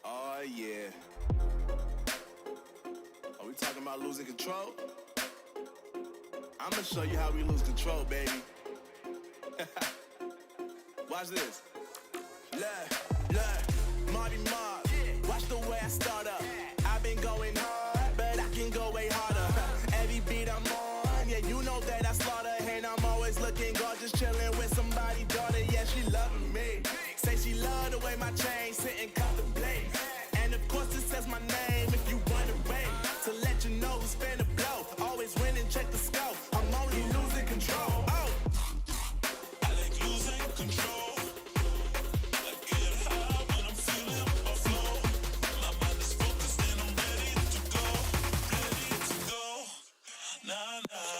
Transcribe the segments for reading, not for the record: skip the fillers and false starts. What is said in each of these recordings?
Oh yeah. Are we talking about losing control? I'ma show you how we lose control, baby. Watch this. Look, Marty Mark. Watch the way I start up. I've been going hard, but I can go way harder. Every beat I'm on, yeah, you know that I slaughter. And I'm always looking gorgeous, chilling with somebody's daughter. Yeah, she loving me. Say she love the way my chain sit and contemplate. And of course it says my name if you wanna rate. To let you know who's finna blow. Always winning, check the scope. I'm only losing control. Oh, I like losing control. I get high when I'm feeling a flow. My mind is focused and I'm ready to go. Ready to go. Nah, nah.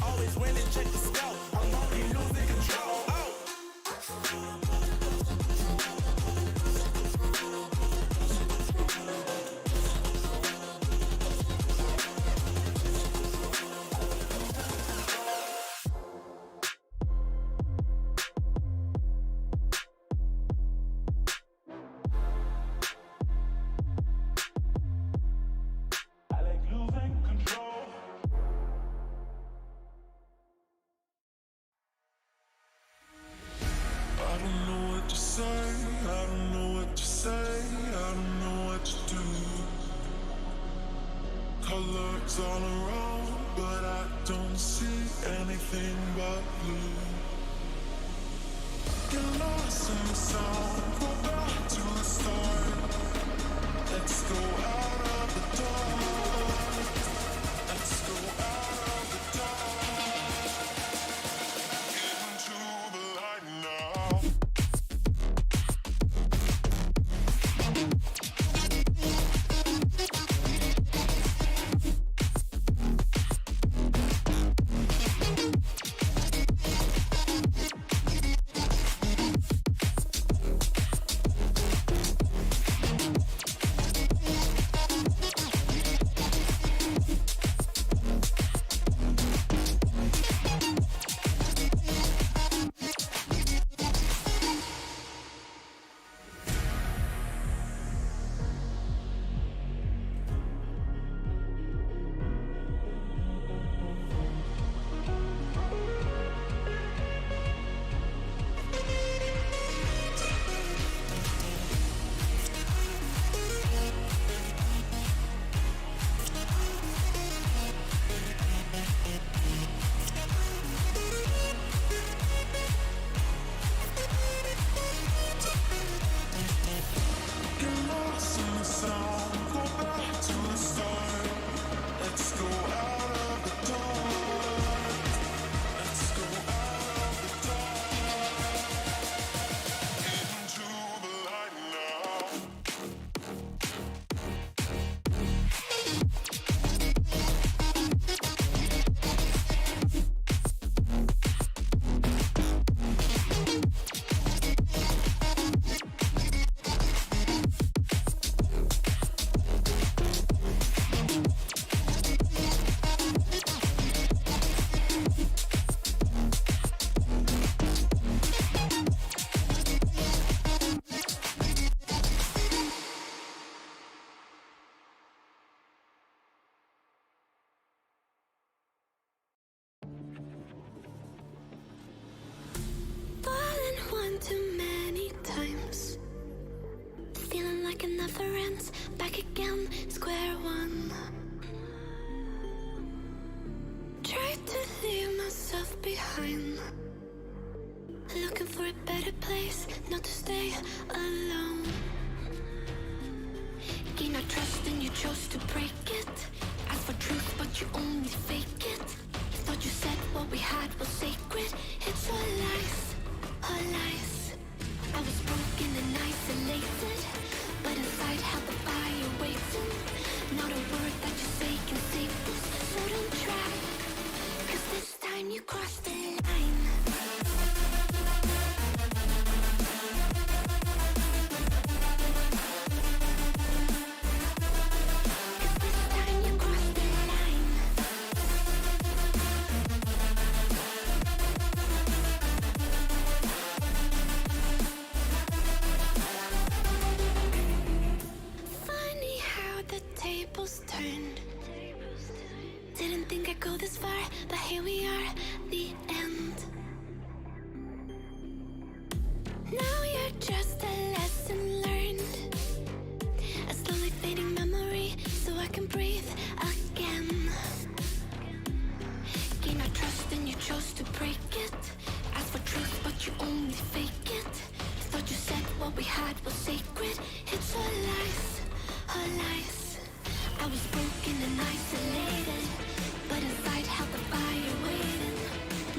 always winning, check the scope. I'm only losing control. Oh. I like losing control. I don't know what to say, I don't know what to say, I don't know what to do. Colors all around, but I don't see anything but blue. Get lost in the sound, go back to the start. Let's go out of the dark. Let's go out of the dark. Get into the light now. One too many times, feeling like it never ends. Back again, square one. choice not to stay alone. Gain our trust and you chose to break it. Ask for truth but you only fake it. You thought you said what we had was sacred. It's all lies, all lies. I was broken and isolated, but inside held the fire waiting. Not a word that you say can save us, so don't try, 'cause this time you crossed the line. Turned. Didn't think I'd go this far, but here we are, the end. Now you're just a lesson learned, a slowly fading memory, so I can breathe again. Gain our trust and you chose to break it. Ask for truth, but you only fake it. Thought you said what we had was sacred. It's all lies, all lies. I was broken and isolated, but inside held the fire waiting.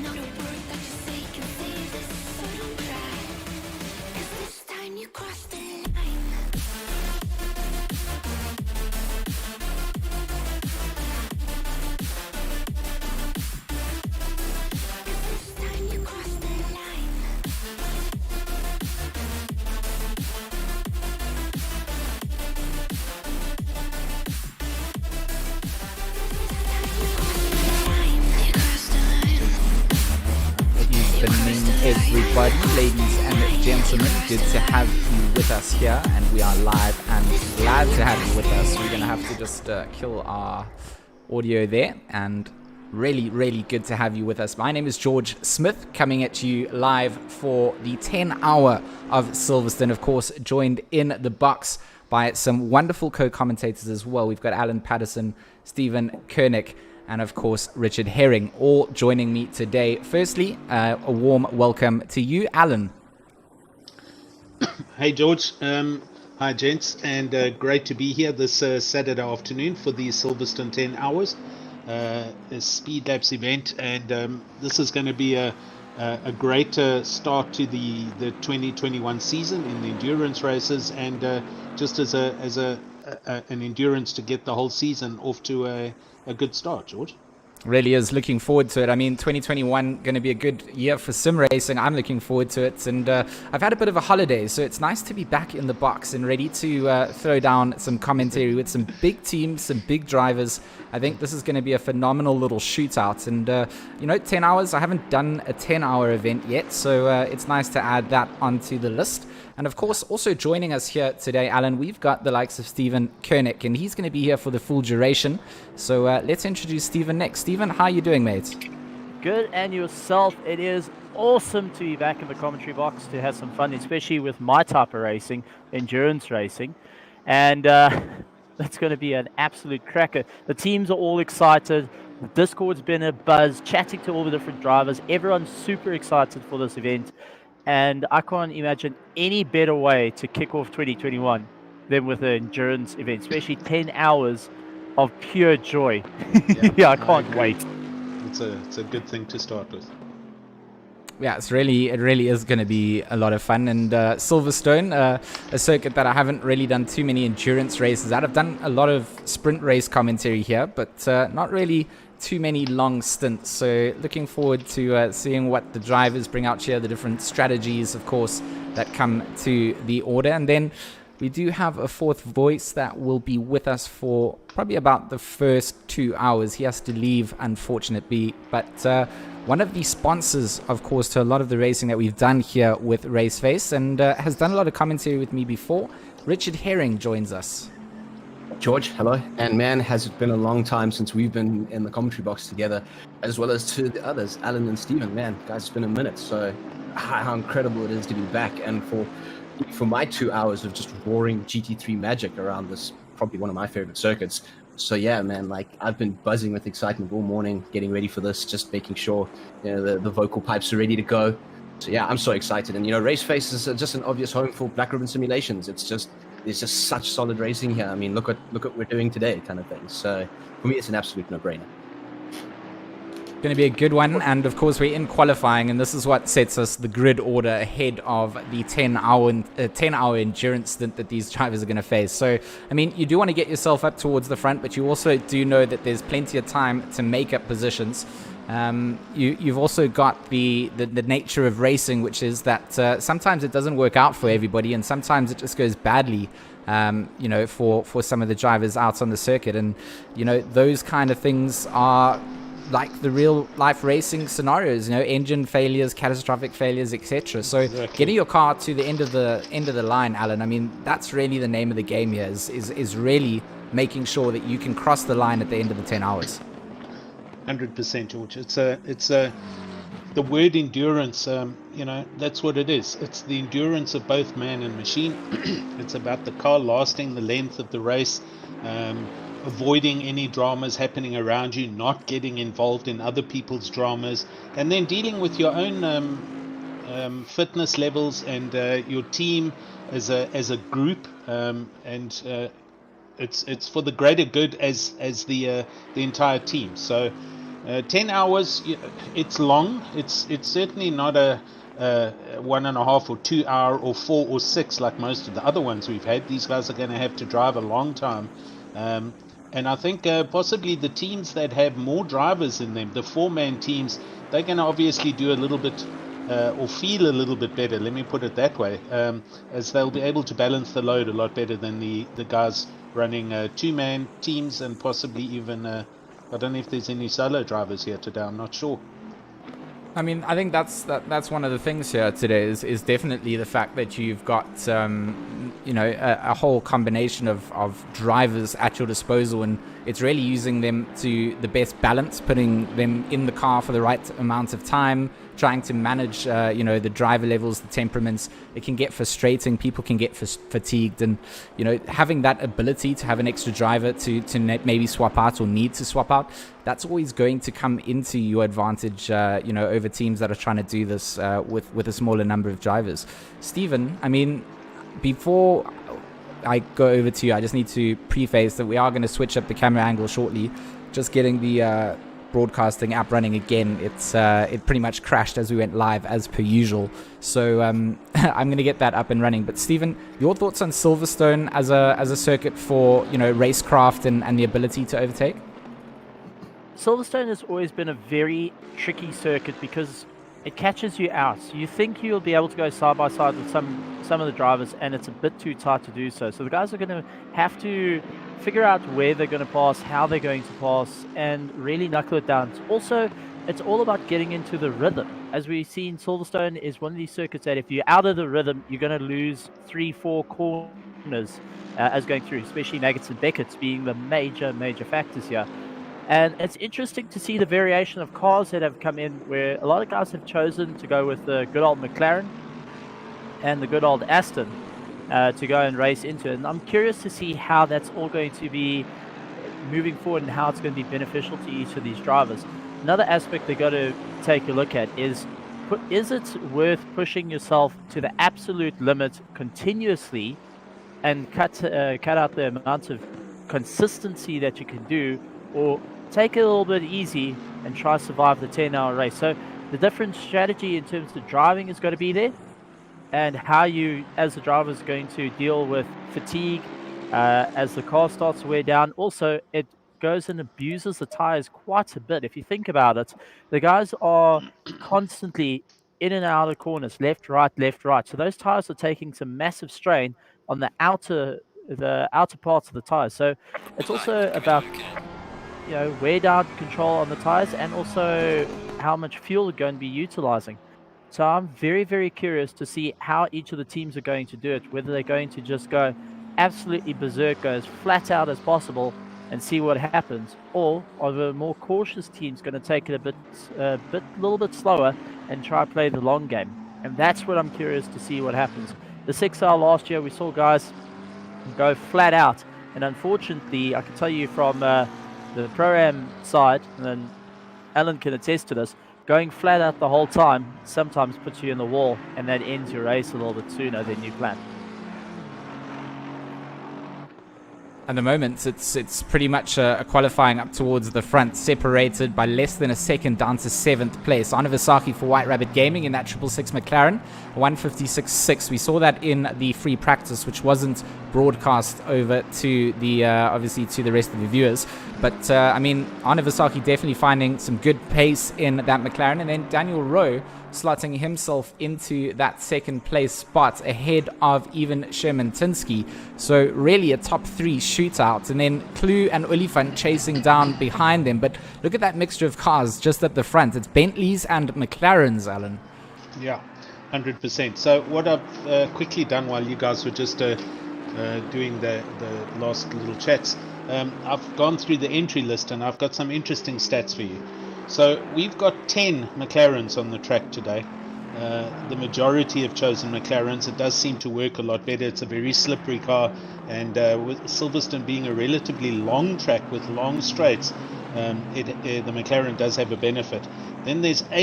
Not a word that you say can save this, so don't try, 'cause this time you crossed the line. Everybody, ladies and gentlemen, good to have you with us here, and we are live and glad to have you with us. We're gonna have to just kill our audio there, and really good to have you with us. My name is George Smith, coming at you live for the 10 hour of Silverstone, of course, joined in the box by some wonderful co-commentators as well. We've got Alan Patterson, Stephen Koenig, and of course Richard Herring, all joining me today. Firstly, a warm welcome to you, Alan. Hey George, hi gents, and great to be here this Saturday afternoon for the Silverstone 10 hours, a Speedlabs event, and this is going to be a great start to the 2021 season in the endurance races, and just as an endurance to get the whole season off to a good start, George. Really is. Looking forward to it. I mean, 2021 going to be a good year for sim racing. I'm looking forward to it, and I've had a bit of a holiday, so it's nice to be back in the box and ready to throw down some commentary with some big teams, some big drivers. I think this is going to be a phenomenal little shootout, and 10 hours, I haven't done a 10-hour event yet, so it's nice to add that onto the list. And of course, also joining us here today, Alan, we've got the likes of Stephen Koenig, and he's going to be here for the full duration. So let's introduce Stephen next. Stephen, how are you doing, mate? Good, and yourself? It is awesome to be back in the commentary box to have some fun, especially with my type of racing, endurance racing. And that's going to be an absolute cracker. The teams are all excited. The Discord's been a buzz, chatting to all the different drivers. Everyone's super excited for this event. And I can't imagine any better way to kick off 2021 than with an endurance event, especially 10 hours of pure joy. Yeah, I can't wait. It's a good thing to start with. Yeah, it really is going to be a lot of fun. And Silverstone, a circuit that I haven't really done too many endurance races at. I've done a lot of sprint race commentary here, but not really too many long stints. So looking forward to seeing what the drivers bring out here, the different strategies, of course, that come to the order. And then we do have a fourth voice that will be with us for probably about the first 2 hours. He has to leave, unfortunately, but one of the sponsors, of course, to a lot of the racing that we've done here with Raceface, and has done a lot of commentary with me before. Richard Herring joins us. George, hello. And man, has it been a long time since we've been in the commentary box together, as well as to the others, Alan and Stephen. Man, guys, it's been a minute. So how incredible it is to be back, and for my 2 hours of just roaring GT3 magic around this, probably one of my favorite circuits. So yeah, man, like I've been buzzing with excitement all morning, getting ready for this, just making sure the vocal pipes are ready to go. So yeah, I'm so excited. And Raceface is just an obvious home for Black Ribbon Simulations. It's just such solid racing here. I mean, look what we're doing today, kind of thing. So for me, it's an absolute no-brainer. Going to be a good one, and of course we're in qualifying, and this is what sets us the grid order ahead of the 10-hour endurance stint that these drivers are going to face. So I mean, you do want to get yourself up towards the front, but you also do know that there's plenty of time to make up positions. You've also got the nature of racing, which is that sometimes it doesn't work out for everybody, and sometimes it just goes badly, for some of the drivers out on the circuit. And those kind of things are like the real life racing scenarios, engine failures, catastrophic failures, etc. So Exactly. Getting your car to the end of the line, Alan, I mean, that's really the name of the game here, is really making sure that you can cross the line at the end of the 10 hours. 100%, George. It's the word endurance. That's what it is. It's the endurance of both man and machine. It's about the car lasting the length of the race, avoiding any dramas happening around you, not getting involved in other people's dramas, and then dealing with your own fitness levels and your team as a group, and it's for the greater good as the entire team. So 10 hours, it's long. It's certainly not a 1.5 or 2 hour or 4 or 6 like most of the other ones we've had. These guys are going to have to drive a long time. And I think possibly the teams that have more drivers in them, the 4-man teams, they're going to obviously do a little bit or feel a little bit better, let me put it that way, as they'll be able to balance the load a lot better than the guys running 2-man teams, and possibly even, I don't know if there's any solo drivers here today, I'm not sure. I mean, I think that's one of the things here today is definitely the fact that you've got a whole combination of drivers at your disposal, and it's really using them to the best balance, putting them in the car for the right amount of time, trying to manage the driver levels, the temperaments. It can get frustrating, people can get fatigued, and having that ability to have an extra driver to maybe swap out or need to swap out, that's always going to come into your advantage over teams that are trying to do this with a smaller number of drivers. Stephen, I mean, before I go over to you, I just need to preface that we are going to switch up the camera angle shortly. Just getting the broadcasting app running again. It pretty much crashed as we went live as per usual. So I'm going to get that up and running. But Stephen, your thoughts on Silverstone as a circuit for racecraft and the ability to overtake? Silverstone has always been a very tricky circuit because it catches you out. You think you'll be able to go side by side with some of the drivers, and it's a bit too tight to do so. So the guys are going to have to figure out where they're going to pass, how they're going to pass, and really knuckle it down. It's all about getting into the rhythm. As we've seen, Silverstone is one of these circuits that if you're out of the rhythm, you're going to lose 3-4 corners as going through, especially Maggots and Beckett's being the major factors here. And it's interesting to see the variation of cars that have come in, where a lot of guys have chosen to go with the good old McLaren and the good old Aston to go and race into it. And I'm curious to see how that's all going to be moving forward and how it's going to be beneficial to each of these drivers. Another aspect they got to take a look at is it worth pushing yourself to the absolute limit continuously and cut out the amount of consistency that you can do, or take it a little bit easy and try to survive the 10-hour race? So the different strategy in terms of driving is going to be there, and how you as the driver is going to deal with fatigue as the car starts to wear down. Also, it goes and abuses the tires quite a bit. If you think about it, the guys are constantly in and out of corners, left, right. So those tires are taking some massive strain on the outer parts of the tires. So it's also about wear down control on the tires, and also how much fuel they're going to be utilizing. So I'm very, very curious to see how each of the teams are going to do it, whether they're going to just go absolutely berserk, go as flat out as possible and see what happens, or are the more cautious teams going to take it a little bit slower and try to play the long game? And that's what I'm curious to see what happens. The 6-hour last year, we saw guys go flat out, and unfortunately, I can tell you from the Pro-Am side, and then Alan can attest to this, going flat out the whole time sometimes puts you in the wall, and that ends your race a little bit sooner than you planned. At the moment, it's pretty much a qualifying up towards the front, separated by less than a second down to 7th place. Arne Vasaki for White Rabbit Gaming in that 666 McLaren, 156.6. We saw that in the free practice, which wasn't broadcast over to the obviously to the rest of the viewers. But I mean, Arne Vasaki definitely finding some good pace in that McLaren, and then Daniel Rowe slotting himself into that 2nd place spot ahead of even Sherman Tinsky. So really a top 3 shootout, and then Clue and Oliphant chasing down behind them. But look at that mixture of cars just at the front. It's Bentleys and McLarens, Alan. Yeah, 100%. So what I've quickly done while you guys were just doing the last little chats, I've gone through the entry list, and I've got some interesting stats for you. So we've got 10 McLarens on the track today. The majority have chosen McLarens. It does seem to work a lot better. It's a very slippery car, and with Silverstone being a relatively long track with long straights, the McLaren does have a benefit. Then there's 9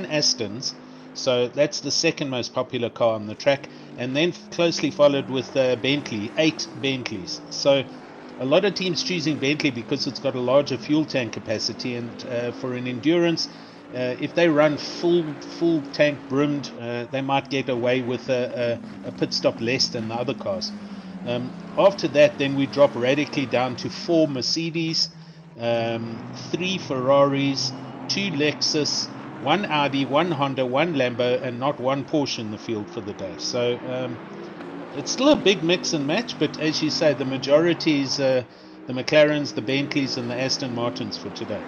Astons, so that's the 2nd most popular car on the track, and then closely followed with Bentley, 8 Bentleys. So a lot of teams choosing Bentley because it's got a larger fuel tank capacity, and for an endurance, if they run full tank brimmed, they might get away with a pit stop less than the other cars. After that, then we drop radically down to 4 Mercedes, 3 Ferraris, 2 Lexus, 1 Audi, 1 Honda, 1 Lambo, and not 1 Porsche in the field for the day. So it's still a big mix and match, but as you say, the majority is the McLarens, the Bentleys, and the Aston Martins for today.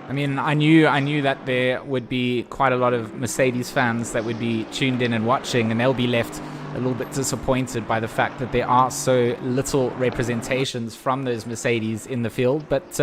I mean, I knew that there would be quite a lot of Mercedes fans that would be tuned in and watching, and they'll be left a little bit disappointed by the fact that there are so little representations from those Mercedes in the field. But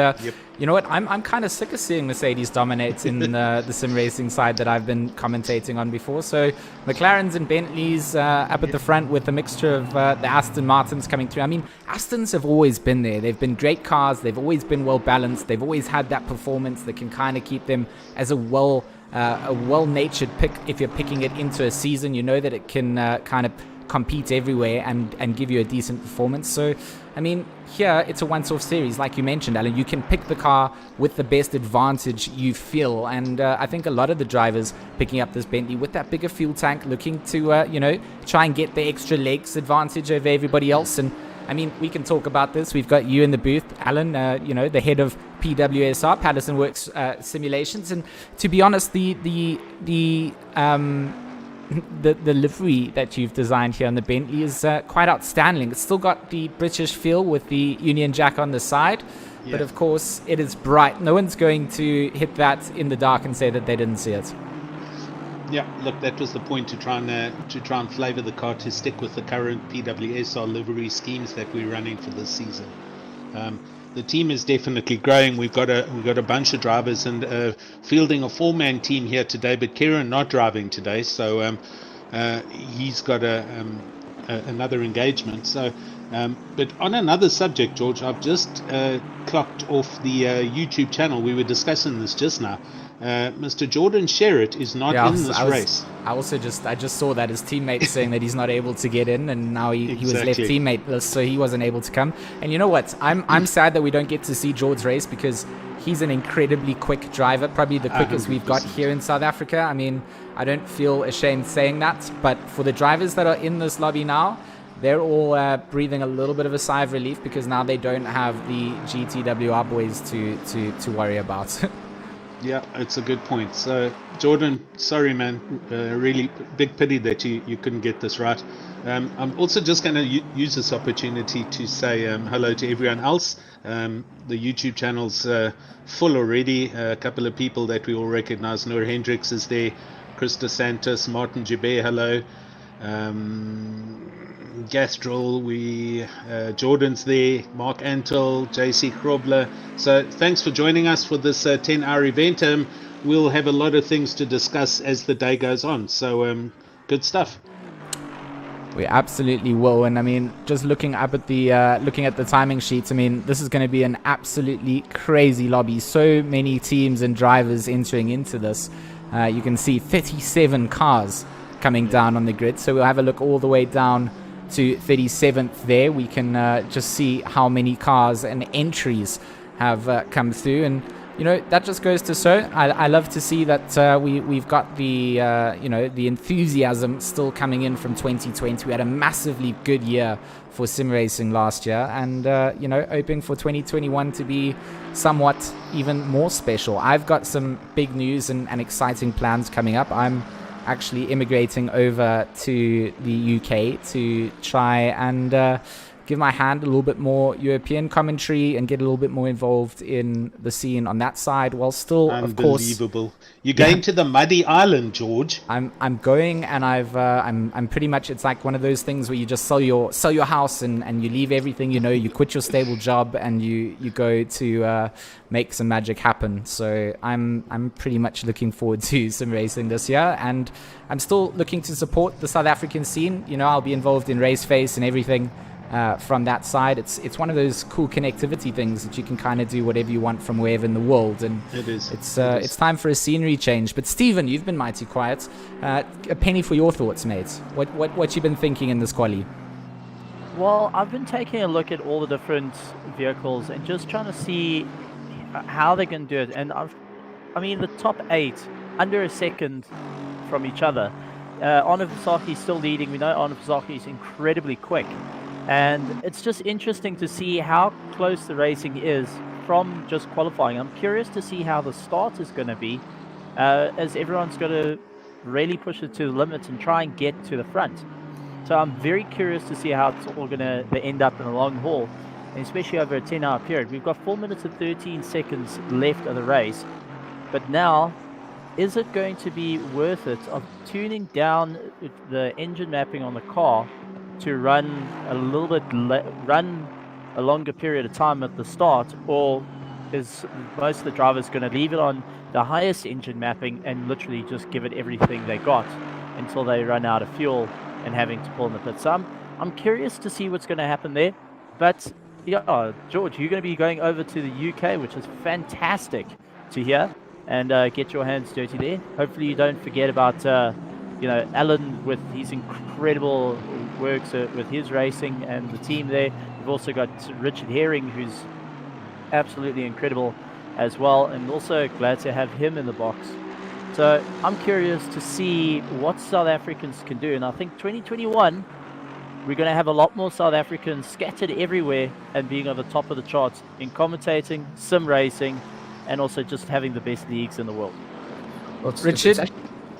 you know what? I'm kind of sick of seeing Mercedes dominate in the sim racing side that I've been commentating on before. So McLarens and Bentleys up at the front with a mixture of the Aston Martins coming through. I mean, Astons have always been there. They've been great cars. They've always been well balanced. They've always had that performance that can kind of keep them as a well-natured pick. If you're picking it into a season, you know that it can kind of compete everywhere and give you a decent performance. So I mean, here it's a once-off series, like you mentioned, Alan. You can pick the car with the best advantage you feel, and I think a lot of the drivers picking up this Bentley with that bigger fuel tank, looking to try and get the extra legs advantage over everybody else. And I mean, we can talk about this. We've got you in the booth, Alan, the head of PWSR, Patterson Works Simulations. And to be honest, the livery that you've designed here on the Bentley is quite outstanding. It's still got the British feel with the Union Jack on the side, but of course it is bright. No one's going to hit that in the dark and say that they didn't see it. Yeah, look, that was the point, to try and flavor the car, to stick with the current PWSR livery schemes that we're running for this season. The team is definitely growing. We've got a bunch of drivers and fielding a 4-man team here today, but Kieran not driving today, so he's got another engagement. So, but on another subject, George, I've just clocked off the YouTube channel. We were discussing this just now. Mr. Jordan Sherritt is not in this race. I just saw that his teammate saying that he's not able to get in, and now he was left teammateless, so he wasn't able to come. And you know what? I'm sad that we don't get to see George's race, because he's an incredibly quick driver, probably the quickest 100%. We've got here in South Africa. I mean, I don't feel ashamed saying that, but for the drivers that are in this lobby now, they're all breathing a little bit of a sigh of relief, because now they don't have the GTWR boys to worry about. Yeah, it's a good point. So, Jordan, sorry, man. Really big pity that you couldn't get this right. I'm also just going to use this opportunity to say hello to everyone else. The YouTube channel's full already. A couple of people that we all recognize. Noor Hendricks is there. Krista Santos, Martin Jube, hello. Gastrol, Jordan's there, Mark Antle, JC Krobler. So thanks for joining us for this 10-hour event. We'll have a lot of things to discuss as the day goes on. So good stuff. We absolutely will. And I mean, just looking up at the looking at the timing sheets, I mean, this is going to be an absolutely crazy lobby. So many teams and drivers entering into this. You can see 37 cars coming down on the grid. So we'll have a look all the way down to 37th there. We can just see how many cars and entries have come through. And you know, that just goes to show. I love to see that we've got the you know, the enthusiasm still coming in from 2020. We had a massively good year for sim racing last year, and you know, hoping for 2021 to be somewhat even more special. I've got some big news and exciting plans coming up. I'm actually immigrating over to the UK to try and give my hand a little bit more European commentary and get a little bit more involved in the scene on that side, while still, of course. Unbelievable. You're going to the muddy island, George. I'm going, and I'm pretty much, it's like one of those things where you just sell your house and you leave everything, you know, you quit your stable job and you go to make some magic happen. So I'm pretty much looking forward to sim racing this year, and I'm still looking to support the South African scene. You know, I'll be involved in Raceface and everything. From that side, it's one of those cool connectivity things that you can kind of do whatever you want from wherever in the world, and it's time for a scenery change. But Stephen, you've been mighty quiet. A penny for your thoughts, mate. What you been thinking in this quali? Well, I've been taking a look at all the different vehicles and just trying to see how they can do it. And I mean, the top 8 under a second from each other. Arnav Visaki's still leading. We know Arnav Visaki is incredibly quick. And it's just interesting to see how close the racing is from just qualifying. I'm curious to see how the start is going to be, as everyone's going to really push it to the limits and try and get to the front. So I'm very curious to see how it's all going to end up in the long haul, and especially over a 10-hour period. We've got 4 minutes and 13 seconds left of the race. But now, is it going to be worth it of tuning down the engine mapping on the car to run a little bit, run a longer period of time at the start, or is most of the drivers going to leave it on the highest engine mapping and literally just give it everything they got until they run out of fuel and having to pull in the pit? So I'm curious to see what's going to happen there. But yeah, George, you're going to be going over to the UK, which is fantastic to hear, and get your hands dirty there. Hopefully you don't forget about you know, Alan with his incredible works with his racing and the team there. We've also got Richard Herring, who's absolutely incredible as well, and also glad to have him in the box. So I'm curious to see what South Africans can do, and I think 2021 we're going to have a lot more South Africans scattered everywhere and being on the top of the charts in commentating, sim racing, and also just having the best leagues in the world. Well, Richard,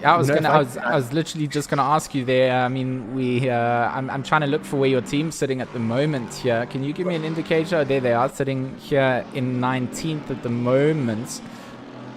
I was literally just gonna ask you there. I mean, I'm trying to look for where your team's sitting at the moment here. Can you give me an indicator? There they are, sitting here in 19th at the moment.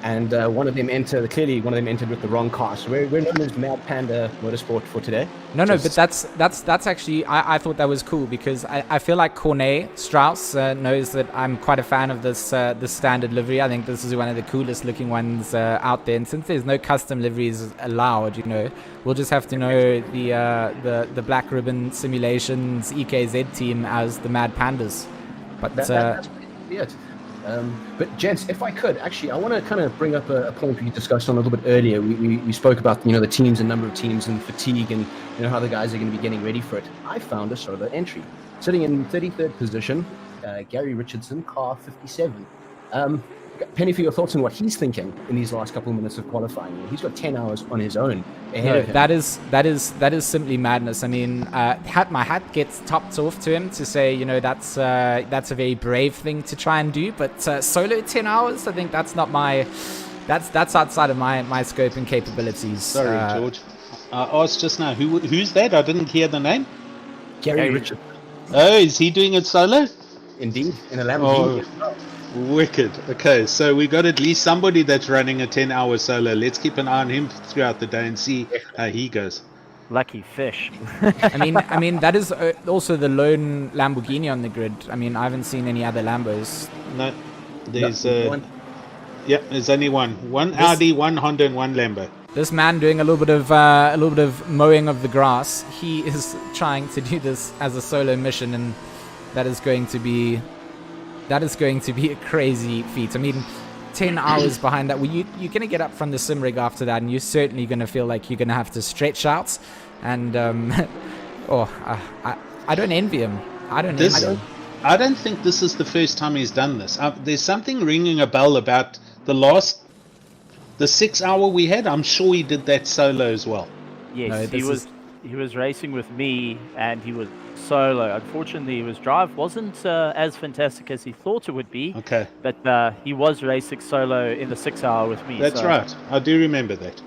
And one of them entered with the wrong car. So we're known as Mad Panda Motorsport for today. No, but that's actually, I thought that was cool, because I feel like Cornet Strauss knows that I'm quite a fan of this standard livery. I think this is one of the coolest looking ones out there. And since there's no custom liveries allowed, you know, we'll just have to know the Black Ribbon Simulations EKZ team as the Mad Pandas. But that's it. But gents, if I could, actually, I want to kind of bring up a point we discussed on a little bit earlier. We spoke about, you know, the teams and number of teams and fatigue and, you know, how the guys are going to be getting ready for it. I found a solo entry. Sitting in 33rd position, Gary Richardson, car 57. Penny, for your thoughts on what he's thinking in these last couple of minutes of qualifying. He's got 10 hours on his own ahead of him. That is simply madness. I mean, my hat gets topped off to him to say, you know, that's a very brave thing to try and do. But solo 10 hours, I think that's not that's outside of my scope and capabilities. Sorry, George. I asked just now, who's that? I didn't hear the name. Gary Richardson. Oh, is he doing it solo? Indeed, in a Lamborghini. Oh. Wicked. Okay, so we got at least somebody that's running a 10-hour solo. Let's keep an eye on him throughout the day and see how he goes. Lucky fish. I mean that is also the lone Lamborghini on the grid. I mean, I haven't seen any other Lambos. No, there's one. Yeah, there's only one. One Audi, one Honda, and one Lambo. This man doing a little bit of mowing of the grass. He is trying to do this as a solo mission, and that is going to be a crazy feat. I mean, 10 hours behind that. Well, you're going to get up from the sim rig after that, and you're certainly going to feel like you're going to have to stretch out. And I don't envy him. I don't envy him. I don't think this is the first time he's done this. There's something ringing a bell about the 6 hour we had. I'm sure he did that solo as well. Yes, no, he was racing with me, and he was solo. Unfortunately, his drive wasn't as fantastic as he thought it would be. Okay. But he was racing solo in the 6 hour with me. That's right. I do remember that.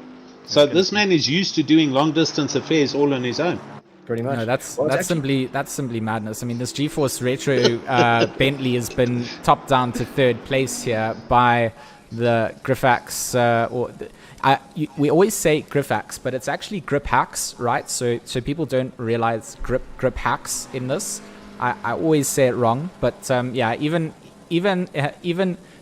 So this man is used to doing long distance affairs all on his own. Pretty much. No, that's simply madness. I mean, this GeForce Retro Bentley has been topped down to third place here by the Grifax. We always say Grifax, but it's actually Grip Hacks, right? So people don't realize grip hacks in this. I always say it wrong, but yeah, even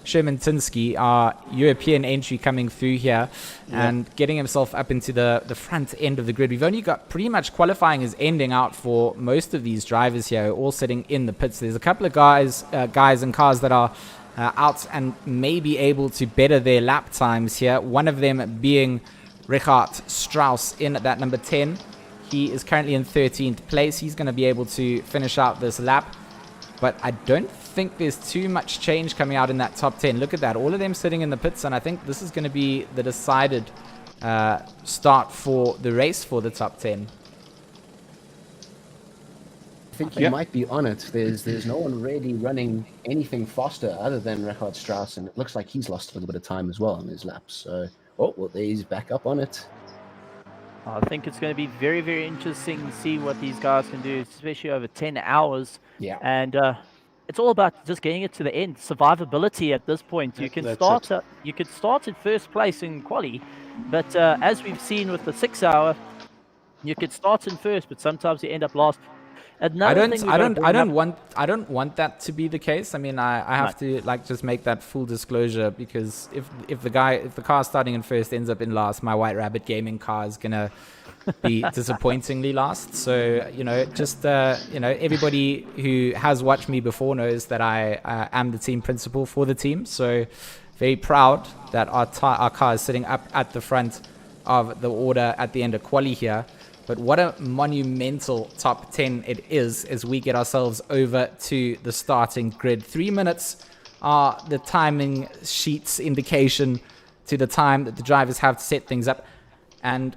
Sherman Tinsky, our European entry, coming through here and getting himself up into the front end of the grid. We've only got pretty much qualifying is ending out for most of these drivers here, all sitting in the pits. There's a couple of guys and cars that are out and may be able to better their lap times here. One of them being Richard Strauss in at that number 10. He is currently in 13th place. He's going to be able to finish out this lap. But I don't think there's too much change coming out in that top 10. Look at that. All of them sitting in the pits, and I think this is going to be the decided start for the race for the top 10. I think you might be on it. There's no one really running anything faster other than Richard Strauss, and it looks like he's lost a little bit of time as well on his laps. So, he's back up on it. I think it's going to be very, very interesting to see what these guys can do, especially over 10 hours. Yeah. And it's all about just getting it to the end. Survivability at this point. You could start in first place in quali, but as we've seen with the 6 hour, you could start in first, but sometimes you end up last. I don't want that to be the case. I mean, I have to just make that full disclosure, because if the car starting in first ends up in last, my White Rabbit Gaming car is gonna be disappointingly last. So everybody who has watched me before knows that I am the team principal for the team. So very proud that our car is sitting up at the front of the order at the end of quali here. But what a monumental top 10 it is as we get ourselves over to the starting grid. 3 minutes are the timing sheet's indication to the time that the drivers have to set things up. And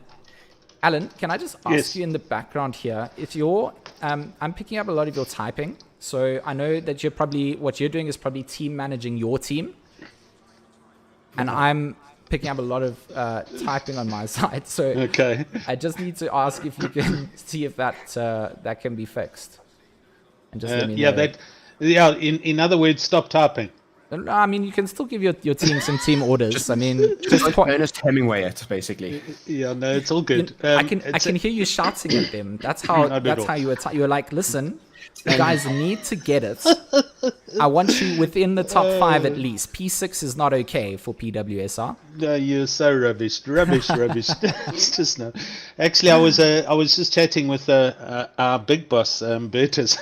Alan, can I just ask you in the background here, if you're, I'm picking up a lot of your typing. So I know that what you're doing is probably team managing your team. And I'm picking up a lot of typing on my side, so okay. I just need to ask if you can see if that can be fixed, and just let me know. In other words, stop typing. No, I mean, you can still give your team some team orders. I mean, just Ernest Hemingway it, basically. Yeah, no, it's all good. I can hear you shouting at them. That's how you're like, listen, you guys need to get it. I want you within the top 5 at least. P6 is not okay for PWSR. No, you're so rubbish. It's just no. Actually, I was just chatting with our big boss, Bertus.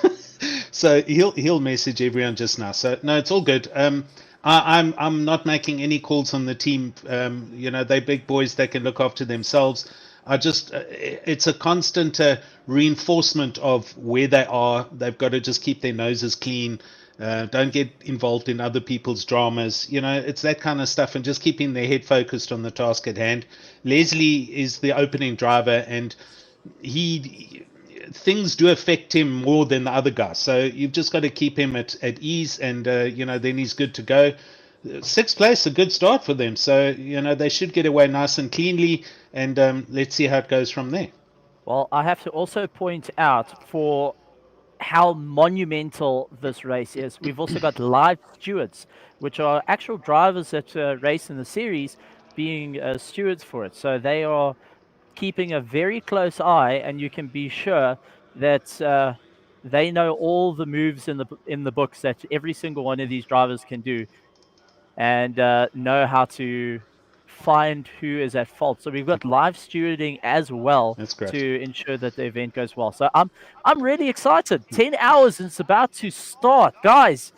So he'll message everyone just now. So no, it's all good. I'm not making any calls on the team. They're big boys. They can look after themselves. It's a constant reinforcement of where they are. They've got to just keep their noses clean. Don't get involved in other people's dramas. It's that kind of stuff, and just keeping their head focused on the task at hand. Leslie is the opening driver, and things do affect him more than the other guys. So you've just got to keep him at ease, and then he's good to go. 6th place, a good start for them. So they should get away nice and cleanly, and let's see how it goes from there. Well, I have to also point out for how monumental this race is. We've also got live stewards, which are actual drivers that race in the series, being stewards for it. So they are keeping a very close eye, and you can be sure that they know all the moves in the books that every single one of these drivers can do, and know how to find who is at fault. So we've got live stewarding as well That's great. to ensure that the event goes well. So I'm really excited. 10 hours and it's about to start, guys.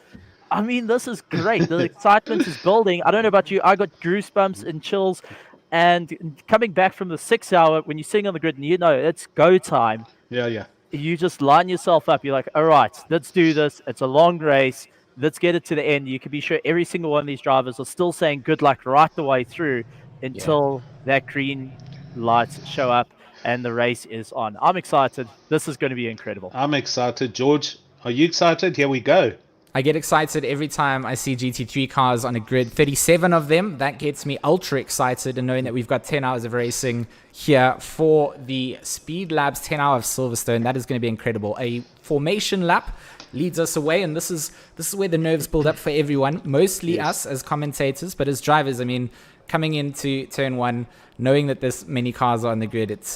I mean, this is great. The excitement is building. I don't know about you. I got goosebumps and chills. And coming back from the 6 hour, when you're sitting on the grid and you know it's go time, Yeah. you just line yourself up. You're like, all right, let's do this. It's a long race. Let's get it to the end. You can be sure every single one of these drivers are still saying good luck right the way through until that green lights show up and the race is on. I'm excited. This is going to be incredible. I'm excited. George, are you excited? Here we go. I get excited every time I see GT3 cars on a grid, 37 of them. That gets me ultra excited, and knowing that we've got 10 hours of racing here for the Speedlabs 10 hour of Silverstone, that is going to be incredible. A formation lap leads us away, and this is where the nerves build up for everyone, mostly us as commentators, but as drivers, I mean, coming into turn one, knowing that this many cars are on the grid, it's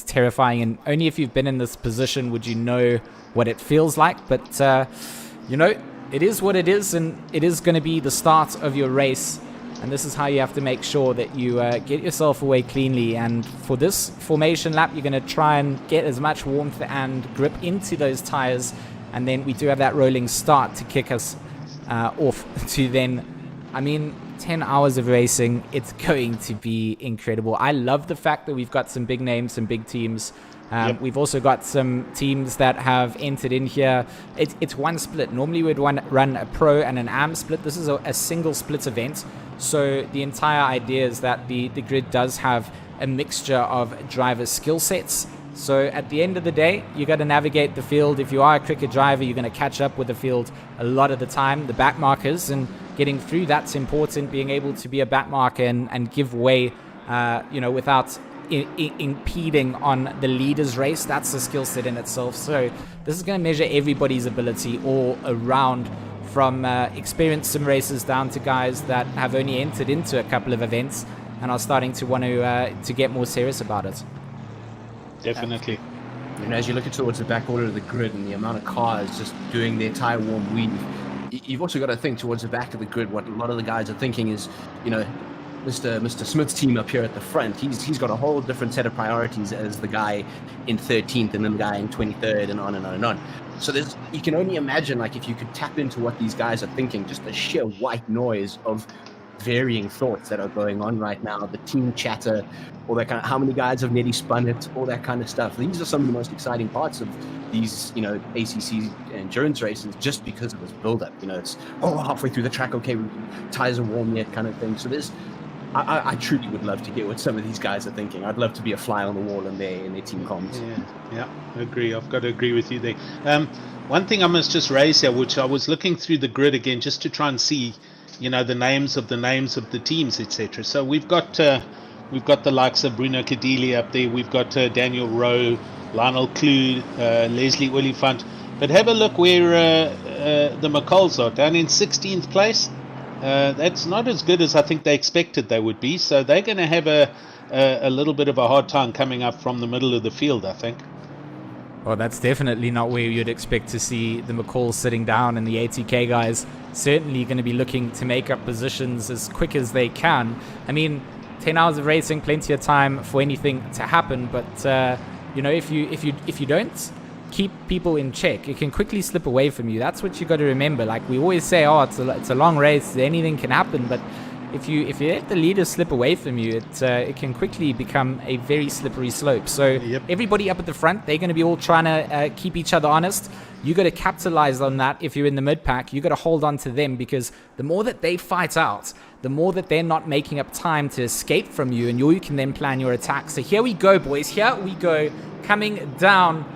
terrifying, and only if you've been in this position would you know what it feels like. But you know, it is what it is, and it is going to be the start of your race, and this is how you have to make sure that you get yourself away cleanly. And for this formation lap, you're going to try and get as much warmth and grip into those tires, and then we do have that rolling start to kick us off to then, I mean, 10 hours of racing. It's going to be incredible. I love the fact that we've got some big names, some big teams. We've also got some teams that have entered in here. It's one split. Normally we'd run a pro and an AM split. This is a single split event. So the entire idea is that the grid does have a mixture of driver skill sets. So at the end of the day, you got to navigate the field. If you are a cricket driver, you're going to catch up with the field a lot of the time, the back markers, and getting through that's important. Being able to be a back marker and give way, without impeding on the leader's race, that's a skill set in itself. So this is going to measure everybody's ability all around, from experienced sim racers down to guys that have only entered into a couple of events and are starting to want to get more serious about it. Definitely. And as you look towards the back order of the grid and the amount of cars just doing their tire warm weave, you've also got to think towards the back of the grid. What a lot of the guys are thinking is, Mr. Smith's team up here at the front, he's got a whole different set of priorities as the guy in 13th and then the guy in 23rd and on and on and on. So you can only imagine, like, if you could tap into what these guys are thinking, just the sheer white noise of varying thoughts that are going on right now, the team chatter, all that kind of, how many guys have nearly spun it, all that kind of stuff. These are some of the most exciting parts of these, ACC endurance races, just because of this build-up. It's halfway through the track, okay, tires are warm yet, kind of thing. So I truly would love to hear what some of these guys are thinking. I'd love to be a fly on the wall in their team comms. Yeah, I agree. I've got to agree with you there. One thing I must just raise here, which I was looking through the grid again just to try and see, the names of the teams, etc. So we've got the likes of Bruno Cadili up there. We've got Daniel Rowe, Lionel Clue, Leslie Oliphant. But have a look where the McCulls are, down in 16th place. That's not as good as I think they expected they would be. So they're going to have a little bit of a hard time coming up from the middle of the field, I think. Well, that's definitely not where you'd expect to see the McCalls sitting down, and the ATK guys certainly going to be looking to make up positions as quick as they can. I mean, 10 hours of racing, plenty of time for anything to happen, but if you don't keep people in check, it can quickly slip away from you. That's what you got to remember. Like we always say, it's a long race, anything can happen, but if you let the leader slip away from you, it can quickly become a very slippery slope. So everybody up at the front, they're going to be all trying to keep each other honest. You got to capitalize on that. If you're in the mid pack, you got to hold on to them, because the more that they fight out, the more that they're not making up time to escape from you, and you can then plan your attack. So here we go, boys. Here we go, coming down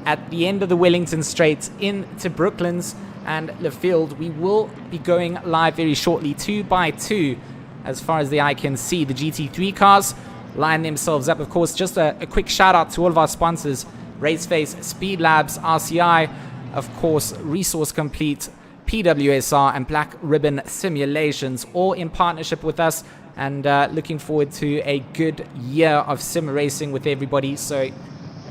at the end of the Wellington Straight into Brooklands and the field. We will be going live very shortly, 2 by 2, as far as the eye can see. The GT3 cars line themselves up. Of course, just a quick shout out to all of our sponsors: Raceface, Speedlabs, RCI, of course, Resource Complete, PWSR, and Black Ribbon Simulations, all in partnership with us, and looking forward to a good year of sim racing with everybody. So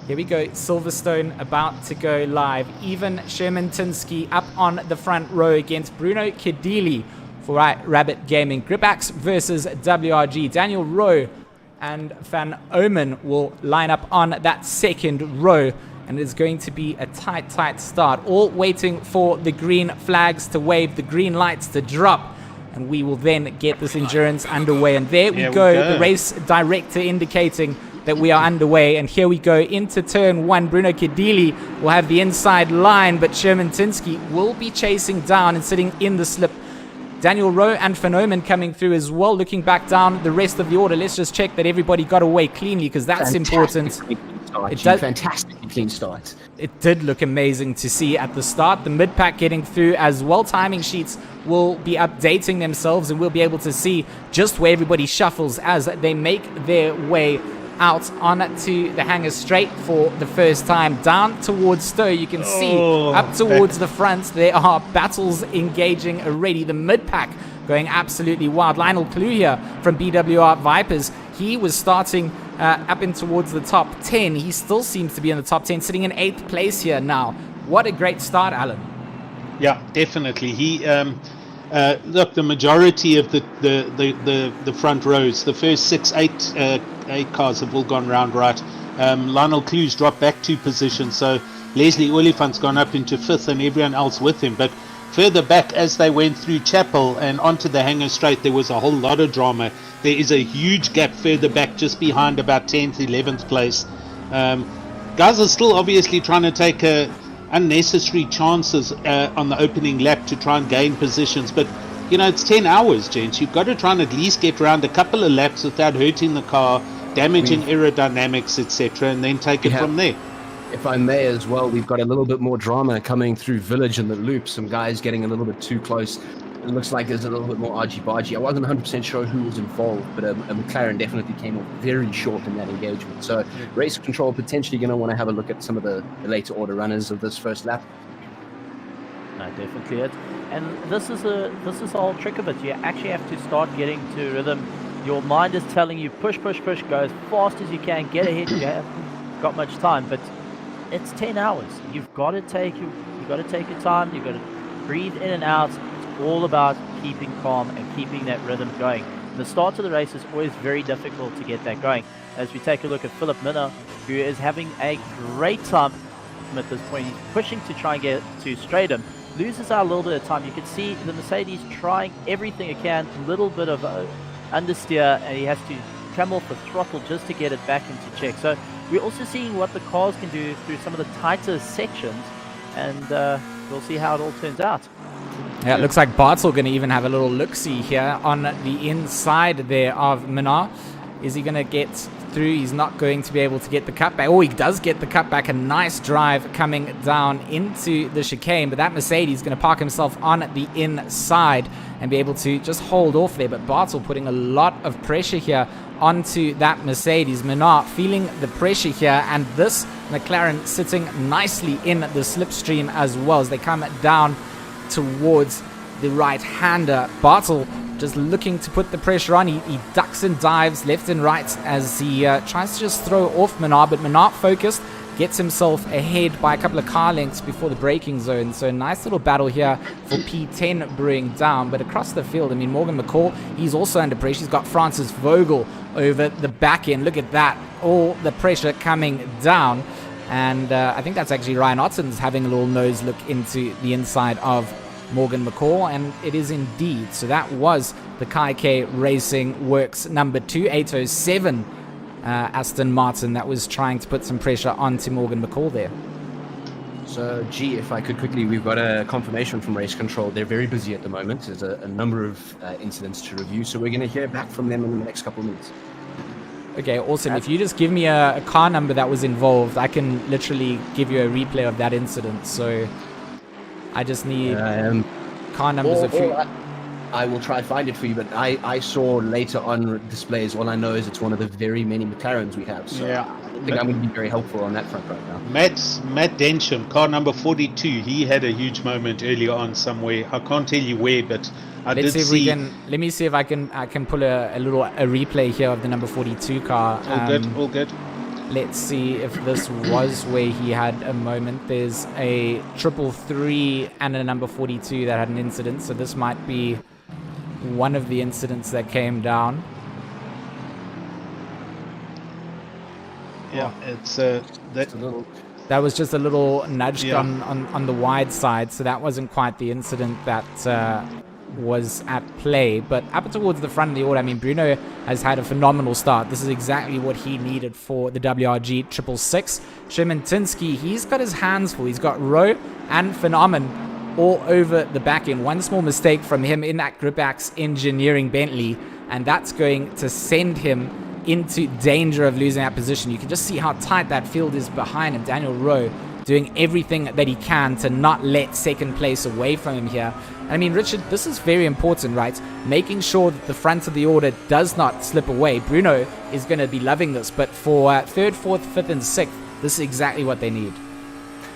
here we go, Silverstone about to go live. Even Sherman Tinsky up on the front row against Bruno Cadili for Rabbit Gaming. Gripax versus WRG. Daniel Rowe and Van Omen will line up on that second row. And it's going to be a tight start. All waiting for the green flags to wave, the green lights to drop. And we will then get this endurance underway. And there we go. The race director indicating that we are underway. And here we go into turn 1. Bruno Kedili will have the inside line, but Sherman Tinsky will be chasing down and sitting in the slip. Daniel Rowe and Van Omen coming through as well. Looking back down the rest of the order. Let's just check that everybody got away cleanly, because that's important. Fantastically clean start. It did look amazing to see at the start. The mid-pack getting through as well. Timing sheets will be updating themselves, and we'll be able to see just where everybody shuffles as they make their way out onto the hanger straight for the first time. Down towards Stowe, you can see up towards the front, there are battles engaging already. The mid-pack going absolutely wild. Lionel Clue here from BWR Vipers. He was starting up in towards the top 10. He still seems to be in the top 10, sitting in 8th place here now. What a great start, Alan. Yeah, definitely. He look, the majority of the front rows, the first 8 cars have all gone round right. Lionel Clue's dropped back 2 positions, so Leslie Oliphant's gone up into 5th and everyone else with him. But further back, as they went through Chapel and onto the hanger straight, there was a whole lot of drama. There is a huge gap further back, just behind about 10th, 11th place. Guys are still obviously trying to take unnecessary chances on the opening lap to try and gain positions. But, you know, it's 10 hours, gents. You've got to try and at least get around a couple of laps without hurting the car, damaging aerodynamics, etc., and then take it from there. If I may as well, we've got a little bit more drama coming through Village in the loop. Some guys getting a little bit too close. It looks like there's a little bit more argy-bargy. I wasn't 100% sure who was involved, but a McLaren definitely came off very short in that engagement. So race control potentially going to want to have a look at some of the later order runners of this first lap. No, definitely it. And this is the whole trick of it. You actually have to start getting to rhythm. Your mind is telling you push, go as fast as you can, get ahead. You haven't got much time, but it's 10 hours. You've got to take your time. You've got to breathe in and out. It's all about keeping calm and keeping that rhythm going. The start of the race is always very difficult to get that going. As we take a look at Philip Minna, who is having a great time at this point. He's pushing to try and get to Stratum. Loses out a little bit of time. You can see the Mercedes trying everything it can. A little bit of understeer, and he has to come off the throttle just to get it back into check. So we're also seeing what the cars can do through some of the tighter sections, and we'll see how it all turns out. Yeah, it looks like Bart's going to even have a little look-see here on the inside there of Minar. Is he going to get through? He's not going to be able to get the cutback. Oh, he does get the cutback. A nice drive coming down into the chicane, but that Mercedes is going to park himself on the inside and be able to just hold off there. But Bartel putting a lot of pressure here onto that Mercedes. Minar feeling the pressure here, and this McLaren sitting nicely in the slipstream as well as they come down towards the right-hander. Bartel just looking to put the pressure on. He ducks and dives left and right as he tries to just throw off Minar, but Minar focused, gets himself ahead by a couple of car lengths before the braking zone. So a nice little battle here for P10 brewing down. But across the field, I mean, Morgan McCall, he's also under pressure. He's got Francis Vogel over the back end. Look at that, all the pressure coming down. And I think that's actually Ryan Otten's having a little nose look into the inside of Morgan McCall, and it is indeed. So that was the Kai K Racing Works number 2, 807 Aston Martin that was trying to put some pressure onto Morgan McCall there. So, if I could quickly, we've got a confirmation from Race Control. They're very busy at the moment. There's a number of incidents to review, so we're going to hear back from them in the next couple of minutes. Okay, awesome. If you just give me a car number that was involved, I can literally give you a replay of that incident. So I just need car numbers. I will try to find it for you, but I saw later on displays. All I know is it's one of the very many McLarens we have. So yeah, I think I'm going to be very helpful on that front right now. Matt Densham, car number 42. He had a huge moment earlier on somewhere. I can't tell you where, but let me see if I can pull a replay here of the number 42 car. All good. Let's see if this was where he had a moment. There's a 333 and a number 42 that had an incident, so this might be one of the incidents that came down. Yeah, it's that. A little. That was just a little nudge Yeah. on the wide side, so that wasn't quite the incident that was at play. But up towards the front of the order, I mean, Bruno has had a phenomenal start. This is exactly what he needed for the WRG 666. Szymanczyński, he's got his hands full. He's got Rowe and Phenomen all over the back end. One small mistake from him in that GripAxe engineering Bentley, and that's going to send him into danger of losing that position. You can just see how tight that field is behind him. Daniel Rowe doing everything that he can to not let second place away from him here. I mean, Richard, this is very important, right? Making sure that the front of the order does not slip away. Bruno is going to be loving this, but for third, fourth, fifth, and sixth, this is exactly what they need.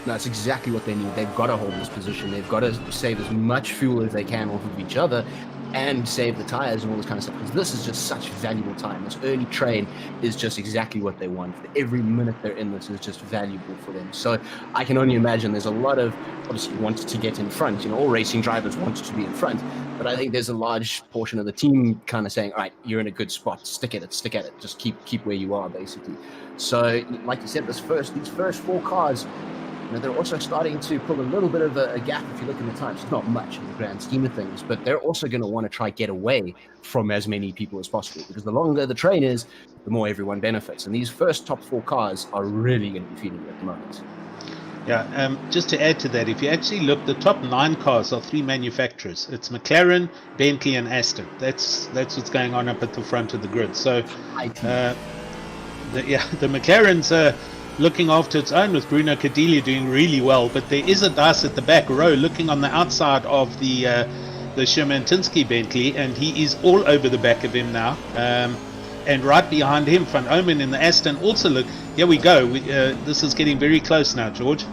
No, it's exactly what they need. They've got to hold this position. They've got to save as much fuel as they can off of each other and save the tires and all this kind of stuff, because this is just such valuable time. This early train is just exactly what they want. Every minute they're in this is just valuable for them. So I can only imagine there's a lot of, obviously, wanted to get in front. You know, all racing drivers wanted to be in front, but I think there's a large portion of the team kind of saying, all right, you're in a good spot, stick at it, just keep where you are, basically. So like you said, these first 4 cars, you know, they're also starting to pull a little bit of a gap if you look at the times. It's not much in the grand scheme of things, but they're also going to want to try get away from as many people as possible, because the longer the train is, the more everyone benefits. And these first top 4 cars are really going to be feeling it at the moment. Yeah, just to add to that, if you actually look, the top 9 cars are 3 manufacturers. It's McLaren, Bentley, and Aston. That's what's going on up at the front of the grid. So, the McLaren's looking after its own, with Bruno Cordelia doing really well, but there is a dice at the back row looking on the outside of the Szymanczyński Bentley, and he is all over the back of him now. And right behind him, Van Omen in the Aston also look. Here we go. This is getting very close now, George.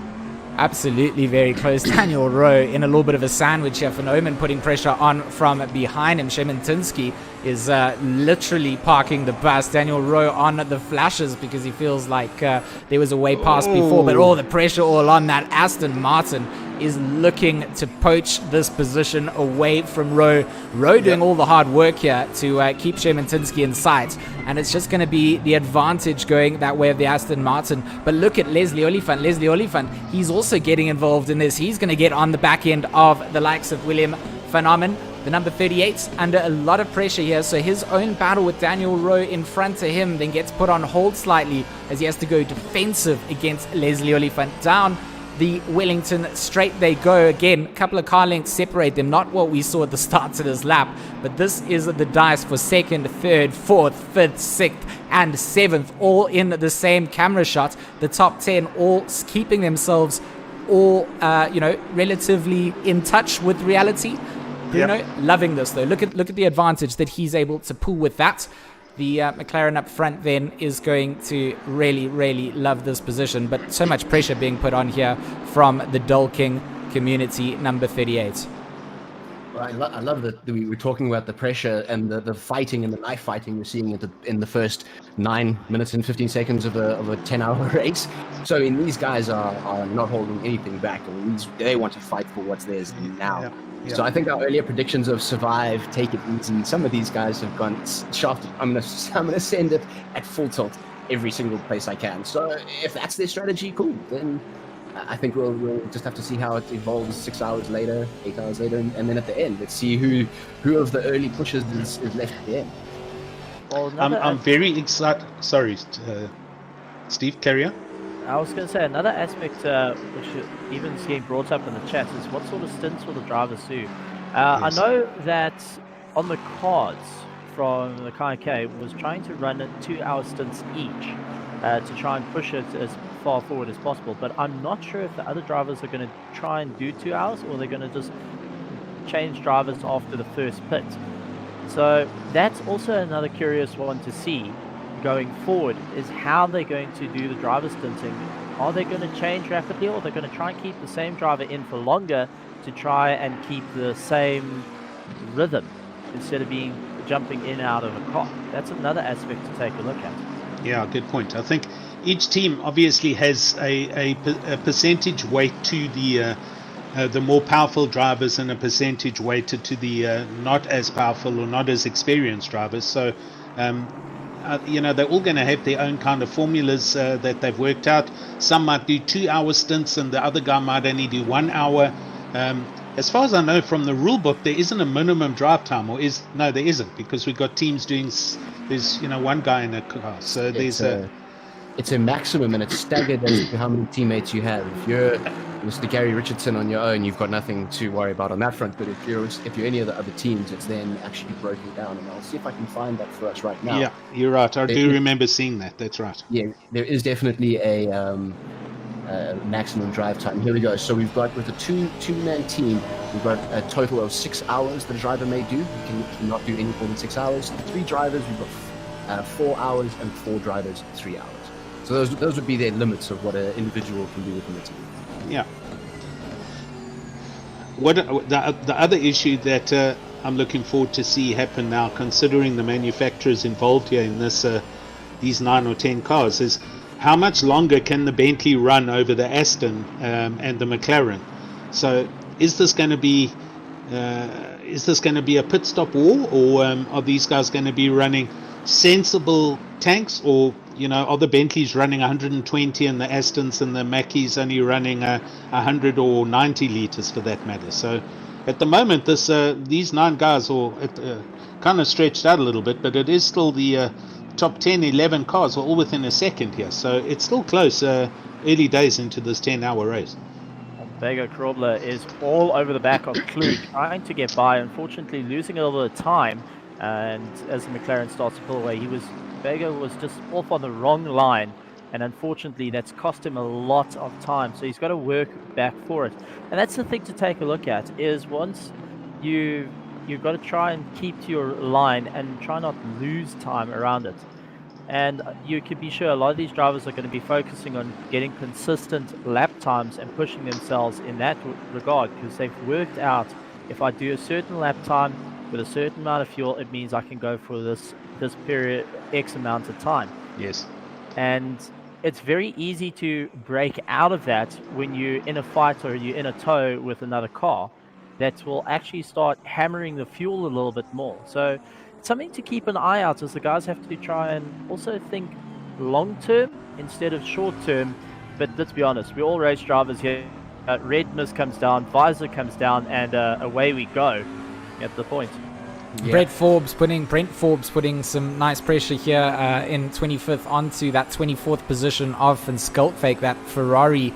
Absolutely very close. Daniel Rowe in a little bit of a sandwich here. Van Omen putting pressure on from behind him. Szymanczyński is literally parking the bus. Daniel Rowe on the flashes because he feels like there was a way past before, but all the pressure all on that. Aston Martin is looking to poach this position away from Rowe. Rowe doing all the hard work here to keep Szymanczyński in sight, and it's just going to be the advantage going that way of the Aston Martin. But look at Leslie Oliphant. He's also getting involved in this. He's going to get on the back end of the likes of William Van Amen. The number 38 under a lot of pressure here, so his own battle with Daniel Rowe in front of him then gets put on hold slightly as he has to go defensive against Leslie Oliphant. Down the Wellington straight they go again. A couple of car lengths separate them, not what we saw at the start of this lap, but this is the dice for second, third, fourth, fifth, sixth, and seventh, all in the same camera shot. The top 10 all keeping themselves all, relatively in touch with reality. Bruno, loving this though. Look at the advantage that he's able to pull with that. The McLaren up front then is going to really, really love this position, but so much pressure being put on here from the Dolking community, number 38. Well, I love that we were talking about the pressure and the fighting and the knife fighting we're seeing in the first 9 minutes and 15 seconds of a 10-hour race. So I mean, these guys are not holding anything back. I mean, they want to fight for what's theirs now. Yeah. So I think our earlier predictions of survive, take it easy, some of these guys have gone shafted. I'm gonna send it at full tilt every single place I can. So if that's their strategy, cool. Then I think we'll just have to see how it evolves 6 hours later, 8 hours later, and then at the end, let's see who of the early pushes is left at the end. Well, I'm very excited. Sorry, Steve, carry on. I was going to say another aspect which even is getting brought up in the chat is what sort of stints will the drivers do? Yes. I know that on the cards from the K&K was trying to run 2-hour stints each to try and push it as far forward as possible, but I'm not sure if the other drivers are going to try and do 2 hours or they're going to just change drivers after the first pit. So that's also another curious one to see going forward, is how they're going to do the driver stinting. Are they going to change rapidly, or they're going to try and keep the same driver in for longer to try and keep the same rhythm instead of jumping in and out of a car? That's another aspect to take a look at. Yeah, good point. I think each team obviously has a percentage weight to the the more powerful drivers and a percentage weighted to the not as powerful or not as experienced drivers. So, they're all going to have their own kind of formulas that they've worked out. Some might do 2-hour stints and the other guy might only do 1 hour. As far as I know from the rule book, there isn't a minimum drive time, no, there isn't, because we've got teams doing, there's one guy in a car, so there's it's a maximum, and it's staggered as to how many teammates you have. If you're Mr. Gary Richardson on your own, you've got nothing to worry about on that front. But if you're any of the other teams, it's then actually broken down. And I'll see if I can find that for us right now. Yeah, you're right. I do remember seeing that. That's right. Yeah, there is definitely a maximum drive time. Here we go. So we've got, with a two-man team, we've got a total of 6 hours that a driver may do. You cannot do any more than 6 hours. 3 drivers, we've got 4 hours, and 4 drivers, 3 hours. So those would be their limits of what an individual can do within the team. Yeah. What the other issue that I'm looking forward to see happen now, considering the manufacturers involved here in this these 9 or 10 cars, is how much longer can the Bentley run over the Aston and the McLaren? So is this going to be a pit stop war, or are these guys going to be running sensible tanks, or are the Bentleys running 120 and the Astons and the Mackeys only running 100 or 90 litres for that matter? So at the moment, these 9 guys are kind of stretched out a little bit, but it is still the top 10, 11 cars are all within a second here. So it's still close, early days into this 10-hour race. Vega Krobler is all over the back of Klug, trying to get by, unfortunately losing a little bit of time. And as the McLaren starts to pull away, Vega was just off on the wrong line, and unfortunately that's cost him a lot of time, so he's got to work back for it. And that's the thing to take a look at, is once you've got to try and keep to your line and try not lose time around it. And you can be sure a lot of these drivers are going to be focusing on getting consistent lap times and pushing themselves in that regard, because they've worked out, if I do a certain lap time with a certain amount of fuel, it means I can go for this period X amount of time. Yes. And it's very easy to break out of that when you're in a fight or you're in a tow with another car. That will actually start hammering the fuel a little bit more. So it's something to keep an eye out, as the guys have to try and also think long term instead of short term. But let's be honest, we're all race drivers here. Red mist comes down, visor comes down, and away we go at the point. Yeah. Brent Forbes putting some nice pressure here in 25th onto that 24th position of Van Skultfake, that Ferrari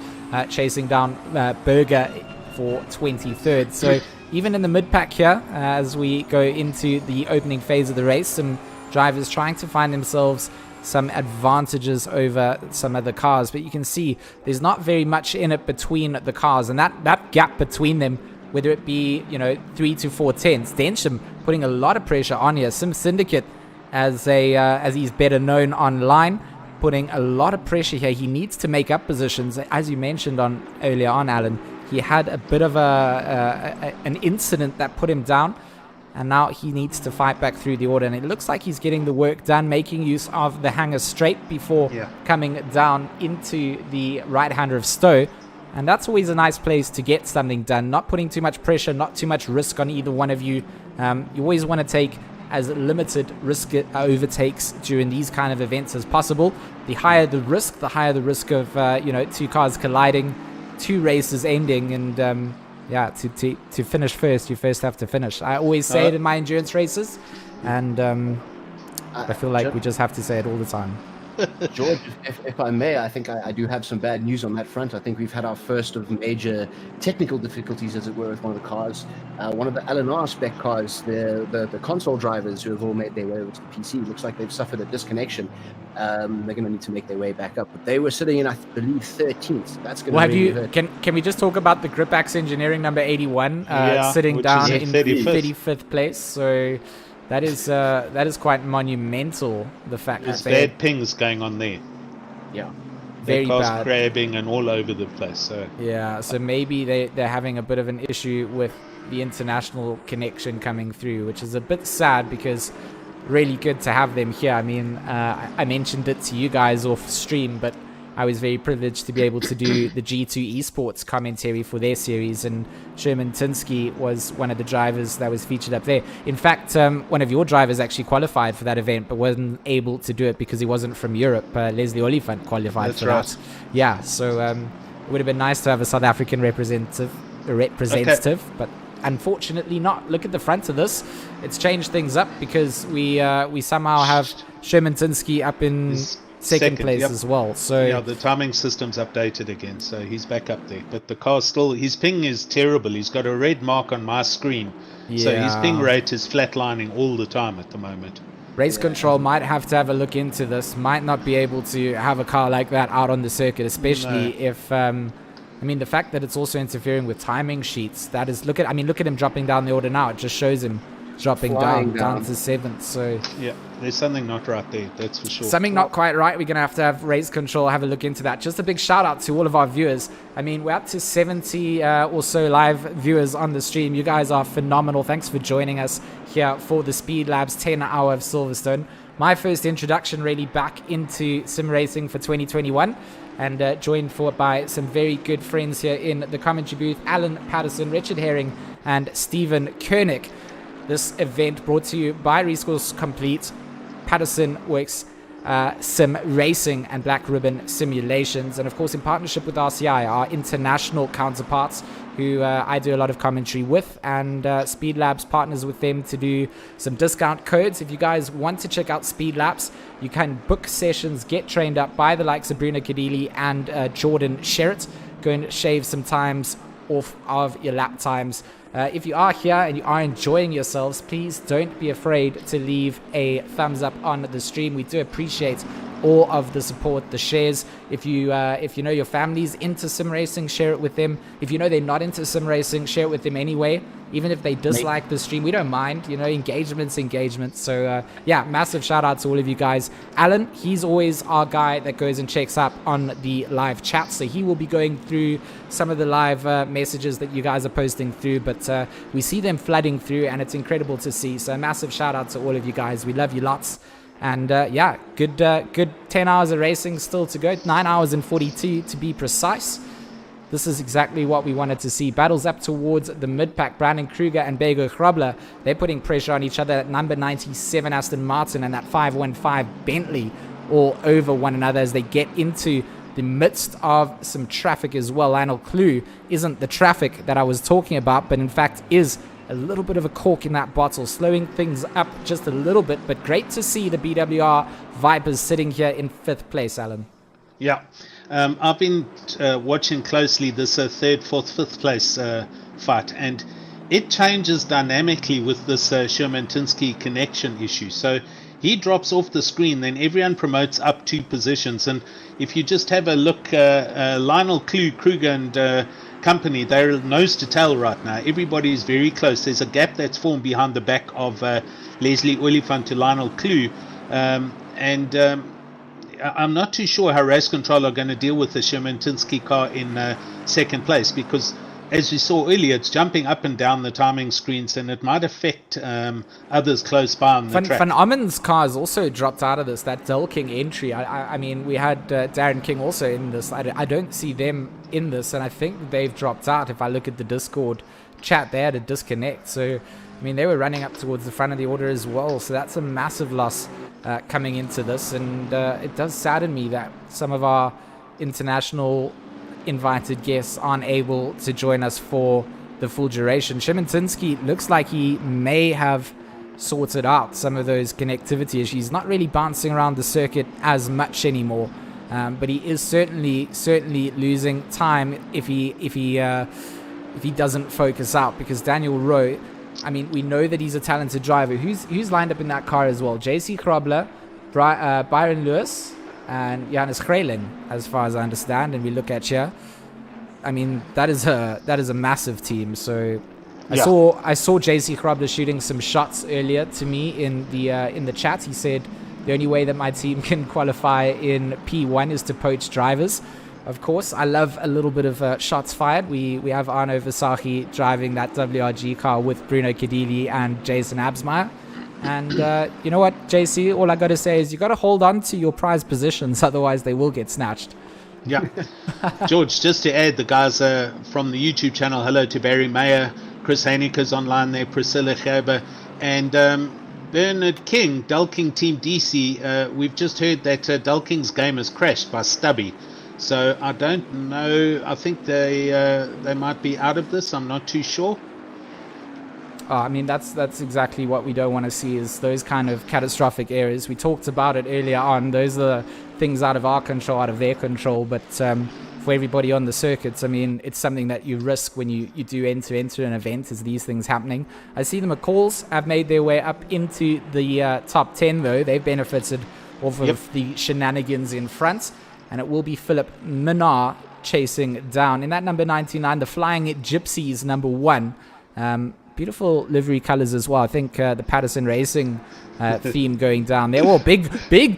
chasing down Berger for 23rd. So even in the mid-pack here, as we go into the opening phase of the race, some drivers trying to find themselves some advantages over some other cars. But you can see there's not very much in it between the cars, and that gap between them, whether it be 3 to 4 tenths. Densham putting a lot of pressure on here. Sim Syndicate, as he's better known online, putting a lot of pressure here. He needs to make up positions, as you mentioned earlier on, Alan. He had a bit of an incident that put him down, and now he needs to fight back through the order. And it looks like he's getting the work done, making use of the hanger straight before coming down into the right-hander of Stowe. And that's always a nice place to get something done, not putting too much pressure, not too much risk on either one of you. You always want to take as limited risk overtakes during these kind of events as possible. The higher the risk of 2 cars colliding, 2 races ending, and to finish first, you first have to finish. I always say it in my endurance races, and I feel like we just have to say it all the time. George, if I may, I think I do have some bad news on that front. I think we've had our first of major technical difficulties, as it were, with one of the cars. One of the LNR spec cars, the console drivers who have all made their way over to the PC, looks like they've suffered a disconnection. They're going to need to make their way back up. But they were sitting in, I believe, 13th. That's going to really hurt. Can we just talk about the Gripax Engineering number 81 sitting down in 35th place? So that is quite monumental. The fact there's that bad pings going on there. Yeah, very bad, crabbing and all over the place. So so maybe they're having a bit of an issue with the international connection coming through, which is a bit sad, because really good to have them here. I mean, I mentioned it to you guys off stream, but I was very privileged to be able to do the G2 esports commentary for their series, and Sherman Tinsky was one of the drivers that was featured up there. In fact, one of your drivers actually qualified for that event, but wasn't able to do it because he wasn't from Europe. Leslie Oliphant qualified That's for right. that. Yeah, so it would have been nice to have a South African representative, but unfortunately not. Look at the front of this. It's changed things up because we somehow have Sherman Tinsky up in second place yep. as well. So Yeah, the timing system's updated again, so he's back up there. But the car's still, his ping is terrible. He's got a red mark on my screen. So his ping rate is flatlining all the time at the moment. Race control might have to have a look into this. Might not be able to have a car like that out on the circuit, especially if the fact that it's also interfering with timing sheets. That is, look at him dropping down the order now. It just shows him dropping down to 7th. So yeah, there's something not right there, that's for sure. Something not quite right. We're going to have race control have a look into that. Just a big shout out to all of our viewers. We're up to 70 or so live viewers on the stream. You guys are phenomenal. Thanks for joining us here for the Speedlabs 10 hour of Silverstone. My first introduction really back into sim racing for 2021. And joined by some very good friends here in the commentary booth, Alan Patterson, Richard Herring, and Stephen Koenig. This event brought to you by Rescourse Complete, Patterson Works Sim Racing, and Black Ribbon Simulations, and of course in partnership with RCI, our international counterparts, who I do a lot of commentary with, and Speedlabs partners with them to do some discount codes. If you guys want to check out Speedlabs, you can book sessions, get trained up by the likes of Bruno Cadilli and Jordan Sherritt. Go and shave some times off of your lap times. If you are here and you are enjoying yourselves, please don't be afraid to leave a thumbs up on the stream. We do appreciate all of the support, the shares. If you know your family's into sim racing, share it with them. If you know they're not into sim racing, share it with them anyway. Even if they dislike the stream, we don't mind. Engagement's engagement. So massive shout out to all of you guys. Alan, he's always our guy that goes and checks up on the live chat. So he will be going through some of the live messages that you guys are posting through. But we see them flooding through, and it's incredible to see. So massive shout out to all of you guys. We love you lots. And good 10 hours of racing still to go. 9 hours and 42 to be precise. This is exactly what we wanted to see. Battles up towards the mid-pack. Brandon Kruger and Bego Grobler, they're putting pressure on each other. At number 97 Aston Martin and that 515 Bentley all over one another as they get into the midst of some traffic as well. Lionel Clue isn't the traffic that I was talking about, but in fact is a little bit of a cork in that bottle, slowing things up just a little bit. But great to see the BWR Vipers sitting here in 5th place, Alan. Yeah, I've been watching closely this 3rd, 4th, 5th place fight, and it changes dynamically with this Sherman Tinsky connection issue. So he drops off the screen, then everyone promotes up 2 positions. And if you just have a look, Lionel Kruger and company, they're nose to tail right now. Everybody is very close. There's a gap that's formed behind the back of Leslie Oliphant to Lionel Clue. I'm not too sure how race control are going to deal with the Sherman Tinsky car in 2nd place, because as we saw earlier, it's jumping up and down the timing screens, and it might affect others close by on the track. Van Ommen's car has also dropped out of this, that Del King entry. I mean, we had Darren King also in this. I don't see them in this, and I think they've dropped out. If I look at the Discord chat, they had a disconnect. So, I mean, they were running up towards the front of the order as well. So that's a massive loss coming into this. And it does sadden me that some of our international invited guests aren't able to join us for the full duration. Sherman Tinsky looks like he may have sorted out some of those connectivity issues. He's not really bouncing around the circuit as much anymore, but he is certainly losing time if he doesn't focus out, because Daniel Rowe, I mean, we know that he's a talented driver. Who's lined up in that car as well? JC Krobler, Byron Lewis, and Johannes Greyling, as far as I understand. And we look at here, I mean, that is a massive team. So I saw JC Krobler shooting some shots earlier to me in the chat. He said the only way that my team can qualify in P1 is to poach drivers. Of course, I love a little bit of shots fired. We have Arno Versace driving that WRG car with Bruno Cadilli and Jason Absmeyer. And you know what, JC, all I got to say is you got to hold on to your prize positions, otherwise they will get snatched. Yeah. George, just to add, the guys from the YouTube channel, hello to Barry Mayer, Chris Haneka's online there, Priscilla Gerber, and Bernard King, Dulking Team DC. We've just heard that Dulking's game has crashed by Stubby. So I don't know. I think they might be out of this. I'm not too sure. I mean, that's exactly what we don't want to see, is those kind of catastrophic errors. We talked about it earlier on. Those are things out of our control, out of their control. But for everybody on the circuits, I mean, it's something that you risk when you do enter an event, is these things happening. I see the McCalls have made their way up into the top 10, though. They've benefited off of the shenanigans in front. And it will be Philip Minard chasing down. In that number 99, the Flying Gypsies, number 1. Beautiful livery colors as well. I think the Patterson Racing theme going down there. Oh, big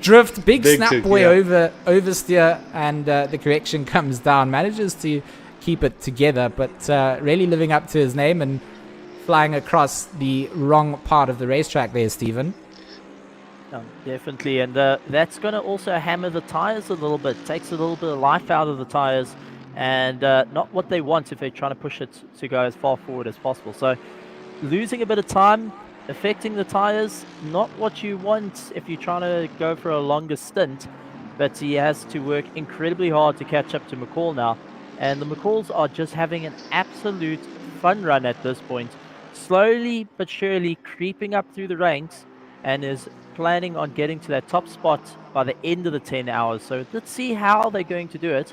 drift, big snap boy oversteer, and the correction comes down. Manages to keep it together, but really living up to his name and flying across the wrong part of the racetrack there, Stephen. Definitely, and that's going to also hammer the tires a little bit. Takes a little bit of life out of the tires, and not what they want if they're trying to push it to go as far forward as possible. So losing a bit of time, affecting the tires, not what you want if you're trying to go for a longer stint. But he has to work incredibly hard to catch up to McCall now, and the McCalls are just having an absolute fun run at this point, slowly but surely creeping up through the ranks, and is planning on getting to that top spot by the end of the 10 hours. So let's see how they're going to do it.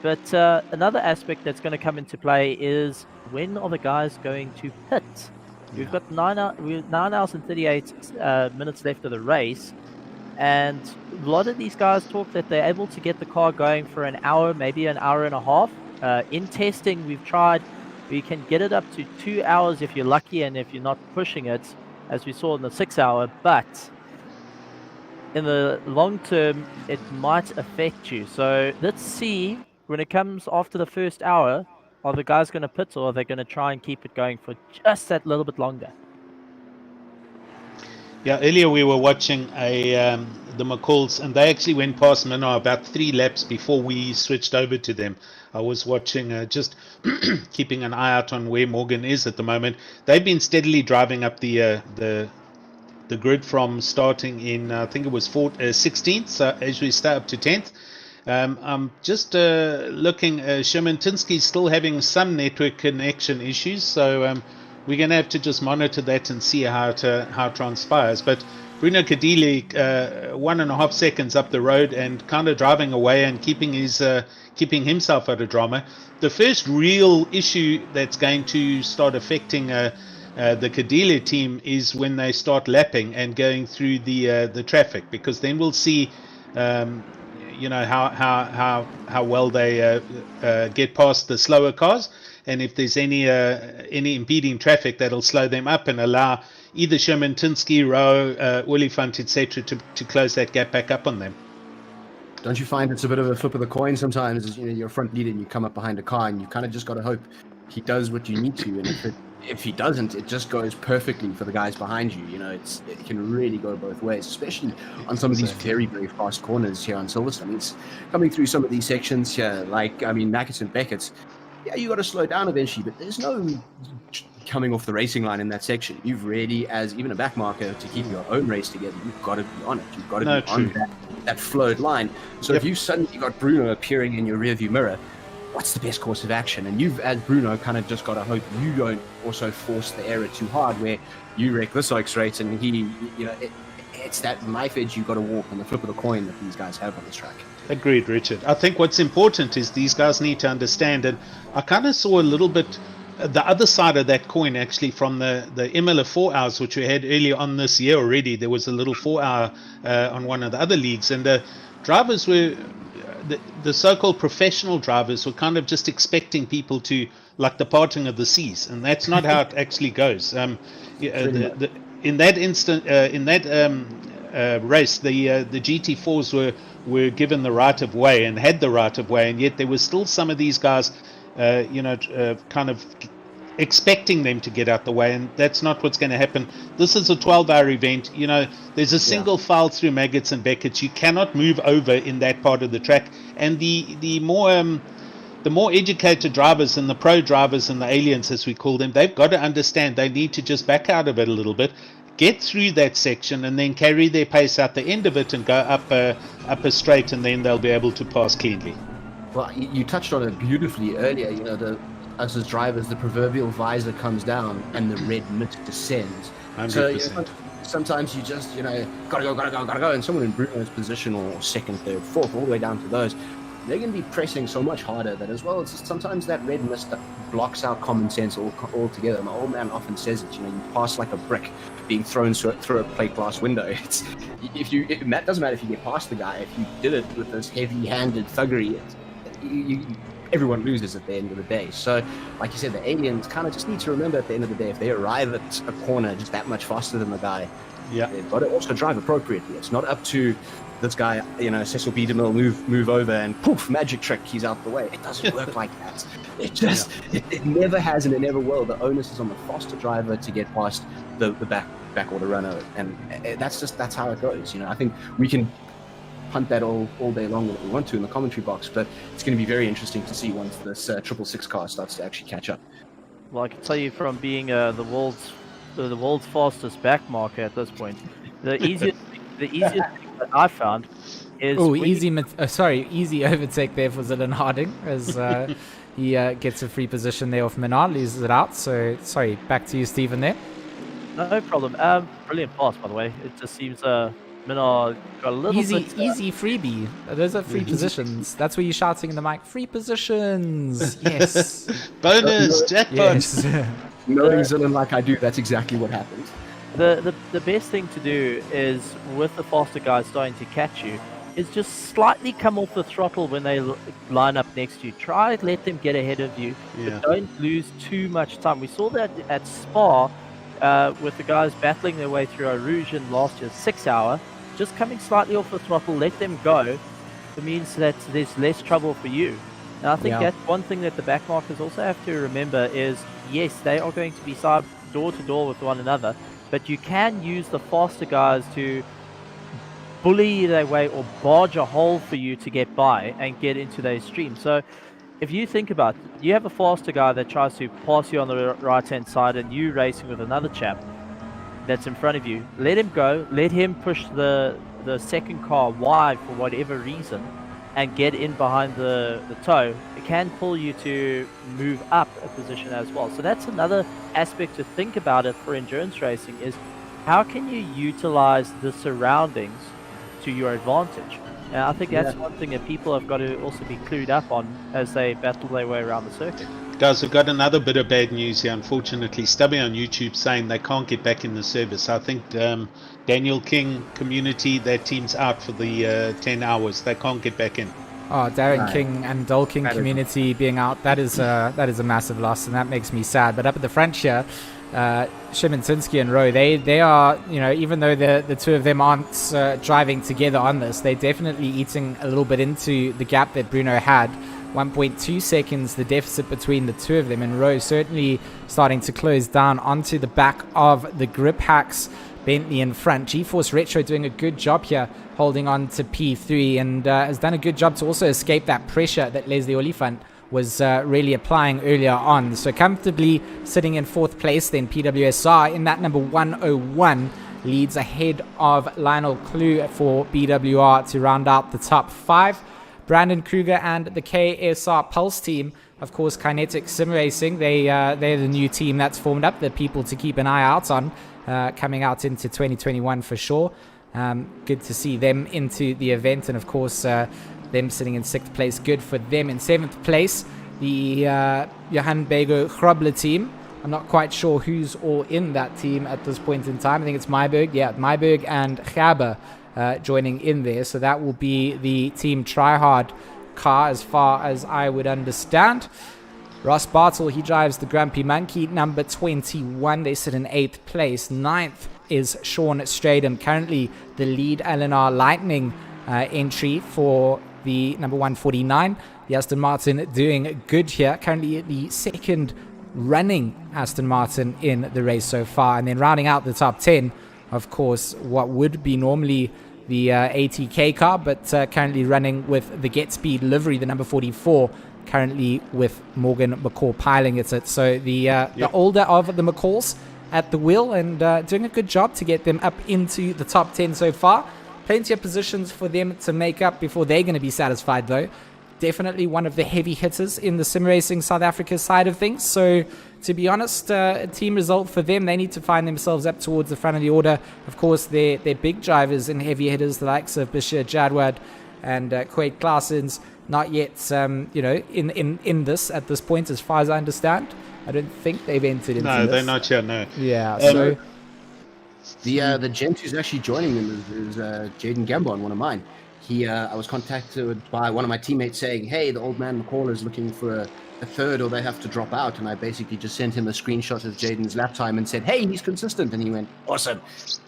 But another aspect that's going to come into play is, when are the guys going to pit? We've got 9 hours and 38 minutes left of the race, and a lot of these guys talk that they're able to get the car going for an hour, maybe an hour and a half. In testing, we've tried, we can get it up to 2 hours if you're lucky and if you're not pushing it, as we saw in the 6 hour, but in the long term, it might affect you. So let's see, when it comes after the first hour, are the guys going to pit, or are they going to try and keep it going for just that little bit longer? Yeah, earlier we were watching the McCalls, and they actually went past Minard about 3 laps before we switched over to them. I was watching, just keeping an eye out on where Morgan is at the moment. They've been steadily driving up the grid from starting in, I think it was 16th, so as we start up to 10th. I'm just looking, Sherman Tinsky's still having some network connection issues, so we're going to have to just monitor that and see how it transpires. But Bruno Cadilli, 1.5 seconds up the road and kind of driving away and keeping himself out of drama. The first real issue that's going to start affecting the Cadilli team is when they start lapping and going through the traffic, because then we'll see how well they get past the slower cars, and if there's any impeding traffic, that'll slow them up and allow either Sherman Tinsky, Rowe, Olifant, etc. to close that gap back up on them. Don't you find it's a bit of a flip of the coin sometimes? You're a front leader and you come up behind a car, and you kind of just got to hope he does what you need to, and if he doesn't, it just goes perfectly for the guys behind you. It can really go both ways, especially on some of these very, very fast corners here on Silverstone. It's coming through some of these sections here, like, Mackett and Beckett. Yeah, you got to slow down eventually, but there's no coming off the racing line in that section. You've really, as even a back marker, to keep your own race together, you've got to be on it. You've got to be on that flowed line. So if you suddenly got Bruno appearing in your rearview mirror, what's the best course of action? And you've, as Bruno, kind of just got to hope you don't also force the error too hard, where you wreck this Oaks race and he, it's that knife edge you've got to walk on the flip of the coin that these guys have on this track. Agreed, Richard. I think what's important is these guys need to understand, and I kind of saw a little bit the other side of that coin actually from the Imola 4 hours, which we had earlier on this year already. There was a little 4 hour on one of the other leagues, and the drivers were, the so-called professional drivers were kind of just expecting people to, like the parting of the seas, and that's not how it actually goes. In that instant, in that race, the GT4s were given the right of way and had the right of way, and yet there was still some of these guys, kind of expecting them to get out the way, and that's not what's going to happen. This is a 12-hour event. You know, there's a single file through Maggots and Beckett's. You cannot move over in that part of the track. And the more educated drivers and the pro drivers and the aliens, as we call them, they've got to understand they need to just back out of it a little bit, get through that section, and then carry their pace out the end of it and go up a straight, and then they'll be able to pass cleanly. Well, you touched on it beautifully earlier. You know, us as drivers, the proverbial visor comes down and the red mist descends. 100%. So you know, sometimes you just, you know, gotta go. And someone in Bruno's position, or second, third, fourth, all the way down to those, they're going to be pressing so much harder that as well, it's just sometimes that red mist that blocks our common sense altogether. My old man often says it, you know, you pass like a brick being thrown through a plate glass window. It doesn't matter if you get past the guy. If you did it with this heavy-handed thuggery, everyone loses at the end of the day. So, like you said, the aliens kind of just need to remember at the end of the day, if they arrive at a corner just that much faster than the guy, they've got to also drive appropriately. It's not up to this guy, you know, Cecil B. DeMille, move over and poof, magic trick, he's out the way. It doesn't work like that. It just, it never has and it never will. The onus is on the faster driver to get past the back order runner, and that's how it goes. You know, I think we can punt that all day long if we want to in the commentary box, but it's going to be very interesting to see once this 666 car starts to actually catch up. Well, I can tell you from being the world's fastest back marker at this point, the easiest thing that I found is easy overtake there for Zillan Harding as he gets a free position there off Menard, loses it out. So sorry, back to you, Stephen. There. No problem. Brilliant pass, by the way. It just seems Menard got a little easy bit, freebie. Those are free positions. That's where you're shouting in the mic. Free positions. Yes. Bonus jackpot. Yes. Knowing Zillan like I do, that's exactly what happens. The best thing to do is, with the faster guys starting to catch you, is just slightly come off the throttle when they line up next to you. Try and let them get ahead of you, but don't lose too much time. We saw that at Spa with the guys battling their way through Rouge in last year's 6 hour. Just coming slightly off the throttle, let them go. It means that there's less trouble for you. And I think that's one thing that the back markers also have to remember is, yes, they are going to be door to door with one another, but you can use the faster guys to bully their way or barge a hole for you to get by and get into their stream. So if you think about it, you have a faster guy that tries to pass you on the right-hand side and you racing with another chap that's in front of you, let him go, let him push the second car wide for whatever reason and get in behind the toe. It can pull you to move up a position as well. So that's another aspect to think about it for endurance racing, is how can you utilize the surroundings to your advantage? And I think that's one thing that people have got to also be clued up on as they battle their way around the circuit. Guys, we've got another bit of bad news here, unfortunately. Stubby on YouTube saying they can't get back in the service. I think Daniel King community, their team's out for the 10 hours. They can't get back in. Oh, Darren King and Dole King community being out, that is a massive loss, and that makes me sad. But up at the front here, Shimonsinski and Rowe, they are, you know, even though the two of them aren't driving together on this, they're definitely eating a little bit into the gap that Bruno had. 1.2 seconds the deficit between the two of them, and Rowe certainly starting to close down onto the back of the grip hacks. Bentley in front. GeForce Retro doing a good job here, holding on to P3, and has done a good job to also escape that pressure that Leslie Oliphant was really applying earlier on. So comfortably sitting in fourth place, then PWSR in that number 101 leads ahead of Lionel Clue for BWR to round out the top five. Brandon Kruger and the KSR Pulse team, of course, Kinetic Sim Racing, they're the new team that's formed up, the people to keep an eye out on coming out into 2021 for sure. Good to see them into the event, and of course them sitting in sixth place, good for them. In seventh place, the Johan Bego Grobler team. I'm not quite sure who's all in that team at this point in time. I think it's Myberg and Gaber joining in there, so that will be the Team Tryhard car as far as I would understand. Ross Bartle, he drives the Grumpy Monkey, number 21. They sit in 8th place. 9th is Sean Stradham, currently the lead LNR Lightning entry for the number 149. The Aston Martin doing good here, currently the second running Aston Martin in the race so far. And then rounding out the top 10, of course, what would be normally the ATK car, but currently running with the Get Speed livery, the number 44, currently with Morgan McCall piling it. So the older of the McCalls at the wheel, and doing a good job to get them up into the top 10 so far. Plenty of positions for them to make up before they're going to be satisfied, though. Definitely one of the heavy hitters in the sim racing South Africa side of things. So, to be honest, a team result for them. They need to find themselves up towards the front of the order. Of course, they're big drivers and heavy hitters, the likes of Bashir Jadwad and Quaid Claessens, not yet, in this at this point, as far as I understand. I don't think they've entered into No, this. they're not yet. No. Yeah. So The gent who's actually joining him is Jaden Gambon, one of mine. I was contacted by one of my teammates saying, hey, the old man McCall is looking for a third or they have to drop out. And I basically just sent him a screenshot of Jaden's lap time and said, hey, he's consistent. And he went, awesome.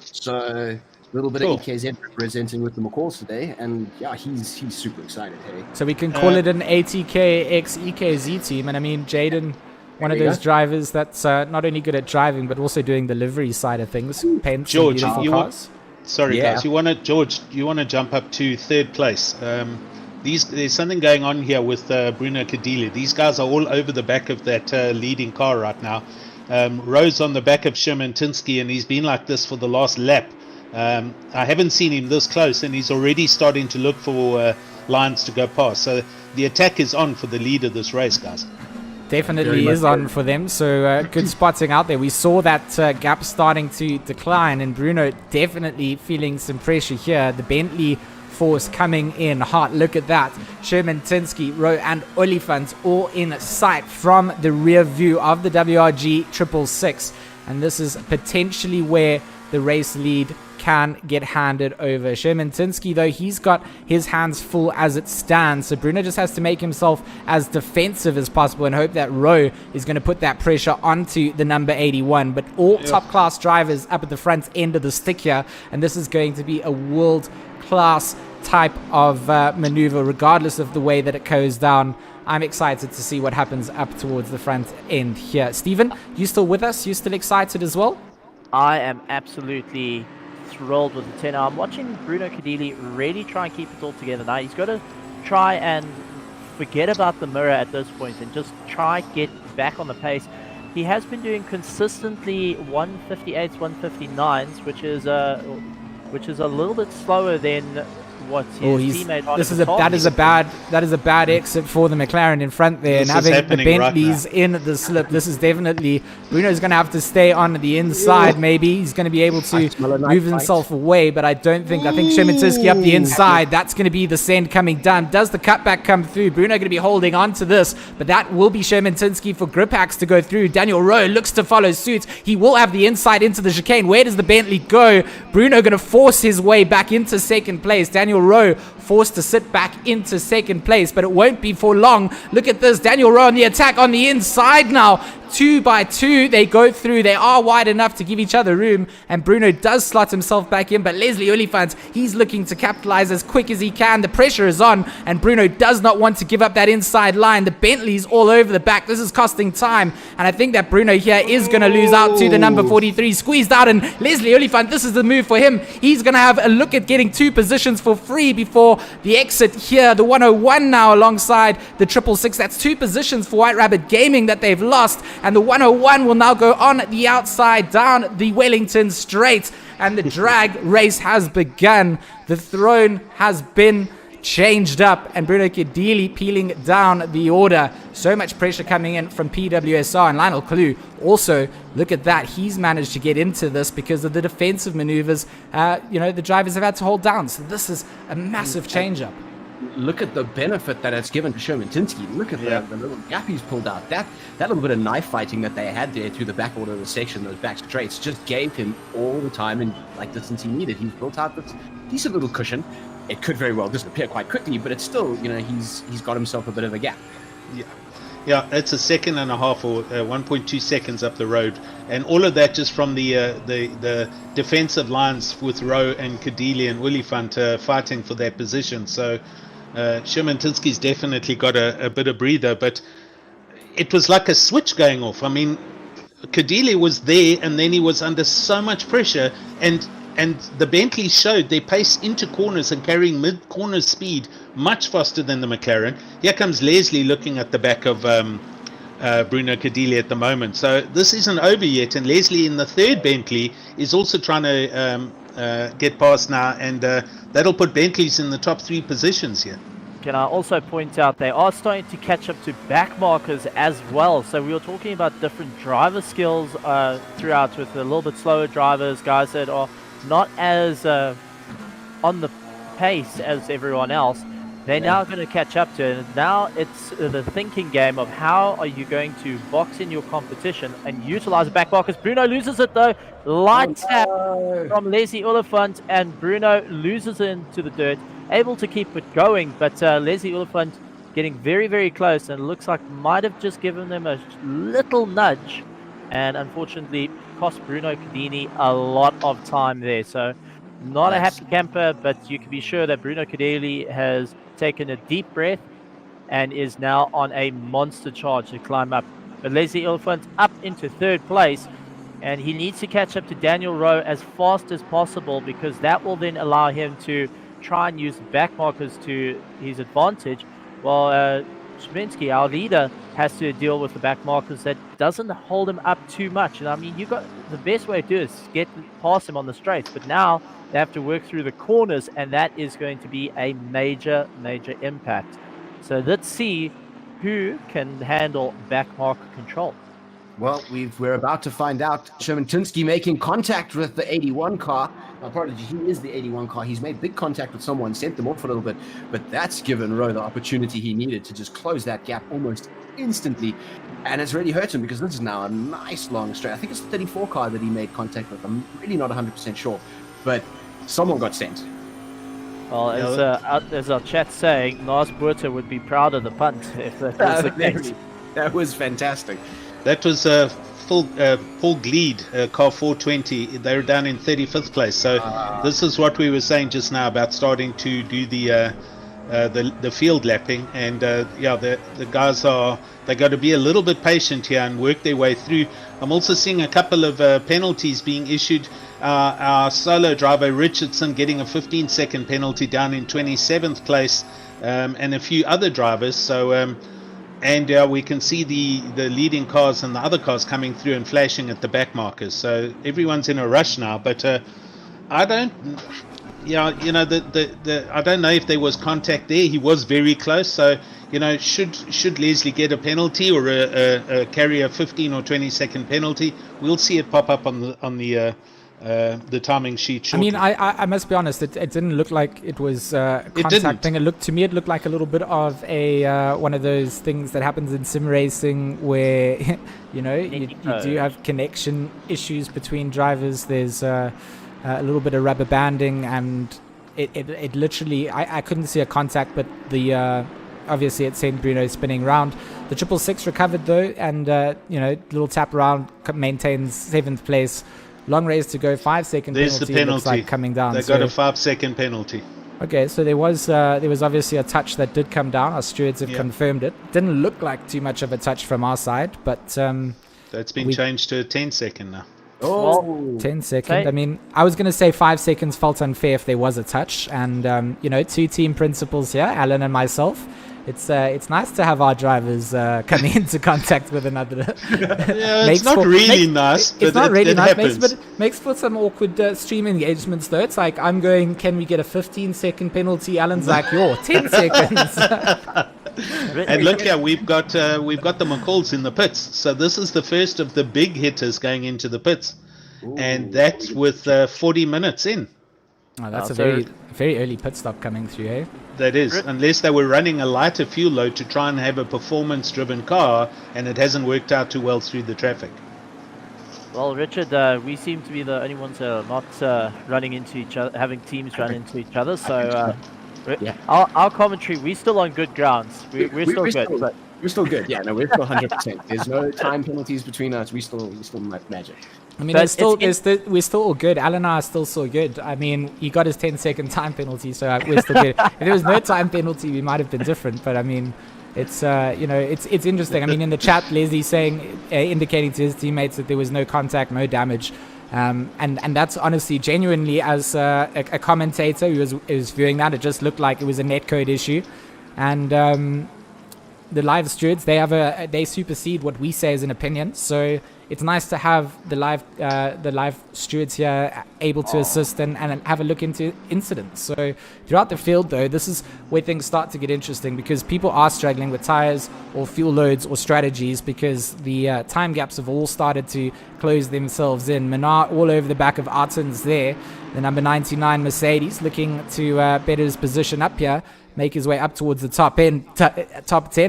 So a little bit of EKZ representing with the McCalls today. And yeah, he's super excited, hey. So we can call it an ATK x EKZ team. And I mean, Jaden, one of those drivers that's not only good at driving, but also doing the livery side of things. Paints George, beautiful you cars. guys, you want to jump up to third place. There's something going on here with Bruno Cadilli. These guys are all over the back of that leading car right now. Rowe's on the back of Sherman Tinsky, and he's been like this for the last lap. I haven't seen him this close, and he's already starting to look for lines to go past. So the attack is on for the lead of this race, guys. Definitely is on for them, so good spotting out there. We saw that gap starting to decline, and Bruno definitely feeling some pressure here. The Bentley force coming in hot. Look at that. Sherman Tinsky, Rowe and Oliphant all in sight from the rear view of the WRG 666, and this is potentially where the race lead can get handed over. Sherman Tinsky, though, he's got his hands full as it stands, so Bruno just has to make himself as defensive as possible and hope that Rowe is going to put that pressure onto the number 81. But all top class drivers up at the front end of the stick here, and this is going to be a world class type of maneuver regardless of the way that it goes down. I'm excited to see what happens up towards the front end here. Stephen, you still with us? You still excited as well? I am absolutely thrilled with the 10. I'm watching Bruno Cadilli really try and keep it all together now. He's got to try and forget about the mirror at this point and just try get back on the pace. He has been doing consistently 158s, 159s, which is a little bit slower than what his teammate. That is a bad exit for the McLaren in front there, and having the Bentleys in the slip. This is definitely Bruno's going to have to stay on the inside. Maybe he's going to be able to move himself away, but I think Sherman Tinsky up the inside. That's going to be the send coming down. Does the cutback come through? Bruno going to be holding on to this, but that will be Sherman Tinsky for grip hacks to go through. Daniel Rowe looks to follow suit. He will have the inside into the chicane. Where does the Bentley go? Bruno going to force his way back into second place. Daniel Rowe forced to sit back into second place, but it won't be for long. Look at this. Daniel Rowe on the attack on the inside now. 2 by 2 they go through. They are wide enough to give each other room, and Bruno does slot himself back in, but Leslie Oliphant, he's looking to capitalize as quick as he can. The pressure is on, and Bruno does not want to give up that inside line. The Bentley's all over the back. This is costing time, and I think that Bruno here is going to lose out to the number 43. Squeezed out, and Leslie Oliphant, this is the move for him. He's going to have a look at getting 2 positions for free before the exit here. The 101 now alongside the 666. That's 2 positions for White Rabbit Gaming that they've lost, and the 101 will now go on the outside down the Wellington straight, and the drag race has begun. The throne has been changed up, and Bruno Cadilli peeling down the order. So much pressure coming in from PWSR, and Lionel Clue also, look at that, he's managed to get into this because of the defensive maneuvers the drivers have had to hold down. So this is a massive change up. Look at the benefit that it's given to Sherman Tinsky. Look at the little gap he's pulled out. That little bit of knife fighting that they had there through the back order of the section, those back straights, just gave him all the time and distance he needed. He's built out this decent little cushion. It could very well disappear quite quickly, but it's still, he's got himself a bit of a gap. Yeah, it's a second and a half or 1.2 seconds up the road, and all of that just from the defensive lines with Rowe and Cadilli and Oliphant fighting for that position. So Sherman Tinsky's definitely got a bit of breather, but it was like a switch going off. I mean, Kadili was there, and then he was under so much pressure, and the Bentley showed their pace into corners and carrying mid-corner speed much faster than the McLaren. Here comes Leslie looking at the back of Bruno Kadili at the moment. So this isn't over yet, and Leslie in the third Bentley is also trying to get past now, and that'll put Bentleys in the top 3 positions here. Can I also point out they are starting to catch up to back markers as well. So we were talking about different driver skills throughout, with a little bit slower drivers, guys that are not as on the pace as everyone else. They're now going to catch up to it. And now it's the thinking game of how are you going to box in your competition and utilize the back markers. Bruno loses it though. Light tap from Leslie Oliphant, and Bruno loses it into the dirt. Able to keep it going, but Leslie Oliphant getting very, very close, and it looks like might have just given them a little nudge, and unfortunately cost Bruno Cadini a lot of time there. So not a happy camper, but you can be sure that Bruno Cadini has taken a deep breath and is now on a monster charge to climb up. But Leslie Oliphant up into 3rd place, and he needs to catch up to Daniel Rowe as fast as possible, because that will then allow him to try and use the back markers to his advantage, while Shvinsky, our leader, has to deal with the back markers that doesn't hold him up too much. And I mean, you got the best way to do is get past him on the straights, but now they have to work through the corners, and that is going to be a major impact. So let's see who can handle back marker control. Well, we're about to find out. Sherman-Tinsky making contact with the 81 car. Apology, he is the 81 car. He's made big contact with someone, sent them off a little bit, but that's given Rowe the opportunity he needed to just close that gap almost instantly, and it's really hurt him, because this is now a nice long straight. I think it's the 34 car that he made contact with. I'm really not 100% sure, but someone got sent. Well, as our chat's saying, Lars Buerter would be proud of the punt if that was the case. That was fantastic. That was Paul Gleed, car 420. They were down in 35th place. So this is what we were saying just now about starting to do the field lapping, and the guys they got to be a little bit patient here and work their way through. I'm also seeing a couple of penalties being issued. Our solo driver Richardson getting a 15-second penalty down in 27th place, and a few other drivers. So and we can see the leading cars and the other cars coming through and flashing at the back markers. So everyone's in a rush now, but I don't. Yeah, I don't know if there was contact there. He was very close, so should Leslie get a penalty or carry a 15 or 20-second penalty? We'll see it pop up on the timing sheet shortly. I mean, I must be honest. It didn't look like it was a contact thing. It looked like a little bit of a one of those things that happens in sim racing where you do have connection issues between drivers. There's a little bit of rubber banding, and it literally, I couldn't see a contact, but the obviously it sent Bruno spinning round. The 666 recovered though, and little tap around, maintains 7th place. Long race to go, 5-second penalty. There's the penalty. Looks like coming down. They got a 5-second penalty. Okay, so there was obviously a touch that did come down. Our stewards have confirmed it. Didn't look like too much of a touch from our side, but that's been changed to a 10-second now. Oh, 10 second. I mean, I was going to say 5 seconds felt unfair if there was a touch. And, 2 team principals here, Alan and myself. It's nice to have our drivers coming into contact with another. Yeah, it's not really nice. It's not really nice, happens. Makes for some awkward stream engagements, though. It's like, I'm going, can we get a 15-second penalty? Alan's like, 10 seconds. And look here, we've got the McCalls in the pits. So this is the first of the big hitters going into the pits. Ooh. And that's with 40 minutes in. Oh, that's a very, very early pit stop coming through, eh? That is, unless they were running a lighter fuel load to try and have a performance-driven car, and it hasn't worked out too well through the traffic. Well, Richard, we seem to be the only ones that are not running into each other, having teams run into each other. So, our commentary, we're still on good grounds. We're still good. We're still good. Yeah, no, we're still 100%. There's no time penalties between us. We still magic. I mean, we're still all good. Alan and I are still so good. I mean, he got his 10-second time penalty, so we're still good. If there was no time penalty, we might have been different. But I mean, It's it's interesting. I mean, in the chat, Leslie's saying, indicating to his teammates that there was no contact, no damage, and that's honestly, genuinely, as a commentator who was viewing that, it just looked like it was a netcode issue, and the live stewards, they supersede what we say as an opinion. So it's nice to have the live stewards here able to assist and have a look into incidents. So throughout the field, though, this is where things start to get interesting, because people are struggling with tires or fuel loads or strategies, because the time gaps have all started to close themselves in. Menard all over the back of Artens there. The number 99 Mercedes looking to better his position up here, make his way up towards the top 10.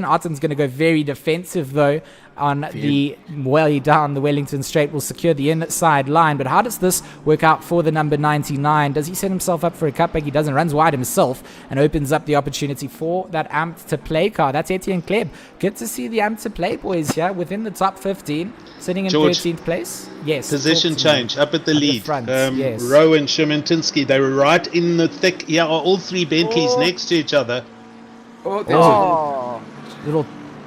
Arten's going to go very defensive, though, on the way down the Wellington Straight. Will secure the inside line. But how does this work out for the number 99? Does he set himself up for a cutback? He doesn't. Runs wide himself and opens up the opportunity for that amped to play car. That's Etienne Kleb. Good to see the amped to play boys here within the top 15, sitting in George, 13th place. Yes. Position change up at the lead. Front, yes. Rowe and Shermantinsky, they were right in the thick. Yeah, all three Bentleys next to each other. Little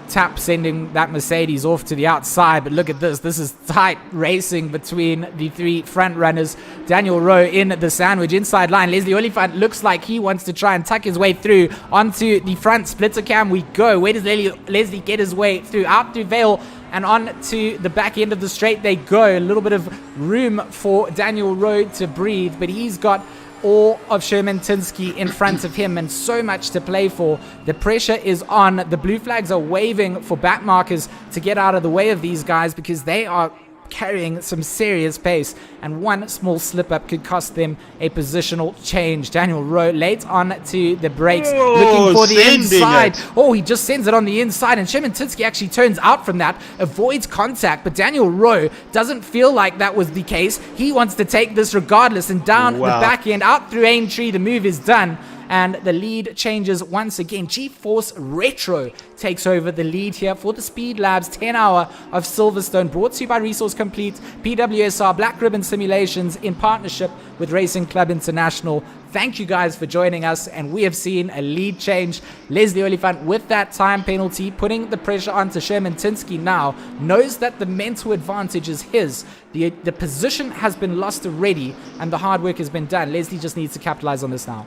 tap sending that Mercedes off to the outside. But look at this. This is tight racing between the three front runners. Daniel Rowe in the sandwich inside line. Leslie Oliphant looks like he wants to try and tuck his way through onto the front splitter cam. We go. Where does Leslie get his way through? Out through Vale and on to the back end of the straight they go. A little bit of room for Daniel Rowe to breathe, but he's got all of Shermantinsky in front of him and so much to play for. The pressure is on. The blue flags are waving for back markers to get out of the way of these guys, because they are carrying some serious pace, and one small slip up could cost them a positional change. Daniel Rowe late on to the brakes, looking for the inside. Oh, he just sends it on the inside, and Shermantinsky actually turns out from that, avoids contact, but Daniel Rowe doesn't feel like that was the case. He wants to take this regardless, and down the back end, out through Aintree, the move is done. And the lead changes once again. GeForce Retro takes over the lead here for the Speedlabs 10 hour of Silverstone, brought to you by Resource Complete, PWSR Black Ribbon Simulations in partnership with Racing Club International. Thank you guys for joining us, and we have seen a lead change. Leslie Oliphant with that time penalty, putting the pressure onto Shermantinsky now, knows that the mental advantage is his. The position has been lost already, and the hard work has been done. Leslie just needs to capitalize on this now.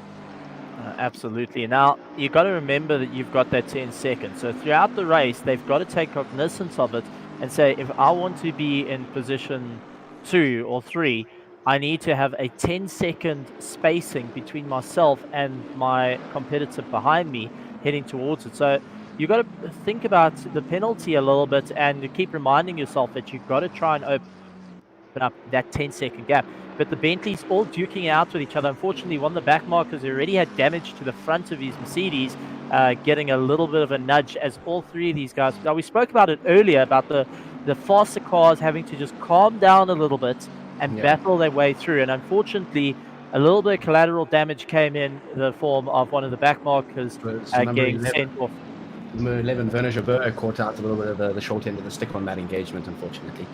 Absolutely. Now, you've got to remember that you've got that 10 seconds. So throughout the race, they've got to take cognizance of it and say, if I want to be in position 2 or 3, I need to have a 10-second spacing between myself and my competitor behind me heading towards it. So you've got to think about the penalty a little bit and keep reminding yourself that you've got to try and open up that 10-second gap. But the Bentleys all duking out with each other. Unfortunately, one of the back markers already had damage to the front of his Mercedes, getting a little bit of a nudge as all three of these guys. Now, we spoke about it earlier about the faster cars having to just calm down a little bit and battle their way through. And unfortunately, a little bit of collateral damage came in the form of one of the back markers getting sent off. Number 11, Werner Jabeur, caught out a little bit of the short end of the stick on that engagement, unfortunately.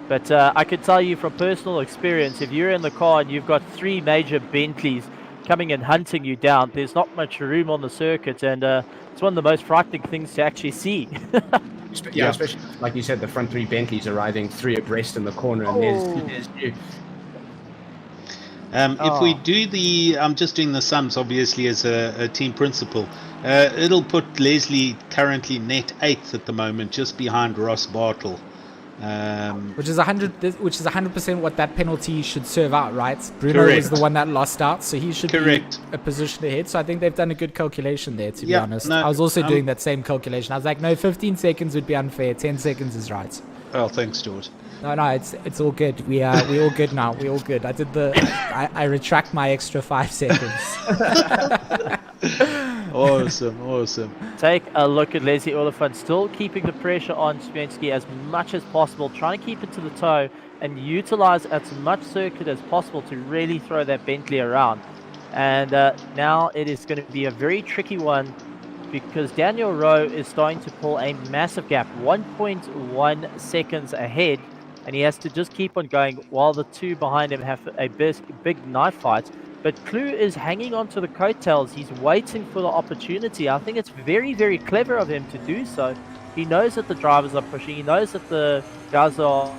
But I can tell you from personal experience, if you're in the car and you've got 3 major Bentleys coming and hunting you down, there's not much room on the circuit, and it's one of the most frightening things to actually see. Yeah, especially, like you said, the front 3 Bentleys arriving 3 abreast in the corner, and there's you. If we do I'm just doing the sums, obviously, as a team principal. It'll put Leslie currently net 8th at the moment, just behind Ross Bartle. Which is 100% what that penalty should serve out, right? Bruno is the one that lost out, so he should be a position ahead. So I think they've done a good calculation there, to be honest. I was also doing that same calculation. I was like, no, 15 seconds would be unfair. 10 seconds is right. Oh, thanks, George. No, it's all good. We're all good now. We're all good. I retract my extra 5 seconds. Awesome. Take a look at Leslie Oliphant, still keeping the pressure on Spenske as much as possible, trying to keep it to the toe and utilize as much circuit as possible to really throw that Bentley around. And now it is going to be a very tricky one, because Daniel Rowe is starting to pull a massive gap, 1.1 seconds ahead and he has to just keep on going while the two behind him have a big knife fight. But Clue is hanging on to the coattails. He's waiting for the opportunity. I think it's very, very clever of him to do so. He knows that the drivers are pushing. He knows that the guys are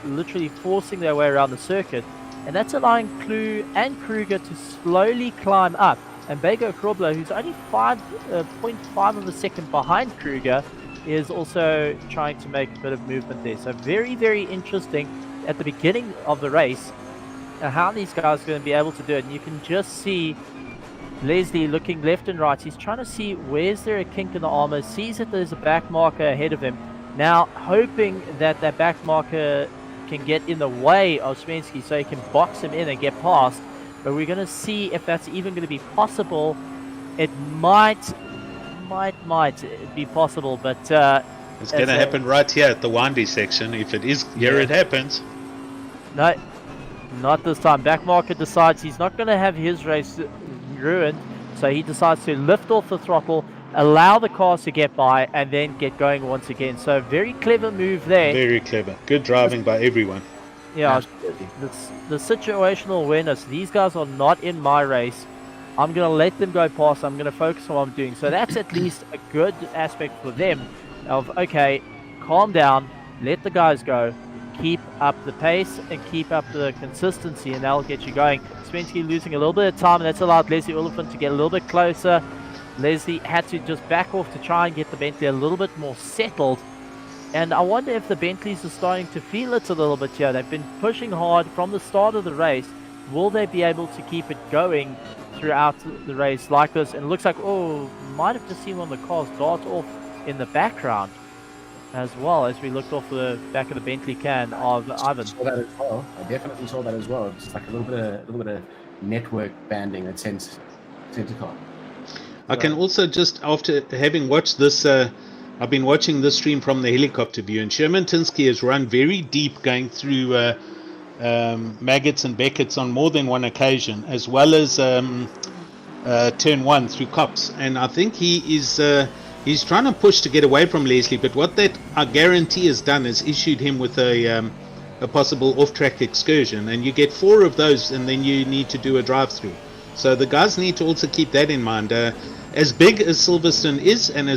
literally forcing their way around the circuit. And that's allowing Clue and Kruger to slowly climb up. And Bego Krobler, who's only 0.5 of a second behind Kruger, is also trying to make a bit of movement there. So very, very interesting at the beginning of the race how these guys are going to be able to do it. And you can just see Leslie looking left and right. He's trying to see where's there a kink in the armor, sees that there's a back marker ahead of him. Now hoping that that back marker can get in the way of Smensky so he can box him in and get past. But we're going to see if that's even going to be possible. It might be possible, but it's going to happen right here at the windy section. If it is here, it happens. No, not this time. Backmarker decides he's not going to have his race ruined, so he decides to lift off the throttle, allow the cars to get by, and then get going once again. So very clever move there. Very clever. Good driving by everyone. Yeah, the situational awareness. These guys are not in my race. I'm going to let them go past. I'm going to focus on what I'm doing. So that's at least a good aspect for them of, okay, calm down, let the guys go, keep up the pace and keep up the consistency, and that'll get you going. Smensky losing a little bit of time, and that's allowed Leslie Oliphant to get a little bit closer. Leslie had to just back off to try and get the Bentley a little bit more settled. And I wonder if the Bentleys are starting to feel it a little bit here. They've been pushing hard from the start of the race. Will they be able to keep it going throughout the race like this? And it looks like, might have just seen one of the cars dart off in the background as well as we looked off the back of the Bentley can of Ivan. I saw that as well. I definitely saw that as well. Just like a little bit of network banding at center car. I can also just, after having watched this, I've been watching this stream from the helicopter view, and Sherman Tinsky has run very deep going through Maggots and Beckett's on more than one occasion, as well as turn one through Cops. And I think he's trying to push to get away from Leslie, but what that I guarantee has done is issued him with a possible off-track excursion, and you get 4 of those, and then you need to do a drive-through. So the guys need to also keep that in mind. As big as Silverstone is, and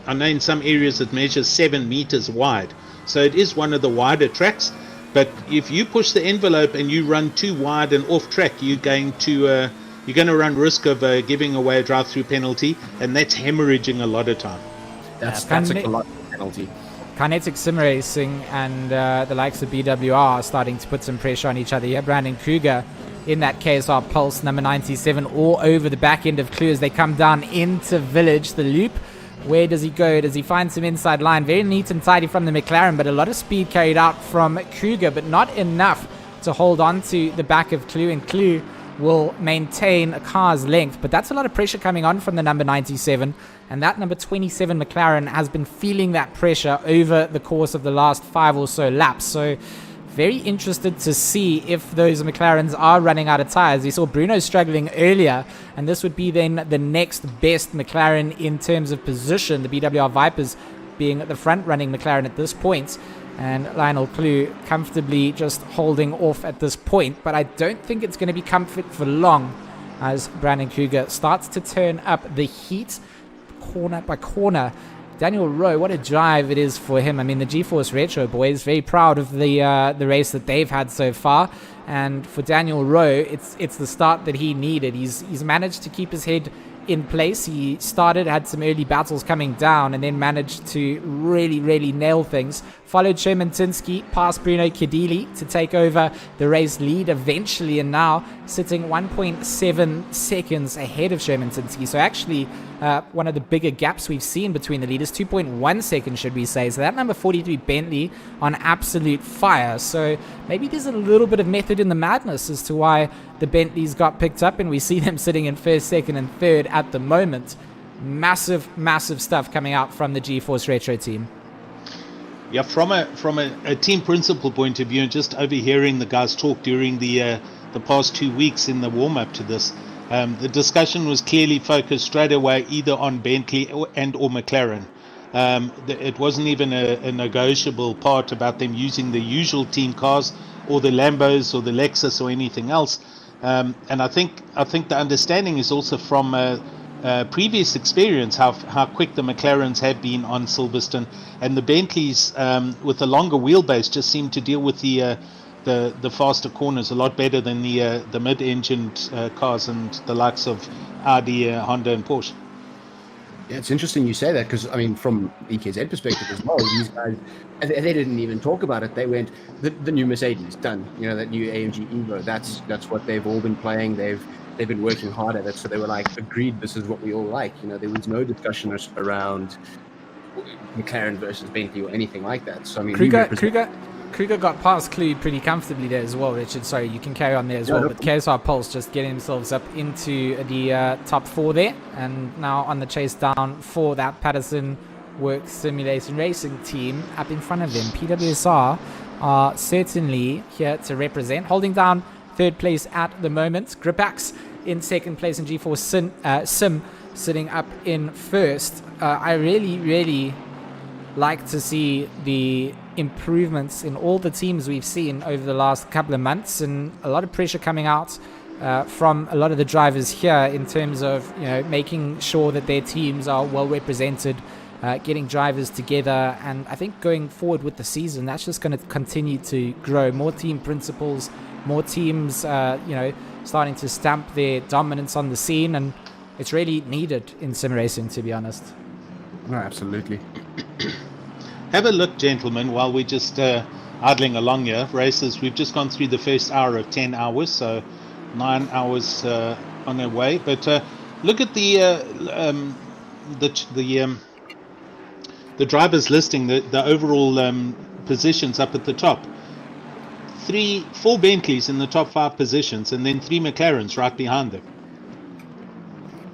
I know in some areas it measures 7 meters wide, so it is one of the wider tracks. But if you push the envelope and you run too wide and off track, you're going to run risk of giving away a drive-through penalty, and that's hemorrhaging a lot of time. That's a lot of penalty. Kinetic Sim Racing and the likes of BWR are starting to put some pressure on each other here. Brandon Kruger in that KSR Pulse number 97 all over the back end of Clue as they come down into Village. The loop, where does he go? Does he find some inside line? Very neat and tidy from the McLaren, but a lot of speed carried out from Kruger, but not enough to hold on to the back of Clue, and Clue will maintain a car's length. But that's a lot of pressure coming on from the number 97, and that number 27 McLaren has been feeling that pressure over the course of the last 5 or so laps. So very interested to see if those McLarens are running out of tires. We saw Bruno struggling earlier, and this would be then the next best McLaren in terms of position, the BWR Vipers being the front-running McLaren at this point, and Lionel Clue comfortably just holding off at this point. But I don't think it's going to be comfort for long as Brandon Kruger starts to turn up the heat corner by corner. Daniel Rowe, what a drive it is for him. I mean, the GeForce Retro boys, very proud of the race that they've had so far. And for Daniel Rowe, it's the start that he needed. He's managed to keep his head in place. He had some early battles coming down, and then managed to really, really nail things. Followed Sherman Tinsky past Bruno Kadili to take over the race lead eventually, and now sitting 1.7 seconds ahead of Sherman Tinsky. So actually one of the bigger gaps we've seen between the leaders, 2.1 seconds should we say. So that number 43 Bentley on absolute fire. So maybe there's a little bit of method in the madness as to why the Bentleys got picked up, and we see them sitting in first, second and third at the moment. Massive stuff coming out from the GeForce Retro team. Yeah, from a team principal point of view, and just overhearing the guys talk during the past 2 weeks in the warm-up to this, the discussion was clearly focused straight away either on Bentley or McLaren. It wasn't even a negotiable part about them using the usual team cars or the Lambos or the Lexus or anything else. And I think the understanding is also from previous experience how quick the McLarens have been on Silverstone, and the Bentleys with the longer wheelbase just seem to deal with the faster corners a lot better than the mid-engined cars and the likes of Audi, Honda, and Porsche. Yeah, it's interesting you say that because, I mean, from EKZ perspective as well, these guys, they didn't even talk about it. They went, the new Mercedes, done. You know, that new AMG Evo, that's what they've all been playing. They've been working hard at it. So they were like, agreed, this is what we all like. You know, there was no discussion around McLaren versus Bentley or anything like that. So, I mean, Kruger got past Clue pretty comfortably there as well, Richard. Sorry, you can carry on there as well. But KSR Pulse just getting themselves up into the top 4 there. And now on the chase down for that Patterson Works Simulation Racing team up in front of them. PWSR are certainly here to represent. Holding down third place at the moment. Gripax in second place and G4 Sim sitting up in first. I really like to see the improvements in all the teams we've seen over the last couple of months, and a lot of pressure coming out from a lot of the drivers here in terms of, you know, making sure that their teams are well represented, getting drivers together. And I think going forward with the season, that's just going to continue to grow. More team principals, more teams starting to stamp their dominance on the scene, and it's really needed in sim racing, to be honest. No, absolutely. Have a look, gentlemen, while we're just idling along here. Races, we've just gone through the first hour of 10 hours, so 9 hours on their way. But look at the drivers listing, the overall positions up at the top. 4 Bentleys in the top 5 positions, and then 3 McLarens right behind them.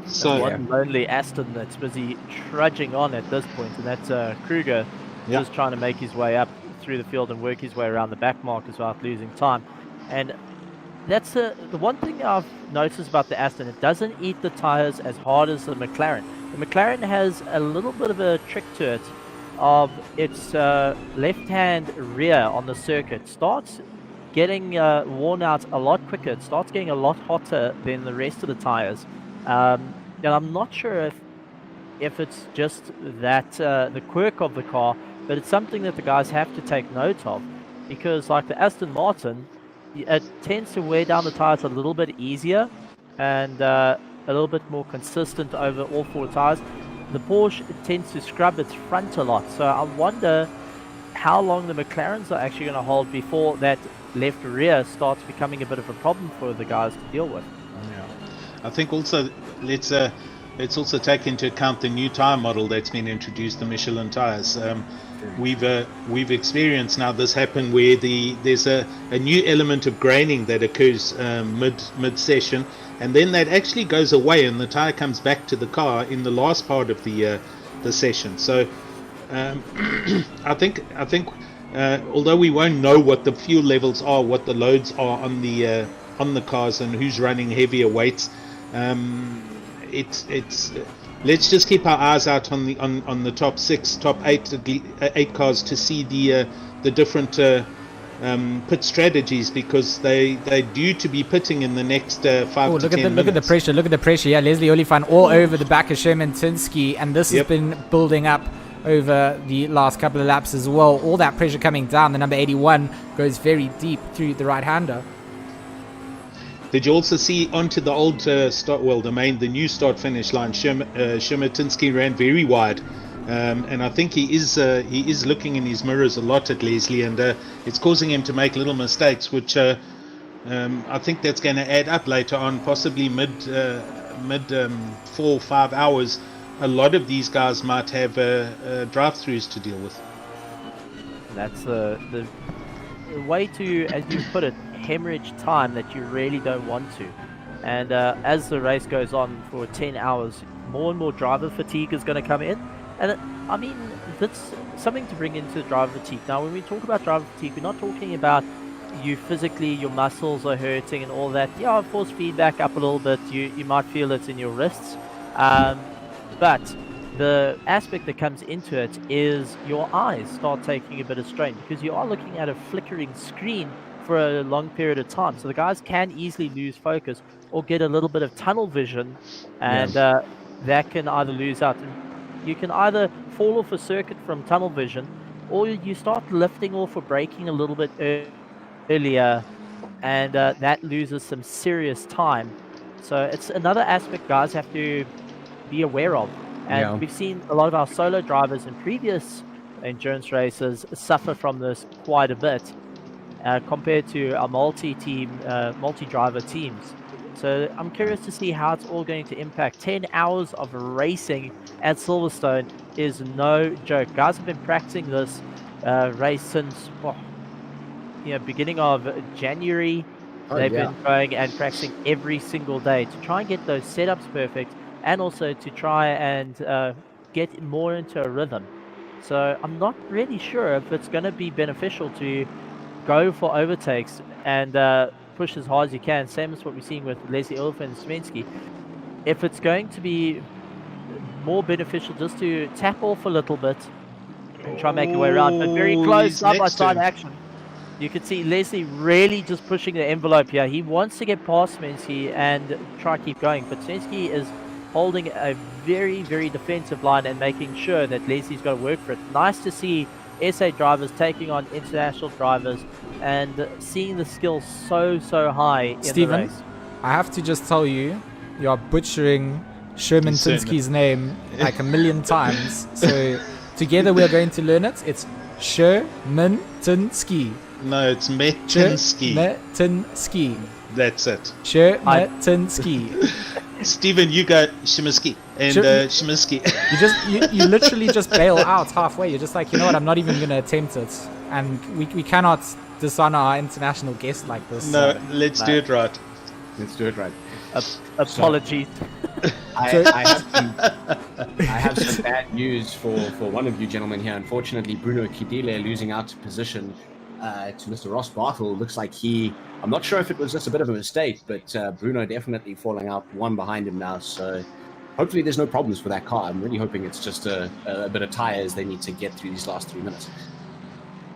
So one lonely Aston that's busy trudging on at this point, and that's Kruger. Just trying to make his way up through the field and work his way around the back markers without losing time. And that's the one thing I've noticed about the Aston. It doesn't eat the tires as hard as the McLaren. The McLaren has a little bit of a trick to it of its left-hand rear on the circuit. Starts getting worn out a lot quicker. It starts getting a lot hotter than the rest of the tires. And I'm not sure if it's just that the quirk of the car, but it's something that the guys have to take note of, because like the Aston Martin, it tends to wear down the tires a little bit easier and a little bit more consistent over all 4 tires. The Porsche tends to scrub its front a lot, so I wonder how long the McLarens are actually going to hold before that left rear starts becoming a bit of a problem for the guys to deal with. Yeah, I think also let's also take into account the new tire model that's been introduced, the Michelin tires. We've experienced now this happen where there's a new element of graining that occurs mid session, and then that actually goes away and the tire comes back to the car in the last part of the session. So I think although we won't know what the fuel levels are, what the loads are on the cars and who's running heavier weights, it's let's just keep our eyes out on the top 6, top 8 cars to see the different pit strategies, because they're due to be pitting in the next 5 to 10 minutes. Look at the pressure. Yeah, Leslie Oliphant all over the back of Sherman Tinsky, and this has been building up over the last couple of laps as well. All that pressure coming down. The number 81 goes very deep through the right-hander. Did you also see onto the old the new start-finish line? Shematinsky ran very wide, and I think he is looking in his mirrors a lot at Leslie, and it's causing him to make little mistakes, which I think that's going to add up later on, possibly mid 4 or 5 hours. A lot of these guys might have drive-throughs to deal with. That's the way to, as you put it, hemorrhage time that you really don't want to. And as the race goes on for 10 hours, more and more driver fatigue is going to come in. And I mean, that's something to bring into driver fatigue. Now, when we talk about driver fatigue, we're not talking about you physically, your muscles are hurting and all that. Yeah, force feedback up a little bit. You might feel it in your wrists. But the aspect that comes into it is your eyes start taking a bit of strain because you are looking at a flickering screen for a long period of time. So the guys can easily lose focus or get a little bit of tunnel vision, and that can either lose out. And you can either fall off a circuit from tunnel vision, or you start lifting off or braking a little bit earlier, and that loses some serious time. So it's another aspect guys have to be aware of. And we've seen a lot of our solo drivers in previous endurance races suffer from this quite a bit compared to our multi-driver teams. So I'm curious to see how it's all going to impact. 10 hours of racing at Silverstone is no joke. Guys have been practicing this race since beginning of January. They've been going and practicing every single day to try and get those setups perfect, and also to try and get more into a rhythm. So I'm not really sure if it's going to be beneficial to go for overtakes and push as hard as you can, same as what we're seeing with Leslie Ulf and Smensky. If it's going to be more beneficial just to tap off a little bit and try and make your way around, but very close side-by-side action. You can see Leslie really just pushing the envelope here. He wants to get past Smensky and try to keep going, but Smensky is holding a very, very defensive line and making sure that Leslie's got to work for it. Nice to see SA drivers taking on international drivers and seeing the skills so high in Stephen, the race. I have to just tell you, you are butchering Sherman Tinsky's name like a million times. So together we are going to learn it. It's Sherman Tinsky. No, it's Metinsky. Metinsky. That's it. Metinsky. Stephen, you go Shimisky and Shimisky. You literally just bail out halfway. You're just like, you know what? I'm not even going to attempt it, and we cannot dishonor our international guest like this. No, let's do it right. Let's do it right. Apologies. I have some bad news for one of you gentlemen here. Unfortunately, Bruno Kidile losing out to position to Mr. Ross Bartle. Looks like I'm not sure if it was just a bit of a mistake, but Bruno definitely falling out one behind him now. So hopefully there's no problems for that car. I'm really hoping it's just a bit of tires they need to get through these last 3 minutes.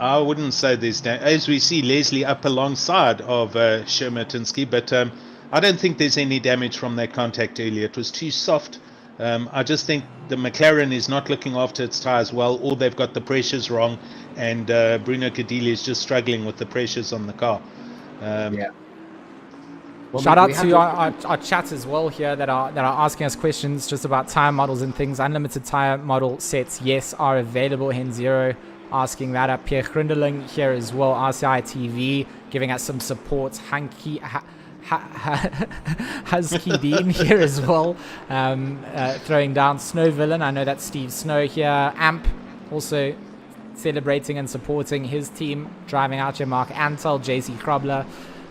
I wouldn't say there's as we see Leslie up alongside of Shermatinsky, but I don't think there's any damage from that contact earlier. It was too soft. I just think the McLaren is not looking after its tires well, or they've got the pressures wrong, and Bruno Cadilli is just struggling with the pressures on the car. Well, shout out to our chat as well here that are asking us questions just about tire models and things. Unlimited tire model sets, yes, are available. Hen Zero asking that up. Pierre Grundeling here as well. RCI TV giving us some support. Husky Dean here as well, throwing down Snow Villain. I know that's Steve Snow here. Amp also celebrating and supporting his team, driving out here. Mark Antel, JC Krobler,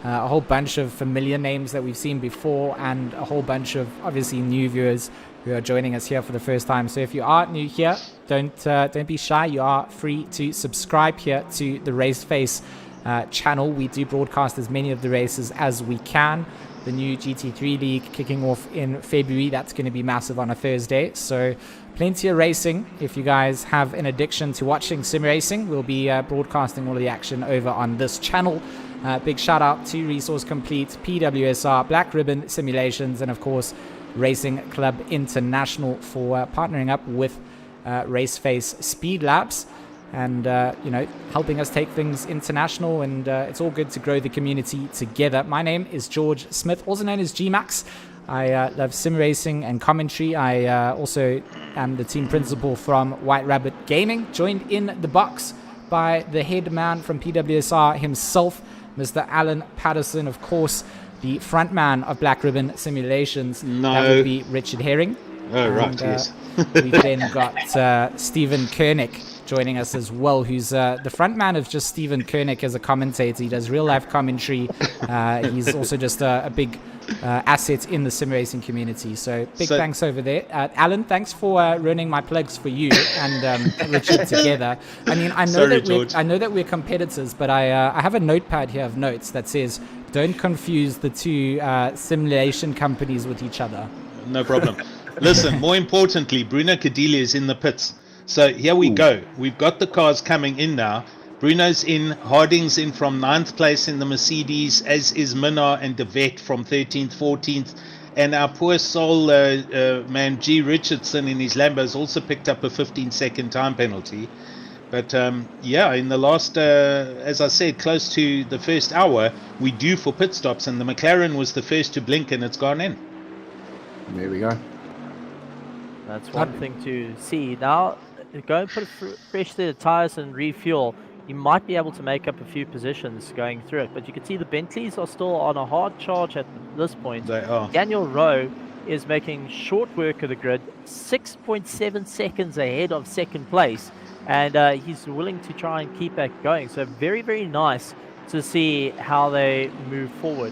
a whole bunch of familiar names that we've seen before, and a whole bunch of obviously new viewers who are joining us here for the first time. So if you are new here, don't be shy. You are free to subscribe here to the Raceface channel. We do broadcast as many of the races as we can. The new GT3 League kicking off in February. That's going to be massive on a Thursday. So plenty of racing. If you guys have an addiction to watching sim racing, we'll be broadcasting all of the action over on this channel. Big shout out to Resource Complete, PWSR, Black Ribbon Simulations, and of course Racing Club International for partnering up with Raceface Speedlabs. And helping us take things international, and it's all good to grow the community together. My name is George Smith, also known as GeeMax. I love sim racing and commentary. I also am the team principal from White Rabbit Gaming, joined in the box by the head man from PWSR himself, Mr. Alan Patterson, of course, the front man of Black Ribbon Simulations. No. That would be Richard Herring. Oh, right, yes. We've then got Stephen Koenig joining us as well, who's the front man of just Stephen Koenig as a commentator. He does real life commentary. He's also just a big asset in the sim racing community. So thanks over there. Alan, thanks for running my plugs for you and Richard together. I mean, I know that we're competitors, but I have a notepad here of notes that says, don't confuse the two simulation companies with each other. No problem. Listen, more importantly, Bruno Cadillo is in the pits. So here we go. We've got the cars coming in now. Bruno's in, Harding's in from 9th place in the Mercedes, as is Minnar and De Wet from 13th, 14th. And our poor soul man, G. Richardson in his Lambo has also picked up a 15-second time penalty. But yeah, in the last, as I said, close to the first hour, we due for pit stops, and the McLaren was the first to blink, and it's gone in. There we go. That's one thing to see. Now, go and put a fresh set of tyres and refuel. You might be able to make up a few positions going through it, but you can see the Bentleys are still on a hard charge at this point. They are. Daniel Rowe is making short work of the grid, 6.7 seconds ahead of second place, and he's willing to try and keep that going. So very, very nice to see how they move forward.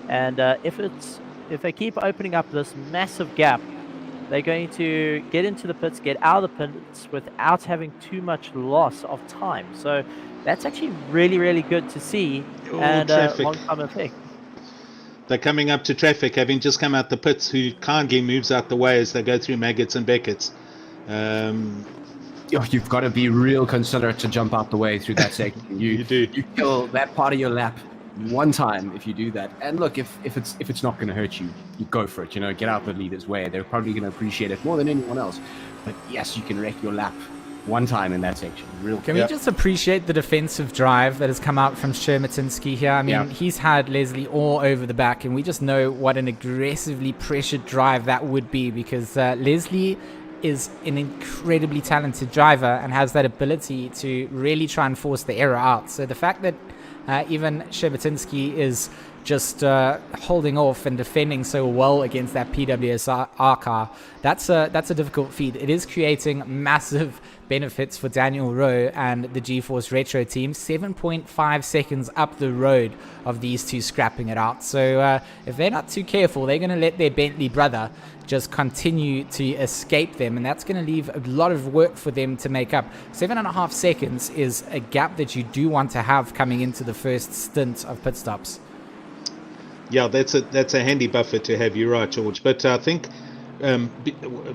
And if they keep opening up this massive gap, they're going to get into the pits, get out of the pits without having too much loss of time. So that's actually really, really good to see, and a long-time effect. They're coming up to traffic, having just come out the pits, who kindly moves out the way as they go through Maggots and Beckett's. You've got to be real considerate to jump out the way through that section. You do. You kill that part of your lap one time if you do that. And look, if it's not going to hurt you, you go for it. Get out the leader's way. They're probably going to appreciate it more than anyone else. But yes, you can wreck your lap one time in that section. Can we just appreciate the defensive drive that has come out from Shermatinsky here? I mean, he's had Leslie all over the back, and we just know what an aggressively pressured drive that would be, because Leslie is an incredibly talented driver and has that ability to really try and force the error out. So the fact that even Shermatinsky is just holding off and defending so well against that PWSR car, that's a difficult feat. It is creating massive benefits for Daniel Rowe and the GeForce Retro team. 7.5 seconds up the road of these two scrapping it out. So if they're not too careful, they're going to let their Bentley brother just continue to escape them, and that's going to leave a lot of work for them to make up. 7.5 seconds is a gap that you do want to have coming into the first stint of pit stops. Yeah, that's a handy buffer to have. You're right, George. But I think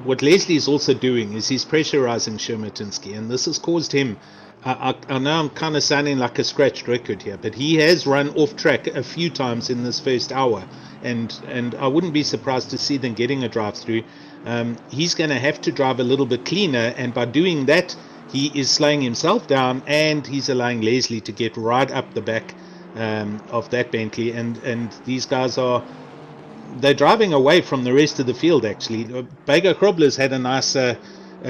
what Leslie is also doing is he's pressurizing Shermatinsky, and this has caused him. I know I'm kind of sounding like a scratched record here, but he has run off track a few times in this first hour, and I wouldn't be surprised to see them getting a drive through. He's going to have to drive a little bit cleaner, and by doing that, he is slowing himself down, and he's allowing Leslie to get right up the back of that Bentley, and these guys they're driving away from the rest of the field. Actually, Bega Krobler's had a nice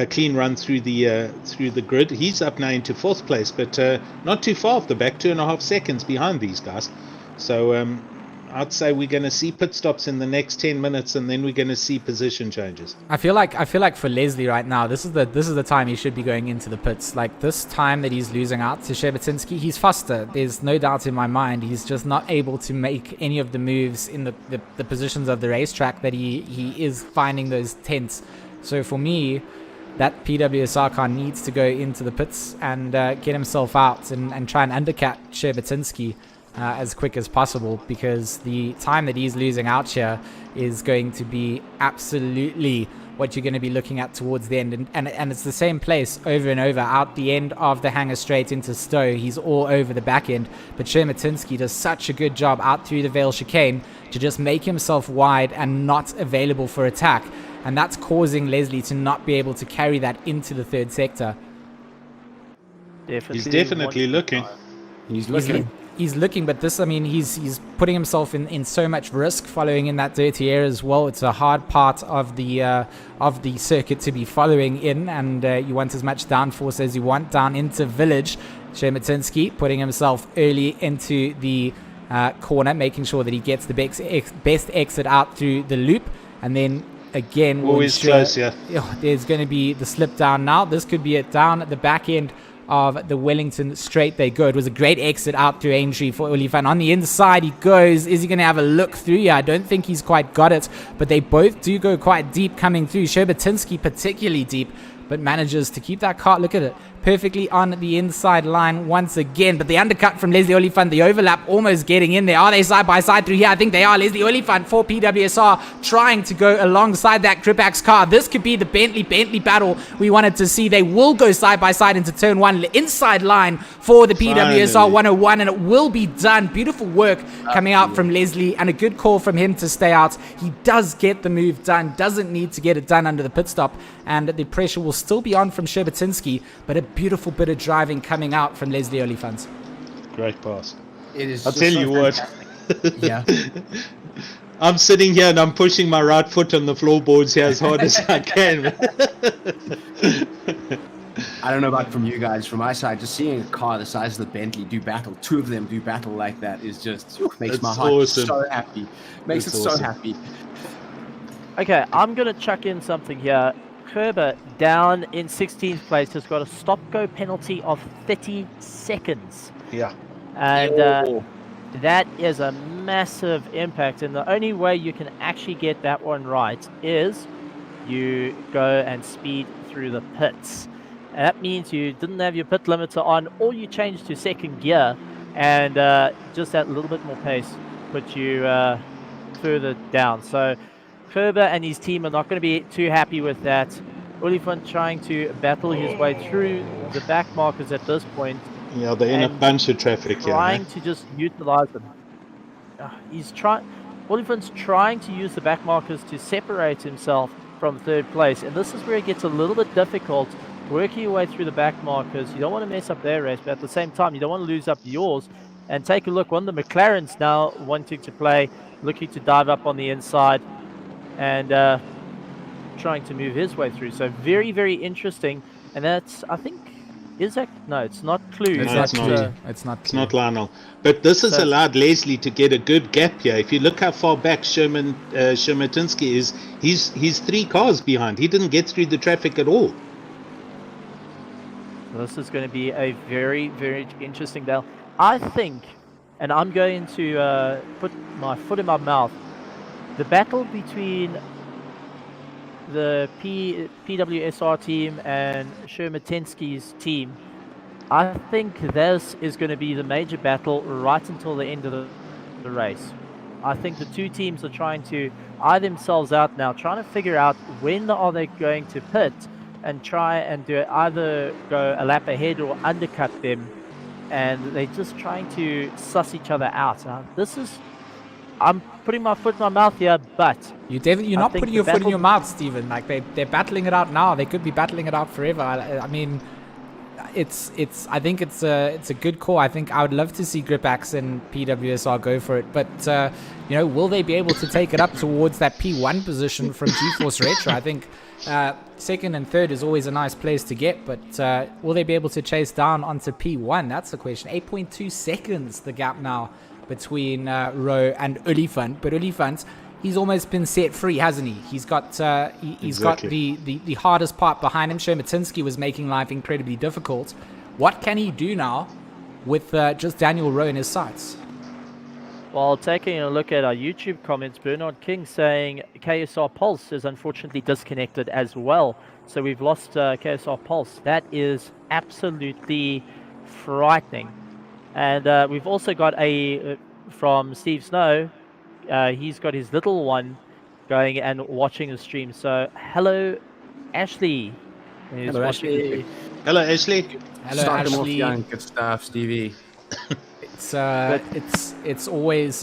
clean run through the grid. He's up now into 4th place, but not too far off the back, 2.5 seconds behind these guys. So I'd say we're going to see pit stops in the next 10 minutes, and then we're going to see position changes. I feel like for Leslie right now, this is the time he should be going into the pits. Like, this time that he's losing out to Shermatinsky, he's faster. There's no doubt in my mind. He's just not able to make any of the moves in the positions of the racetrack that he is finding those tents. So for me, that PWSR car needs to go into the pits and get himself out and try and undercut Shermatinsky as quick as possible, because the time that he's losing out here is going to be absolutely what you're going to be looking at towards the end, and it's the same place over and over. Out the end of the hangar straight into Stowe, he's all over the back end, but Shermatinsky does such a good job out through the Vale chicane to just make himself wide and not available for attack, and that's causing Leslie to not be able to carry that into the third sector. He's definitely looking. He's looking, but this, I mean, he's putting himself in so much risk following in that dirty air as well. It's a hard part of the circuit to be following in, and you want as much downforce as you want down into Village. Shermatinsky putting himself early into the corner, making sure that he gets the best exit out through the loop, and then again, always close. Yeah, there's going to be the slip down now. This could be it down at the back end of the Wellington straight. They go. It was a great exit out through Aintree for Olifan. On the inside he goes. Is he going to have a look through? Yeah, I don't think he's quite got it, but they both do go quite deep coming through. Shermatinsky particularly deep, but manages to keep that car. Look at it. perfectly on the inside line once again. But the undercut from Leslie Oliphant, the overlap almost getting in there. Are they side by side through here? I think they are. Leslie Oliphant for PWSR trying to go alongside that GeeMax car. This could be the Bentley battle we wanted to see. They will go side by side into turn one. Inside line for the PWSR 101, and it will be done. Beautiful work coming out from Leslie, and a good call from him to stay out. He does get the move done, doesn't need to get it done under the pit stop, and the pressure will still be on from Sherbatinski, but a beautiful bit of driving coming out from Leslie Oliphant. Great pass. It is. I'll just tell so you what. fantastic. Yeah. I'm sitting here and I'm pushing my right foot on the floorboards here as hard as I can. I don't know about from you guys. From my side, just seeing a car the size of the Bentley do battle, two of them do battle like that, is just makes my heart so happy. Makes it so happy. Okay, I'm going to chuck in something here. Kerber down in 16th place has got a stop-go penalty of 30 seconds. Yeah. And that is a massive impact. And the only way you can actually get that one right is you go and speed through the pits. And that means you didn't have your pit limiter on, or you changed to second gear, and just that little bit more pace put you further down. So Kerber and his team are not going to be too happy with that. Oliphant trying to battle his way through the back markers at this point. Yeah, they're in a bunch of traffic here. Trying to just utilize them. Oliphant's trying to use the back markers to separate himself from third place, and this is where it gets a little bit difficult. Working your way through the back markers, you don't want to mess up their race, but at the same time, you don't want to lose up yours. And take a look, one of the McLarens now wanting to play, looking to dive up on the inside, and trying to move his way through. So very, very interesting. And that's, I think, is that? No, it's not Clue. It's not Lionel. But this has allowed Leslie to get a good gap here. If you look how far back Shermatinsky is, he's 3 cars behind. He didn't get through the traffic at all. This is going to be a very, very interesting battle. I think, and I'm going to put my foot in my mouth, the battle between the PWSR team and Shermatinsky's team, I think this is going to be the major battle right until the end of the race. I think the two teams are trying to eye themselves out now, trying to figure out when are they going to pit and try and do it, either go a lap ahead or undercut them, and they're just trying to suss each other out. I'm putting my foot in my mouth here, but you're not putting your foot in your mouth, Stephen. Like they're battling it out now. They could be battling it out forever. I mean, I think it's a good call. I think I would love to see GeeMax and PWSR go for it, but will they be able to take it up towards that P1 position from GeForce Retro? I think second and third is always a nice place to get, but will they be able to chase down onto P1? That's the question. 8.2 seconds the gap now between Rowe and Oliphant, but Oliphant, he's almost been set free, hasn't he? He's got got the hardest part behind him. Shermatinsky was making life incredibly difficult. What can he do now with just Daniel Rowe in his sights? Well, taking a look at our YouTube comments, Bernard King saying KSR Pulse is unfortunately disconnected as well. So we've lost KSR Pulse. That is absolutely frightening. And we've also got from Steve Snow, he's got his little one going and watching the stream. So hello, Ashley. Hello, Ashley. Hello, Ashley. Hello, Start them off Ashley. young. Good stuff, Stevie. It's always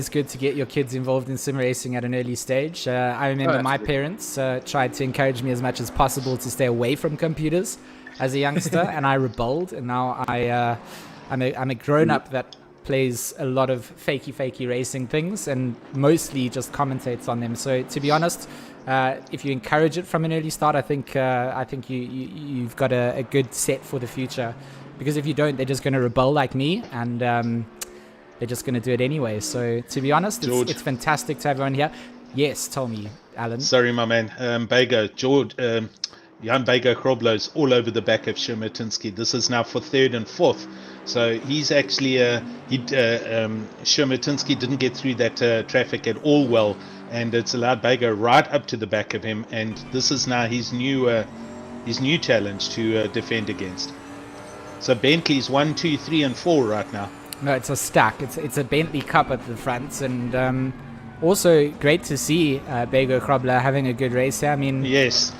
good to get your kids involved in sim racing at an early stage. I remember my parents tried to encourage me as much as possible to stay away from computers as a youngster, and I rebelled. And now I'm a grown up that plays a lot of fakey racing things and mostly just commentates on them. So to be honest, if you encourage it from an early start, I think you've got a good set for the future. Because if you don't, they're just going to rebel like me, and they're just going to do it anyway. So to be honest, it's fantastic to have everyone here. Yes, tell me, Alan. Sorry, my man. Bego, George, Jan Bego Kroblo's all over the back of Shermatinsky. This is now for third and fourth. So he's actually, Shermatinsky didn't get through that traffic at all well, and it's allowed Bego right up to the back of him. And this is now his new new challenge to defend against. So Bentley's 1, 2, 3, and 4 right now. No, it's a stack. It's a Bentley Cup at the front, and also great to see Bego Krobler having a good race here. I mean, Yes,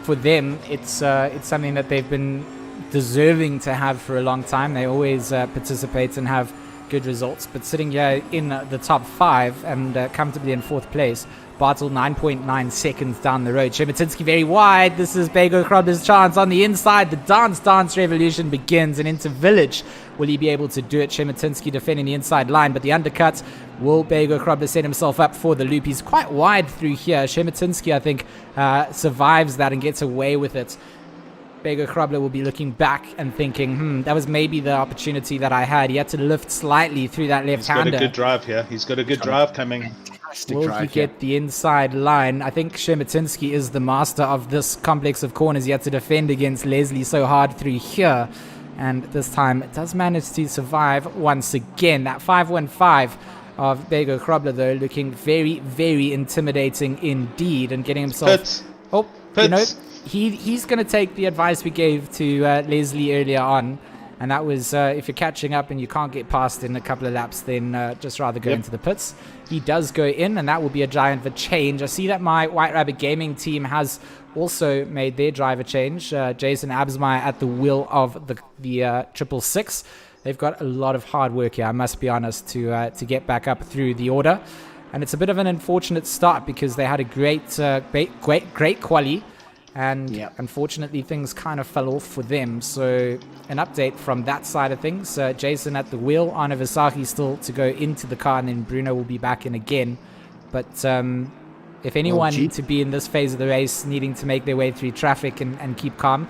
for them, it's something that they've been deserving to have for a long time. They always participate and have good results, but sitting here in the top 5 and comfortably in 4th place, Bartel 9.9 seconds down the road. Shematinsky very wide. This is Bego Krobler's chance on the inside. The dance revolution begins, and into Village. Will he be able to do it? Shematinsky defending the inside line, but the undercut. Will Bego Krobler set himself up for the loop? He's quite wide through here. Shematinsky, I think, survives that and gets away with it. Bego Krobler will be looking back and thinking, that was maybe the opportunity that I had. He had to lift slightly through that left-hander. he's got a good drive here. He's got a good drive coming. Will he get the inside line? I think Shematinsky is the master of this complex of corners. He had to defend against Leslie so hard through here. And this time it does manage to survive once again. That 515 of Bego Krobler, though, looking very, very intimidating indeed, and getting himself... Pits. You know, he's going to take the advice we gave to Leslie earlier on. And that was, if you're catching up and you can't get past in a couple of laps, then just rather go into the pits. He does go in, and that will be a giant of a change. I see that my White Rabbit Gaming team has also made their driver change. Jason Absmeyer at the wheel of the 666. They've got a lot of hard work here, I must be honest, to get back up through the order. And it's a bit of an unfortunate start because they had a great quali. And unfortunately, things kind of fell off for them. So an update from that side of things. Jason at the wheel, Arno Visaki still to go into the car, and then Bruno will be back in again. But if anyone need to be in this phase of the race, needing to make their way through traffic and keep calm,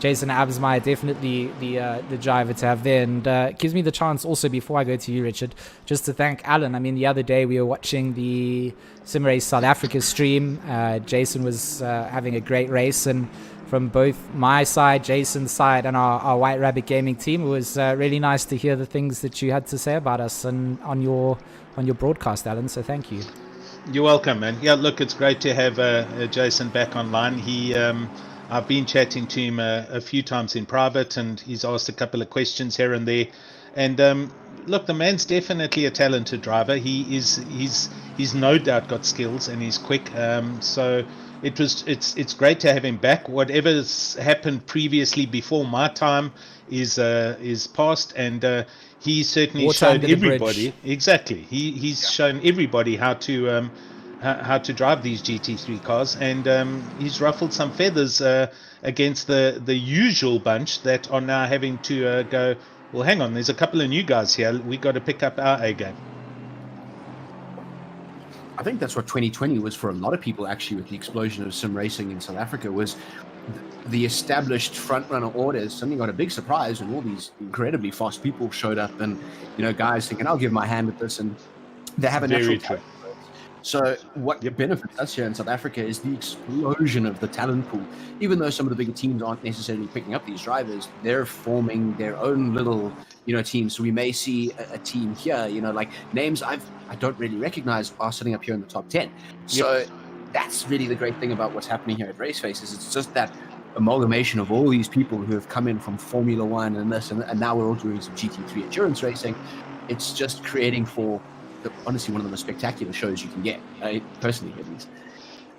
Jason Absmeyer definitely the driver to have there. And it gives me the chance also, before I go to you, Richard, just to thank Alan. I mean, the other day we were watching the Sim Race South Africa stream. Jason was having a great race, and from both my side, Jason's side, and our White Rabbit Gaming team, it was really nice to hear the things that you had to say about us and on your broadcast, Alan. So thank you. You're welcome, man. Yeah, look, it's great to have Jason back online. I've been chatting to him a few times in private, and he's asked a couple of questions here and there. And look, the man's definitely a talented driver. He's no doubt got skills, and he's quick. So it's great to have him back. Whatever's happened previously before my time is past, and he certainly showed everybody. Exactly, he's shown everybody how to drive these GT3 cars, and he's ruffled some feathers against the usual bunch that are now having to go, well, hang on, there's a couple of new guys here, we got to pick up our A game. I think that's what 2020 was for a lot of people, actually, with the explosion of sim racing in South Africa, was the established front runner orders suddenly got a big surprise, and all these incredibly fast people showed up, and guys thinking, I'll give my hand at this, and they have a natural talent. So what benefits us here in South Africa is the explosion of the talent pool. Even though some of the bigger teams aren't necessarily picking up these drivers, they're forming their own little, teams. So we may see a team here, like names I don't really recognize are sitting up here in the top 10. So that's really the great thing about what's happening here at Raceface, is it's just that amalgamation of all these people who have come in from Formula One and this, and now we're all doing some GT3 endurance racing. It's just creating for honestly one of the most spectacular shows you can get, personally at least.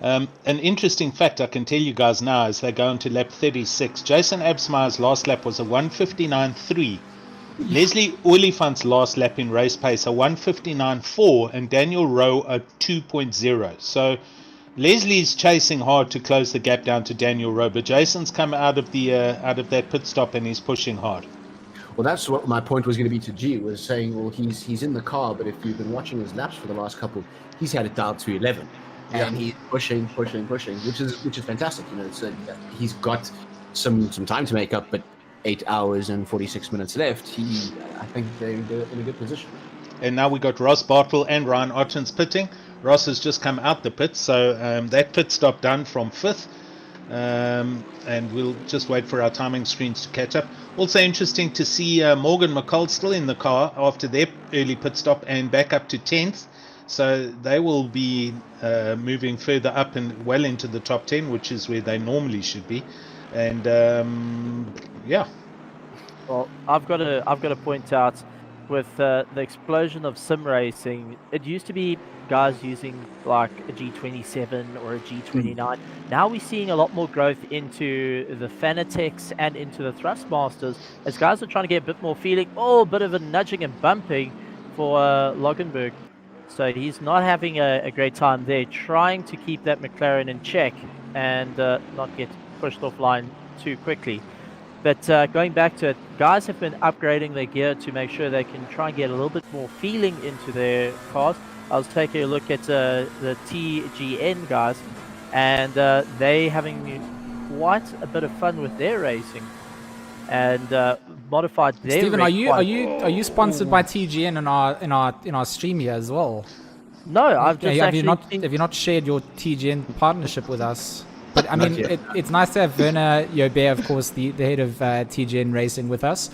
An interesting fact I can tell you guys now is they go into lap 36. Jason Absmeyer's last lap was a 1:59.3. Leslie Oliphant's last lap in race pace a 1:59.4, and Daniel Rowe a 2.0. So Leslie's chasing hard to close the gap down to Daniel Rowe, but Jason's come out of that pit stop and he's pushing hard. Well, that's what my point was going to be to G, was saying, well, he's in the car, but if you've been watching his laps for the last couple, he's had it dialed to 11, and he's pushing, which is fantastic. So he's got some time to make up, but 8 hours and 46 minutes left. I think they're in a good position. And now we got Ross Bartel and Ryan Ottens pitting. Ross has just come out the pit, so that pit stop done from 5th. And we'll just wait for our timing screens to catch up. Also interesting to see Morgan McCall still in the car after their early pit stop and back up to 10th. So they will be moving further up and well into the top 10, which is where they normally should be. And yeah, Well, I've got to point out with the explosion of sim racing. It used to be guys using like a G27 or a G29. Now we're seeing a lot more growth into the Fanatec's and into the Thrustmasters as guys are trying to get a bit more feeling. Oh, a bit of a nudging and bumping for Logenberg. So he's not having a great time there, trying to keep that McLaren in check and not get pushed offline too quickly. But going back to it, guys have been upgrading their gear to make sure they can try and get a little bit more feeling into their cars. I was taking a look at the TGN guys, and they having quite a bit of fun with their racing, and modified their. Stephen, rig are quite- you sponsored by TGN in our stream here as well? No, I've just have you actually have you not shared your TGN partnership with us? But I Not mean, yet. it's nice to have Werner Jobert, of course, the head of TGN Racing, with us.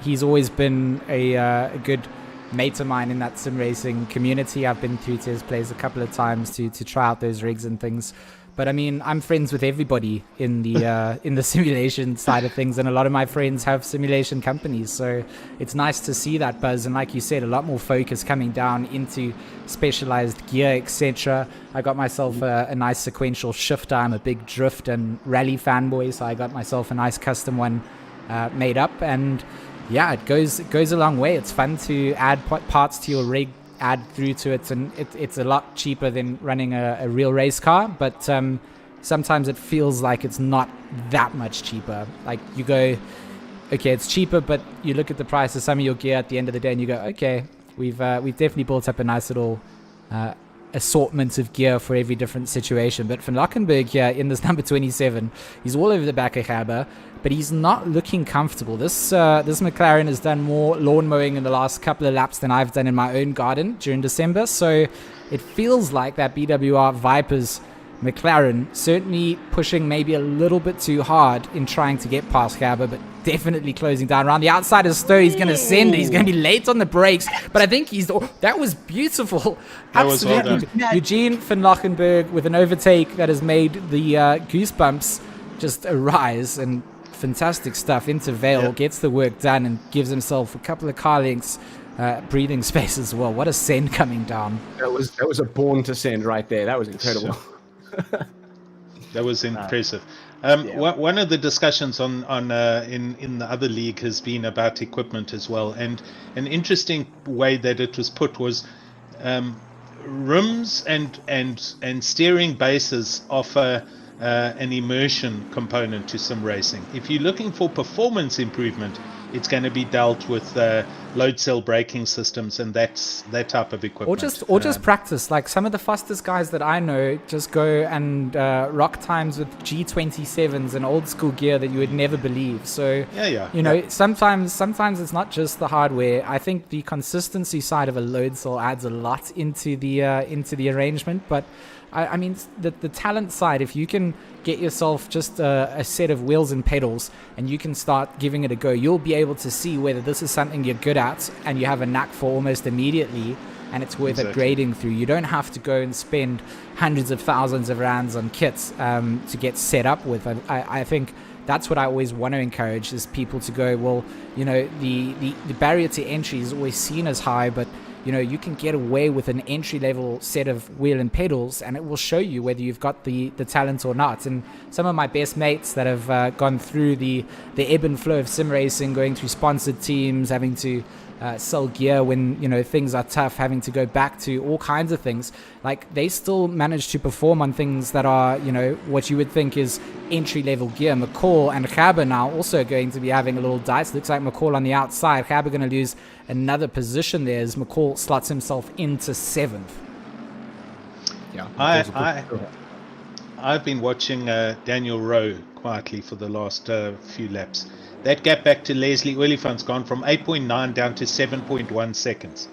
He's always been a good mate of mine in that sim racing community. I've been through to his place a couple of times to try out those rigs and things. But I mean, I'm friends with everybody in the simulation side of things, and a lot of my friends have simulation companies. So it's nice to see that buzz, and like you said, a lot more focus coming down into specialized gear, etc. I got myself a nice sequential shifter. I'm a big drift and rally fanboy, so I got myself a nice custom one made up, and yeah, it goes a long way. It's fun to add parts to your rig, add through to it, and it's a lot cheaper than running a real race car, but sometimes it feels like it's not that much cheaper. Like you go, okay, it's cheaper, but you look at the price of some of your gear at the end of the day and you go, okay, we've definitely built up a nice little assortment of gear for every different situation. But Van Lockenberg here in this number 27, he's all over the back of Haber, but he's not looking comfortable. This McLaren has done more lawn mowing in the last couple of laps than I've done in my own garden during December. So it feels like that BWR Vipers McLaren certainly pushing maybe a little bit too hard in trying to get past Haber, but definitely closing down around the outside of Stowe. He's going to send it. He's going to be late on the brakes, but I think that was beautiful. That was well Absolutely. Eugene van Lochenberg with an overtake that has made the goosebumps just arise, and fantastic stuff into Vale, gets the work done and gives himself a couple of car lengths breathing space as well. What a send coming down. That was a born to send right there. That was incredible. That was impressive. One of the discussions in the other league has been about equipment as well, and an interesting way that it was put was rims and steering bases offer an immersion component to sim racing. If you're looking for performance improvement, it's going to be dealt with load cell braking systems and that type of equipment. Or just practice. Like some of the fastest guys that I know just go and rock times with G27s and old school gear that you would never believe. So sometimes it's not just the hardware. I think the consistency side of a load cell adds a lot into the arrangement, but I mean, the talent side, if you can get yourself just a set of wheels and pedals and you can start giving it a go, you'll be able to see whether this is something you're good at and you have a knack for almost immediately, and it's worth upgrading through. You don't have to go and spend hundreds of thousands of rands on kits to get set up with. I think that's what I always want to encourage, is people to go, well, you know, the barrier to entry is always seen as high, but you know, you can get away with an entry-level set of wheel and pedals, and it will show you whether you've got the talent or not. And some of my best mates that have gone through the ebb and flow of sim racing, going through sponsored teams, having to sell gear when, you know, things are tough, having to go back to all kinds of things, like they still manage to perform on things that are, you know, what you would think is entry-level gear. McCall and Haber now also going to be having a little dice. Looks like McCall on the outside. Haber going to lose another position there as McCall slots himself into 7th. Yeah, I've been watching Daniel Rowe quietly for the last few laps. That gap back to Leslie Oliphant's gone from 8.9 down to 7.1 seconds.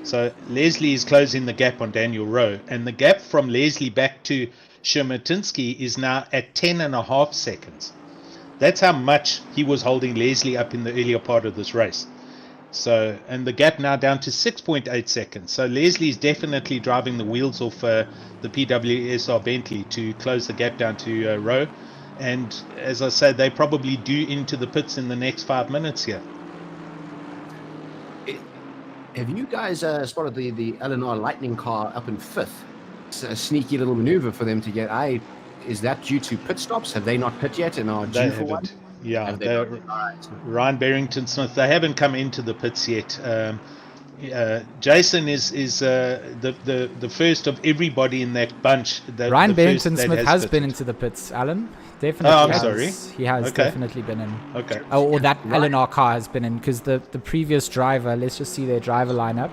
So Leslie is closing the gap on Daniel Rowe, and the gap from Leslie back to Shermatinsky is now at 10.5 seconds. That's how much he was holding Leslie up in the earlier part of this race. So, and the gap now down to 6.8 seconds. So Leslie is definitely driving the wheels off the PWSR Bentley to close the gap down to Rowe. And as I said, they probably due into the pits in the next 5 minutes here. Have you guys spotted the LNR Lightning car up in 5th? It's a sneaky little maneuver for them to get. Is that due to pit stops? Have they not pit yet and are They due for one? haven't. Yeah, Have they not? Alright. Ryan Barrington Smith, they haven't come into the pits yet. Jason is the first of everybody in that bunch. Ryan the Barrington first that Smith has been pitted. into the pits, Alan. Definitely. Oh, I'm has. sorry. He has Okay. definitely been in. Okay. Oh, or that LNR car has been in, because the previous driver, let's just see their driver lineup.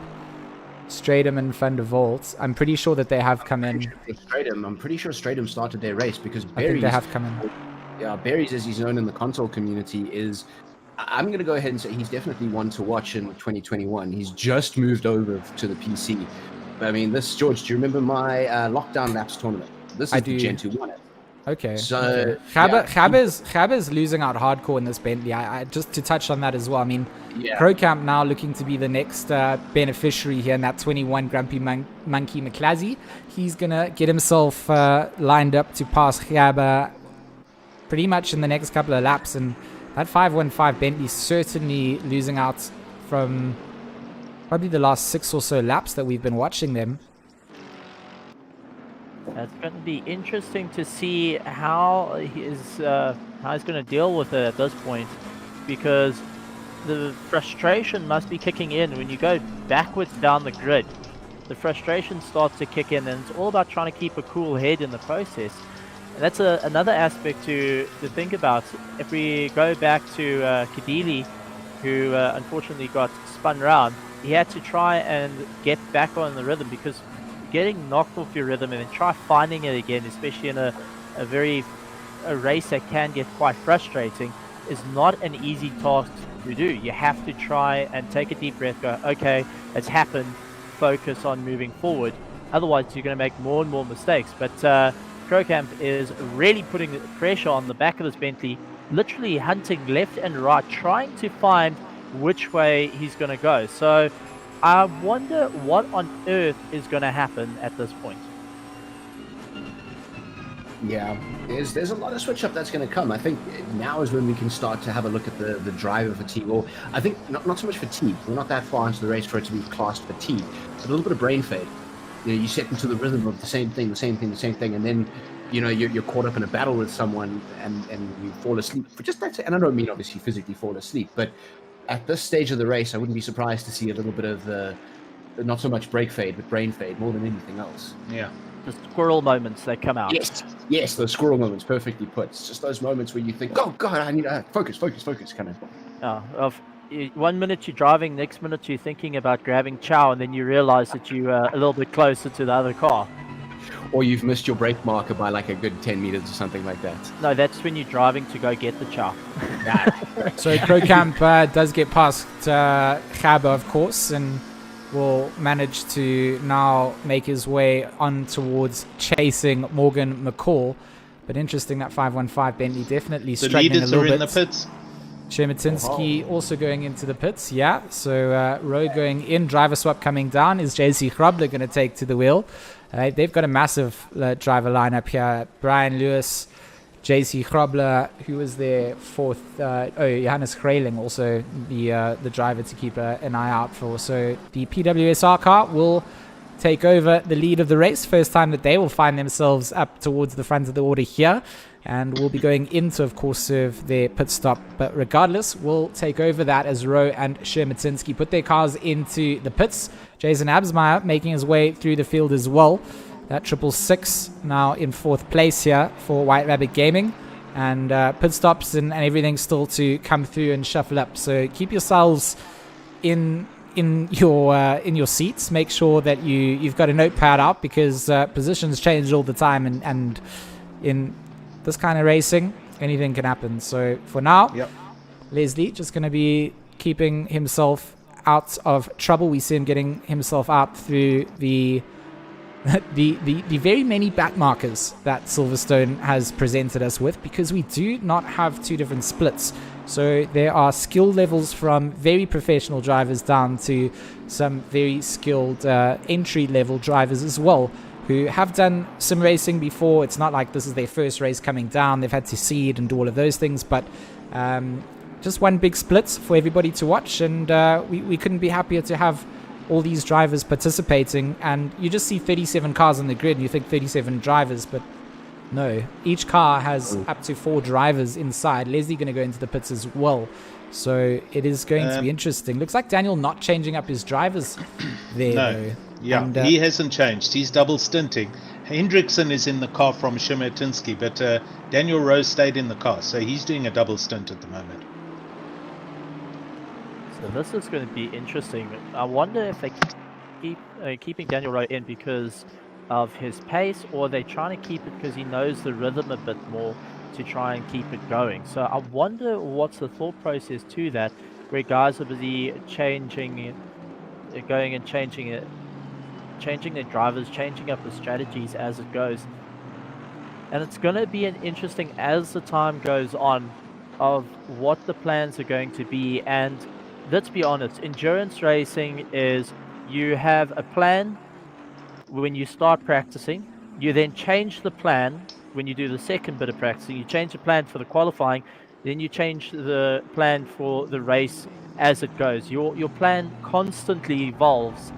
Stratum and Van der Vault. I'm pretty sure that they have come in. I'm pretty sure Stratum started their race because I think Berries. they have come in. Yeah, Berries, as he's known in the console community, is. I'm going to go ahead and say he's definitely one to watch in 2021. He's just moved over to the PC. I mean, this, George, do you remember my lockdown laps tournament? This is I the do. Gen 2 won it. Okay. So, Chaba's losing out hardcore in this Bentley. I just to touch on that as well. I mean, Yeah. ProCamp now looking to be the next beneficiary here in that 21 Grumpy Monkey McClasey. He's gonna get himself lined up to pass Chaba pretty much in the next couple of laps, and that 515 Bentley certainly losing out from probably the last 6 or so laps that we've been watching them. It's going to be interesting to see how he's going to deal with it at this point, because the frustration must be kicking in when you go backwards down the grid. The frustration starts to kick in, and it's all about trying to keep a cool head in the process. And that's another aspect to think about. If we go back to Kadili, who unfortunately got spun round, he had to try and get back on the rhythm, because getting knocked off your rhythm and then try finding it again, especially in a race that can get quite frustrating, is not an easy task to do. You have to try and take a deep breath, go, okay, it's happened, focus on moving forward. Otherwise, you're going to make more and more mistakes. But ProCamp is really putting the pressure on the back of this Bentley, literally hunting left and right, trying to find which way he's going to go. So I wonder what on earth is going to happen at this point. Yeah, there's a lot of switch up that's going to come. I think now is when we can start to have a look at the driver fatigue, or I think not so much fatigue. We're not that far into the race for it to be classed fatigue, but a little bit of brain fade. You know, you set into the rhythm of the same thing, and then you're caught up in a battle with someone and you fall asleep for just that. And I don't mean obviously physically fall asleep, but at this stage of the race, I wouldn't be surprised to see a little bit of the not so much brake fade, but brain fade more than anything else. Yeah. The squirrel moments that come out. Yes, those squirrel moments, perfectly put. It's just those moments where you think, oh God, I need to focus, kind of. 1 minute you're driving, next minute you're thinking about grabbing chow, and then you realize that you're a little bit closer to the other car. Or you've missed your brake marker by like a good 10 meters or something like that. No, that's when you're driving to go get the chow. So ProCamp does get past Chaba, of course, and will manage to now make his way on towards chasing Morgan McCall. But interesting, that 515 Bentley definitely The struggling a leaders little are bit. in the pits. Shermatinsky also going into the pits, yeah. So Rowe going in, driver swap coming down. Is JC Hrobler going to take to the wheel? They've got a massive driver lineup here. Brian Lewis, JC Hrobler, who was their fourth. Johannes Grayling also the driver to keep an eye out for. So the PWSR car will take over the lead of the race. First time that they will find themselves up towards the front of the order here. And we'll be going into, of course, serve their pit stop. But regardless, we'll take over that as Rowe and Shermatinsky put their cars into the pits. Jason Absmeyer making his way through the field as well. That 666 now in fourth place here for White Rabbit Gaming. And pit stops and everything still to come through and shuffle up. So keep yourselves in your seats. Make sure that you've got a notepad out, because positions change all the time, and in this kind of racing, anything can happen. So for now, Leslie just going to be keeping himself out of trouble. We see him getting himself out through the very many back markers that Silverstone has presented us with, because we do not have two different splits. So there are skill levels from very professional drivers down to some very skilled entry level drivers as well who have done sim racing before. It's not like this is their first race coming down. They've had to seed and do all of those things, but just one big split for everybody to watch, and we couldn't be happier to have all these drivers participating. And you just see 37 cars on the grid and you think 37 drivers, but no, each car has up to 4 drivers inside. Leslie going to go into the pits as well, so it is going to be interesting. Looks like Daniel not changing up his drivers there. No, though. yeah, And, he hasn't changed. He's double stinting. Hendrickson is in the car from Shimotinsky, but Daniel Rose stayed in the car, so he's doing a double stint at the moment. So this is going to be interesting. I wonder if they keep keeping Daniel Rowe in because of his pace, or they're trying to keep it because he knows the rhythm a bit more to try and keep it going. So I wonder what's the thought process to that, where guys are busy changing it, going and changing it, changing their drivers, changing up the strategies as it goes. And it's going to be an interesting as the time goes on of what the plans are going to be. And let's be honest, endurance racing is you have a plan when you start practicing, you then change the plan when you do the second bit of practicing, you change the plan for the qualifying, then you change the plan for the race as it goes. Your plan constantly evolves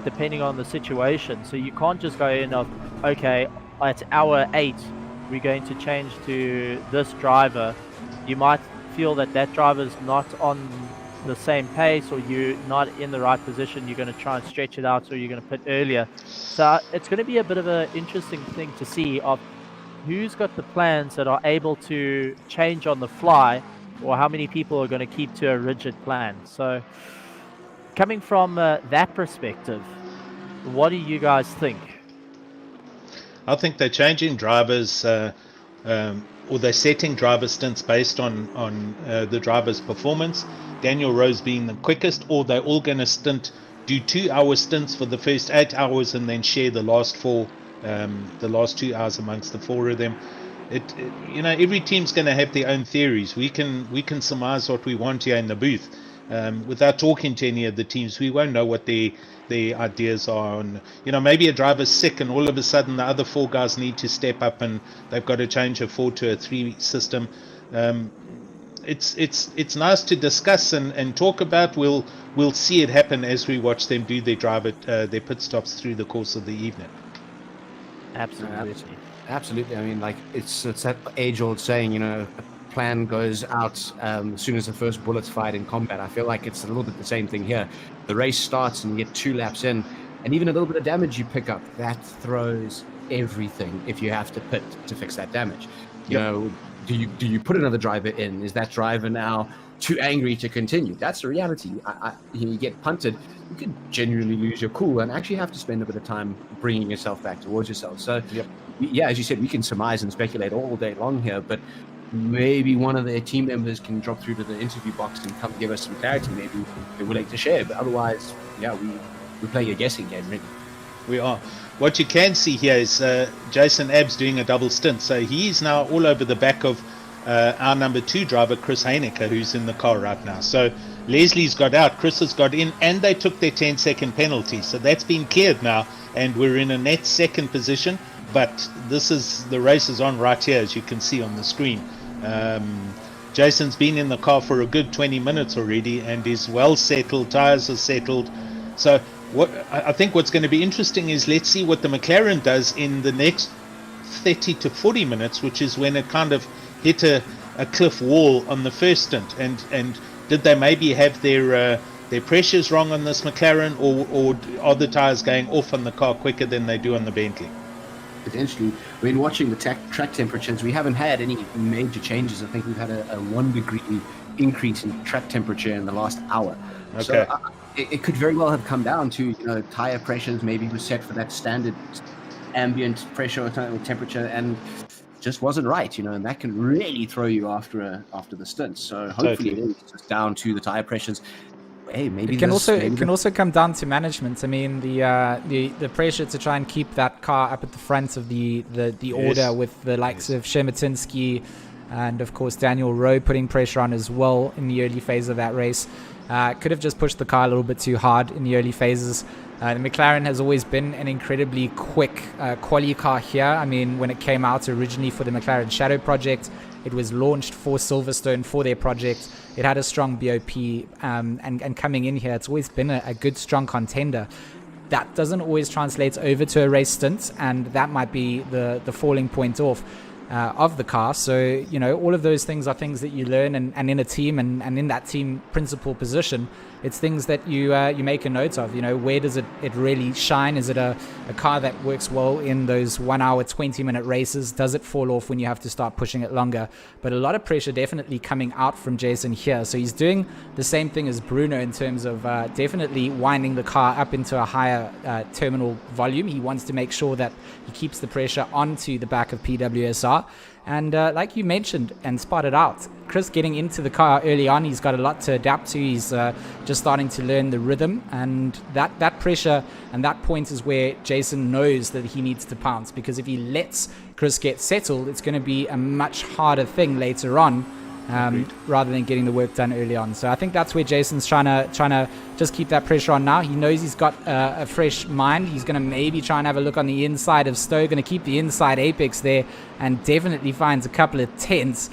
depending on the situation. So you can't just go in of, okay, at hour 8, we're going to change to this driver. You might feel that that driver's not on the same pace, or you're not in the right position. You're going to try and stretch it out, so you're going to pit earlier. So it's going to be a bit of an interesting thing to see of who's got the plans that are able to change on the fly, or how many people are going to keep to a rigid plan. So coming from that perspective, what do you guys think? I think they're changing drivers, or they're setting driver stints based on the driver's performance. Daniel Rose being the quickest, or they're all going to do 2-hour stints for the first 8 hours and then share the last 4, the last 2 hours amongst the 4 of them. Every team's going to have their own theories. We can surmise what we want here in the booth. Without talking to any of the teams, we won't know what their ideas are on, maybe a driver's sick and all of a sudden the other 4 guys need to step up and they've got to change a 4 to a 3 system. It's nice to discuss and talk about. We'll see it happen as we watch them do their pit stops through the course of the evening. Absolutely. I mean, like it's that age-old saying, a plan goes out as soon as the first bullet's fired in combat. I feel like it's a little bit the same thing here. The race starts and you get 2 laps in, and even a little bit of damage you pick up, that throws everything if you have to pit to fix that damage. You know, do you put another driver in? Is that driver now too angry to continue? That's the reality. You get punted, you could genuinely lose your cool and actually have to spend a bit of time bringing yourself back towards yourself. So, yeah, as you said, we can surmise and speculate all day long here, but maybe one of their team members can drop through to the interview box and come give us some clarity. Maybe they're willing to share, but otherwise, yeah, we play a guessing game, really. We are. What you can see here is Jason Abbs doing a double stint. So he's now all over the back of our number 2 driver, Chris Heinecker, who's in the car right now. So Leslie's got out, Chris has got in, and they took their 10-second penalty. So that's been cleared now, and we're in a net second position. But the race is on right here, as you can see on the screen. Jason's been in the car for a good 20 minutes already and is well settled, tires are settled. So I think what's going to be interesting is let's see what the McLaren does in the next 30 to 40 minutes, which is when it kind of hit a cliff wall on the first stint. And did they maybe have their pressures wrong on this McLaren, or are the tires going off on the car quicker than they do on the Bentley? Potentially. I mean, watching the track temperatures, we haven't had any major changes. I think we've had a 1 degree increase in track temperature in the last hour. Okay. So it could very well have come down to, tire pressures maybe was set for that standard ambient pressure or temperature and just wasn't right, and that can really throw you after the stint. So hopefully it is just down to the tire pressures. Hey, maybe it can also come down to management. I mean, the pressure to try and keep that car up at the front of the order with the likes of Shematinsky and of course Daniel Rowe putting pressure on as well in the early phase of that race. Could have just pushed the car a little bit too hard in the early phases. The McLaren has always been an incredibly quick quali car here. I mean, when it came out originally for the McLaren Shadow project, it was launched for Silverstone for their project. It had a strong BOP, and coming in here, it's always been a good, strong contender. That doesn't always translate over to a race stint, and that might be the falling point off of the car. So, all of those things are things that you learn, and in a team and in that team principal position, it's things that you make a note of. Where does it really shine? Is it a car that works well in those 1 hour, 20-minute races? Does it fall off when you have to start pushing it longer? But a lot of pressure definitely coming out from Jason here. So he's doing the same thing as Bruno in terms of definitely winding the car up into a higher terminal volume. He wants to make sure that he keeps the pressure onto the back of PWSR. And like you mentioned and spotted out, Chris getting into the car early on, he's got a lot to adapt to. He's just starting to learn the rhythm, and that pressure and that point is where Jason knows that he needs to pounce, because if he lets Chris get settled, it's going to be a much harder thing later on, rather than getting the work done early on. So I think that's where Jason's trying to just keep that pressure on now. He knows he's got a fresh mind. He's going to maybe try and have a look on the inside of Stowe, going to keep the inside apex there, and definitely finds a couple of tents.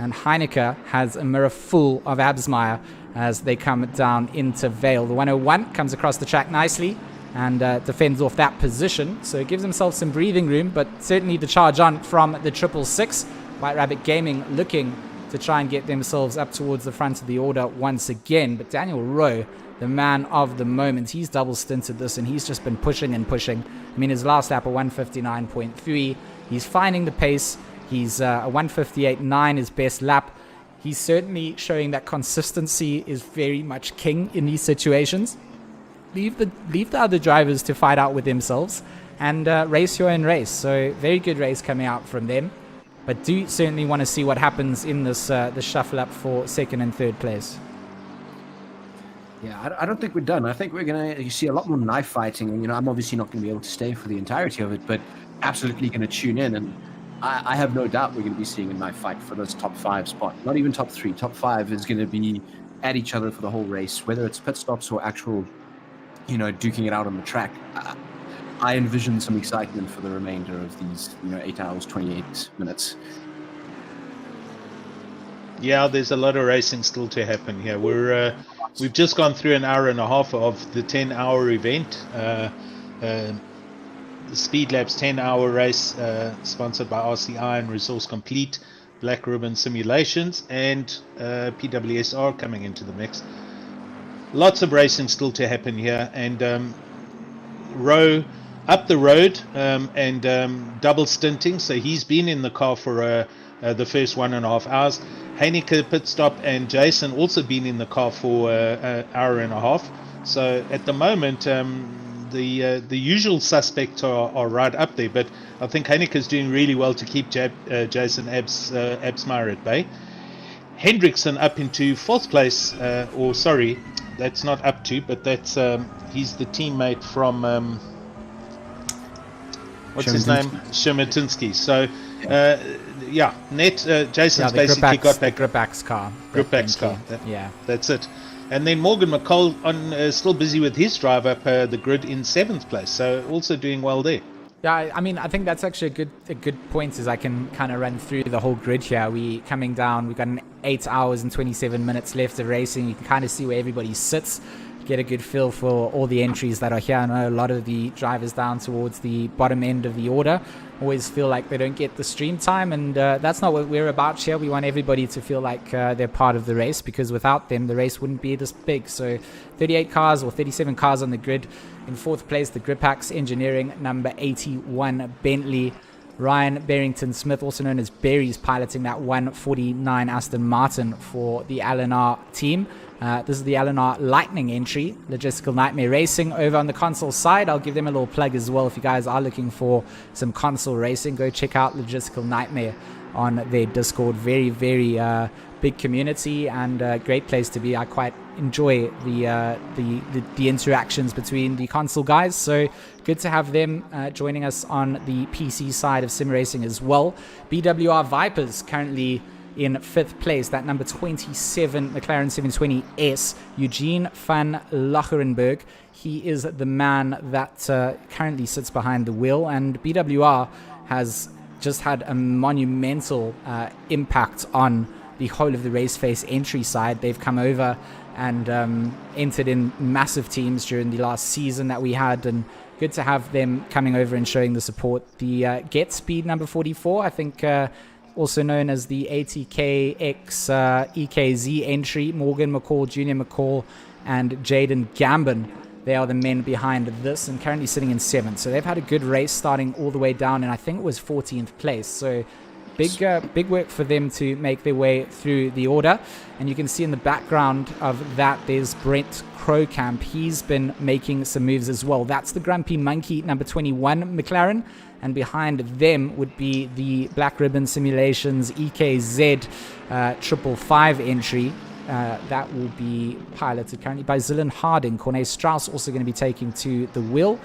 And Heineke has a mirror full of Absmeyer as they come down into Vale. The 101 comes across the track nicely and defends off that position. So it gives himself some breathing room, but certainly the charge on from the 666. White Rabbit Gaming looking to try and get themselves up towards the front of the order once again. But Daniel Rowe, the man of the moment, he's double stinted this, and he's just been pushing and pushing. I mean, his last lap, a 159.3. He's finding the pace. He's a 158.9, his best lap. He's certainly showing that consistency is very much king in these situations. Leave the other drivers to fight out with themselves and race your own race. So very good race coming out from them. But do certainly want to see what happens in this the shuffle up for second and third place. Yeah, I don't think we're done. I think we're going to see a lot more knife fighting. And, I'm obviously not going to be able to stay for the entirety of it, but absolutely going to tune in. And I have no doubt we're going to be seeing a knife fight for this top 5 spot. Not even top 3. Top 5 is going to be at each other for the whole race, whether it's pit stops or actual, duking it out on the track. I envision some excitement for the remainder of these, 8 hours, 28 minutes. Yeah, there's a lot of racing still to happen here. We've just gone through an hour and a half of the 10-hour event. The Speedlabs 10-hour race, sponsored by RCI and Resource Complete, Black Ribbon Simulations, and PWSR coming into the mix. Lots of racing still to happen here, and Rowe up the road and double stinting, so he's been in the car for the first 1.5 hours. Heineke pit stop, and Jason also been in the car for an hour and a half. So at the moment, the usual suspects are right up there, but I think Heineke's doing really well to keep Jason Absmeyer at bay. Hendrickson up into 4th place, or sorry, that's not up to, but that's he's the teammate from what's his name? Shermatinsky. So Jason's basically got back Gripback's car. Gripback's car. Yeah, that's it. And then Morgan McCall still busy with his drive up the grid in 7th place, so also doing well there. Yeah, I mean, I think that's actually a good point, as I can kind of run through the whole grid here. We've got an 8 hours and 27 minutes left of racing. You can kind of see where everybody sits, get a good feel for all the entries that are here. I know a lot of the drivers down towards the bottom end of the order always feel like they don't get the stream time, and that's not what we're about here. We want everybody to feel like they're part of the race, because without them the race wouldn't be this big. So 38 cars or 37 cars on the grid. In 4th place, the Gripax Engineering number 81 Bentley. Ryan Barrington Smith, also known as Berry's, piloting that 149 Aston Martin for the LNR team. This is the LNR Lightning entry, Logistical Nightmare Racing. Over on the console side, I'll give them a little plug as well. If you guys are looking for some console racing, go check out Logistical Nightmare on their Discord. Very, very big community and a great place to be. I quite enjoy the interactions between the console guys, so good to have them joining us on the PC side of sim racing as well. BWR Vipers currently in 5th place, that number 27 McLaren 720S, Eugene van Lacherenberg. He is the man that currently sits behind the wheel, and BWR has just had a monumental impact on the whole of the Raceface entry side. They've come over and entered in massive teams during the last season that we had, and good to have them coming over and showing the support. The Get Speed number 44, I think also known as the ATKX EKZ entry, Morgan McCall, Junior McCall, and Jaden Gambin. They are the men behind this and currently sitting in 7th. So they've had a good race starting all the way down, and I think it was 14th place. So big work for them to make their way through the order. And you can see in the background of that, there's Brent Crowcamp. He's been making some moves as well. That's the Grumpy Monkey number 21 McLaren. And behind them would be the Black Ribbon Simulations EKZ 555 entry. That will be piloted currently by Zillan Harding. Corne Strauss also going to be taking to the wheel.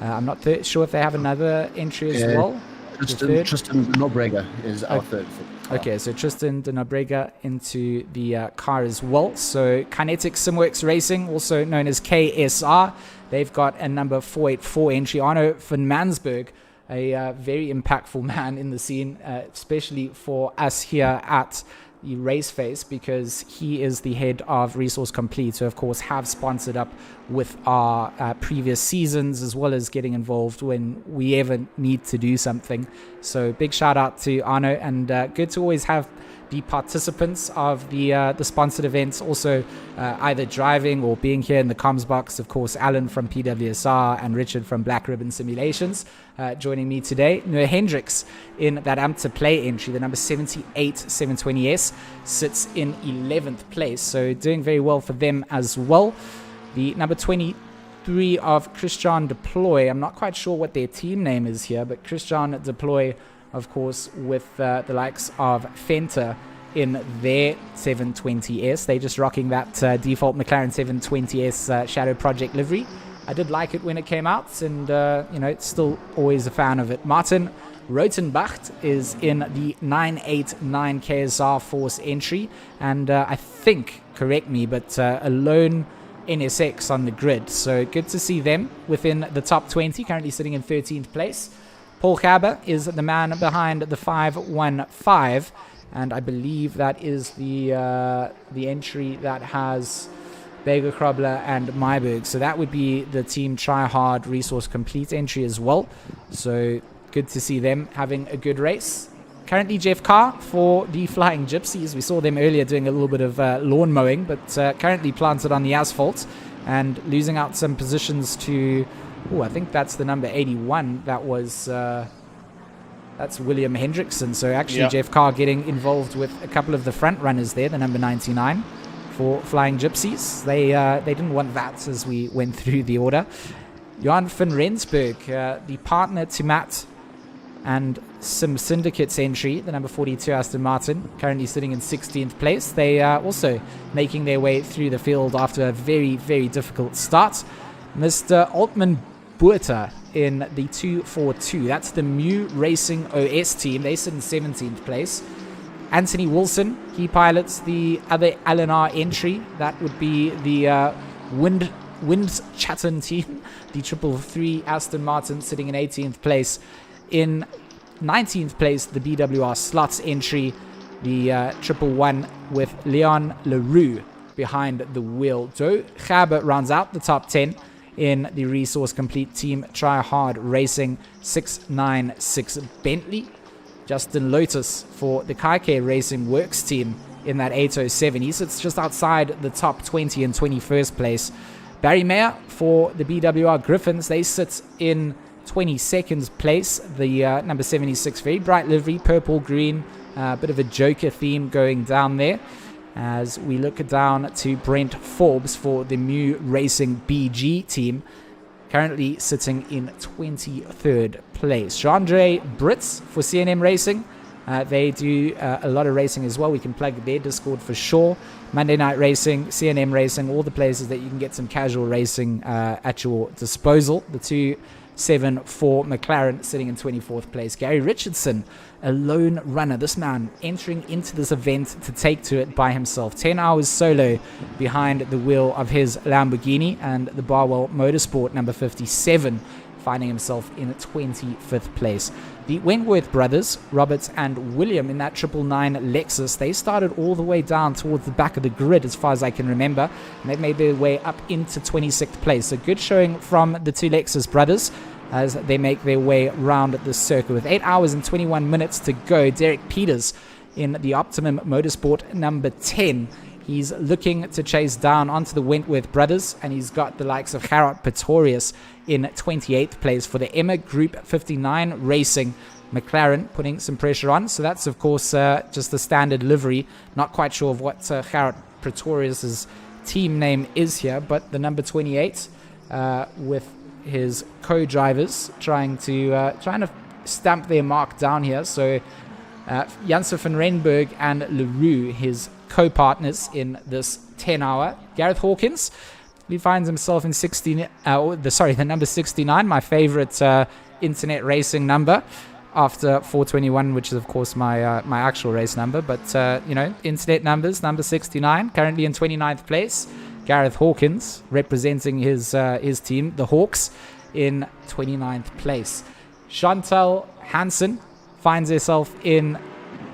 I'm not sure if they have another entry as well. Tristan Nobrega is our third. Okay, so Tristan de Nobrega into the car as well. So Kinetic Simworks Racing, also known as KSR, they've got a number 484 entry. Arno van Mansberg, a very impactful man in the scene, especially for us here at the Raceface, because he is the head of Resource Complete, who of course have sponsored up with our previous seasons, as well as getting involved when we ever need to do something. So big shout out to Arno, and good to always have the participants of the sponsored events also either driving or being here in the comms box. Of course, Alan from PWSR and Richard from Black Ribbon Simulations joining me today. Noah Hendricks in that Amp to Play entry, the number 78 720S, sits in 11th place, so doing very well for them as well. The number 23 of Christian Deploy, I'm not quite sure what their team name is here, but Christian Deploy, of course, with the likes of Fenter in their 720S. They're just rocking that default McLaren 720S Shadow Project livery. I did like it when it came out, and it's still always a fan of it. Martin Rotenbacht is in the 989 KSR Force entry, and I think, correct me, but a lone NSX on the grid. So good to see them within the top 20, currently sitting in 13th place. Paul Gaber is the man behind the 515, and I believe that is the entry that has Bega Krobler and Myberg. So that would be the Team Try Hard Resource Complete entry as well. So good to see them having a good race. Currently Jeff Carr for the Flying Gypsies. We saw them earlier doing a little bit of lawn mowing, but currently planted on the asphalt and losing out some positions to... Oh, I think that's the number 81. That was that's William Hendrickson. So actually, Jeff Carr getting involved with a couple of the front runners there. The number 99 for Flying Gypsies. They didn't want that as we went through the order. Johan van Rensburg, the partner to Matt and Sim Syndicate's entry, the number 42 Aston Martin, currently sitting in 16th place. They are also making their way through the field after a very, very difficult start. Mr. Altman Buerta in the 242. That's the Mew Racing OS team. They sit in 17th place. Anthony Wilson, he pilots the other LNR entry. That would be the Wind Chatton team. The 333 Aston Martin sitting in 18th place. In 19th place, the BWR Slots entry. The 111 with Leon LaRue behind the wheel. Joe Gaber rounds out the top 10 in the Resource Complete Team Try Hard Racing 696 Bentley. Justin Lotus for the Kaike Racing Works team in that 807. He sits just outside the top 20 in 21st place. Barry Mayer for the BWR Griffins. They sit in 22nd place. The number 76, very bright livery, purple, green, bit of a Joker theme going down there. As we look down to Brent Forbes for the Mew Racing BG team, currently sitting in 23rd place. Jean-Andre Brits for CNM Racing. They do a lot of racing as well. We can plug their Discord for sure. Monday Night Racing, CNM Racing, all the places that you can get some casual racing at your disposal. The 27 for McLaren, sitting in 24th place. Gary Richardson, a lone runner. This man entering into this event to take to it by himself. 10 hours solo behind the wheel of his Lamborghini, and the Barwell Motorsport number 57 finding himself in 25th place. The Wentworth brothers, Robert and William, in that 999 Lexus, they started all the way down towards the back of the grid as far as I can remember, and they've made their way up into 26th place. A good showing from the two Lexus brothers as they make their way around the circuit. With 8 hours and 21 minutes to go, Derek Peters in the Optimum Motorsport number 10. He's looking to chase down onto the Wentworth brothers, and he's got the likes of Gerard Pretorius in 28th place for the Emma Group 59 Racing. McLaren putting some pressure on. So that's, of course, just the standard livery. Not quite sure of what Gerard Pretorius's team name is here, but the number 28 with his co-drivers trying to stamp their mark down here. So Janssen van Renberg and LaRue, his co-partners in this 10-hour. Gareth Hawkins, he finds himself in the number 69, my favorite internet racing number, after 421, which is of course my actual race number. But internet numbers, number 69, currently in 29th place. Gareth Hawkins representing his team, the Hawks, in 29th place. Chantal Hansen finds herself in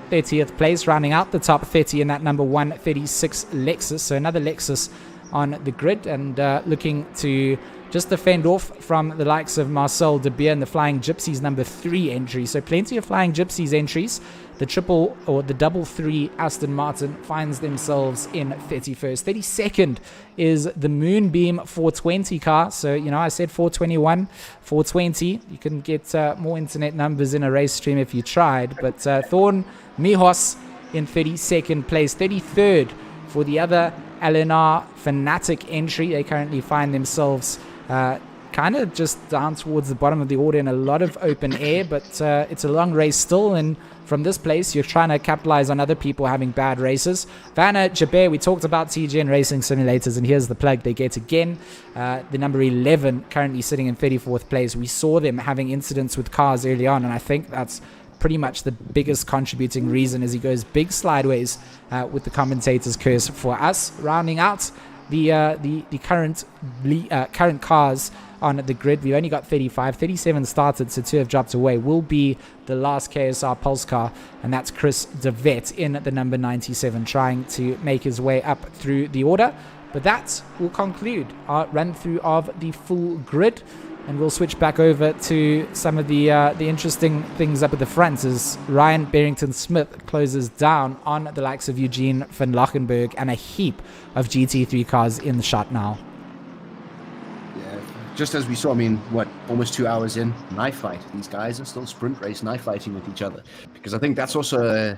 30th place, rounding out the top 30 in that number 136 Lexus. So another Lexus on the grid, and looking to just defend off from the likes of Marcel De Beer and the Flying Gypsies number 3 entry. So plenty of Flying Gypsies entries. The double 3 Aston Martin finds themselves in 31st. 32nd is the Moonbeam 420 car. So, I said 421, 420. You can get more internet numbers in a race stream if you tried. But Thorn Mihos in 32nd place. 33rd for the other LNR Fanatic entry. They currently find themselves kind of just down towards the bottom of the order in a lot of open air, but it's a long race still, and from this place you're trying to capitalize on other people having bad races. Vanna Jabir, we talked about TGN Racing Simulators, and here's the plug they get again. The number 11 currently sitting in 34th place. We saw them having incidents with cars early on, and I think that's pretty much the biggest contributing reason as he goes big slideways with the commentator's curse for us. Rounding out the current cars on the grid, we only got 35. 37 started, so 2 have dropped away. Will be the last KSR Pulse car, and that's Chris DeVette in the number 97, trying to make his way up through the order. But that will conclude our run through of the full grid, and we'll switch back over to some of the interesting things up at the front as Ryan Barrington-Smith closes down on the likes of Eugene van Lochenberg and a heap of GT3 cars in the shot now. Yeah, just as we saw, almost 2 hours in, knife fight. These guys are still sprint race knife fighting with each other, because I think that's also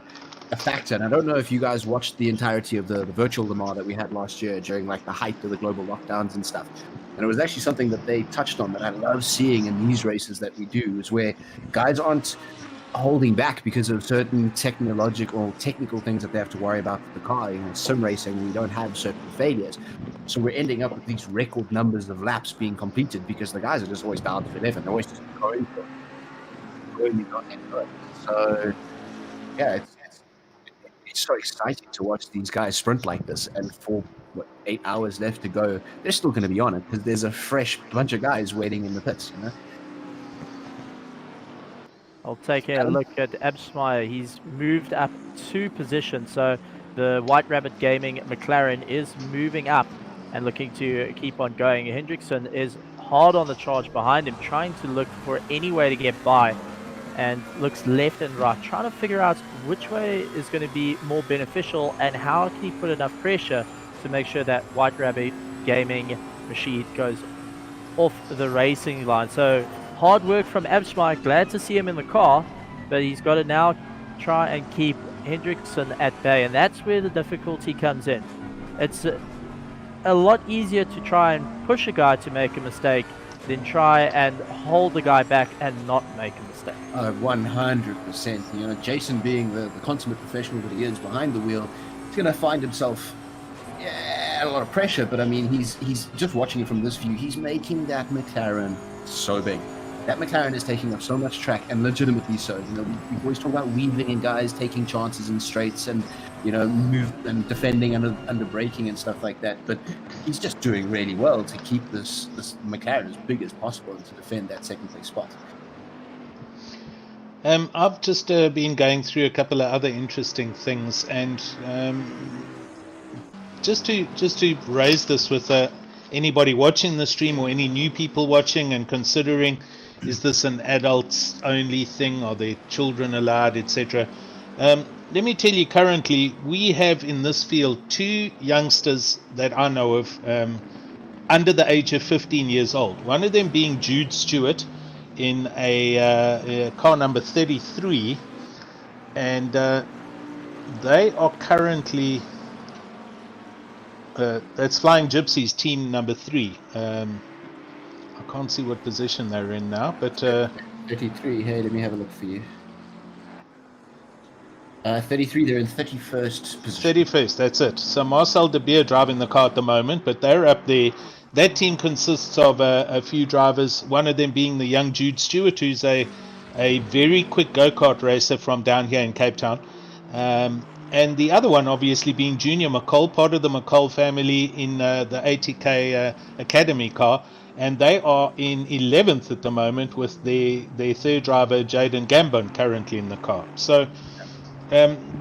a factor. And I don't know if you guys watched the entirety of the virtual Le Mans that we had last year during the height of the global lockdowns and stuff. And it was actually something that they touched on that I love seeing in these races that we do, is where guys aren't holding back because of certain technical things that they have to worry about with the car. Sim racing, we don't have certain failures. So we're ending up with these record numbers of laps being completed because the guys are just always down to 11. They're always just going for it. So, yeah, it's so exciting to watch these guys sprint like this, and for 8 hours left to go, they're still going to be on it because there's a fresh bunch of guys waiting in the pits. I'll take a look at Absmeyer. He's moved up 2 positions, so the White Rabbit Gaming McLaren is moving up and looking to keep on going. Hendrickson is hard on the charge behind him, trying to look for any way to get by, and looks left and right, trying to figure out which way is going to be more beneficial and how can he put enough pressure to make sure that White Rabbit Gaming machine goes off the racing line. So hard work from Absmeyer. Glad to see him in the car, but he's got to now try and keep Hendrickson at bay, and that's where the difficulty comes in. It's a lot easier to try and push a guy to make a mistake than try and hold the guy back and not make a mistake. 100%. Jason, being the consummate professional that he is behind the wheel, he's going to find himself a lot of pressure. But he's just watching it from this view. He's making that McLaren so big. that McLaren is taking up so much track, and legitimately so. You know, we always talk about weaving and guys taking chances in straights and, you know, move and defending under braking and stuff like that. But he's just doing really well to keep this McLaren as big as possible and to defend that second place spot. I've just been going through a couple of other interesting things, and just to raise this with anybody watching the stream or any new people watching and considering, is this an adults only thing? Are there children allowed, etc.? Let me tell you, currently we have in this field 2 youngsters that I know of under the age of 15 years old. One of them being Jude Stewart in a car number 33, and they are currently that's Flying Gypsies team number 3. I can't see what position they're in now, but 33. Hey, let me have a look for you. 33, they're in 31st position. 31st, that's it. So Marcel de Beer driving the car at the moment, but they're up there. That team consists of a few drivers, one of them being the young Jude Stewart, who's a very quick go-kart racer from down here in Cape Town. And the other one, obviously, being Junior McCall, part of the McCall family in the ATK Academy car. And they are in 11th at the moment with their third driver, Jaden Gambon, currently in the car. So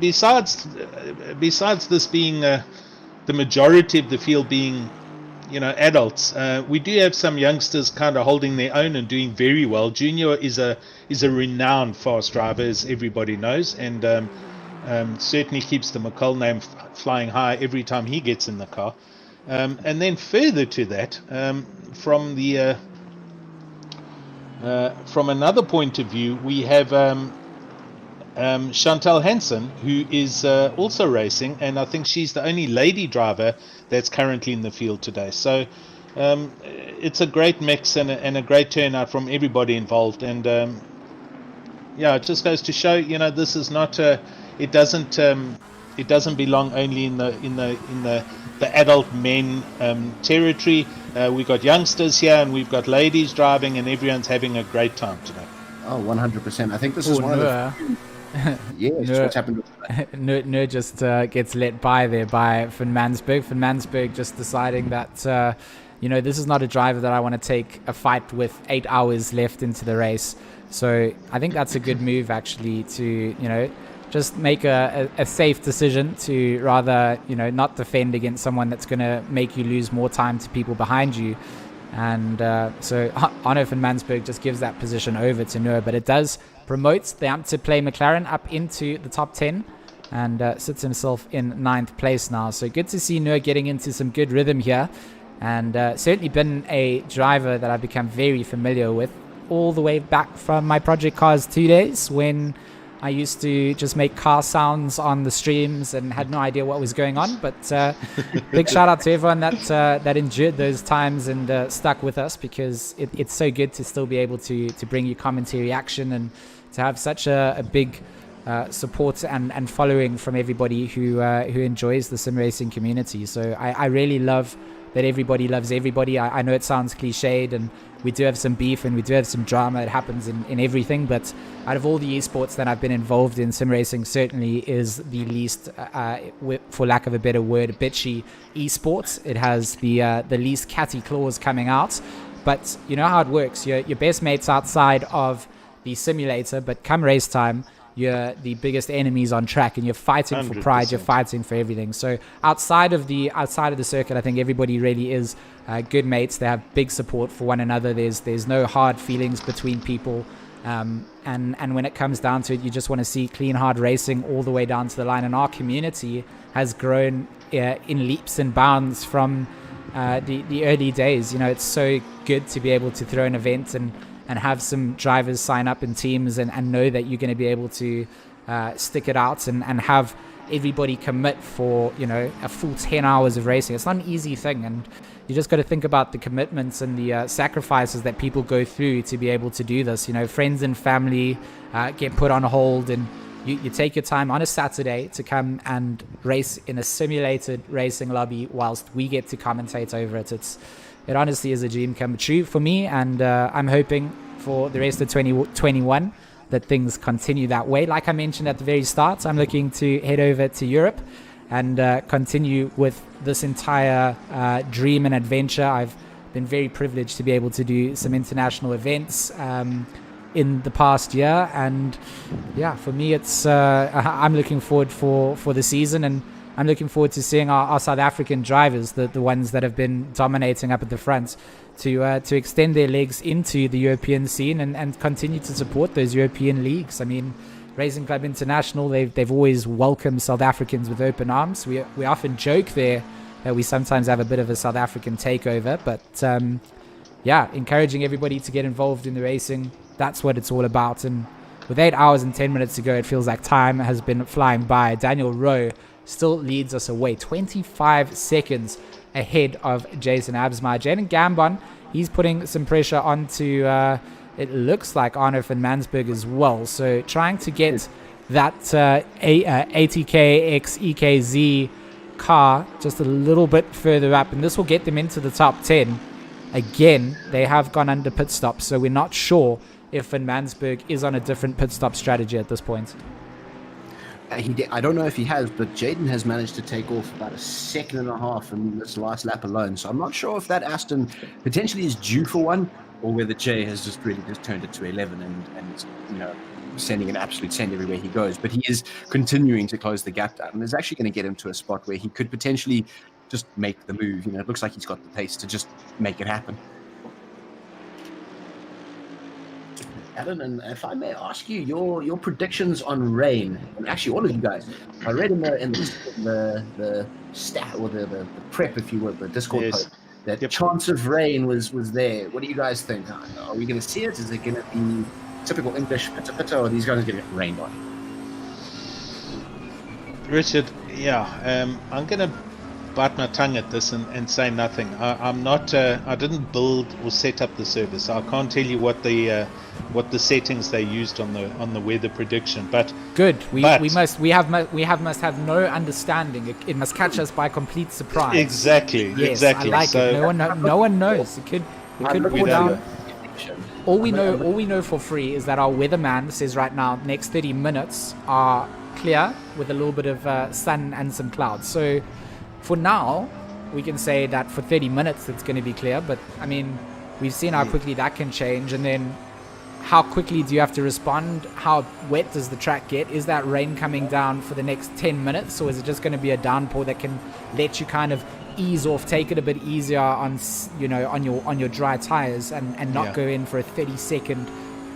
besides this being the majority of the field being, you know, adults, we do have some youngsters kind of holding their own and doing very well. Junior is a renowned fast driver, as everybody knows, and certainly keeps the McCall name flying high every time he gets in the car. And then further to that, from another point of view, we have Chantal Hansen, who is also racing, and I think she's the only lady driver that's currently in the field today. So it's a great mix and a great turnout from everybody involved. And yeah, it just goes to show, you know, this is not it doesn't belong only in the adult men territory. We've got youngsters here, and we've got ladies driving, and everyone's having a great time today. Oh, 100%. I think this is one of the... Yeah, what's happened with that? No just gets let by there by Van Mansberg. Van Mansberg just deciding that, you know, this is not a driver that I want to take a fight with 8 hours left into the race. So I think that's a good move, actually, to, you know, just make a safe decision to rather, you know, not defend against someone that's going to make you lose more time to people behind you. And so Arno van Mansberg just gives that position over to Noah, but it does promote the to play McLaren up into the top 10 and sits himself in 9th place now. So good to see Noah getting into some good rhythm here, and certainly been a driver that I've become very familiar with all the way back from my Project Cars 2 days, when I used to just make car sounds on the streams and had no idea what was going on. But big shout out to everyone that endured those times and stuck with us, because it's so good to still be able to bring you commentary action and to have such a big support and following from everybody who enjoys the sim racing community. So I really love that everybody loves everybody. I know it sounds cliched, and we do have some beef and we do have some drama. It happens in everything, but out of all the esports that I've been involved in, sim racing certainly is the least, for lack of a better word, bitchy esports. It has the least catty claws coming out, but you know how it works. Your best mates outside of the simulator, but come race time, you're the biggest enemies on track, and you're fighting 100%. For pride, you're fighting for everything. So outside of the circuit, I think everybody really is good mates. They have big support for one another. There's no hard feelings between people, and when it comes down to it, you just want to see clean, hard racing all the way down to the line. And our community has grown in leaps and bounds from the early days. You know, it's so good to be able to throw an event and have some drivers sign up in teams and know that you're going to be able to stick it out and have everybody commit for, you know, a full 10 hours of racing. It's not an easy thing, and you just got to think about the commitments and the sacrifices that people go through to be able to do this. You know, friends and family get put on hold, and you take your time on a Saturday to come and race in a simulated racing lobby whilst we get to commentate over it. It honestly is a dream come true for me, and I'm hoping for the rest of 2021 that things continue that way. Like I mentioned at the very start, I'm looking to head over to Europe and continue with this entire dream and adventure. I've been very privileged to be able to do some international events in the past year, and yeah, for me it's I'm looking forward for the season, and I'm looking forward to seeing our South African drivers, the ones that have been dominating up at the front, to extend their legs into the European scene and continue to support those European leagues. I mean, Racing Club International, they've always welcomed South Africans with open arms. We often joke there that we sometimes have a bit of a South African takeover, but yeah, encouraging everybody to get involved in the racing. That's what it's all about. And with 8 hours and 10 minutes to go, it feels like time has been flying by. Daniel Rowe still leads us away, 25 seconds ahead of Jason Absmeyer. Jaden Gambon, he's putting some pressure onto, it looks like Arno van Mansberg as well. So trying to get that ATK X EKZ car just a little bit further up, and this will get them into the top 10. Again, they have gone under pit stop, so we're not sure if Van Mansberg is on a different pit stop strategy at this point. I don't know if he has, but Jaden has managed to take off about a second and a half in this last lap alone. So I'm not sure if that Aston potentially is due for one, or whether Jay has just really just turned it to 11 and is, you know, sending an absolute send everywhere he goes. But he is continuing to close the gap down, and is actually going to get him to a spot where he could potentially just make the move. You know, it looks like he's got the pace to just make it happen. Alan, and if I may ask you your predictions on rain, and actually all of you guys, I read in the stat or the prep, if you will, the Discord post, that chance of rain was there. What do you guys think? Are we going to see it? Is it going to be typical English pitter, or are these guys going to get rained on? Richard, I'm going to bite my tongue at this and say nothing. I'm not. I didn't build or set up the service. I can't tell you what the settings they used on the weather prediction. But good. We must have no understanding. It must catch us by complete surprise. Exactly. Yes, exactly. I like so, it. No one knows. It could pull down. All we know for free is that our weatherman says right now next 30 minutes are clear with a little bit of sun and some clouds. So for now, we can say that for 30 minutes it's going to be clear. But I mean, we've seen how quickly that can change, and then how quickly do you have to respond? How wet does the track get? Is that rain coming down for the next 10 minutes, or is it just going to be a downpour that can let you kind of ease off, take it a bit easier on, you know, on your dry tires, and not go in for a 30-second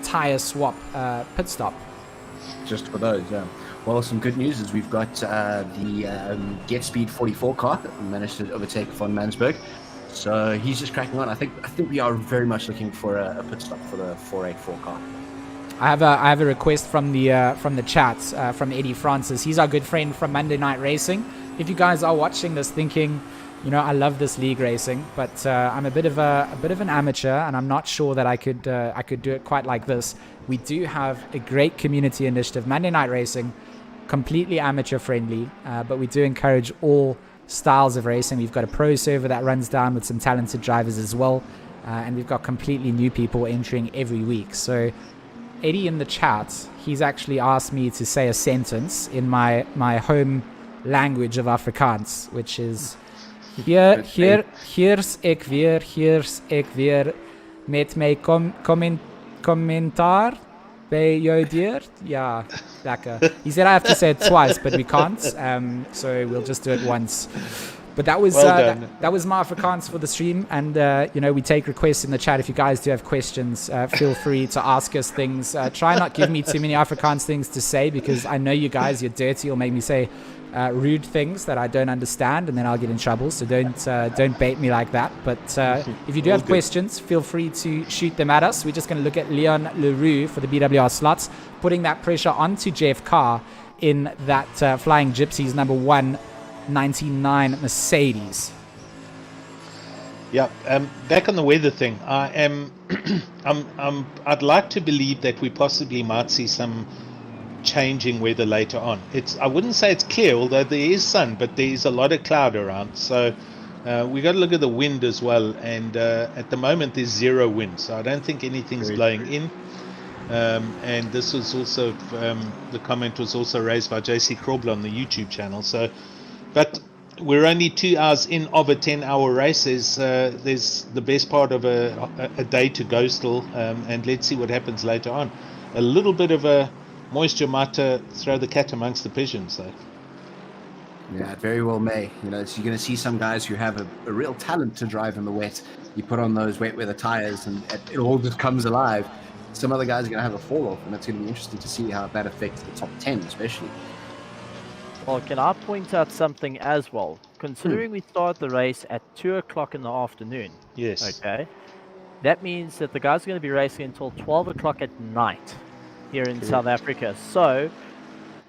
tire swap pit stop? Just for those, yeah. Well, some good news is we've got the Get Speed 44 car that we managed to overtake Van Mansberg. So he's just cracking on. I think we are very much looking for a pit stop for the 484 car. I have a request from the chat from Eddie Francis. He's our good friend from Monday Night Racing. If you guys are watching this thinking, you know, I love this league racing, but I'm a bit of an amateur, and I'm not sure that I could do it quite like this. We do have a great community initiative, Monday Night Racing, completely amateur friendly, but we do encourage all styles of racing. We've got a pro server that runs down with some talented drivers as well, and we've got completely new people entering every week. So Eddie in the chat, he's actually asked me to say a sentence in my home language of Afrikaans, which is heers ek weer met my commentaar by jou deur. Yeah, lekker. He said I have to say it twice, but we can't, so we'll just do it once. But that was that was my Afrikaans for the stream, and you know, we take requests in the chat. If you guys do have questions, feel free to ask us things. Try not give me too many Afrikaans things to say, because I know you guys, you're dirty, or make me say rude things that I don't understand, and then I'll get in trouble. So don't bait me like that. But if you do have questions, feel free to shoot them at us. We're just going to look at Leon Leroux for the BWR slots, putting that pressure onto Jeff Carr in that Flying Gypsies number 199 Mercedes. Yeah, back on the weather thing, I am I'd like to believe that we possibly might see some changing weather later on. I wouldn't say it's clear, although there is sun, but there's a lot of cloud around. So We got to look at the wind as well, and at the moment there's zero wind, so I don't think anything's blowing in. And this was also the comment was also raised by JC Krobler on the YouTube channel. So, but we're only 2 hours in of a 10-hour race. There's the best part of a day to go still, and let's see what happens later on. A little bit of a moisture might throw the cat amongst the pigeons, though. Yeah, it very well may. You know, so you're going to see some guys who have a real talent to drive in the wet. You put on those wet weather tires and it all just comes alive. Some other guys are going to have a fall off, and it's going to be interesting to see how that affects the top 10 especially. Well, can I point out something as well? Considering we start the race at 2 o'clock in the afternoon. Yes. Okay. That means that the guys are going to be racing until 12 o'clock at night here in South Africa. So,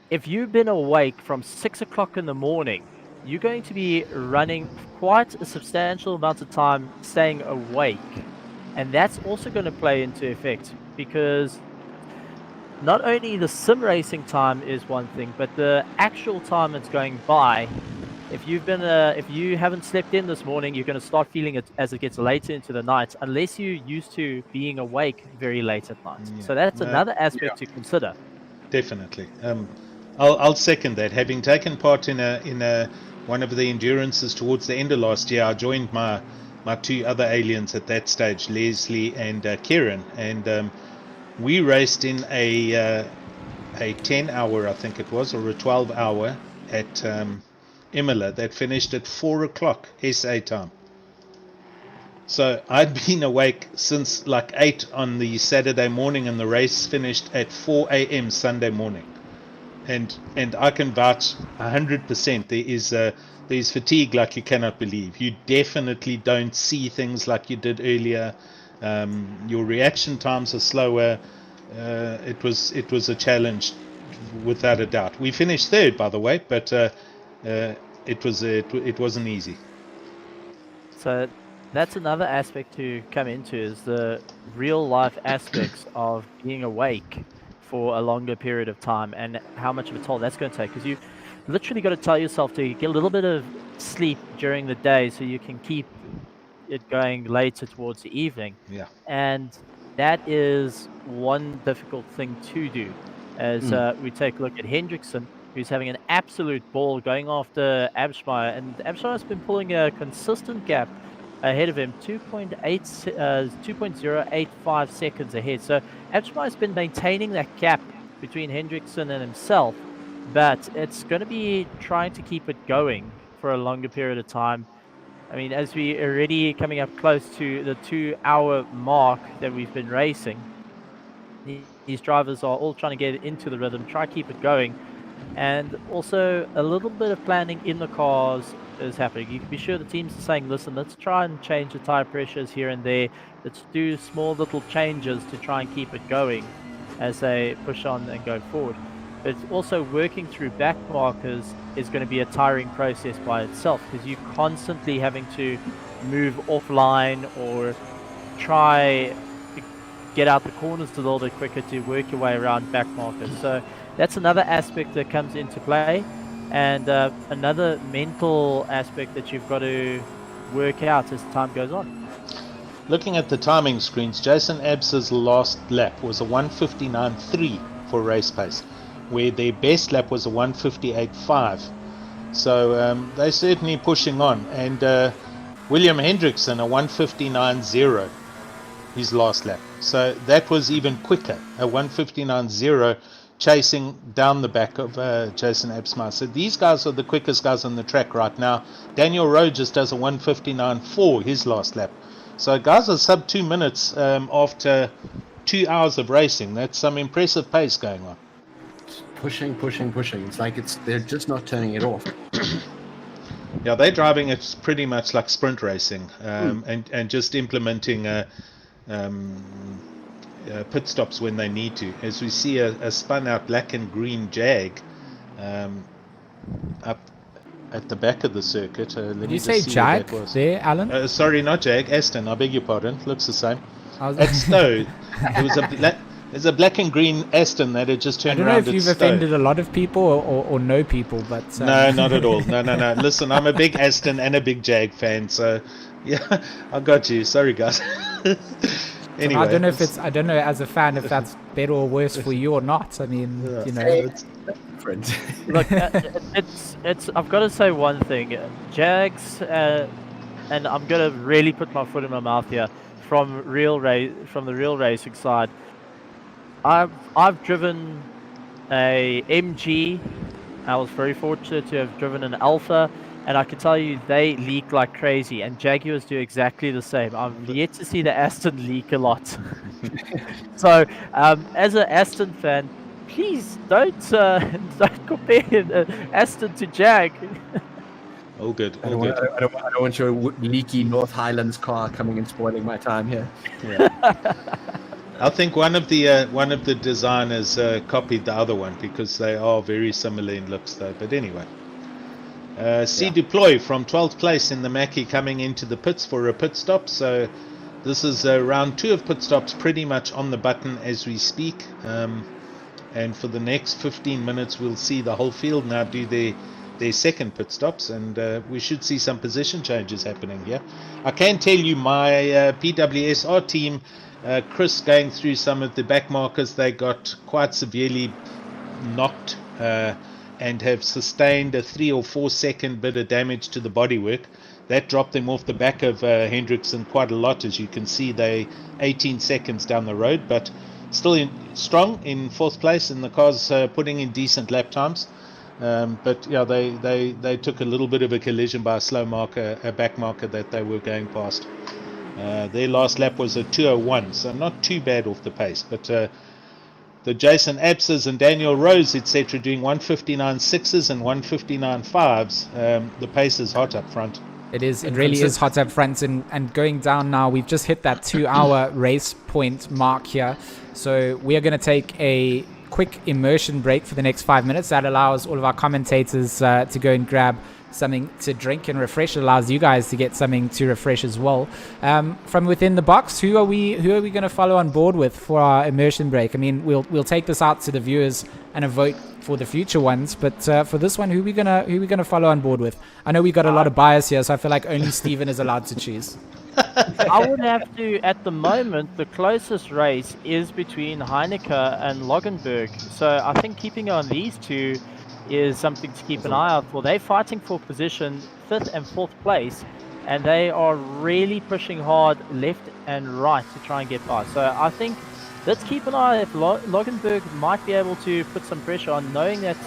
if you've been awake from 6 o'clock in the morning, you're going to be running quite a substantial amount of time staying awake. And that's also going to play into effect, because not only the sim racing time is one thing, but the actual time that's going by. If you haven't slept in this morning, you're going to start feeling it as it gets later into the night, unless you're used to being awake very late at night. Yeah. So that's another aspect to consider. Definitely. I'll second that. Having taken part in one of the endurances towards the end of last year, I joined my two other aliens at that stage, Leslie and Kieran, and we raced in a 10-hour, I think it was, or a 12-hour at Imola that finished at 4 o'clock SA time. So I'd been awake since like 8 on the Saturday morning, and the race finished at 4 a.m. Sunday morning. And I can vouch 100% there's fatigue like you cannot believe. You definitely don't see things like you did earlier. Your reaction times are slower. It was a challenge without a doubt. We finished third, by the way, but it wasn't easy. So that's another aspect to come into, is the real life aspects of being awake for a longer period of time, and how much of a toll that's going to take, because you literally got to tell yourself to get a little bit of sleep during the day so you can keep it going later towards the evening. Yeah. And that is one difficult thing to do, as we take a look at Hendrickson, who's having an absolute ball going after Abschmeyer, and Abschmeyer's been pulling a consistent gap ahead of him, 2.085 seconds ahead. So Abschmeyer's been maintaining that gap between Hendrickson and himself, but it's going to be trying to keep it going for a longer period of time. I mean, as we are already coming up close to the 2-hour mark that we've been racing, these drivers are all trying to get into the rhythm, try to keep it going, and also a little bit of planning in the cars is happening. You can be sure the teams are saying, listen, let's try and change the tire pressures here and there. Let's do small little changes to try and keep it going as they push on and go forward. But also working through back markers is going to be a tiring process by itself, because you're constantly having to move offline or try to get out the corners a little bit quicker to work your way around back markers. So that's another aspect that comes into play. And another mental aspect that you've got to work out as time goes on. Looking at the timing screens, Jason Abs's last lap was a 1:59.3 for race pace, where their best lap was a 1:58.5. So they're certainly pushing on. And William Hendrickson, a 1:59.0, his last lap. So that was even quicker, a 1:59.0. chasing down the back of Jason Absmeyer. So these guys are the quickest guys on the track right now. Daniel Rowe just does a 1:59.4 his last lap. So guys are sub 2 minutes after 2 hours of racing. That's some impressive pace going on. Pushing. It's like they're just not turning it off. Yeah, they're driving it pretty much like sprint racing, and just implementing pit stops when they need to. As we see a spun out black and green Jag up at the back of the circuit. Did you say Jag there, Alan? Sorry, not Jag, Aston, I beg your pardon. Looks the same. At Stowe, there was There's a black and green Aston that had just I turned don't know around if at you've Stowe. offended a lot of people or no people, but No, not at all. No. Listen, I'm a big Aston and a big Jag fan, so yeah, I got you. Sorry, guys. Anyway, I don't know if I don't know as a fan if that's better or worse for you or not. I mean, you know. it's- Friends. Look, it's. I've got to say one thing, Jags, and I'm gonna really put my foot in my mouth here. From the real racing side, I've driven a MG. I was very fortunate to have driven an Alpha, and I can tell you they leak like crazy, and Jaguars do exactly the same. I've yet to see the Aston leak a lot. So, as an Aston fan, please don't compare Aston to Jag. all good. I All don't, good. want, I, don't, I don't want your leaky North Highlands car coming and spoiling my time here. I think one of the designers copied the other one because they are very similar in looks, though. But anyway, C Deploy from 12th place in the Mackie coming into the pits for a pit stop. So this is round 2 of pit stops, pretty much on the button as we speak. And for the next 15 minutes, we'll see the whole field now do their second pit stops, and we should see some position changes happening here. I can tell you my PWSR team, Chris, going through some of the back markers, they got quite severely knocked and have sustained a 3 or 4 second bit of damage to the bodywork. That dropped them off the back of Hendrickson quite a lot. As you can see, they 18 seconds down the road, but still strong in 4th place, and the car's putting in decent lap times. But yeah, they took a little bit of a collision by a slow marker, a back marker that they were going past. Their last lap was a 2:01, so not too bad off the pace. But the Jason Abses and Daniel Rose, etc., doing 1:59.6s and 1:59.5s. The pace is hot up front. It is. It really is hot up front, and going down now. We've just hit that 2-hour race point mark here, so we are going to take a quick immersion break for the next 5 minutes. That allows all of our commentators to go and grab something to drink and refresh. It allows you guys to get something to refresh as well. From within the box, who are we going to follow on board with for our immersion break? I mean, we'll take this out to the viewers and a vote for the future ones, but for this one, who are we gonna follow on board with? I know we got a lot of bias here, so I feel like only Steven is allowed to choose. I would have to, at the moment, the closest race is between Heineke and Logenberg. So I think keeping on these two is something to keep an eye out for. They're fighting for position 5th and 4th place, and they are really pushing hard left and right to try and get by. So I think let's keep an eye if Logenberg might be able to put some pressure on, knowing that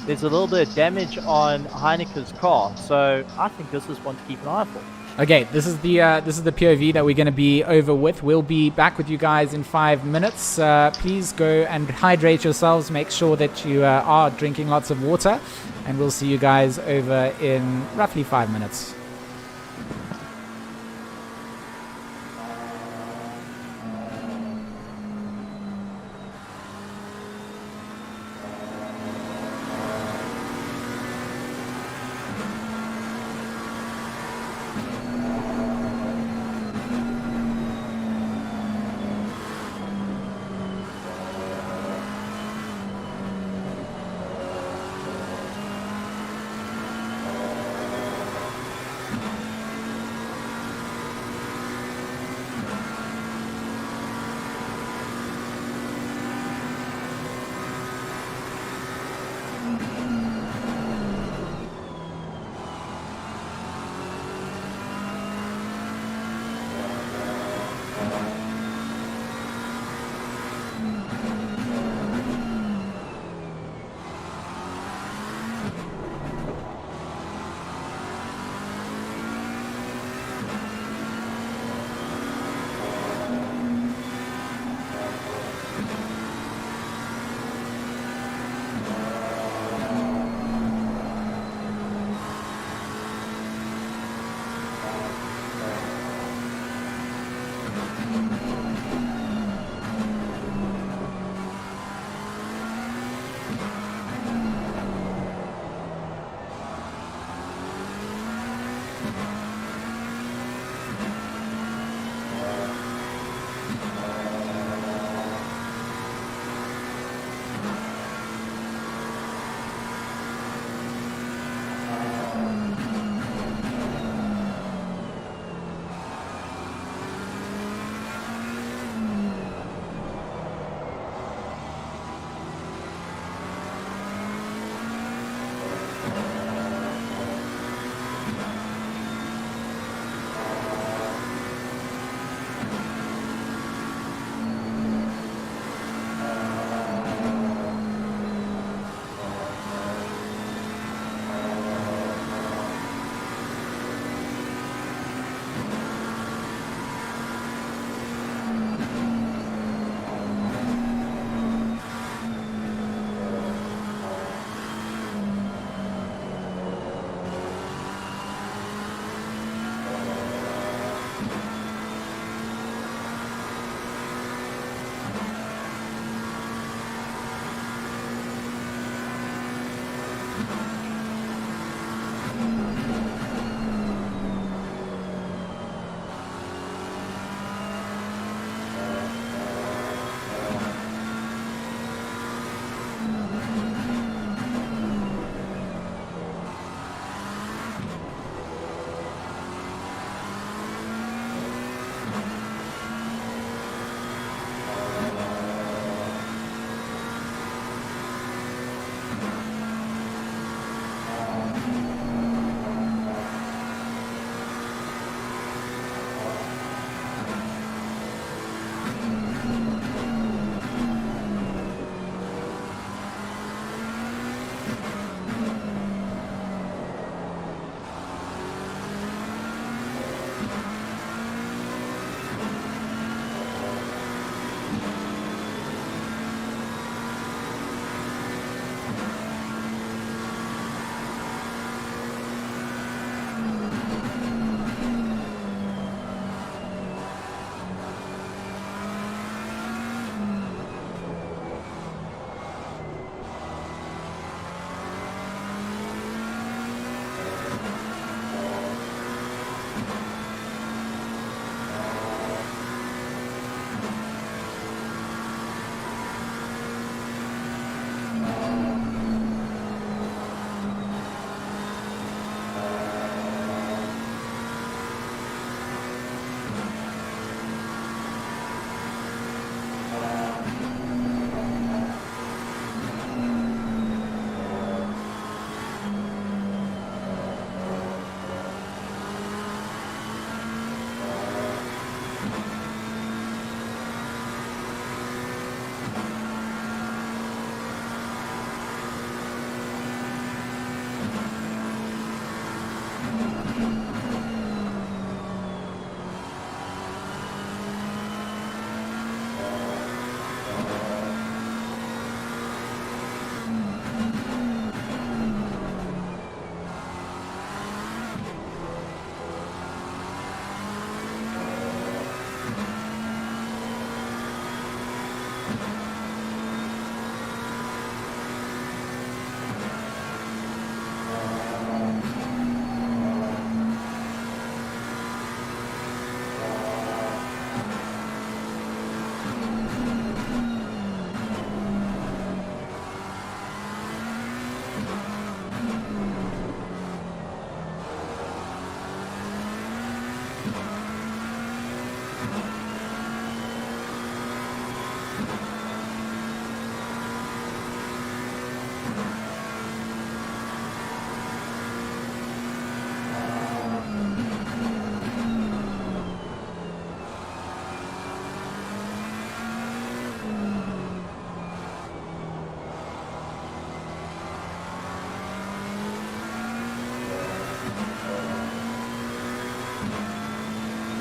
there's a little bit of damage on Heineke's car. So I think this is one to keep an eye for. Okay, this is the POV that we're going to be over with. We'll be back with you guys in 5 minutes. Please go and hydrate yourselves. Make sure that you are drinking lots of water, and we'll see you guys over in roughly 5 minutes.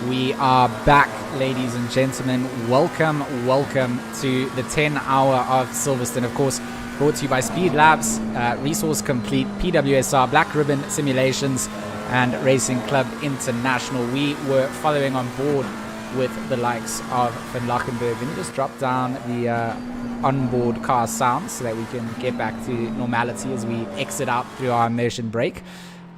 We are back, ladies and gentlemen. Welcome to the 10 hour of Silverstone. Of course, brought to you by Speedlabs, Resource Complete, PWSR, Black Ribbon Simulations, and Racing Club International. We were following on board with the likes of Van Lachenberg. Let me just drop down the onboard car sound so that we can get back to normality as we exit out through our immersion break.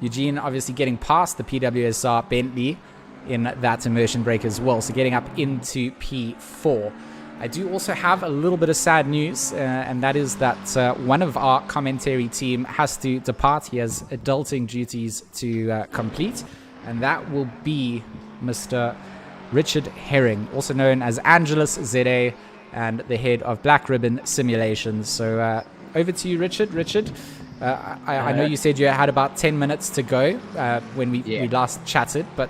Eugene obviously getting past the PWSR Bentley in that immersion break as well, so getting up into P4. I do also have a little bit of sad news, and that is that one of our commentary team has to depart. He has adulting duties to complete, and that will be Mr. Richard Herring, also known as Angelus ZA and the head of Black Ribbon Simulations. So over to you, Richard. I know you said you had about 10 minutes to go when we last chatted, but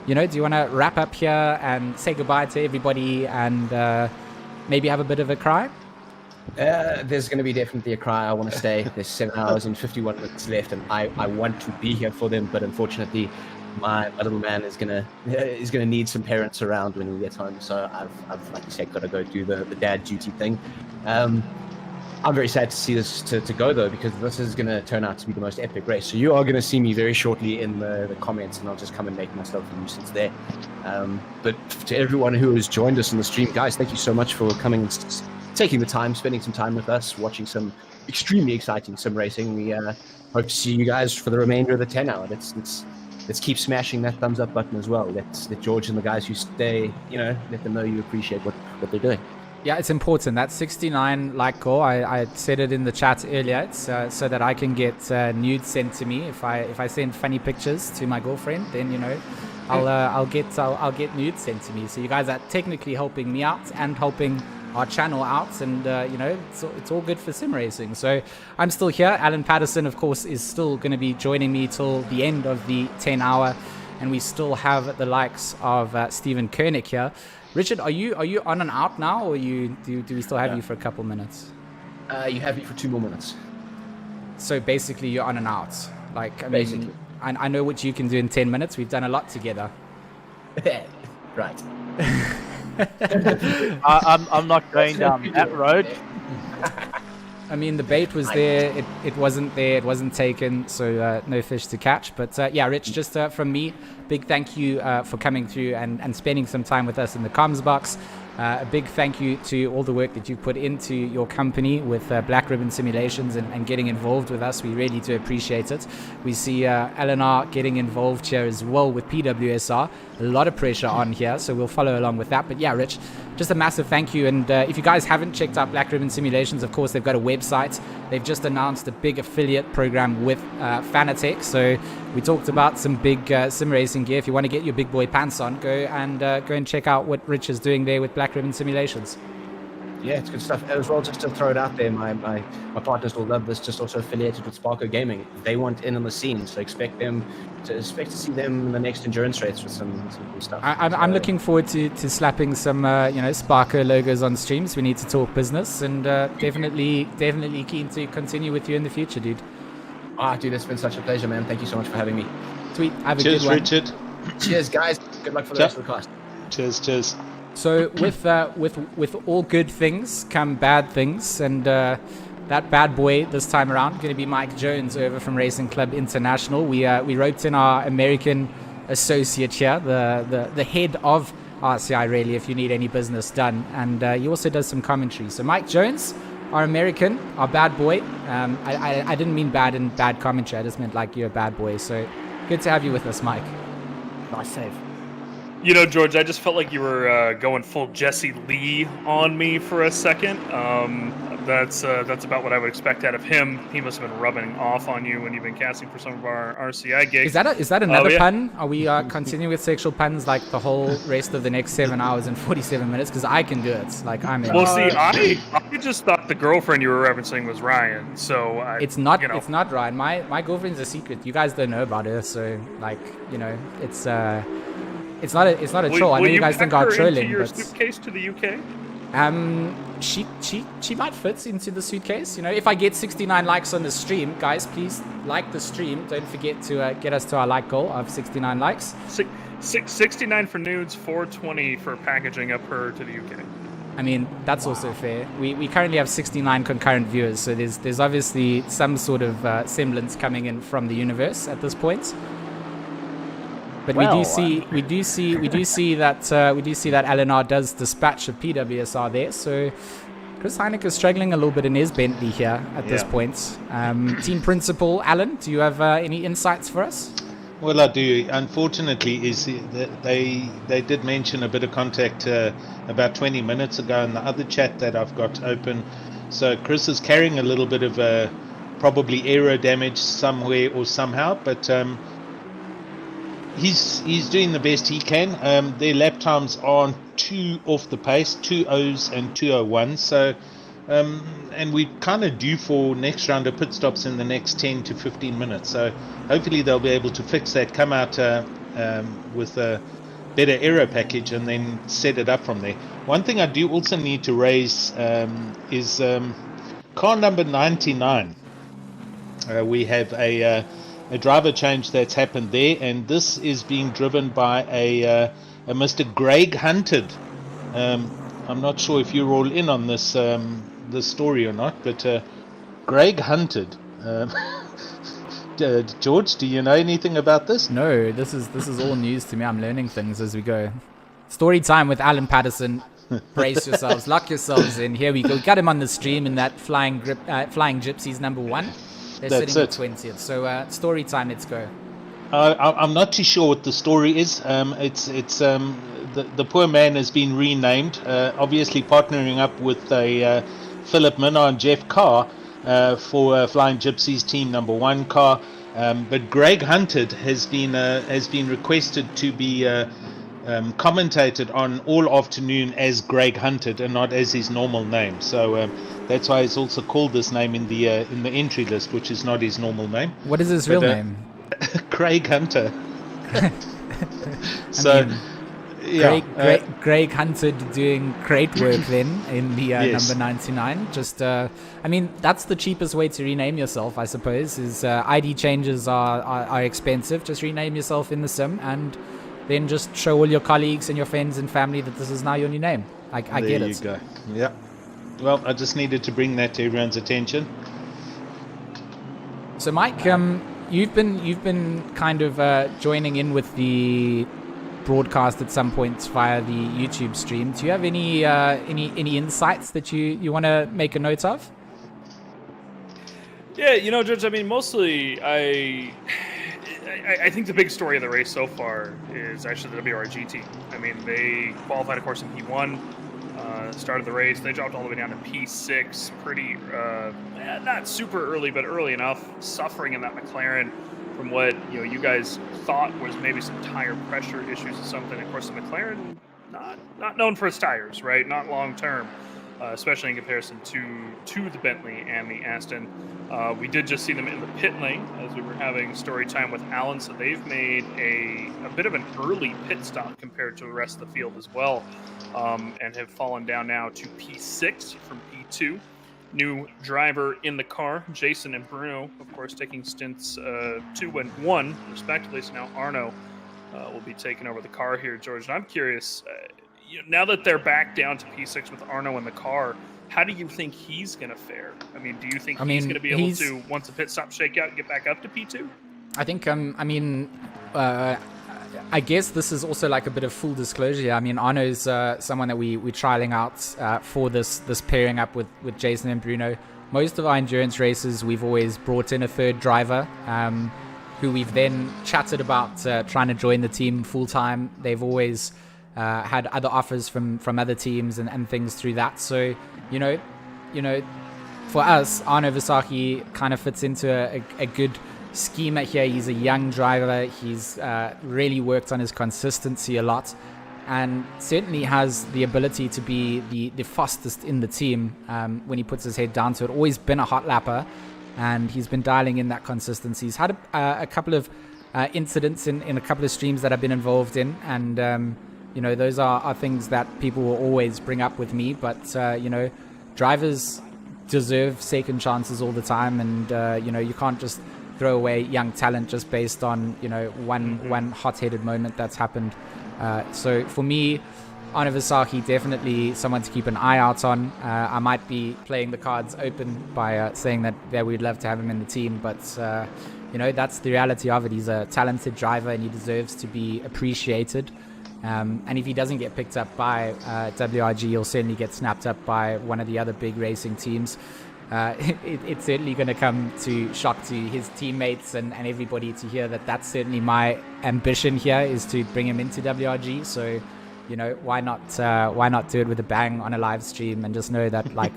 do you want to wrap up here and say goodbye to everybody and maybe have a bit of a cry? There's going to be definitely a cry. I want to stay. There's 7 hours and 51 minutes left, and I want to be here for them, but unfortunately, my little man is gonna need some parents around when he gets home. So I've like you said, got to go do the dad duty thing. I'm very sad to see this to go, though, because this is going to turn out to be the most epic race. So you are going to see me very shortly in the comments, and I'll just come and make myself a nuisance there. But to everyone who has joined us in the stream, guys, thank you so much for coming and taking the time, spending some time with us, watching some extremely exciting sim racing. We hope to see you guys for the remainder of the 10 hour. Let's keep smashing that thumbs up button as well. Let George and the guys who stay, let them know you appreciate what they're doing. Yeah, it's important. That 69 like goal, I said it in the chat earlier. It's so that I can get nudes sent to me. If I send funny pictures to my girlfriend, then I'll get nudes sent to me. So you guys are technically helping me out and helping our channel out, and it's all good for sim racing. So I'm still here. Alan Patterson, of course, is still going to be joining me till the end of the 10 hour, and we still have the likes of Stephen Koenig here. Richard, are you on and out now, or do we still have you for a couple minutes? You have me for 2 more minutes. So basically, you're on and out. Basically. I know what you can do in 10 minutes. We've done a lot together. Right. I'm not going down that road. I mean, the bait was there. It wasn't there. It wasn't taken. So no fish to catch. But yeah, Rich, just from me, big thank you for coming through and spending some time with us in the comms box. A big thank you to all the work that you've put into your company with Black Ribbon Simulations and getting involved with us. We really do appreciate it. We see Eleanor getting involved here as well with PWSR. A lot of pressure on here, so we'll follow along with that. But yeah, Rich, just a massive thank you. And if you guys haven't checked out Black Ribbon Simulations, of course, they've got a website. They've just announced a big affiliate program with Fanatec. So we talked about some big sim racing gear. If you want to get your big boy pants on, go and check out what Rich is doing there with Black Ribbon Simulations. Yeah, it's good stuff. As well, just to throw it out there, my partners will love this, just also affiliated with Sparko Gaming. They want in on the scene, so expect to see them in the next endurance race with some cool stuff. I'm looking forward to slapping some Sparko logos on streams. We need to talk business, and definitely keen to continue with you in the future, dude. Dude, it's been such a pleasure, man. Thank you so much for having me. Sweet. Have a Cheers, good one. Richard. Cheers, guys. Good luck for the rest of the cast. Cheers. So with all good things come bad things, and that bad boy this time around going to be Mike Jones over from Racing Club International. We roped in our American associate here, the head of RCI really if you need any business done. And he also does some commentary. So Mike Jones, our American, our bad boy. I didn't mean bad in bad commentary. I just meant like you're a bad boy. So good to have you with us, Mike. Nice save. You know, George, I just felt like you were going full Jesse Lee on me for a second. That's about what I would expect out of him. He must have been rubbing off on you when you've been casting for some of our RCI gigs. Is that another pun? Are we continuing with sexual puns like the whole rest of the next 7 hours and 47 minutes? Because I can do it. Like I'm in. Well, see, I just thought the girlfriend you were referencing was Ryan. So it's not. You know. It's not Ryan. My girlfriend's a secret. You guys don't know about her. So like it's not a troll. I know you guys think I'm trolling. Will you pack her into your suitcase to the UK? She might fit into the suitcase. If I get 69 likes on the stream, guys, please like the stream. Don't forget to get us to our like goal of 69 likes. 69 for nudes, 420 for packaging up her to the UK. I mean, that's also fair. We currently have 69 concurrent viewers, so there's obviously some sort of semblance coming in from the universe at this point. But we do see that Alan R does dispatch of PWSR there. So Chris Heineck is struggling a little bit in his Bentley here at this point. Team principal Alan, do you have any insights for us? Well, I do. Unfortunately, they did mention a bit of contact about 20 minutes ago in the other chat that I've got open. So Chris is carrying a little bit of probably aero damage somewhere or somehow, but. He's doing the best he can. Their lap times are 2 off the pace, 2:00s and 2:01. So, and we kind of due for next round of pit stops in the next 10 to 15 minutes. So hopefully they'll be able to fix that, come out with a better aero package and then set it up from there. One thing I do also need to raise is car number 99. We have a driver change that's happened there, and this is being driven by a Mr. Greg Hunted. I'm not sure if you're all in on this story or not, but Greg Hunted. George, do you know anything about this? No, this is all news to me. I'm learning things as we go. Story time with Alan Patterson. Brace yourselves, lock yourselves in. Here we go. We got him on the stream in that Flying Gypsies #1. They're sitting at 20th. So story time, let's go. I'm not too sure what the story is. It's the poor man has been renamed, obviously partnering up with Philip Minnar and Jeff Carr for Flying Gypsies Team #1 car. But Greg Hunted has been requested to be commentated on all afternoon as Greg Hunted and not as his normal name. So that's why he's also called this name in the entry list, which is not his normal name. What is his real name? Craig Hunter. So, Greg Hunted doing great work then in the Yes. number 99. Just, I mean, that's the cheapest way to rename yourself, I suppose. Is ID changes are expensive. Just rename yourself in the sim and then just show all your colleagues and your friends and family that this is now your new name. I get it. There you go. Yeah. Well, I just needed to bring that to everyone's attention. So, Mike, you've been kind of joining in with the broadcast at some points via the YouTube stream. Do you have any insights that you want to make a note of? Yeah, George, I mean, mostly I think the big story of the race so far is actually the WRG team. I mean, they qualified, of course, in P1, started the race. They dropped all the way down to P6 pretty, not super early, but early enough, suffering in that McLaren from what you guys thought was maybe some tire pressure issues or something. Of course, the McLaren, not known for its tires, right? Not long term. Especially in comparison to the Bentley and the Aston. We did just see them in the pit lane as we were having story time with Alan, so they've made a bit of an early pit stop compared to the rest of the field as well, and have fallen down now to P6 from P2. New driver in the car, Jason and Bruno, of course, taking stints 2 and 1 respectively, so now Arno will be taking over the car here, George. And I'm curious, now that they're back down to P6 with Arno in the car, how do you think he's going to fare? I mean, do you think he's going to be able to, once the pit stop shake out, get back up to P2? I think, I guess this is also like a bit of full disclosure here. I mean, Arno's someone that we're trialing out for this pairing up with Jason and Bruno. Most of our endurance races, we've always brought in a third driver who we've then chatted about trying to join the team full time. They've always had other offers from other teams and things through that. So, you know, for us, Arno Visaki kind of fits into a good schema here. He's a young driver. He's really worked on his consistency a lot, and certainly has the ability to be the fastest in the team when he puts his head down to it. Always been a hot lapper, and he's been dialing in that consistency. He's had a couple of incidents in a couple of streams that I've been involved in, and you know, those are things that people will always bring up with me. But you know, drivers deserve second chances all the time, and you know, you can't just throw away young talent just based on, you know, one hot-headed moment that's happened. So for me, Arno Visaki, definitely someone to keep an eye out on. I might be playing the cards open by saying that we'd love to have him in the team, but you know, that's the reality of it. He's a talented driver and he deserves to be appreciated. And if he doesn't get picked up by WRG, he'll certainly get snapped up by one of the other big racing teams. It's certainly going to come to shock to his teammates and everybody to hear that that's certainly my ambition here, is to bring him into WRG. So, you know, why not do it with a bang on a live stream and just know that, like,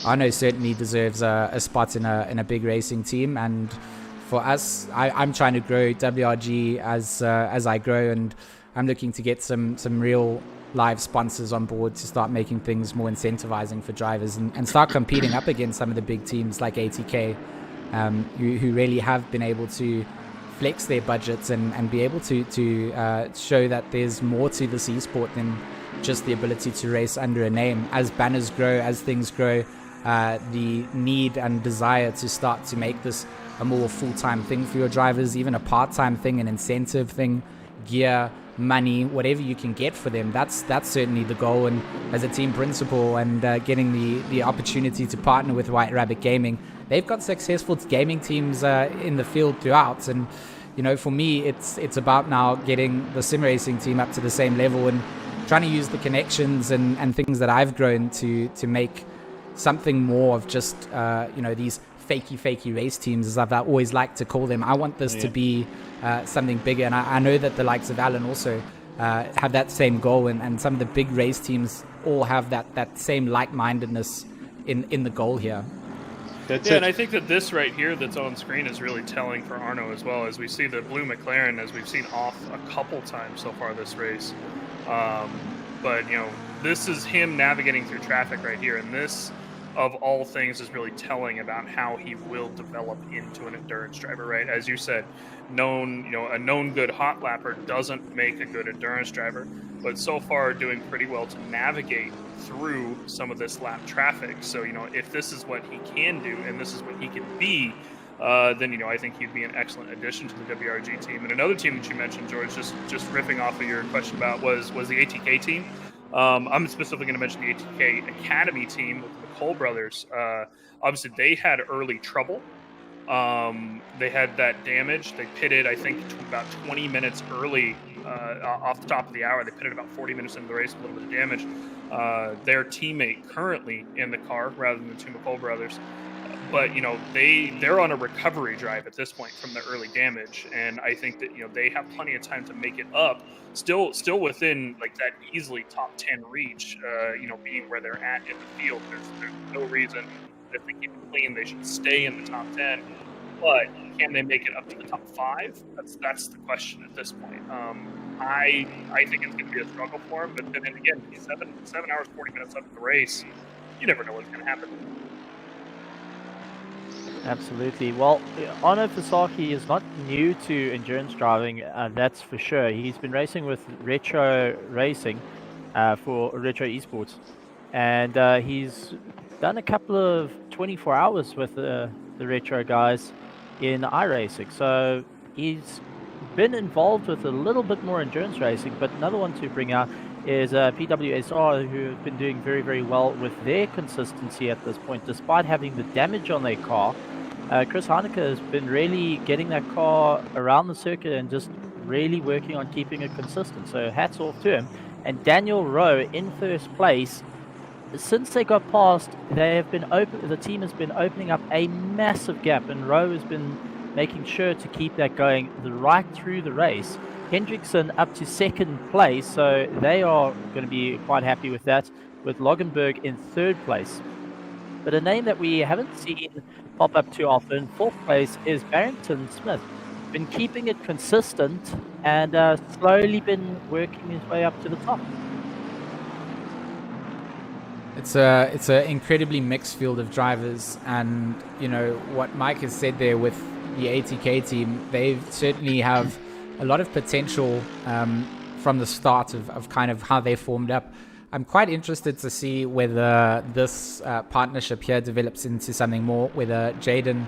Arno certainly deserves a spot in a big racing team. And for us, I'm trying to grow WRG as I grow, and I'm looking to get some real live sponsors on board to start making things more incentivizing for drivers and start competing up against some of the big teams like ATK, who really have been able to flex their budgets and be able to show that there's more to this esport than just the ability to race under a name. As banners grow, as things grow, the need and desire to start to make this a more full-time thing for your drivers, even a part-time thing, an incentive thing, gear, money, whatever you can get for them, that's certainly the goal. And as a team principal and getting the opportunity to partner with White Rabbit Gaming, they've got successful gaming teams in the field throughout. And you know, for me, it's about now getting the sim racing team up to the same level and trying to use the connections and things that I've grown to make something more of just you know, these fakey race teams, as I've always liked to call them. I want this to be something bigger, and I know that the likes of Alan also have that same goal, and some of the big race teams all have that same like-mindedness in the goal here. That's and I think that this right here that's on screen is really telling for Arno as well, as we see the blue McLaren, as we've seen off a couple times so far this race. But, you know, this is him navigating through traffic right here, and this, of all things, is really telling about how he will develop into an endurance driver, right? As you said, a known good hot lapper doesn't make a good endurance driver, but so far doing pretty well to navigate through some of this lap traffic. So, you know, if this is what he can do and this is what he can be, then, you know, I think he'd be an excellent addition to the WRG team. And another team that you mentioned, George, just riffing off of your question about was the ATK team. I'm specifically going to mention the ATK Academy team with the Cole brothers. Obviously, they had early trouble. They had that damage. They pitted, I think, about 20 minutes early off the top of the hour. They pitted about 40 minutes into the race, a little bit of damage. Their teammate currently in the car, rather than the two McCall brothers. But, you know, they're on a recovery drive at this point from the early damage, and I think that, you know, they have plenty of time to make it up, still within like that easily top 10 reach. You know, being where they're at in the field, there's no reason that they keep it clean. They should stay in the top 10. But can they make it up to the top 5? That's the question at this point. I think it's going to be a struggle for him. But then again, 7 hours 40 minutes up in the race, you never know what's going to happen. Absolutely. Well, Arno Visaki is not new to endurance driving, that's for sure. He's been racing with Retro Racing for Retro Esports, and he's done a couple of 24 hours with the Retro guys in iRacing. So he's been involved with a little bit more endurance racing. But another one to bring out is PWSR, who have been doing very, very well with their consistency at this point, despite having the damage on their car. Chris Heineke has been really getting that car around the circuit and just really working on keeping it consistent. So hats off to him. And Daniel Rowe in first place. Since they got past, the team has been opening up a massive gap, and Rowe has been making sure to keep that going right through the race. Hendrickson up to second place, so they are going to be quite happy with that, with Logenberg in third place. But a name that we haven't seen pop up too often, fourth place, is Barrington Smith. Been keeping it consistent and slowly been working his way up to the top. It's a incredibly mixed field of drivers, and you know what Mike has said there with the ATK team, they certainly have a lot of potential from the start of kind of how they formed up. I'm quite interested to see whether this partnership here develops into something more, whether Jaden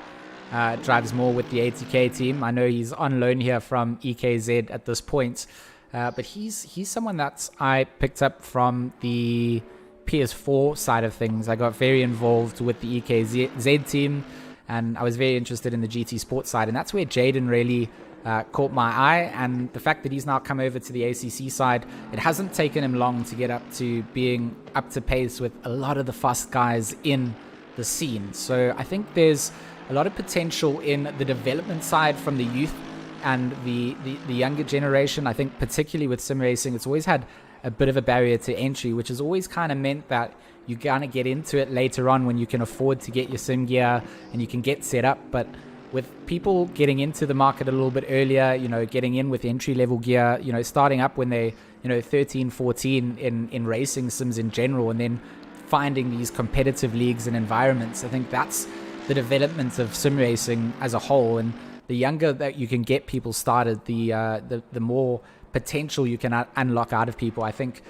drives more with the ATK team. I know he's on loan here from EKZ at this point, but he's someone that I picked up from the PS4 side of things. I got very involved with the EKZ team, and I was very interested in the GT Sports side, and that's where Jaden really caught my eye. And the fact that he's now come over to the ACC side, it hasn't taken him long to get up to being up to pace with a lot of the fast guys in the scene. So I think there's a lot of potential in the development side from the youth and the younger generation. I think particularly with sim racing, it's always had a bit of a barrier to entry, which has always kind of meant that you're going to get into it later on when you can afford to get your sim gear and you can get set up. But with people getting into the market a little bit earlier, you know, getting in with entry level gear, you know, starting up when they, you know, 13, 14 in racing sims in general, and then finding these competitive leagues and environments, I think that's the development of sim racing as a whole. And the younger that you can get people started, the more potential you can unlock out of people. I think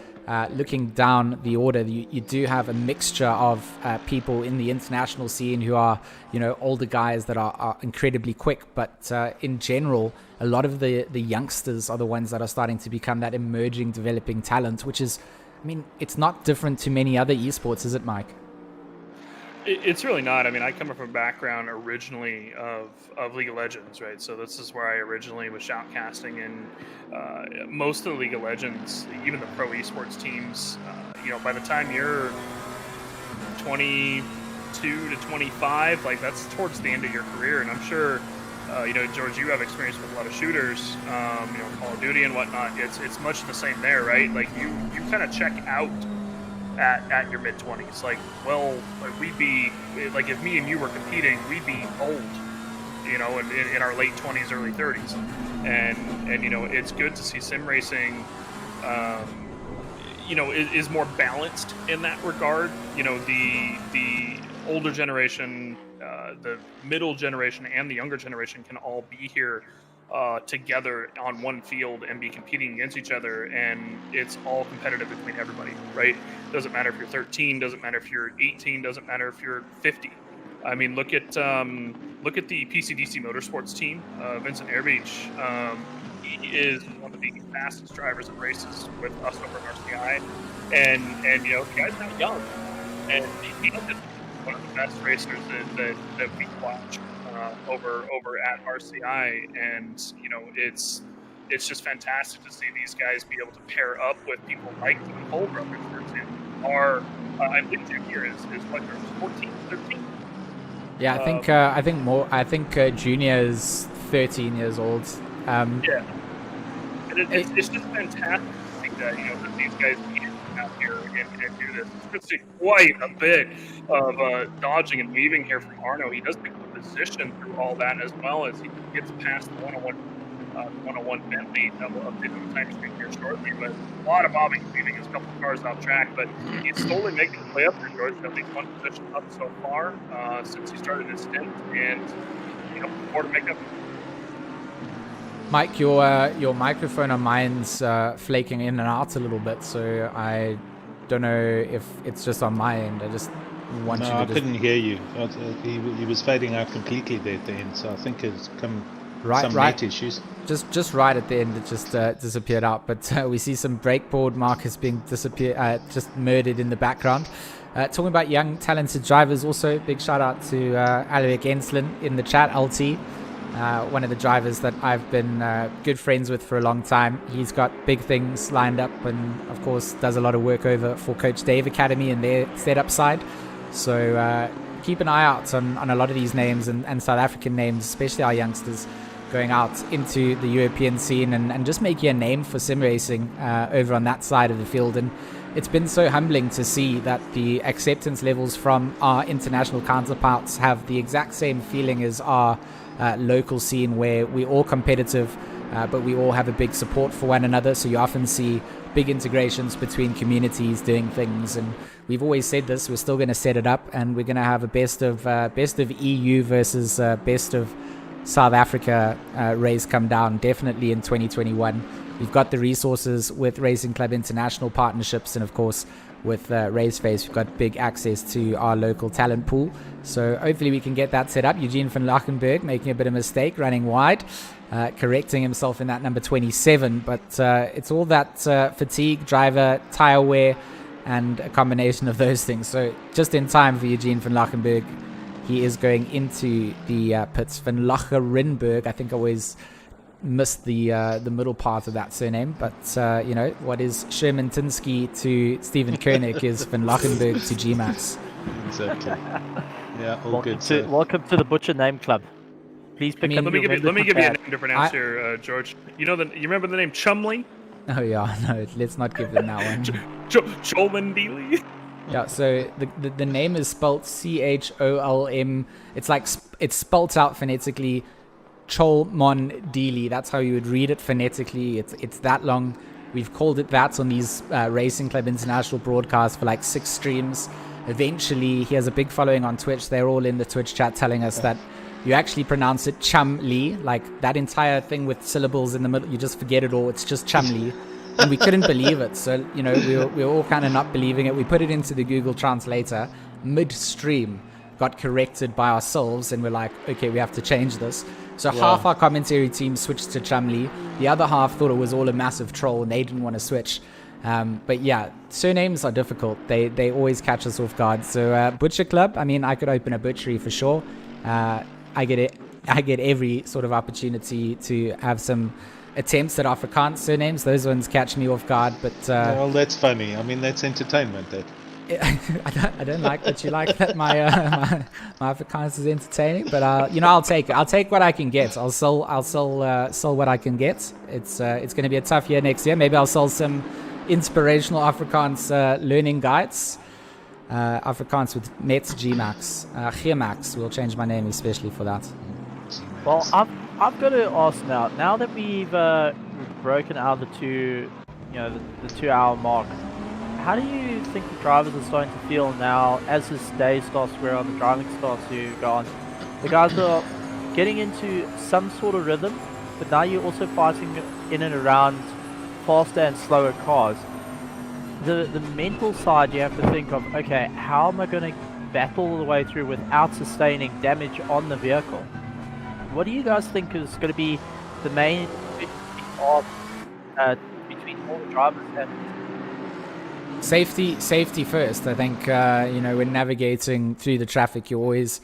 looking down the order, you do have a mixture of people in the international scene who are, you know, older guys that are incredibly quick, but in general, a lot of the youngsters are the ones that are starting to become that emerging, developing talent, which is, I mean, it's not different to many other esports, is it, Mike? It's really not. I mean, I come from a background originally of League of Legends, right? So this is where I originally was shoutcasting, and most of the League of Legends, even the pro esports teams, you know, by the time you're 22 to 25, like that's towards the end of your career. And I'm sure, you know, George, you have experience with a lot of shooters, you know, Call of Duty and whatnot. It's much the same there, right? Like you kind of check out at your mid-20s. Like, well, like we'd be, like if me and you were competing, we'd be old, you know, in our late 20s, early 30s. And you know, it's good to see sim racing, you know, is more balanced in that regard. You know, the older generation, the middle generation, and the younger generation can all be here together on one field and be competing against each other, and it's all competitive between everybody, right? Doesn't matter if you're 13, doesn't matter if you're 18, doesn't matter if you're 50. I mean, look at the PCDC Motorsports team. Vincent Airbeach, he is one of the fastest drivers of races with us over at RCI, and you know, the guy's not young, and he is one of the best racers that we watch over at RCI, and you know, it's just fantastic to see these guys be able to pair up with people like the Cole brothers, for example. I think Junior is what, 14, 13. Yeah, I think Junior is 13 years old. Yeah, and it's just fantastic to see that, you know, that these guys can out here and do this. It's quite a bit of dodging and weaving here from Arno. He does pick up a position through all that, as well as he gets past the 101 Bentley. That will update on the time screen here shortly. But a lot of bobbing and weaving, is a couple of cars off track, but he's slowly making his way up there, George. I think one position up so far since he started his stint, and you know, more to make up. Mike, your microphone on mine's flaking in and out a little bit, so I don't know if it's just on my end. I just want you to. No, I couldn't hear you. He was fading out completely there at the end, so I think it's some net issues. Just right at the end, it just disappeared out. But we see some breakboard markers being just murdered in the background. Talking about young, talented drivers, also big shout out to Alec Enslin in the chat, LT. one of the drivers that I've been good friends with for a long time. He's got big things lined up, and of course does a lot of work over for Coach Dave Academy and their setup side. So keep an eye out on a lot of these names and South African names, especially our youngsters, going out into the European scene and just making a name for sim racing over on that side of the field. And it's been so humbling to see that the acceptance levels from our international counterparts have the exact same feeling as our local scene, where we're all competitive, but we all have a big support for one another. So you often see big integrations between communities doing things, and we've always said this, we're still going to set it up, and we're going to have a best of EU versus best of South Africa race come down definitely in 2021. We've got the resources with Racing Club International partnerships, and of course with Raceface, we've got big access to our local talent pool. So hopefully we can get that set up. Eugene van Lachenberg making a bit of a mistake, running wide, correcting himself in that number 27. But it's all that fatigue, driver, tire wear, and a combination of those things. So just in time for Eugene van Lachenberg. He is going into the pits. Van Lachenberg, I think I always missed the middle part of that surname, but you know, what is Sherman Tinsky to Stephen Koenig is Van Lachenberg to GeeMax. Exactly. Yeah, all Welcome good. welcome to the Butcher Name Club. Please pick up Let me your give you a membership name badge. to pronounce here, George. You remember the name Chumley? Oh yeah, no, let's not give them that one. Cholmondili? Yeah, so the name is spelt Cholm. It's like it's spelt out phonetically Cholmondili. That's how you would read it phonetically. It's that long. We've called it that on these Racing Club International broadcasts for like 6 streams. Eventually, he has a big following on Twitch. They're all in the Twitch chat telling us that you actually pronounce it Chumli, like that entire thing with syllables in the middle. You just forget it all. It's just Chumli. And we couldn't believe it. So, you know, we were all kind of not believing it. We put it into the Google Translator midstream, got corrected by ourselves, and we're like, okay, we have to change this. So half our commentary team switched to Chumley. The other half thought it was all a massive troll and they didn't want to switch. But yeah, surnames are difficult. They always catch us off guard. So Butcher Club, I mean, I could open a butchery for sure. I get every sort of opportunity to have some attempts at Afrikaans surnames. Those ones catch me off guard, but well, that's funny. I mean, that's entertainment. That I don't like that you like that my Afrikaans is entertaining, but I'll take it. I'll take what I can get. I'll sell what I can get. It's going to be a tough year next year. Maybe I'll sell some inspirational Afrikaans learning guides. Afrikaans with Mets GeeMax. GeeMax. We'll change my name especially for that. Well, I've got to ask now that we've broken out the 2-hour mark, how do you think the drivers are starting to feel now as this day starts to wear on, the driving starts to go on? The guys are getting into some sort of rhythm, but now you're also fighting in and around faster and slower cars. The mental side, you have to think of, okay, how am I going to battle all the way through without sustaining damage on the vehicle? What do you guys think is going to be the main of between all the drivers and Safety first. I think when navigating through the traffic, you're always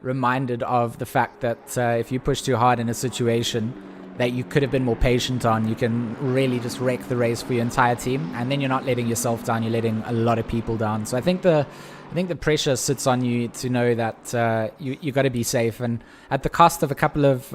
reminded of the fact that if you push too hard in a situation that you could have been more patient on, you can really just wreck the race for your entire team, and then you're not letting yourself down, you're letting a lot of people down. So I think the pressure sits on you to know that you got to be safe, and at the cost of a couple of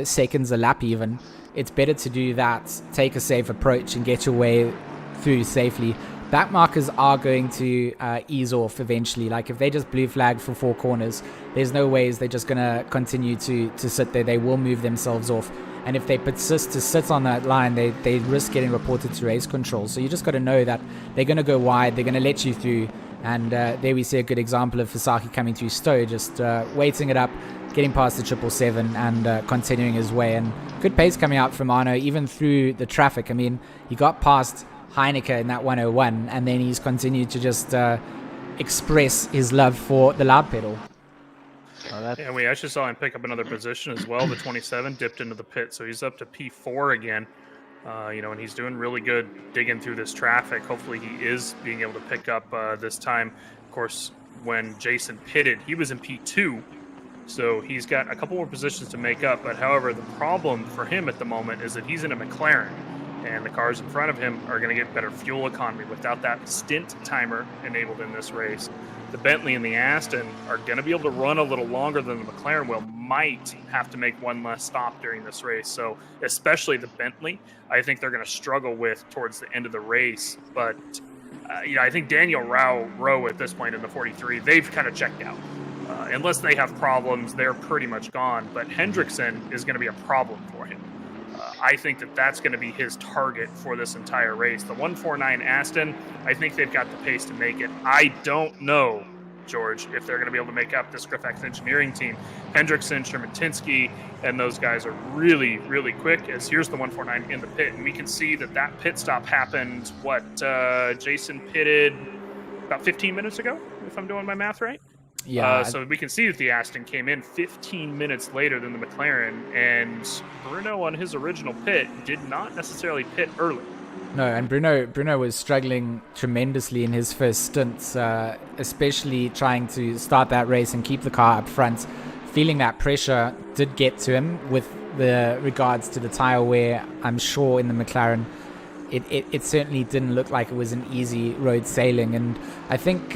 seconds a lap even, it's better to do that, take a safe approach and get your way through safely. Back markers are going to ease off eventually. Like if they just blue flag for 4 corners, there's no ways they're just going to continue to sit there. They will move themselves off. And if they persist to sit on that line, they risk getting reported to race control. So you just got to know that they're going to go wide. They're going to let you through. And there we see a good example of Fasaki coming through Stowe, just waiting it up, getting past the 777 and continuing his way. And good pace coming out from Arno, even through the traffic. I mean, he got past Heineke in that 101, and then he's continued to just express his love for the loud pedal. And we actually saw him pick up another position as well. The 27 dipped into the pit, so he's up to P4 again. And he's doing really good digging through this traffic. Hopefully he is being able to pick up this time. Of course, when Jason pitted, he was in P2. So he's got a couple more positions to make up. But however, the problem for him at the moment is that he's in a McLaren, and the cars in front of him are going to get better fuel economy without that stint timer enabled in this race. The Bentley and the Aston are going to be able to run a little longer than the McLaren will, might have to make one less stop during this race. So especially the Bentley, I think they're going to struggle with towards the end of the race. But I think Daniel Rowe at this point in the 43, they've kind of checked out. Unless they have problems, they're pretty much gone. But Hendrickson is going to be a problem for him. I think that's going to be his target for this entire race. The 149 Aston, I think they've got the pace to make it. I don't know, George, if they're going to be able to make up this Griffex engineering team. Hendrickson, Sherman-Tinsky, and those guys are really, really quick. As here's the 149 in the pit, and we can see that pit stop happened, Jason pitted about 15 minutes ago, if I'm doing my math right? Yeah. So we can see that the Aston came in 15 minutes later than the McLaren, and Bruno on his original pit did not necessarily pit early. No, and Bruno was struggling tremendously in his first stints, especially trying to start that race and keep the car up front. Feeling that pressure did get to him with the regards to the tire wear. I'm sure in the McLaren, it certainly didn't look like it was an easy road sailing. And I think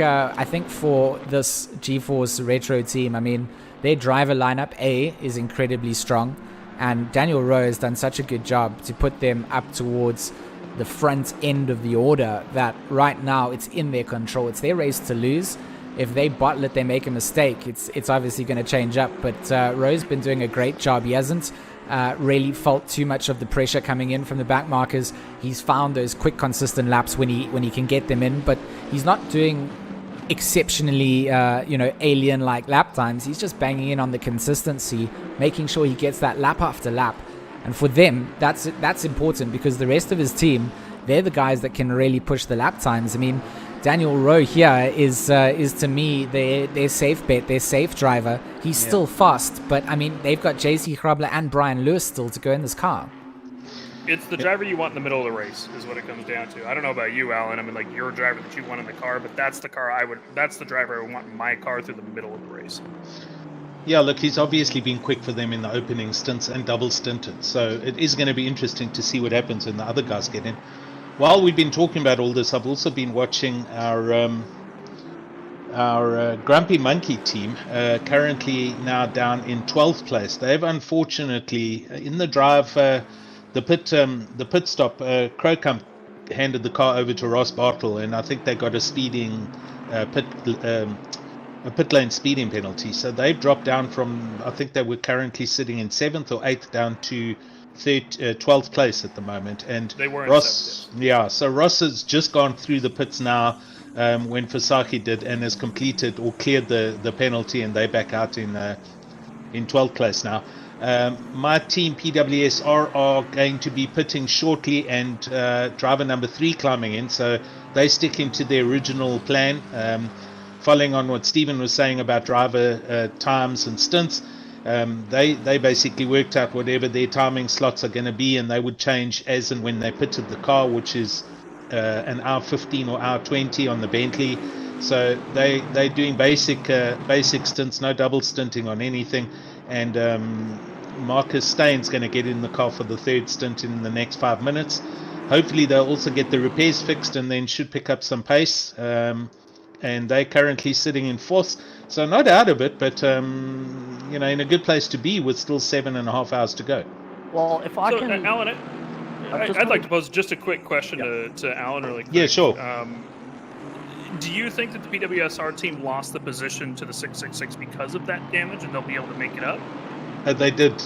for this GeForce Retro team, I mean, their driver lineup is incredibly strong, and Daniel Rowe has done such a good job to put them up towards the front end of the order that right now it's in their control. It's their race to lose. If they bottle it, they make a mistake, it's obviously going to change up. But Rowe's been doing a great job. He hasn't really felt too much of the pressure coming in from the back markers. He's found those quick, consistent laps when he can get them in, but he's not doing exceptionally alien-like lap times. He's just banging in on the consistency, making sure he gets that lap after lap. And for them, that's important, because the rest of his team, they're the guys that can really push the lap times. I mean, Daniel Rowe here is to me their safe bet, their safe driver. He's still fast, but I mean, they've got JC Grabler and Brian Lewis still to go in this car. It's the driver you want in the middle of the race is what it comes down to. I don't know about you, Alan. I mean, like, your driver that you want in the car, but that's the driver I would want in my car through the middle of the race. Yeah, look, he's obviously been quick for them in the opening stints and double stinted, so it is going to be interesting to see what happens when the other guys get in. While we've been talking about all this, I've also been watching our Grumpy Monkey team, currently now down in 12th place. They've unfortunately, in the drive, the pit stop, Crowcomb handed the car over to Ross Bartle, and I think they got a speeding pit lane speeding penalty. So they've dropped down from, I think they were currently sitting in 7th or 8th down to 12th place at the moment. And they were Ross, so Ross has just gone through the pits now when Fasaki did, and has completed or cleared the penalty, and they're back out in 12th place now. My team PWSR are going to be pitting shortly, and driver number 3 climbing in, so they're sticking to their original plan, following on what Stephen was saying about driver times and stints. They basically worked out whatever their timing slots are going to be, and they would change as and when they pitted the car, which is an hour 15 or hour 20 on the Bentley. So they're doing basic stints, no double stinting on anything. And Marcus Stain's going to get in the car for the 3rd stint in the next 5 minutes. Hopefully they'll also get the repairs fixed, and then should pick up some pace. And they're currently sitting in 4th, so not out of it, but in a good place to be with still 7.5 hours to go. Well, if I can, Alan, I'd like to pose just a quick question to Alan really quick. Yeah, sure. Do you think that the PWSR team lost the position to the 666 because of that damage, and they'll be able to make it up? They did.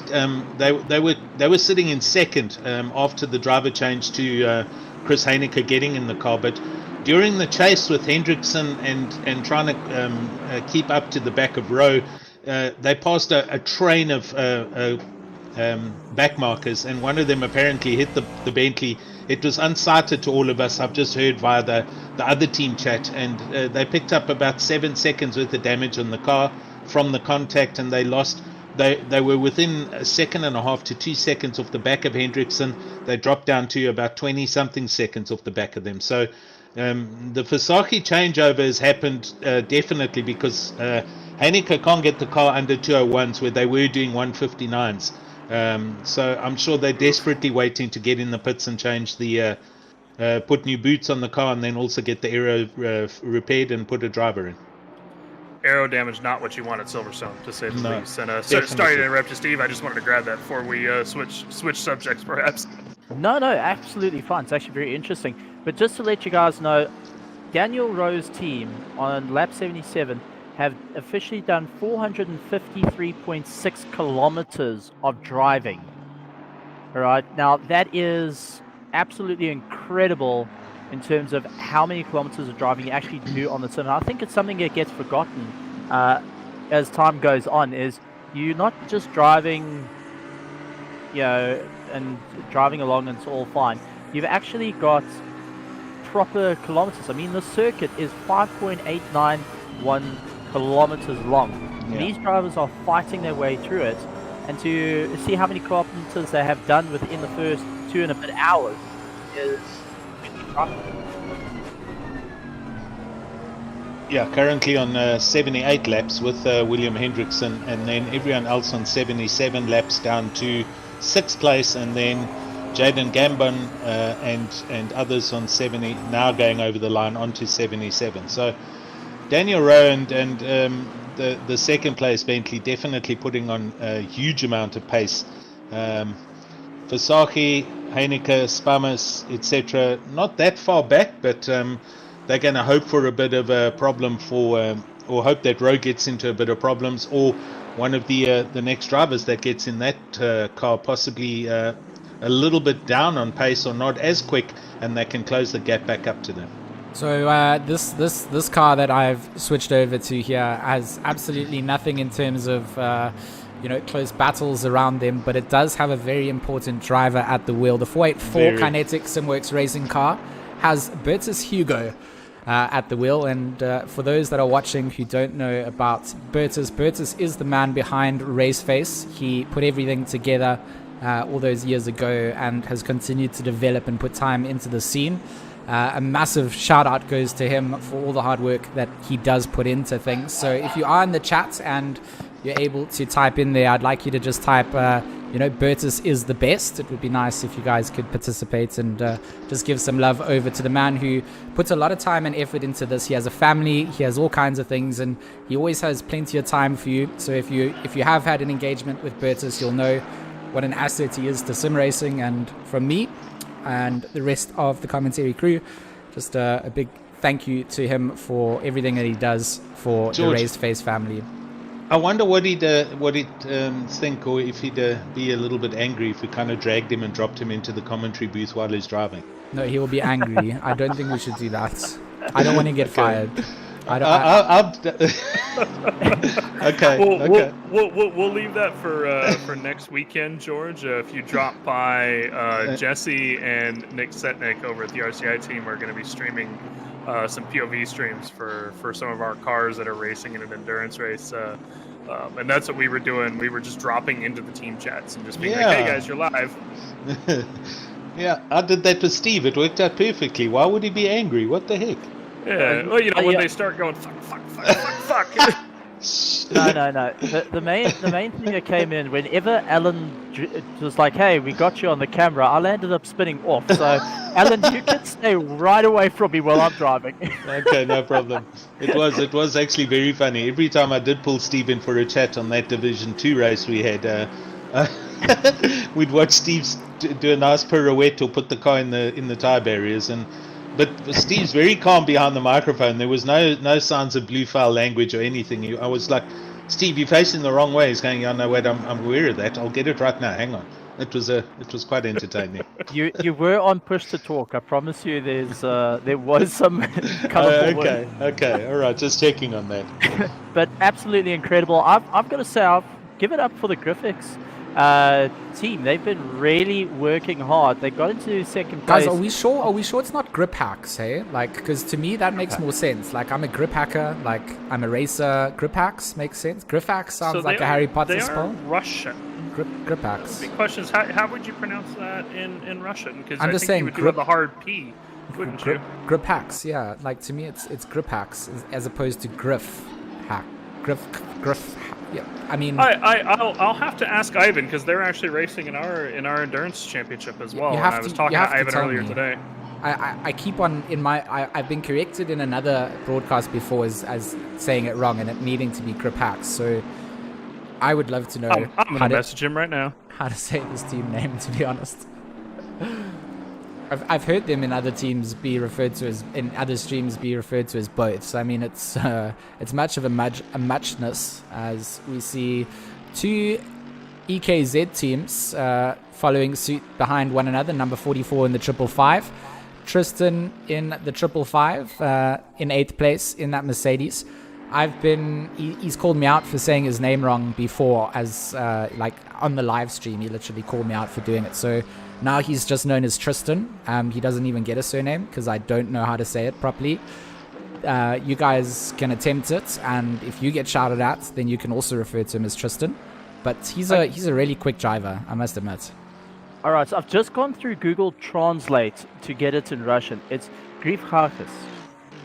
They were sitting in 2nd after the driver change to Chris Heinecker getting in the car, but during the chase with Hendrickson and trying to keep up to the back of Rowe, they passed a train of back markers, and one of them apparently hit the Bentley. It was unsighted to all of us. I've just heard via the other team chat, and they picked up about 7 seconds worth of damage on the car from the contact, and they lost. They were within 1.5 seconds to 2 seconds off the back of Hendrickson. They dropped down to about 20-something seconds off the back of them. So the Fasaki changeover has happened definitely because Heineke can't get the car under 201s where they were doing 159s. So I'm sure they're desperately waiting to get in the pits and change the put new boots on the car, and then also get the aero repaired and put a driver in. Aero damage, not what you want at Silverstone, to say the No, least. And definitely. sorry to interrupt you, Steve. I just wanted to grab that before we switch subjects, perhaps. No, absolutely fine. It's actually very interesting. But just to let you guys know, Daniel Rowe's team on lap 77 have officially done 453.6 kilometers of driving. All right, now that is absolutely incredible in terms of how many kilometers of driving you actually do on the sim. I think it's something that gets forgotten as time goes on, is you're not just driving, and driving along and it's all fine. You've actually got proper kilometers. I mean, the circuit is 5.891 kilometers long. Yeah. These drivers are fighting their way through it, and to see how many kilometers they have done within the first 2 and a bit hours is Yeah, currently on 78 laps with William Hendrickson, and then everyone else on 77 laps down to 6th place, and then Jaden Gambon and others on 70 now going over the line onto 77. So Daniel Rowe and the second place Bentley definitely putting on a huge amount of pace. Versace, Heineke, Spammers, etc. not that far back, but they're going to hope for a bit of a problem or hope that Rowe gets into a bit of problems, or one of the next drivers that gets in that car possibly a little bit down on pace or not as quick, and they can close the gap back up to them. So this car that I've switched over to here has absolutely nothing in terms of close battles around them, but it does have a very important driver at the wheel. The 484 Kinetic Simworks racing car has Bertus Hugo at the wheel, and for those that are watching who don't know about Bertus is the man behind Raceface. He put everything together all those years ago and has continued to develop and put time into the scene. A massive shout out goes to him for all the hard work that he does put into things. So if you are in the chat and you're able to type in there, I'd like you to just type Bertus is the best. It would be nice if you guys could participate and just give some love over to the man who puts a lot of time and effort into this. He has a family, he has all kinds of things, and he always has plenty of time for you. So if you have had an engagement with Bertus, you'll know what an asset he is to sim racing. And from me and the rest of the commentary crew, just a big thank you to him for everything that he does for George, the Raceface family. I wonder what he'd think, or if he'd be a little bit angry if we kind of dragged him and dropped him into the commentary booth while he's driving. No, he will be angry. I don't think we should do that. I don't want to get fired. Okay. We'll leave that for next weekend, George. If you drop by, Jesse and Nick Setnick over at the RCI team are going to be streaming some POV streams for some of our cars that are racing in an endurance race. And that's what we were doing. We were just dropping into the team chats and just being like, hey guys, you're live. Yeah, I did that with Steve. It worked out perfectly. Why would he be angry? What the heck? Yeah, well, when they start going fuck. No. The main thing that came in whenever Alan was like, "Hey, we got you on the camera," I ended up spinning off. So, Alan, you can stay right away from me while I'm driving. Okay, no problem. It was actually very funny. Every time I did pull Steve in for a chat on that Division 2 race we had, we'd watch Steve do a nice pirouette or put the car in the tire barriers, but Steve's very calm behind the microphone. There was no signs of blue file language or anything. I was like, Steve, you're facing the wrong way. He's going, yeah, no, wait, I'm aware of that. I'll get it right now. Hang on. It was quite entertaining. You were on push to talk. I promise you. There was some colourful work. Okay, all right. Just checking on that. But absolutely incredible. I've got to say, I'll give it up for the graphics team. They've been really working hard. They got into second place. Guys, are we sure it's not grip hacks, hey? Like, because to me that makes more sense. Like, I'm a grip hacker, like I'm a racer. Grip hacks makes sense. Grip hacks sounds like a Harry Potter spell. They are Russian. Grip hacks. The question is, how would you pronounce that in Russian? Because I'm I just think saying, you would do the hard P, wouldn't you? Grip hacks, yeah. Like, to me it's grip hacks as opposed to griff hack. Griff. Yeah, I mean, I'll have to ask Ivan because they're actually racing in our endurance championship as well. you And have I was to- talking you to have to Ivan tell earlier me. today. I keep on in my I've been corrected in another broadcast before as saying it wrong and it needing to be Gripax. So I would love to know I'm how gonna to message him right now. how to say this team name. To be honest, I've heard them in other teams be referred to as in other streams be referred to as both. So I mean it's much of a muchness as we see two EKZ teams following suit behind one another. Number 44 in the 555, Tristan in the 555 in 8th place in that Mercedes. He's called me out for saying his name wrong before, as like on the live stream he literally called me out for doing it. So now he's just known as Tristan. He doesn't even get a surname because I don't know how to say it properly. You guys can attempt it, and if you get shouted at, then you can also refer to him as Tristan. But he's a really quick driver, I must admit. All right, so I've just gone through Google Translate to get it in Russian. It's Grifhakis.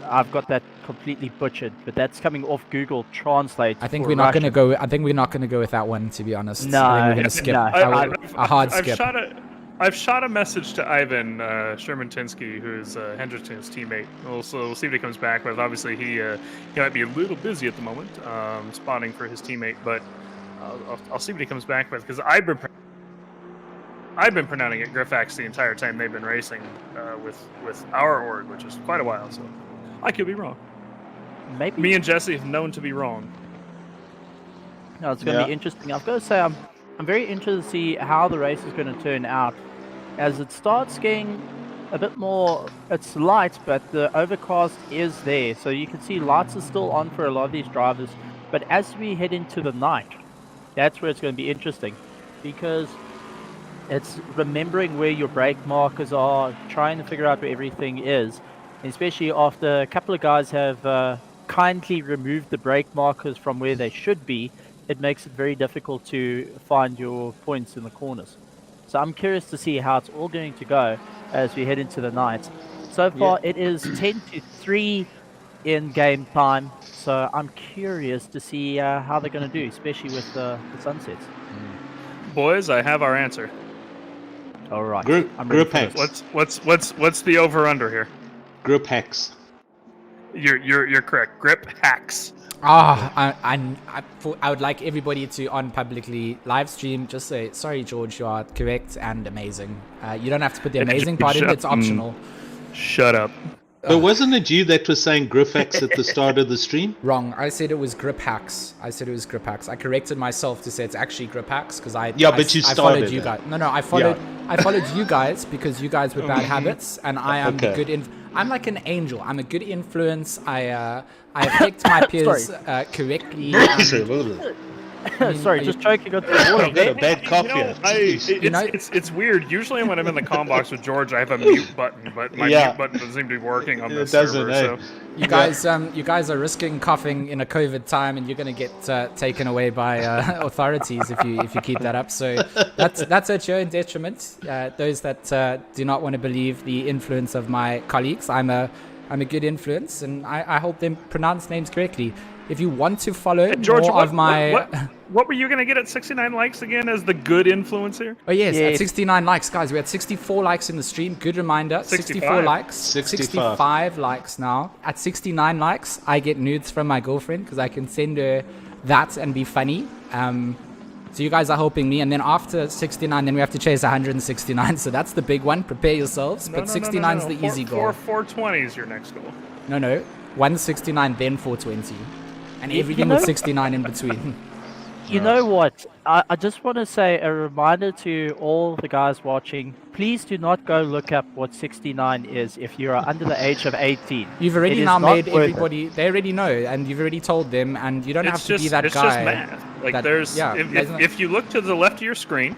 I've got that completely butchered, but that's coming off Google Translate. I think for we're not going to Russian. go. I think we're not going to go with that one, to be honest. No, I think we're going to skip no. a hard skip. I've shot a message to Ivan Sherman-Tinsky, who's Hendrickson's teammate. We'll see what he comes back with. Obviously, he might be a little busy at the moment, spotting for his teammate, but I'll see what he comes back with because I've been pronouncing it Grifax the entire time they've been racing with our org, which is quite a while. So I could be wrong. Maybe. Me and Jesse have known to be wrong. No, it's going to be interesting. I've got to say, I'm very interested to see how the race is going to turn out as it starts getting a bit more. It's light, but the overcast is there, so you can see lights are still on for a lot of these drivers. But as we head into the night, that's where it's going to be interesting because it's remembering where your brake markers are, trying to figure out where everything is, especially after a couple of guys have kindly removed the brake markers from where they should be. It makes it very difficult to find your points in the corners. So I'm curious to see how it's all going to go as we head into the night. So far, it is 10 to 3 in game time. So I'm curious to see how they're going to do, especially with the sunsets. Boys, I have our answer. All right. Group X. What's the over under here? Group X. You're correct. Grip hacks. I would like everybody to on publicly live stream just say sorry, George, you are correct and amazing. You don't have to put the amazing part in; it's optional. Shut up. But wasn't it you that was saying Grifax at the start of the stream? Wrong. I said it was grip hacks. I corrected myself to say it's actually grip hacks because I followed you guys. No, I followed you guys because you guys were bad habits, and I am the good. I'm like an angel. I'm a good influence. I affect my peers correctly. Sorry, just choking on the water. I've got a bad cough here. It's weird. Usually when I'm in the comm box with George, I have a mute button, but my mute button doesn't seem to be working on this server. So. You guys are risking coughing in a COVID time, and you're going to get taken away by authorities if you keep that up. So that's at your own detriment. Those that do not want to believe the influence of my colleagues, I'm a good influence, and I help them pronounce names correctly. If you want to follow George, more of my... What were you going to get at 69 likes again as the good influencer? Oh, yes, at 69 likes. Guys, we had 64 likes in the stream. Good reminder. 64 likes. 65 likes now. At 69 likes, I get nudes from my girlfriend because I can send her that and be funny. So you guys are helping me. And then after 69, then we have to chase 169. So that's the big one. Prepare yourselves. But 69 is the easy goal. 420 is your next goal. No. 169, then 420. And everything with 69 in between. You know what? I just want to say a reminder to all the guys watching. Please do not go look up what 69 is if you are under the age of 18. You've already now made everybody... They already know, and you've already told them, and you don't have to be that guy. It's just math. Like, if you look to the left of your screen...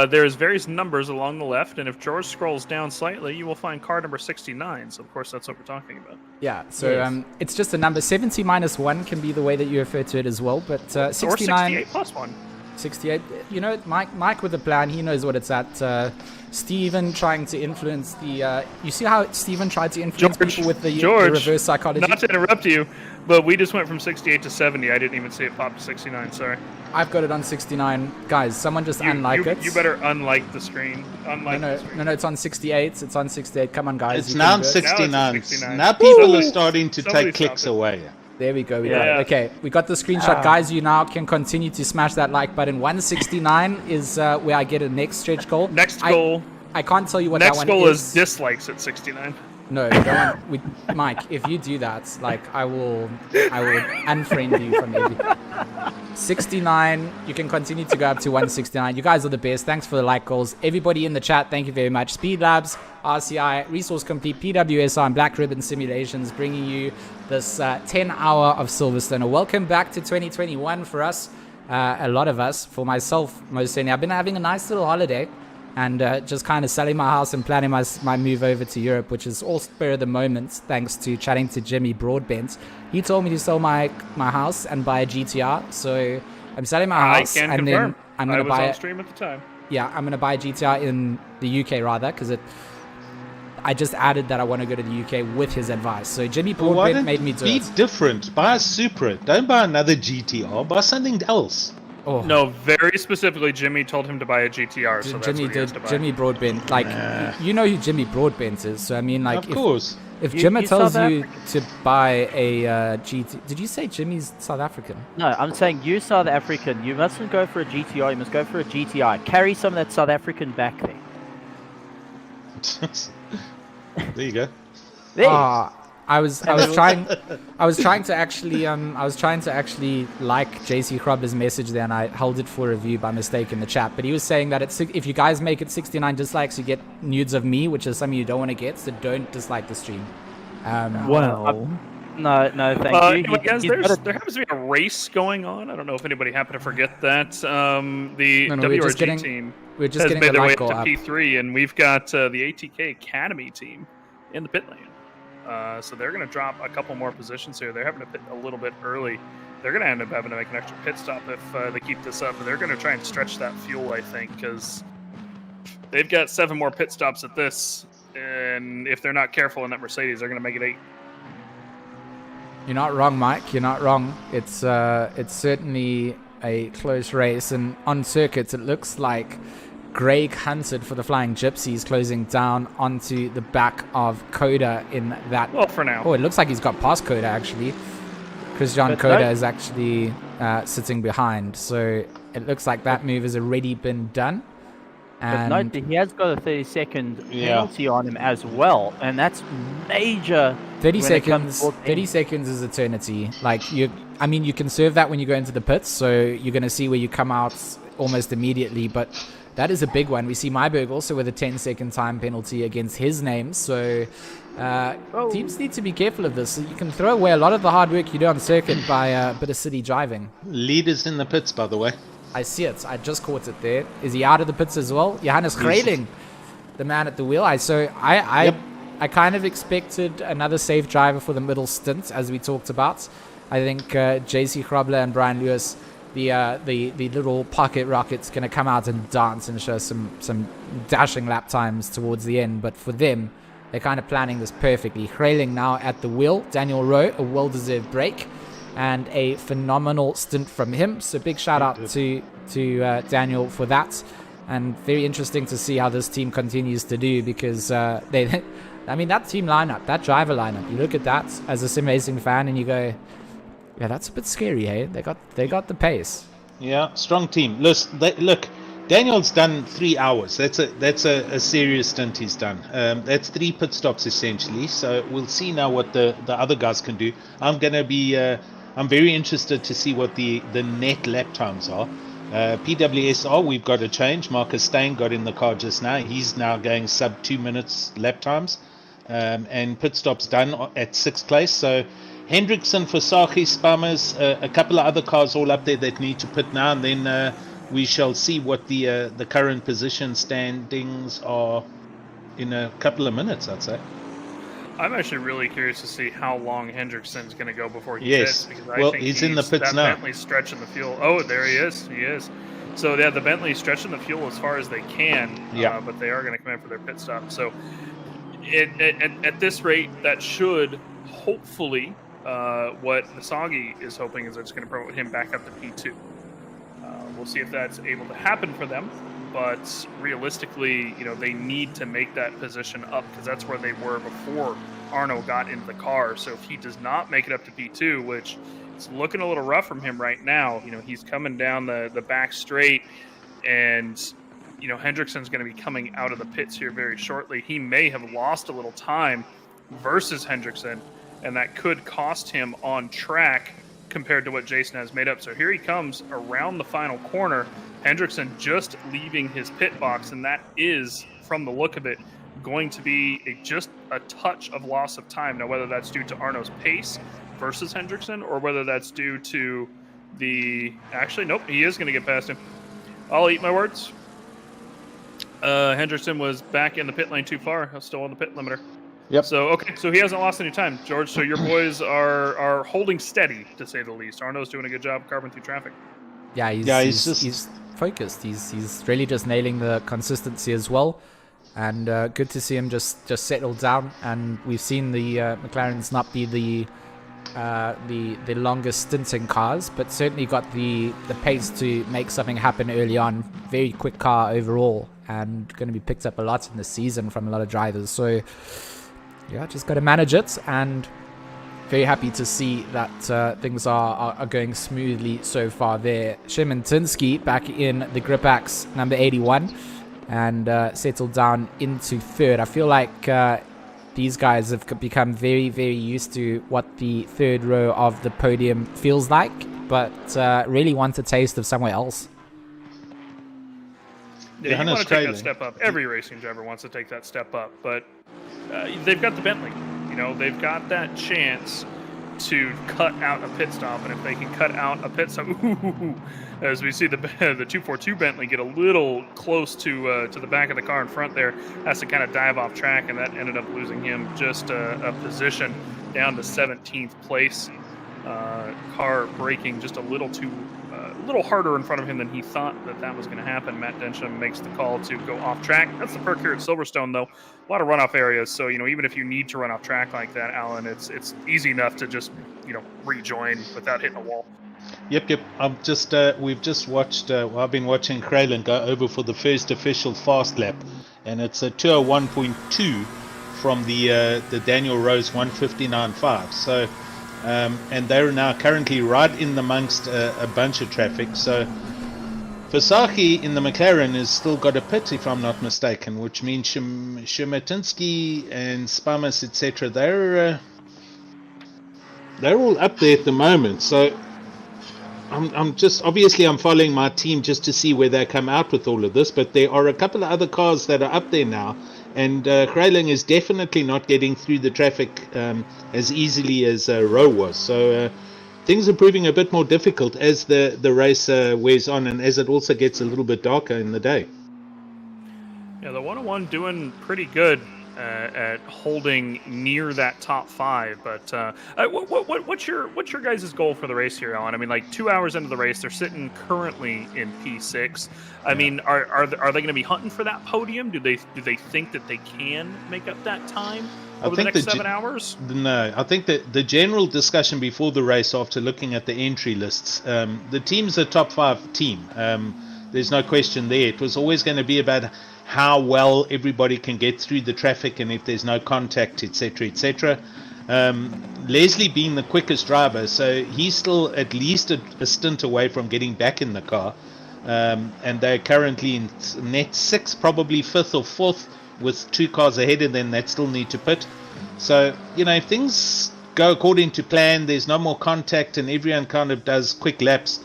there's various numbers along the left, and if George scrolls down slightly, you will find card number 69. So, of course, that's what we're talking about. Yeah, so it's just a number. 70 minus 1 can be the way that you refer to it as well, but 69... Or 68 plus 1. 68. You know, Mike with a plan, he knows what it's at. Steven trying to influence the... you see how Steven tried to influence people with the reverse psychology? Not to interrupt you, But we just went from 68 to 70. I didn't even see it pop to 69. Sorry. I've got it on 69. Guys, someone just unlike it. You better unlike the screen. No, it's on 68. It's on 68. Come on, guys. It's now Now it's 69. 69. Now people are Somebody- starting to somebody take clicks stop it. away. There we go. Yeah. Okay, we got the screenshot. Guys, you now can continue to smash that like button. 169 is where I get a next stretch goal. Next goal. I can't tell you what Next that one goal is. is dislikes at 69. No, don't Mike, if you do that, like I will unfriend you from every 69. You can continue to go up to 169. You guys are the best. Thanks for the like goals. Everybody in the chat, thank you very much. Speedlabs, RCI, Resource Complete, PWSR, and Black Ribbon Simulations bringing you this 10 hour of Silverstone. Welcome back to 2021 for us, a lot of us. For myself, most certainly, I've been having a nice little holiday. And just kind of selling my house and planning my move over to Europe, which is all spur of the moment, thanks to chatting to Jimmy Broadbent. He told me to sell my house and buy a GTR, so I'm selling my house I can and confirm. then I'm gonna buy I was on it. stream at the time. Yeah, I'm gonna buy a GTR in the UK rather, because I just added that I want to go to the UK with his advice. So Jimmy Why Broadbent don't made me do be it. different? Buy a Supra. Don't buy another GTR. Buy something else. Oh. No, very specifically, Jimmy told him to buy a GTR, so that's Jimmy what he has to buy. Jimmy Broadbent, like you know who Jimmy Broadbent is. So I mean, like Of course. If You- Jimmy you tells South you to buy a GT, did you say Jimmy's South African? No, I'm saying you South African. You mustn't go for a GTR. You must go for a GTI. Carry some of that South African back there. There you go. There. I was trying to actually like JC Krobler's message there, and I held it for review by mistake in the chat. But he was saying that if you guys make it 69 dislikes, you get nudes of me, which is something you don't want to get. So don't dislike the stream. No, thank you. Anyway, guys, He's got there happens to be a race going on. I don't know if anybody happened to forget that. The No, we're just WRG getting- team we're just has getting made a their way like up goal to up. P3, and we've got the ATK Academy team in the pit lane. So they're going to drop a couple more positions here. They're having to pit a little bit early. They're going to end up having to make an extra pit stop if they keep this up. But they're going to try and stretch that fuel, I think, because they've got 7 more pit stops at this. And if they're not careful in that Mercedes, they're going to make it 8. You're not wrong, Mike. You're not wrong. It's certainly a close race, and on circuits it looks like Greg Hunted for the Flying Gypsies closing down onto the back of Coda in that. Well, for now. Oh, it looks like he's got past Coda actually. Christian But Coda no- is actually sitting behind, so it looks like that move has already been done. But And note that he has got a 30-second Yeah. penalty on him as well, and that's major. 30 when it comes seconds. towards the 30 end. seconds is eternity. Like you can serve that when you go into the pits, so you're gonna see where you come out almost immediately. But that is a big one. We see Myberg also with a 10-second time penalty against his name. So teams need to be careful of this. You can throw away a lot of the hard work you do on circuit by a bit of city driving. Leaders in the pits, by the way. I see it. I just caught it there. Is he out of the pits as well? Johannes Greiling, the man at the wheel. I kind of expected another safe driver for the middle stint, as we talked about. I think JC Krobler and Brian Lewis, the little pocket rockets, going to come out and dance and show some dashing lap times towards the end. But for them, they're kind of planning this perfectly. Greiling now at the wheel. Daniel Rowe, a well-deserved break. And a phenomenal stint from him. So big shout out to Daniel for that. And very interesting to see how this team continues to do, because that team lineup, that driver lineup, you look at that as a sim racing fan and you go, yeah, that's a bit scary, hey? They got the pace. Yeah, strong team. Look, Daniel's done 3 hours. That's a serious stint he's done. That's 3 pit stops essentially. So we'll see now what the other guys can do. I'm very interested to see what the net lap times are. PWSR, we've got a change. Marcus Stein got in the car just now. He's now going sub 2 minutes lap times. And pit stops done at 6th place. So Hendrickson for Sachi, Spammers, a couple of other cars all up there that need to pit now. And then we shall see what the current position standings are in a couple of minutes, I'd say. I'm actually really curious to see how long Hendrickson's going to go before he Yes. pits. Because I Well, think he's in the pits that now. Bentley's stretching the fuel. Oh, there he is. He is. So yeah, the Bentley's stretching the fuel as far as they can. Yeah. But they are going to come in for their pit stop. So at this rate, that should hopefully what Nasagi is hoping is it's going to promote him back up to P2. We'll see if that's able to happen for them, but realistically, they need to make that position up because that's where they were before Arno got into the car. So if he does not make it up to P2, which it's looking a little rough from him right now, he's coming down the back straight, and Hendrickson's going to be coming out of the pits here very shortly. He may have lost a little time versus Hendrickson, and that could cost him on track compared to what Jason has made up. So here he comes around the final corner. Hendrickson just leaving his pit box, and that is, from the look of it, going to be just a touch of loss of time. Now, whether that's due to Arno's pace versus Hendrickson, or whether that's due to actually, nope, he is going to get past him. I'll eat my words. Hendrickson was back in the pit lane too far. Still on the pit limiter. Yep. So, okay, so he hasn't lost any time, George. So your boys are holding steady, to say the least. Arno's doing a good job carving through traffic. Yeah, he's focused. He's really just nailing the consistency as well. And good to see him just settle down. And we've seen the McLarens not be the longest stinting cars, but certainly got the pace to make something happen early on. Very quick car overall, and going to be picked up a lot in the season from a lot of drivers. So yeah, just got to manage it, and very happy to see that things are going smoothly so far there. Szymanczyński back in the Grip Axe number 81 and settled down into third. I feel like these guys have become very, very used to what the third row of the podium feels like, but really want a taste of somewhere else. Yeah, you want to take that step up. Every racing driver wants to take that step up, but they've got the Bentley. They've got that chance to cut out a pit stop, and if they can cut out a pit stop, as we see the 242 Bentley get a little close to the back of the car in front there, has to kind of dive off track, and that ended up losing him just a position down to 17th place. Car braking just a little harder in front of him than he thought that was going to happen. Matt Densham makes the call to go off track. That's the perk here at Silverstone, though. A lot of runoff areas, so even if you need to run off track like that, Alan, it's easy enough to just rejoin without hitting a wall. Yep. We've just watched. I've been watching Kralin go over for the first official fast lap, and it's a 201.2 from the Daniel Rose 159.5. So. And they're now currently right in amongst a bunch of traffic. So Versace in the McLaren has still got a pit, if I'm not mistaken, which means Szymanczyński and Spamas, etc. They're all up there at the moment. So I'm following my team just to see where they come out with all of this. But there are a couple of other cars that are up there now. And Kralin is definitely not getting through the traffic as easily as Rowe was. So things are proving a bit more difficult as the race wears on, and as it also gets a little bit darker in the day. Yeah, the 101 doing pretty good at holding near that top 5. But what's your guys' goal for the race here, Alan? I mean, like 2 hours into the race, they're sitting currently in P6. I mean, are they going to be hunting for that podium? Do they think that they can make up that time over the next 7 hours? No, I think that the general discussion before the race, after looking at the entry lists, the team's a top 5 team. There's no question there. It was always going to be about how well everybody can get through the traffic and if there's no contact, etc., etc. Leslie being the quickest driver, so he's still at least a stint away from getting back in the car. And they're currently in net 6, probably 5th or 4th, with 2 cars ahead of them that still need to pit. So, if things go according to plan, there's no more contact and everyone kind of does quick laps,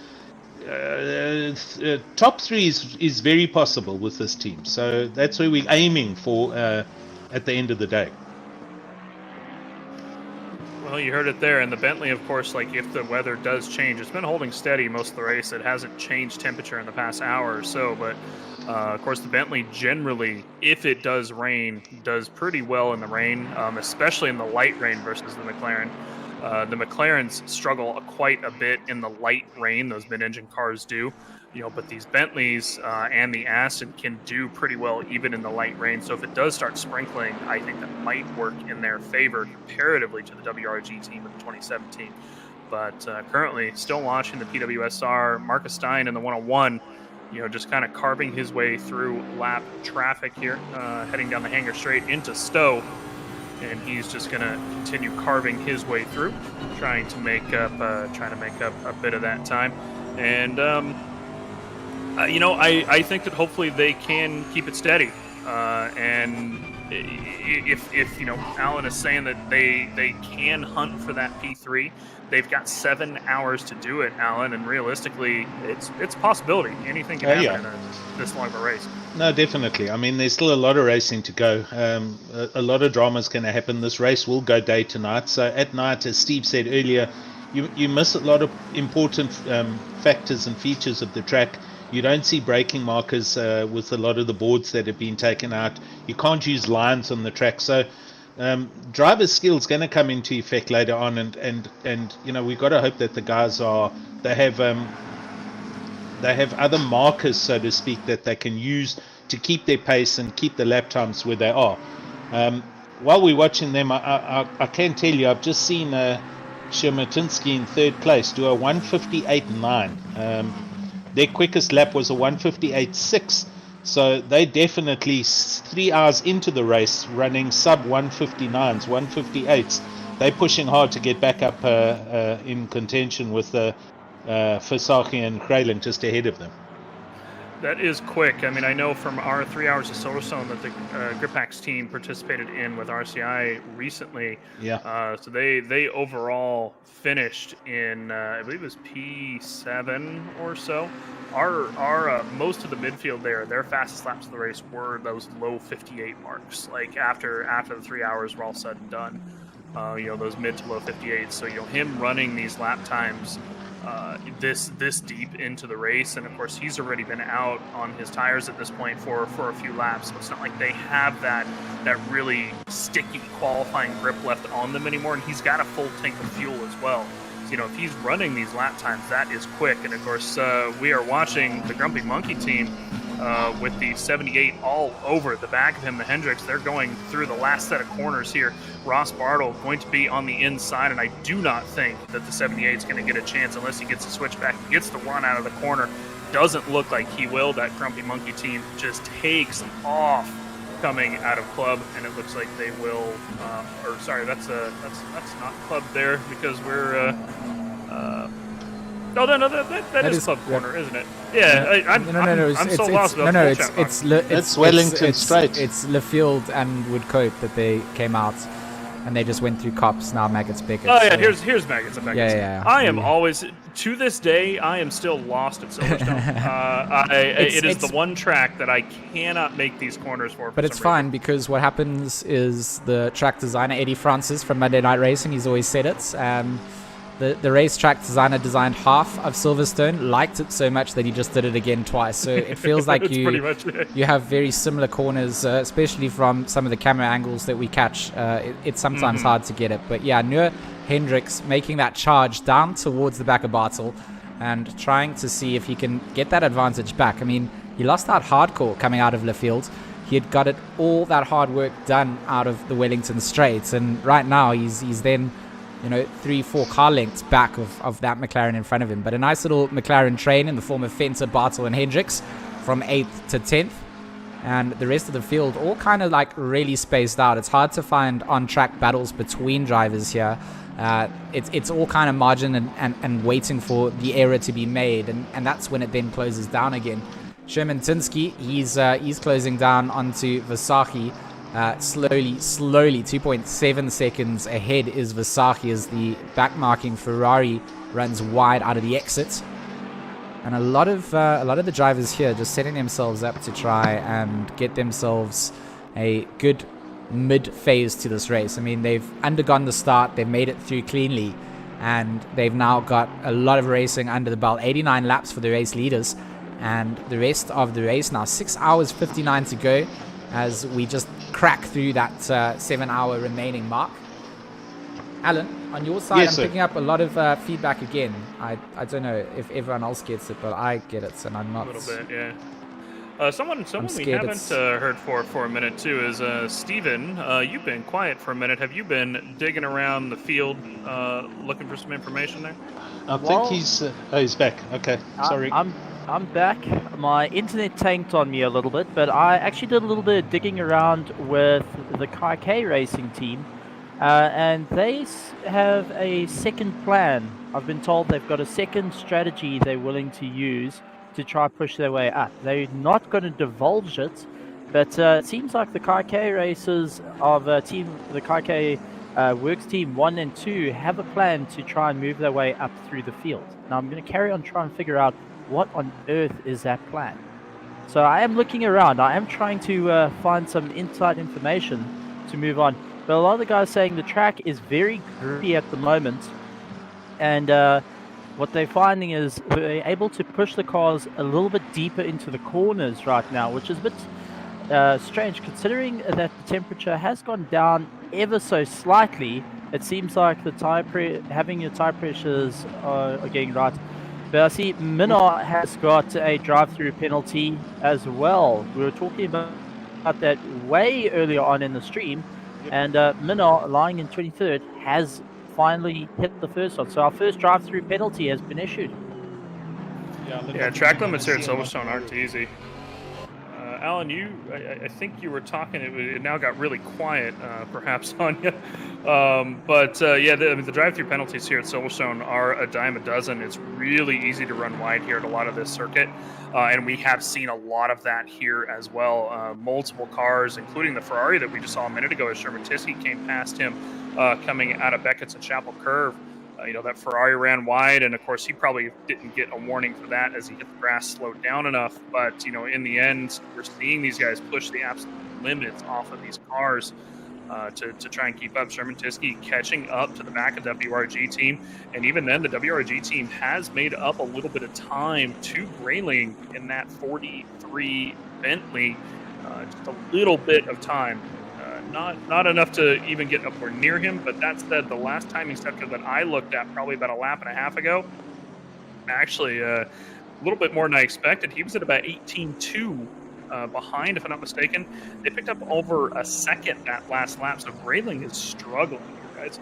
top 3 is very possible with this team. So that's where we're aiming for at the end of the day. Well, you heard it there. And the Bentley, of course, like if the weather does change, it's been holding steady most of the race. It hasn't changed temperature in the past hour or so. But, of course, the Bentley generally, if it does rain, does pretty well in the rain, especially in the light rain versus the McLaren. The McLarens struggle quite a bit in the light rain. Those mid-engine cars do, but these Bentleys and the Aston can do pretty well even in the light rain. So if it does start sprinkling, I think that might work in their favor comparatively to the WRG team in 2017. But currently, still watching the PWSR. Marcus Stein in the 101, just kind of carving his way through lap traffic here, heading down the Hanger Straight into Stowe. And he's just going to continue carving his way through, trying to make up a bit of that time. And, I think that hopefully they can keep it steady. And if Alan is saying that they can hunt for that P3, they've got 7 hours to do it, Alan, and realistically, it's a possibility. Anything can happen in this long of a race. No, definitely. I mean, there's still a lot of racing to go. A lot of drama is going to happen. This race will go day to night. So at night, as Steve said earlier, you miss a lot of important factors and features of the track. You don't see braking markers with a lot of the boards that have been taken out. You can't use lines on the track. So driver skill is going to come into effect later on. And we've got to hope that the guys they have other markers, so to speak, that they can use to keep their pace and keep the lap times where they are. While we're watching them, I can tell you, I've just seen Shermatinsky in third place do a 1:58.9. Their quickest lap was a 1:58.6. So they definitely 3 hours into the race running sub 1:59s, 1:58s. They're pushing hard to get back up in contention with Versaki and Kralin just ahead of them. That is quick. I mean, I know from our 3 hours of Silverstone that the Gripax team participated in with RCI recently. Yeah. So they overall finished in, I believe it was P7 or so. Our most of the midfield their fastest laps of the race were those low 58 marks. Like after the 3 hours were all said and done, those mid to low 58s. So him running these lap times this deep into the race, and of course he's already been out on his tires at this point for a few laps, so it's not like they have that really sticky qualifying grip left on them anymore, and he's got a full tank of fuel as well. So, if he's running these lap times, that is quick. And of course we are watching the Grumpy Monkey team with the 78 all over the back of him, the Hendricks. They're going through the last set of corners here. Ross Bartle going to be on the inside, and I do not think that the 78 is going to get a chance unless he gets the switchback and gets the run out of the corner. Doesn't look like he will. That Grumpy Monkey team just takes off coming out of club, and it looks like they will. That's not club there because we're. No, that is club corner, isn't it? Yeah, I'm so lost about the it's Wellington Straight. It's Lefield and Woodcote that they came out, and they just went through Cops, now Maggots Beckett. Oh yeah, here's Maggots and Beckett. Yeah. I am always, to this day, I am still lost at Silverstone. It is the one track that I cannot make these corners for. But it's fine because what happens is the track designer Eddie Francis from Monday Night Racing, he's always said it. The racetrack designer designed half of Silverstone, liked it so much that he just did it again twice. So it feels like you have very similar corners, especially from some of the camera angles that we catch. It's sometimes hard to get it. But yeah, Noor Hendricks making that charge down towards the back of Bartel and trying to see if he can get that advantage back. I mean, he lost out hardcore coming out of Lefield. He had got all that hard work done out of the Wellington Straights. And right now he's then 3-4 car lengths back of that McLaren in front of him. But a nice little McLaren train in the form of Fencer, Bartel and Hendricks from 8th to 10th. And the rest of the field all kind of like really spaced out. It's hard to find on-track battles between drivers here. It's all kind of margin and waiting for the error to be made. And that's when it then closes down again. Sherman Tinsky, he's closing down onto Versaki. Slowly, 2.7 seconds ahead is Versaki as the backmarking Ferrari runs wide out of the exit. And a lot of the drivers here just setting themselves up to try and get themselves a good mid-phase to this race. I mean, they've undergone the start, they've made it through cleanly, and they've now got a lot of racing under the belt. 89 laps for the race leaders, and the rest of the race now 6 hours 59 to go as we just crack through that 7 hour remaining mark. Alan, on your side, Yes, I'm sir. picking up a lot of feedback again. I don't know if everyone else gets it, but I get it, and I'm not. A little bit, yeah. Someone we scared haven't it's- heard for a minute too is Steven. You've been quiet for a minute. Have you been digging around the field looking for some information there? I Well, think he's back. Okay, sorry. I'm back. My internet tanked on me a little bit, but I actually did a little bit of digging around with the KK Racing team, and they have a second plan. I've been told they've got a second strategy they're willing to use to try push their way up. They're not going to divulge it, but it seems like the KK racers of the KK Works Team 1 and 2 have a plan to try and move their way up through the field. Now I'm going to carry on trying to figure out what on earth is that plan. So I am looking around. I am trying to find some inside information to move on. But a lot of the guys saying the track is very grippy at the moment, and what they're finding is they're able to push the cars a little bit deeper into the corners right now, which is a bit strange considering that the temperature has gone down ever so slightly. It seems like the having your tire pressures are getting right. But I see Minnar has got a drive-through penalty as well. We were talking about that way earlier on in the stream, and Minnar, lying in 23rd, has finally hit the first one. So our first drive-through penalty has been issued. Yeah, track limits here at Silverstone aren't easy. Alan, I think you were talking. It now got really quiet, perhaps on you. The drive-through penalties here at Silverstone are a dime a dozen. It's really easy to run wide here at a lot of this circuit, and we have seen a lot of that here as well. Multiple cars, including the Ferrari that we just saw a minute ago as Sherman Tiske came past him coming out of Beckett's and Chapel Curve. That Ferrari ran wide, and of course he probably didn't get a warning for that as he hit the grass slowed down enough. But, in the end, we're seeing these guys push the absolute limits off of these cars to try and keep up. Sherman Tiske catching up to the back of the WRG team. And even then, the WRG team has made up a little bit of time to Grayling in that 43 Bentley. Just a little bit of time. Not enough to even get up or near him, but that said, the last timing sector that I looked at, probably about a lap and a half ago, actually a little bit more than I expected. He was at about 18.2 behind, if I'm not mistaken. They picked up over a second that last lap, so Grayling is struggling here, guys.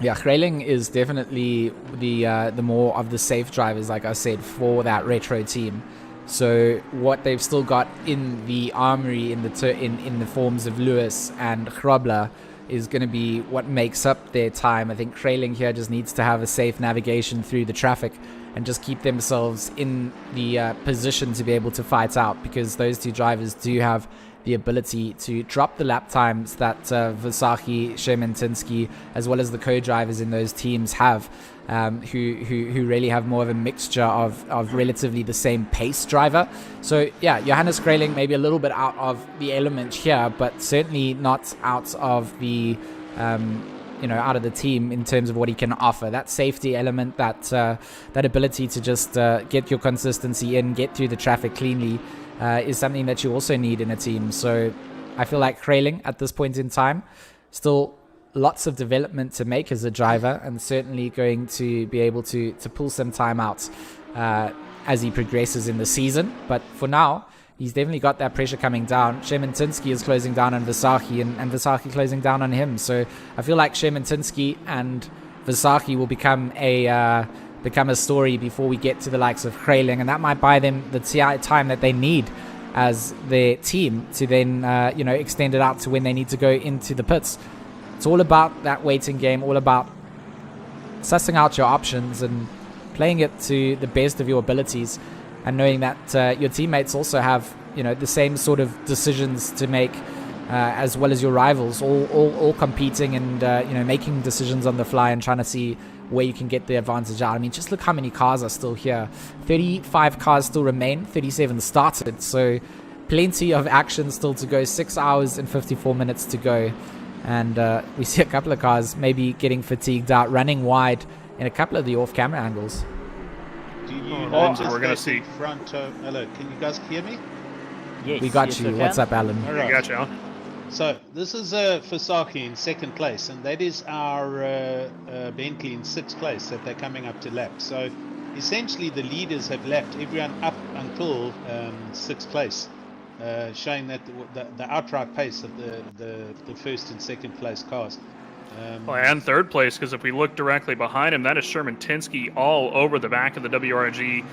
Yeah, Grayling is definitely the more of the safe drivers, like I said, for that retro team. So what they've still got in the armory in the forms of Lewis and Grobler is going to be what makes up their time. I think Grayling here just needs to have a safe navigation through the traffic and just keep themselves in the position to be able to fight out, because those two drivers do have the ability to drop the lap times that Versace, Sherman Tiske, as well as the co-drivers in those teams have, who really have more of a mixture of relatively the same pace driver. So yeah, Johannes Grayling maybe a little bit out of the element here, but certainly not out of the out of the team in terms of what he can offer. That safety element, that ability to just get your consistency in, get through the traffic cleanly, is something that you also need in a team. So I feel like Grayling at this point in time, still lots of development to make as a driver, and certainly going to be able to pull some time out as he progresses in the season. But for now, he's definitely got that pressure coming down. Sherman Tiske is closing down on Versace, and Versace closing down on him. So I feel like Sherman Tiske and Versace will become a story before we get to the likes of Grayling, and that might buy them the time that they need as their team to then extend it out to when they need to go into the pits. It's all about that waiting game, all about sussing out your options and playing it to the best of your abilities, and knowing that your teammates also have the same sort of decisions to make as well as your rivals, all competing and making decisions on the fly and trying to see where you can get the advantage out. I mean, just look how many cars are still here. 35 cars still remain, 37 started, so plenty of action still to go. 6 hours and 54 minutes to go, and we see a couple of cars maybe getting fatigued out, running wide in a couple of the off-camera angles. Do you we're going to see front? Hello, can you guys hear me? Yes, We got yes, you. I What's can. up, Alan? All I right. got you, Alan. So this is Fasaki in second place, and that is our Bentley in 6th place that they're coming up to lap. So essentially the leaders have lapped everyone up until 6th place, showing that the outright pace of the first and second place cars. Well, and third place, because if we look directly behind him, that is Sherman Tinsky all over the back of the WRG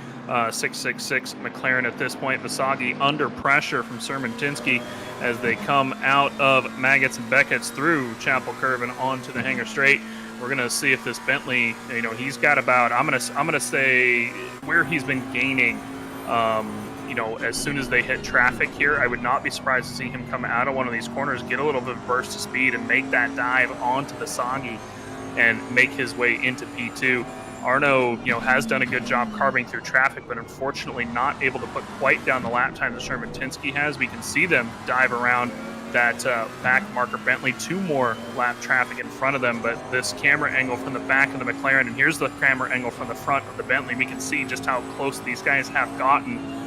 666 McLaren at this point. Visagi under pressure from Sherman Tinsky as they come out of Maggots and Beckett's through Chapel Curve and onto the Hangar Straight. We're gonna see if this Bentley, he's got about, I'm gonna say where he's been gaining. As soon as they hit traffic here, I would not be surprised to see him come out of one of these corners, get a little bit of burst of speed, and make that dive onto the Sagi and make his way into P2. Arno, has done a good job carving through traffic, but unfortunately not able to put quite down the lap time that Sherman Tinsky has. We can see them dive around that back marker Bentley, 2 more lap traffic in front of them, but this camera angle from the back of the McLaren, and here's the camera angle from the front of the Bentley, we can see just how close these guys have gotten.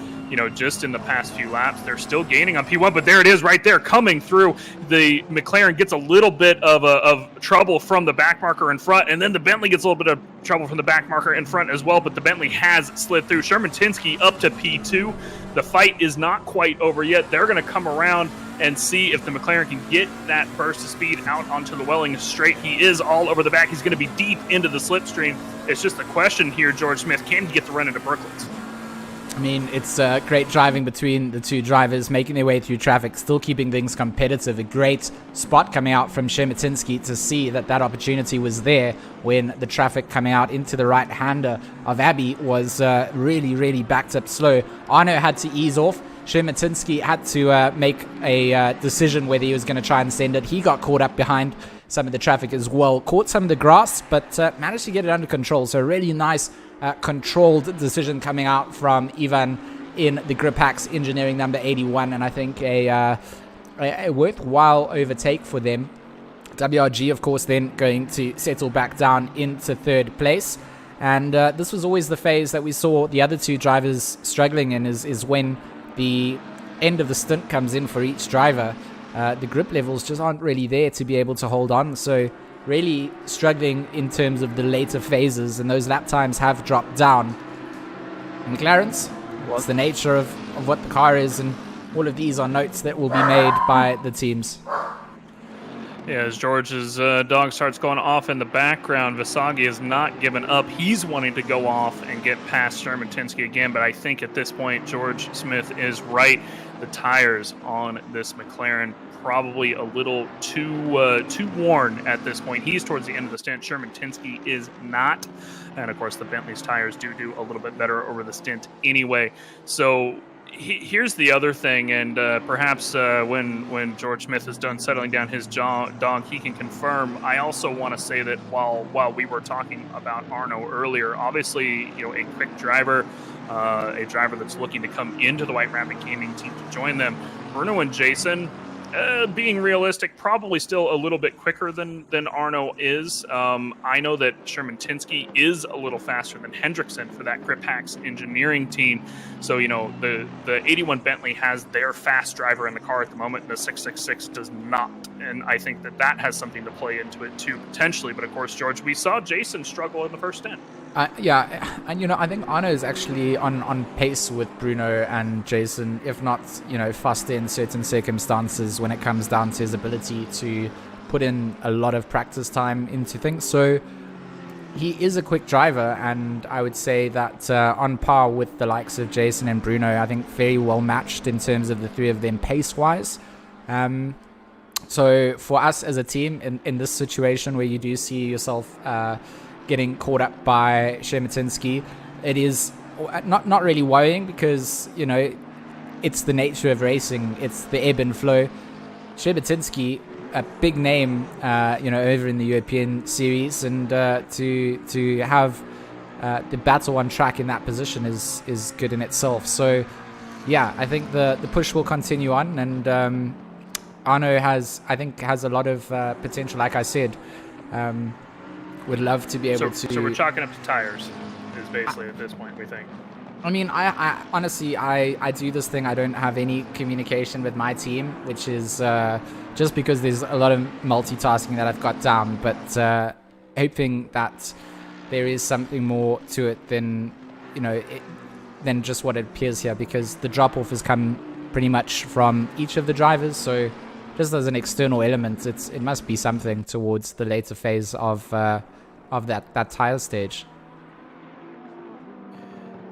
Just in the past few laps. They're still gaining on P1, but there it is right there coming through. The McLaren gets a little bit of trouble from the back marker in front, and then the Bentley gets a little bit of trouble from the back marker in front as well, but the Bentley has slid through. Sherman Tinsky up to P2. The fight is not quite over yet. They're going to come around and see if the McLaren can get that burst of speed out onto the Welling Straight. He is all over the back. He's going to be deep into the slipstream. It's just a question here, George Smith, can he get the run into Brooklands? I mean, it's great driving between the two drivers, making their way through traffic, still keeping things competitive. A great spot coming out from Shematinsky to see that opportunity was there when the traffic coming out into the right-hander of Abbey was really, really backed up slow. Arno had to ease off. Shematinsky had to make a decision whether he was going to try and send it. He got caught up behind some of the traffic as well, caught some of the grass, but managed to get it under control. So really nice controlled decision coming out from Ivan in the Gripax engineering number 81, and I think a worthwhile overtake for them. WRG, of course, then going to settle back down into 3rd place, and this was always the phase that we saw the other two drivers struggling in, is when the end of the stint comes in for each driver. The grip levels just aren't really there to be able to hold on, so really struggling in terms of the later phases, and those lap times have dropped down. McLaren's, what's the nature of what the car is, and all of these are notes that will be made by the teams. Yeah, as George's dog starts going off in the background, Visagi has not given up. He's wanting to go off and get past Sherman Tinsky again, but I think at this point, George Smith is right. The tires on this McLaren probably a little too worn at this point. He's towards the end of the stint. Sherman Tinsky is not. And of course, the Bentley's tires do a little bit better over the stint anyway. So here's the other thing, and perhaps when George Smith is done settling down his dog, he can confirm. I also want to say that while we were talking about Arno earlier, obviously, a quick driver, a driver that's looking to come into the White Rabbit Gaming team to join them. Bruno and Jason, being realistic, probably still a little bit quicker than Arno is. I know that Sherman Tinsky is a little faster than Hendrickson for that Gripax engineering team. So, the 81 Bentley has their fast driver in the car at the moment, and the 666 does not. And I think that has something to play into it too, potentially. But of course, George, we saw Jason struggle in the first stint. Yeah, and I think Arno is actually on pace with Bruno and Jason, if not, faster in certain circumstances when it comes down to his ability to put in a lot of practice time into things. So he is a quick driver, and I would say that on par with the likes of Jason and Bruno, I think very well matched in terms of the three of them pace-wise. So for us as a team in this situation where you do see yourself getting caught up by Shematinsky, it is not really worrying because, it's the nature of racing. It's the ebb and flow. Shematinsky, a big name, over in the European series, and to have the battle on track in that position is good in itself. So, yeah, I think the push will continue on, and Arno has a lot of potential, like I said. Would love to be able to... So we're chalking up to tires, is basically at this point, we think. I mean, I honestly, I do this thing. I don't have any communication with my team, which is just because there's a lot of multitasking that I've got down. But hoping that there is something more to it than, than just what it appears here, because the drop-off has come pretty much from each of the drivers. So just as an external element, it must be something towards the later phase of that tire stage.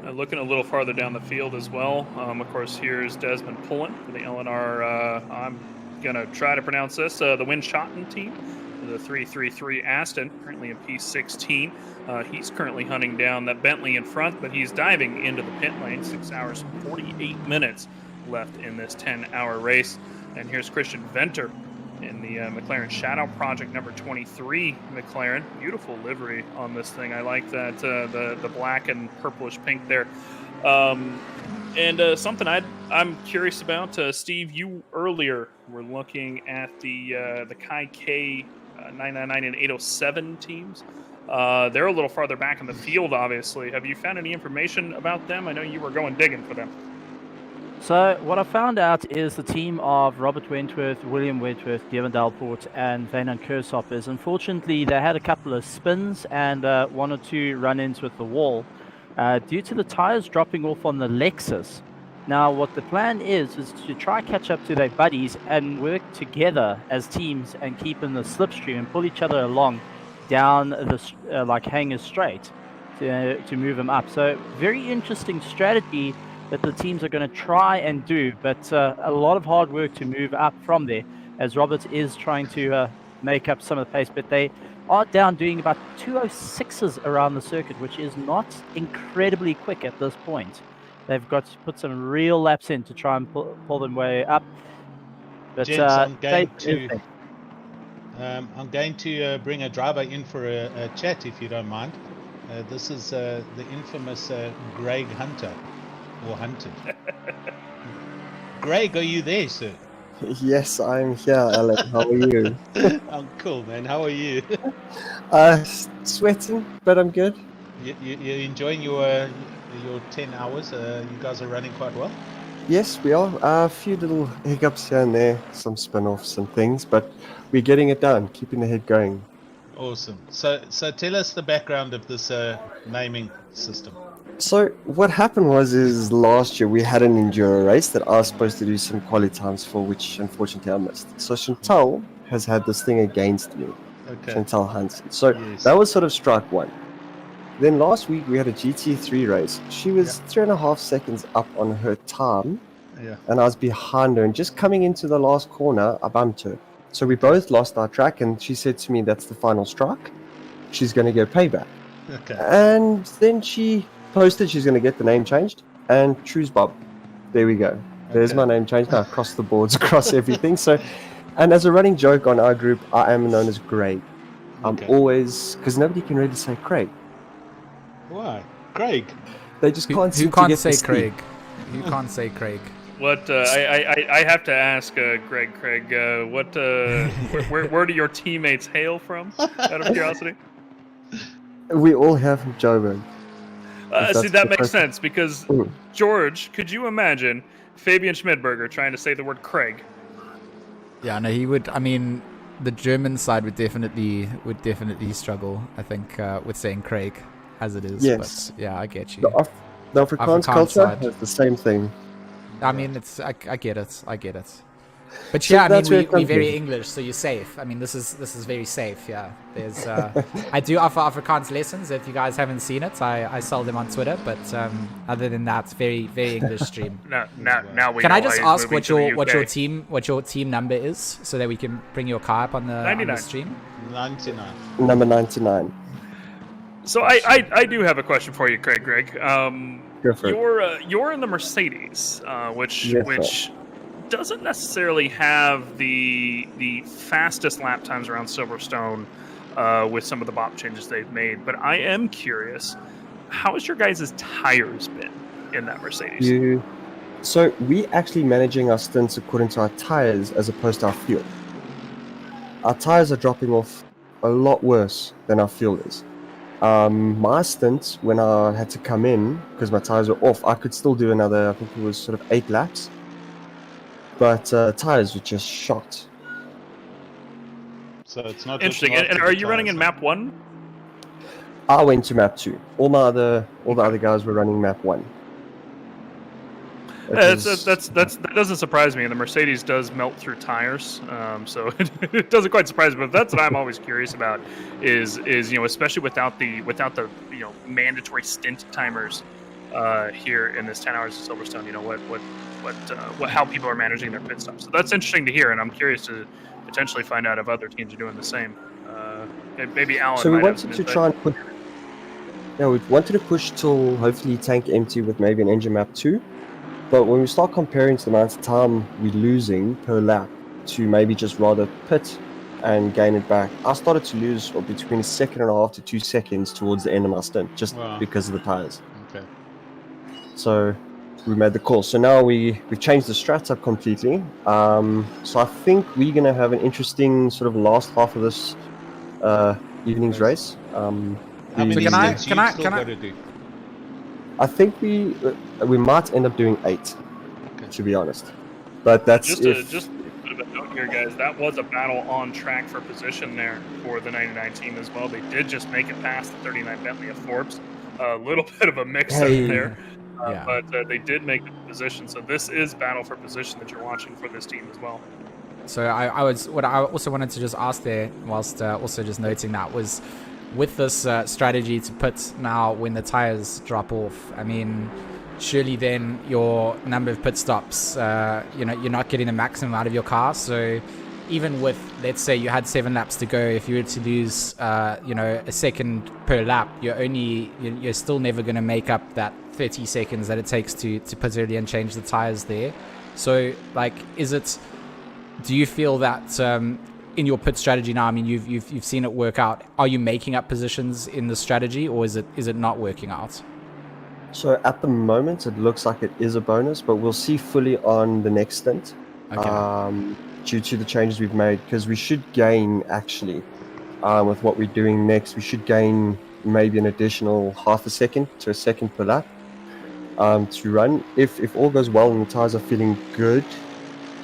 Looking a little farther down the field as well. Of course, here's Desmond Pullen for the LNR. I'm going to try to pronounce this. The Winschotten team, the 333 Aston, currently in P16. He's currently hunting down that Bentley in front, but he's diving into the pit lane. 6 hours and 48 minutes left in this 10-hour race. And here's Christian Venter in the McLaren Shadow Project number 23 McLaren. Beautiful livery on this thing. I like that, the black and purplish pink there. And something I'm curious about, Steve, you earlier were looking at the Kai K 999 and 807 teams. They're a little farther back in the field, obviously. Have you found any information about them? I know you were going digging for them. So what I found out is the team of Robert Wentworth, William Wentworth, Devon Dalport, and Vanan Kershoppers, unfortunately, they had a couple of spins and 1 or 2 run-ins with the wall due to the tires dropping off on the Lexus. Now, what the plan is to try catch up to their buddies and work together as teams and keep in the slipstream and pull each other along down the like hangers straight to move them up. So very interesting strategy that the teams are going to try and do, but a lot of hard work to move up from there, as Roberts is trying to make up some of the pace, but they are down doing about 206s around the circuit, which is not incredibly quick at this point. They've got to put some real laps in to try and pull them way up. But Gents, I'm going to bring a driver in for a chat, if you don't mind. This is the infamous Greg Hunter. Or hunted. Greg, are you there, sir? Yes, I'm here, Alan. How are you? I'm cool, man. How are you? Sweating, but I'm good. You're enjoying your 10 hours? You guys are running quite well? Yes, we are. A few little hiccups here and there, some spin-offs and things, but we're getting it done, keeping the head going. Awesome. So tell us the background of this naming system. So what happened is last year we had an enduro race that I was supposed to do some quality times for, which unfortunately I missed. So Chantal has had this thing against me. Okay. Chantal Hansen. So Yes. that was sort of strike one. Then last week we had a GT3 race. She was 3.5 seconds up on her time, and I was behind her. And just coming into the last corner, I bumped her. So we both lost our track, and she said to me, "That's the final strike. She's going to get payback." Okay. And then she posted she's going to get the name changed, and choose Bob. There we go. There's my name changed now, across the boards, across everything. So, and as a running joke on our group, I am known as Greg. I'm always, because nobody can really say Craig. Why? Craig? They just can't Who can't say Craig? Who can't say Craig? What I have to ask Craig, what where do your teammates hail from? Out of curiosity. We all have from Joburg. See, that makes sense, because George, could you imagine Fabian Schmidberger trying to say the word Craig? Yeah, no, he would. I mean, the German side would definitely struggle, I think, with saying Craig as it is. Yes. But yeah, I get you. The Afrikaans culture has the same thing. I mean, I get it. But yeah, So I mean, we're very from. English, so you're safe. I mean, this is very safe. Yeah, there's. I do offer Afrikaans lessons. If you guys haven't seen it, I sell them on Twitter. But other than that, it's very English stream. Now we. Can know I just why he's ask moving what your team number is, so that we can bring your car up on the stream? 99. Number 99. So I do have a question for you, Greg. Go for it. You're in the Mercedes, which Yes, which doesn't necessarily have the fastest lap times around Silverstone with some of the BOP changes they've made. But I am curious, how has your guys' tires been in that Mercedes? So we actually managing our stints according to our tires as opposed to our fuel. Our tires are dropping off a lot worse than our fuel is. My stint, when I had to come in, because my tires were off, I could still do another, I think it was sort of 8 laps. But tires were just shot. So it's not Interesting. looking And after are the you running tires, in huh? map 1? I went to map 2. All the other guys were running map 1. That doesn't surprise me. And the Mercedes does melt through tires, so it doesn't quite surprise me. But that's what I'm always curious about is especially without the mandatory stint timers here in this 10 hours of Silverstone. How people are managing their pit stops. So that's interesting to hear, and I'm curious to potentially find out if other teams are doing the same. Maybe Alan. So we might have some wanted to insight. try and push. Yeah, we wanted to push till hopefully tank empty with maybe an engine map 2. But when we start comparing to the amount of time we're losing per lap to maybe just rather pit and gain it back, I started to lose between 1.5 seconds to 2 seconds towards the end of my stint, just because of the tires. Okay. So we made the call. So now we've changed the strats up completely. So I think we're going to have an interesting sort of last half of this evening's race. How many can I- stints can you've I- still can I- got to do? I think we might end up doing 8, to be honest. But that's Just a bit of a note here, guys. That was a battle on track for position there for the 99 team as well. They did just make it past the 39 Bentley of Forbes. A little bit of a mix-up there, but they did make the position. So this is battle for position that you're watching for this team as well. So I also wanted to just ask there, whilst also just noting that was, with this strategy to pit now when the tires drop off, I mean, surely then your number of pit stops, you're not getting the maximum out of your car. So even with, let's say you had 7 laps to go, if you were to lose, a second per lap, you're still never going to make up that 30 seconds that it takes to pit early and change the tires there. So, like, do you feel that in your pit strategy now, I mean, you've seen it work out, are you making up positions in the strategy, or is it not working out? So at the moment, it looks like it is a bonus, but we'll see fully on the next stint. Okay. Due to the changes we've made, because we should gain, actually, with what we're doing next, we should gain maybe an additional 0.5 second to 1 second per lap to run. If all goes well and the tires are feeling good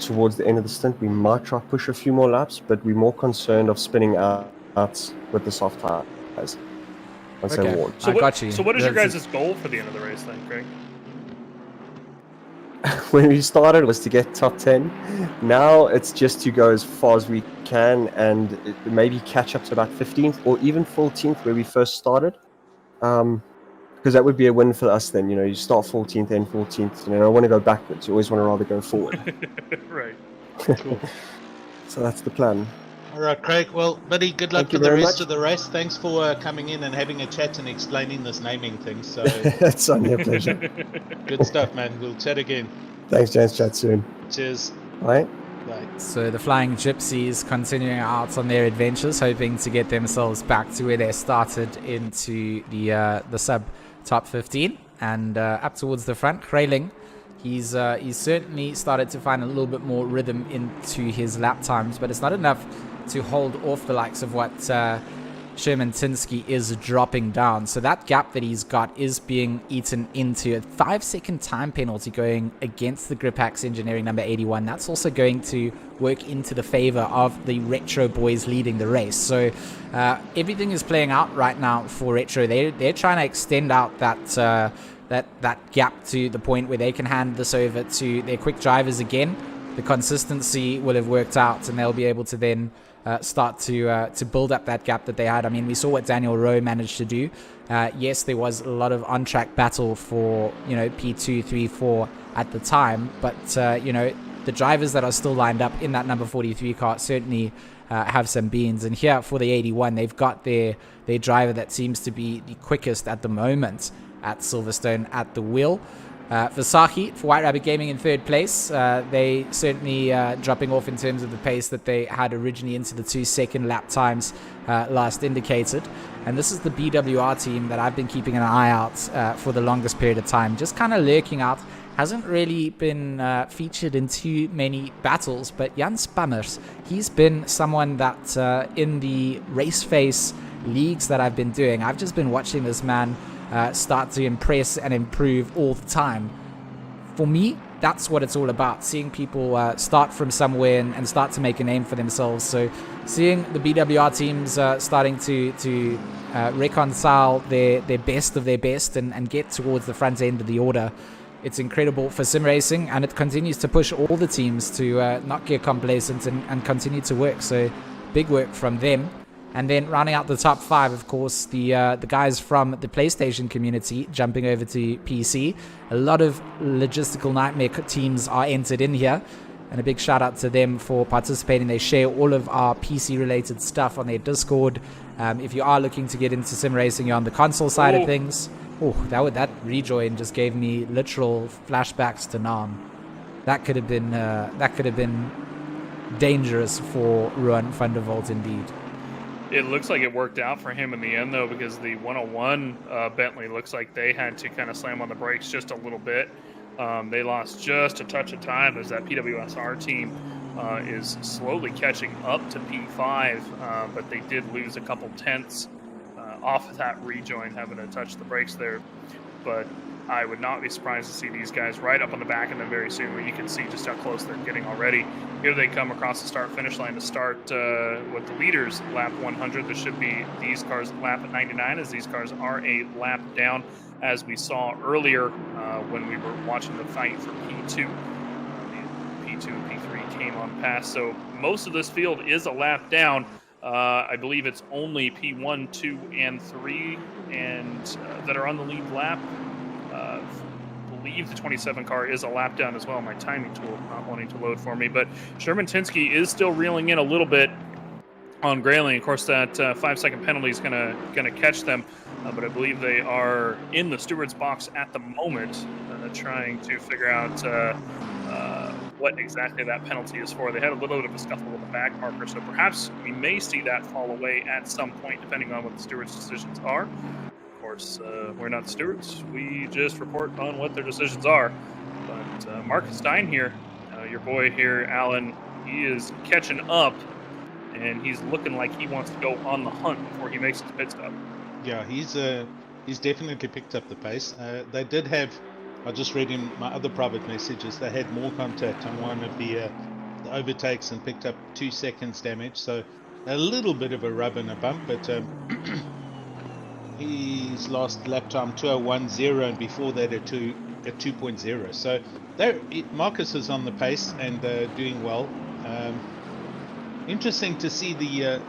towards the end of the stint, we might try push a few more laps, but we're more concerned of spinning out with the soft tires once they're worn. So got you. So what is your guys' goal for the end of the race then, Craig? When we started, it was to get top 10. Now it's just to go as far as we can and maybe catch up to about 15th or even 14th where we first started. Because that would be a win for us then. You start 14th and 14th. I don't want to go backwards. You always want to rather go forward. Right. Cool. So that's the plan. All right, Craig. Well, buddy, good luck Thank for you the very rest much. of the race. Thanks for coming in and having a chat and explaining this naming thing. So It's only a pleasure. good stuff, man. We'll chat again. Thanks, James. Chat soon. Cheers. Bye. Bye. So the Flying Gypsies continuing out on their adventures, hoping to get themselves back to where they started into the sub top 15 and up towards the front. Krayling, he's certainly started to find a little bit more rhythm into his lap times, but it's not enough to hold off the likes of what Sherman Tinsky is dropping down. So that gap that he's got is being eaten into. A 5-second time penalty going against the Gripax Engineering number 81. That's also going to work into the favor of the Retro boys leading the race. So everything is playing out right now for Retro. They're trying to extend out that gap to the point where they can hand this over to their quick drivers again. The consistency will have worked out, and they'll be able to then start to build up that gap that they had. I mean, we saw what Daniel Rowe managed to do. Yes, there was a lot of on-track battle for P2, 3, 4 at the time, but the drivers that are still lined up in that number 43 car certainly have some beans. And here for the 81, they've got their driver that seems to be the quickest at the moment at Silverstone at the wheel. Versace for White Rabbit Gaming in third place. They certainly dropping off in terms of the pace that they had originally into the 2-second lap times last indicated. And this is the BWR team that I've been keeping an eye out for the longest period of time. Just kind of lurking out. Hasn't really been featured in too many battles, but Jan Spammers, he's been someone that in the Raceface leagues that I've been doing, I've just been watching this man start to impress and improve all the time. For me, that's what it's all about, seeing people start from somewhere and start to make a name for themselves. So seeing the BWR teams starting to reconcile their best of their best and get towards the front end of the order, it's incredible for sim racing, and it continues to push all the teams to not get complacent and continue to work. So big work from them. And then rounding out the top 5, of course, the guys from the PlayStation community jumping over to PC. A lot of logistical nightmare teams are entered in here, and a big shout out to them for participating. They share all of our PC related stuff on their Discord. If you are looking to get into sim racing, you're on the console side of things. Oh, that rejoin just gave me literal flashbacks to Nam. That could have been dangerous for Ruan van der Vault indeed. It looks like it worked out for him in the end, though, because the 101 Bentley looks like they had to kind of slam on the brakes just a little bit. They lost just a touch of time as that PWSR team is slowly catching up to P5, but they did lose a couple tenths off of that rejoin, having to touch the brakes there. But I would not be surprised to see these guys right up on the back of them very soon, where you can see just how close they're getting already. Here they come across the start-finish line to start with the leaders lap 100. There should be these cars lap at 99, as these cars are a lap down, as we saw earlier when we were watching the fight for P2. P2 and P3 came on past, so most of this field is a lap down. I believe it's only P1, 2, and 3 and that are on the lead lap. I believe the 27 car is a lap down as well. My timing tool not wanting to load for me, but Sherman Tinsky is still reeling in a little bit on Grayling. Of course, that 5-second penalty is gonna catch them, but I believe they are in the steward's box at the moment, trying to figure out what exactly that penalty is for. They had a little bit of a scuffle with the back marker, so perhaps we may see that fall away at some point, depending on what the steward's decisions are. Of course, we're not the stewards. We just report on what their decisions are. But Marcus Stein here, your boy here, Alan, he is catching up, and he's looking like he wants to go on the hunt before he makes his pit stop. Yeah, he's definitely picked up the pace. They did have, I just read in my other private messages, they had more contact on one of the overtakes and picked up 2 seconds damage. So a little bit of a rub and a bump, but he's lost lap time 2:01.0, and before that a 2.0. So Marcus is on the pace and doing well. Interesting to see the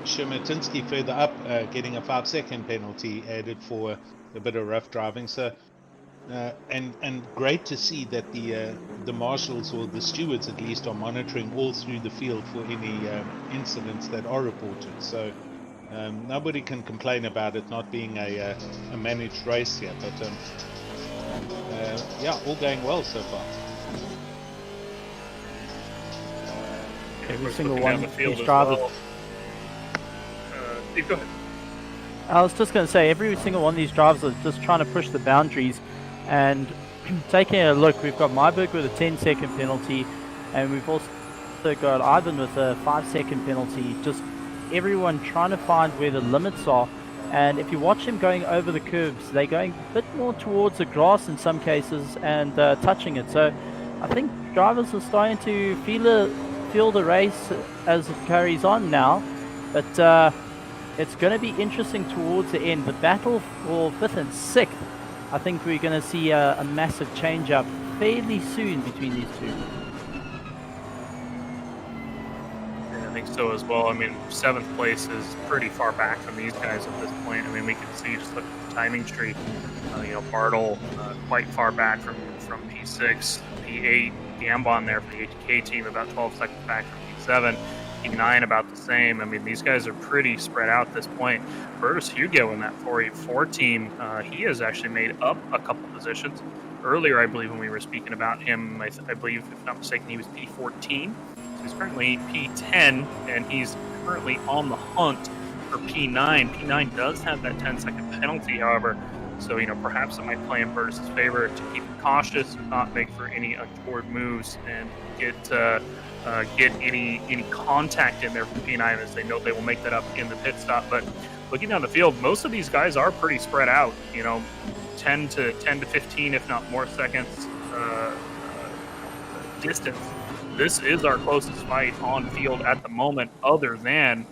Shermatinsky further up getting a 5-second penalty added for a bit of rough driving. So and great to see that the marshals, or the stewards at least, are monitoring all through the field for any incidents that are reported. So nobody can complain about it not being a managed race here, but yeah, all going well so far. Every single one of these drivers. Steve, go ahead. I was just going to say, every single one of these drivers are just trying to push the boundaries. And taking a look, we've got Myberg with a 10-second penalty, and we've also got Ivan with a 5-second penalty. Just everyone trying to find where the limits are. And if you watch them going over the curves, they're going a bit more towards the grass in some cases and touching it. So I think drivers are starting to feel the race as it carries on now. But it's going to be interesting towards the end. The battle for 5th and 6th, I think we're going to see a massive change-up fairly soon between these two. Yeah, I think so as well. I mean, 7th place is pretty far back from these guys at this point. I mean, we can see, just look at the timing tree. Bartle quite far back from P6, P8, Gambon there for the ATK team, about 12 seconds back from P7. P9 about the same. I mean, these guys are pretty spread out at this point. Bertus Hugo in that 484 team, he has actually made up a couple positions. Earlier, I believe, when we were speaking about him, I believe, if not mistaken, he was P14. So he's currently P10, and he's currently on the hunt for P9. P9 does have that 10-second penalty, however. So, perhaps it might play in Burtis' favor to keep him cautious, not make for any untoward moves, and get any contact in there from P9 as they know they will make that up in the pit stop. But looking down the field, most of these guys are pretty spread out, 10 to 15, if not more seconds distance. This is our closest fight on field at the moment, other than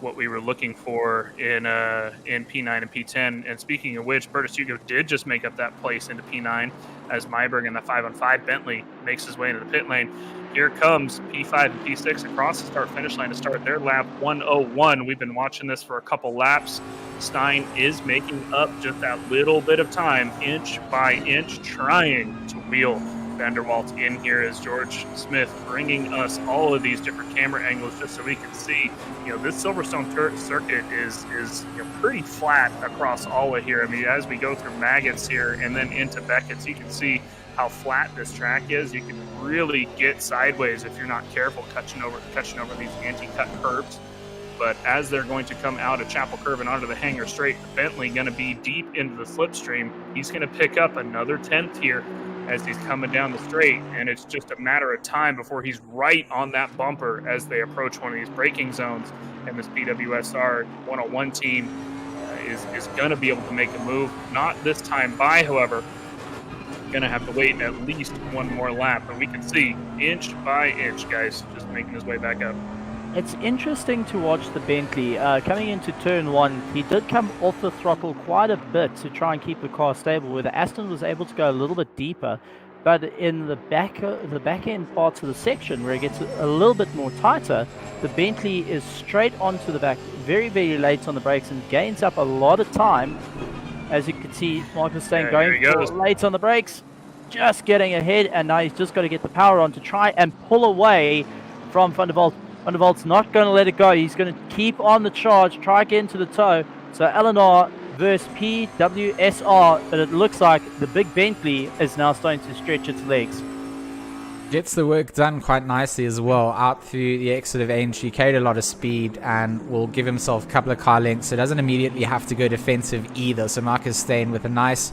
what we were looking for in P9 and P10. And speaking of which, Burtis Hugo did just make up that place into P9 as Myberg in the 5-on-5 Bentley makes his way into the pit lane. Here comes P5 and P6 across the start-finish line to start their lap 101. We've been watching this for a couple laps. Stein is making up just that little bit of time, inch by inch, trying to wheel Vanderwalt in here as George Smith bringing us all of these different camera angles just so we can see, this Silverstone circuit is pretty flat across all of here. I mean, as we go through Maggots here and then into Beckett's, you can see how flat this track is. You can really get sideways if you're not careful catching over these anti-cut curves. But as they're going to come out of Chapel Curve and onto the Hangar Straight, Bentley going to be deep into the slipstream. He's going to pick up another 10th here as he's coming down the straight, and it's just a matter of time before he's right on that bumper as they approach one of these braking zones. And this PWSR 101 team is going to be able to make a move. Not this time by, however. Going to have to wait at least one more lap, but we can see inch by inch, guys, just making his way back up. It's interesting to watch the Bentley. Coming into turn 1, he did come off the throttle quite a bit to try and keep the car stable, where the Aston was able to go a little bit deeper. But in the back end parts of the section, where it gets a little bit more tighter, the Bentley is straight onto the back, very, very late on the brakes, and gains up a lot of time. As you can see, Marcus Stein going late on the brakes, just getting ahead, and now he's just got to get the power on to try and pull away from Van der Walt. Van der Walt's not going to let it go. He's going to keep on the charge, try get into the toe. So Eleanor versus PWSR, but it looks like the big Bentley is now starting to stretch its legs. Gets the work done quite nicely as well. Out through the exit of entry, carried a lot of speed and will give himself a couple of car lengths. So doesn't immediately have to go defensive either. So Marcus Stein with a nice,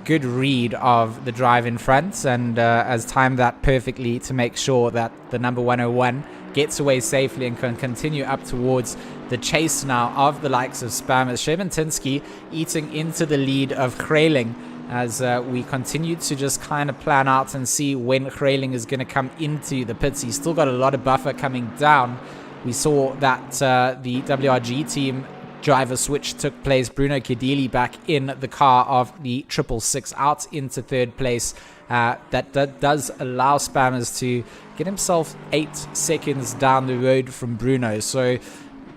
good read of the drive in front, and has timed that perfectly to make sure that the number 101 gets away safely and can continue up towards the chase now of the likes of Spam, as Sheventinsky eating into the lead of Grayling, as we continue to just kind of plan out and see when Grayling is going to come into the pits. He's still got a lot of buffer coming down. We saw that the WRG team driver switch took place. Bruno Kedili back in the car of the 666 out into third place. That does allow Spammers to get himself 8 seconds down the road from Bruno. So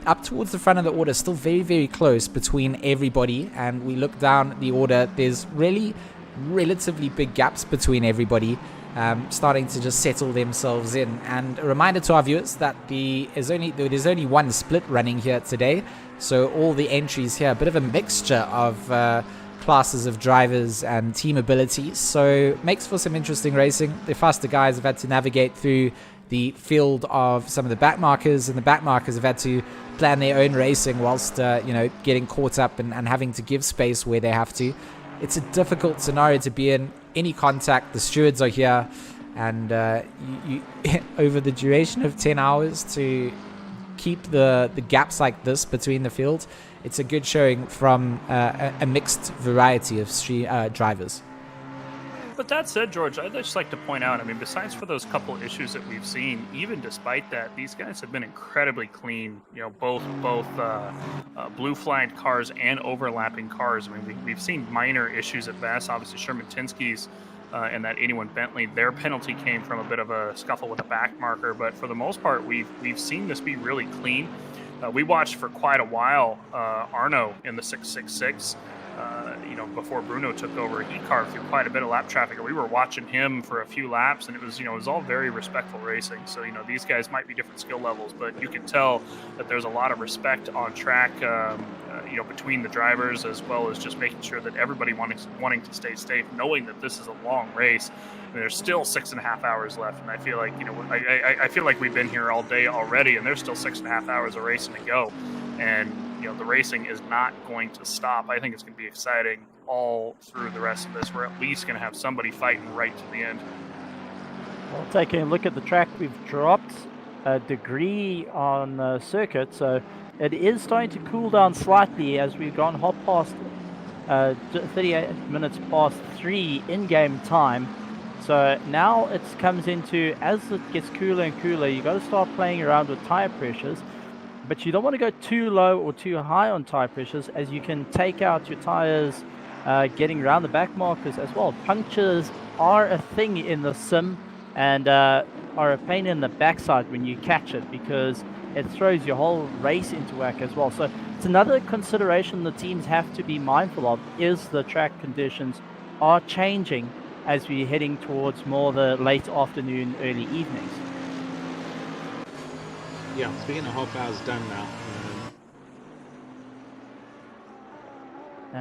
up towards the front of the order, still very, very close between everybody. And we look down the order, there's really relatively big gaps between everybody, starting to just settle themselves in. And a reminder to our viewers that there's only one split running here today. So all the entries here, a bit of a mixture of classes of drivers and team abilities, so makes for some interesting racing. The faster guys have had to navigate through the field of some of the back markers, and the back markers have had to plan their own racing whilst getting caught up and having to give space where they have to. It's a difficult scenario to be in. Any contact, the stewards are here, and you over the duration of 10 hours to keep the gaps like this between the field, it's a good showing from a mixed variety of drivers. But that said, George, I'd just like to point out, I mean, besides for those couple issues that we've seen, even despite that, these guys have been incredibly clean. Both blue flagged cars and overlapping cars. I mean, we've seen minor issues at best. Obviously, Sherman Tinsky's and that 81 Bentley, their penalty came from a bit of a scuffle with a back marker. But for the most part, we've seen this be really clean. We watched for quite a while Arno in the 666. Before Bruno took over, he carved through quite a bit of lap traffic. We were watching him for a few laps, and it was all very respectful racing. So, these guys might be different skill levels, but you can tell that there's a lot of respect on track, between the drivers, as well as just making sure that everybody wanting to stay safe, knowing that this is a long race. I mean, there's still 6.5 hours left, and I feel like, I feel like we've been here all day already, and there's still 6.5 hours of racing to go. And the racing is not going to stop. I think it's going to be exciting all through the rest of this. We're at least going to have somebody fighting right to the end. Well, taking a look at the track, we've dropped a degree on circuit, so it is starting to cool down slightly as we've gone hot past 38 minutes past 3 in-game time. So now it comes into, as it gets cooler and cooler, you got to start playing around with tire pressures, but you don't want to go too low or too high on tire pressures, as you can take out your tires getting around the back markers as well. Punctures are a thing in the sim, and are a pain in the backside when you catch it, because it throws your whole race into whack as well. So it's another consideration the teams have to be mindful of, is the track conditions are changing as we're heading towards more the late afternoon, early evenings. Yeah, 3.5 hours done now.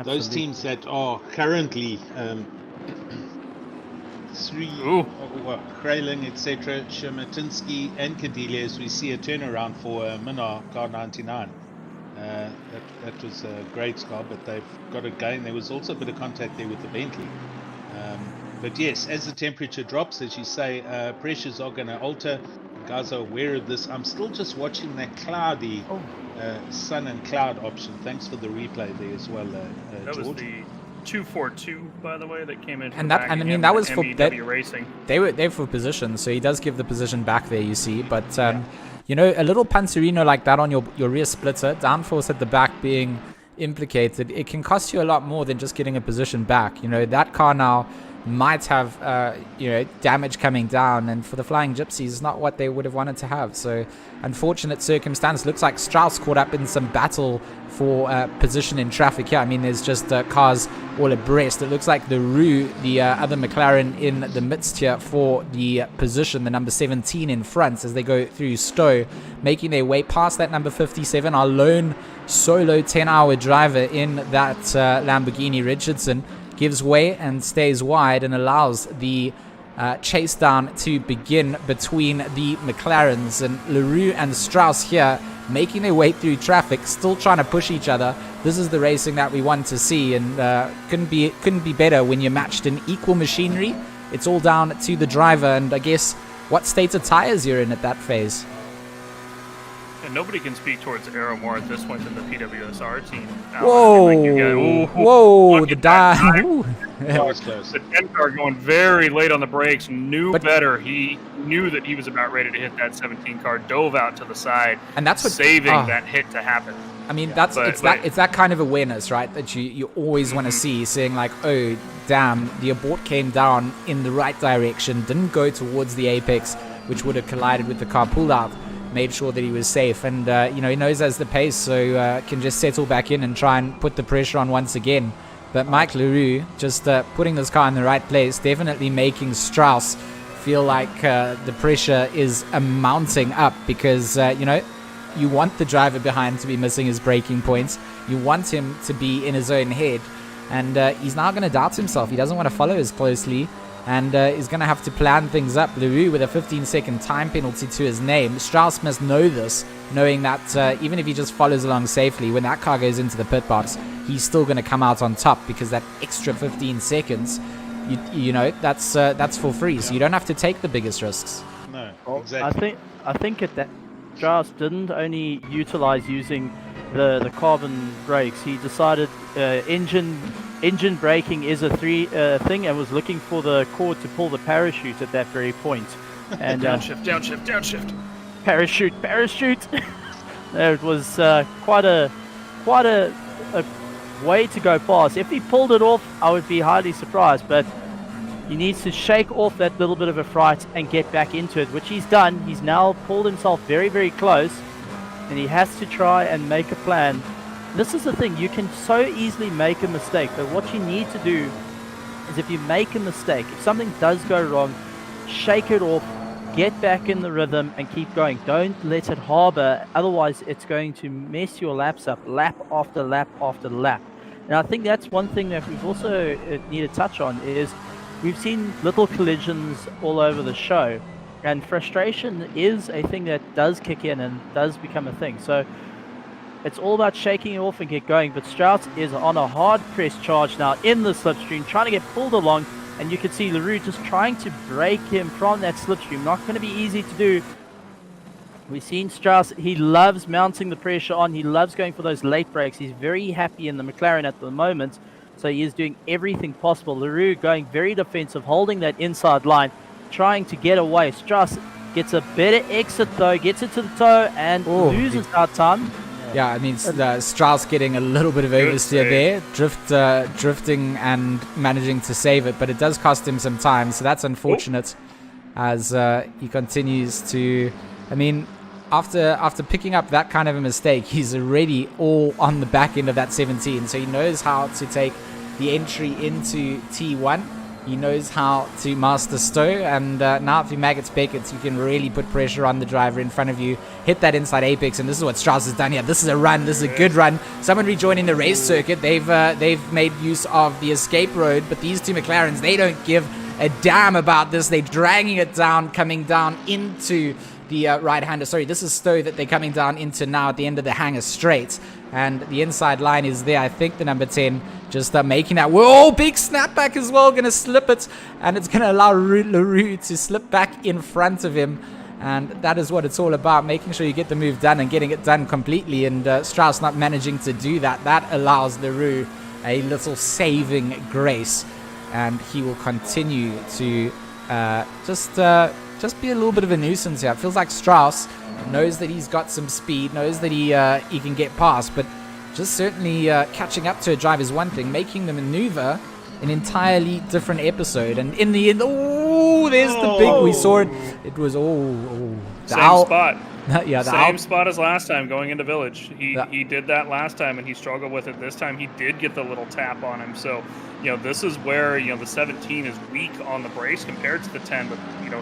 Those teams that are currently Krayling, etc., Shermatinsky and Kadelius, we see a turnaround for Minar car 99. That was a great car, but they've got it going. There was also a bit of contact there with the Bentley. But yes, as the temperature drops, as you say, pressures are going to alter. Guys are aware of this. I'm still just watching that cloudy sun and cloud option. Thanks for the replay there as well, That George. was the 242, by the way, that came in. And that, and I mean, that was for racing. They were for position, so he does give the position back there, you see. But you know, a little Panzerino like that on your rear splitter, downforce at the back being implicated, it can cost you a lot more than just getting a position back. You know, that car now might have damage coming down, and for the Flying Gypsies, not what they would have wanted to have. So unfortunate circumstance. Looks like Strauss caught up in some battle for position in traffic here. I mean, there's just cars all abreast. It looks like the Rue, the other McLaren in the midst here for the position, the number 17 in front, as they go through Stowe, making their way past that number 57, our lone solo 10-hour driver in that Lamborghini Richardson, gives way and stays wide and allows the chase down to begin between the McLarens. And LaRue and Strauss here making their way through traffic, still trying to push each other. This is the racing that we want to see, and couldn't be better when you're matched in equal machinery. It's all down to the driver, and I guess what state of tires you're in at that phase. And nobody can speak towards Aero more at this point than the PWSR team. Whoa, the dive. That was close. The 10 car going very late on the brakes, knew better. He knew that he was about ready to hit that 17 car, dove out to the side, and that's what saving that hit to happen. I mean, it's that kind of awareness, right, that you always want to see, saying like, oh, damn, the abort came down in the right direction, didn't go towards the apex, which would have collided with the car, pulled out, made sure that he was safe, and he knows as the pace, so can just settle back in and try and put the pressure on once again. But Mike Leroux just putting this car in the right place, definitely making Strauss feel like the pressure is mounting up, because you want the driver behind to be missing his braking points, you want him to be in his own head, and he's now going to doubt himself. He doesn't want to follow as closely, and is going to have to plan things up. Leroux with a 15-second time penalty to his name. Strauss must know this, knowing that even if he just follows along safely, when that car goes into the pit box, he's still going to come out on top, because that extra 15 seconds, that's for free. So you don't have to take the biggest risks. No, exactly. I think at that, Strauss didn't only utilize using the carbon brakes. He decided engine braking is a thing, and was looking for the cord to pull the parachute at that very point. And downshift. Parachute. It was quite a way to go past. If he pulled it off, I would be highly surprised, but he needs to shake off that little bit of a fright and get back into it, which he's done. He's now pulled himself very, very close, and he has to try and make a plan. This is the thing, you can so easily make a mistake, but what you need to do is, if you make a mistake, if something does go wrong, shake it off, get back in the rhythm and keep going. Don't let it harbor, otherwise it's going to mess your laps up, lap after lap after lap. And I think that's one thing that we've also need to touch on, is we've seen little collisions all over the show, and frustration is a thing that does kick in and does become a thing. So It's all about shaking it off and get going. But Strauss is on a hard press charge now in the slipstream, trying to get pulled along. And you can see LaRue just trying to break him from that slipstream. Not going to be easy to do. We've seen Strauss, he loves mounting the pressure on. He loves going for those late breaks. He's very happy in the McLaren at the moment. So he is doing everything possible. LaRue going very defensive, holding that inside line, trying to get away. Strauss gets a better exit though, gets it to the toe and loses out time. Yeah, I mean, Strauss getting a little bit of oversteer there, drifting and managing to save it, but it does cost him some time, so that's unfortunate as he continues to, I mean, after picking up that kind of a mistake, he's already all on the back end of that 17, so he knows how to take the entry into T1. He knows how to master Stowe, and now if you maggots Beckett, you can really put pressure on the driver in front of you, hit that inside apex, and this is what Strauss has done here. This is a run, this is a good run. Someone rejoining the race circuit, they've made use of the escape road, but these two McLarens, they don't give a damn about this. They're dragging it down, coming down into the right-hander. Sorry, this is Stowe that they're coming down into now at the end of the hangar straight. And the inside line is there. I think the number 10 just making that. Whoa, big snapback as well. Going to slip it. And it's going to allow LaRue to slip back in front of him. And that is what it's all about. Making sure you get the move done and getting it done completely. And Strauss not managing to do that. That allows LaRue a little saving grace. And he will continue to just be a little bit of a nuisance here. It feels like Strauss knows that he's got some speed, knows that he can get past, but just certainly catching up to a drive is one thing. Making the maneuver an entirely different episode. And in the end, there's the big, we saw it. It was, same spot. Yeah, same spot as last time going into Village. He did that last time and he struggled with it. This time he did get the little tap on him. So, this is where, the 17 is weak on the brace compared to the 10. But,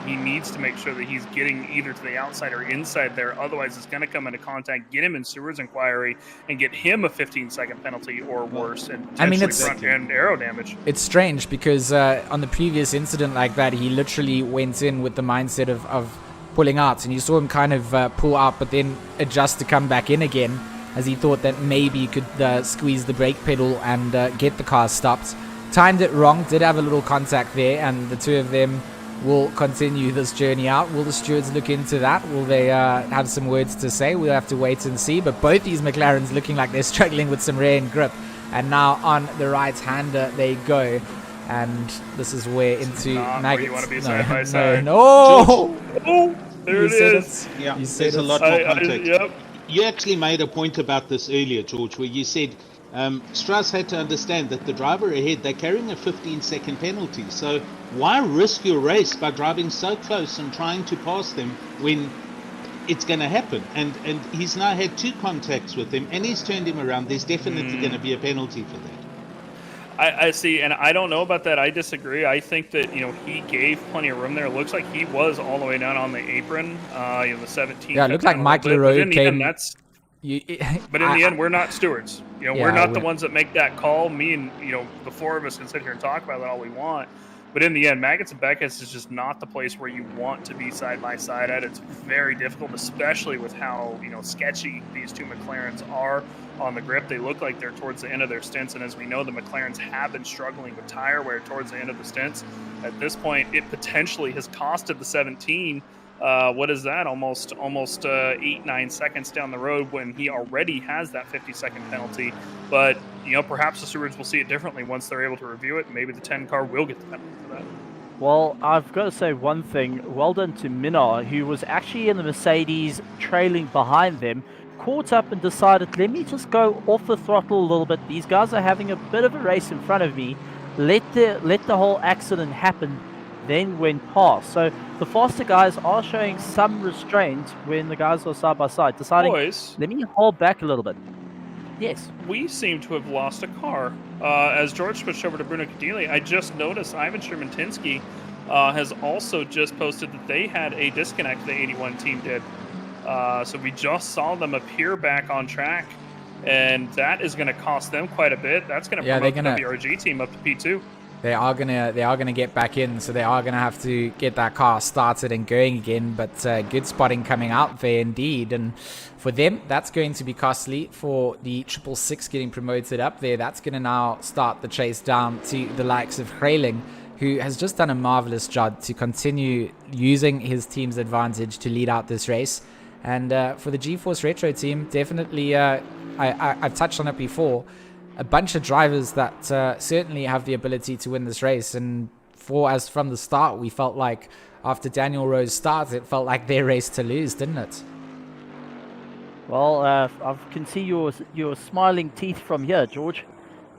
he needs to make sure that he's getting either to the outside or inside there. Otherwise, it's going to come into contact, get him in Seward's inquiry, and get him a 15-second penalty or worse. And it's front end aero damage. It's strange because on the previous incident like that, he literally went in with the mindset of pulling out, and you saw him kind of pull out but then adjust to come back in again as he thought that maybe he could squeeze the brake pedal and get the car stopped. Timed it wrong, did have a little contact there, and the two of them will continue this journey out. Will the stewards look into that? Will they have some words to say? We'll have to wait and see, but both these McLarens looking like they're struggling with some rear end grip, and now on the right-hander they go. And this is where into maggots. You want to be side by side. No! There it is. Yeah, there's a lot more context. Yep. You actually made a point about this earlier, George, where you said Strauss had to understand that the driver ahead, they're carrying a 15-second penalty. So why risk your race by driving so close and trying to pass them when it's going to happen? And he's now had 2 contacts with him, and he's turned him around. There's definitely going to be a penalty for that. I see, and I don't know about that. I disagree. I think that, he gave plenty of room there. It looks like he was all the way down on the apron, the 17. Yeah, it looked like Mike LaRue came... But in the end, we're not stewards. We're not the ones that make that call. Me and, the 4 of us can sit here and talk about it all we want. But in the end, Maggots and Beckett's is just not the place where you want to be side by side at. It's very difficult, especially with how, sketchy these two McLarens are on the grip. They look like they're towards the end of their stints. And as we know, the McLarens have been struggling with tire wear towards the end of the stints. At this point, it potentially has costed the 17. What is that? Almost 8-9 seconds down the road when he already has that 50-second penalty. But, perhaps the stewards will see it differently once they're able to review it. Maybe the 10 car will get the penalty for that. Well, I've got to say one thing. Well done to Minar, who was actually in the Mercedes trailing behind them, caught up and decided, let me just go off the throttle a little bit. These guys are having a bit of a race in front of me. Let the whole accident happen, then went past. So the faster guys are showing some restraint when the guys are side by side, deciding, let me hold back a little bit. Yes. We seem to have lost a car. As George switched over to Bruno Cadilli, I just noticed Ivan Sherman-Tinsky has also just posted that they had a disconnect, the 81 team did. So we just saw them appear back on track, and that is going to cost them quite a bit. That's going to promote the WRG team up to P2. they are gonna get back in, so they are gonna have to get that car started and going again. But good spotting coming out there indeed, and for them that's going to be costly. For the 666 getting promoted up there, that's gonna now start the chase down to the likes of Grayling, who has just done a marvelous job to continue using his team's advantage to lead out this race. And for the GeForce Retro team, definitely, I've touched on it before, a bunch of drivers that certainly have the ability to win this race. And for us from the start, we felt like after Daniel Rowe's start, it felt like their race to lose, didn't it? Well, I can see your smiling teeth from here, George,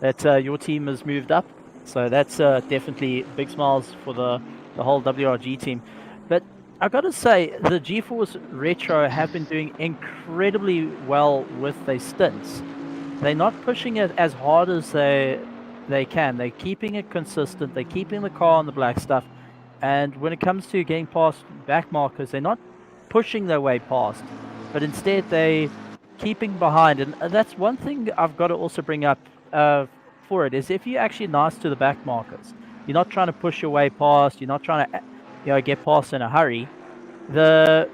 that your team has moved up. So that's definitely big smiles for the whole WRG team. But I've got to say, the GeForce Retro have been doing incredibly well with their stints. They're not pushing it as hard as they can. They're keeping it consistent. They're keeping the car on the black stuff. And when it comes to getting past back markers, they're not pushing their way past, but instead they're keeping behind. And that's one thing I've got to also bring up for it, is if you're actually nice to the back markers, you're not trying to push your way past, you're not trying to get past in a hurry, the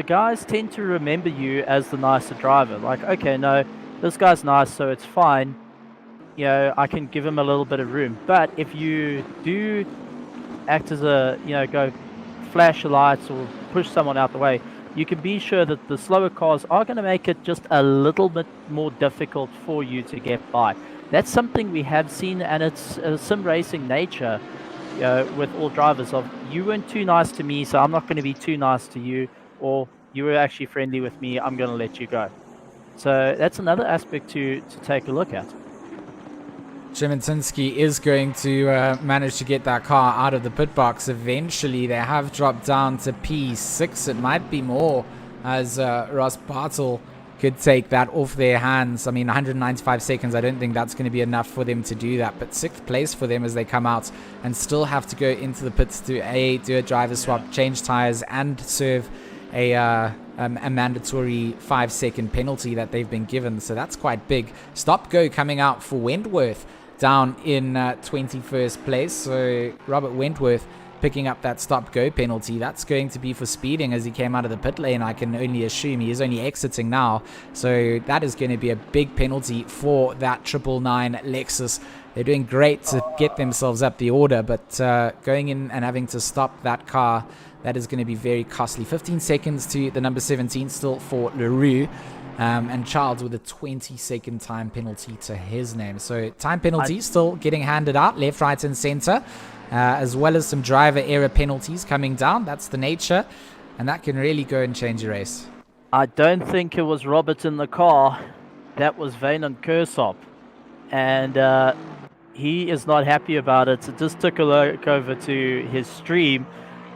guys tend to remember you as the nicer driver. Like, okay, no, this guy's nice, so it's fine, I can give him a little bit of room. But if you do act as a, go flash the lights or push someone out the way, you can be sure that the slower cars are going to make it just a little bit more difficult for you to get by. That's something we have seen, and it's a sim racing nature with all drivers of, you weren't too nice to me, so I'm not going to be too nice to you, or you were actually friendly with me, I'm going to let you go. So that's another aspect to take a look at. Chemetinsky is going to manage to get that car out of the pit box eventually. They have dropped down to P6. It might be more, as Ross Bartel could take that off their hands. I mean, 195 seconds, I don't think that's going to be enough for them to do that. But 6th place for them as they come out and still have to go into the pits to do a driver swap, change tires, and serve a mandatory 5-second penalty that they've been given. So that's quite big. Stop-go coming out for Wentworth down in 21st place. So Robert Wentworth picking up that stop-go penalty. That's going to be for speeding as he came out of the pit lane. I can only assume he is only exiting now. So that is going to be a big penalty for that 999 Lexus. They're doing great to get themselves up the order, but going in and having to stop that car, that is going to be very costly. 15 seconds to the number 17 still for LaRue. And Childs with a 20-second time penalty to his name. So time penalty still getting handed out left, right, and center, as well as some driver error penalties coming down. That's the nature, and that can really go and change your race. I don't think it was Robert in the car. That was Vaynon Kersop, and he is not happy about it. So just took a look over to his stream,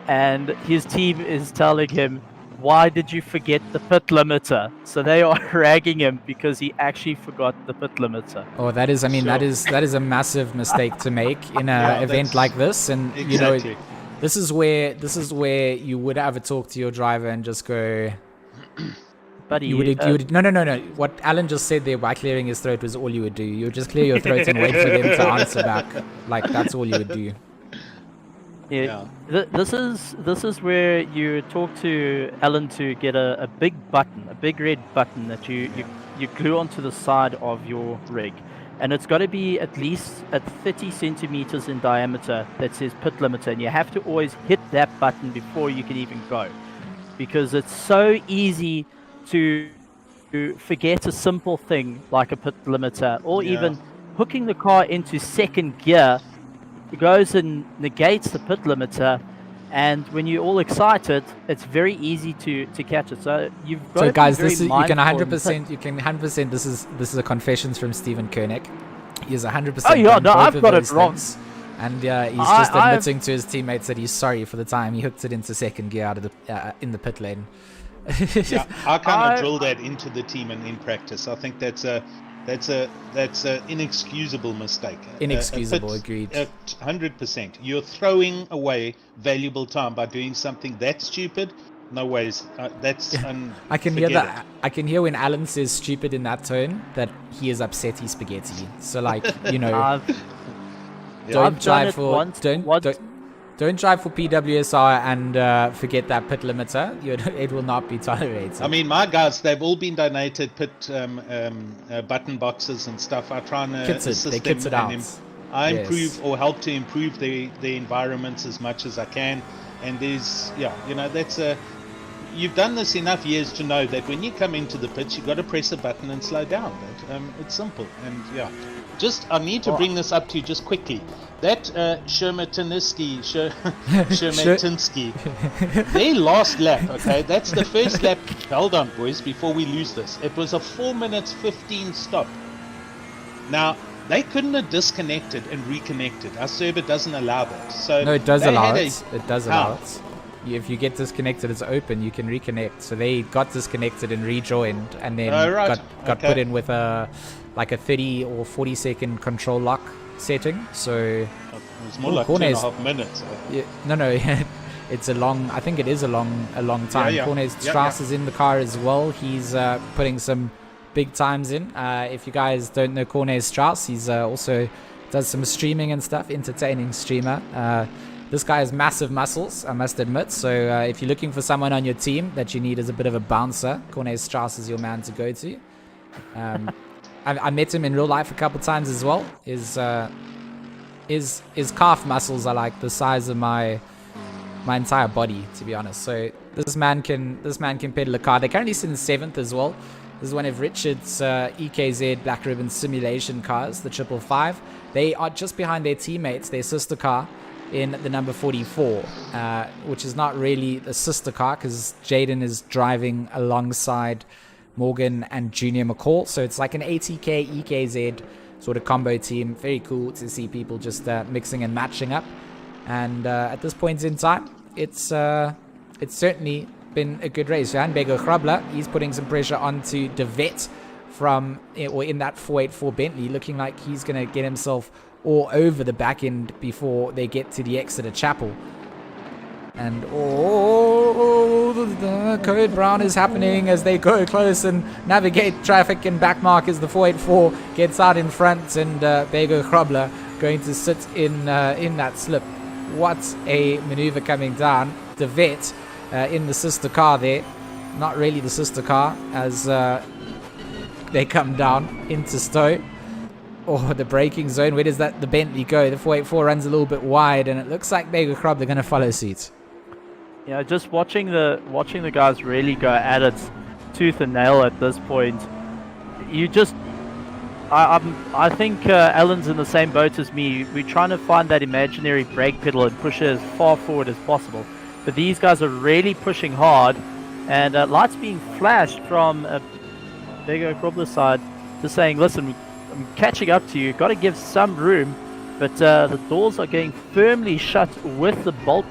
and his team is telling him, why did you forget the pit limiter? So they are ragging him because he actually forgot the pit limiter. Oh, that is, I mean, that is a massive mistake to make in an event like this. And exactly. This is where you would have a talk to your driver and just go, buddy, you would no. What Alan just said there by clearing his throat was all you would do. You would just clear your throat and wait for them to answer back. Like, that's all you would do. Yeah. This is where you talk to Alan to get a big button, a big red button that you glue onto the side of your rig, and it's got to be at least at 30 centimeters in diameter that says pit limiter, and you have to always hit that button before you can even go, because it's so easy to forget a simple thing like a pit limiter, or even hooking the car into second gear. It goes and negates the pit limiter, and when you're all excited, it's very easy to catch it. So you've got so to guys, be very this is, you can 100%. 100%. This is a confessions from Stephen Koenig. He is 100%. Oh yeah, no, I've got it wrong. Things. And he's just admitting to his teammates that he's sorry for the time he hooked it into second gear out of the in the pit lane. I kind of drill that into the team and in practice. I think that's an inexcusable mistake. Inexcusable, agreed. 100%. You're throwing away valuable time by doing something that stupid. No ways. That's I can hear that. I can hear when Alan says stupid in that tone that he is upset he's spaghetti. So, like, Don't I've done drive it for once. don't drive for PWSR and forget that pit limiter. It will not be tolerated. I mean, my guys, they've all been donated pit button boxes and stuff. I try and assist they them kits it out. I Yes. improve or help to improve the environments as much as I can. And there's, that's you've done this enough years to know that when you come into the pits, you've got to press a button and slow down. It's simple. And I need to bring this up to you just quickly. That Shermatinsky, their last lap, okay, that's the first lap. Hold on, boys, before we lose this. It was a 4 minutes 15 stop. Now, they couldn't have disconnected and reconnected. Our server doesn't allow that. So No, it does they allow had it. It does allow it. If you get disconnected, it's open. You can reconnect. So they got disconnected and rejoined, and then got put in with a 30 or 40 second control lock setting. So it was more like 2.5 minutes. Yeah, no, it's a long. I think it is a long time. Cornez Strauss is in the car as well. He's putting some big times in. If you guys don't know Cornez Strauss, he's also does some streaming and stuff. Entertaining streamer. This guy has massive muscles, I must admit. So if you're looking for someone on your team that you need as a bit of a bouncer, Cornez Strauss is your man to go to. I met him in real life a couple times as well. His calf muscles are like the size of my entire body, to be honest. So this man can pedal a car. They're currently sitting 7th as well. This is one of Richard's EKZ Black Ribbon simulation cars, the 555. They are just behind their teammates, their sister car, in the number 44, which is not really the sister car because Jaden is driving alongside Morgan and Junior McCall. So it's like an ATK EKZ sort of combo team. Very cool to see people just mixing and matching up. And at this point in time, it's certainly been a good race. Jan Bego Grabler, he's putting some pressure onto De Vet in that 484 Bentley, looking like he's going to get himself all over the back end before they get to the Exeter Chapel. And the code brown is happening as they go close and navigate traffic and backmark as the 484 gets out in front, and Bego Grabler going to sit in that slip. What a maneuver coming down. De Vet in the sister car there. Not really the sister car as they come down into Stowe. The braking zone. Where does the Bentley go? The 484 runs a little bit wide, and it looks like Bego Grabler going to follow suit. Yeah, just watching the guys really go at it tooth and nail at this point. I think Alan's in the same boat as me. We're trying to find that imaginary brake pedal and push it as far forward as possible. But these guys are really pushing hard, and lights being flashed from Bego Grabler's side, just saying, listen, I'm catching up to you. Got to give some room. But the doors are getting firmly shut with the bolt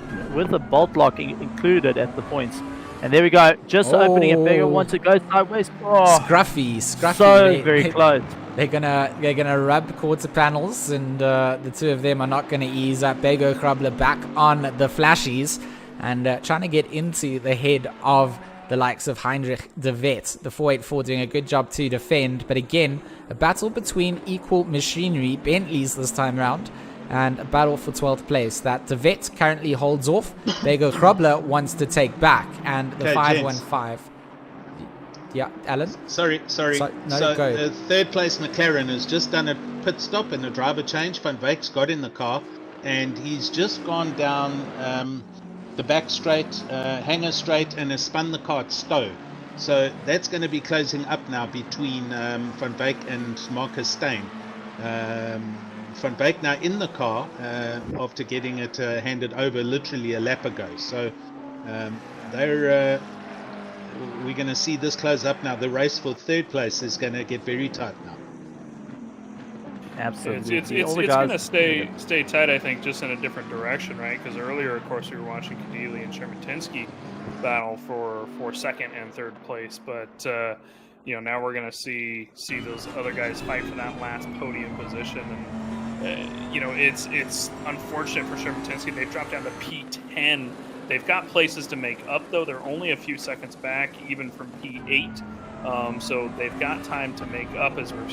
lock included at the points. And there we go, just opening it. Bego wants to go sideways. Scruffy. So very close. They're gonna rub quarter panels, and the two of them are not gonna ease up. Bego Grabler back on the flashies and trying to get into the head of the likes of Heinrich De Vet. The 484 doing a good job to defend, but again, a battle between equal machinery, Bentleys this time round, and a battle for 12th place that De Vet currently holds off. Bego Grabler wants to take back, and the 515. Yeah, Alan? Sorry. No, so go. Third place McLaren has just done a pit stop and a driver change. Van Wyck's got in the car, and he's just gone down the back straight, hanger straight, and has spun the car at Stowe. So that's going to be closing up now between Van Wyck and Marcus Steyn. Van Wyck now in the car after getting it handed over literally a lap ago. So we're going to see this close up now. The race for third place is going to get very tight now. Absolutely. It's going to stay tight, I think, just in a different direction, right? Because earlier, of course, we were watching Kadili and Shermatinsky battle for second and third place. But, now we're going to see those other guys fight for that last podium position. And, it's unfortunate for Shermatinsky. They've dropped down to P10. They've got places to make up, though. They're only a few seconds back, even from P8. So they've got time to make up as we're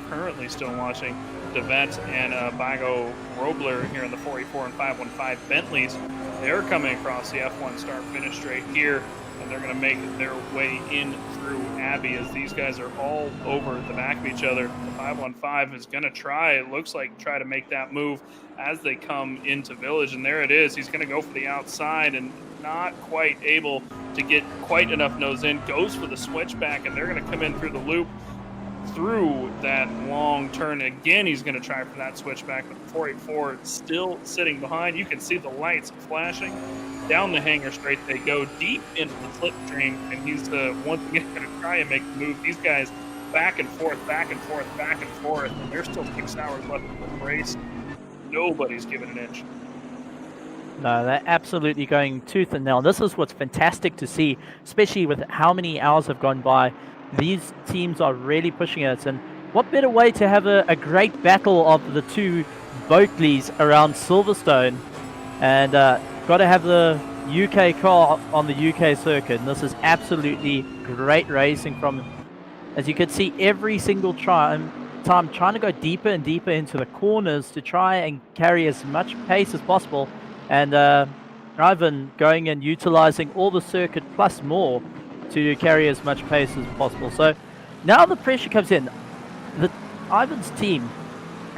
currently still watching DeVette and Bago Robler here in the 484 and 515 Bentleys. They're coming across the F1 start-finish straight here, and they're going to make their way in through Abbey as these guys are all over the back of each other. The 515 is going to try to make that move as they come into Village, and there it is. He's going to go for the outside and not quite able to get quite enough nose in, goes for the switchback, and they're going to come in through the loop through that long turn. Again, he's going to try for that switchback, but the 484 still sitting behind. You can see the lights flashing. Down the hanger straight they go, deep into the slipstream, and he's once again going to try and make the move. These guys back and forth, and there's still 6 hours left in the race. Nobody's giving an inch. No, they're absolutely going tooth and nail. This is what's fantastic to see, especially with how many hours have gone by. These teams are really pushing it, and what better way to have a great battle of the two Boatleys around Silverstone, and got to have the UK car on the UK circuit, and this is absolutely great racing from, as you can see, every single time trying to go deeper and deeper into the corners to try and carry as much pace as possible, and Ivan going and utilizing all the circuit plus more to carry as much pace as possible. So now the pressure comes in. Ivan's team,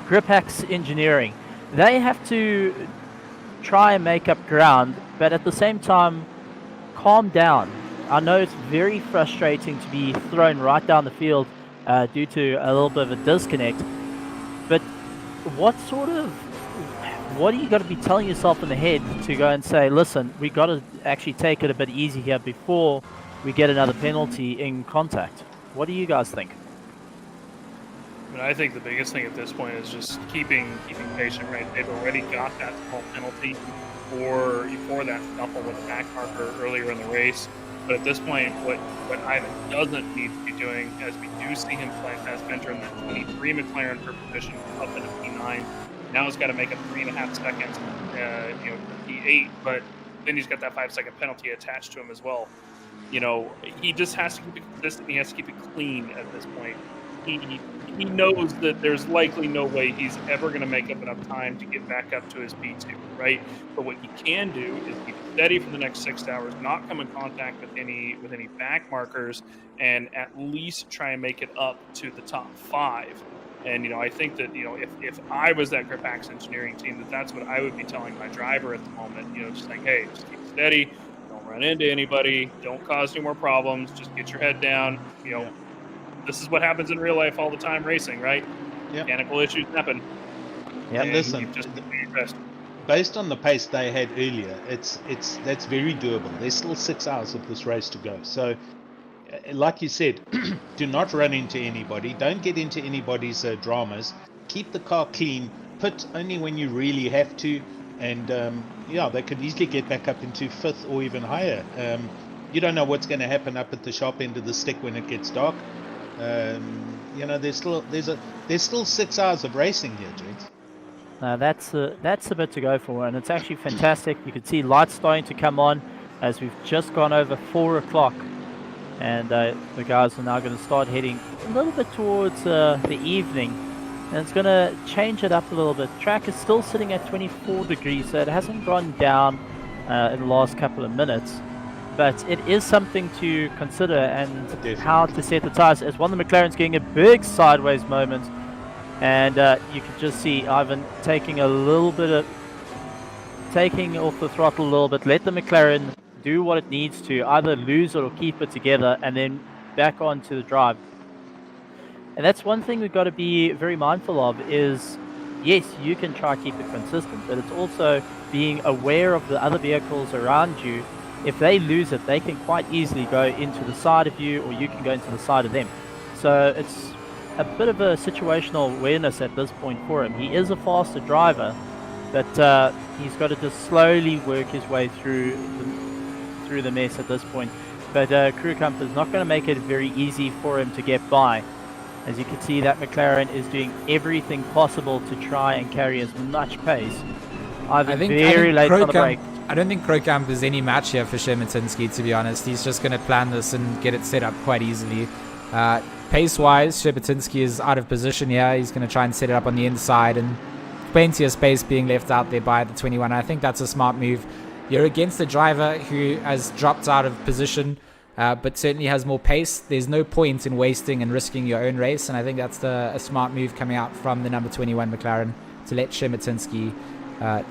GeeMax Engineering, they have to try and make up ground, but at the same time calm down. I know it's very frustrating to be thrown right down the field due to a little bit of a disconnect, but what are you got to be telling yourself in the head to go and say, listen, we got to actually take it a bit easy here before we get another penalty in contact? What do you guys think? I mean, I think the biggest thing at this point is just keeping patient, right? They've already got that small penalty for that scuffle with the back marker earlier in the race. But at this point, what Ivan doesn't need to be doing, as we do see him as entering the 23 McLaren for position up into P9, now he's got to make it 3.5 seconds, for P8, but then he's got that 5-second penalty attached to him as well. He just has to keep it consistent. He has to keep it clean at this point. He knows that there's likely no way he's ever going to make up enough time to get back up to his P2, right? But what he can do is keep steady for the next 6 hours, not come in contact with any back markers, and at least try and make it up to the top 5. And, I think that, if I was that GeeMax Engineering team, that's what I would be telling my driver at the moment, just like, hey, just keep steady, don't run into anybody, don't cause any more problems, just get your head down, This is what happens in real life all the time racing, right? Yep. Mechanical issues happen. Yeah, and listen, based on the pace they had earlier, that's very doable. There's still 6 hours of this race to go. So, like you said, do not run into anybody. Don't get into anybody's dramas. Keep the car clean. Pit only when you really have to. And, they could easily get back up into 5th or even higher. You don't know what's going to happen up at the sharp end of the stick when it gets dark. There's still 6 hours of racing here, gents. That's a bit to go for, and it's actually fantastic. You can see lights starting to come on as we've just gone over 4 o'clock, and the guys are now going to start heading a little bit towards the evening, and it's going to change it up a little bit. Track is still sitting at 24 degrees, so it hasn't gone down in the last couple of minutes. But it is something to consider, and how to set the tires. As one of the McLaren's getting a big sideways moment, and you can just see Ivan taking off the throttle a little bit. Let the McLaren do what it needs to, either lose it or keep it together, and then back onto the drive. And that's one thing we've got to be very mindful of is, yes, you can try to keep it consistent, but it's also being aware of the other vehicles around you. If they lose it, they can quite easily go into the side of you, or you can go into the side of them. So it's a bit of a situational awareness at this point for him. He is a faster driver, but he's got to just slowly work his way through the mess at this point. But Crew Camp is not going to make it very easy for him to get by. As you can see, that McLaren is doing everything possible to try and carry as much pace. Ivan very late on the break. I don't think Krocamp is any match here for Shermatinski, to be honest. He's just going to plan this and get it set up quite easily. pace-wise, Szczepatinski is out of position here. He's going to try and set it up on the inside, and plenty of space being left out there by the 21. I think that's a smart move. You're against a driver who has dropped out of position, but certainly has more pace. There's no point in wasting and risking your own race, and I think that's a smart move coming out from the number 21 McLaren to let Szczepatinski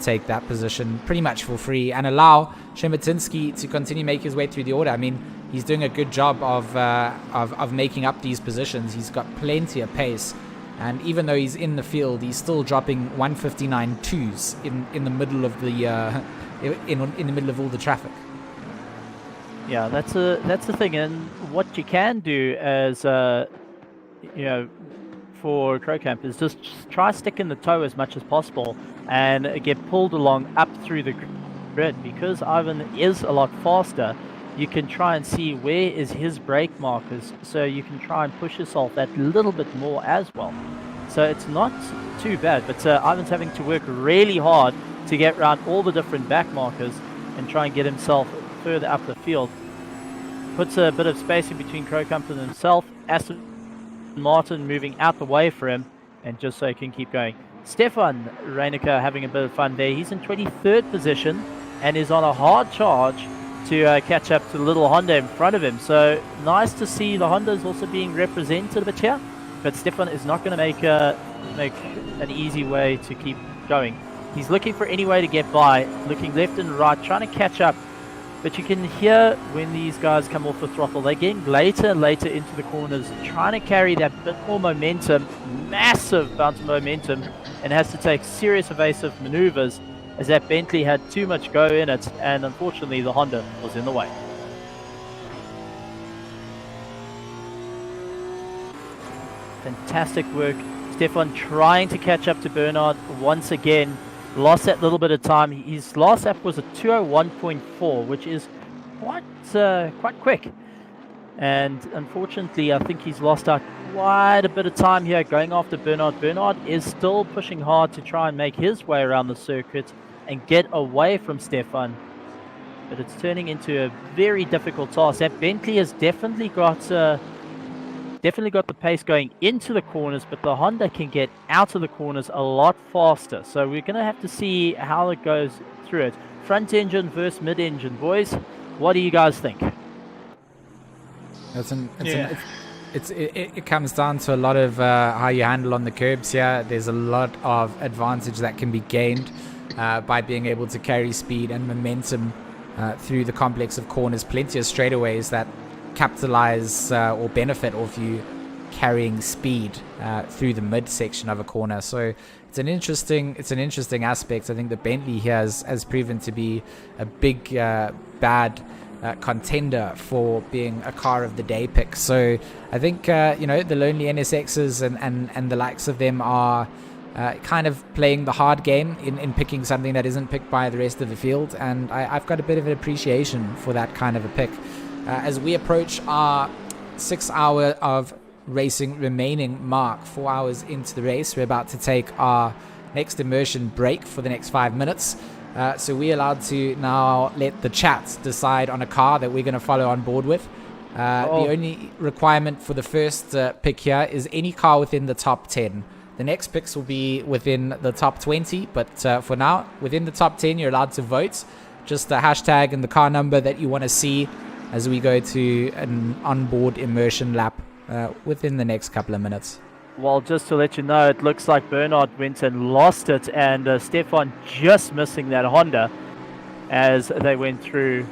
take that position pretty much for free and allow Szczepatinski to continue make his way through the order. I mean, he's doing a good job of making up these positions. He's got plenty of pace, and even though he's in the field, he's still dropping 159.2s in the middle of the in the middle of all the traffic. Yeah, that's the thing, and what you can do as for Crowcamp is just try sticking the toe as much as possible and get pulled along up through the grid. Because Ivan is a lot faster, you can try and see where is his brake markers, so you can try and push yourself that little bit more as well. So it's not too bad, but Ivan's having to work really hard to get around all the different back markers and try and get himself further up the field. Puts a bit of space in between Crowcamp and himself. Aston Martin moving out the way for him, and just so he can keep going. Stefan Reinecker having a bit of fun there. He's in 23rd position and is on a hard charge to catch up to the little Honda in front of him. So nice to see the Hondas also being represented a bit here, but Stefan is not going to make an easy way to keep going. He's looking for any way to get by, looking left and right, trying to catch up. But you can hear when these guys come off the throttle, they're getting later and later into the corners, trying to carry that bit more momentum, massive bounce of momentum, and has to take serious evasive maneuvers, as that Bentley had too much go in it, and unfortunately the Honda was in the way. Fantastic work. Stefan trying to catch up to Bernard once again. Lost that little bit of time. His last lap was a 2:01.4, which is quite quick. And unfortunately, I think he's lost out quite a bit of time here going after Bernard. Bernard is still pushing hard to try and make his way around the circuit and get away from Stefan. But it's turning into a very difficult task. That Bentley has definitely got the pace going into the corners, but the Honda can get out of the corners a lot faster. So we're going to have to see how it goes through it. Front engine versus mid engine, boys. What do you guys think? It comes down to a lot of how you handle on the curbs here. There's a lot of advantage that can be gained by being able to carry speed and momentum through the complex of corners. Plenty of straightaways that capitalize or benefit off you carrying speed through the midsection of a corner. So it's an interesting aspect. I think the Bentley here has proven to be a big bad contender for being a car of the day pick. So I think the lonely NSXs and the likes of them are kind of playing the hard game in picking something that isn't picked by the rest of the field, and I've got a bit of an appreciation for that kind of a pick. As we approach our 6 hour of racing remaining mark, 4 hours into the race, we're about to take our next immersion break for the next 5 minutes. So we're allowed to now let the chat decide on a car that we're going to follow on board with. The only requirement for the first pick here is any car within the top 10. The next picks will be within the top 20, but for now, within the top 10, you're allowed to vote. Just the hashtag and the car number that you want to see as we go to an onboard immersion lap within the next couple of minutes. Well, just to let you know, it looks like Bernard went and lost it, and Stefan just missing that Honda as they went through.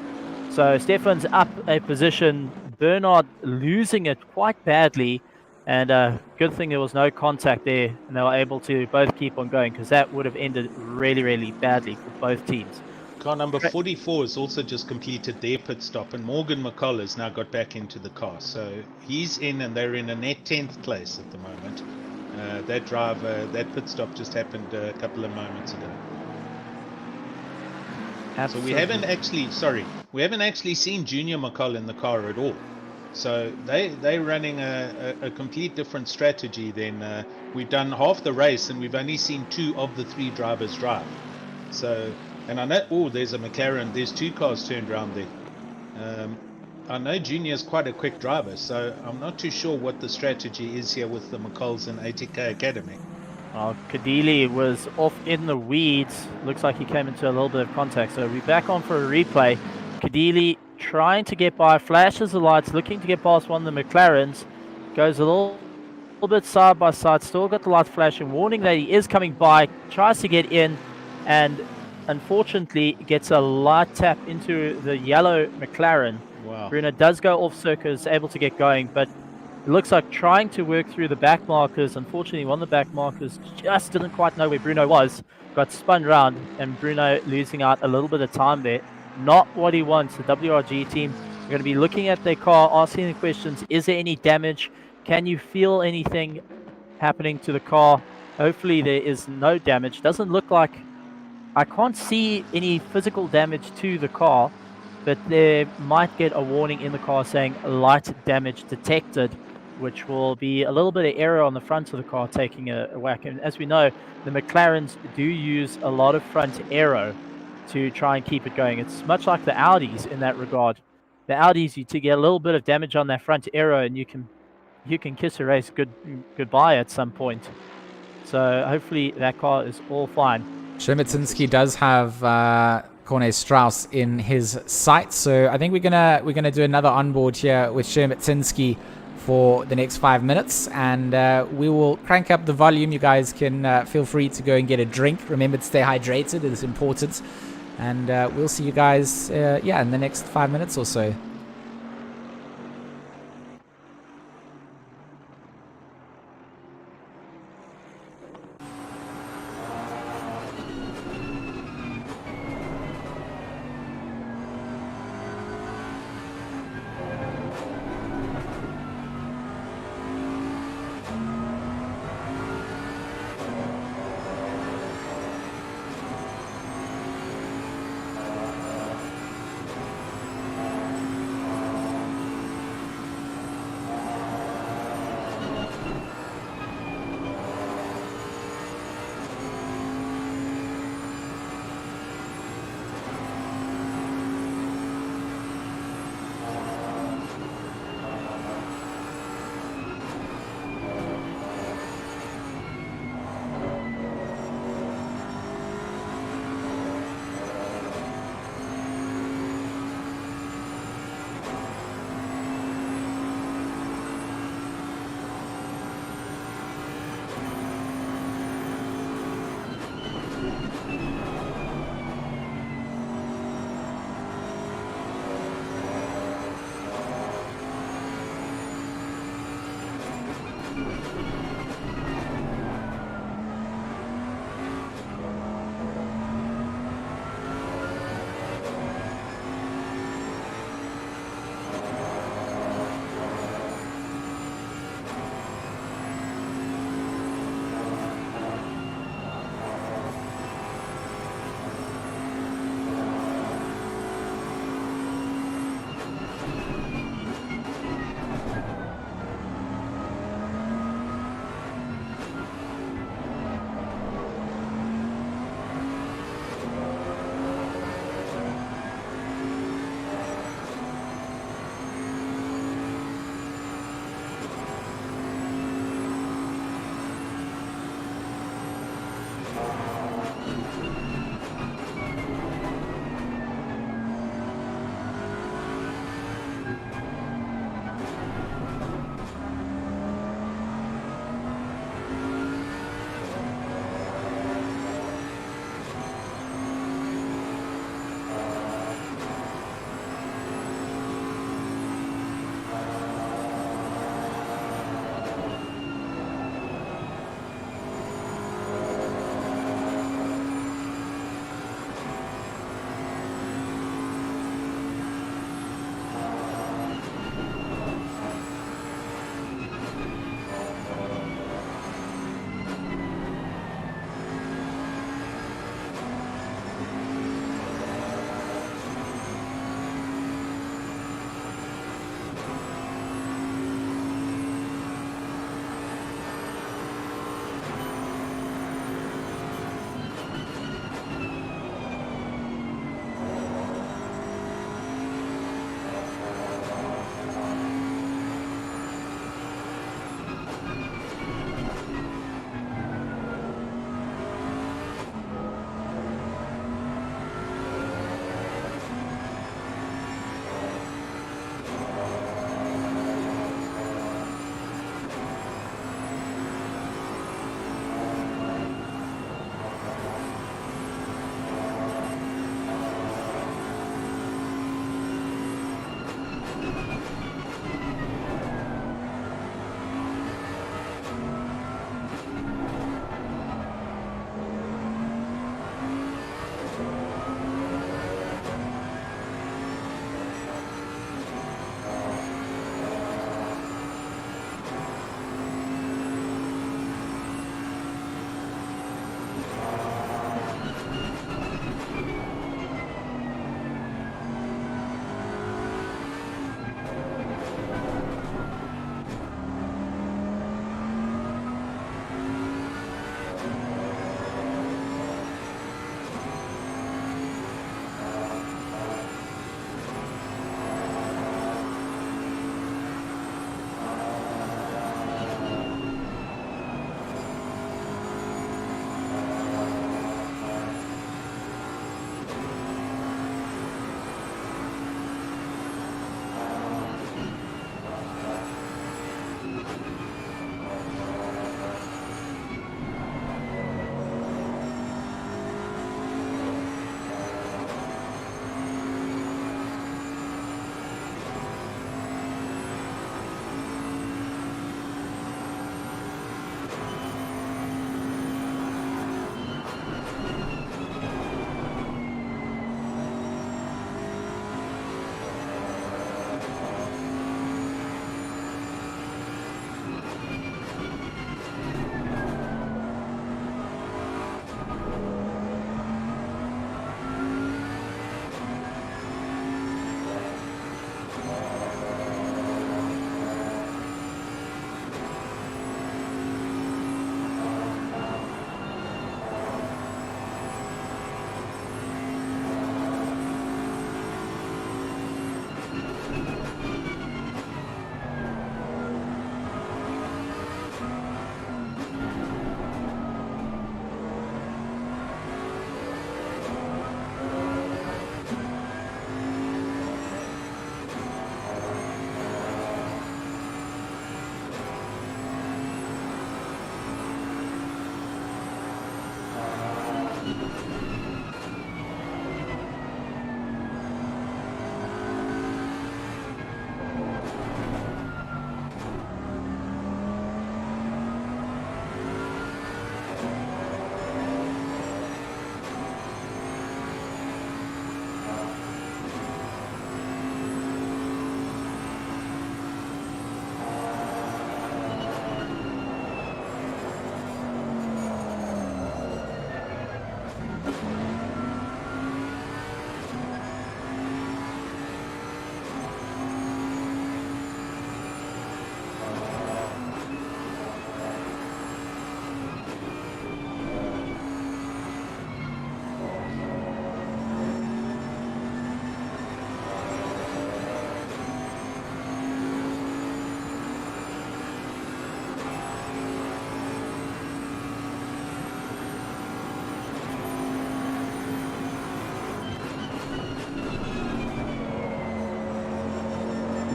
So Stefan's up a position, Bernard losing it quite badly, and good thing there was no contact there, and they were able to both keep on going, because that would have ended really, really badly for both teams. Car number 44 has also just completed their pit stop, and Morgan McCall has now got back into the car. So he's in, and they're in a net 10th place at the moment. That pit stop just happened a couple of moments ago. Absolutely. So we haven't actually seen Junior McCall in the car at all. So they're running a complete different strategy than we've done half the race, and we've only seen 2 of the 3 drivers drive. So. And I know, there's a McLaren. There's 2 cars turned around there. I know Junior's quite a quick driver, so I'm not too sure what the strategy is here with the McColls and ATK Academy. Kadili was off in the weeds. Looks like he came into a little bit of contact. So we're back on for a replay. Kadili trying to get by, flashes the lights, looking to get past one of the McLarens. Goes a little bit side by side, still got the light flashing, warning that he is coming by, tries to get in, and unfortunately gets a light tap into the yellow McLaren. Wow. Bruno does go off circuit, is able to get going, but it looks like trying to work through the back markers. Unfortunately, one of the back markers just didn't quite know where Bruno was, got spun round, and Bruno losing out a little bit of time there. Not what he wants. The WRG team are going to be looking at their car, asking the questions, is there any damage? Can you feel anything happening to the car? Hopefully there is no damage. Doesn't look like, I can't see any physical damage to the car, but they might get a warning in the car saying light damage detected, which will be a little bit of error on the front of the car taking a whack. And as we know, the McLarens do use a lot of front aero to try and keep it going. It's much like the Audis in that regard. The Audis, you to get a little bit of damage on that front aero, and you can kiss a race goodbye at some point. So hopefully that car is all fine. Shermatinski does have Corne Strauss in his sights, so I think we're gonna do another onboard here with Shermatinski for the next 5 minutes, and we will crank up the volume. You guys can feel free to go and get a drink. Remember to stay hydrated; it is important. And we'll see you guys, in the next 5 minutes or so.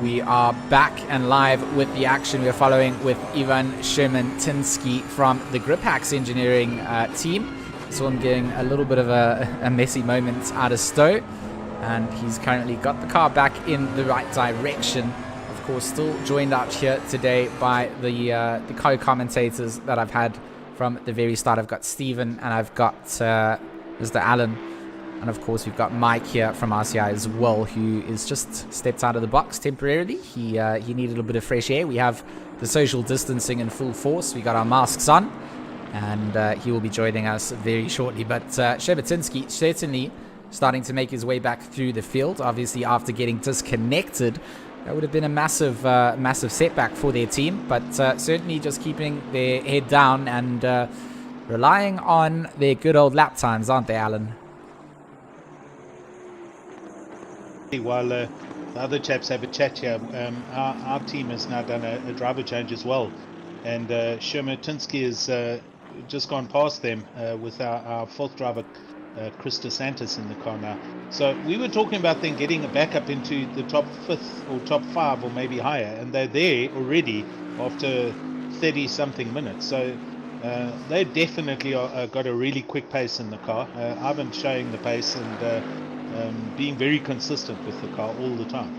we are back and live with the action. We're following with Ivan Sherman-Tinsky from the Grip Hacks engineering team. Saw him getting a little bit of a messy moment out of Stowe, and he's currently got the car back in the right direction. Of course, still joined out here today by the co-commentators that I've had from the very start. I've got Stephen and I've got Mr. Alan. And of course, we've got Mike here from RCI as well, who is just stepped out of the box temporarily. He needed a little bit of fresh air. We have the social distancing in full force. We got our masks on, and he will be joining us very shortly. But Sherman-Tinsky certainly starting to make his way back through the field. Obviously, after getting disconnected, that would have been a massive setback for their team. But certainly just keeping their head down and relying on their good old lap times, aren't they, Alan? While the other chaps have a chat here, our team has now done a driver change as well, and Sherman-Tinsky has just gone past them with our fourth driver, Chris DeSantis, in the car now. So we were talking about them getting back up into the top 5th or top 5 or maybe higher, and they're there already after 30-something minutes. So they definitely got a really quick pace in the car. Ivan showing the pace and being very consistent with the car all the time.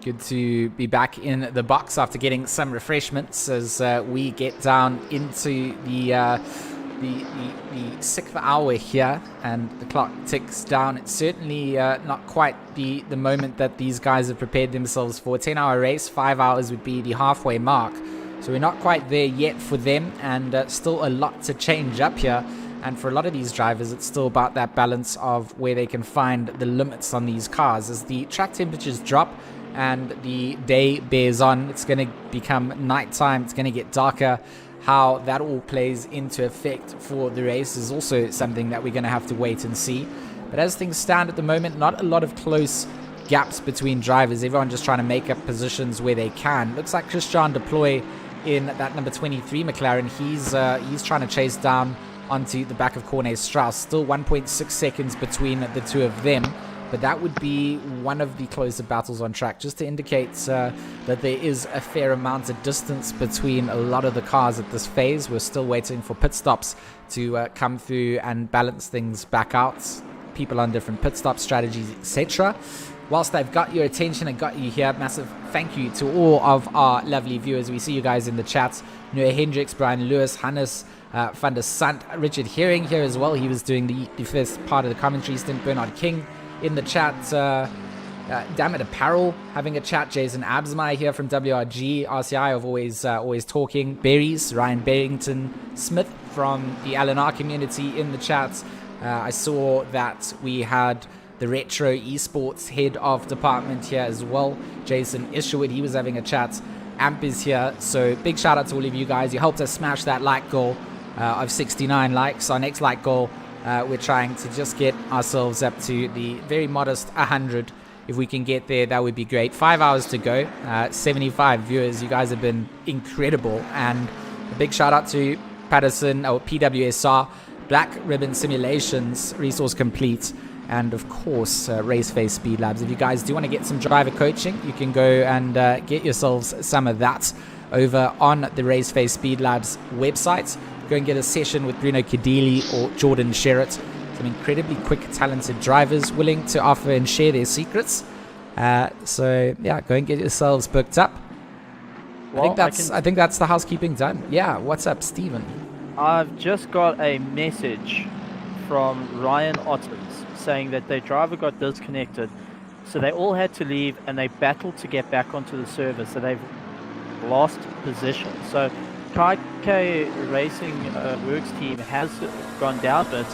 Good to be back in the box after getting some refreshments as we get down into the 6th hour here, and the clock ticks down. It's certainly not quite the moment that these guys have prepared themselves for. A 10-hour race, 5 hours would be the halfway mark. So we're not quite there yet for them, and still a lot to change up here. And for a lot of these drivers, it's still about that balance of where they can find the limits on these cars. As the track temperatures drop and the day bears on, it's going to become nighttime, it's going to get darker. How that all plays into effect for the race is also something that we're going to have to wait and see. But as things stand at the moment, not a lot of close gaps between drivers. Everyone just trying to make up positions where they can. Looks like Christian Deploy in that number 23 McLaren. He's trying to chase down onto the back of Corne Strauss. Still 1.6 seconds between the two of them, but that would be one of the closer battles on track, just to indicate that there is a fair amount of distance between a lot of the cars at this phase. We're still waiting for pit stops to come through and balance things back out, people on different pit stop strategies, etc. Whilst I've got your attention and got you here, massive thank you to all of our lovely viewers. We see you guys in the chat. Noah Hendricks, Brian Lewis, Hannes van der Sant, Richard Herring here as well. He was doing the first part of the commentary stint. Bernard King in the chat. Dammit Apparel having a chat. Jason Absmeyer here from WRG. RCI of always talking. Berries, Ryan Barrington Smith from the LNR community in the chat. I saw that we had the Retro Esports head of department here as well, Jason Isherwood. He was having a chat. Amp is here, so big shout out to all of you guys. You helped us smash that like goal of 69 likes. Our next like goal, we're trying to just get ourselves up to the very modest 100. If we can get there, that would be great. 5 hours to go, 75 viewers. You guys have been incredible, and a big shout out to Patterson or PWSR, Black Ribbon Simulations, Resource Complete, and of course Raceface Speedlabs. If you guys do want to get some driver coaching, you can go and get yourselves some of that over on the Raceface Speedlabs website. Go and get a session with Bruno Cadili or Jordan Sherritt. Some incredibly quick, talented drivers willing to offer and share their secrets. So yeah, go and get yourselves booked up. Well, I think that's the housekeeping done. Yeah, what's up, Stephen? I've just got a message from Ryan Ottens saying that their driver got disconnected, so they all had to leave and they battled to get back onto the server, so they've lost position. So Kai Racing Works team has gone down a bit,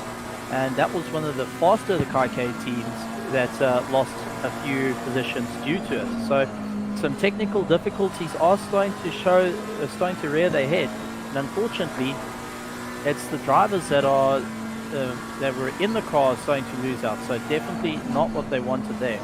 and that was one of the faster of the Kai teams that lost a few positions due to it. So some technical difficulties are starting to rear their head, and unfortunately it's the drivers that are that were in the car starting to lose out. So definitely not what they wanted there.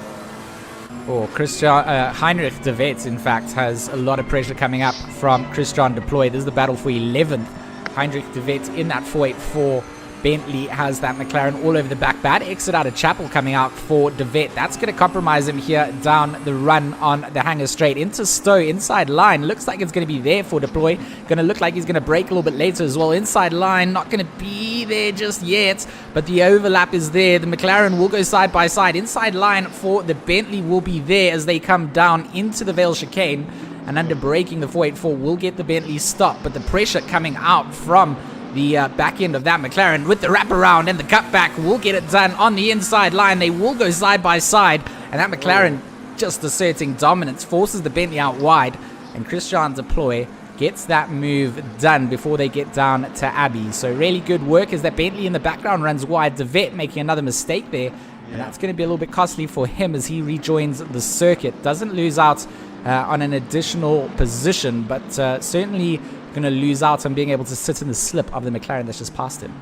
Oh, Heinrich de Wet, in fact, has a lot of pressure coming up from Christian Deploy. This is the battle for 11th. Heinrich de Wet in that 484 Bentley has that McLaren all over the back. Bad exit out of Chapel coming out for De Vet. That's going to compromise him here down the run on the hanger straight into Stowe. Inside line. Looks like it's going to be there for Deploy. Going to look like he's going to break a little bit later as well. Inside line. Not going to be there just yet. But the overlap is there. The McLaren will go side by side. Inside line for the Bentley will be there as they come down into the Vale chicane. And under braking, the 484 will get the Bentley stopped. But the pressure coming out from the back end of that McLaren with the wraparound and the cutback will get it done on the inside line. They will go side by side, and that McLaren just asserting dominance forces the Bentley out wide, and Christian Deploy gets that move done before they get down to Abbey. So really good work as that Bentley in the background runs wide. De Vet making another mistake there, and that's going to be a little bit costly for him as he rejoins the circuit. Doesn't lose out on an additional position, but certainly going to lose out on being able to sit in the slip of the McLaren that's just passed him.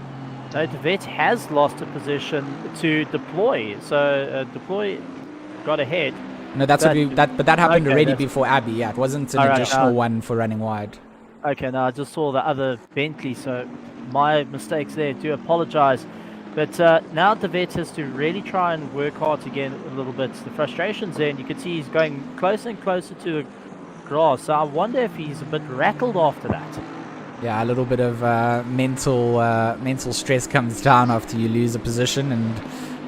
No, De Vet has lost a position to Deploy, so Deploy got ahead. No, that's what but that happened okay, already before Abbey. Yeah, it wasn't an additional one for running wide. Okay, no, I just saw the other Bentley, so my mistakes there. Do apologize. But now De Vet has to really try and work hard to get a little bit. The frustration's there, and you can see he's going closer and closer to the grass. So I wonder if he's a bit rattled after that. Yeah, a little bit of mental stress comes down after you lose a position, and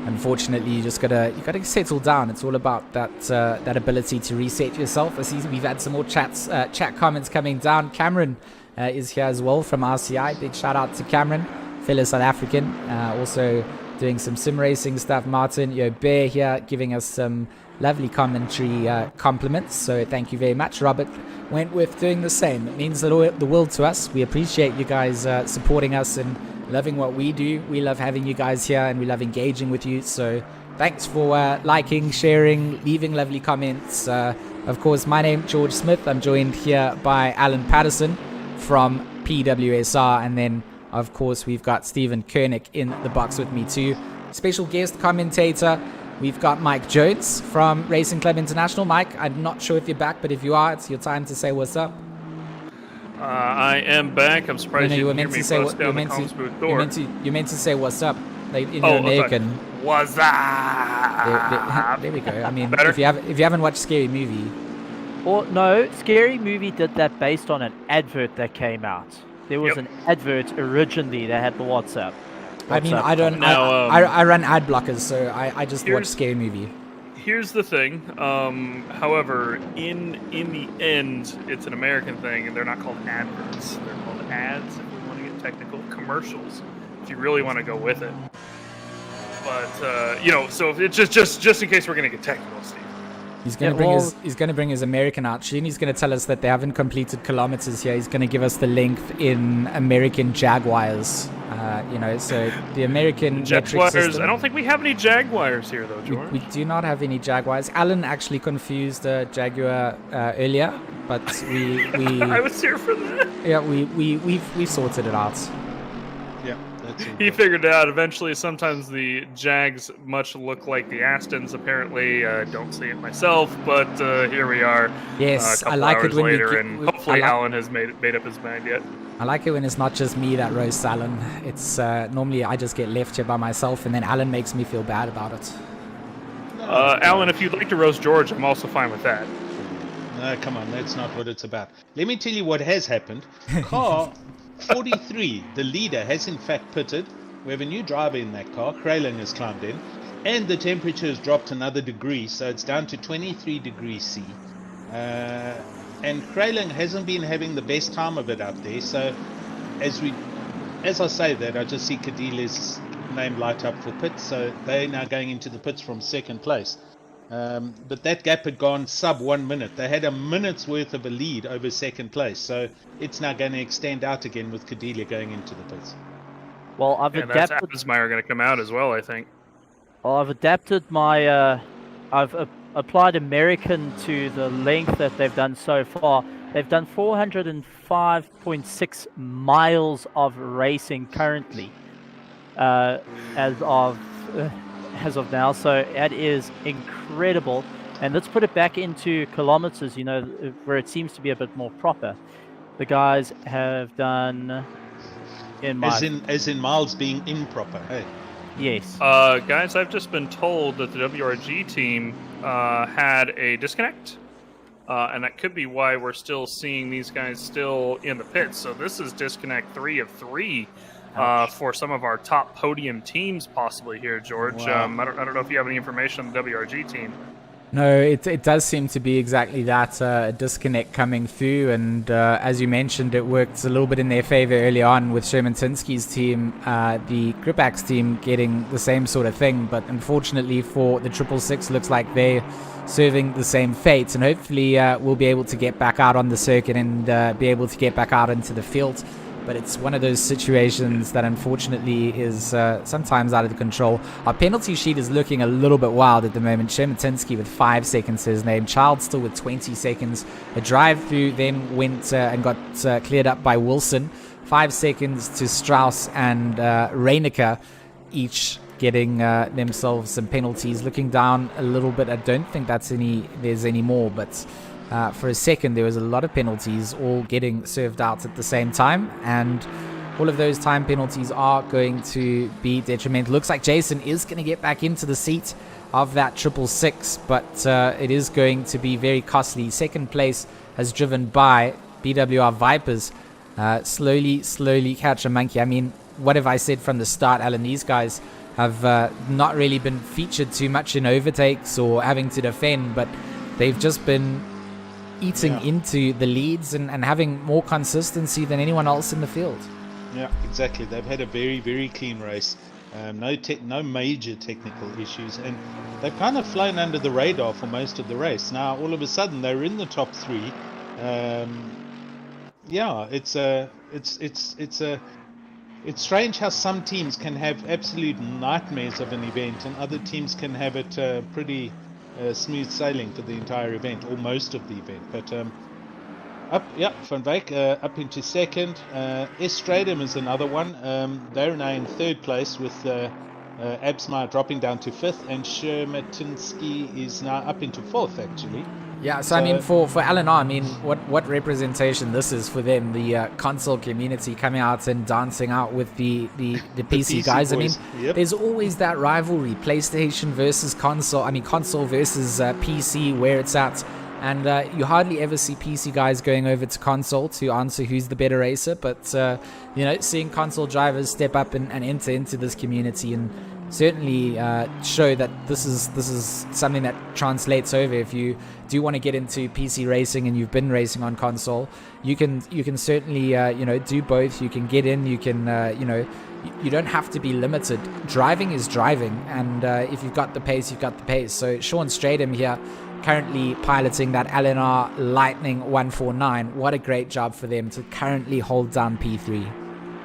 unfortunately you gotta settle down. It's all about that ability to reset yourself. I see we've had some more chat comments coming down. Cameron is here as well from RCI. Big shout out to Cameron, fellow South African, also doing some sim racing stuff. Martin Bear here giving us some lovely commentary compliments, so thank you very much. Robert Wentworth doing the same. It means the world to us. We appreciate you guys supporting us and loving what we do. We love having you guys here, and we love engaging with you, so thanks for liking, sharing, leaving lovely comments. Of course, my name George Smith. I'm joined here by Alan Patterson from PWSR, and then of course we've got Stephen Koenig in the box with me too. Special guest commentator, we've got Mike Jones from Racing Club International. Mike, I'm not sure if you're back, but if you are, it's your time to say what's up. I am back. I'm surprised you didn't hear me bust down the comms booth door. You meant to say what's up, like in your American. What's up? There we go. I mean, Better? if you haven't watched Scary Movie. Or no, Scary Movie did that based on an advert that came out. There was an advert originally that had the WhatsApp. I mean, I don't. Now, I run ad blockers, so I just watch Scary Movie. Here's the thing. However, in the end, it's an American thing, and they're not called adverts. They're called ads. If we want to get technical, commercials. If you really want to go with it. But so if it's just in case we're gonna get technical, Steve. He's gonna bring his American out sheet. He's gonna tell us that they haven't completed kilometers here. He's gonna give us the length in American Jaguars. So the American Jaguars. metric system. I don't think we have any Jaguars here, though, George. We do not have any Jaguars. Alan actually confused Jaguar earlier, but we I was here for that. Yeah, we've sorted it out. Yeah, that's it. He figured it out. Eventually, sometimes the Jags much look like the Astons. Apparently, don't see it myself, but here we are. Yes, a couple I like hours it when later, and hopefully Alan has made up his mind yet. I like it when it's not just me that roasts Alan. It's normally I just get left here by myself, and then Alan makes me feel bad about it. Alan, if you'd like to roast George, I'm also fine with that. No, come on, that's not what it's about. Let me tell you what has happened. Car 43, the leader, has in fact pitted. We have a new driver in that car. Krayling has climbed in. And the temperature has dropped another degree, so it's down to 23 degrees C. And Krayling hasn't been having the best time of it out there. So as I say that, I just see Cadill's name light up for pits. So they're now going into the pits from second place. But that gap had gone sub 1 minute. They had a minute's worth of a lead over second place. So it's now going to extend out again with Cadilla going into the pits. Well, I've That's adapted. Appelsmeyer going to come out as well, I think. Well, I've adapted my. I've applied American to the length that they've done so far. They've done 405.6 miles of racing currently, as of now. So that is incredible. And let's put it back into kilometers. Where it seems to be a bit more proper. The guys have done In my As in Miles being improper, hey? yes. Guys, I've just been told that the WRG team had a disconnect, and that could be why we're still seeing these guys still in the pits. So this is disconnect 3 of 3 for some of our top podium teams possibly here, George. Wow. I don't know if you have any information on the WRG team. No, it does seem to be exactly that, a disconnect coming through, and as you mentioned, it worked a little bit in their favor early on with Sherman Tinsky's team, the Gripax team getting the same sort of thing, but unfortunately for the 666, looks like they're serving the same fate, and hopefully we'll be able to get back out on the circuit and be able to get back out into the field. But it's one of those situations that unfortunately is sometimes out of control. Our penalty sheet is looking a little bit wild at the moment. Shematinsky with 5 seconds to his name. Child still with 20 seconds. A drive through then went and got cleared up by Wilson. 5 seconds to Strauss and Reinecker, each getting themselves some penalties. Looking down a little bit, I don't think there's any more, but for a second there was a lot of penalties all getting served out at the same time, and all of those time penalties are going to be detrimental. Looks like Jason is going to get back into the seat of that 666, but it is going to be very costly. Second place has driven by BWR Vipers. Slowly catch a monkey. I mean, what have I said from the start, Alan? These guys have not really been featured too much in overtakes or having to defend, but they've just been eating into the leads and having more consistency than anyone else in the field. Yeah, exactly. They've had a very, very clean race. No major technical issues, and they've kind of flown under the radar for most of the race. Now, all of a sudden, they're in the top 3. It's strange how some teams can have absolute nightmares of an event, and other teams can have it pretty smooth sailing for the entire event, or most of the event. But Van Wyk up into second. Estradum is another one. They're now in third place with Absmeyer dropping down to 5th, and Shermatinsky is now up into 4th, actually. Yeah, so I mean, for LNR, I mean, what representation this is for them, the console community coming out and dancing out with the PC guys. Boys. I mean, there's always that rivalry, PlayStation versus console, I mean, console versus PC, where it's at. And you hardly ever see PC guys going over to console to answer who's the better racer. But, seeing console drivers step up and enter into this community and certainly show that this is something that translates over. If you do want to get into PC racing and you've been racing on console, you can certainly do both. You can get in, you can you don't have to be limited. Driving is driving, and if you've got the pace, you've got the pace. So Sean Stradham here, currently piloting that LNR Lightning 149. What a great job for them to currently hold down P3.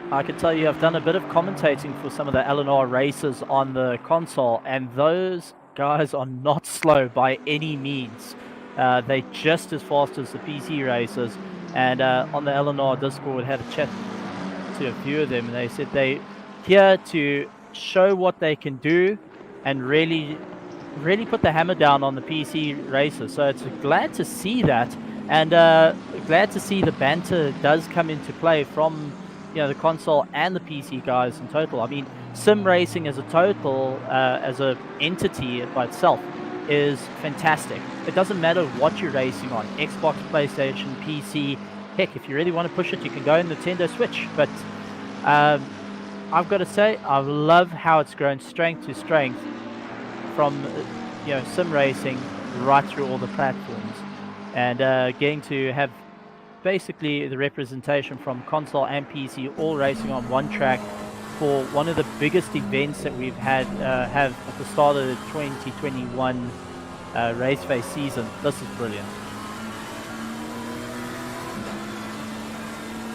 I can tell you I've done a bit of commentating for some of the LNR races on the console, and those guys are not slow by any means. They're just as fast as the PC racers, and on the LNR Discord had a chat to a few of them, and they said they here to show what they can do and really put the hammer down on the PC racers. So it's glad to see that, and glad to see the banter does come into play from the console and the PC guys in total. I mean, sim racing as a total, as a entity by itself, is fantastic. It doesn't matter what you're racing on, Xbox, PlayStation, PC. Heck, if you really want to push it, you can go in Nintendo Switch. But I've got to say, I love how it's grown strength to strength from sim racing right through all the platforms, and getting to have basically the representation from console and PC all racing on one track for one of the biggest events that we've have at the start of the 2021 Raceface season. This is brilliant.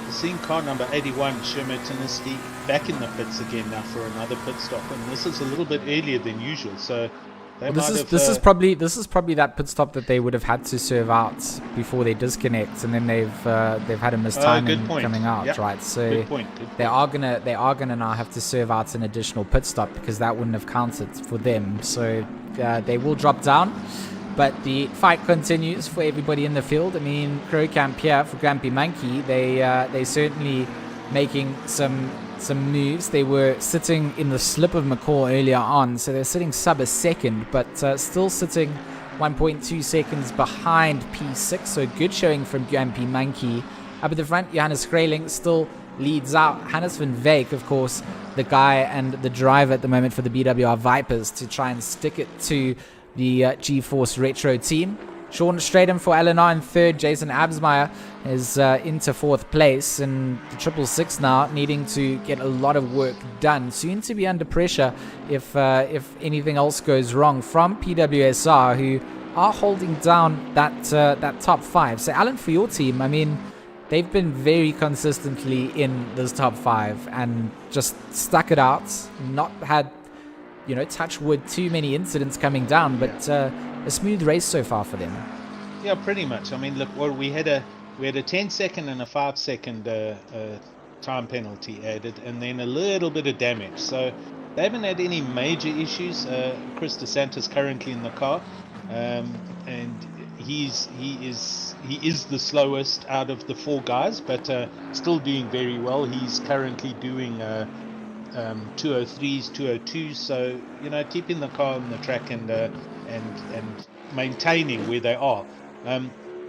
Seeing car number 81, Shermatinsky, back in the pits again now for another pit stop, and this is a little bit earlier than usual, so this is probably that pit stop that they would have had to serve out before they disconnect, and then they've had a mistiming coming out, right? So good point. They are gonna now have to serve out an additional pit stop because that wouldn't have counted for them. So they will drop down, but the fight continues for everybody in the field. I mean, Crow Camp here for Grumpy Monkey, they certainly making some some moves. They were sitting in the slip of McCall earlier on, so they're sitting sub a second, but still sitting 1.2 seconds behind P6, so good showing from Guampi Monkey. Up at the front, Johannes Grayling still leads out. Hannes van Veek, of course, the guy and the driver at the moment for the BWR Vipers to try and stick it to the GeForce Retro team. Sean Stratham for LNR in third. Jason Absmeyer is into fourth place, and the 666 now needing to get a lot of work done. Soon to be under pressure if anything else goes wrong from PWSR, who are holding down that top 5. So Alan, for your team, I mean, they've been very consistently in this top 5 and just stuck it out. Not had, touch wood, too many incidents coming down, but a smooth race so far for them. Yeah, pretty much. I mean, look, we had a 10-second and a 5-second time penalty added, and then a little bit of damage. So they haven't had any major issues. Chris DeSantis currently in the car, and he is the slowest out of the 4 guys, but still doing very well. He's currently doing 203s, 202s. So keeping the car on the track and maintaining where they are.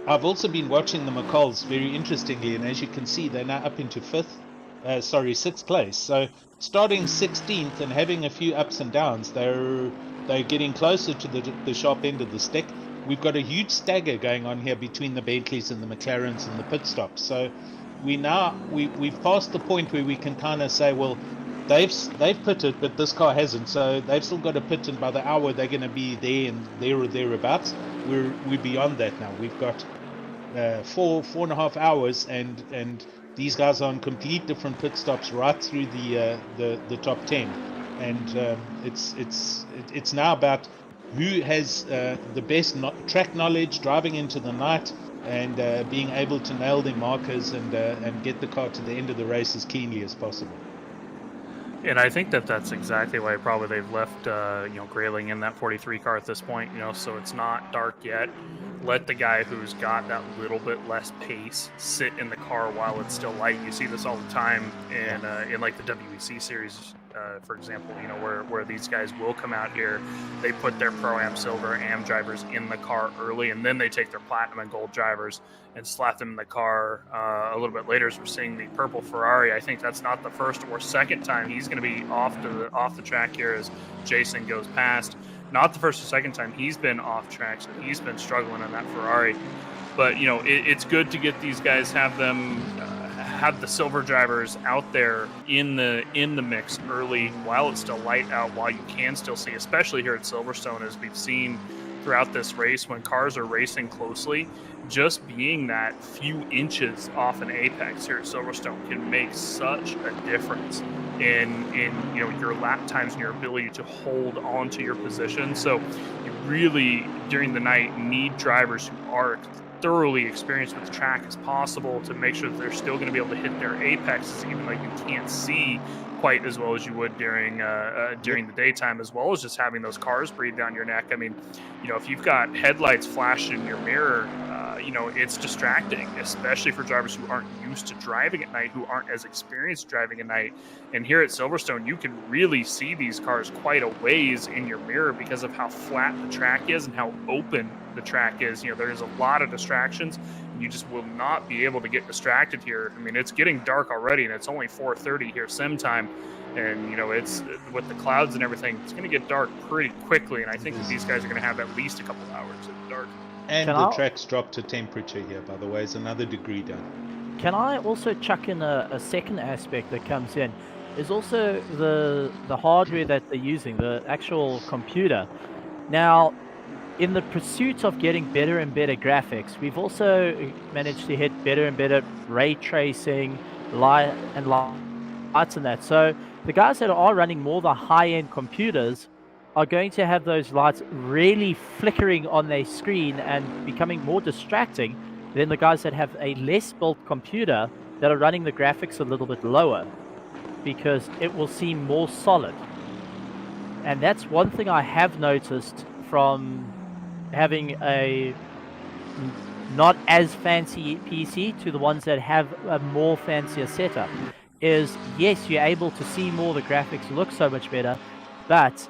I've also been watching the McCalls very interestingly, and as you can see, they're now up into 6th place. So starting 16th and having a few ups and downs, they're getting closer to the sharp end of the stick. We've got a huge stagger going on here between the Bentleys and the McLarens and the pit stops. So we've passed the point where we can kind of say, well, they've pitted, but this car hasn't. So they've still got to pit, and by the hour they're going to be there and there or thereabouts. We're beyond that now. We've got 4.5 hours, and these guys are on complete different pit stops right through the top 10, and it's now about who has the best track knowledge driving into the night and being able to nail their markers and get the car to the end of the race as cleanly as possible. And I think that's exactly why probably they've left Grayling in that 43 car at this point, so it's not dark yet. Let the guy who's got that little bit less pace sit in the car while it's still light. You see this all the time in like the WEC series, for example, where these guys will come out here, they put their Pro-Am Silver Am drivers in the car early, and then they take their Platinum and Gold drivers and slap them in the car a little bit later. As we're seeing the purple Ferrari, I think that's not the first or second time he's going to be off the track here as Jason goes past. Not the first or second time he's been off track, so he's been struggling in that Ferrari. But it's good to get these guys, have the silver drivers out there in the mix early while it's still light out, while you can still see, especially here at Silverstone, as we've seen throughout this race when cars are racing closely. Just being that few inches off an apex here at Silverstone can make such a difference in your lap times and your ability to hold on to your position. So you really, during the night, need drivers who are thoroughly experienced with the track as possible to make sure that they're still going to be able to hit their apexes, even though you can't see quite as well as you would during the daytime, as well as just having those cars breathe down your neck. I mean, if you've got headlights flashing in your mirror, it's distracting, especially for drivers who aren't used to driving at night, who aren't as experienced driving at night. And here at Silverstone, you can really see these cars quite a ways in your mirror because of how flat the track is and how open the track is. There's a lot of distractions. You just will not be able to get distracted here. I mean, it's getting dark already, and it's only 4:30 here sim time. And, it's with the clouds and everything, it's going to get dark pretty quickly. And I think that these guys are going to have at least a couple hours of dark. And the track's dropped to temperature here, by the way, is another degree down. Can I also chuck in a second aspect that comes in? Is also the hardware that they're using, the actual computer. Now, in the pursuit of getting better and better graphics, we've also managed to hit better and better ray tracing, lights and that. So the guys that are running more the high-end computers are going to have those lights really flickering on their screen and becoming more distracting than the guys that have a less built computer that are running the graphics a little bit lower, because it will seem more solid. And that's one thing I have noticed from having a not as fancy PC to the ones that have a more fancier setup, is, yes, you're able to see more, the graphics look so much better, but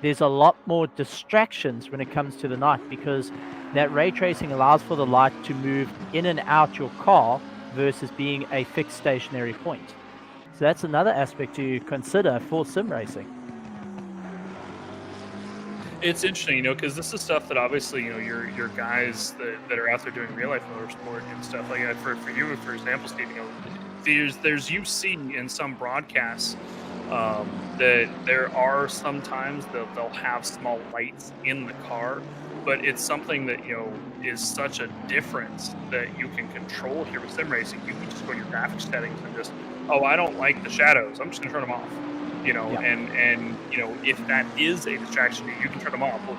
there's a lot more distractions when it comes to the night, because that ray tracing allows for the light to move in and out your car versus being a fixed stationary point. So that's another aspect to consider for sim racing. It's interesting, because this is stuff that obviously, your guys that are out there doing real life motorsport and stuff like that. For you, for example, Steve, there's you see in some broadcasts that there are sometimes they'll have small lights in the car, but it's something that is such a difference that you can control here with sim racing. You can just go to your graphics settings and just, I don't like the shadows, I'm just gonna turn them off. And if that is a distraction, you can turn them off. Well,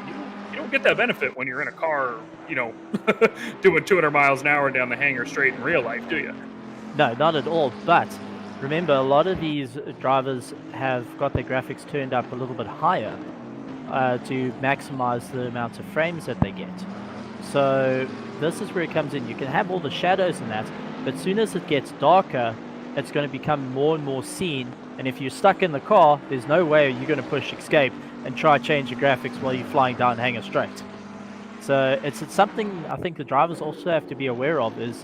you don't get that benefit when you're in a car, doing 200 miles an hour down the hangar straight in real life, do you? No, not at all. But remember, a lot of these drivers have got their graphics turned up a little bit higher to maximize the amount of frames that they get. So this is where it comes in. You can have all the shadows and that, but as soon as it gets darker, it's going to become more and more seen. And if you're stuck in the car, there's no way you're going to push escape and try change your graphics while you're flying down Hangar Straight. So it's something I think the drivers also have to be aware of, is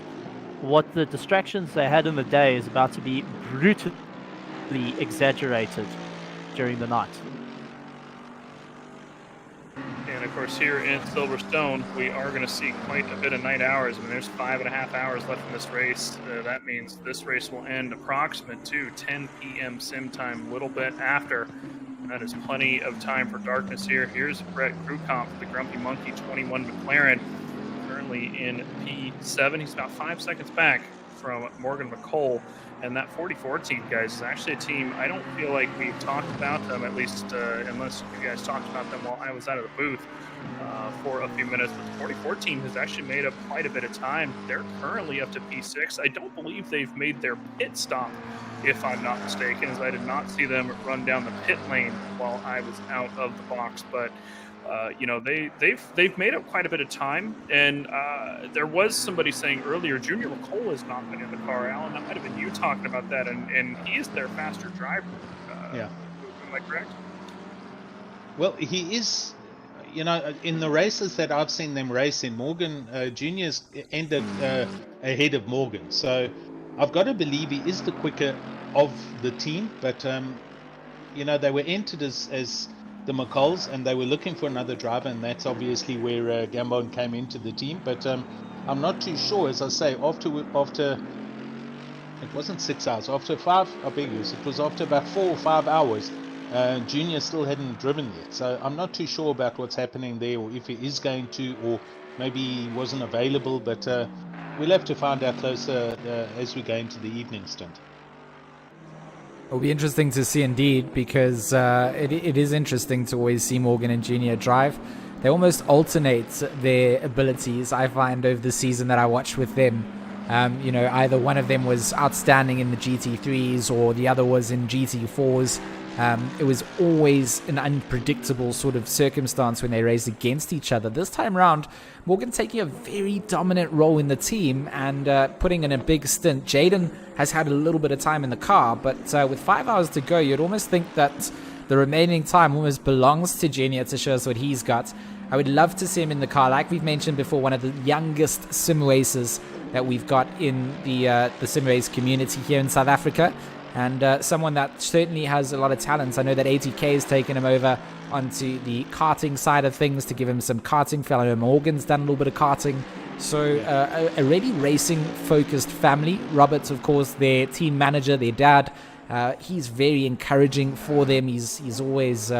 what the distractions they had in the day is about to be brutally exaggerated during the night. And of course, here in Silverstone, we are going to see quite a bit of night hours. I mean, there's 5.5 hours left in this race. That means this race will end approximate to 10 p.m. sim time, a little bit after. That is plenty of time for darkness here. Here's Brett Krukoff, the Grumpy Monkey 21 McLaren, currently in P7. He's about 5 seconds back from Morgan McCole. And that 44 team, guys, is actually a team I don't feel like we've talked about them, at least unless you guys talked about them while I was out of the booth for a few minutes. But the 44 team has actually made up quite a bit of time. They're currently up to P6. I don't believe they've made their pit stop, if I'm not mistaken, as I did not see them run down the pit lane while I was out of the box. But they've made up quite a bit of time, and there was somebody saying earlier Junior McCole has not been in the car. Alan, that might have been you talking about that, and he is their faster driver. Yeah. Am I correct? Well, he is. In the races that I've seen them race in, Morgan Junior's ended ahead of Morgan, so I've got to believe he is the quicker of the team. But they were entered as the McColls, and they were looking for another driver, and that's obviously where Gambon came into the team. But I'm not too sure, as I say, after it wasn't 6 hours, after 5, I beg you, it was after about 4 or 5 hours, Junior still hadn't driven yet. So I'm not too sure about what's happening there, or if he is going to, or maybe he wasn't available. But we'll have to find out closer as we go into the evening stint. It'll be interesting to see indeed, because it is interesting to always see Morgan and Junior drive. They almost alternate their abilities, I find, over the season that I watched with them. Either one of them was outstanding in the GT3s or the other was in GT4s. It was always an unpredictable sort of circumstance when they raced against each other. This time around, Morgan taking a very dominant role in the team and putting in a big stint. Jaden has had a little bit of time in the car, but with 5 hours to go, you'd almost think that the remaining time almost belongs to Junior to show us what he's got. I would love to see him in the car. Like we've mentioned before, one of the youngest sim racers that we've got in the sim race community here in South Africa. And someone that certainly has a lot of talent. I know that ATK has taken him over onto the karting side of things to give him some karting. Fellow Morgan's done a little bit of karting. So a really racing-focused family. Robert's, of course, their team manager, their dad. He's very encouraging for them. He's always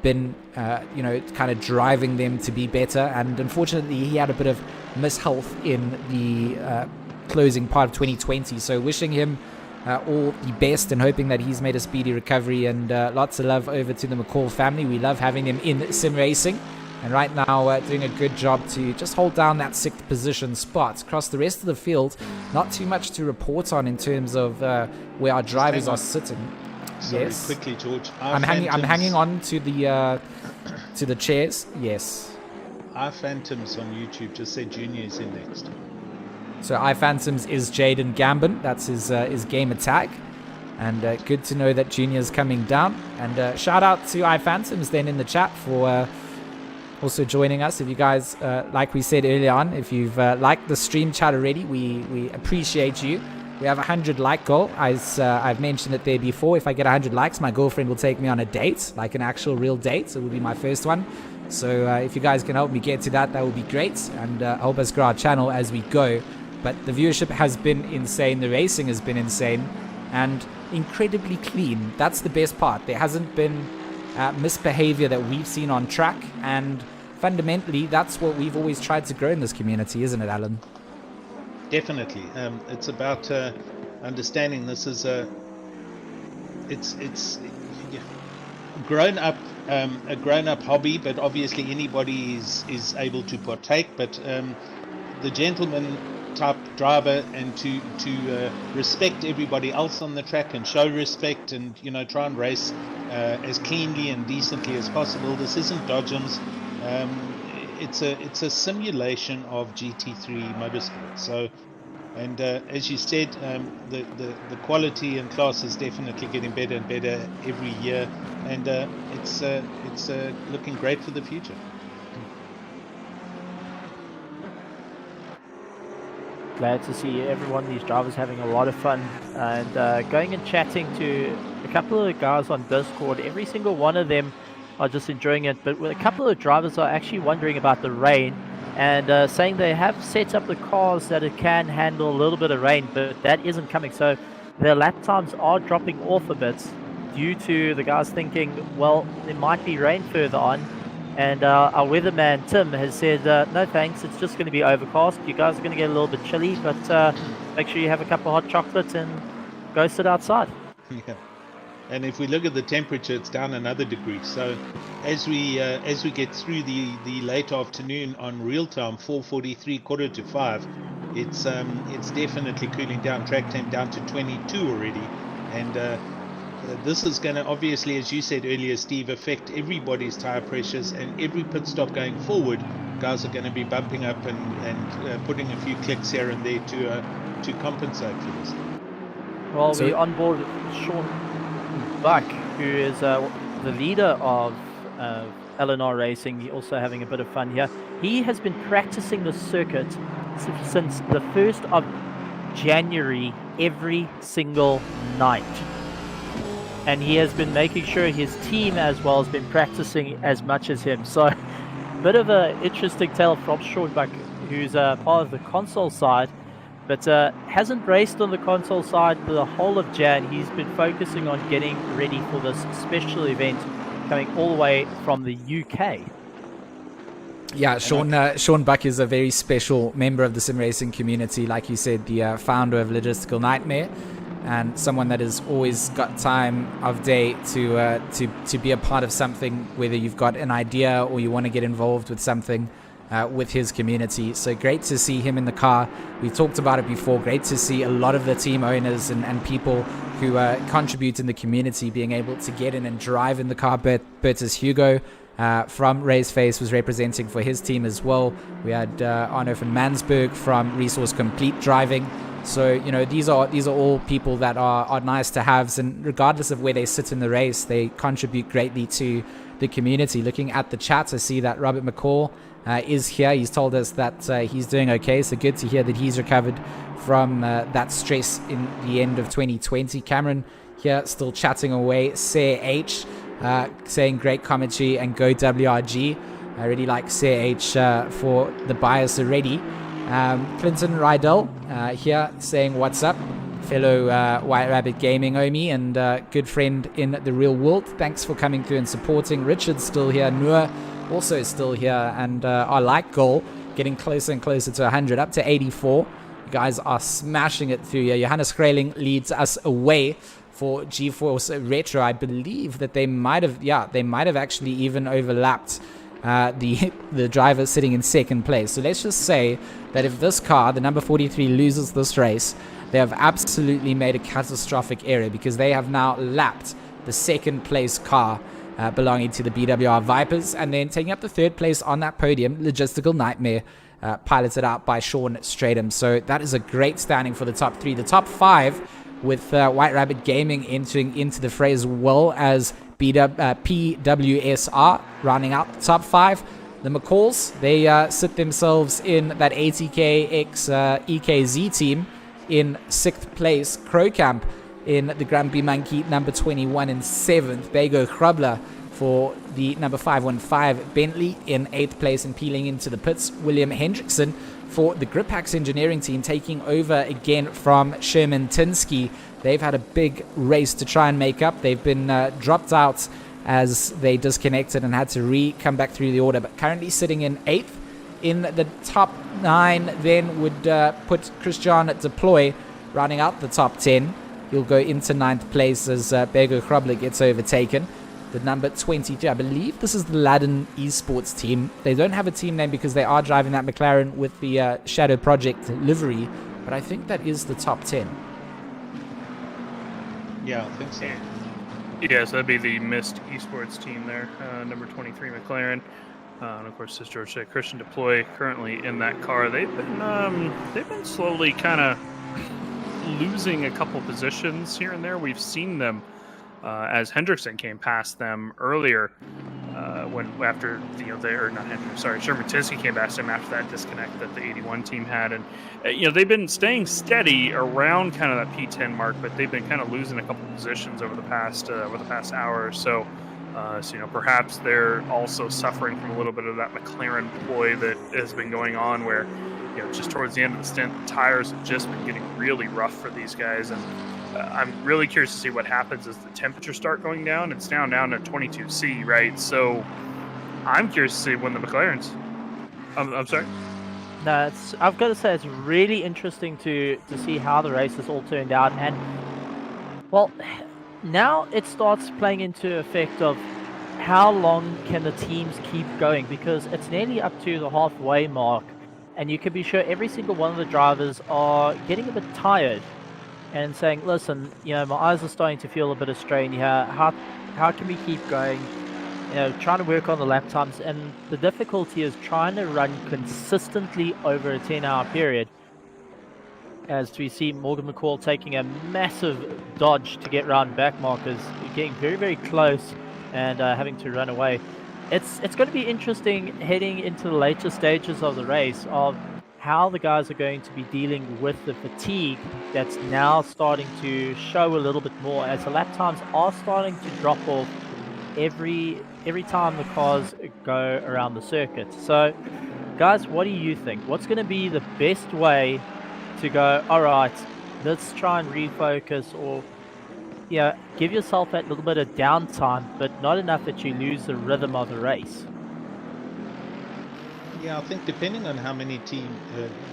been, kind of driving them to be better. And unfortunately, he had a bit of mishealth in the closing part of 2020. So wishing him all the best and hoping that he's made a speedy recovery, and lots of love over to the McCall family. We love having them in sim racing, and right now doing a good job to just hold down that 6th position spot. Across the rest of the field, not too much to report on in terms of where our drivers are sitting. Sorry, yes, quickly, George. I'm hanging on to the chairs. Yes. Our Phantoms on YouTube just said Junior is indexed. So iPhantoms is Jaden Gambon. That's his gamer tag. And good to know that Junior's coming down. And shout out to iPhantoms then in the chat for also joining us. If you guys, like we said earlier on, if you've liked the stream chat already, we appreciate you. We have 100 like goal. As I've mentioned it there before, if I get 100 likes, my girlfriend will take me on a date, like an actual real date. So it will be my first one. So if you guys can help me get to that, that would be great. And help us grow our channel as we go. But the viewership has been insane. The racing has been insane. And incredibly clean. That's the best part. There hasn't been misbehavior that we've seen on track. And fundamentally, that's what we've always tried to grow in this community, isn't it, Alan? Definitely. It's about understanding this is it's grown up a grown up hobby, but obviously anybody is able to partake. But the gentleman type driver, and to respect everybody else on the track and show respect, and try and race as cleanly and decently as possible. This isn't Dodgems. It's a simulation of GT3 motorsport. So, and as you said, the quality and class is definitely getting better and better every year, and it's looking great for the future. Glad to see everyone, these drivers having a lot of fun, and going and chatting to a couple of the guys on Discord. Every single one of them are just enjoying it, but a couple of drivers are actually wondering about the rain, and saying they have set up the cars that it can handle a little bit of rain, but that isn't coming. So their lap times are dropping off a bit due to the guys thinking, well, there might be rain further on. And our weatherman Tim has said, no thanks, it's just going to be overcast. You guys are going to get a little bit chilly, but make sure you have a cup of hot chocolate and go sit outside. Yeah. And if we look at the temperature, it's down another degree. So as we get through the late afternoon on real time, 4:43, 4:45, it's definitely cooling down. Track temp down to 22 already, and this is going to obviously, as you said earlier, Steve, affect everybody's tire pressures, and every pit stop going forward, guys are going to be bumping up and putting a few clicks here and there to compensate for this. Well, we onboard Sean Buck, who is the leader of LNR Racing. He's also having a bit of fun here. He has been practicing the circuit since the 1st of January every single night. And he has been making sure his team as well has been practicing as much as him. So, bit of an interesting tale from Sean Buck, who's part of the console side, but hasn't raced on the console side for the whole of Jan. He's been focusing on getting ready for this special event coming all the way from the UK. Yeah, Sean Buck is a very special member of the sim racing community. Like you said, the founder of Logistical Nightmare, and someone that has always got time of day to be a part of something, whether you've got an idea or you want to get involved with something with his community. So great to see him in the car. We've talked about it before. Great to see a lot of the team owners and people who contribute in the community being able to get in and drive in the car. Bertus Hugo from Raceface was representing for his team as well. We had Arno van Mansberg from Resource Complete driving. So, these are all people that are nice to haves, and regardless of where they sit in the race, they contribute greatly to the community. Looking at the chat, I see that Robert McCall is here. He's told us that he's doing okay, so good to hear that he's recovered from that stress in the end of 2020. Cameron here still chatting away. Sir H saying great commentary and go WRG. I really like Sir H for the bias already. Clinton Rydell here saying what's up, fellow White Rabbit Gaming Omi and good friend in the real world. Thanks for coming through and supporting. Richard's still here. Noor also still here, and our like goal getting closer and closer to 100, up to 84. You guys are smashing it through here. Johannes Grayling leads us away for GeForce Retro. I believe that they might have actually even overlapped the driver sitting in second place. So let's just say that if this car, the number 43, loses this race, they have absolutely made a catastrophic error, because they have now lapped the second place car belonging to the BWR Vipers, and then taking up the third place on that podium, Logistical Nightmare, piloted out by Sean Stratham. So that is a great standing for the top three. The top five with White Rabbit Gaming entering into the fray, as well as PWSR rounding out the top 5. The McCalls, they sit themselves in that ATK X EKZ team in 6th place. Crowcamp in the Grumpy Monkey number 21 in 7th. Bego Krubler for the number 515. Bentley in 8th place and peeling into the pits. William Hendrickson for the Gripax engineering team, taking over again from Sherman Tinsky. They've had a big race to try and make up. They've been dropped out as they disconnected and had to come back through the order, but currently sitting in 8th. In the top 9 then would put Christian Deploy rounding out the top 10. He'll go into 9th place as Bego Krubler gets overtaken. The number 22, I believe this is the Ladin Esports team. They don't have a team name because they are driving that McLaren with the Shadow Project livery, but I think that is the top 10. Yeah, I think so. Yes, that'd be the Mist Esports team there, number 23 McLaren. And of course, as George said, Christian Deploy currently in that car. They've been slowly kind of losing a couple positions here and there. We've seen them as Hendrickson came past them earlier Sherman Tinsky came past him after that disconnect that the 81 team had, and they've been staying steady around kind of that P10 mark, but they've been kind of losing a couple positions over the past hour or so. So perhaps they're also suffering from a little bit of that McLaren ploy that has been going on, where just towards the end of the stint, the tires have just been getting really rough for these guys, and I'm really curious to see what happens as the temperatures start going down. It's down to 22°C, right? So I'm curious to see when the McLarens. I'm sorry. No, I've got to say it's really interesting to see how the races all turned out, and well, now it starts playing into effect of how long can the teams keep going, because it's nearly up to the halfway mark, and you can be sure every single one of the drivers are getting a bit tired and saying, listen, my eyes are starting to feel a bit of strain here. How can we keep going? Trying to work on the lap times, and the difficulty is trying to run consistently over a 10-hour period. As we see Morgan McCall taking a massive dodge to get round back markers, getting very, very close and having to run away. It's going to be interesting heading into the later stages of the race of how the guys are going to be dealing with the fatigue that's now starting to show a little bit more, as the lap times are starting to drop off every time the cars go around the circuit. So guys, what do you think? What's going to be the best way to go, all right, let's try and refocus, or give yourself that little bit of downtime, but not enough that you lose the rhythm of the race? Yeah, I think depending on how many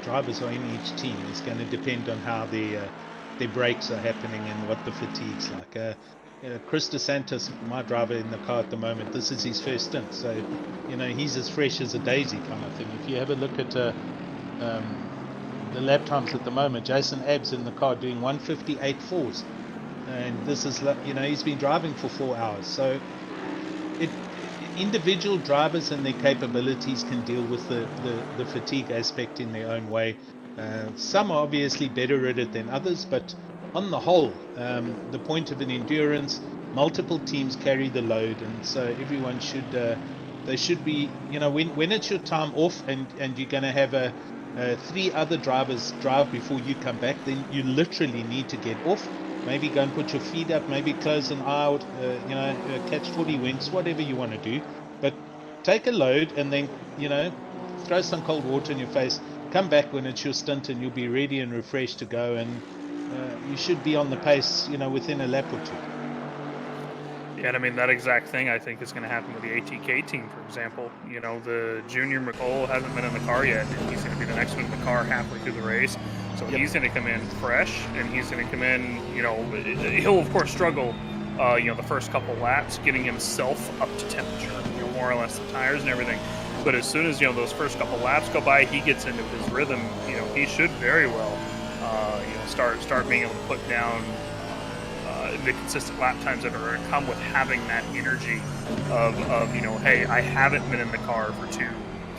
drivers are in each team is going to depend on how their brakes are happening and what the fatigue's like. Chris DeSantis, my driver in the car at the moment, this is his first stint, so he's as fresh as a daisy kind of thing. If you have a look at the lap times at the moment, Jason Abbs in the car doing 1:58.4s, and this is he's been driving for 4 hours. So individual drivers and their capabilities can deal with the fatigue aspect in their own way. Some are obviously better at it than others, but on the whole, the point of an endurance, multiple teams carry the load, and so everyone should be, when it's your time off and you're going to have 3 other drivers drive before you come back, then you literally need to get off. Maybe go and put your feet up, maybe close an eye out, catch 40 winks, whatever you want to do. But take a load and then, throw some cold water in your face, come back when it's your stint, and you'll be ready and refreshed to go, and you should be on the pace, within a lap or two. Yeah, and I mean, that exact thing I think is going to happen with the ATK team, for example. The junior McCall hasn't been in the car yet, and he's going to be the next one in the car halfway through the race. So he's going to come in fresh, and he's going to come in, he'll of course struggle, the first couple laps, getting himself up to temperature, more or less the tires and everything. But as soon as, those first couple laps go by, he gets into his rhythm, he should very well, start being able to put down the consistent lap times that are going to come with having that energy of hey, I haven't been in the car for 2-3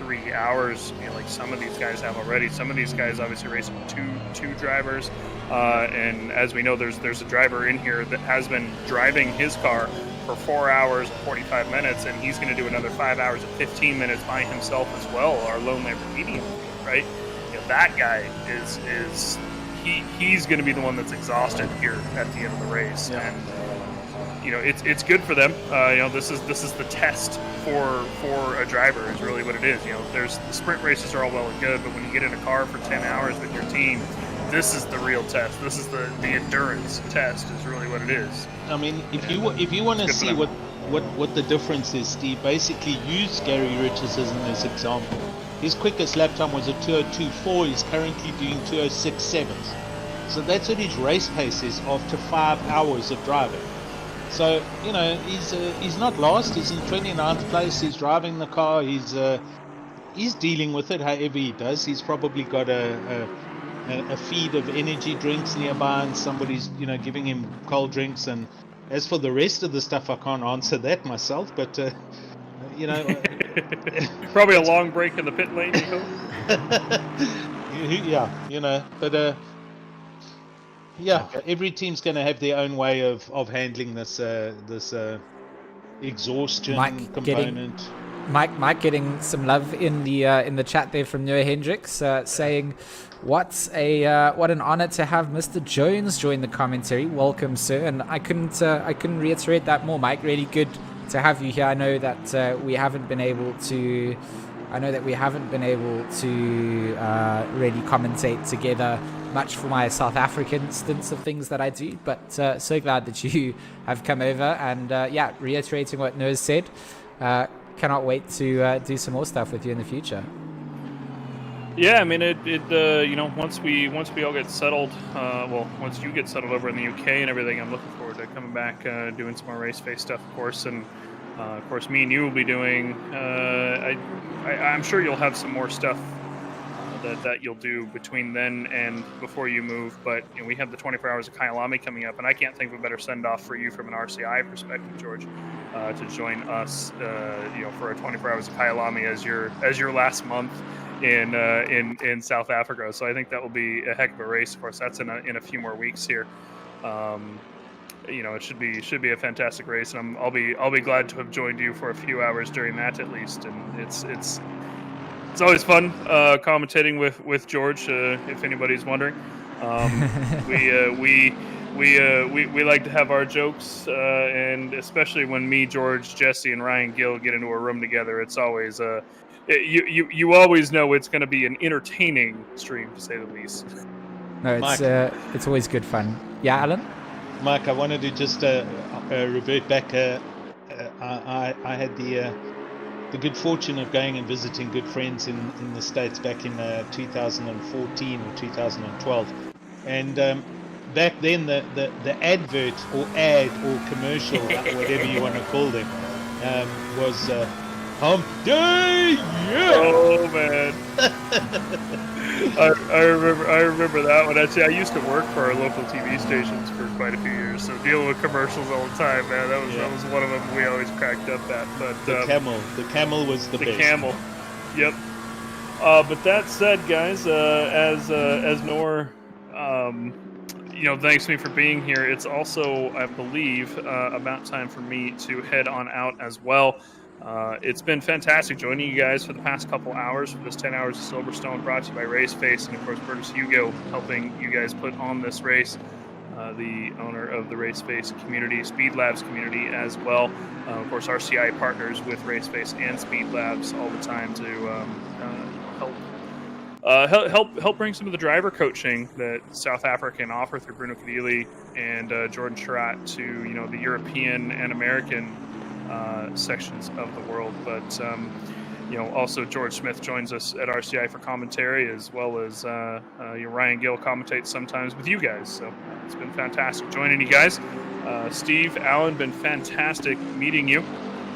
3 hours, like some of these guys have already. Some of these guys obviously race with two drivers, and as we know, there's a driver in here that has been driving his car for 4 hours and 45 minutes, and he's going to do another 5 hours and 15 minutes by himself as well. Our lone Lamborghini, right? That guy he's going to be the one that's exhausted here at the end of the race, and it's good for them. This is the test for a driver is really what it is. There's the sprint races are all well and good, but when you get in a car for 10 hours with your team, this is the real test. This is the endurance test is really what it is. I mean, if you want to see what the difference is, Steve, basically use Gary Richardson as an example. His quickest lap time was a 2:02.4. He's currently doing 2:06.7. So that's what his race pace is after 5 hours of driving. So he's not lost. He's in 29th place. He's driving the car. He's dealing with it however he does. He's probably got a feed of energy drinks nearby, and somebody's giving him cold drinks. And as for the rest of the stuff, I can't answer that myself. But probably a long break in the pit lane, you hope. Every team's going to have their own way of handling this exhaustion component. Mike getting some love in the chat there from Noah Hendricks, saying, "What an honor to have Mr. Jones join the commentary. Welcome, sir." And I couldn't reiterate that more, Mike. Really good to have you here. I know that we haven't been able to really commentate together much for my South African stints of things that I do, but so glad that you have come over, and reiterating what Noah said, cannot wait to do some more stuff with you in the future. Yeah, I mean, once we all get settled, once you get settled over in the UK and everything, I'm looking forward to coming back, doing some more Raceface stuff, of course, and of course, me and you will be doing. I'm sure you'll have some more stuff that you'll do between then and before you move. But we have the 24 Hours of Kyalami coming up, and I can't think of a better send off for you from an RCI perspective, George, to join us, for a 24 Hours of Kyalami as your last month in South Africa. So I think that will be a heck of a race. Of course, that's in a few more weeks here. It should be a fantastic race, and I'll be glad to have joined you for a few hours during that at least. And it's always fun commentating with George. If anybody's wondering, we like to have our jokes, and especially when me, George, Jesse, and Ryan Gill get into a room together, it's always you always know it's going to be an entertaining stream, to say the least. No, it's always good fun. Yeah, Alan? Mike, I wanted to just revert back. I had the good fortune of going and visiting good friends in the States back in 2014 or 2012. And back then, the advert or ad or commercial, whatever you want to call them, was Hump Day! Yeah! Oh, man. I remember that one. Actually, I used to work for our local TV stations for quite a few years, so dealing with commercials all the time, man. That was one of them we always cracked up at. But the camel was the best. The camel, yep. But that said, guys, as Nor, thanks to me for being here. It's also, I believe, about time for me to head on out as well. It's been fantastic joining you guys for the past couple hours for this 10 Hours of Silverstone, brought to you by Raceface, and of course Burgess Hugo helping you guys put on this race, the owner of the Raceface community, Speedlabs community as well. Of course, RCI partners with Raceface and Speedlabs all the time to help bring some of the driver coaching that South Africa can offer through Bruno Cadilli and Jordan Charat to the European and American sections of the world. But also George Smith joins us at RCI for commentary, as well as Ryan Gill commentates sometimes with you guys. So it's been fantastic joining you guys. Steve, Alan, been fantastic meeting you,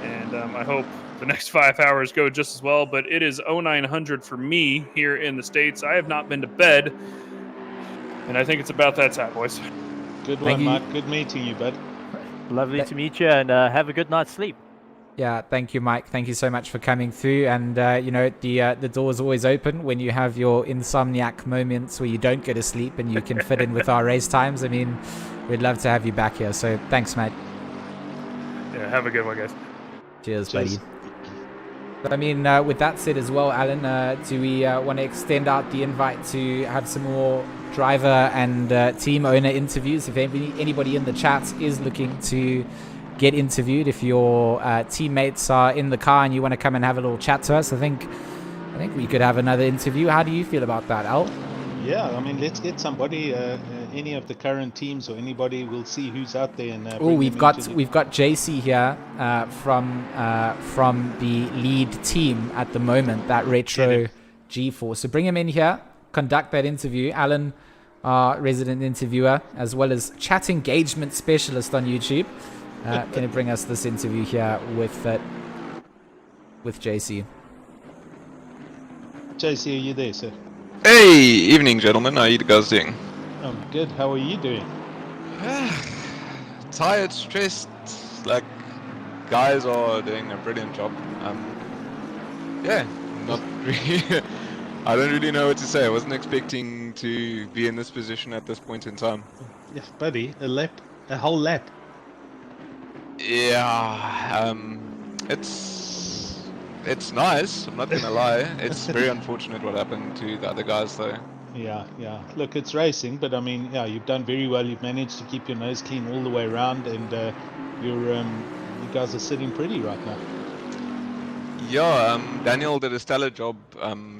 and I hope the next 5 hours go just as well. But it is 0900 for me here in the States. I have not been to bed, and I think it's about that time, boys. Good one, Mark. Good meeting you, bud. Lovely to meet you, and have a good night's sleep. Yeah, thank you, Mike. Thank you so much for coming through. And, the door is always open when you have your insomniac moments where you don't go to sleep and you can fit in with our race times. I mean, we'd love to have you back here. So thanks, mate. Yeah, have a good one, guys. Cheers. Buddy. But I mean, with that said as well, Alan, do we want to extend out the invite to have some more driver and team owner interviews? If anybody in the chat is looking to get interviewed, if your teammates are in the car and you want to come and have a little chat to us, I think we could have another interview. How do you feel about that, Al? Yeah, I mean, let's get somebody, any of the current teams or anybody. We'll see who's out there. And we've got JC here from the lead team at the moment, that retro G4. So bring him in here, conduct that interview. Alan, our resident interviewer, as well as chat engagement specialist on YouTube, can you bring us this interview here with JC? JC, are you there, sir? Hey, evening, gentlemen. How are you guys doing? I'm good. How are you doing? Tired, stressed. Like, guys are doing a brilliant job. Not really. I don't really know what to say. I wasn't expecting to be in this position at this point in time. Yeah, buddy, a whole lap. Yeah, it's nice. I'm not gonna lie. It's very unfortunate what happened to the other guys, though. Yeah. Look, it's racing, but I mean, yeah, you've done very well. You've managed to keep your nose clean all the way around, and you guys are sitting pretty right now. Yeah, Daniel did a stellar job.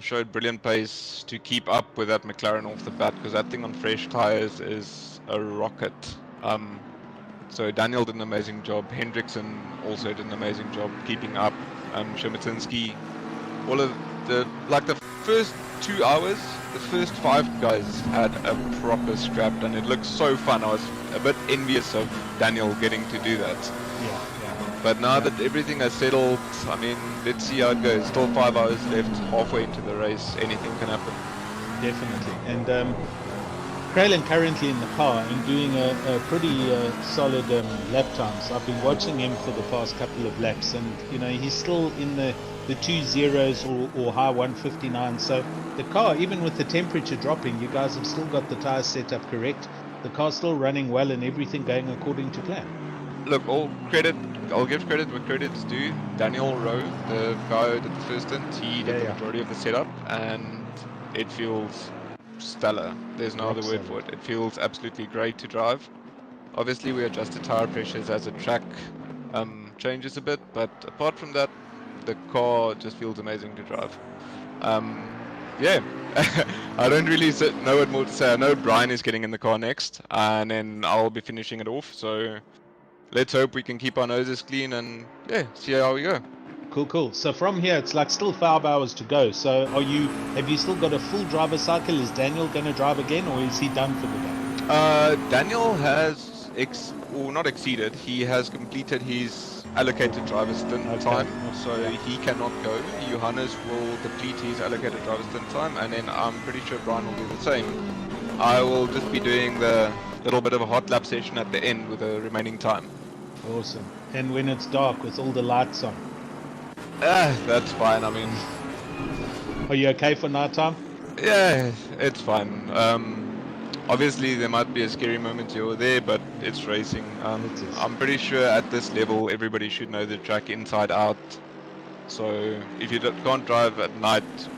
Showed brilliant pace to keep up with that McLaren off the bat, because that thing on fresh tires is a rocket. So Daniel did an amazing job. Hendrickson also did an amazing job keeping up. Shemetinsky, all of the first 2 hours, the first 5 guys had a proper scrap, and it looked so fun. I was a bit envious of Daniel getting to do that. Yeah. But now that everything has settled, I mean, let's see how it goes. Still 5 hours left, halfway into the race. Anything can happen. Definitely. And Kralin currently in the car and doing a pretty solid lap times. I've been watching him for the past couple of laps, and he's still in the 2.0s or high 159. So the car, even with the temperature dropping, you guys have still got the tires set up correct. The car's still running well and everything going according to plan. Look, I'll give credit where credit's due. Daniel Rowe, the guy who did the first stint, he did the majority of the setup, and it feels stellar. There's no other word for it. It feels absolutely great to drive. Obviously, we adjusted tire pressures as the track changes a bit, but apart from that, the car just feels amazing to drive. I don't really know what more to say. I know Brian is getting in the car next, and then I'll be finishing it off. So let's hope we can keep our noses clean and see how we go. Cool. So from here, it's like still 5 hours to go. So have you still got a full driver cycle? Is Daniel going to drive again, or is he done for the day? Daniel has not exceeded. He has completed his allocated driver stint time, so he cannot go. Johannes will deplete his allocated driver stint time, and then I'm pretty sure Brian will do the same. I will just be doing the little bit of a hot lap session at the end with the remaining time. Awesome. And when it's dark with all the lights on? That's fine. I mean, are you okay for night time? Yeah, it's fine. Obviously, there might be a scary moment here or there, but it's racing. I'm pretty sure at this level, everybody should know the track inside out. So if you can't drive at night,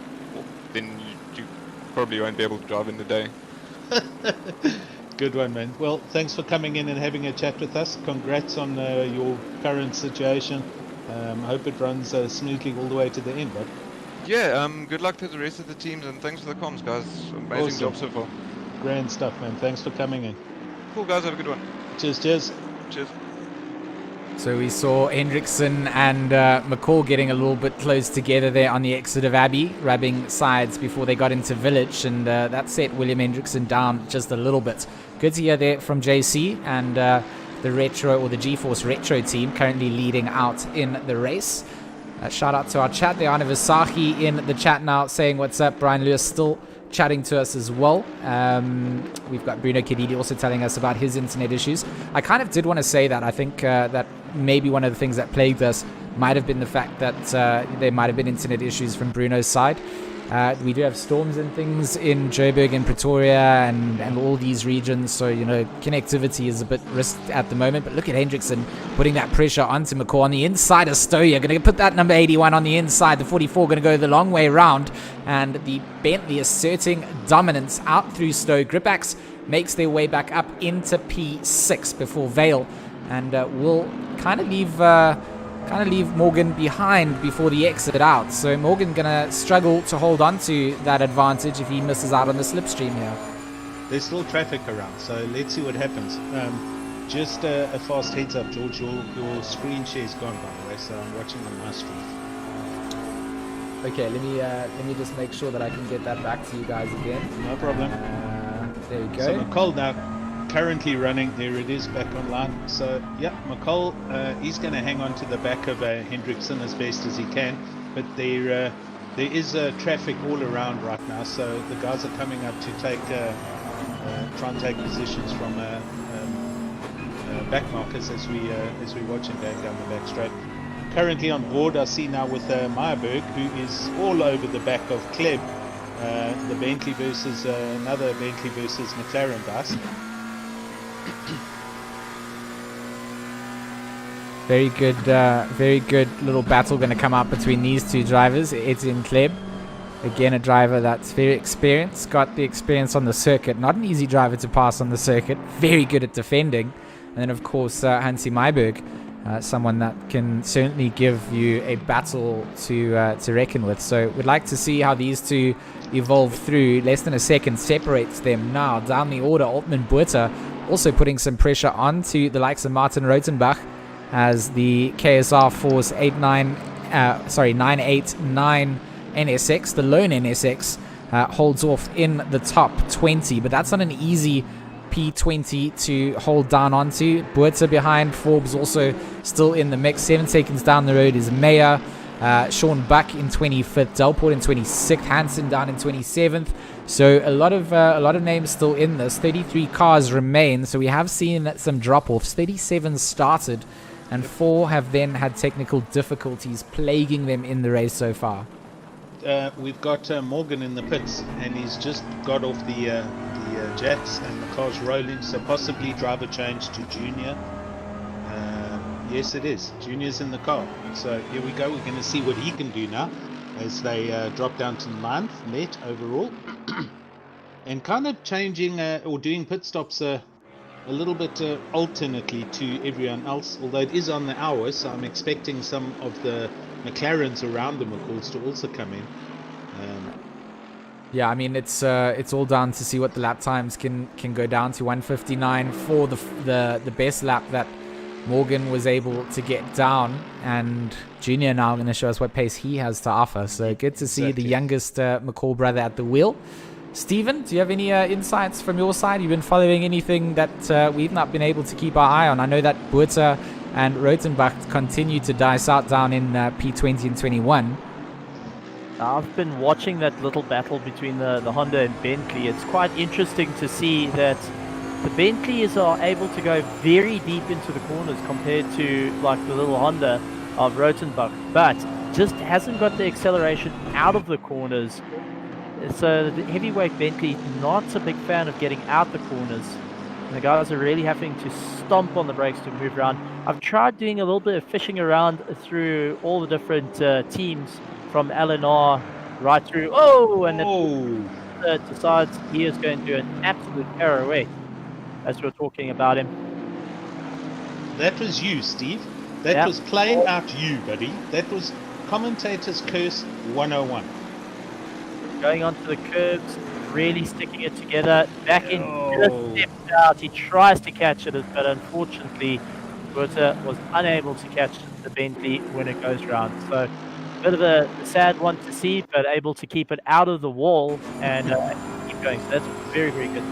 then you probably won't be able to drive in the day. Good one, man. Well, thanks for coming in and having a chat with us. Congrats on your current situation. Hope it runs smoothly all the way to the end, bud. Yeah, good luck to the rest of the teams, and thanks for the comms, guys. Amazing job so far. Grand stuff, man. Thanks for coming in. Cool, guys. Have a good one. Cheers. So we saw Hendrickson and McCall getting a little bit close together there on the exit of Abbey, rubbing sides before they got into Village, and that set William Hendrickson down just a little bit. Good to hear there from JC and the Retro, or the GeForce Retro team, currently leading out in the race. Shout out to our chat there. Arne Visahi in the chat now saying what's up. Brian Lewis still chatting to us as well. We've got Bruno Kedidi also telling us about his internet issues. I kind of did want to say that I think that maybe one of the things that plagued us might have been the fact that there might have been internet issues from Bruno's side. We do have storms and things in Joburg and Pretoria and all these regions, so connectivity is a bit risked at the moment. But look at Hendrickson putting that pressure onto McCall on the inside of Stowe. You're going to put that number 81 on the inside. The 44 going to go the long way round, and the Bentley asserting dominance out through Stowe. GeeMax makes their way back up into P6 before Vale, and will kind of leave Morgan behind before the exit out. So Morgan gonna struggle to hold on to that advantage if he misses out on the slipstream here. There's still traffic around, so let's see what happens. Just a fast heads up, George, your screen share is gone, by the way, so I'm watching on my screen. Okay, let me just make sure that I can get that back to you guys again. No problem. There you go. So McCall now currently running. There it is, back online. So yeah, McCall, he's going to hang on to the back of Hendrickson as best as he can, but there is traffic all around right now, so the guys are coming up to try and take positions from back markers as we watch him going down the back straight. Currently on board, I see now with Meyerberg, who is all over the back of Kleb, the Bentley versus another Bentley versus McLaren guys. Very good little battle going to come up between these two drivers. Etienne Kleb, again a driver that's very experienced, got the experience on the circuit. Not an easy driver to pass on the circuit. Very good at defending. And then of course Hansi Meyerberg, someone that can certainly give you a battle to reckon with. So we'd like to see how these two evolve through. Less than a second separates them now. Down the order, Altman Buerta also putting some pressure onto the likes of Martin Rotenbach as the KSR Force 989 NSX, the lone NSX, holds off in the top 20. But that's not an easy P20 to hold down onto. Buerta behind, Forbes also still in the mix. 7 seconds down the road is Meyer, Sean Buck in 25th, Delport in 26th, Hansen down in 27th. So a lot of names still in this. 33 cars remain, so we have seen some drop-offs. 37 started, and 4 have then had technical difficulties plaguing them in the race so far. We've got Morgan in the pits, and he's just got off the jets, and the car's rolling, so possibly driver change to Junior. Yes, it is. Junior's in the car. So here we go. We're going to see what he can do now as they drop down to 9th net overall. And kind of changing or doing pit stops a little bit alternately to everyone else, although it is on the hour, so I'm expecting some of the McLarens around the McCalls to also come in. Yeah, I mean it's all down to see what the lap times can go down to. 1:59 for the best lap that Morgan was able to get down, and Junior now going to show us what pace he has to offer. So good to see the youngest McCall brother at the wheel. Stephen, do you have any insights from your side? You've been following anything that we've not been able to keep our eye on? I know that Buerta and Rotenbach continue to dice out down in P20 and 21. I've been watching that little battle between the Honda and Bentley. It's quite interesting to see that the Bentleys are able to go very deep into the corners compared to like the little Honda of Rotenbach, but just hasn't got the acceleration out of the corners. So the heavyweight Bentley, not a big fan of getting out the corners. And the guys are really having to stomp on the brakes to move around. I've tried doing a little bit of fishing around through all the different teams from LNR right through. Oh, and then decides he is going to do an absolute pirouette as we're talking about him. That was you, Steve. That was plain out you, buddy. That was commentator's curse 101. Going onto the curbs, really sticking it together. Back in, just stepped out. He tries to catch it, but unfortunately, Buerta was unable to catch the Bentley when it goes round. So, a bit of a sad one to see, but able to keep it out of the wall and keep going. So that's very, very good.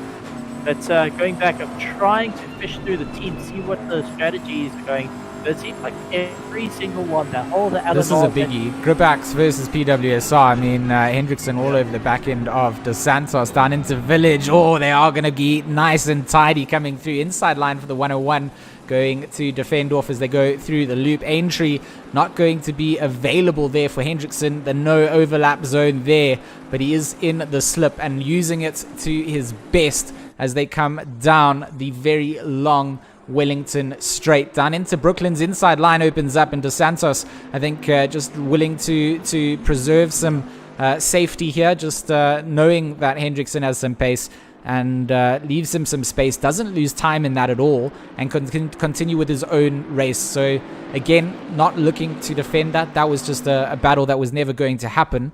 But going back, I'm trying to fish through the team, see what the strategies are going. But it seems like every single one, that whole the This is a biggie. GeeMax versus PWSR. I mean, Hendrickson all over the back end of Dos Santos down into Village. Oh, they are going to be nice and tidy coming through. Inside line for the 101 going to defend off as they go through the loop. Aintree not going to be available there for Hendrickson. The no overlap zone there, but he is in the slip and using it to his best as they come down the very long Wellington straight. Down into Brooklyn's inside line opens up, and Dos Santos, I think, just willing to preserve some safety here, just knowing that Hendrickson has some pace, and leaves him some space, doesn't lose time in that at all, and can continue with his own race. So again, not looking to defend that. That was just a battle that was never going to happen.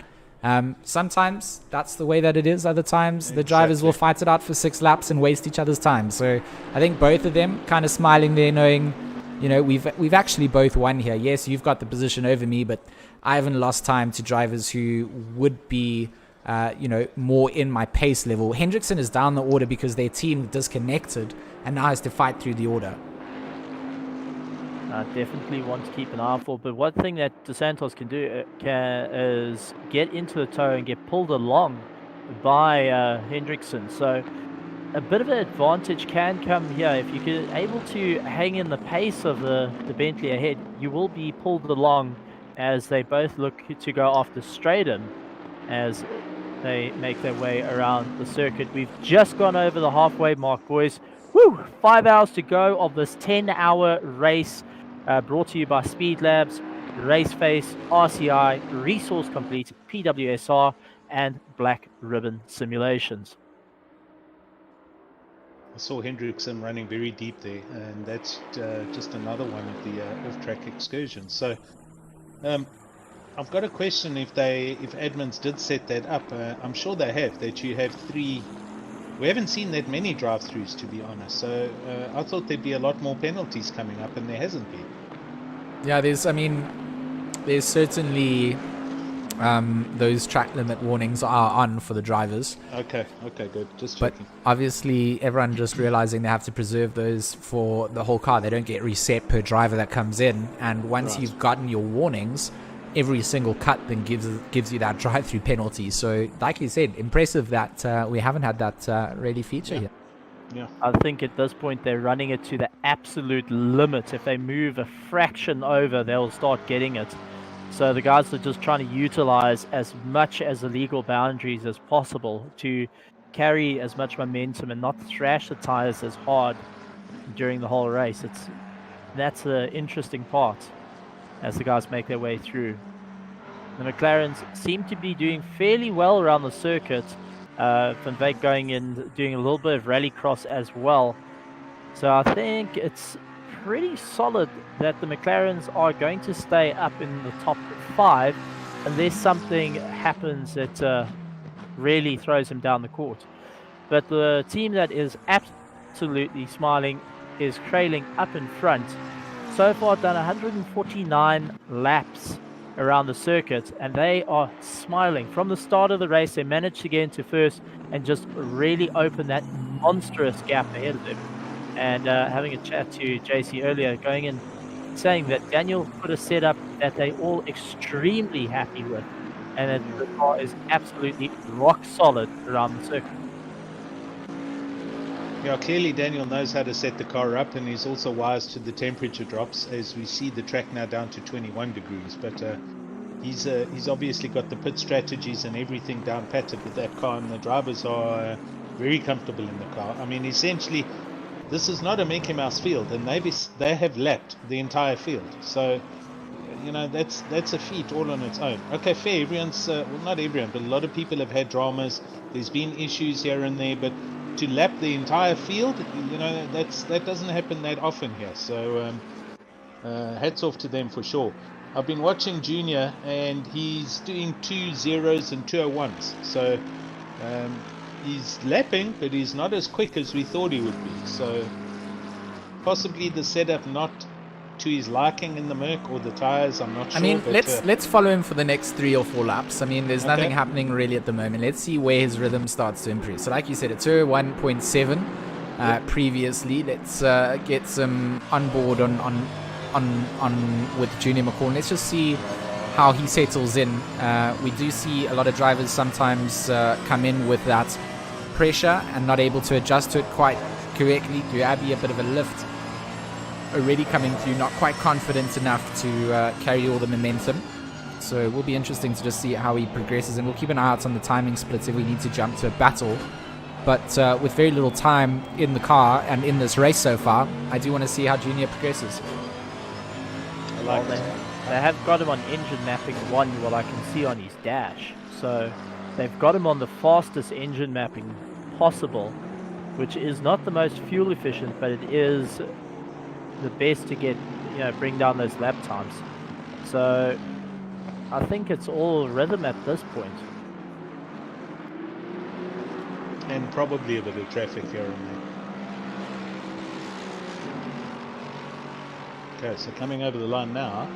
Sometimes that's the way that it is. Other times the drivers will fight it out for 6 laps and waste each other's time. So I think both of them kind of smiling there, knowing, you know, we've actually both won here. Yes, you've got the position over me, but I haven't lost time to drivers who would be more in my pace level. Hendrickson is down the order because their team disconnected and now has to fight through the order. Definitely want to keep an eye out for, but one thing that Dos Santos can do is get into the tow and get pulled along by Hendrickson. So a bit of an advantage can come here. If you're able to hang in the pace of the Bentley ahead, you will be pulled along as they both look to go after Straydon as they make their way around the circuit. We've just gone over the halfway mark, boys. Woo! 5 hours to go of this 10-hour race, brought to you by Speedlabs, Raceface, RCI, Resource Complete, PWSR, and Black Ribbon Simulations. I saw Hendrickson running very deep there, and that's just another one of the off-track excursions. So I've got a question if admins did set that up. I'm sure they have, that you have 3. We haven't seen that many drive-throughs, to be honest. So I thought there'd be a lot more penalties coming up, and there hasn't been. Yeah, there's certainly those track limit warnings are on for the drivers. Okay, good. Just but checking. Obviously, everyone just realizing they have to preserve those for the whole car. They don't get reset per driver that comes in. And once you've gotten your warnings, every single cut then gives you that drive-through penalty. So, like you said, impressive that we haven't had that really feature here. Yeah. I think at this point they're running it to the absolute limit. If they move a fraction over, they'll start getting it. So the guys are just trying to utilize as much as the legal boundaries as possible to carry as much momentum and not thrash the tires as hard during the whole race. That's the interesting part as the guys make their way through. The McLarens seem to be doing fairly well around the circuit. Van Wyk going in, doing a little bit of rallycross as well. So I think it's pretty solid that the McLarens are going to stay up in the top 5 unless something happens that really throws them down the court. But the team that is absolutely smiling is trailing up in front. So far done 149 laps around the circuit, and they are smiling. From the start of the race, they managed to get into first and just really open that monstrous gap ahead of them. And having a chat to JC earlier, going in saying that Daniel put a setup that they all extremely happy with, and that the car is absolutely rock solid around the circuit. Yeah, clearly Daniel knows how to set the car up, and he's also wise to the temperature drops as we see the track now down to 21 degrees. But he's obviously got the pit strategies and everything down patted with that car, and the drivers are very comfortable in the car. I mean, essentially, this is not a Mickey Mouse field, and they have lapped the entire field. So, you know, that's a feat all on its own. Okay, fair. Everyone's well, not everyone, but a lot of people have had dramas. There's been issues here and there, but to lap the entire field, you know, that doesn't happen that often here. So hats off to them for sure. I've been watching Junior, and he's doing 2 zeros and 2 1s. So he's lapping, but he's not as quick as we thought he would be. So possibly the setup not to his liking in the Merc, or the tires, I'm not sure. I mean, but, let's follow him for the next 3 or 4 laps. I mean, there's nothing happening really at the moment. Let's see where his rhythm starts to improve. So like you said, it's 1.7 previously. Let's get some on board on with Junior McCall. Let's just see how he settles in. We do see a lot of drivers sometimes come in with that pressure and not able to adjust to it quite correctly. To Abby, a bit of a lift already coming through, not quite confident enough to carry all the momentum. So it will be interesting to just see how he progresses, and we'll keep an eye out on the timing splits if we need to jump to a battle. But with very little time in the car and in this race so far, I do want to see how Junior progresses. Well, they have got him on engine mapping 1, what I can see on his dash. So they've got him on the fastest engine mapping possible, which is not the most fuel efficient, but it is the best to get, bring down those lap times. So I think it's all rhythm at this point. And probably a bit of traffic here and there. Okay, so coming over the line now.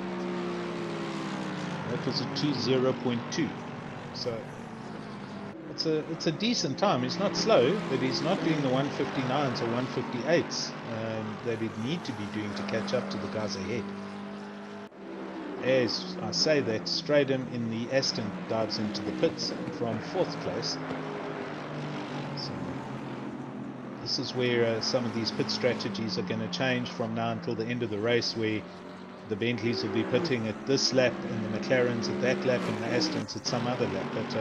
That was a 2:0.2. So it's a decent time. He's not slow, but he's not doing the 159s or 158s that he'd need to be doing to catch up to the guys ahead. As I say that, Stradham in the Aston dives into the pits from 4th place. So this is where some of these pit strategies are going to change from now until the end of the race, where the Bentleys will be pitting at this lap and the McLarens at that lap and the Astons at some other lap. But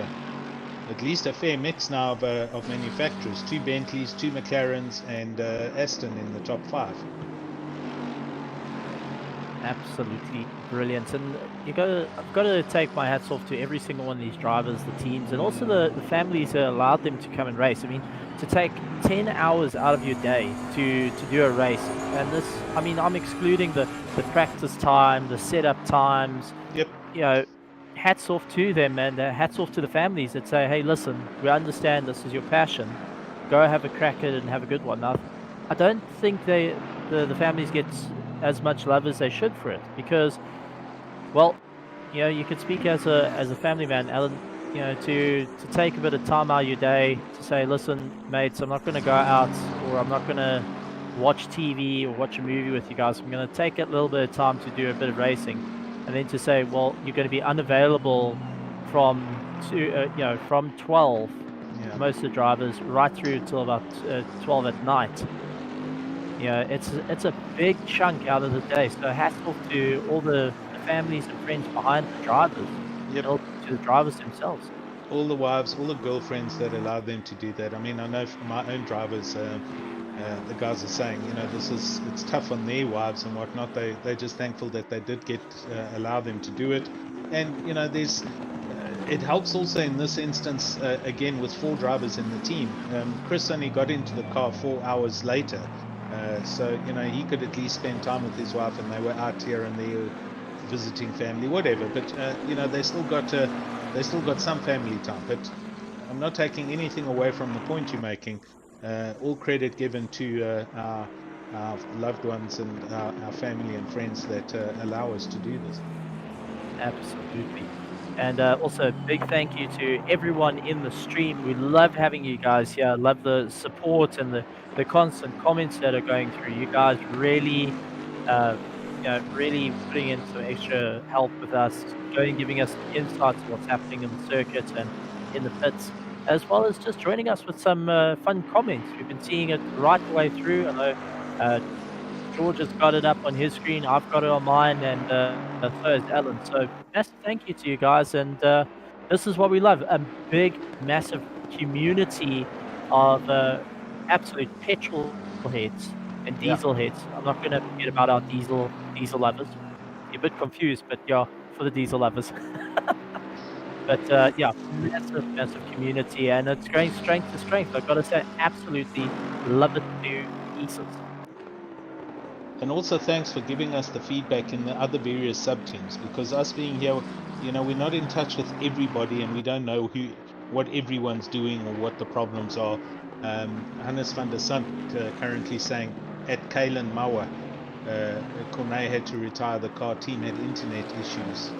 at least a fair mix now of manufacturers. 2 Bentleys, 2 McLarens and Aston in the top 5. Absolutely brilliant. And I've got to take my hats off to every single one of these drivers, the teams, and also the families that allowed them to come and race. I mean, to take 10 hours out of your day to do a race, and this, I mean, I'm excluding the practice time, the setup times. Yep. Hats off to them, and hats off to the families that say, hey, listen, we understand this is your passion. Go have a crack at it and have a good one. Now, I don't think the families get as much love as they should for it, because, well, you could speak as a family man, Alan, to take a bit of time out of your day to say, listen, mates, I'm not going to go out, or I'm not going to watch TV or watch a movie with you guys. I'm going to take a little bit of time to do a bit of racing, and then to say, well, you're going to be unavailable from 12, most of the drivers, right through until about 12 at night. It's a big chunk out of the day. So hats off to all the families and friends behind the drivers, to the drivers themselves. All the wives, all the girlfriends that allow them to do that. I mean, I know from my own drivers, the guys are saying, it's tough on their wives and whatnot. They're just thankful that they did get allow them to do it. And there's it helps also in this instance, again, with 4 drivers in the team. Chris only got into the car 4 hours later. So he could at least spend time with his wife, and they were out here and there visiting family, whatever. But they still got some family time. But I'm not taking anything away from the point you're making. All credit given to our loved ones and our family and friends that allow us to do this. Absolutely. And also, big thank you to everyone in the stream. We love having you guys here. Love the support and the constant comments that are going through. You guys really, really putting in some extra help with us, giving us insights on what's happening in the circuit and in the pits, as well as just joining us with some fun comments. We've been seeing it right the way through. I know George has got it up on his screen. I've got it on mine, and so has Alan. So massive thank you to you guys. And this is what we love: a big, massive community of absolute petrol heads and diesel heads. I'm not going to forget about our diesel lovers. You're a bit confused, but yeah, for the diesel lovers. But massive community, and it's going strength to strength. I've got to say, absolutely love it to pieces. And also thanks for giving us the feedback in the other various sub-teams, because us being here, we're not in touch with everybody, and we don't know what everyone's doing or what the problems are. Hannes van der Sant currently saying at Kalen Mawa, Cornet had to retire, the car team had internet issues,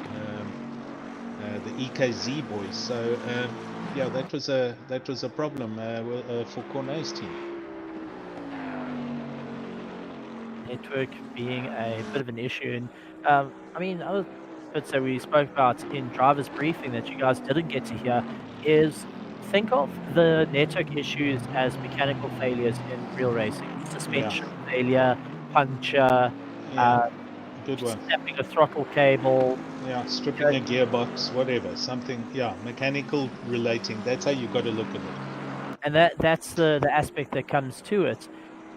the EKZ boys. So that was a problem for Cornet's team. Network being a bit of an issue, and other bits that we spoke about in driver's briefing that you guys didn't get to hear is, think of the network issues as mechanical failures in real racing. Suspension failure, puncture, Yeah. Good one. Snapping a throttle cable. Yeah, stripping a gearbox, whatever, something. Yeah, mechanical relating. That's how you got to look at it. And that's the aspect that comes to it.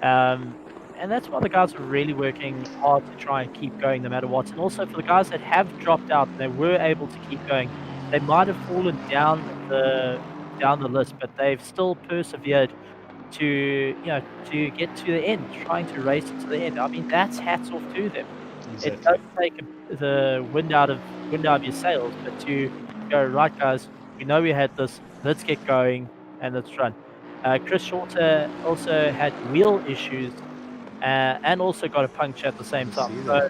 And that's why the guys are really working hard to try and keep going no matter what. And also for the guys that have dropped out and they were able to keep going, they might have fallen down the list, but they've still persevered to get to the end, trying to race it to the end. I mean, that's hats off to them. Exactly. It does take the wind out of your sails, but to go, right guys, we know we had this, let's get going and let's run. Chris Shorter also had wheel issues and also got a puncture at the same time. So,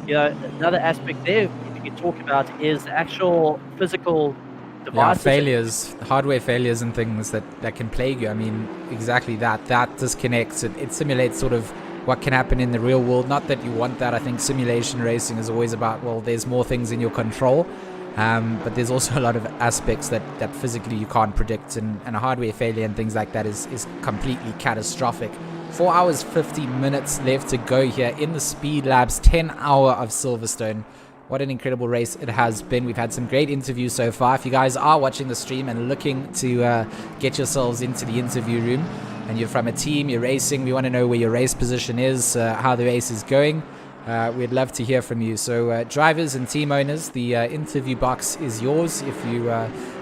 another aspect there we can talk about is the actual physical devices. Failures, hardware failures and things that can plague you. I mean, exactly that disconnects. It simulates sort of what can happen in the real world. Not that you want that. I think simulation racing is always about, well, there's more things in your control. But there's also a lot of aspects that physically you can't predict, and a hardware failure and things like that is completely catastrophic. 4 hours 50 minutes left to go here in the Speedlabs 10 hour of Silverstone. What an incredible race it has been. We've had some great interviews so far. If you guys are watching the stream and looking to get yourselves into the interview room, and you're from a team, you're racing, we want to know where your race position is, how the race is going, we'd love to hear from you. So drivers and team owners, the interview box is yours. If you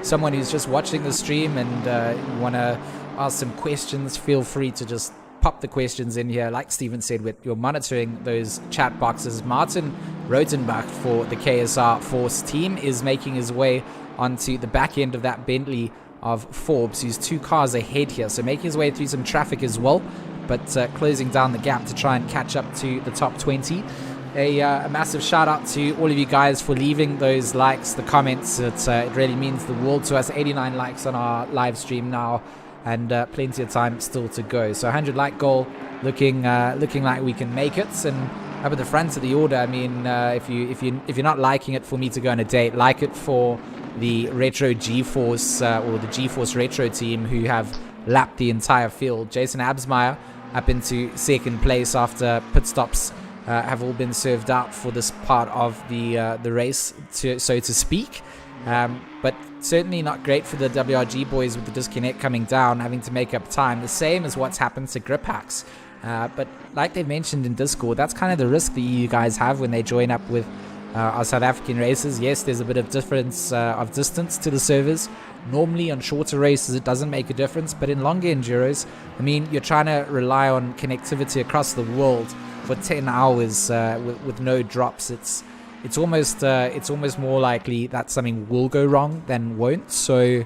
someone who's just watching the stream and you want to ask some questions, feel free to just pop the questions in here. Like Steven said, you're monitoring those chat boxes. Martin Rotenbach for the KSR Force team is making his way onto the back end of that Bentley of Forbes, who's 2 cars ahead here, so making his way through some traffic as well, but closing down the gap to try and catch up to the top 20. A massive shout out to all of you guys for leaving those likes, the comments. It really means the world to us. 89 likes on our live stream now, and plenty of time still to go. So 100 like goal looking like we can make it. And up at the front of the order, I mean, if you're not liking it for me to go on a date, like it for the Retro G-Force or the G-Force Retro team, who have lapped the entire field. Jason Absmeyer up into second place after pit stops have all been served out for this part of the race, so to speak. But certainly not great for the WRG boys with the disconnect coming down, having to make up time. The same as what's happened to Grip Hacks. But like they've mentioned in Discord, that's kind of the risk that you guys have when they join up with our South African races. Yes, there's a bit of difference of distance to the servers. Normally on shorter races it doesn't make a difference, but in longer enduros, I mean, you're trying to rely on connectivity across the world for 10 hours with no drops. It's almost more likely that something will go wrong than won't. So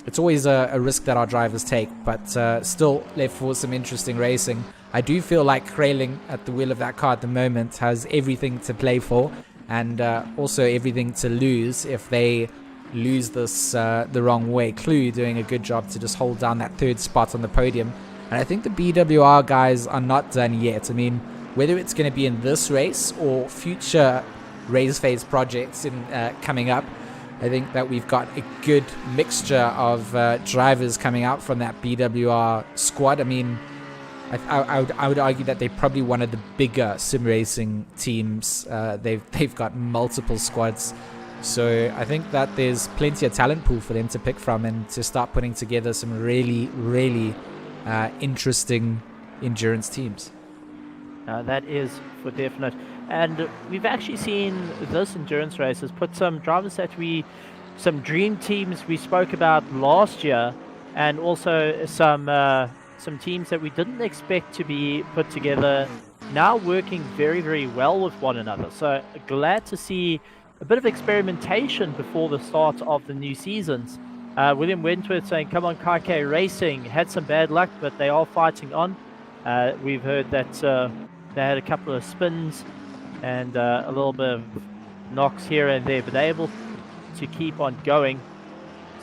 it's always a risk that our drivers take, but still left for some interesting racing. I do feel like Kraling at the wheel of that car at the moment has everything to play for, and also everything to lose if they lose this the wrong way. Clue doing a good job to just hold down that 3rd spot on the podium. And I think the BWR guys are not done yet. I mean, whether it's going to be in this race or future Raceface projects coming up, I think that we've got a good mixture of drivers coming out from that BWR squad. I mean, I would argue that they're probably one of the bigger sim racing teams. They've got multiple squads, so I think that there's plenty of talent pool for them to pick from and to start putting together some really, really interesting endurance teams. That is for definite. And we've actually seen this endurance races put some drivers some dream teams we spoke about last year, and also some teams that we didn't expect to be put together, now working very, very well with one another. So glad to see a bit of experimentation before the start of the new seasons. William Wentworth saying, come on, KK Racing, had some bad luck, but they are fighting on. We've heard that they had a couple of spins and a little bit of knocks here and there, but they're able to keep on going.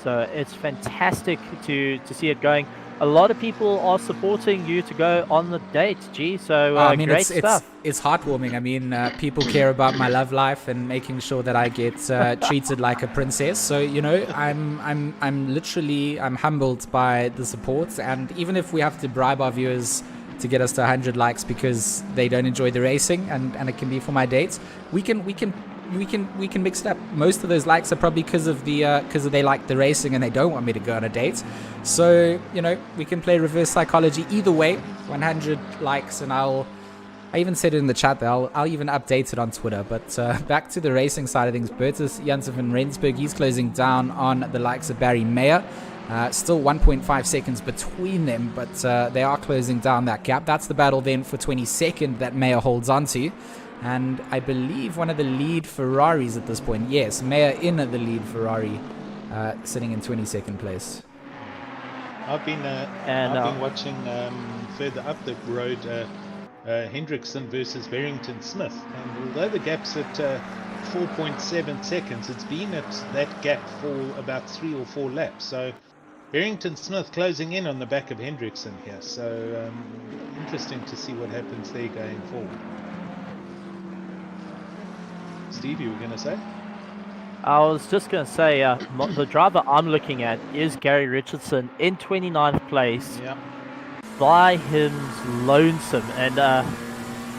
So it's fantastic to see it going. A lot of people are supporting you to go on the date, G. So I mean, great stuff. It's heartwarming. I mean, people care about my love life and making sure that I get treated like a princess. So you know, I'm literally humbled by the support. And even if we have to bribe our viewers to get us to 100 likes because they don't enjoy the racing, and it can be for my dates. We can mix it up. Most of those likes are probably because of they like the racing and they don't want me to go on a date. So, you know, we can play reverse psychology either way. 100 likes, and I even said it in the chat that I'll even update it on Twitter. But back to the racing side of things, Bertus Janssen van Rensburg, he's closing down on the likes of Barry Mayer. Still 1.5 seconds between them, but they are closing down that gap. That's the battle then for 22nd that Mayer holds on to. And I believe one of the lead Ferraris at this point. Yes, Mayer in the lead Ferrari, sitting in 22nd place. I've been watching further up the road Hendrickson versus Barrington Smith, and although the gap's at 4.7 seconds, it's been at that gap for about 3 or 4 laps. So Barrington Smith closing in on the back of Hendrickson here. So interesting to see what happens there going forward. Steve, you were going to say? I was just going to say, the driver I'm looking at is Gary Richardson in 29th place. Yeah. By him lonesome, and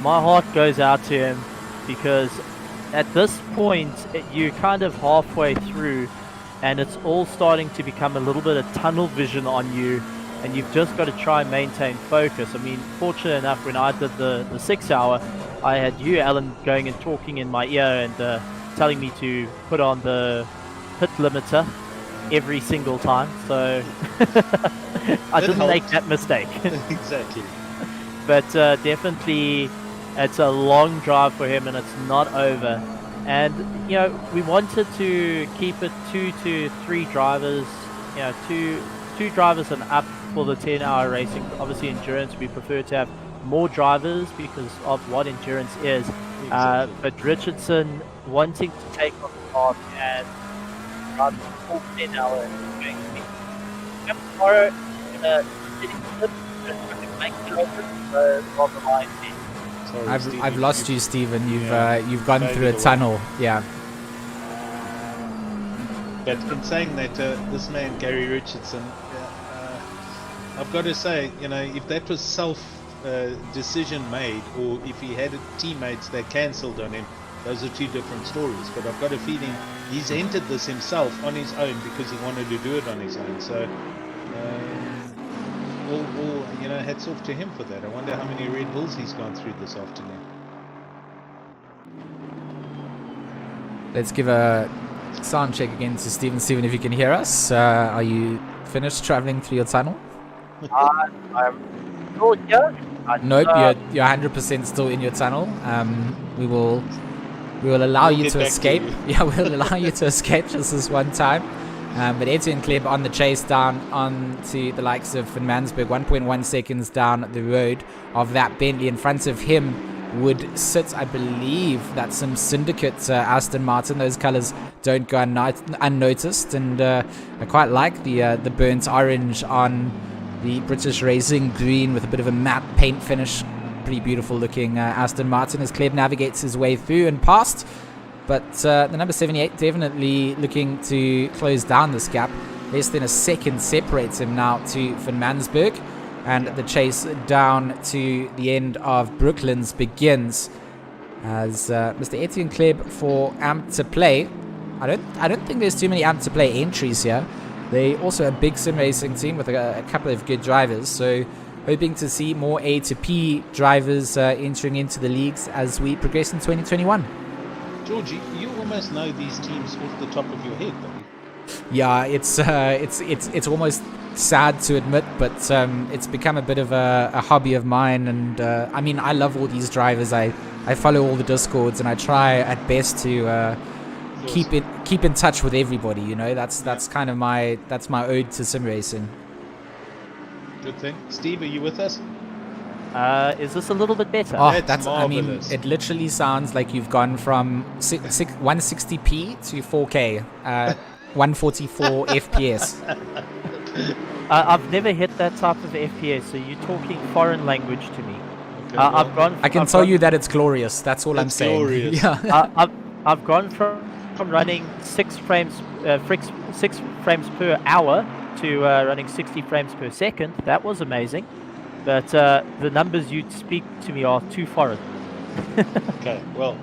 my heart goes out to him, because at this point you're kind of halfway through and it's all starting to become a little bit of tunnel vision on you, and you've just got to try and maintain focus. I mean, fortunate enough, when I did the 6 hour, I had you, Alan, going and talking in my ear and telling me to put on the pit limiter every single time, so I didn't make that mistake. Exactly. But definitely it's a long drive for him and it's not over. And, you know, we wanted to keep it 2 to 3 drivers, you know, two drivers and up for the 10-hour racing. Obviously endurance, we prefer to have more drivers because of what endurance is. Exactly. But Richardson wanting to take on the path and run the full 10 hour is going to be tomorrow in a city slip, make it over on the line. Sorry, I've lost you, Stephen. You've gone through a tunnel. Yeah. But in saying that, this man Gary Richardson, I've got to say, you know, if that was self decision made, or if he had teammates that cancelled on him, those are 2 different stories. But I've got a feeling he's entered this himself on his own because he wanted to do it on his own. So, all you know, hats off to him for that. I wonder how many Red Bulls he's gone through this afternoon. Let's give a sound check again to Stephen. Stephen, if you can hear us, are you finished traveling through your tunnel? I'm still here. Nope, you're 100% still in your tunnel. We will allow you to escape. Yeah, we'll allow you to escape just this one time. But Etienne Kleb on the chase down onto the likes of Van Mansberg, 1.1 seconds down the road of that Bentley. In front of him would sit, I believe, that's some Syndicate Aston Martin. Those colours don't go unnoticed, and I quite like the burnt orange on the British Racing green with a bit of a matte paint finish. Pretty beautiful looking Aston Martin as Kleb navigates his way through and past. But the number 78 definitely looking to close down this gap. Less than a second separates him now to Van Mansberg. And the chase down to the end of Brooklands begins as Mr. Etienne Kleb for Amp to Play. I don't think there's too many Amp to Play entries here. They also a big sim racing team with a couple of good drivers. So hoping to see more A to P drivers entering into the leagues as we progress in 2021. Georgie, you almost know these teams off the top of your head, don't you? Yeah, it's almost sad to admit, but it's become a bit of a hobby of mine. And I mean, I love all these drivers. I follow all the Discords, and I try at best to keep in touch with everybody. You know, that's kind of my ode to sim racing. Good thing. Steve, are you with us? Is this a little bit better? Oh, That's I mean, marvelous. it literally sounds like you've gone from 160p to 4K, 144 FPS. I've never hit that type of FPS, so you're talking foreign language to me. Okay, I can tell you that it's glorious. That's all I'm saying. Glorious. Yeah. I've gone from running 6 frames per hour to running 60 frames per second. That was amazing. but the numbers you speak to me are too foreign. Okay, well,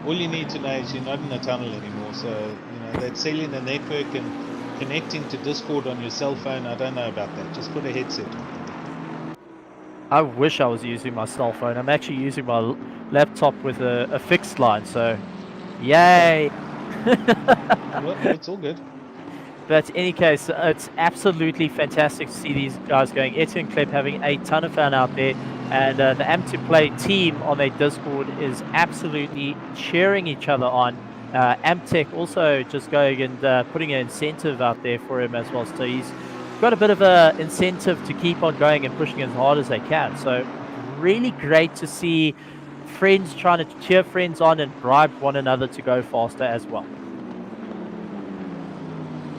all you need to know is you're not in a tunnel anymore. So, you know, that cellular the network and connecting to Discord on your cell phone, I don't know about that. Just put a headset on. I wish I was using my cell phone. I'm actually using my laptop with a fixed line, so yay! Well, it's all good. But in any case, it's absolutely fantastic to see these guys going. Etienne Kleb having a ton of fun out there, and the Am2Play team on their Discord is absolutely cheering each other on. Amtech also just going and putting an incentive out there for him as well. So he's got a bit of an incentive to keep on going and pushing as hard as they can. So really great to see friends trying to cheer friends on and bribe one another to go faster as well.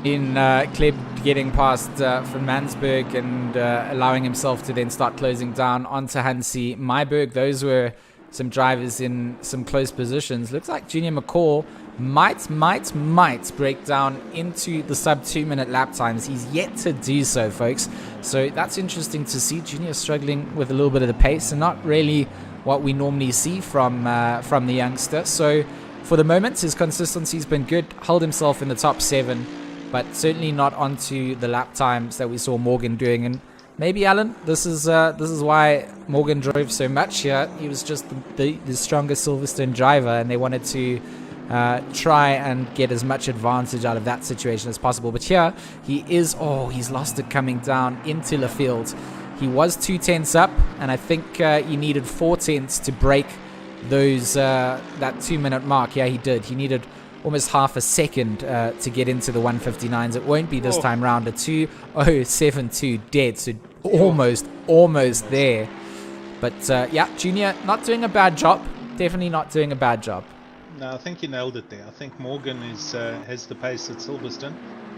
In Kleb getting past Van Mansberg and allowing himself to then start closing down onto Hansi Myberg. Those were some drivers in some close positions. Looks like Junior McCall might break down into the sub 2 minute lap times. He's yet to do so, folks. So that's interesting to see. Junior struggling with a little bit of the pace and not really what we normally see from the youngster. So for the moment, his consistency's been good. Held himself in the top 7. But certainly not onto the lap times that we saw Morgan doing. And maybe, Alan, this is why Morgan drove so much here. He was just the strongest Silverstone driver, and they wanted to try and get as much advantage out of that situation as possible. But here, he's lost it coming down into the field. He was 2 tenths up, and I think he needed 4 tenths to break those that 2 minute mark. Yeah, he did. He needed almost half a second to get into the 159s. It won't be this time round. A 2:07.2 dead, so almost there. But yeah, Junior not doing a bad job. Definitely not doing a bad job. No, I think you nailed it there. I think Morgan has the pace at Silverstone,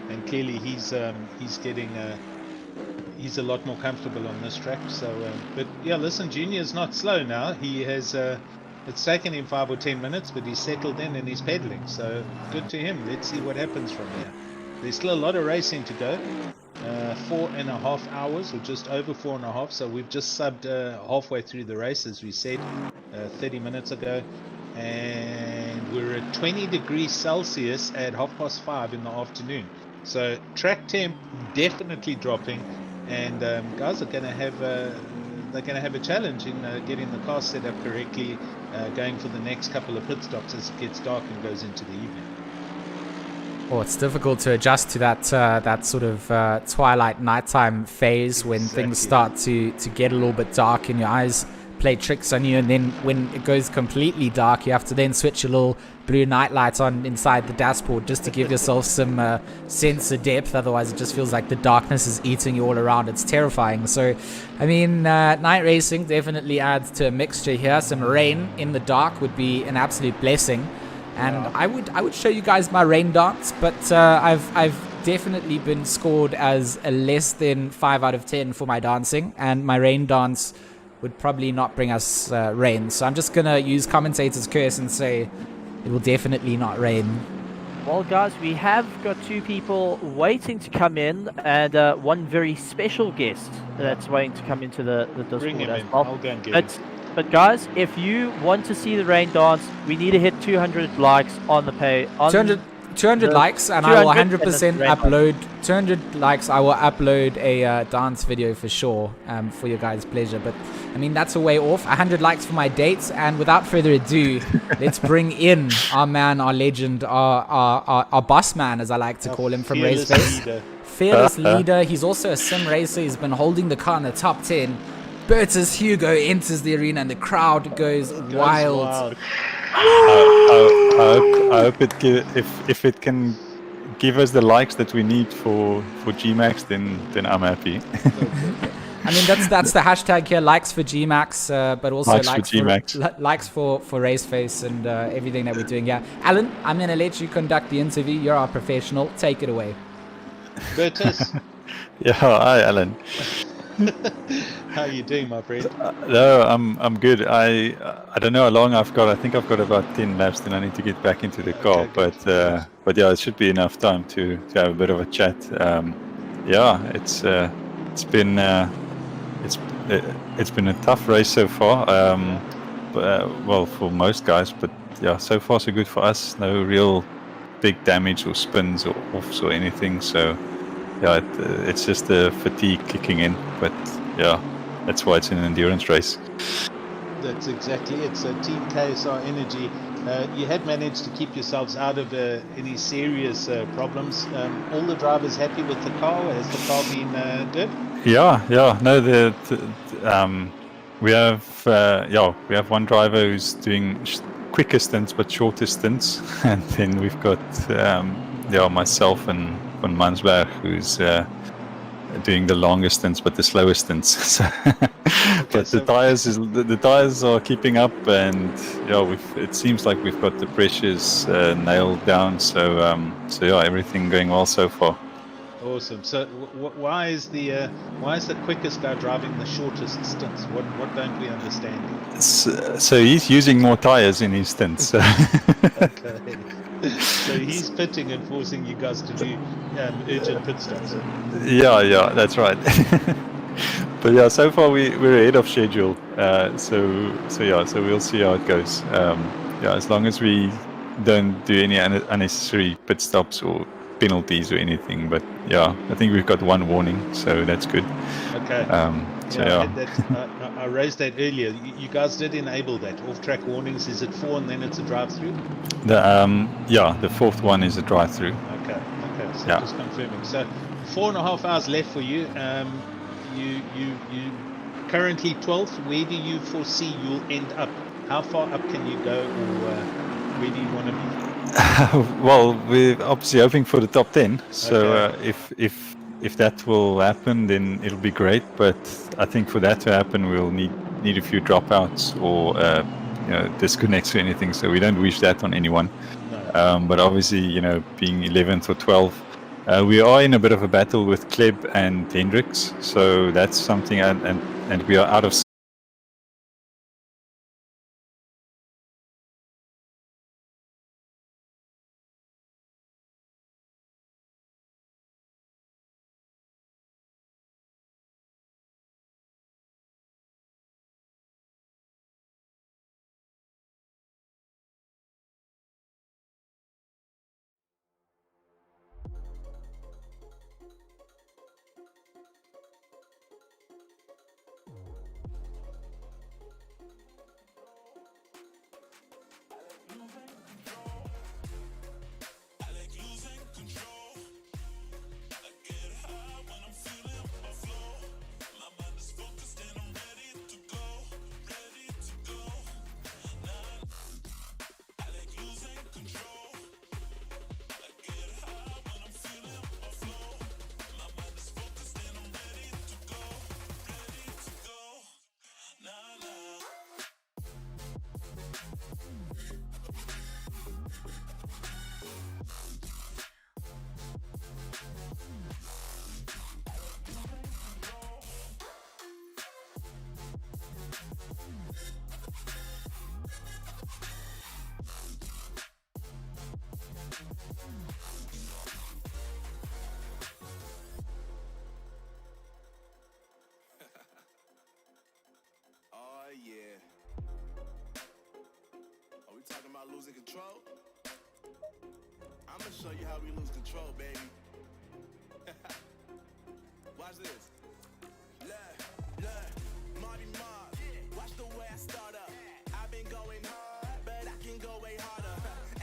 and clearly he's getting he's a lot more comfortable on this track. So, but yeah, listen, Junior's not slow now. He has. It's taken him 5 or 10 minutes, but he's settled in and he's pedaling. So good to him. Let's see what happens from here. There's still a lot of racing to go. 4.5 hours, or just over 4.5. So we've just subbed halfway through the race, as we said 30 minutes ago. And we're at 20 degrees Celsius at 5:30 in the afternoon. So track temp definitely dropping, and guys are going to have they're going to have a challenge in getting the car set up correctly, going for the next couple of pit stops as it gets dark and goes into the evening. Oh, it's difficult to adjust to that sort of twilight nighttime phase when things start to get a little bit dark and your eyes play tricks on you, and then when it goes completely dark, you have to then switch a little blue night light on inside the dashboard just to give yourself some sense of depth. Otherwise, it just feels like the darkness is eating you all around. It's terrifying. So, I mean, night racing definitely adds to a mixture here. Some rain in the dark would be an absolute blessing. And I would show you guys my rain dance, but I've definitely been scored as a less than 5 out of 10 for my dancing, and my rain dance would probably not bring us rain. So I'm just gonna use commentator's curse and say it will definitely not rain. Well, guys, we have got 2 people waiting to come in, and one very special guest that's waiting to come into the Discord. Bring him as in. well. I'll go and get him. But guys, if you want to see the rain dance, we need to hit 200 likes on the page. 200 likes, and I will 100% upload 200 likes. I will upload a dance video for sure, for your guys' pleasure. But I mean, that's a way off. 100 likes for my dates, and without further ado, let's bring in our man, our legend, our boss man, as I like to call him, from Raceface. Fearless leader. He's also a sim racer. He's been holding the car in the top 10. Bertus Hugo enters the arena and the crowd goes wild. I hope if it can give us the likes that we need for GeeMax, then I'm happy. I mean, that's the hashtag here, likes for GeeMax, but also likes for Raceface and everything that we're doing here. Alan, I'm going to let you conduct the interview. You're our professional. Take it away. Bertus. Yeah, hi, Alan. How are you doing, my friend? No, I'm good. I don't know how long I've got. I think I've got about 10 laps, then I need to get back into the car. But yeah, it should be enough time to have a bit of a chat. Yeah, it's been it's been a tough race so far. Well, for most guys, but yeah, so far so good for us. No real big damage or spins or offs or anything. So yeah, it's just the fatigue kicking in. But yeah, that's why it's an endurance race. That's exactly it. So Team KSR Energy, you had managed to keep yourselves out of any serious problems. All the drivers happy with the car? Has the car been good? Yeah. No, we have one driver who's doing quicker stints but shorter stints, and then we've got myself and Van Mansberg who's doing the longest stints but the slowest stints. The tires are keeping up, and it seems like we've got the pressures nailed down. So everything going well so far. Awesome. So why is the quickest guy driving the shortest stints? What don't we understand? So he's using more tires in his stints. Okay. So he's pitting and forcing you guys to do urgent pit stops. Yeah, that's right. But yeah, so far we're ahead of schedule. So we'll see how it goes. As long as we don't do any unnecessary pit stops or penalties or anything. But yeah, I think we've got one warning, so that's good. Okay. I raised that earlier. You guys did enable that off-track warnings. Is it 4 and then it's a drive-through? The fourth one is a drive-through. Okay. So just confirming. So 4.5 hours left for you. You currently 12th. Where do you foresee you'll end up? How far up can you go, or where do you want to be? Well, we're obviously hoping for the top 10. So if that will happen, then it'll be great. But I think for that to happen, we'll need a few dropouts or disconnects or anything. So we don't wish that on anyone. No. But obviously, being 11th or 12th, we are in a bit of a battle with Kleb and Hendricks. So that's something, and we are out of. Talking about losing control? I'm gonna show you how we lose control, baby. Watch this. Look, Marty Mark. Watch the way I start up. I've been going hard, but I can go way harder.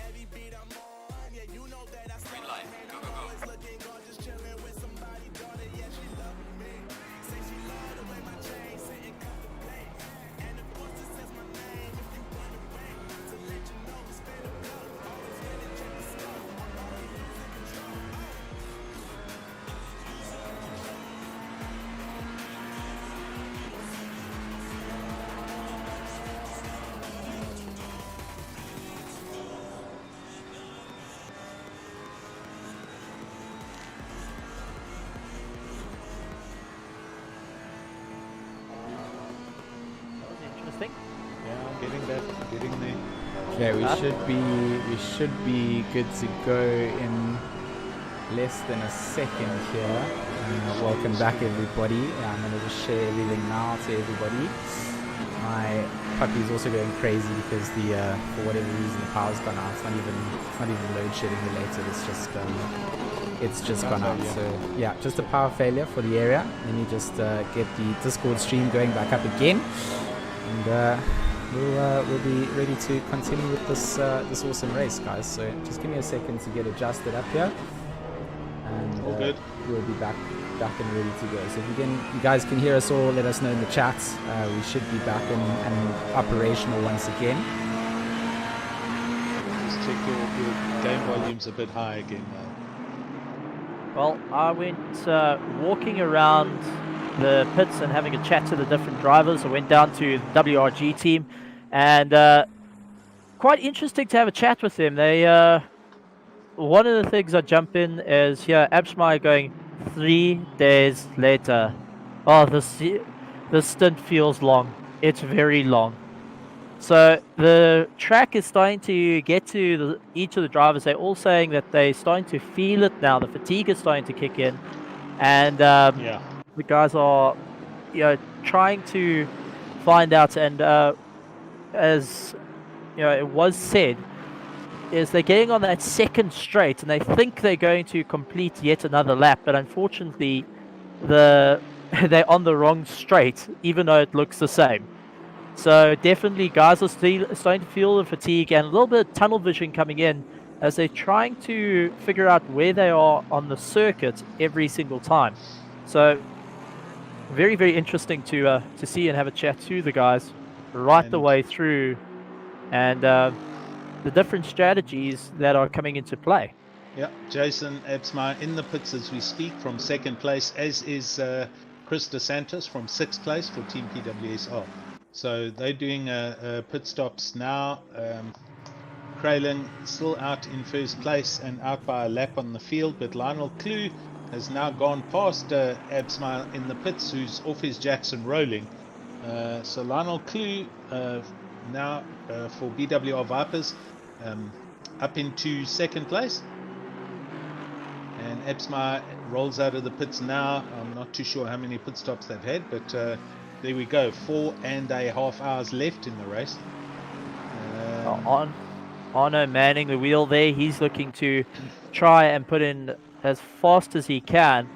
Every beat I'm on, yeah, you know that I start. And I'm always looking gorgeous, chilling with somebody, daughter. Yeah, she love me. Say she love the way my chain sitting cut the plate. And of course it says my name if you run away. To let you know it's been a blow. Always ready to check the scope. I'm always losing control. Interesting. Yeah, I'm getting there. Okay, we should be good to go in less than a second here. Welcome back, everybody. I'm going to just share everything now to everybody. My puppy's also going crazy because for whatever reason the power's gone out. It's not even load shedding related. It's just gone out. So yeah, just a power failure for the area. Let me just get the Discord stream going back up again, and we'll be ready to continue with this awesome race, guys. So just give me a second to get adjusted up here, and we'll be back and ready to go. So if you guys can hear us all, let us know in the chat. We should be back and operational once again. Just check your game volume's a bit high again. Well, I went walking around the pits and having a chat to the different drivers. I went down to the WRG team, and quite interesting to have a chat with them. They one of the things I jump in is here, Abschmeier going 3 days later. Oh, the stint feels long. It's very long. So the track is starting to get to each of the drivers. They're all saying that they're starting to feel it now. The fatigue is starting to kick in, and the guys are, trying to find out. And as it was said, is they're getting on that second straight, and they think they're going to complete yet another lap, but unfortunately, they're on the wrong straight, even though it looks the same. So definitely, guys are still starting to feel the fatigue and a little bit of tunnel vision coming in as they're trying to figure out where they are on the circuit every single time. So very, very interesting to see and have a chat to the guys right the way through, and the different strategies that are coming into play. Yeah, Jason Abschmeier in the pits as we speak from second place, as is Chris DeSantis from 6th place for Team PWSR. So they're doing pit stops now. Kralin still out in first place and out by a lap on the field, but Lionel Clue has now gone past Abschmeier in the pits, who's off his Jackson rolling. So Lionel Clue now for BWR Vipers up into second place, and Abschmeier rolls out of the pits now. I'm not too sure how many pit stops they've had, but there we go, 4.5 hours left in the race. Arno manning the wheel there. He's looking to try and put in as fast as he can.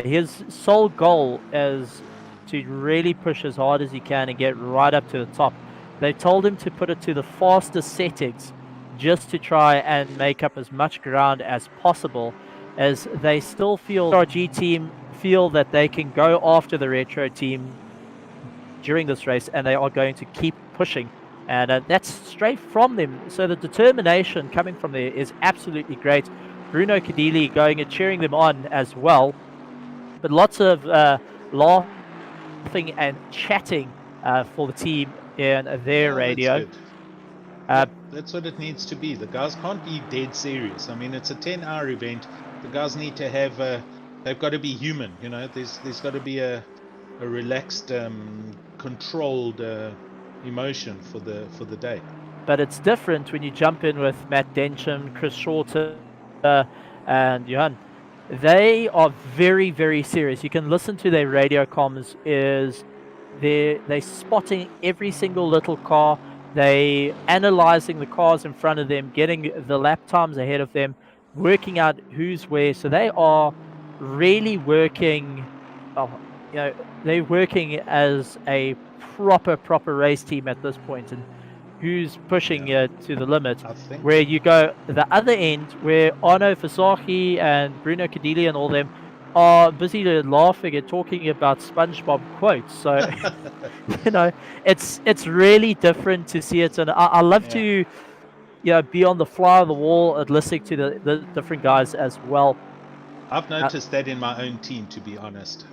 His sole goal is to really push as hard as he can and get right up to the top. They told him to put it to the fastest settings just to try and make up as much ground as possible, as they still feel, the RG team feel that they can go after the Retro team during this race, and they are going to keep pushing. And that's straight from them. So the determination coming from there is absolutely great. Bruno Cadili going and cheering them on as well. But lots of laughing and chatting for the team in their radio. That's what it needs to be. The guys can't be dead serious. I mean, it's a 10-hour event. The guys need to have they've got to be human. There's got to be a relaxed, controlled emotion for the day. But it's different when you jump in with Matt Densham, Chris Shorter, and Johan. They are very, very serious. You can listen to their radio comms. They're spotting every single little car. They analyzing the cars in front of them, getting the lap times ahead of them, working out who's where. So they are really working. They're working as a proper race team at this point, and who's pushing to the limit. Where you go the other end, where Arno Fasahi and Bruno Cadili and all them are busy laughing and talking about SpongeBob quotes. So it's really different to see it, and I love to be on the fly on the wall and listening to the different guys as well. I've noticed that in my own team, to be honest.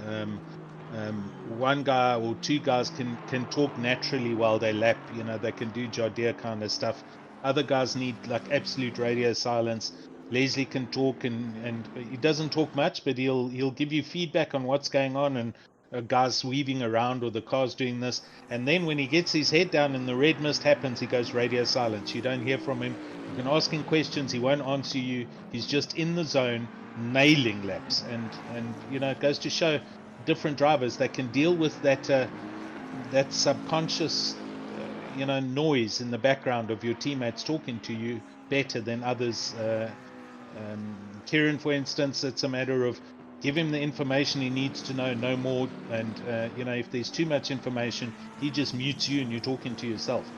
One guy or two guys can talk naturally while they lap. They can do Jardier kind of stuff. Other guys need like absolute radio silence. Leslie can talk, and he doesn't talk much, but he'll give you feedback on what's going on, and a guy's weaving around or the car's doing this. And then when he gets his head down and the red mist happens, he goes radio silence. You don't hear from him. You can ask him questions, he won't answer you. He's just in the zone, nailing laps, and it goes to show different drivers that can deal with that subconscious noise in the background of your teammates talking to you better than others. Kieran, for instance, it's a matter of give him the information he needs to know, no more, and if there's too much information, he just mutes you and you're talking to yourself.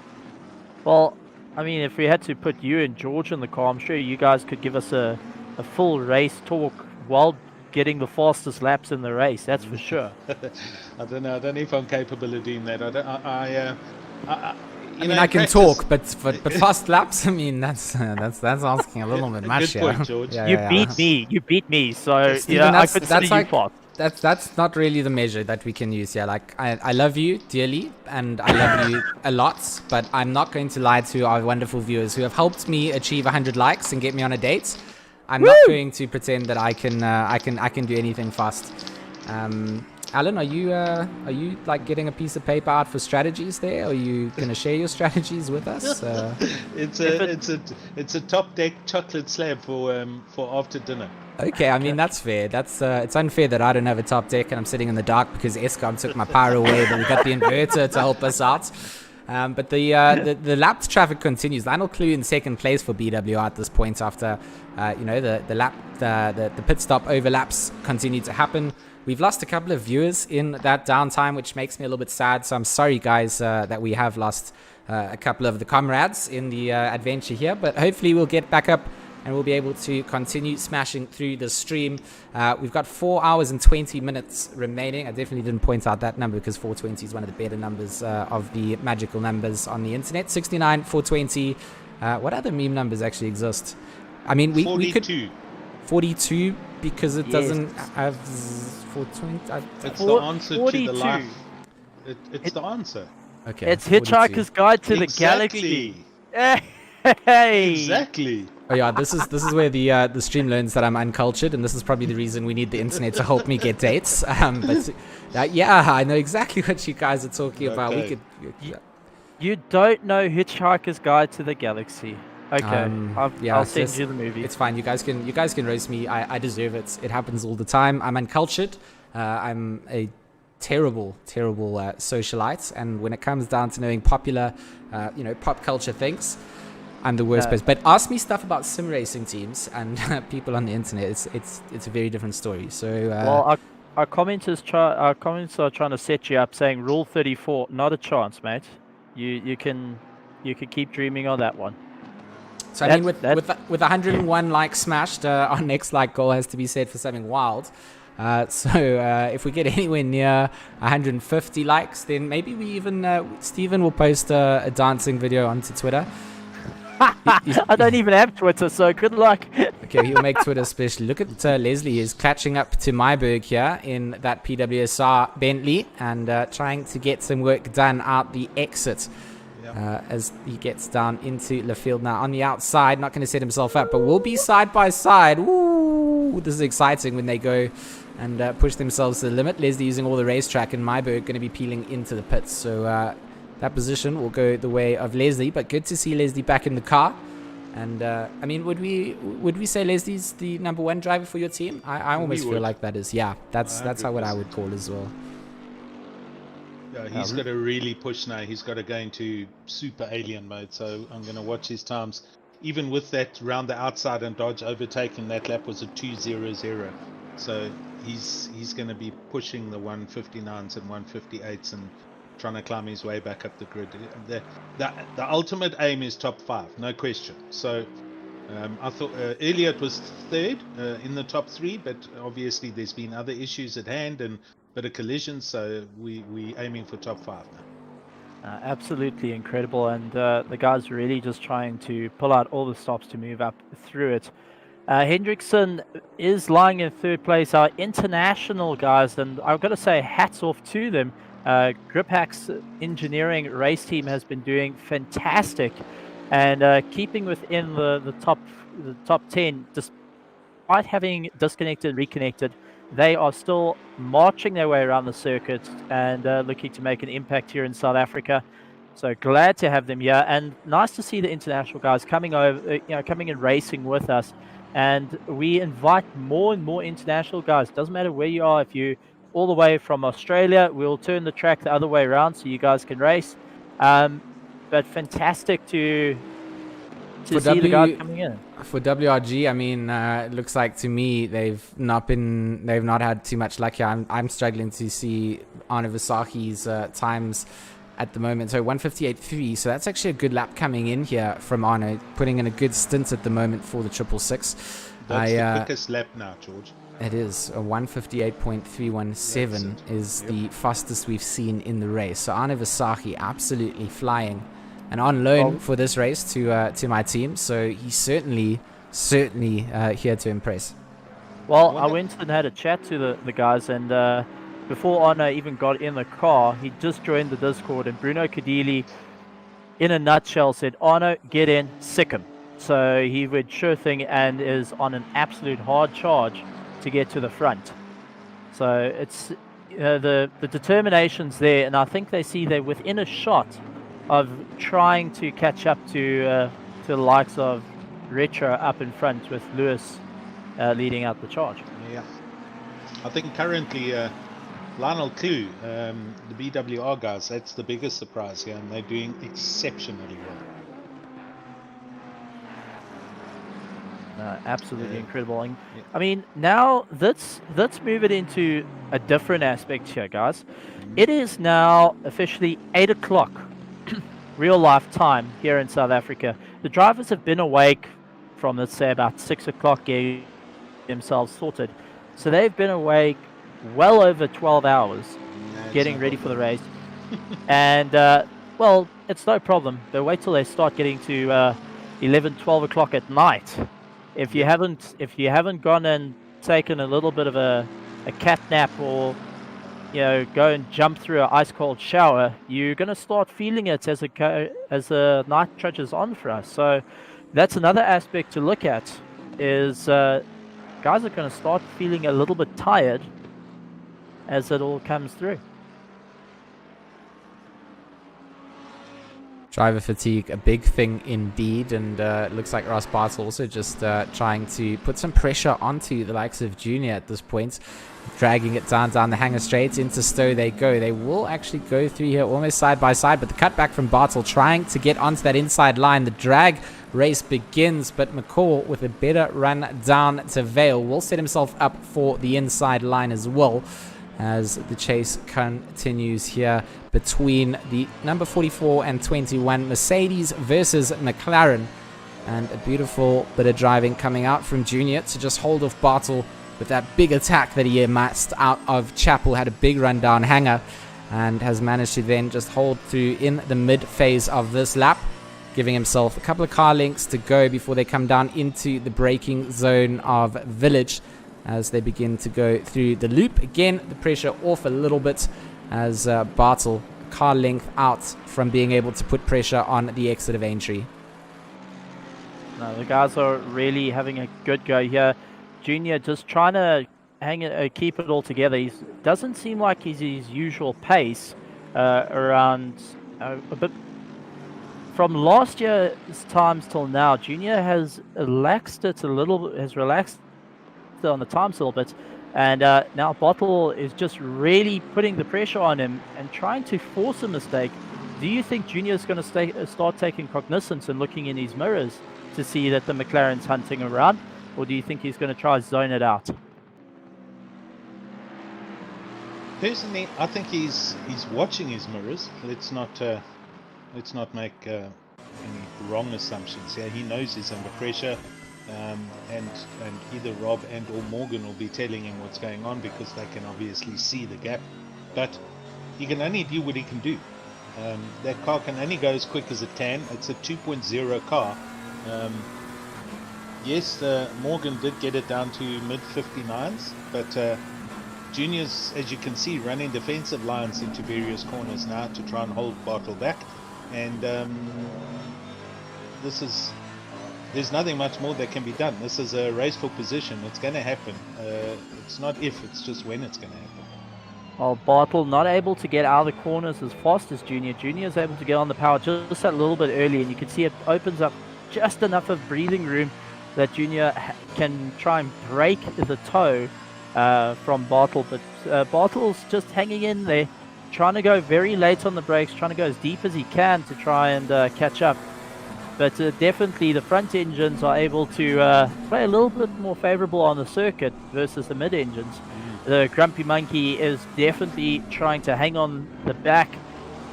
Well, I mean, if we had to put you and George in the car, I'm sure you guys could give us a full race talk while getting the fastest laps in the race. That's for sure. I don't know if I'm capable of doing that. I can talk, but fast laps. I mean, that's asking a little bit much. Good point, George. You beat me. So Steven, I consider you fast. That's not really the measure that we can use here. Like, I love you dearly, and I love you a lot, but I'm not going to lie to our wonderful viewers who have helped me achieve 100 likes and get me on a date. I'm not going to pretend that I can do anything fast. Alan, are you like getting a piece of paper out for strategies there? Or are you going to share your strategies with us? It's a top deck chocolate slab for after dinner. Okay, I mean that's fair. That's it's unfair that I don't have a top deck and I'm sitting in the dark because Eskom took my power away, but we got the inverter to help us out. But the lap traffic continues. Lionel Clue in second place for BWR at this point after the pit stop overlaps continue to happen. We've lost a couple of viewers in that downtime, which makes me a little bit sad. So I'm sorry, guys, that we have lost a couple of the comrades in the adventure here. But hopefully we'll get back up and we'll be able to continue smashing through the stream. We've got 4 hours and 20 minutes remaining. I definitely didn't point out that number because 420 is one of the better numbers of the magical numbers on the internet. 69, 420. What other meme numbers actually exist? I mean, we could... 42 because it doesn't have 420. It's the answer to the life. It's the answer. Okay. It's Hitchhiker's Guide to the Galaxy. Hey. Exactly. Oh yeah, this is where the stream learns that I'm uncultured, and this is probably the reason we need the internet to help me get dates. But yeah, I know exactly what you guys are talking about. We could. You don't know Hitchhiker's Guide to the Galaxy. Okay, I'll send you the movie. It's fine. You guys can roast me. I deserve it. It happens all the time. I'm uncultured. I'm a terrible socialite, and when it comes down to knowing popular, pop culture things, I'm the worst person. But ask me stuff about sim racing teams and people on the internet. It's a very different story. So well, our comments are trying to set you up, saying Rule 34, not a chance, mate. You can keep dreaming on that one. So I mean, with 101 likes smashed, our next like goal has to be set for something wild. So if we get anywhere near 150 likes, then maybe we even Steven will post a dancing video onto Twitter. I don't even have Twitter, so good luck. Okay, he'll make Twitter special. Look at Leslie is catching up to Myberg here in that PWSR Bentley and trying to get some work done out the exit. As he gets down into the field now on the outside, not going to set himself up, but we'll be side by side. Ooh, this is exciting when they go and push themselves to the limit. Leslie using all the racetrack, and Myberg going to be peeling into the pits. So that position will go the way of Leslie, but good to see Leslie back in the car. And I mean, would we say Leslie's the number one driver for your team? I almost feel like that is. Yeah, that's what I would call as well. He's got to really push now. He's got to go into super alien mode. So I'm going to watch his times. Even with that round the outside and Dodge overtaking, that lap was a 2:00. So he's going to be pushing the 159s and 158s and trying to climb his way back up the grid. The ultimate aim is top 5, no question. So I thought earlier it was third in the top 3, but obviously there's been other issues at hand and bit of collisions, so we aiming for top 5 now. Absolutely incredible, and the guys really just trying to pull out all the stops to move up through it. Hendrickson is lying in third place, our international guys, and I've got to say hats off to them. Griphack's engineering race team has been doing fantastic, and keeping within the top 10 despite having disconnected and reconnected. They are still marching their way around the circuit and looking to make an impact here in South Africa. So glad to have them here, and nice to see the international guys coming over, coming and racing with us. and we invite more and more international guys. Doesn't matter where you are. If you all the way from Australia, we'll turn the track the other way around so you guys can race. But fantastic to see the guys coming in. For WRG, I mean, it looks like to me they've not had too much luck here. I'm struggling to see Arne Versace's times at the moment. So 158.3, so that's actually a good lap coming in here from Arne, putting in a good stint at the moment for the 666. That's the quickest lap now, George. It is a 158.317 is the fastest we've seen in the race. So Arne Versace absolutely flying, and on loan for this race to my team. So he's certainly here to impress. Well, I went and had a chat to the guys, and before Arne even got in the car, he just joined the Discord, and Bruno Cadili, in a nutshell, said, "Arne, get in, sick him." So he would sure thing and is on an absolute hard charge to get to the front. So it's the determination's there, and I think they see they're within a shot of trying to catch up to the likes of Retro up in front, with Lewis leading out the charge. Yeah, I think currently Lionel Clue, the BWR guys, that's the biggest surprise here, and they're doing exceptionally well. Absolutely incredible. And, I mean, now let's move it into a different aspect here, guys. It is now officially 8 o'clock real life time here in South Africa. The drivers have been awake from, let's say, about 6 o'clock, getting themselves sorted. So they've been awake well over 12 hours getting ready for the race. And, well, it's no problem. But wait till they start getting to 11, 12 o'clock at night. If you haven't gone and taken a little bit of a cat nap, or go and jump through an ice cold shower, you're going to start feeling it as the night trudges on for us. So that's another aspect to look at, is guys are going to start feeling a little bit tired as it all comes through. Driver fatigue, a big thing indeed, and it looks like Ross Bart's also just trying to put some pressure onto the likes of Junior at this point, dragging it down the hanger straight. Into Stowe they go. They will actually go through here almost side by side, but the cutback from Bartel trying to get onto that inside line. The drag race begins, but McCall with a better run down to Vale will set himself up for the inside line as well, as the chase continues here between the number 44 and 21 Mercedes versus McLaren. And a beautiful bit of driving coming out from Junior to just hold off Bartel with that big attack that he amassed out of Chapel. Had a big run down hanger and has managed to then just hold through in the mid phase of this lap, giving himself a couple of car lengths to go before they come down into the braking zone of Village, as they begin to go through the loop. Again, the pressure off a little bit, as Bartel, car length out from being able to put pressure on the exit of Aintree. No, the guys are really having a good go here. Junior just trying to keep it all together. He doesn't seem like he's his usual pace around a bit. From last year's times till now, Junior has relaxed it a little, on the times a little bit, and now Bottle is just really putting the pressure on him and trying to force a mistake. Do you think Junior is going to start taking cognizance and looking in his mirrors to see that the McLaren's hunting around, or do you think he's going to try to zone it out? Personally, I think he's watching his mirrors. Let's not make any wrong assumptions here. He knows he's under pressure. And either Rob and or Morgan will be telling him what's going on, because they can obviously see the gap. But he can only do what he can do. That car can only go as quick as it can. It's a 2.0 car. Yes, Morgan did get it down to mid 59s, but Junior's, as you can see, running defensive lines into various corners now to try and hold Bartel back. And there's nothing much more that can be done. This is a race for position. It's going to happen. It's not if, it's just when it's going to happen. Well, Bartel not able to get out of the corners as fast as Junior. Junior is able to get on the power just a little bit early, and you can see it opens up just enough of breathing room that Junior can try and break the toe from Bartle, but Bartle's just hanging in there, trying to go very late on the brakes, trying to go as deep as he can to try and catch up. But definitely the front engines are able to play a little bit more favorable on the circuit versus the mid engines. The Grumpy Monkey is definitely trying to hang on the back,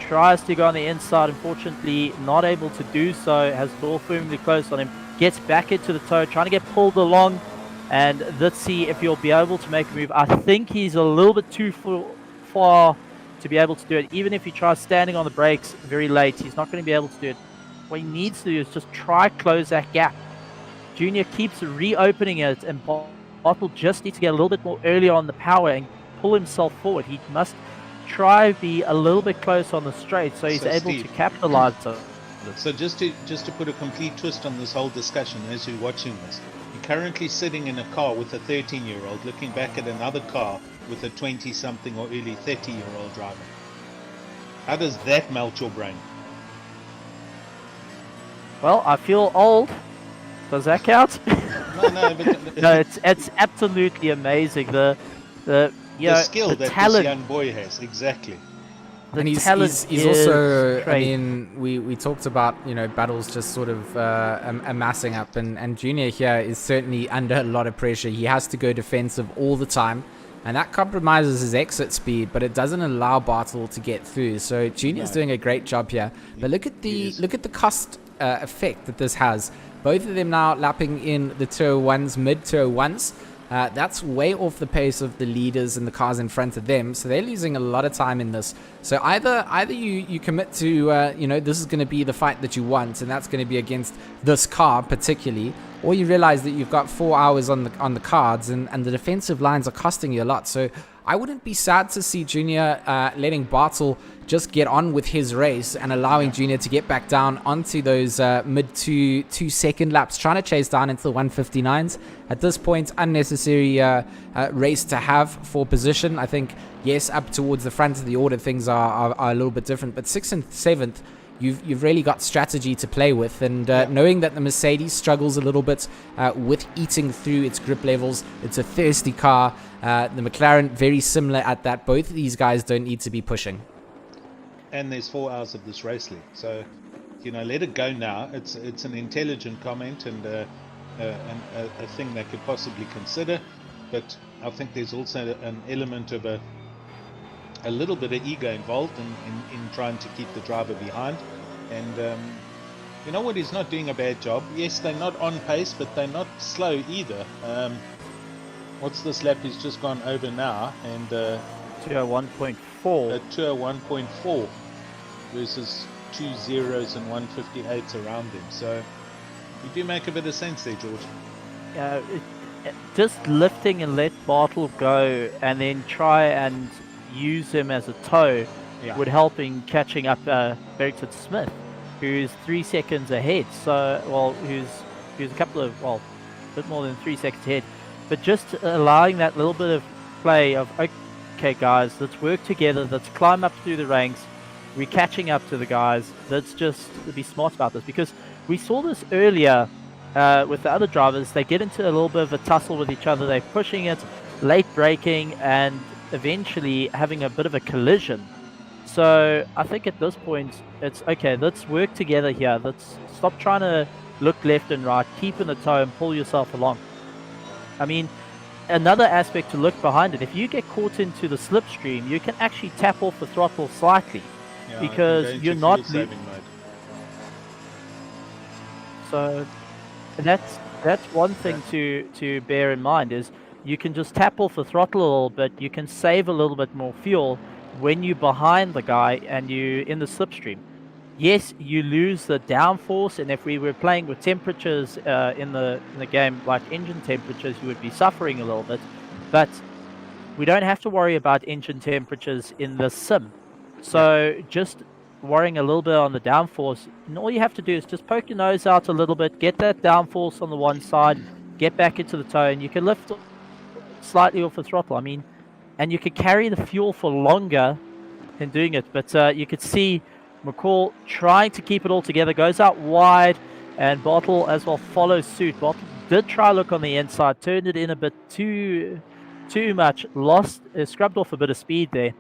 tries to go on the inside, unfortunately not able to do so, has the door firmly closed on him, gets back into the toe, trying to get pulled along, and let's see if he'll be able to make a move. I think he's a little bit too far to be able to do it. Even if he tries standing on the brakes very late, he's not going to be able to do it. What he needs to do is just try close that gap. Junior keeps reopening it, and Bartle just needs to get a little bit more earlier on the power and pull himself forward. He must try be a little bit close on the straight so he's able to capitalize on it. So just to put a complete twist on this whole discussion as you're watching this, you're currently sitting in a car with a 13-year-old looking back at another car with a 20-something or early 30-year-old driving. How does that melt your brain? Well, I feel old. Does that count? No, but no, it's absolutely amazing. The skill the that talent, this young boy has, exactly. And he's also, I mean, we talked about, battles just sort of amassing up, and Junior here is certainly under a lot of pressure. He has to go defensive all the time, and that compromises his exit speed, but it doesn't allow Bartle to get through. So Junior's doing a great job here. But look at the cost effect that this has. Both of them now lapping in the 201s, mid 201s. That's way off the pace of the leaders and the cars in front of them, so they're losing a lot of time in this. So either you commit to this is going to be the fight that you want, and that's going to be against this car particularly, or you realize that you've got 4 hours on the cards, and the defensive lines are costing you a lot. So I wouldn't be sad to see Junior letting Bartle just get on with his race and allowing Junior to get back down onto those mid 2 second laps, trying to chase down into the 159s. At this point, unnecessary race to have for position. I think, yes, up towards the front of the order, things are a little bit different, but 6th and 7th, you've really got strategy to play with, and knowing that the Mercedes struggles a little bit with eating through its grip levels. It's a thirsty car. The McLaren, very similar at that. Both of these guys don't need to be pushing. And there's 4 hours of this race league, so let it go now. It's an intelligent comment and a thing they could possibly consider, but I think there's also an element of a little bit of ego involved in trying to keep the driver behind. And you know what, he's not doing a bad job. Yes, they're not on pace, but they're not slow either. What's this lap he's just gone over now? And 201.4. 201.4 versus 2 zeros and 158s around him. So you do make a bit of sense there, George. Just lifting and let Bartle go, and then try and use him as a toe would help in catching up Barrington Smith, who's 3 seconds ahead. So, who's a couple of, a bit more than 3 seconds ahead. But just allowing that little bit of play of, okay guys, let's work together, let's climb up through the ranks, we're catching up to the guys, let's just be smart about this. Because we saw this earlier with the other drivers. They get into a little bit of a tussle with each other, they're pushing it, late braking, and eventually having a bit of a collision. So I think at this point it's okay, let's work together here, let's stop trying to look left and right, keep in the toe and pull yourself along. I mean, another aspect to look behind it, if you get caught into the slipstream, you can actually tap off the throttle slightly, because you're not so that's one thing to bear in mind, is you can just tap off the throttle a little bit, you can save a little bit more fuel when you're behind the guy and you're in the slipstream. Yes, you lose the downforce, and if we were playing with temperatures in the game, like engine temperatures, you would be suffering a little bit. But we don't have to worry about engine temperatures in the sim. So just worrying a little bit on the downforce, and all you have to do is just poke your nose out a little bit, get that downforce on the one side, get back into the toe, and you can lift slightly off the throttle. I mean, and you could carry the fuel for longer in doing it. But you could see McCall trying to keep it all together, goes out wide, and Bartle as well follows suit. Bartle did try look on the inside, turned it in a bit too much, scrubbed off a bit of speed there.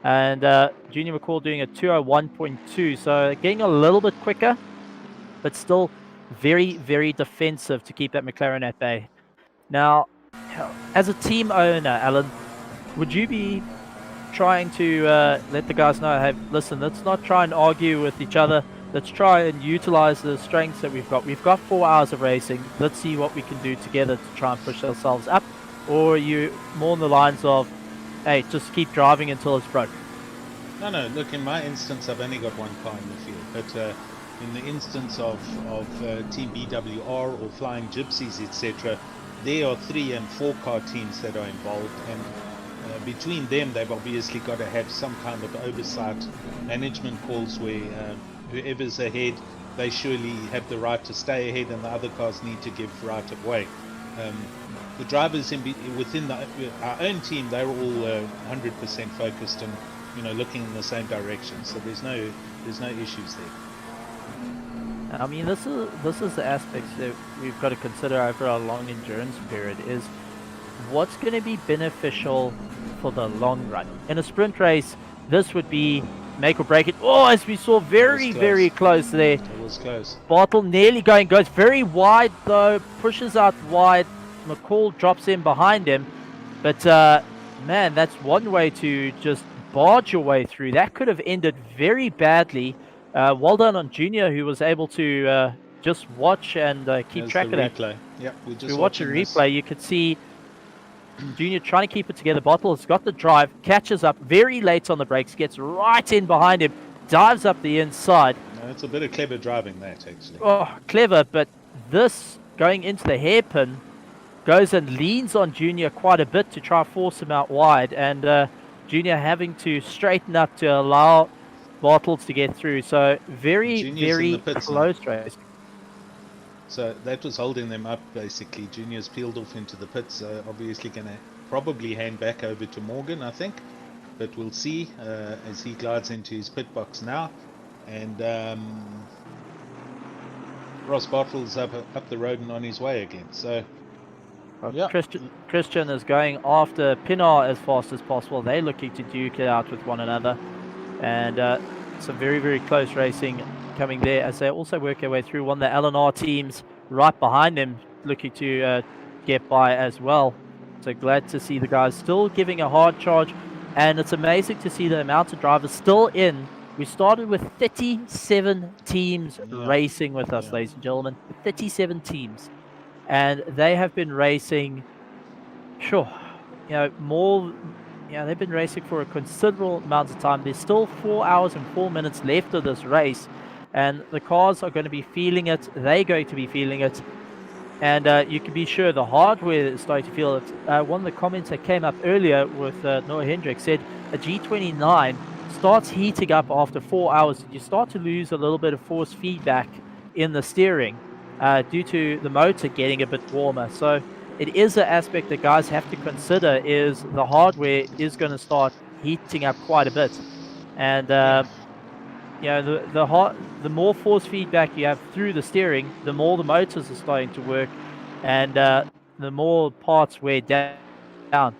And Junior McCall doing a 201.2, so getting a little bit quicker, but still very, very defensive to keep that McLaren at bay. Now, as a team owner, Alan, would you be trying to let the guys know, hey, listen, let's not try and argue with each other. Let's try and utilize the strengths that we've got. We've got 4 hours of racing. Let's see what we can do together to try and push ourselves up. Or are you more on the lines of, hey, just keep driving until it's broke? No, look, in my instance, I've only got one car in the field. But in the instance of Team BWR or Flying Gypsies, etc., there are 3 and 4 car teams that are involved. And between them, they've obviously got to have some kind of oversight management calls where whoever's ahead, they surely have the right to stay ahead and the other cars need to give right of way. The drivers within our own team, they're all 100% focused and looking in the same direction. So there's no issues there. I mean, this is the aspects that we've got to consider over a long endurance period, is what's going to be beneficial for the long run. In a sprint race, this would be make or break it. Oh, as we saw, very close there. It was close. Bartle nearly goes very wide though, pushes out wide. McCall drops in behind him, but man, that's one way to just barge your way through. That could have ended very badly. Well done on Junior, who was able to just watch and keep track of that. Yep, we watch a replay. You could see Junior trying to keep it together. Bottle has got the drive, catches up very late on the brakes, gets right in behind him, dives up the inside. No, it's a bit of clever driving that, actually. Oh, clever, but this going into the hairpin goes and leans on Junior quite a bit to try and force him out wide, and Junior having to straighten up to allow Bartles to get through. So very close race. So that was holding them up, basically. Junior's peeled off into the pits, obviously going to probably hand back over to Morgan, I think. But we'll see as he glides into his pit box now. And Ross Bartles up the road and on his way again. So, yeah. Christian is going after Pinar as fast as possible. They're looking to duke it out with one another. And some very close racing coming there as they also work their way through. One of the LNR teams right behind them looking to get by as well. So glad to see the guys still giving a hard charge, and it's amazing to see the amount of drivers still in. We started with 37 teams racing with us, ladies and gentlemen. 37 teams, and they have been racing more. They've been racing for a considerable amount of time. There's still 4 hours and 4 minutes left of this race, and the cars are going to be feeling it. They're going to be feeling it, and you can be sure the hardware is starting to feel it. One of the comments that came up earlier with Noah Hendrick said a G29 starts heating up after 4 hours. You start to lose a little bit of force feedback in the steering due to the motor getting a bit warmer. So it is an aspect that guys have to consider, is the hardware is going to start heating up quite a bit. And, the more force feedback you have through the steering, the more the motors are starting to work, and the more parts wear down.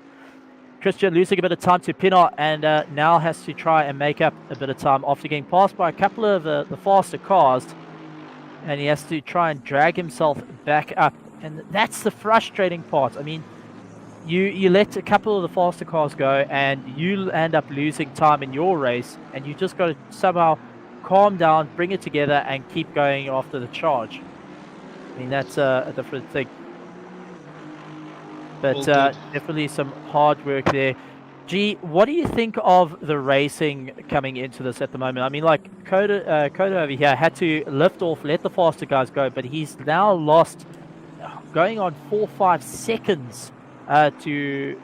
Christian losing a bit of time to Pinar, and now has to try and make up a bit of time after getting passed by a couple of the faster cars, and he has to try and drag himself back up. And that's the frustrating part. I mean, you let a couple of the faster cars go and you end up losing time in your race, and you just got to somehow calm down, bring it together, and keep going after the charge. I mean, that's a different thing. But definitely some hard work there. G, what do you think of the racing coming into this at the moment? I mean, like Coda over here had to lift off, let the faster guys go, but he's now lost going on 4-5 seconds to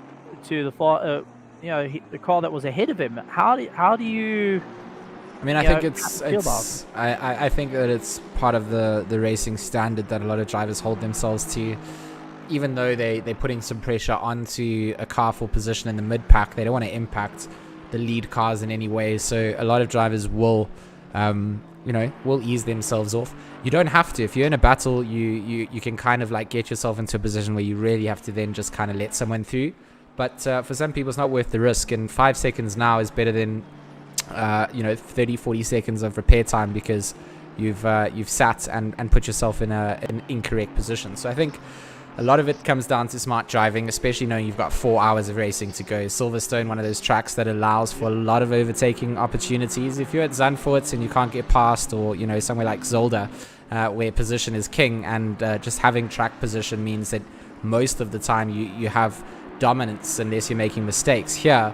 the far, the car that was ahead of him. How do you? I mean, I think I think that it's part of the racing standard that a lot of drivers hold themselves to. Even though they're putting some pressure onto a car for position in the mid pack, they don't want to impact the lead cars in any way. So a lot of drivers will will ease themselves off. You don't have to. If you're in a battle, you can kind of like get yourself into a position where you really have to then just kind of let someone through. But for some people, it's not worth the risk. And 5 seconds now is better than 30, 40 seconds of repair time, because you've sat and put yourself in an incorrect position. So I think a lot of it comes down to smart driving, especially knowing you've got 4 hours of racing to go. Silverstone, one of those tracks that allows for a lot of overtaking opportunities. If you're at Zandvoort and you can't get past, or somewhere like Zolder, where position is king, and just having track position means that most of the time you have dominance unless you're making mistakes. Here,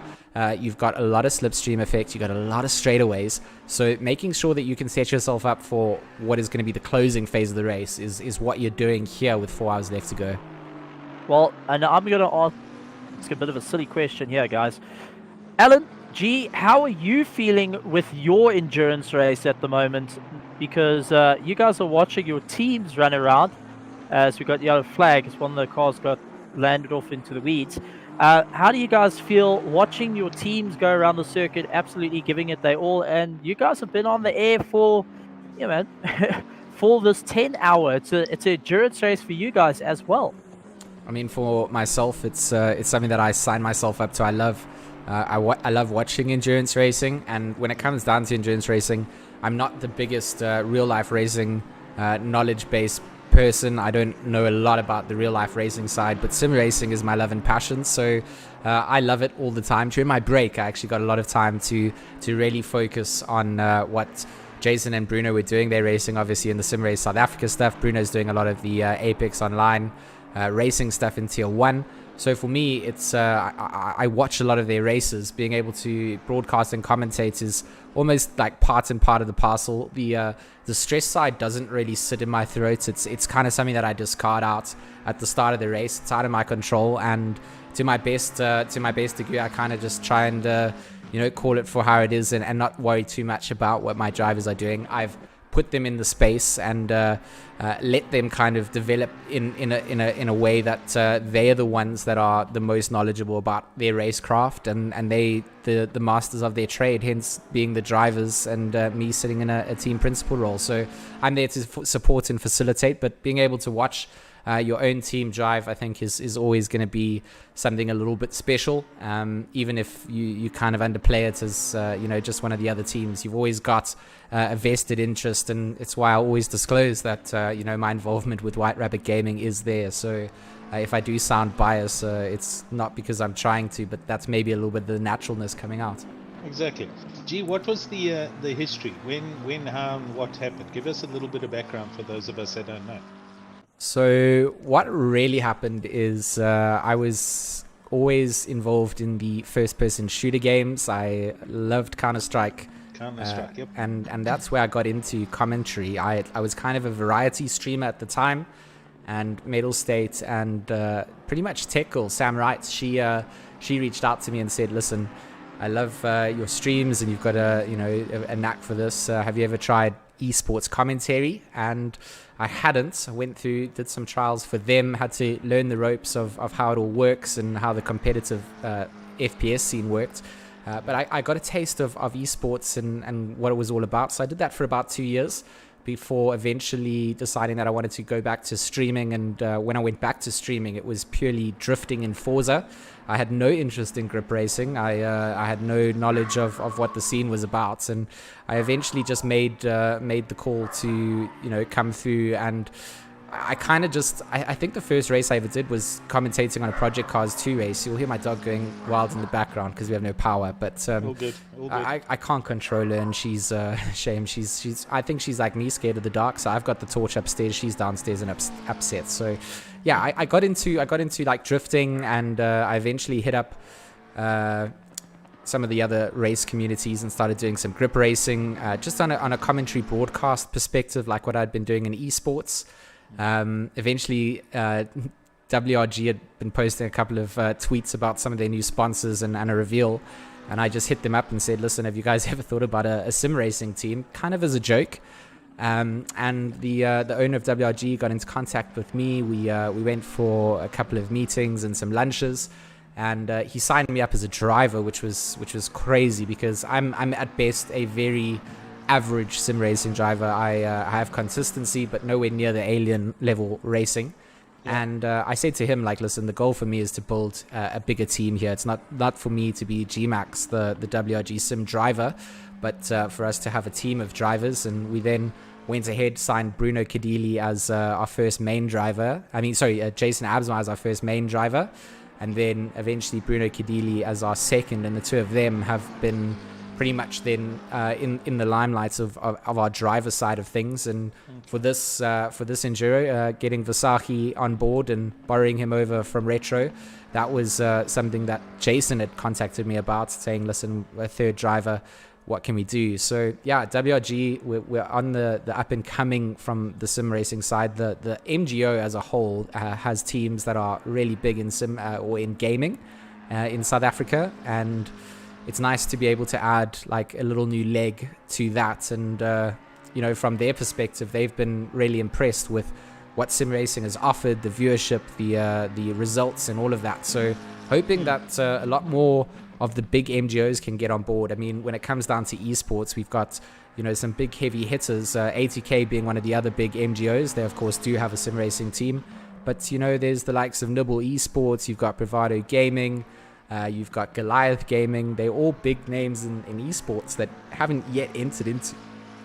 you've got a lot of slipstream effect, you've got a lot of straightaways, so making sure that you can set yourself up for what is going to be the closing phase of the race is what you're doing here with 4 hours left to go. Well, and I'm going to ask a bit of a silly question here, guys. Alan, G, how are you feeling with your endurance race at the moment? Because you guys are watching your teams run around, as we got the yellow flag as one of the cars got landed off into the weeds. How do you guys feel watching your teams go around the circuit, absolutely giving it their all? And you guys have been on the air for, for this 10 hour. It's an endurance race for you guys as well. I mean, for myself, it's something that I sign myself up to. I love watching endurance racing, and when it comes down to endurance racing, I'm not the biggest real life racing knowledge base person. I don't know a lot about the real life racing side, but sim racing is my love and passion, so I love it all the time. During my break, I actually got a lot of time to really focus on what Jason and Bruno were doing. They're racing obviously in the Sim Race South Africa stuff. Bruno's doing a lot of the Apex Online racing stuff in Tier 1. So for me, it's I watch a lot of their races. Being able to broadcast and commentate is almost like part and part of the parcel. The stress side doesn't really sit in my throat. It's kind of something that I discard out at the start of the race. It's out of my control, and to my best degree, I kind of just try and call it for how it is, and not worry too much about what my drivers are doing. I've put them in the space and let them kind of develop in a way that they are the ones that are the most knowledgeable about their racecraft, and they the masters of their trade, hence being the drivers, and me sitting in a team principal role. So I'm there to support and facilitate, but being able to watch your own team drive, I think is always going to be something a little bit special. Even if you kind of underplay it as just one of the other teams, you've always got a vested interest, and it's why I always disclose that my involvement with White Rabbit Gaming is there. So if I do sound biased, it's not because I'm trying to, but that's maybe a little bit of the naturalness coming out. Exactly. Gee, what was the history? When, how, and what happened? Give us a little bit of background for those of us that don't know. So what really happened is I was always involved in the first-person shooter games. I loved Counter-Strike. Yep. And that's where I got into commentary. I was kind of a variety streamer at the time, and Metal State and pretty much Tech Girl, Sam Wright, she reached out to me and said, listen, I love your streams, and you've got a knack for this. Have you ever tried esports commentary? And I hadn't. I went through, did some trials for them, had to learn the ropes of how it all works and how the competitive FPS scene worked. But I got a taste of esports and what it was all about. So I did that for about 2 years before eventually deciding that I wanted to go back to streaming. And when I went back to streaming, it was purely drifting in Forza. I had no interest in grip racing. I had no knowledge of what the scene was about. And I eventually just made the call to come through, and I kind of just, I think the first race I ever did was commentating on a Project Cars 2 race. You'll hear my dog going wild in the background because we have no power, but all good. I can't control her, and she's shame. She's I think she's like me, scared of the dark. So I've got the torch upstairs, she's downstairs and upset. So yeah, I got into like drifting, and I eventually hit up some of the other race communities and started doing some grip racing, just on a commentary broadcast perspective, like what I'd been doing in esports. Eventually WRG had been posting a couple of tweets about some of their new sponsors and a reveal, and I just hit them up and said, listen, have you guys ever thought about a sim racing team, kind of as a joke? And the owner of WRG got into contact with me. We went for a couple of meetings and some lunches, and he signed me up as a driver, which was crazy, because I'm at best a very average sim racing driver. I have consistency, but nowhere near the alien level racing. And I said to him, like, listen, the goal for me is to build a bigger team here. It's not for me to be GeeMax, the WRG sim driver, but for us to have a team of drivers. And we then went ahead, signed Bruno Cadili as our first main driver. Jason Absma as our first main driver. And then eventually Bruno Cadili as our second. And the two of them have been pretty much then in the limelight of our driver side of things. And for this enduro, getting Visahi on board and borrowing him over from Retro, that was something that Jason had contacted me about, saying, listen, a third driver, what can we do? So yeah, WRG, we're on the up and coming from the sim racing side. The MGO as a whole has teams that are really big in sim or in gaming in South Africa, and it's nice to be able to add like a little new leg to that. And from their perspective, they've been really impressed with what sim racing has offered, the viewership, the results, and all of that. So hoping that a lot more of the big MGOs can get on board. I mean, when it comes down to esports, we've got some big heavy hitters, ATK being one of the other big MGOs. They of course do have a sim racing team, but there's the likes of Nibble Esports, you've got Bravado Gaming, you've got Goliath Gaming. They're all big names in esports that haven't yet entered into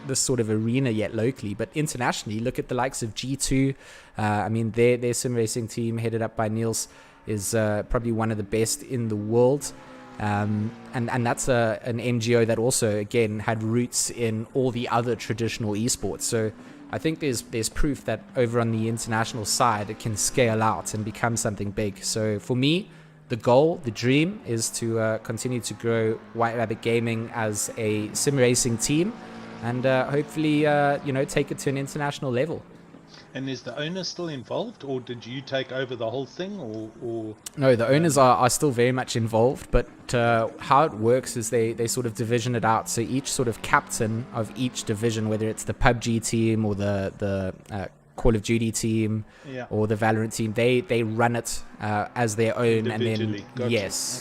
this sort of arena yet locally, but internationally, look at the likes of G2. I mean, their sim racing team, headed up by Niels, is probably one of the best in the world. And that's an MGO that also, again, had roots in all the other traditional esports. So I think there's proof that over on the international side, it can scale out and become something big. So for me, the goal, the dream, is to continue to grow White Rabbit Gaming as a sim racing team, and hopefully, take it to an international level. And is the owner still involved, or did you take over the whole thing, or? No, the owners are still very much involved, but how it works is they sort of division it out. So each sort of captain of each division, whether it's the PUBG team or the Call of Duty team or the Valorant team, they run it as their own, and then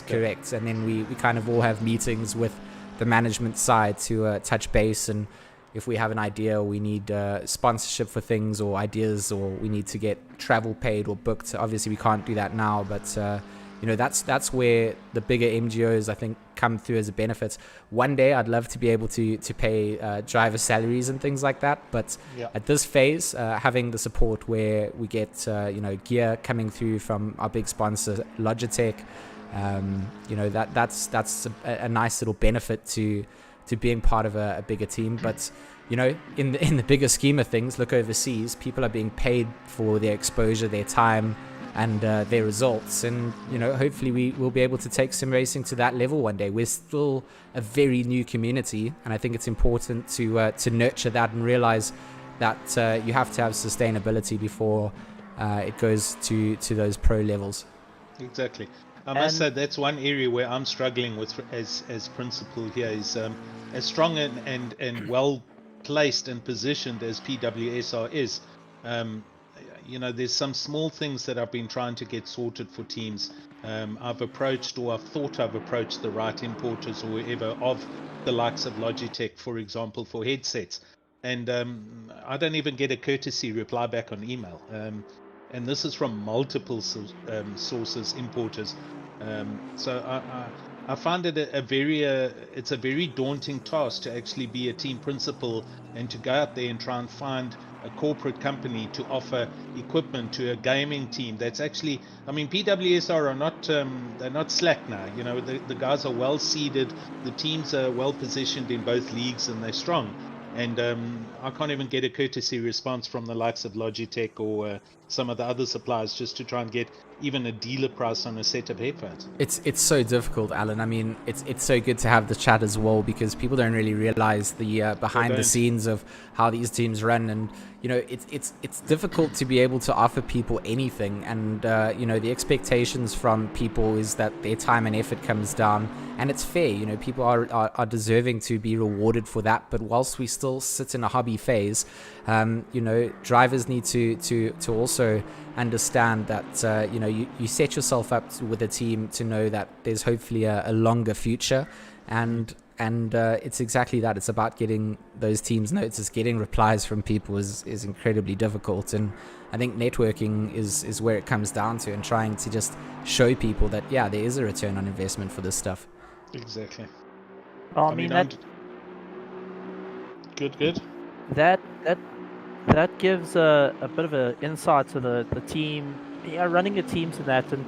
correct. And then we kind of all have meetings with the management side to touch base, and if we have an idea, we need sponsorship for things or ideas, or we need to get travel paid or booked. Obviously, we can't do that now, but that's where the bigger MGOs, I think, come through as a benefit. One day, I'd love to be able to pay driver salaries and things like that, but at this phase, having the support where we get gear coming through from our big sponsor Logitech, that's a nice little benefit to being part of a bigger team. But in the bigger scheme of things, look overseas, people are being paid for their exposure, their time, and their results. And hopefully we will be able to take sim racing to that level one day. We're still a very new community, and I think it's important to nurture that and realize that you have to have sustainability before it goes to those pro levels. Exactly. I must say that's one area where I'm struggling with as principal here is as strong and well placed and positioned as PWSR is. There's some small things that I've been trying to get sorted for teams. I've approached, or I've thought I've approached, the right importers or whoever of the likes of Logitech, for example, for headsets, and I don't even get a courtesy reply back on email. And this is from multiple sources, importers. So I find it it's a very daunting task to actually be a team principal and to go out there and try and find a corporate company to offer equipment to a gaming team. That's actually, PWSR are not, they're not slack now. The guys are well seeded, the teams are well positioned in both leagues, and they're strong. And I can't even get a courtesy response from the likes of Logitech or some of the other suppliers just to try and get even a dealer price on a set of headphones. It's so difficult, Alan. I mean, it's so good to have the chat as well, because people don't really realize the behind the scenes of how these teams run. And it's difficult to be able to offer people anything, and the expectations from people is that their time and effort comes down, and it's fair. People are deserving to be rewarded for that. But whilst we still sit in a hobby phase, drivers need to also understand that you set yourself up with a team to know that there's hopefully a longer future. And And it's exactly that. It's about getting those teams noticed. Getting replies from people is incredibly difficult. And I think networking is where it comes down to, and trying to just show people that, yeah, there is a return on investment for this stuff. Exactly. Well, I mean that good. That gives a bit of an insight to the team, running the teams and that. And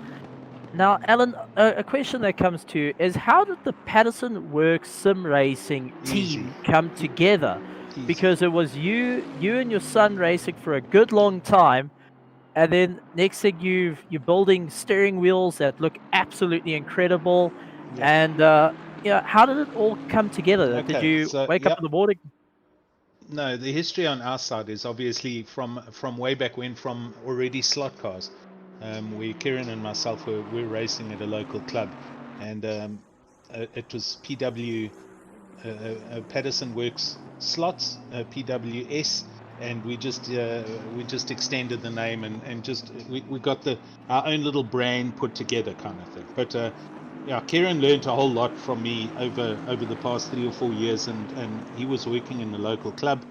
now, Alan, a question that comes to is, how did the Patterson Works Sim Racing team come together? Easy. Because it was you and your son racing for a good long time, and then next thing you're building steering wheels that look absolutely incredible. And how did it all come together? Did you wake up in the morning? No, the history on our side is obviously from way back when, from already slot cars. Where Kieran and myself were racing at a local club, and it was Patterson Works slots, PWS, and we just extended the name and just we got our own little brand put together, kind of thing. But Kieran learned a whole lot from me over the past 3 or 4 years, and he was working in the local club,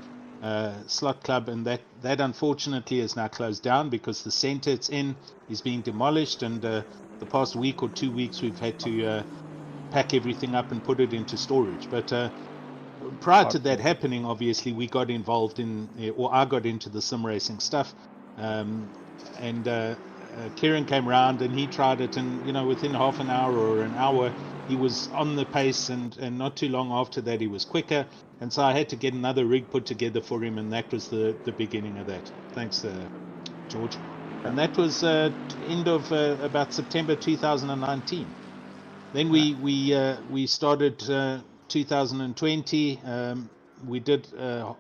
slot club, and that unfortunately is now closed down because the center it's in is being demolished, and the past week or 2 weeks we've had to pack everything up and put it into storage. But prior to that happening, obviously we got involved I got into the sim racing stuff, and Kieran came round and he tried it, and within half an hour or an hour he was on the pace, and not too long after that he was quicker, and so I had to get another rig put together for him, and that was the beginning of that. Thanks, George. And that was end of about September 2019. Then we started 2020. We did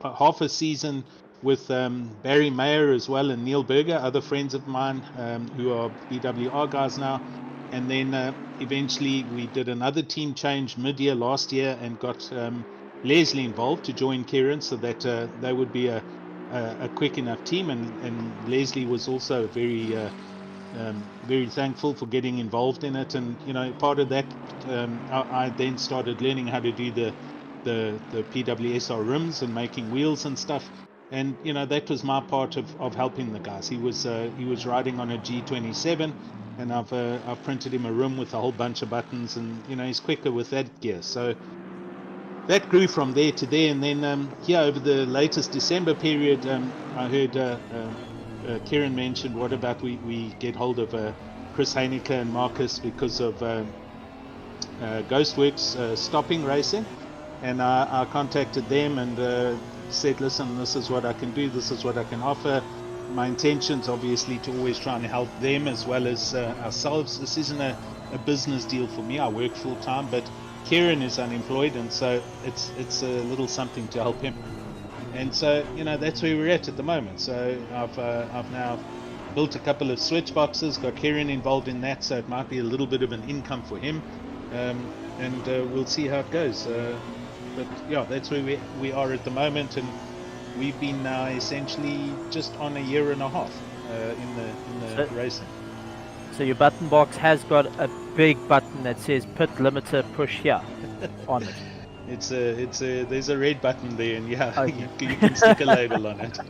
half a season with Barry Mayer as well, and Neil Berger, other friends of mine who are BWR guys now. And then eventually we did another team change mid-year last year and got Leslie involved to join Kieran, so that they would be a quick enough team. And Leslie was also very thankful for getting involved in it. And part of that, I then started learning how to do the PWSR rims and making wheels and stuff. And that was my part of helping the guys. He was riding on a G27, and I've printed him a rim with a whole bunch of buttons, and he's quicker with that gear. So that grew from there to there. And then over the latest December period, I heard Kieran mentioned, what about we get hold of Chris Heineke and Marcus because of Ghostworks stopping racing, and I contacted them and said, listen, this is what I can do, this is what I can offer. My intention's obviously to always try and help them as well as ourselves. This isn't a business deal for me. I work full time, but Kieran is unemployed, and so it's a little something to help him. And so that's where we're at the moment. So I've now built a couple of switch boxes, got Kieran involved in that, so it might be a little bit of an income for him, and we'll see how it goes. But that's where we are at the moment, and we've been now essentially just on a year and a half in the racing. So your button box has got a big button that says pit limiter push here on it. There's a red button there, and you can stick a label on it.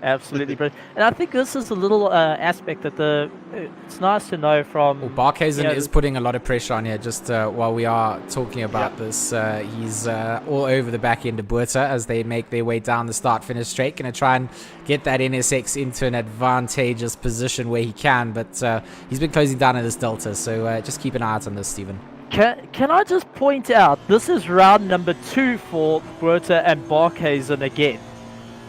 Absolutely brilliant. And I think this is a little aspect that it's nice to know from... Well, Barkhazen is putting a lot of pressure on here, just while we are talking about this. He's all over the back end of Buerta as they make their way down the start-finish straight. Going to try and get that NSX into an advantageous position where he can, but he's been closing down in this Delta, so just keep an eye out on this, Stephen. Can I just point out, this is round number 2 for Buerta and Barkhazen again.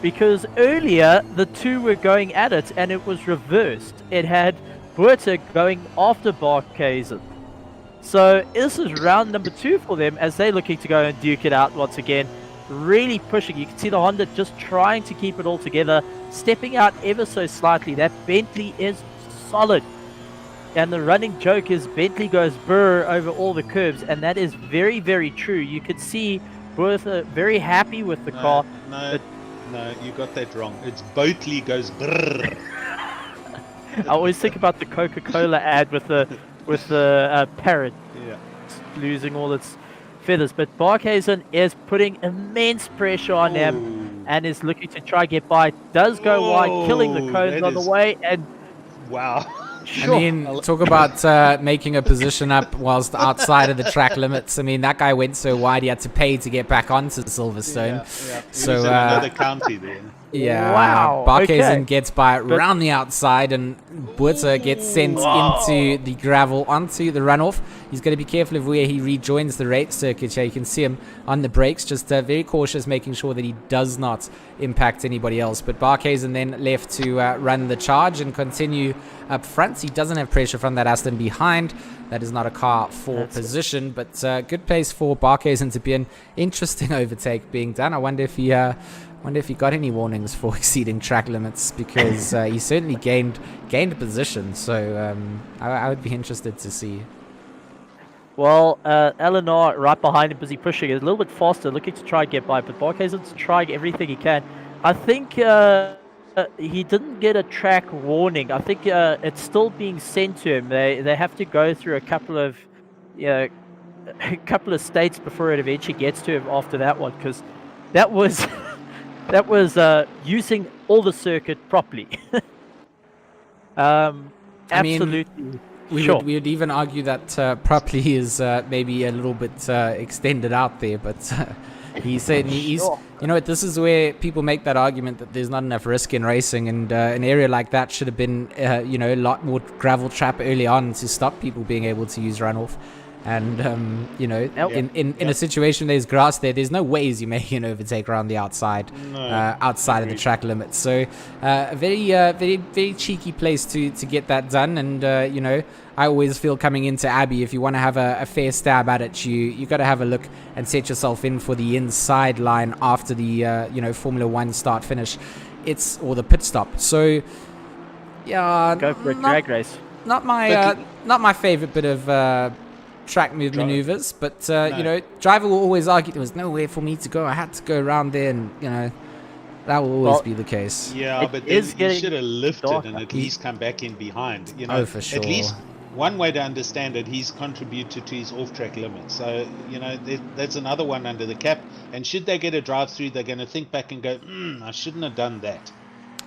Because earlier, the two were going at it, and it was reversed. It had Buerta going after Barkhazen. So this is round number 2 for them, as they're looking to go and duke it out once again. Really pushing. You can see the Honda just trying to keep it all together, stepping out ever so slightly. That Bentley is solid. And the running joke is Bentley goes brr over all the curves, and that is very, very true. You could see Buerta very happy with the car. No, you got that wrong. It's Boatley goes brrr. I always think about the Coca-Cola ad with the parrot losing all its feathers, but Barkhuizen is putting immense pressure on him and is looking to try get by. Does go wide, killing the cones on the way, and wow. I mean, talk about making a position up whilst outside of the track limits. I mean, that guy went so wide he had to pay to get back onto Silverstone. So he was in another county then. Yeah, wow. Barkhuizen gets by around the outside, and Buerta gets sent into the gravel onto the runoff. He's going to be careful of where he rejoins the race circuit here. You can see him on the brakes, just very cautious, making sure that he does not impact anybody else. But Barkhuizen then left to run the charge and continue up front. He doesn't have pressure from that Aston behind. That is not a car for position, but good place for Barkhuizen to be an interesting overtake being done. I wonder if he got any warnings for exceeding track limits, because he certainly gained a position. So I would be interested to see. Well, Eleanor right behind him, busy pushing it a little bit faster, looking to try and get by, but Barkhuizen's trying everything he can. I think he didn't get a track warning. I think it's still being sent to him. They have to go through a couple of states before it eventually gets to him after that one, because that was using all the circuit properly. Absolutely. We would even argue that properly is maybe a little bit extended out there, but he's you know what, this is where people make that argument that there's not enough risk in racing, and an area like that should have been a lot more gravel trap early on to stop people being able to use runoff. And in a situation there's grass there's no ways you're making an overtake around the outside outside of the track limits. So a very cheeky place to get that done. And I always feel coming into Abbey, if you want to have a fair stab at it, you got to have a look and set yourself in for the inside line after the Formula 1 start finish, or the pit stop. So yeah, go for a drag race. Not my favorite bit of track maneuvers, but driver will always argue there was nowhere for me to go. I had to go around there, and that will always be the case. Yeah, but then he should have lifted and at least come back in behind. Oh, for sure. At least one way to understand it, he's contributed to his off-track limits. So that's another one under the cap. And should they get a drive-through, they're going to think back and go, I shouldn't have done that.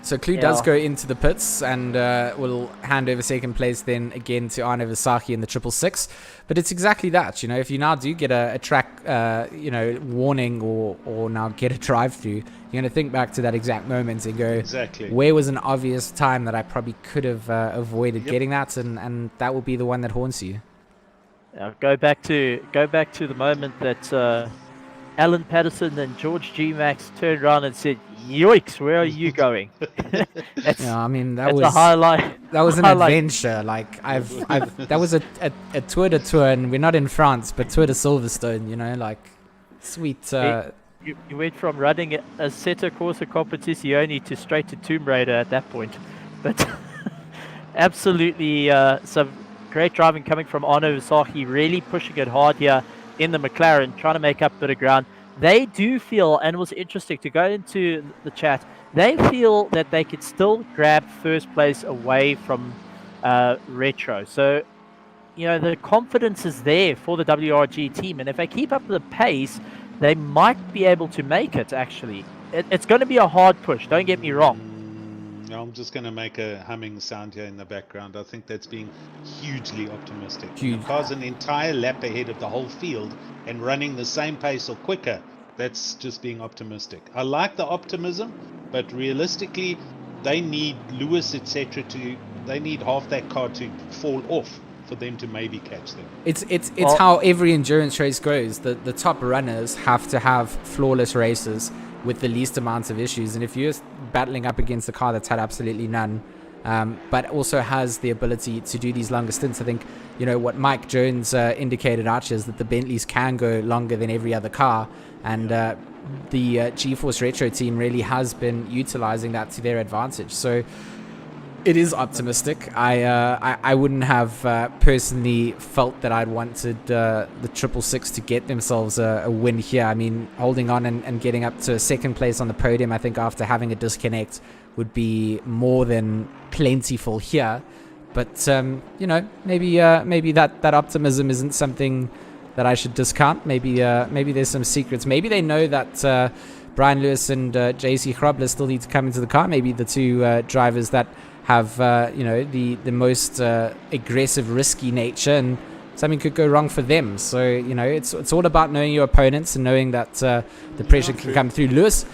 So Clue does go into the pits and will hand over second place then again to Arne Visaki in the 666. But it's exactly that, if you now do get a track, warning or now get a drive-through, you're going to think back to that exact moment and go, exactly, where was an obvious time that I probably could have avoided getting that, and that will be the one that haunts you. Go back to the moment that Alan Patterson and George GeeMax turned around and said, "Yoicks, where are you going?" That was a highlight. That was an adventure. Like that was a Tour de Tour, and we're not in France, but Tour de Silverstone. Sweet. You went from running a Assetto Corsa Competizione to straight to Tomb Raider at that point, but absolutely some great driving coming from Arne Visaki, really pushing it hard here in the McLaren, trying to make up a bit of ground. They do feel, and it was interesting to go into the chat, they feel that they could still grab first place away from Retro. So, the confidence is there for the WRG team, and if they keep up the pace, they might be able to make it, actually. It's going to be a hard push, don't get me wrong. I'm just going to make a humming sound here in the background. I think that's being hugely optimistic. Huge. The car's an entire lap ahead of the whole field and running the same pace or quicker. That's just being optimistic. I like the optimism, but realistically, they need Lewis, etc. They need half that car to fall off for them to maybe catch them. It's how every endurance race goes. The top runners have to have flawless races with the least amount of issues, and if you're battling up against a car that's had absolutely none, but also has the ability to do these longer stints, I think what Mike Jones indicated out is that the Bentleys can go longer than every other car, and the GeForce Retro team really has been utilizing that to their advantage. So it is optimistic. I wouldn't have personally felt that I'd wanted the 666 to get themselves a win here. I mean, holding on and getting up to second place on the podium, I think after having a disconnect would be more than plentiful here. But maybe that optimism isn't something that I should discount. Maybe there's some secrets. Maybe they know that Brian Lewis and JC Grobler still need to come into the car. Maybe the two drivers that have the most aggressive, risky nature, and something could go wrong for them. So it's all about knowing your opponents and knowing that the pressure can come through. Lewis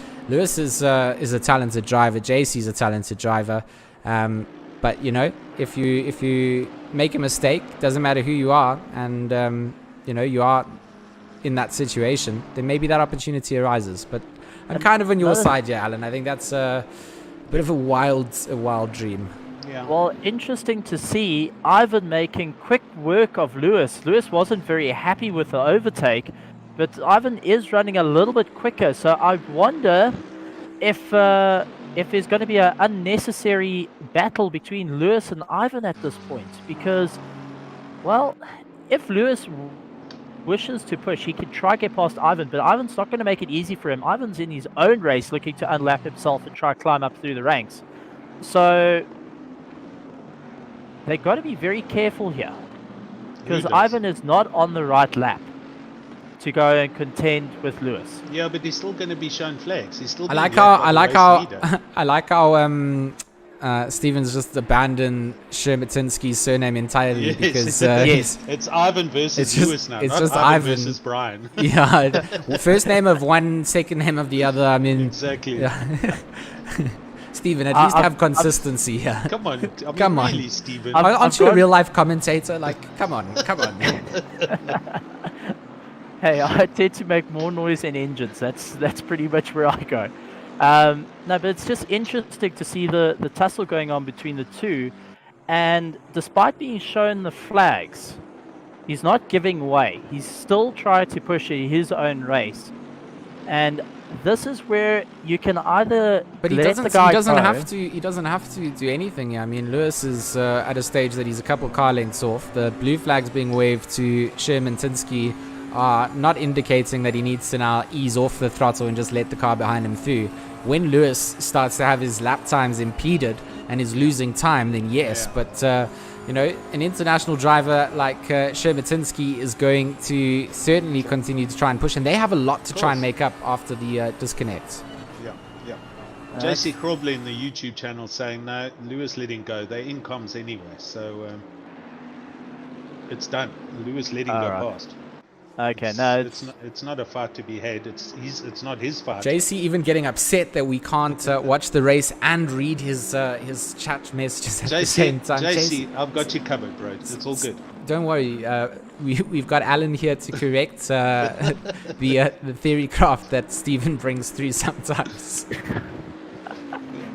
is a talented driver. JC's a talented driver. But if you make a mistake, doesn't matter who you are, and you are in that situation, then maybe that opportunity arises. But I'm kind of on your side here, Alan. I think that's a bit of a wild dream. Yeah. Well, interesting to see Ivan making quick work of Lewis. Lewis wasn't very happy with the overtake, but Ivan is running a little bit quicker. So I wonder if there's going to be an unnecessary battle between Lewis and Ivan at this point. Because, well, if Lewis wishes to push, he can try get past Ivan, but Ivan's not going to make it easy for him. Ivan's in his own race looking to unlap himself and try climb up through the ranks. So they've got to be very careful here, because Ivan is not on the right lap to go and contend with Lewis. Yeah, but he's still going to be shown flags. He's still. I like how Steven's just abandoned Shermatinsky's surname entirely, because it's Ivan versus Lewis now. It's not just Ivan versus Brian. Yeah, first name of one, second name of the other. I mean, exactly. Yeah. Steven, at least have consistency here. Come on, come on, really, Steven. Aren't you a real life commentator? Like, come on. Hey, I tend to make more noise than engines. That's pretty much where I go. No, but it's just interesting to see the tussle going on between the two. And despite being shown the flags, he's not giving way. He's still trying to push his own race. And this is where you can either he doesn't have to do anything. I mean, Lewis is at a stage that he's a couple car lengths off. The blue flags being waved to Shermatinsky are not indicating that he needs to now ease off the throttle and just let the car behind him through. When Lewis starts to have his lap times impeded and is losing time, then yes. Yeah. But an international driver like Shermatinsky is going to certainly continue to try and push, and they have a lot to try and make up after the disconnect. Yeah. JC Grobler in the YouTube channel saying no, Lewis letting go. They're in comms anyway, so it's done. Lewis letting go past. Okay, it's not a fight to be had. It's not his fight. JC even getting upset that we can't watch the race and read his chat messages at the same time. JC, I've got you covered, bro. It's all good. Don't worry. We've got Alan here to correct the theory craft that Steven brings through sometimes.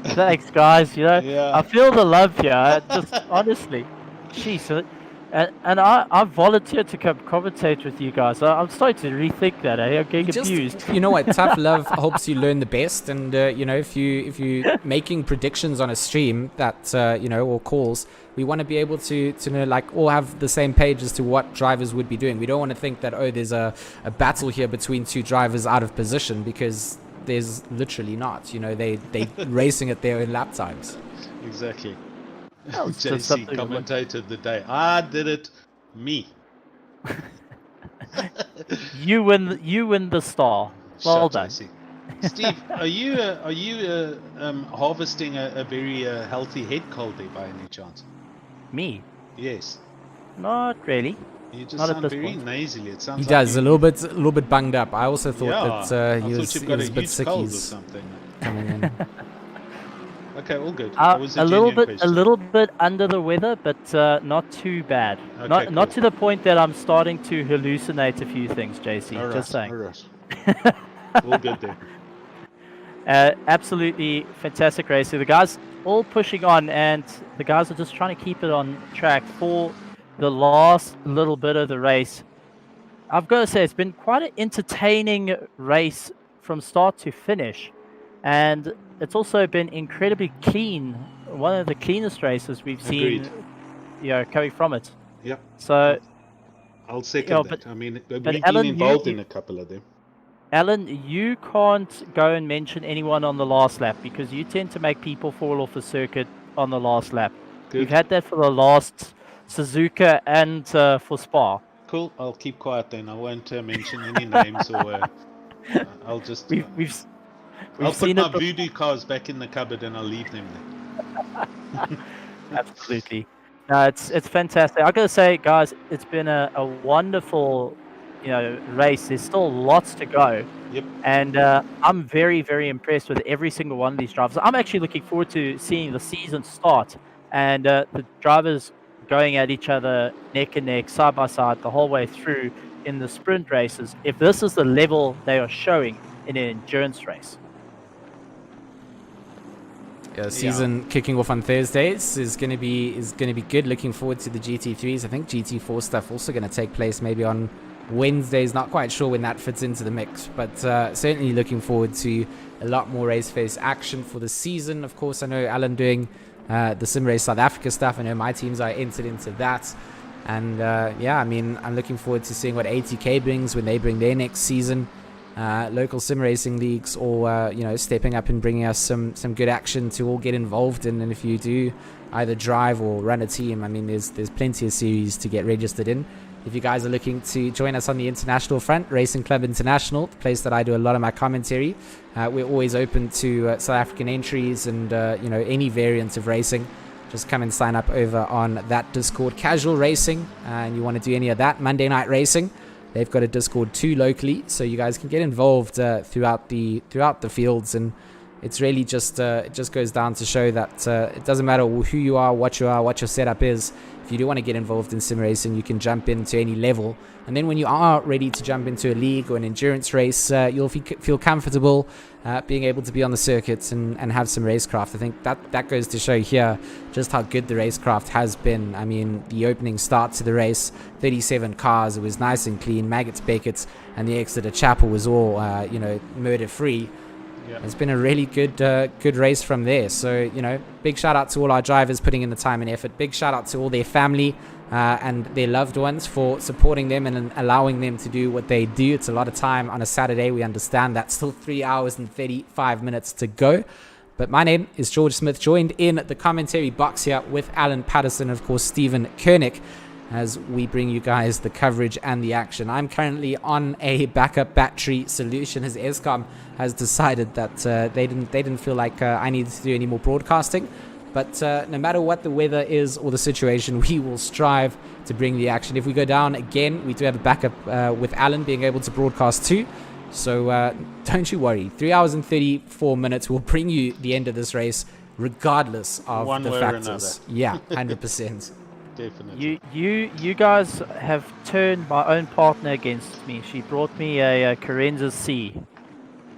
Thanks, guys. I feel the love here. Just honestly, jeez. And I volunteered to come commentate with you guys. I'm starting to rethink that. I'm getting confused. You know what? Tough love helps you learn the best. And if you're making predictions on a stream that or calls, we want to be able to know, like, all have the same page as to what drivers would be doing. We don't want to think that there's a battle here between two drivers out of position, because there's literally not. They racing at their own lap times. Exactly. JC commentator of the day. I did it. Me. You win the star. Well done. JC. Steve, are you harvesting a very healthy head cold there by any chance? Me? Yes. Not really. You just not sound very nasally. It sounds. He does a little bit bunged up. I also thought that he was a bit sick. Or something coming in. Okay, all good. A little bit under the weather, but not too bad. Okay, not to the point that I'm starting to hallucinate a few things, JC. All right, just saying. All right. All good there. Absolutely fantastic race. So the guys all pushing on, and the guys are just trying to keep it on track for the last little bit of the race. I've got to say, it's been quite an entertaining race from start to finish, and it's also been incredibly clean. One of the cleanest races we've seen, coming from it. Yeah. So I'll second that. I mean, we've been involved in a couple of them. Alan, you can't go and mention anyone on the last lap, because you tend to make people fall off the circuit on the last lap. Good. We've had that for the last Suzuka and for Spa. cool. I'll keep quiet then. I won't mention any names, or I'll just. I'll put seen my it before. voodoo cars back in the cupboard and I'll leave them there. Absolutely. No, it's fantastic. I gotta say, guys, it's been a wonderful, race. There's still lots to go. Yep. And I'm very, very impressed with every single one of these drivers. I'm actually looking forward to seeing the season start and the drivers going at each other neck and neck, side by side, the whole way through in the sprint races. If this is the level they are showing in an endurance race. Yeah, season kicking off on Thursdays is going to be good. Looking forward to the GT3s. I think GT4 stuff also going to take place maybe on Wednesdays. Not quite sure when that fits into the mix, but certainly looking forward to a lot more Raceface action for the season. Of course, I know Alan doing the Sim Race South Africa stuff. I know my teams are entered into that, and yeah, I mean, I'm looking forward to seeing what ATK brings when they bring their next season. Local sim racing leagues, or stepping up and bringing us some good action to all get involved in. And if you do either drive or run a team, I mean, there's plenty of series to get registered in. If you guys are looking to join us on the international front, Racing Club International, the place that I do a lot of my commentary, we're always open to South African entries and any variant of racing. Just come and sign up over on that Discord. Casual racing, and you want to do any of that Monday night racing, they've got a Discord too locally, so you guys can get involved throughout the fields. And it's really just it just goes down to show that it doesn't matter who you are, what your setup is. If you do want to get involved in sim racing, you can jump into any level. And then when you are ready to jump into a league or an endurance race, you'll feel comfortable being able to be on the circuits and have some racecraft. I think that goes to show here just how good the racecraft has been. I mean, the opening start to the race, 37 cars, it was nice and clean. Maggots, Beckett's, and the Exeter Chapel was all murder-free. Yeah. It's been a really good race from there. So, big shout out to all our drivers putting in the time and effort. Big shout out to all their family and their loved ones for supporting them and allowing them to do what they do. It's a lot of time on a Saturday. We understand that. Still 3 hours and 35 minutes to go. But my name is George Smith, joined in the commentary box here with Alan Patterson, of course, Stephen Koenig, as we bring you guys the coverage and the action. I'm currently on a backup battery solution, as Eskom has decided that they didn't feel like I needed to do any more broadcasting. But no matter what the weather is or the situation, we will strive to bring the action. If we go down again, we do have a backup with Alan being able to broadcast too. So don't you worry. 3 hours and 34 minutes will bring you the end of this race, regardless of one the way factors. Or another. Yeah, 100%. Definitely. You guys have turned my own partner against me. She brought me a Carenza C,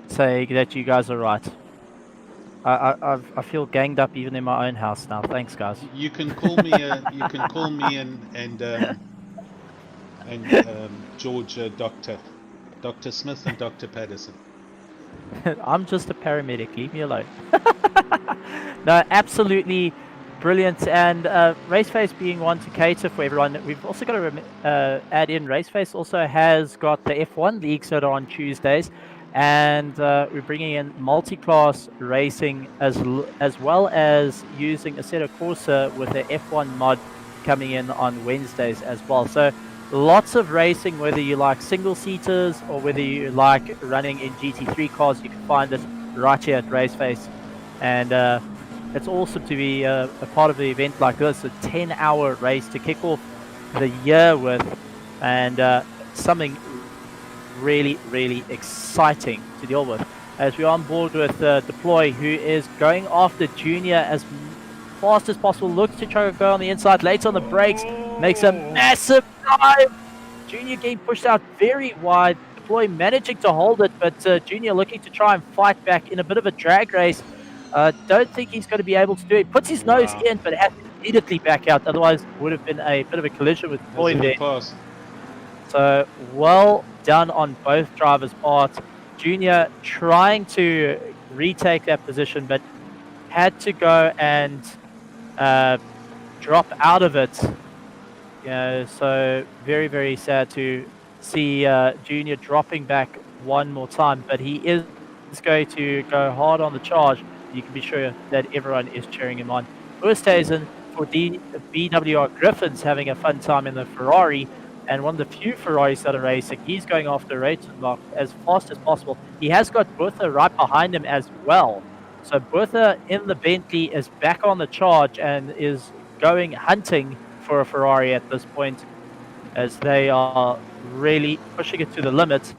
saying that you guys are right. I feel ganged up even in my own house now. Thanks, guys. You can call me. And George, Dr. Smith and Dr. Patterson. I'm just a paramedic. Leave me alone. No, absolutely. Brilliant. And Raceface being one to cater for everyone, we've also got to add in Raceface also has got the F1 leagues that are on Tuesdays, and we're bringing in multi-class racing as well as using Assetto Corsa with the F1 mod coming in on Wednesdays as well. So lots of racing, whether you like single-seaters or whether you like running in GT3 cars, you can find it right here at Raceface. And it's awesome to be a part of the event like this, a 10-hour race to kick off the year with, and something really, really exciting to deal with. As we're on board with Deploy, who is going after Junior as fast as possible, looks to try to go on the inside, late on the brakes, makes a massive dive. Junior getting pushed out very wide, Deploy managing to hold it, but Junior looking to try and fight back in a bit of a drag race. Don't think he's going to be able to do it. Puts his nose in, but has to immediately back out. Otherwise, would have been a bit of a collision with Floyd there. So, well done on both drivers' parts. Junior trying to retake that position, but had to go and drop out of it. So very, very sad to see Junior dropping back one more time. But he is going to go hard on the charge. You can be sure that everyone is cheering him on. Oosthuizen for BWR Griffins having a fun time in the Ferrari. and one of the few Ferraris that are racing. He's going after Raceface as fast as possible. He has got Bertha right behind him as well. So Bertha in the Bentley is back on the charge and is going hunting for a Ferrari at this point, as they are really pushing it to the limit.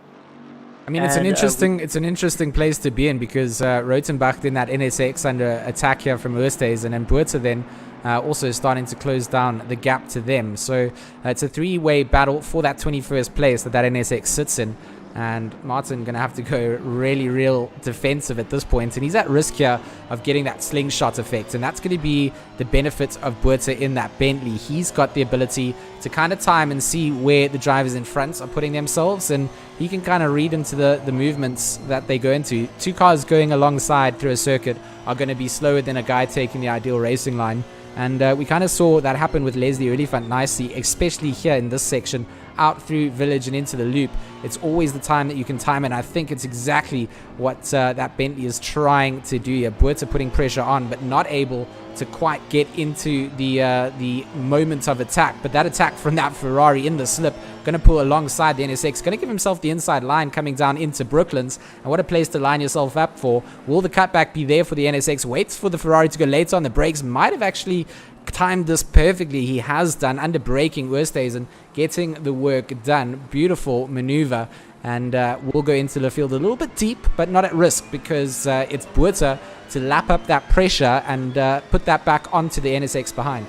I mean, it's an interesting place to be in, because Rotenbach in that NSX under attack here from Oosthuizen, and then Bertha then also starting to close down the gap to them. So it's a three-way battle for that 21st place that NSX sits in. And Martin going to have to go really real defensive at this point. And he's at risk here of getting that slingshot effect. And that's going to be the benefit of Bertha in that Bentley. He's got the ability to kind of time and see where the drivers in front are putting themselves. And he can kind of read into the movements that they go into. Two cars going alongside through a circuit are going to be slower than a guy taking the ideal racing line. And we kind of saw that happen with Leslie Oliphant nicely, especially here in this section, out through Village and into the loop. It's always the time that you can time it. I think it's exactly what that Bentley is trying to do here. Bertha putting pressure on, but not able to quite get into the moment of attack. But that attack from that Ferrari in the slip, going to pull alongside the NSX, going to give himself the inside line coming down into Brooklands. And what a place to line yourself up for. Will the cutback be there for the NSX? Waits for the Ferrari to go later on the brakes. Might have actually timed this perfectly. He has done under braking Oosthuizen, getting the work done. Beautiful maneuver, and we'll go into the field a little bit deep, but not at risk, because it's Bertha to lap up that pressure and put that back onto the NSX behind.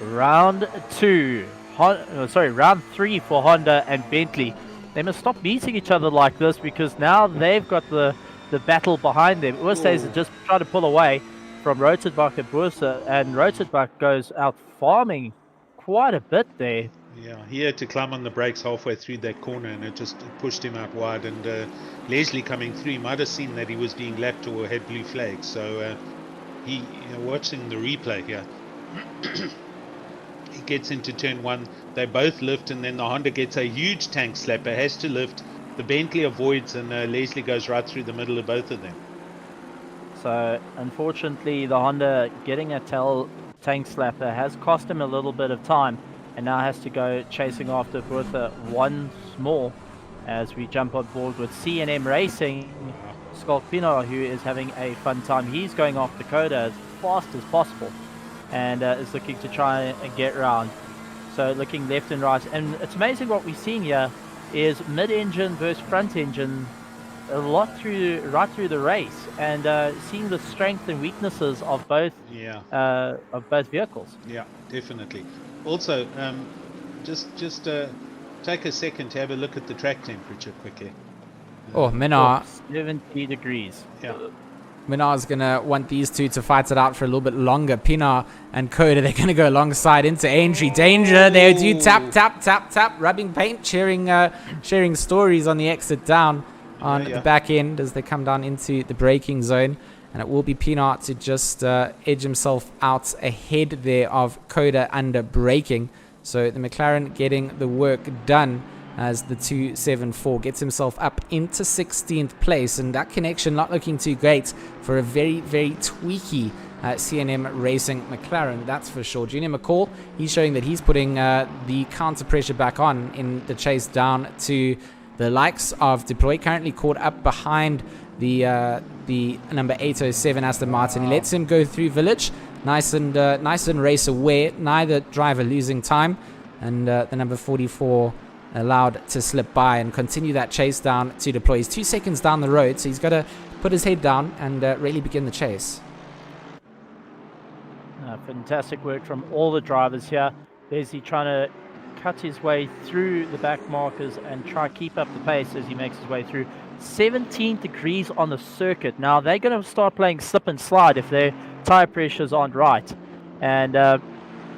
Round 3 for Honda and Bentley. They must stop beating each other like this, because now they've got the battle behind them. Oosthuizen just trying to pull away from Rotenbach and Bertha, and Rotenbach goes out farming quite a bit there. Yeah, he had to climb on the brakes halfway through that corner, and it just pushed him out wide. And Leslie coming through, he might have seen that he was being lapped or had blue flags. So he, watching the replay here, he gets into turn 1. They both lift, and then the Honda gets a huge tank slapper, has to lift. The Bentley avoids, and Leslie goes right through the middle of both of them. So unfortunately, the Honda getting a tank slapper has cost him a little bit of time, and now has to go chasing after Bertha once more, as we jump on board with C&M Racing. Skolpino, who is having a fun time. He's going off Dakota as fast as possible, and is looking to try and get round. So looking left and right, and it's amazing what we're seeing here is mid-engine versus front engine a lot right through the race, and seeing the strengths and weaknesses of both vehicles. Yeah, definitely. Also, just take a second to have a look at the track temperature quickly. Minnar. 70 degrees. Yeah. Minnar's going to want these two to fight it out for a little bit longer. Pinar and Coda, they're going to go alongside into entry. Danger. They do tap, rubbing paint, sharing stories on the exit down on the back end as they come down into the braking zone. And it will be Pinar to just edge himself out ahead there of Coda under braking. So the McLaren getting the work done as the 274 gets himself up into 16th place. And that connection not looking too great for a very, very tweaky C&M Racing McLaren, that's for sure. Junior McCall, he's showing that he's putting the counter pressure back on in the chase down to the likes of Deploy, currently caught up behind the number 807 Aston Martin. He lets him go through Village, nice and race aware, neither driver losing time, and the number 44 allowed to slip by and continue that chase down to Deploy. He's 2 seconds down the road, so he's got to put his head down and really begin the chase. Fantastic work from all the drivers here. There's he trying to cut his way through the back markers and try keep up the pace as he makes his way through. 17 degrees on the circuit. Now they're going to start playing slip and slide if their tire pressures aren't right. And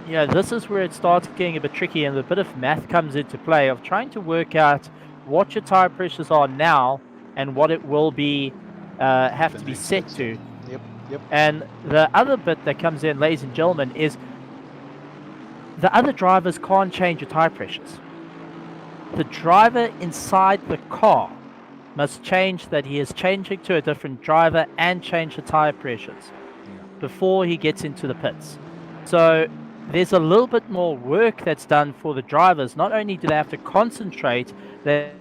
this is where it starts getting a bit tricky, and a bit of math comes into play of trying to work out what your tire pressures are now and what it will be have to be set to. Yep. And the other bit that comes in, ladies and gentlemen, is the other drivers can't change your tire pressures. The driver inside the car must change that he is changing to a different driver and change the tire pressures before he gets into the pits. So there's a little bit more work that's done for the drivers. Not only do they have to concentrate, they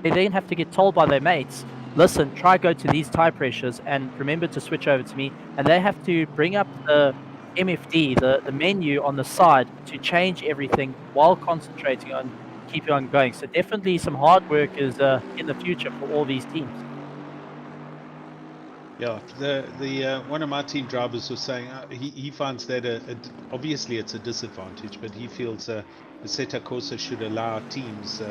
then have to get told by their mates, listen, try go to these tire pressures and remember to switch over to me. And they have to bring up the MFD, the menu on the side, to change everything while concentrating on keeping on going. So definitely some hard work is in the future for all these teams. Yeah, the one of my team drivers was saying he finds that obviously it's a disadvantage, but he feels Assetto Corsa should allow teams.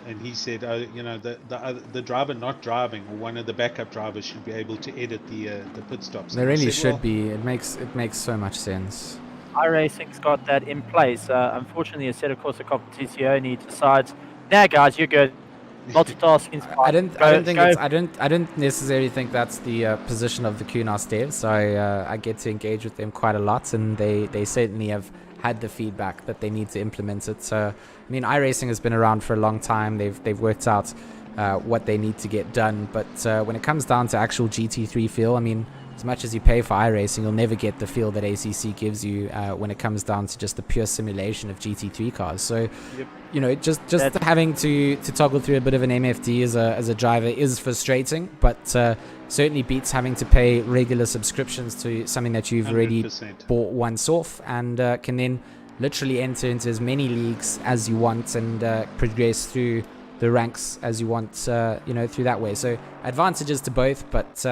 And he said, the driver not driving or one of the backup drivers should be able to edit the pit stops. They really should be. It makes so much sense. iRacing's got that in place. Unfortunately, Assetto Corsa Competizione decides, nah, guys, you're good. Multitasking's fine. I don't necessarily think that's the position of the Kunos devs. I get to engage with them quite a lot, and they certainly have had the feedback that they need to implement it. So, I mean, iRacing has been around for a long time. They've worked out what they need to get done. But when it comes down to actual GT3 feel, I mean, as much as you pay for iRacing, you'll never get the feel that ACC gives you when it comes down to just the pure simulation of GT3 cars. So, you know, just having to toggle through a bit of an MFD as a driver is frustrating, but certainly beats having to pay regular subscriptions to something that you've 100%. Already bought once off, and can then literally enter into as many leagues as you want and progress through the ranks as you want, through that way. So advantages to both, but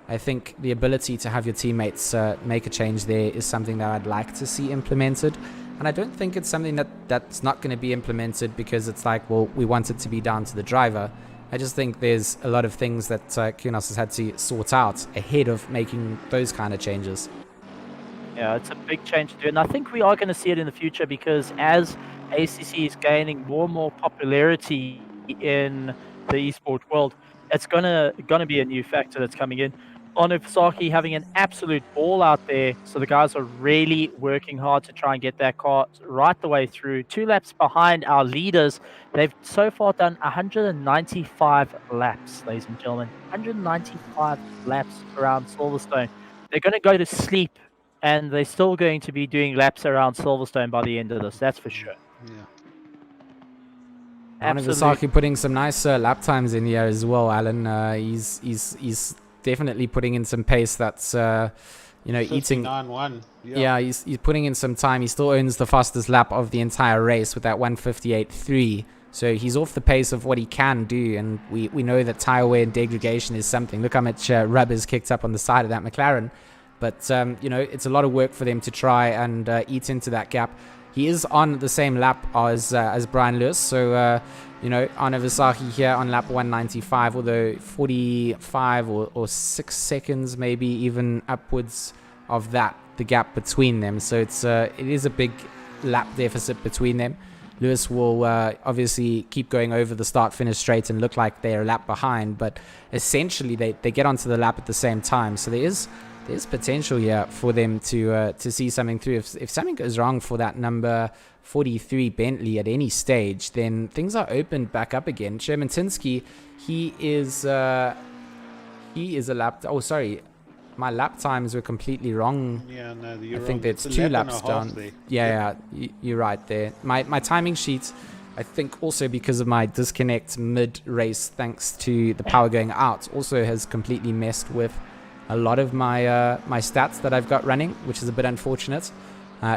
I think the ability to have your teammates make a change there is something that I'd like to see implemented. And I don't think it's something that's not going to be implemented because it's like, well, we want it to be down to the driver. I just think there's a lot of things that Kunos has had to sort out ahead of making those kind of changes. Yeah, it's a big change to do. And I think we are going to see it in the future because as ACC is gaining more and more popularity in the esport world, it's gonna be a new factor that's coming in. Ono Fasaki having an absolute ball out there, so the guys are really working hard to try and get that car right the way through. 2 laps behind our leaders. They've so far done 195 laps, ladies and gentlemen. 195 laps around Silverstone. They're going to go to sleep, and they're still going to be doing laps around Silverstone by the end of this, that's for sure. Yeah. Ono Fasaki putting some nice lap times in here as well, Alan. He's definitely putting in some pace that's, eating. 59.1. Yeah, he's putting in some time. He still owns the fastest lap of the entire race with that 1:58.3. So he's off the pace of what he can do, and we know that tire wear and degradation is something. Look how much rubber's kicked up on the side of that McLaren. But, it's a lot of work for them to try and eat into that gap. He is on the same lap as Brian Lewis, so Ono Fasaki here on lap 195, although 45 or 6 seconds, maybe even upwards of that, the gap between them. So it is a big lap deficit between them. Lewis will obviously keep going over the start-finish straight and look like they're a lap behind, but essentially they get onto the lap at the same time. So there's potential here for them to see something through. If something goes wrong for that number 43 Bentley at any stage, then things are opened back up again. Sherman Tinsky, he is a lap. Oh, sorry, my lap times were completely wrong. Yeah, no, you're I think wrong. that's 2 laps down. There. Yeah, you're right there. My timing sheet, I think also because of my disconnect mid-race, thanks to the power going out, also has completely messed with a lot of my my stats that I've got running, which is a bit unfortunate.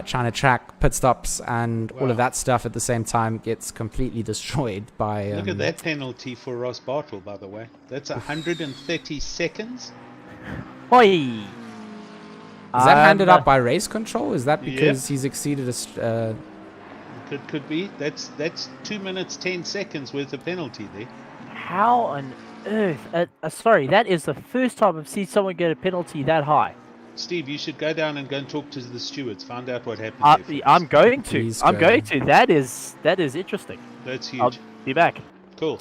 Trying to track pit stops and all of that stuff at the same time gets completely destroyed by... Look at that penalty for Ross Bartle, by the way. That's 130 seconds. Hoi! Is that handed up by race control? Is that because he's exceeded a... Could be. That's 2 minutes 10 seconds worth of penalty there. How on earth? Sorry, that is the first time I've seen someone get a penalty that high. Steve, you should go down and talk to the stewards. Find out what happened. I'm going to. That is interesting. That's huge. I'll be back. Cool.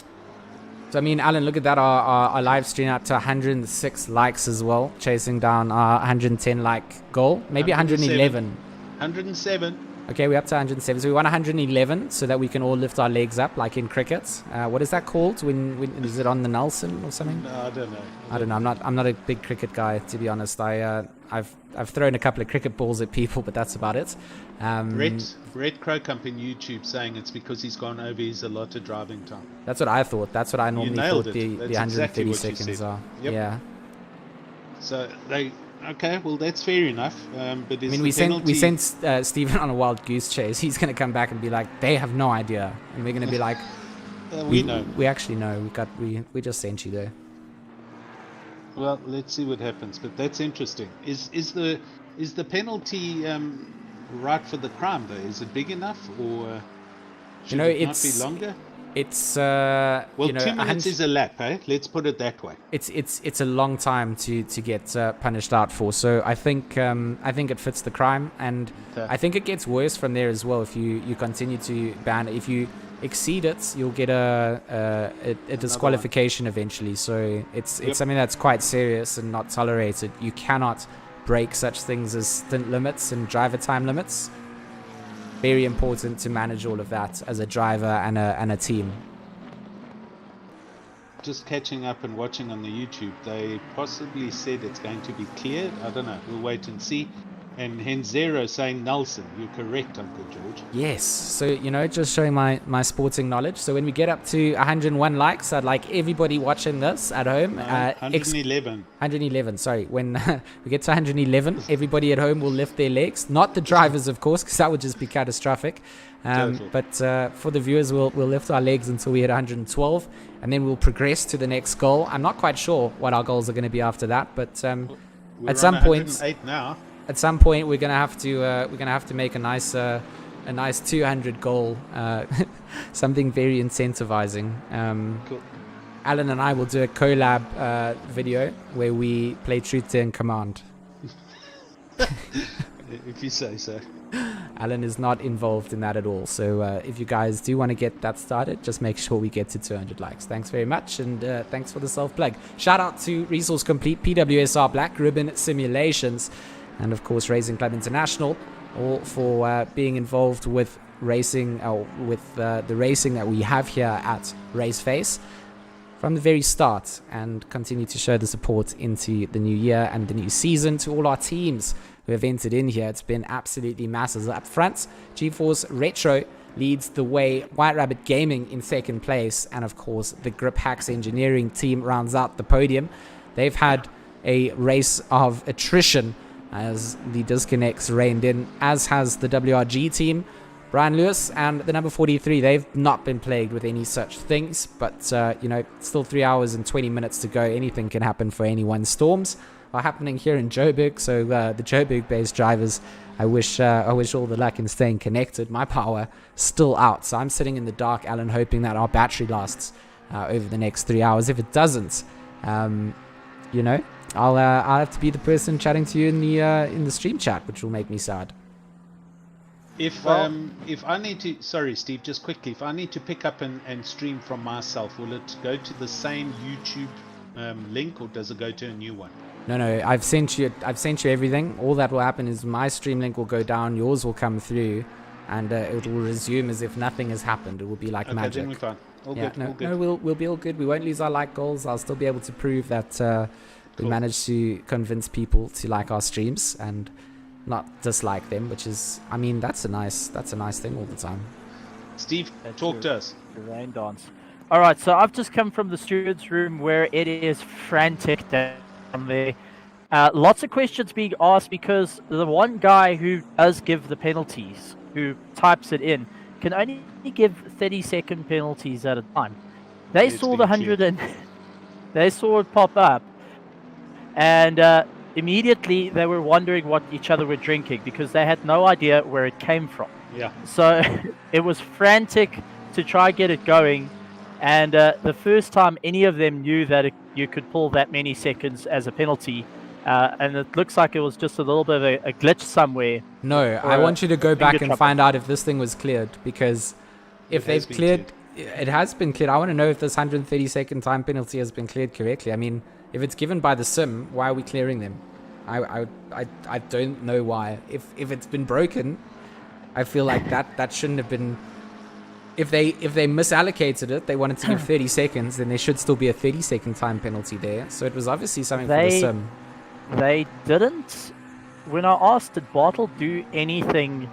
So I mean, Alan, look at that. Our live stream up to 106 likes as well, chasing down our 110 like goal. Maybe 111. 107. Okay, we're up to 107. So we want 111 so that we can all lift our legs up like in cricket. What is that called? When is it on the Nelson or something? No, I don't know. I don't know. I'm not a big cricket guy, to be honest. I've thrown a couple of cricket balls at people, but that's about it. Red Crow Camp in YouTube saying it's because he's gone over his allotted driving time. That's what I thought. That's what I normally thought the 130 exactly seconds are. Yep. Yeah. So okay, well that's fair enough. But I mean, we sent Stephen on a wild goose chase. He's going to come back and be like, they have no idea, and we're going to be like, we know. We actually know. We just sent you there. Well, let's see what happens. But that's interesting. Is the penalty right for the crime though? Is it big enough, or should it not be longer? It's 2 minutes is a lap, eh? Let's put it that way. It's a long time to get punished out for. So I think it fits the crime, and I think it gets worse from there as well. If you continue to ban it, if you exceed it, you'll get a disqualification eventually. So it's something that's quite serious and not tolerated. You cannot break such things as stint limits and driver time limits. Very important to manage all of that as a driver and a team. Just catching up and watching on the YouTube, they possibly said it's going to be cleared. I don't know. We'll wait and see. And Henzero saying Nelson. You're correct, Uncle George. Yes. So, just showing my sporting knowledge. So when we get up to 101 likes, I'd like everybody watching this at home. 111. 111, sorry. When we get to 111, everybody at home will lift their legs. Not the drivers, of course, because that would just be catastrophic. But for the viewers, we'll lift our legs until we hit 112. And then we'll progress to the next goal. I'm not quite sure what our goals are going to be after that. But at some point... 108 now. At some point, we're gonna have to make a nice 200 goal, something very incentivizing. Cool. Alan and I will do a collab video where we play Truth and Command. If you say so. Alan is not involved in that at all. So if you guys do want to get that started, just make sure we get to 200 likes. Thanks very much, and thanks for the self-plug. Shout out to Resource Complete, PWSR Black Ribbon Simulations, and of course Racing Club International, all for being involved with racing, with the racing that we have here at Raceface from the very start, and continue to show the support into the new year and the new season. To all our teams who have entered in here, it's been absolutely massive. Up front, GeForce Retro leads the way, White Rabbit Gaming in second place, and of course the Grip Hacks Engineering team rounds out the podium. They've had a race of attrition as the disconnects reigned in, as has the WRG team. Brian Lewis and the number 43, they've not been plagued with any such things, but still 3 hours and 20 minutes to go. Anything can happen for anyone. Storms are happening here in Joburg, so the Joburg-based drivers, I wish all the luck in staying connected. My power still out, so I'm sitting in the dark, Alan, hoping that our battery lasts over the next 3 hours. If it doesn't, I'll have to be the person chatting to you in the stream chat, which will make me sad. If I need to, sorry Steve, just quickly, if I need to pick up and stream from myself, will it go to the same YouTube link, or does it go to a new one? No, I've sent you everything. All that will happen is my stream link will go down, yours will come through, and it will resume as if nothing has happened. It will be like magic. Then we're fine. All good. No, we'll be all good. We won't lose our like goals. I'll still be able to prove that we managed to convince people to like our streams and not dislike them, which is, I mean, that's a nice thing all the time. Steve, talk to us. The rain dance. All right, so I've just come from the steward's room where it is frantic down there. Lots of questions being asked because the one guy who does give the penalties, who types it in, can only give 30-second penalties at a time. They saw the 100 and they saw it pop up, and immediately they were wondering what each other were drinking because they had no idea where it came from. Yeah. So it was frantic to try get it going, and the first time any of them knew that you could pull that many seconds as a penalty, and it looks like it was just a little bit of a glitch somewhere. No, I want you to go back and find out if this thing was cleared, because if they've cleared, it has been cleared. I want to know if this 130-second time penalty has been cleared correctly. I mean, if it's given by the sim, why are we clearing them? I don't know why. If it's been broken, I feel like that shouldn't have been. If they misallocated it, they wanted to give 30 seconds, then there should still be a 30-second time penalty there. So it was obviously something for the sim. They didn't. When I asked, did Bartle do anything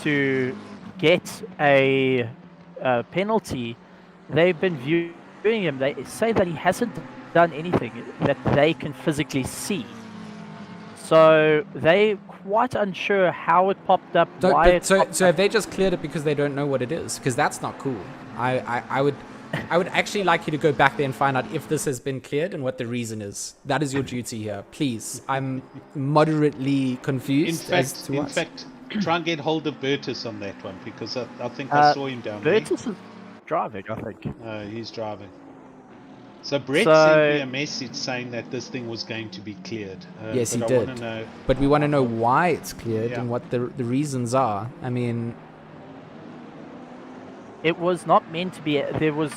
to get a penalty? They've been viewing him. They say that he hasn't done anything that they can physically see. So they quite unsure how it popped up. So have they just cleared it because they don't know what it is? Because that's not cool. I would actually like you to go back there and find out if this has been cleared and what the reason is. That is your duty here, please. I'm moderately confused. In fact, try and get hold of Bertus on that one, because I think I saw him down there. Bertus is driving, I think. He's driving. So Brett sent me a message saying that this thing was going to be cleared. Yes, he did. But we want to know why it's cleared and what the reasons are. I mean, it was not meant to be. There was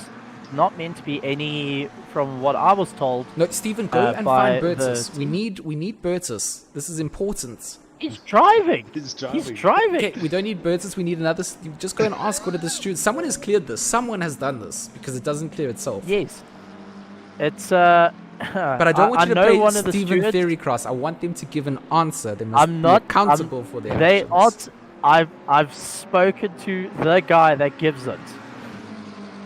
not meant to be any, from what I was told. No, Stephen, go and find Bertus. We need Bertus. This is important. He's driving. He's driving. Okay, we don't need Bertus. We need another. Just go and ask what are the students. Someone has cleared this. Someone has done this, because it doesn't clear itself. Yes. It's But I don't want you to play Stephen Theorycross. I want them to give an answer. They must be accountable for their actions. I've spoken to the guy that gives it,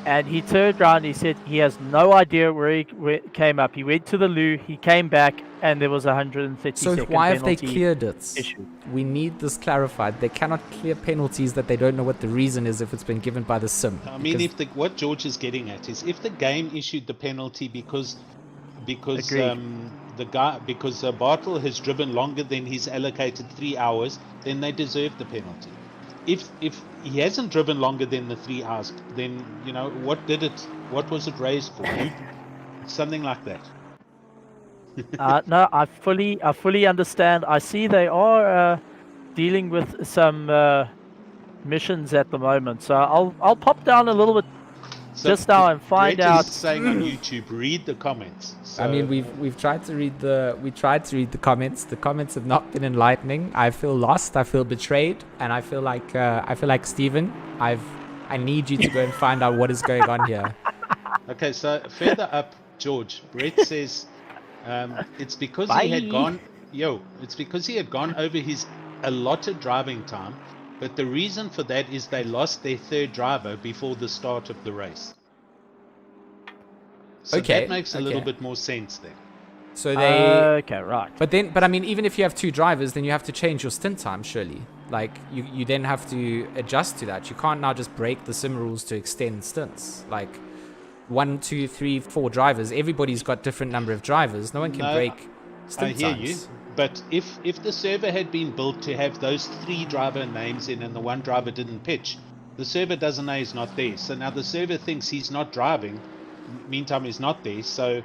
and he turned around and he said he has no idea where it came up. He went to the loo, he came back, and there was 130 So second why have they penalty cleared it? issue. We need this clarified. They cannot clear penalties that they don't know what the reason is if it's been given by the sim. I mean, what George is getting at is, if the game issued the penalty because Bartle has driven longer than his allocated 3 hours, then they deserve the penalty. If he hasn't driven longer than the 3 hours, then what was it raised for? Something like that. No, I fully understand. I see they are dealing with some missions at the moment, so I'll pop down a little bit just now and find Brett out. Is saying on YouTube, read the comments. So, I mean, we've tried to read the comments. The comments have not been enlightening. I feel lost. I feel betrayed, and I feel like Stephen. I need you to go and find out what is going on here. Okay, so further up, George, Brett says it's because he had gone. It's because he had gone over his allotted driving time. But the reason for that is they lost their third driver before the start of the race. So that makes a little bit more sense then. So they okay, right. But I mean, even if you have two drivers, then you have to change your stint time, surely. Like you then have to adjust to that. You can't now just break the sim rules to extend stints. Like 1, 2, 3, 4 drivers. Everybody's got different number of drivers. No one can break stint times. I hear you. But if the server had been built to have those 3 driver names in and the 1 driver didn't pitch, the server doesn't know he's not there. So now the server thinks he's not driving. Meantime, he's not there. So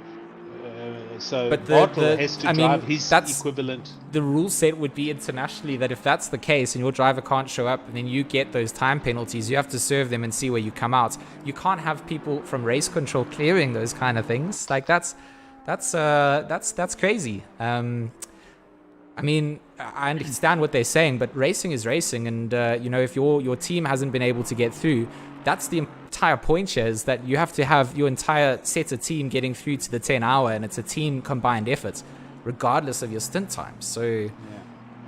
Bartle has to drive his equivalent. The rule set would be internationally that if that's the case and your driver can't show up, and then you get those time penalties, you have to serve them and see where you come out. You can't have people from race control clearing those kind of things. Like that's crazy. I mean, I understand what they're saying, but racing is racing, and if your team hasn't been able to get through, that's the entire point here, is that you have to have your entire set of team getting through to the 10 hour, and it's a team combined effort, regardless of your stint time. So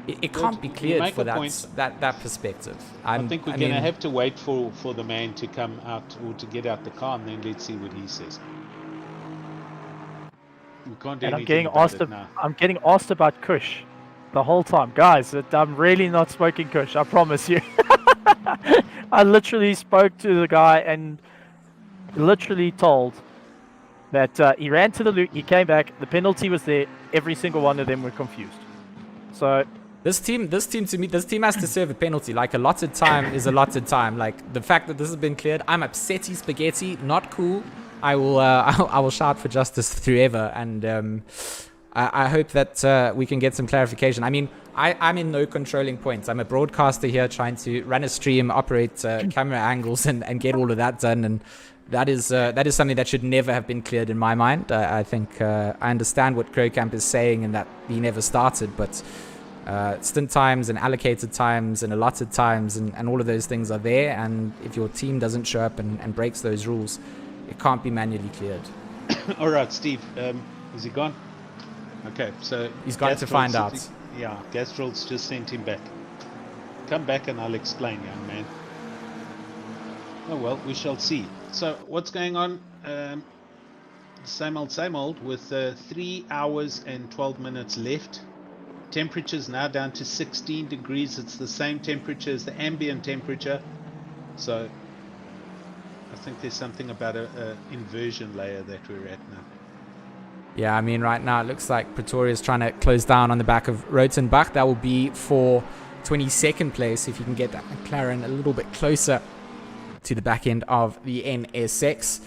it can't be cleared for that perspective. I think we're going to have to wait for the man to come out or to get out the car, and then let's see what he says. We can't do anything about it now. I'm getting asked about Kush the whole time. Guys, I'm really not smoking Kush, I promise you. I literally spoke to the guy and literally told that he ran to the loop, he came back, the penalty was there, every single one of them were confused. So this team has to serve a penalty. Like, allotted time is allotted time. Like, the fact that this has been cleared, I'm upsetty spaghetti, not cool. I will shout for justice through ever, and I hope that we can get some clarification. I mean, I'm in no controlling points. I'm a broadcaster here trying to run a stream, operate camera angles, and get all of that done. And that is something that should never have been cleared in my mind. I think I understand what Crowcamp is saying and that he never started, but stint times and allocated times and allotted times and all of those things are there. And if your team doesn't show up and breaks those rules, it can't be manually cleared. All right, Steve, is he gone? Okay, so he's going to find out. Yeah, Gastrol's just sent him back. Come back and I'll explain, young man. Oh well, we shall see. So what's going on? Same old with 3 hours and 12 minutes left. Temperature's now down to 16 degrees. It's the same temperature as the ambient temperature. So I think there's something about a inversion layer that we're at now. Yeah, I mean, right now it looks like Pretoria's trying to close down on the back of Rotenbach. That will be for 22nd place if you can get that McLaren a little bit closer to the back end of the NSX.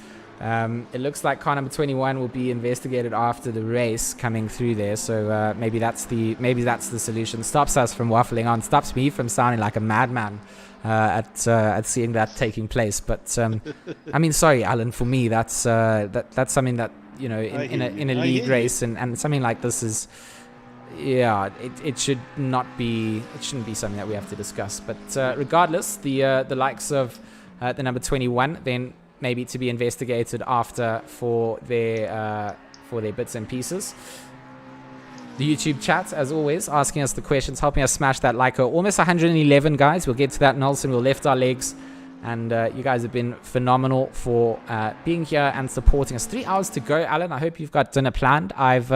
It looks like car number 21 will be investigated after the race coming through there. So maybe that's the solution. Stops us from waffling on. Stops me from sounding like a madman at seeing that taking place. But I mean, sorry, Alan. For me, that's something that, you know, in a league race and something like this is, yeah, it shouldn't be something that we have to discuss. But regardless, the likes of the number 21 then maybe to be investigated after for their bits and pieces. The YouTube chat, as always, asking us the questions, helping us smash that like. Almost 111 guys. We'll get to that, Nelson. We'll lift our legs. And you guys have been phenomenal for being here and supporting us. 3 hours to go, Alan. I hope you've got dinner planned. I've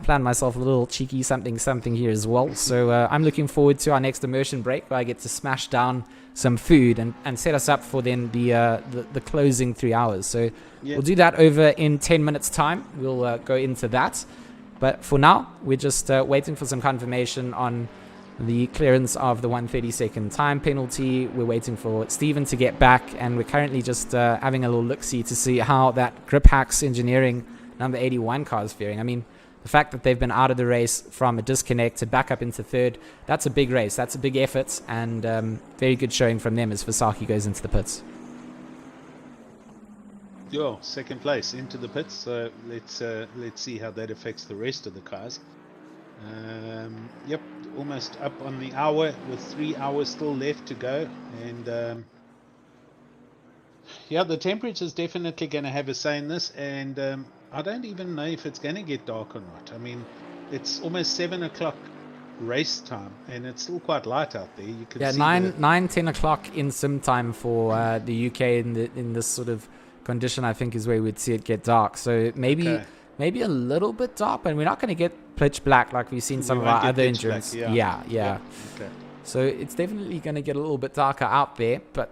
planned myself a little cheeky something here as well. So I'm looking forward to our next immersion break where I get to smash down some food and set us up for then the closing 3 hours. So we'll do that over in 10 minutes time. We'll go into that. But for now, we're just waiting for some confirmation on the clearance of the 132nd time penalty. We're waiting for Stephen to get back, and we're currently just having a little look-see to see how that Grip Hacks Engineering number 81 car is faring. I mean, the fact that they've been out of the race from a disconnect to back up into third, that's a big race. That's a big effort, and very good showing from them as Vasaki goes into the pits. Yo, second place into the pits. So let's see how that affects the rest of the cars. Yep, almost up on the hour with 3 hours still left to go, and yeah, the temperature is definitely going to have a say in this, and I don't even know if it's going to get dark or not. I mean, it's almost 7 o'clock race time, and it's still quite light out there. You can see 9-10 o'clock in sim time for the UK in this sort of condition. I think is where we'd see it get dark. So maybe a little bit dark, and we're not going to get pitch black like we've seen some of our other endurance. Yeah. Okay. So it's definitely going to get a little bit darker out there, but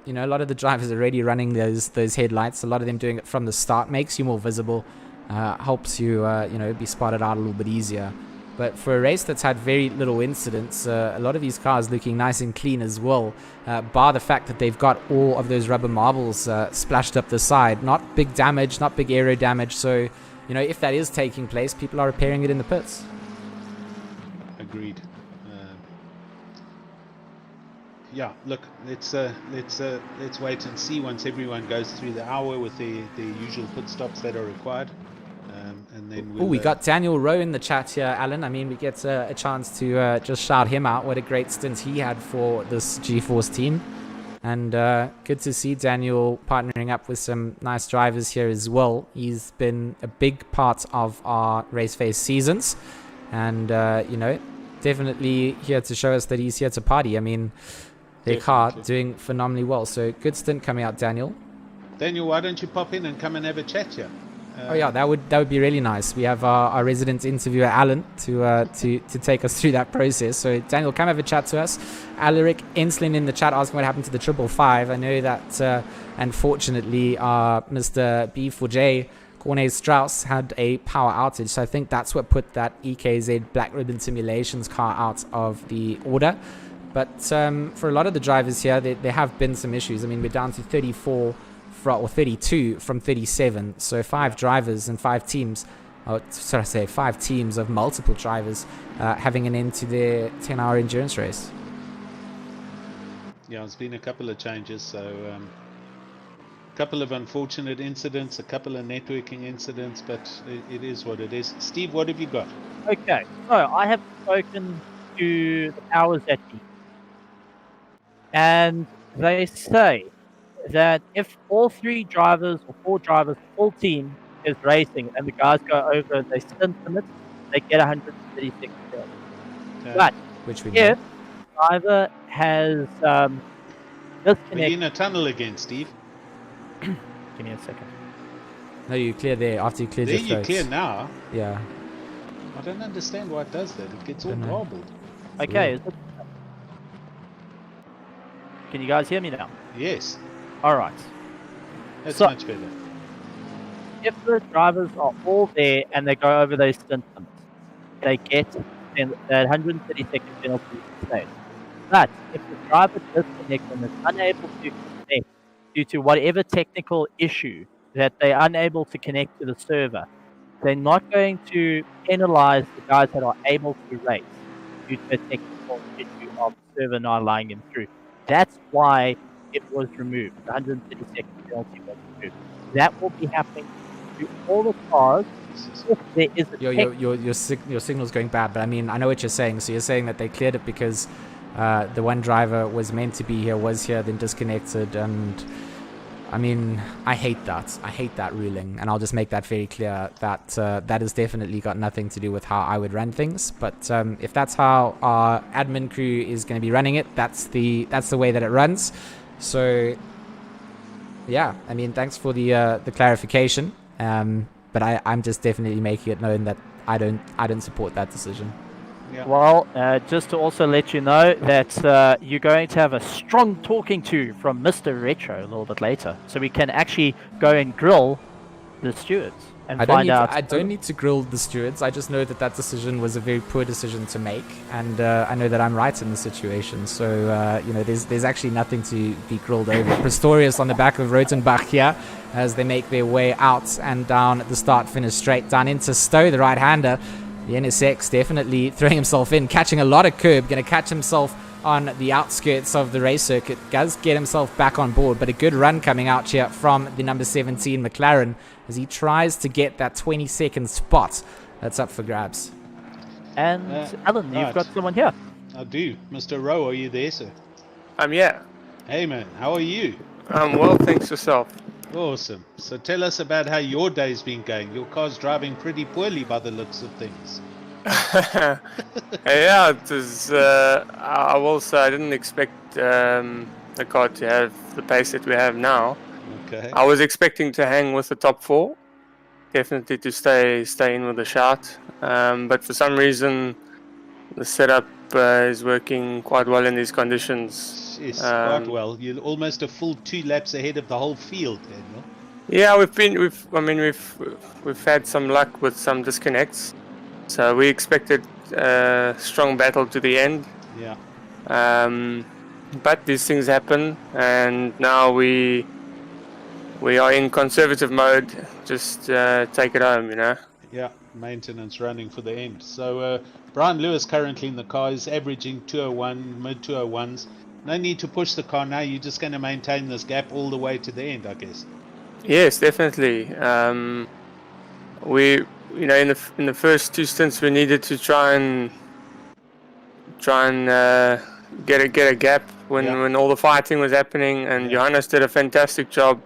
you know, a lot of the drivers are already running those headlights. A lot of them doing it from the start, makes you more visible, helps you you know, be spotted out a little bit easier. But for a race that's had very little incidents, a lot of these cars looking nice and clean as well, bar the fact that they've got all of those rubber marbles splashed up the side. Not big damage, not big aero damage. So, you know, if that is taking place, people are repairing it in the pits. Agreed. Yeah, look, let's wait and see once everyone goes through the hour with the usual pit stops that are required. And then we got Daniel Rowe in the chat here, Alan. I mean, we get a chance to just shout him out. What a great stint he had for this G-Force team. And good to see Daniel partnering up with some nice drivers here as well. He's been a big part of our Raceface seasons. And, you know, definitely here to show us that he's here to party. I mean, their car doing phenomenally well. So good stint coming out, Daniel. Daniel, why don't you pop in and come and have a chat here? Oh yeah, that would be really nice. We have our resident interviewer Alan to take us through that process. So Daniel, come have a chat to us. Alaric Enslin in the chat asking what happened to the 555. I know that unfortunately Mr. B4J Corne Strauss had a power outage. So I think that's what put that EKZ Black Ribbon Simulations car out of the order. But for a lot of the drivers here, there have been some issues. I mean, we're down to 34 or 32 from 37. So 5 drivers and 5 teams, or should I say 5 teams of multiple drivers having an end to their 10-hour endurance race. Yeah, there's been a couple of changes. So couple of unfortunate incidents, a couple of networking incidents, but it is what it is. Steve, what have you got? Okay, so I have spoken to the powers that be, and they say that if all 3 drivers or 4 drivers, full team is racing, and the guys go over the stint limit, they get 136 points. Okay. But Which we if know. the driver has We're disconnected, in a tunnel again, Steve. give me a second. No, you clear there after you cleared There your you throats. clear now. Yeah. I don't understand why it does that. It gets all Dunno. garbled. Okay, is it... Can you guys hear me now? Yes, All right. that's So- much better. If the drivers are all there and they go over those stint limits, they get that 130-second penalty instead. But if the driver disconnects and is unable to connect due to whatever technical issue that they're unable to connect to the server, they're not going to penalize the guys that are able to race due to a technical issue of the server not allowing them through. That's why it was removed. The 130-second penalty was removed. That will be happening to all the cars if there is a Your signal's going bad, but I mean, I know what you're saying. So you're saying that they cleared it because the one driver was meant to be here, was here, then disconnected, and I mean, I hate that. I hate that ruling, and I'll just make that very clear that that has definitely got nothing to do with how I would run things. But if that's how our admin crew is going to be running it, that's the way that it runs. So yeah, I mean, thanks for the clarification. But I'm just definitely making it known that I don't support that decision. Yeah. Well, just to also let you know that you're going to have a strong talking to from Mr. Retro a little bit later, so we can actually go and grill the stewards and I find out. I don't need to grill the stewards. I just know that decision was a very poor decision to make, and I know that I'm right in the situation. So there's actually nothing to be grilled over. Pistorius on the back of Rotenbach here as they make their way out and down at the start-finish straight down into Stowe, the right-hander. The NSX definitely throwing himself in, catching a lot of curb, going to catch himself on the outskirts of the race circuit. Does get himself back on board, but a good run coming out here from the number 17 McLaren as he tries to get that 22nd spot that's up for grabs. And Alan, you've right. got someone here. I do. Mr. Rowe, are you there, sir? Yeah. Hey, man, how are you? Well, thanks yourself. Awesome. So tell us about how your day's been going. Your car's driving pretty poorly by the looks of things. Yeah, it was, I will say I didn't expect the car to have the pace that we have now. Okay. I was expecting to hang with the top 4, definitely to stay in with a shout. But for some reason, the setup is working quite well in these conditions. Yes, quite well. You're almost a full 2 laps ahead of the whole field, Daniel. Yeah, we've had some luck with some disconnects, so we expected a strong battle to the end. Yeah. But these things happen, and now we are in conservative mode. Just take it home, Yeah, maintenance running for the end. So Brian Lewis currently in the car is averaging 201, mid 201s. No need to push the car now. You're just going to maintain this gap all the way to the end, I guess. Yes, definitely. We, in the first 2 stints, we needed to try and get a gap when all the fighting was happening, and Johannes did a fantastic job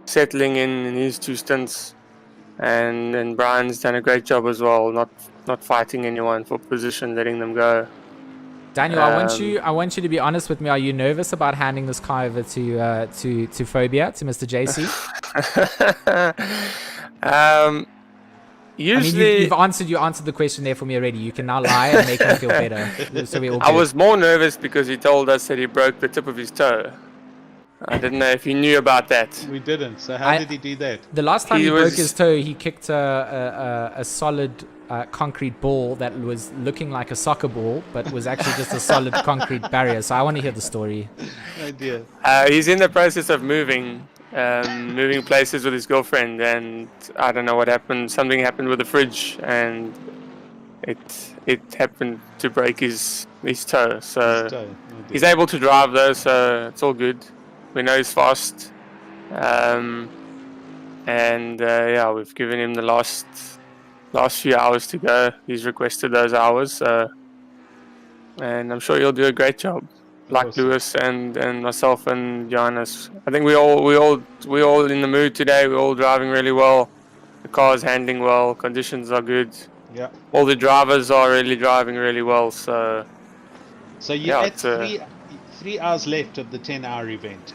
settling in his 2 stints, and Brian's done a great job as well, not fighting anyone for position, letting them go. Daniel, I want you to be honest with me. Are you nervous about handing this car over to Phobia, to Mr. JC? Usually, I mean, you answered the question there for me already. You can now lie and make me feel better. So we all I was more nervous because he told us that he broke the tip of his toe. I didn't know if he knew about that. We didn't. So how did he do that? The last time he broke his toe, he kicked a solid concrete ball that was looking like a soccer ball, but was actually just a solid concrete barrier. So I want to hear the story. Oh dear. He's in the process of moving places with his girlfriend, and I don't know what happened. Something happened with the fridge, and it happened to break his toe. So he's able to drive though, so it's all good. We know he's fast. And yeah, we've given him the last few hours to go. He's requested those hours, and I'm sure he'll do a great job. Like Awesome. Lewis and myself and Johannes. I think we all in the mood today. We're all driving really well. The car's handling well. Conditions are good. Yeah. All the drivers are really driving really well. So you're yeah, at 3 hours left of the 10-hour event.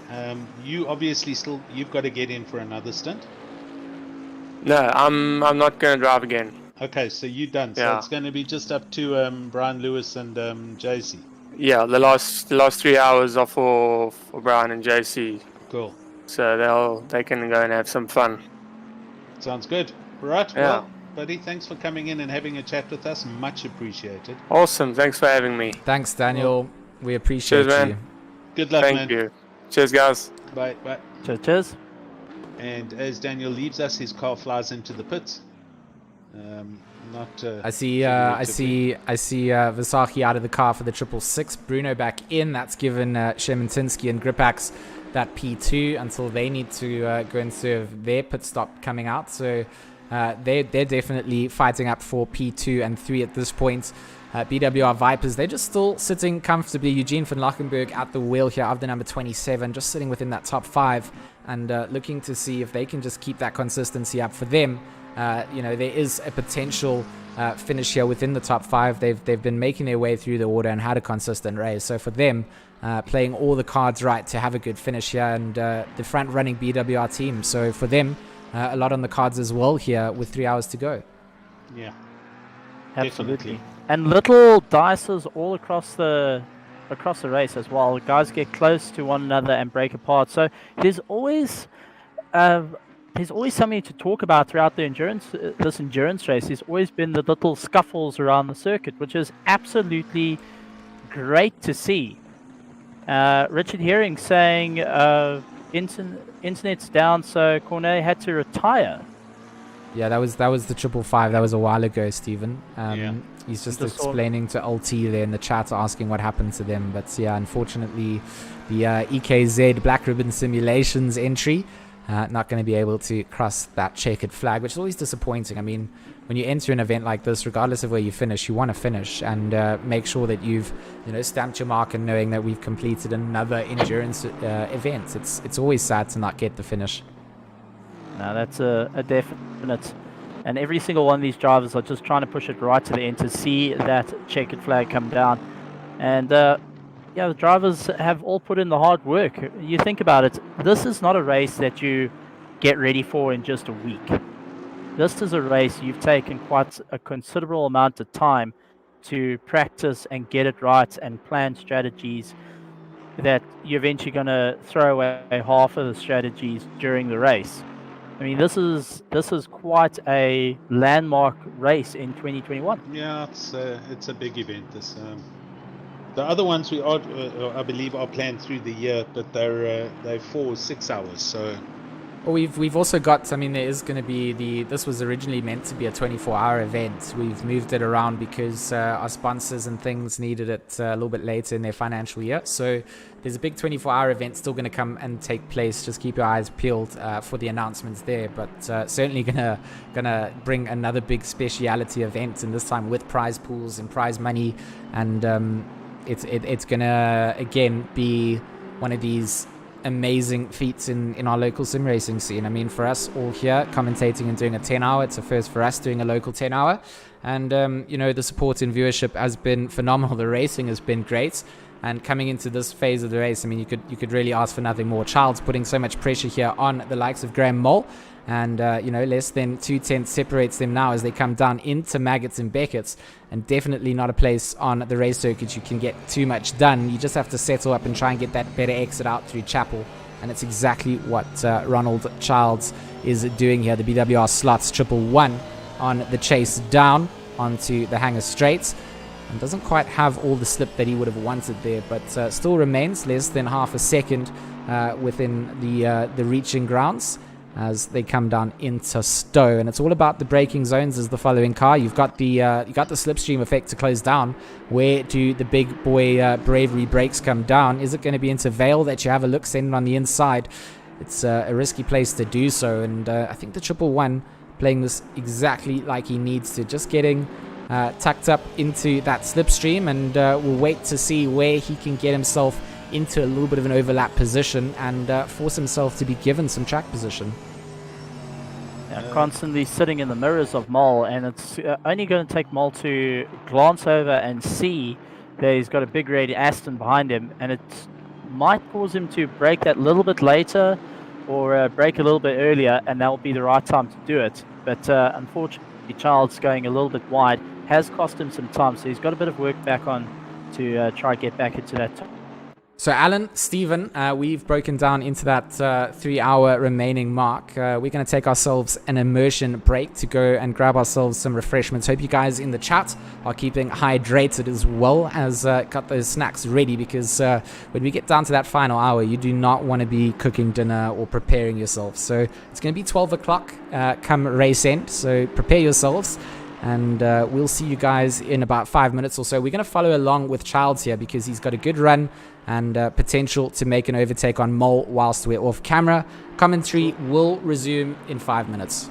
You obviously you've got to get in for another stint. No, I'm not going to drive again. Okay, so you're done. Yeah. So it's going to be just up to Brian Lewis and JC. Yeah, the last 3 hours are for Brian and JC. Cool. So they can go and have some fun. Sounds good. Right. Yeah. Well, buddy, thanks for coming in and having a chat with us. Much appreciated. Awesome. Thanks for having me. Thanks, Daniel. We appreciate Cheers, man. you. Good luck, man. Thank you. Cheers, guys. Bye. Bye. Cheers. And as Daniel leaves us, his car flies into the pits. I see Visaki out of the car for the 666. Bruno back in. That's given Shementinsky and Gripax that P2 until they need to go and serve their pit stop coming out. So they're definitely fighting up for P2 and 3 at this point. BWR Vipers, they're just still sitting comfortably. Eugene van Lachenberg at the wheel here of the number 27, just sitting within that top 5 and looking to see if they can just keep that consistency up for them. There is a potential finish here within the top 5. They've been making their way through the order and had a consistent race. So for them, playing all the cards right to have a good finish here, and the front-running BWR team. So for them, a lot on the cards as well here with 3 hours to go. Yeah, Absolutely. definitely. And little dices all across the race as well. Guys get close to one another and break apart. So there's always something to talk about throughout the this endurance race. There's always been the little scuffles around the circuit, which is absolutely great to see. Richard Herring saying internet's down, so Cornet had to retire. Yeah, that was the 555. That was a while ago, Stephen. Yeah. He's just explaining to LT there in the chat, asking what happened to them. But yeah, unfortunately, the EKZ Black Ribbon Simulations entry not going to be able to cross that checkered flag, which is always disappointing. I mean, when you enter an event like this, regardless of where you finish, you want to finish and make sure that you've stamped your mark and knowing that we've completed another endurance event. It's always sad to not get the finish. No, that's a definite. And every single one of these drivers are just trying to push it right to the end to see that checkered flag come down. And the drivers have all put in the hard work. You think about it, this is not a race that you get ready for in just a week. This is a race you've taken quite a considerable amount of time to practice and get it right and plan strategies that you're eventually going to throw away half of the strategies during the race. I mean, this is quite a landmark race in 2021. Yeah, it's a big event. The other ones I believe are planned through the year, but they're 4 or 6 hours. So. Well, we've also got. I mean, there is going to be this was originally meant to be a 24-hour event. We've moved it around because our sponsors and things needed it a little bit later in their financial year. So there's a big 24-hour event still going to come and take place. Just keep your eyes peeled for the announcements there. But certainly gonna bring another big speciality event, and this time with prize pools and prize money, and it's gonna again be one of these amazing feats in our local sim racing scene. I mean, for us all here commentating and doing a 10-hour, it's a first for us doing a local 10-hour, and the support and viewership has been phenomenal. The racing has been great, and coming into this phase of the race, I mean, you could really ask for nothing more. Child's putting so much pressure here on the likes of Graham Mole, and less than 2 tenths separates them now as they come down into Maggots and Beckett's, and definitely not a place on the race circuit you can get too much done. You just have to settle up and try and get that better exit out through Chapel, and it's exactly what Ronald Childs is doing here. The BWR slots 111 on the chase down onto the Hanger Straight, and doesn't quite have all the slip that he would have wanted there, but still remains less than half a second within the reaching grounds as they come down into Stowe. And it's all about the braking zones as the following car. You've got the slipstream effect to close down. Where do the big boy bravery brakes come down? Is it going to be into Vale that you have a look, send it on the inside? it's a risky place to do so. And I think the 111 playing this exactly like he needs to, just getting tucked up into that slipstream, and we'll wait to see where he can get himself into a little bit of an overlap position and force himself to be given some track position. Constantly sitting in the mirrors of Mol, and it's only going to take Mol to glance over and see that he's got a big red Aston behind him, and it might cause him to brake that little bit later or brake a little bit earlier, and that will be the right time to do it. But unfortunately, Child's going a little bit wide has cost him some time, so he's got a bit of work back on to try get back into that top. So Alan, Stephen, we've broken down into that 3-hour remaining mark. We're going to take ourselves an immersion break to go and grab ourselves some refreshments. Hope you guys in the chat are keeping hydrated as well as got those snacks ready, because when we get down to that final hour, you do not want to be cooking dinner or preparing yourself. So it's going to be 12 o'clock come race end, so prepare yourselves. And we'll see you guys in about 5 minutes or so. We're going to follow along with Childs here because he's got a good run and potential to make an overtake on Mole whilst we're off camera. Commentary will resume in 5 minutes.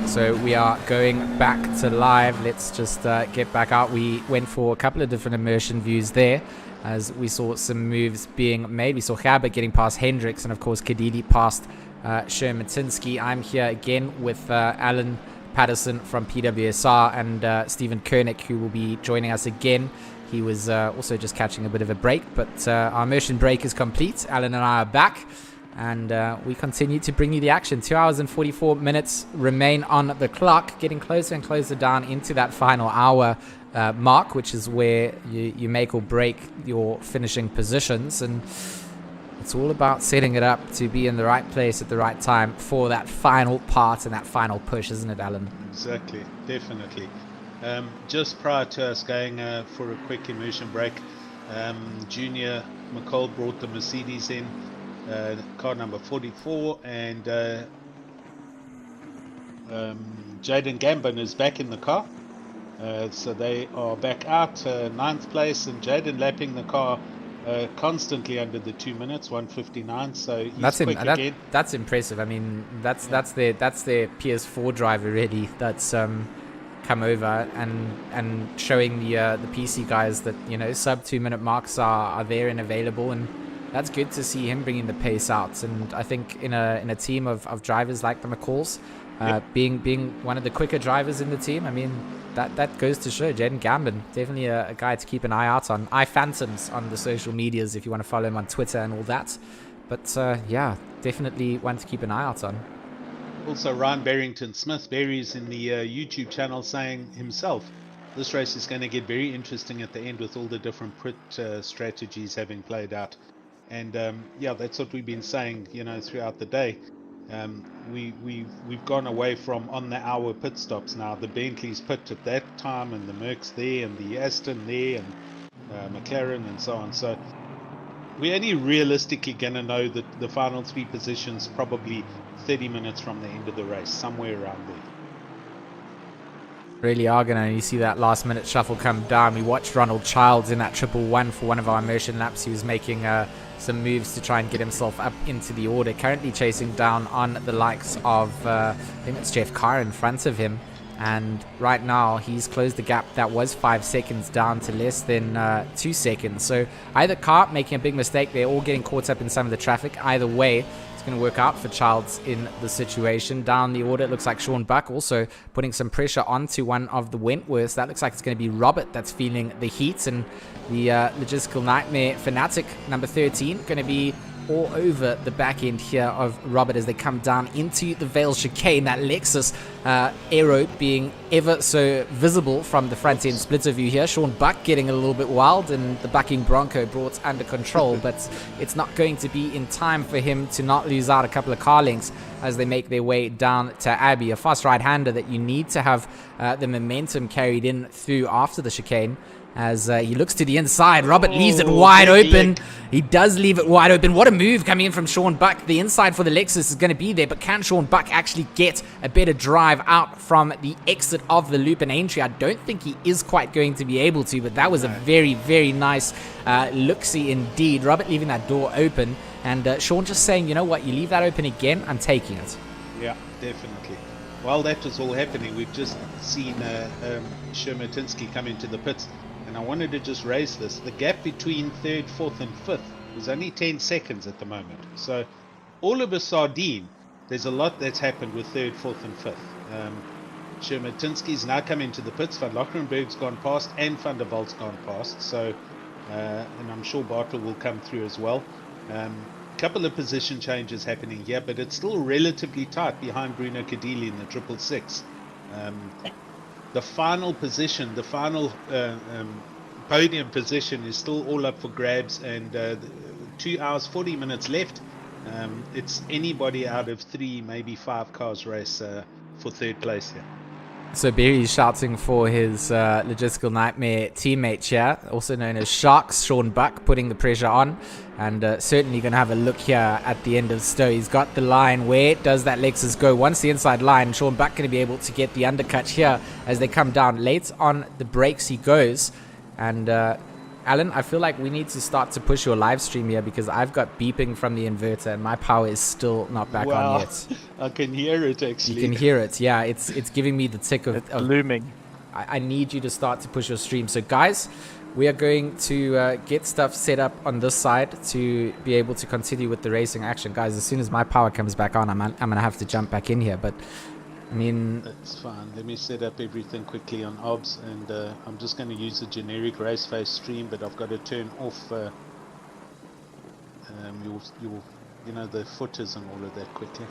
So we are going back to live. Let's just get back out. We went for a couple of different immersion views there as we saw some moves being made. We saw Herbert getting past Hendricks and, of course, Kadidi past Shermatinsky. I'm here again with Alan Patterson from PWSR and Stephen Koenig, who will be joining us again. He was also just catching a bit of a break, but our immersion break is complete. Alan and I are back. And we continue to bring you the action. 2 hours and 44 minutes remain on the clock, getting closer and closer down into that final hour mark, which is where you make or break your finishing positions. And it's all about setting it up to be in the right place at the right time for that final part and that final push, isn't it, Alan? Exactly, definitely. Just prior to us going for a quick immersion break, Junior McCall brought the Mercedes in. Car number 44, and Jaden Gambon is back in the car, so they are back out, 9th place, and Jaden lapping the car constantly under the 2 minutes, 1:59. So he's quick again. That's impressive. I mean, that's their PS4 driver really. That's come over and showing the PC guys that, you know, sub 2 minute marks are there and available, and that's good to see him bringing the pace out. And I think in a team of drivers like the McCalls, being one of the quicker drivers in the team, I mean, that goes to show. Jaden Gambon, definitely a guy to keep an eye out on. iPhantoms on the social medias if you want to follow him on Twitter and all that. But yeah, definitely one to keep an eye out on. Also, Ryan Barrington-Smith, Barry's in the YouTube channel, saying himself, this race is going to get very interesting at the end with all the different pit strategies having played out. And yeah, that's what we've been saying, you know, throughout the day. We've gone away from on the hour pit stops now. The Bentley's pit at that time, and the Mercs there, and the Aston there, and McLaren, and so on. So we're only realistically going to know that the final 3 positions probably 30 minutes from the end of the race, somewhere around there. Really are gonna. You see that last minute shuffle come down. We watched Ronald Childs in that 111 for one of our immersion laps. He was making some moves to try and get himself up into the order, currently chasing down on the likes of I think it's Jeff Carr in front of him, and right now he's closed the gap that was 5 seconds down to less than 2 seconds. So either Carr making a big mistake, they're all getting caught up in some of the traffic. Either way, it's going to work out for Childs in the situation. Down the order, it looks like Sean Buck also putting some pressure onto one of the Wentworths. That looks like it's going to be Robert that's feeling the heat, and the logistical nightmare fanatic number 13 going to be all over the back end here of Robert as they come down into the Vale chicane. That Lexus aero being ever so visible from the front end splitter view here. Sean Buck getting a little bit wild, and the bucking Bronco brought under control, but it's not going to be in time for him to not lose out a couple of car lengths as they make their way down to Abbey. A fast right-hander that you need to have the momentum carried in through after the chicane. As he looks to the inside, Robert leaves it wide open. He does leave it wide open. What a move coming in from Sean Buck. The inside for the Lexus is going to be there, but can Sean Buck actually get a better drive out from the exit of the loop and entry? I don't think he is quite going to be able to, but that was a very, very nice look-see indeed. Robert leaving that door open, and Sean just saying, you know what, you leave that open again, I'm taking it. Yeah, definitely. While that was all happening, we've just seen Shermatinsky come into the pits. And I wanted to just raise this. The gap between 3rd, 4th, and 5th is only 10 seconds at the moment. So, all of a sardine, there's a lot that's happened with 3rd, 4th, and 5th. Shermatinsky's now come into the pits. Van Lockerenberg's gone past, and Van der Valt's gone past. So, and I'm sure Bartel will come through as well. Couple of position changes happening here, but it's still relatively tight behind Bruno Cadilli in the 666. The final position, the final podium position is still all up for grabs, and 2 hours 40 minutes left. It's anybody out of 3, maybe 5 cars race for 3rd place here. So Barry's shouting for his logistical nightmare teammate here, also known as Sharks, Sean Buck, putting the pressure on, and certainly going to have a look here at the end of Stowe. He's got the line. Where does that Lexus go? Once the inside line, Sean Buck going to be able to get the undercut here as they come down. Late on the brakes he goes, and Alan, I feel like we need to start to push your live stream here because I've got beeping from the inverter and my power is still not back on yet. I can hear it actually. You can hear it. Yeah, it's giving me the tick of looming. I need you to start to push your stream. So guys, we are going to get stuff set up on this side to be able to continue with the racing action. Guys, as soon as my power comes back on, I'm going to have to jump back in here. But I mean, that's fine. Let me set up everything quickly on OBS, and I'm just going to use the generic Raceface stream, but I've got to turn off you know, the footers and all of that quickly.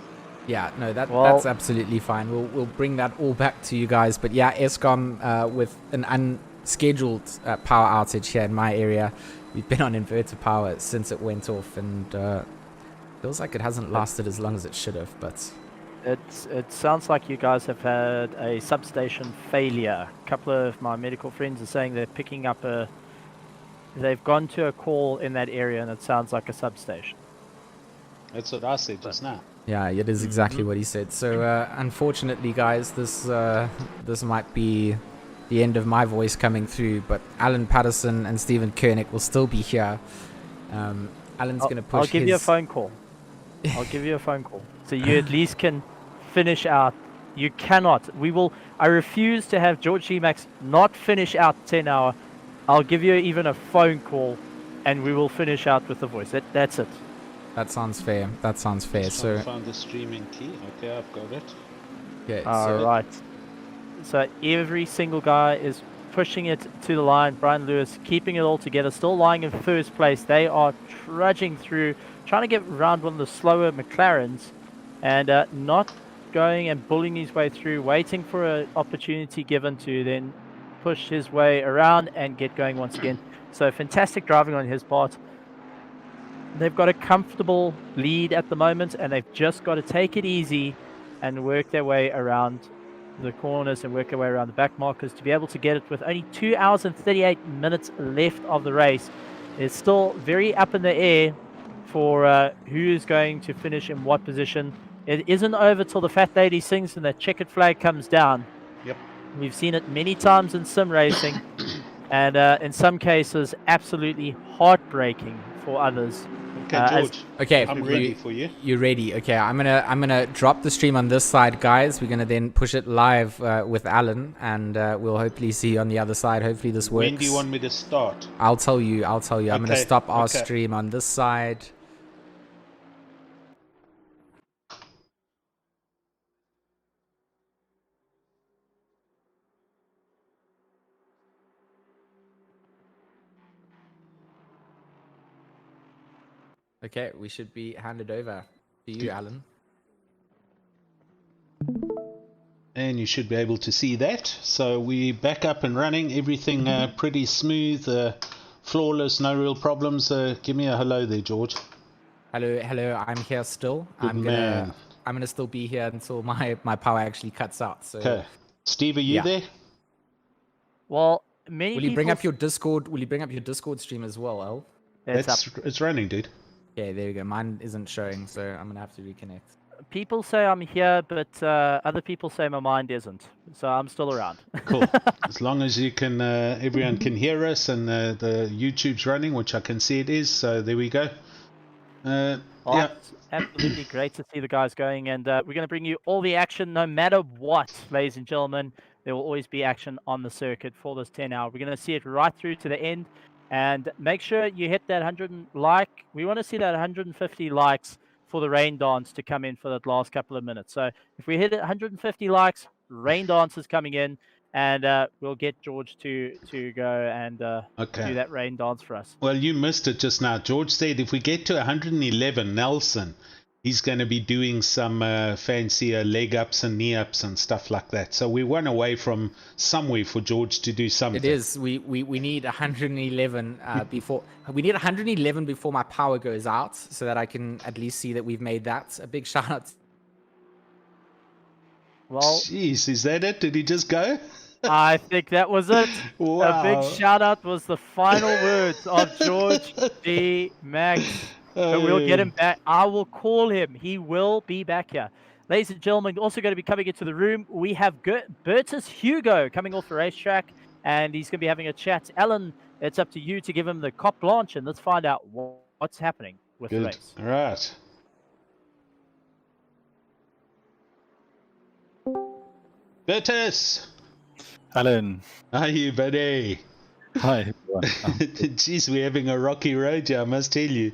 Yeah, no, that's absolutely fine. We'll bring that all back to you guys. But yeah, Eskom with an unscheduled power outage here in my area. We've been on inverter power since it went off, and feels like it hasn't lasted as long as it should have, but. It sounds like you guys have had a substation failure. A couple of my medical friends are saying they're picking up they've gone to a call in that area and it sounds like a substation. That's what I said just now. Yeah, it is exactly what he said. So unfortunately, guys, this might be the end of my voice coming through, but Alan Patterson and Stephen Koenig will still be here. Alan's going to push I'll give you a phone call. I'll give you a phone call. So you at least can finish out. You cannot. I refuse to have George GeeMax not finish out 10 hour. I'll give you even a phone call and we will finish out with the voice. That's it. That sounds fair. That sounds fair. So found the streaming key. Okay, I've got it. Okay. Right. So every single guy is pushing it to the line. Brian Lewis keeping it all together, still lying in first place. They are trudging through, trying to get around one of the slower McLarens, and not going and bullying his way through, waiting for an opportunity given to then push his way around and get going once again. So fantastic driving on his part. They've got a comfortable lead at the moment, and they've just got to take it easy and work their way around the corners and work their way around the back markers to be able to get it with only 2 hours and 38 minutes left of the race. It's still very up in the air for who is going to finish in what position. It isn't over till the fat lady sings and the checkered flag comes down. Yep. We've seen it many times in sim racing, and in some cases absolutely heartbreaking for others. Okay, George. Okay, I'm ready for you. You're ready. Okay, I'm gonna drop the stream on this side, guys. We're gonna then push it live with Alan, and we'll hopefully see you on the other side. Hopefully this works. When do you want me to start? I'll tell you. I'm gonna stop our stream on this side. Okay, we should be handed over to you, Alan. And you should be able to see that. So we back up and running. Everything pretty smooth, flawless, no real problems. Give me a hello there, George. Hello. I'm here still. Good man. I'm gonna still be here until my power actually cuts out. So. Okay. Steve, are you there? Well, Will you bring up your Discord? Will you bring up your Discord stream as well, El? It's running, dude. Yeah, there we go. Mine isn't showing, so I'm gonna have to reconnect. People say I'm here, but other people say my mind isn't. So I'm still around. Cool. As long as you can, everyone can hear us, and the YouTube's running, which I can see it is. So there we go. Yeah. It's absolutely great to see the guys going, and we're going to bring you all the action, no matter what, ladies and gentlemen. There will always be action on the circuit for this 10 hour. We're going to see it right through to the end, and make sure you hit that 100 like. We want to see that 150 likes for the rain dance to come in for that last couple of minutes. So if we hit 150 likes, rain dance is coming in, and we'll get George to go and do that rain dance for us. Well, you missed it just now. George said if we get to 111, Nelson, he's going to be doing some fancier leg ups and knee ups and stuff like that. So we went away from somewhere for George to do something. It is. We need 111 before. We need 111 before my power goes out, so that I can at least see that we've made that. A big shout out. Well, jeez, is that it? Did he just go? I think that was it. Wow. A big shout out was the final words of George GeeMax. But we'll get him back. I will call him. He will be back here. Ladies and gentlemen, also going to be coming into the room, we have Bertus Hugo coming off the racetrack, and he's going to be having a chat. Alan it's up to you to give him the carte blanche, and let's find out what's happening with the Good. race. All right. Bertus, Alan, how are you, buddy? hi everyone. Jeez, we're having a rocky road here, I must tell you.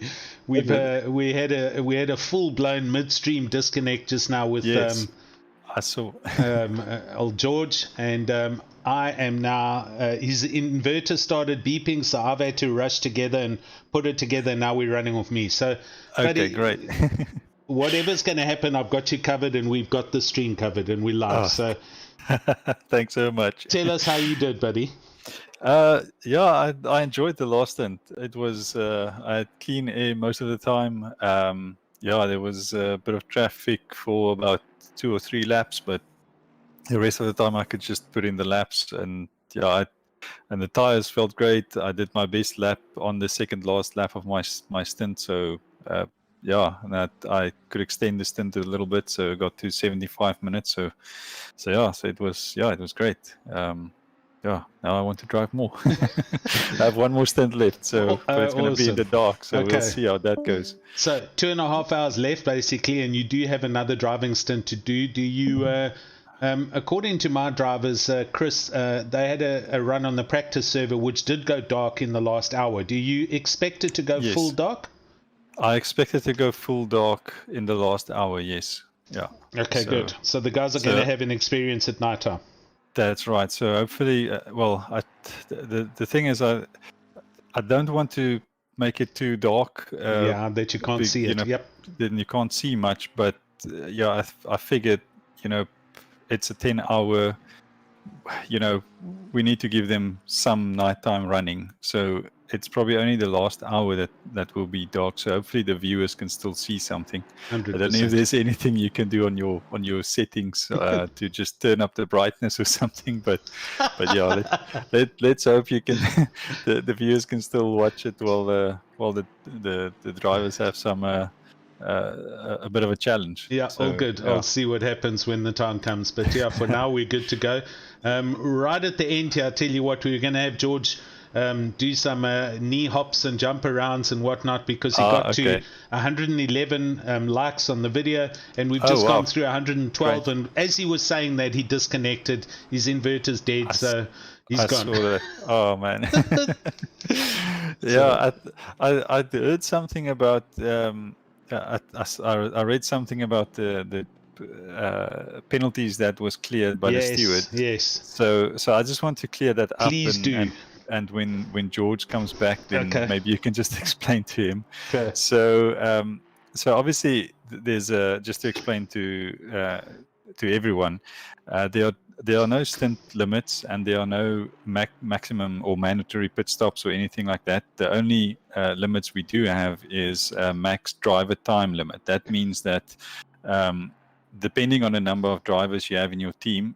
We had a full blown midstream disconnect just now with Yes, I saw. old George, and I am now his inverter started beeping, so I've had to rush together and put it together, and now we're running off me. So Okay, buddy, great. whatever's going to happen, I've got you covered, and we've got the stream covered, and we're live. Oh. So Thanks so much. tell us how you did, buddy. Yeah, I enjoyed the last stint. It was I had clean air most of the time. Yeah, there was a bit of traffic for about 2 or 3 laps, but the rest of the time I could just put in the laps, and yeah, and the tires felt great. I did my best lap on the second last lap of my stint, so yeah, and that I could extend the stint a little bit, so it got to 75 minutes. So it was great. Yeah, now I want to drive more. I have one more stint left, so but it's going to be in the dark, so we'll see how that goes. So 2.5 hours left, basically, and you do have another driving stint to do. Do you, according to my drivers, Chris, they had a run on the practice server, which did go dark in the last hour. Do you expect it to go full dark? I expect it to go full dark in the last hour, yes. Yeah. Okay, good. So the guys are going to have an experience at night time. That's right. So hopefully, the thing is, I don't want to make it too dark. That you can't see it. Yep. Then you can't see much. But yeah, I figured, it's a 10-hour. We need to give them some nighttime running. So it's probably only the last hour that will be dark. So hopefully the viewers can still see something. 100%. I don't know if there's anything you can do on your settings to just turn up the brightness or something. But yeah, let's hope you can. the viewers can still watch it while the drivers have some a bit of a challenge. Yeah, so, all good. Yeah. I'll see what happens when the time comes. But yeah, for now we're good to go. Right at the end here, I tell you what, we're going to have George do some knee hops and jump arounds and whatnot, because he got to 111 likes on the video, and we've just gone through 112. Great. And as he was saying that, he disconnected. His inverter's dead, so he's gone. Saw that. Oh man. Yeah, I heard something about. I read something about the penalties that was cleared by the steward. Yes. So I just want to clear that up. Please do. And when George comes back, then maybe you can just explain to him. Okay. So obviously there's just to explain to everyone, there are no stint limits, and there are no maximum or mandatory pit stops or anything like that. The only limits we do have is a max driver time limit. That means that depending on the number of drivers you have in your team,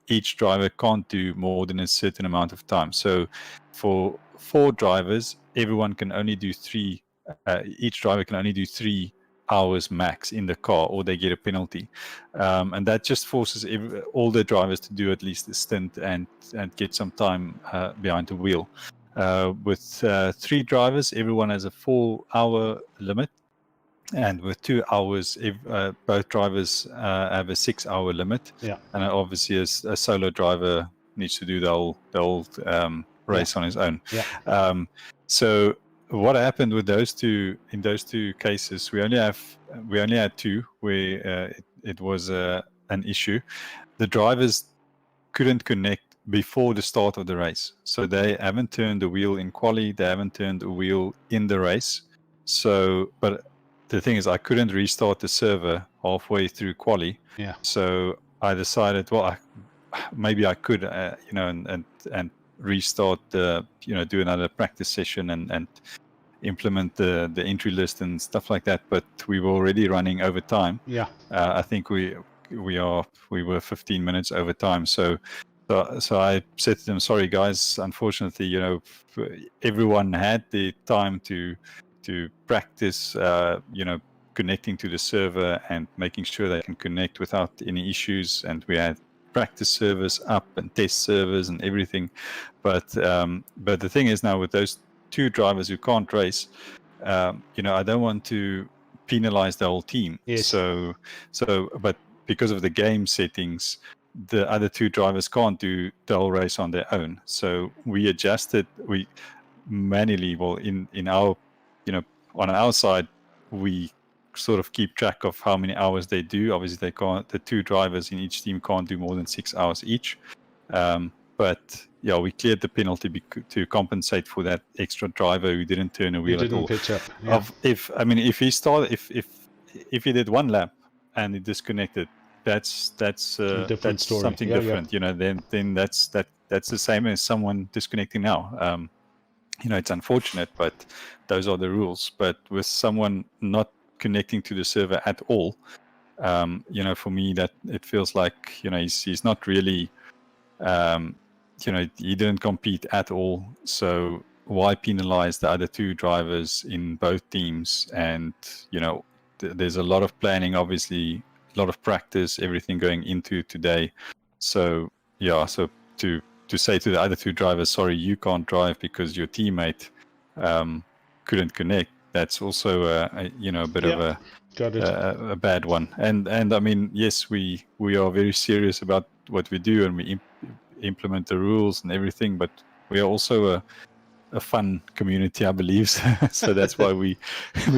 each driver can't do more than a certain amount of time. So for 4 drivers, everyone can only do 3. Each driver can only do 3 hours max in the car, or they get a penalty. And that just forces all the drivers to do at least a stint and get some time behind the wheel. With 3 drivers, everyone has a 4-hour limit. And with 2 hours, both drivers have a 6-hour limit. Yeah. And obviously, a solo driver needs to do the whole race on his own. Yeah. So what happened with those two? In those 2 cases, we only had 2 where it was an issue. The drivers couldn't connect before the start of the race, so they haven't turned the wheel in quali. They haven't turned the wheel in the race. So, but the thing is, I couldn't restart the server halfway through quali. Yeah. So I decided, well, maybe I could, and restart do another practice session and implement the entry list and stuff like that. But we were already running over time. Yeah. I think we were 15 minutes over time. So I said to them, sorry guys, unfortunately, everyone had the time to practice, connecting to the server and making sure they can connect without any issues. And we had practice servers up and test servers and everything. But the thing is now with those 2 drivers who can't race, I don't want to penalize the whole team. Yes. So but because of the game settings, the other 2 drivers can't do the whole race on their own. So we adjusted, we manually, well, in our, on our side, we sort of keep track of how many hours they do. Obviously, they can't. The 2 drivers in each team can't do more than 6 hours each. But yeah, we cleared the penalty to compensate for that extra driver who didn't turn a wheel at all. Pitch up. Yeah. If he started, if he did 1 lap and he disconnected, that's different story. something different. Then that's the same as someone disconnecting now. It's unfortunate, but those are the rules. But with someone not connecting to the server at all, for me, that it feels like he's not really, he didn't compete at all. So why penalize the other 2 drivers in both teams? And there's a lot of planning, obviously, a lot of practice, everything going into today. So yeah, so to say to the other 2 drivers, sorry, you can't drive because your teammate couldn't connect, that's also a bit of a bad one. And I mean, yes, we are very serious about what we do, and we implement the rules and everything, but we are also a fun community, I believe. So that's why we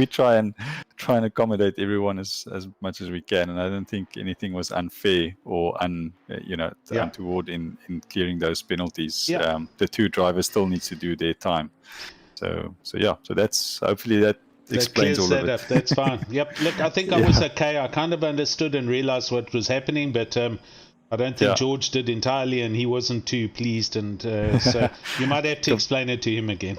try and accommodate everyone as much as we can. And I don't think anything was unfair or untoward in clearing those penalties. Yeah. The 2 drivers still need to do their time. So that's, hopefully that explains all of it. That's fine. Yep. Look, I think I was okay. I kind of understood and realized what was happening, but I don't think George did entirely, and he wasn't too pleased. And so you might have to explain it to him again.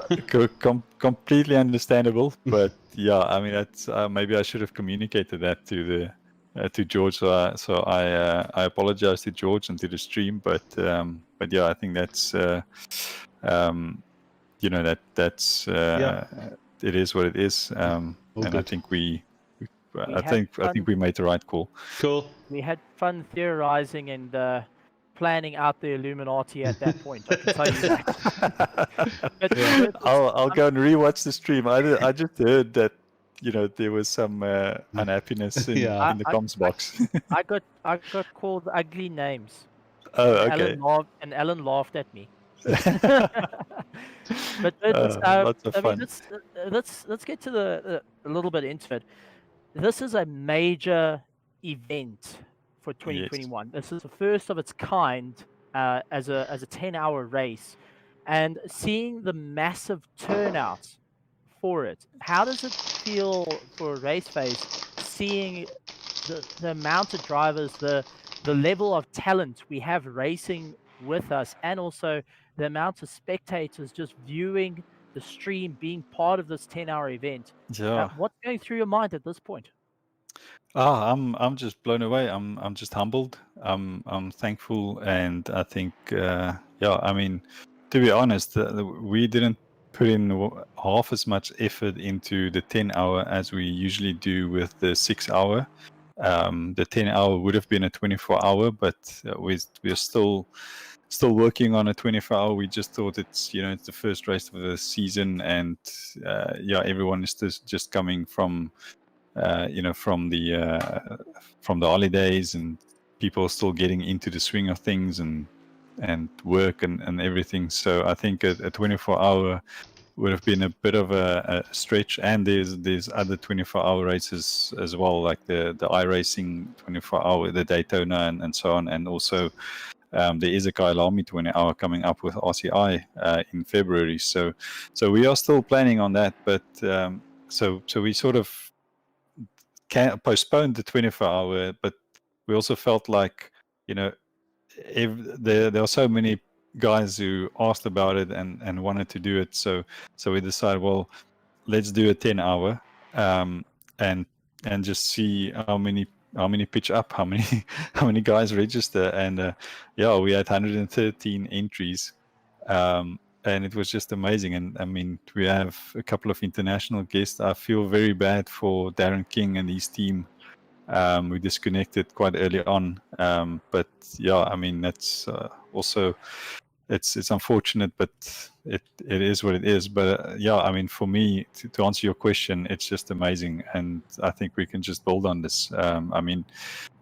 Completely understandable, but yeah, I mean, that's maybe I should have communicated that to George. So I apologize to George and to the stream, but yeah, I think that's it is what it is, and good. I think I think we made the right call. Cool. We had fun theorizing and planning out the Illuminati at that point. I can tell you that. I'll go and rewatch the stream. I just heard that there was some unhappiness in the comms box. I got called ugly names. Oh, okay. Alan laughed at me. But lots of fun. Let's get to a little bit into it. This is a major event for 2021. Yes. This is the first of its kind as a 10-hour race, and seeing the massive turnout for it. How does it feel for Raceface seeing the amount of drivers, the level of talent we have racing with us, and also the amount of spectators just viewing the stream, being part of this 10-hour event? Yeah. What's going through your mind at this point? I'm just blown away. I'm just humbled. I'm thankful, and I think I mean, to be honest, we didn't put in half as much effort into the 10-hour as we usually do with the 6-hour. The 10-hour would have been a 24-hour, but we're still working on a 24-hour. We just thought it's the first race of the season, and everyone is just coming from from the holidays, and people are still getting into the swing of things and work and everything. So I think a 24-hour would have been a bit of a stretch, and there's other 24-hour races as well, like the iRacing 24-hour, the Daytona and so on, and also there is a Kyalami 20-hour coming up with RCI in February. So we are still planning on that, but so we sort of postponed the 24-hour, but we also felt like there are so many guys who asked about it and wanted to do it, so we decided, well, let's do a 10-hour and just see how many pitch up, how many guys register, and we had 113 entries, and it was just amazing. And I mean, we have a couple of international guests. I feel very bad for Darren King and his team We disconnected quite early on, but yeah, I mean that's also it's unfortunate, but it is what it is. But yeah, I mean for me to answer your question, it's just amazing, and I think we can just build on this. I mean,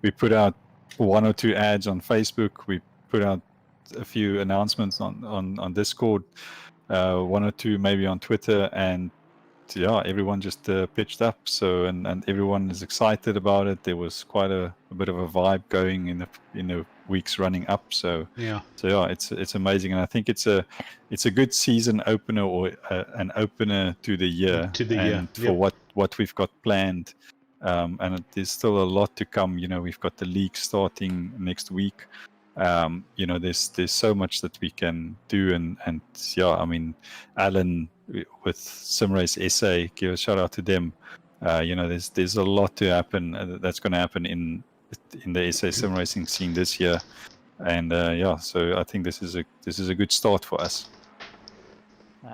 we put out 1 or 2 ads on Facebook. We put out a few announcements on Discord, 1 or 2 maybe on Twitter, and yeah, everyone just pitched up. So and everyone is excited about it. There was quite a bit of a vibe going in the weeks running up. So Yeah. It's amazing, and I think it's a good season opener, or an opener to the year. And for what we've got planned. And there's still a lot to come. You know, we've got the league starting next week. You know, there's so much that we can do, and yeah, I mean, Alan with Simrace SA, give a shout out to them. You know, there's a lot to happen that's going to happen in the SA sim racing scene this year, and yeah, so I think this is a good start for us.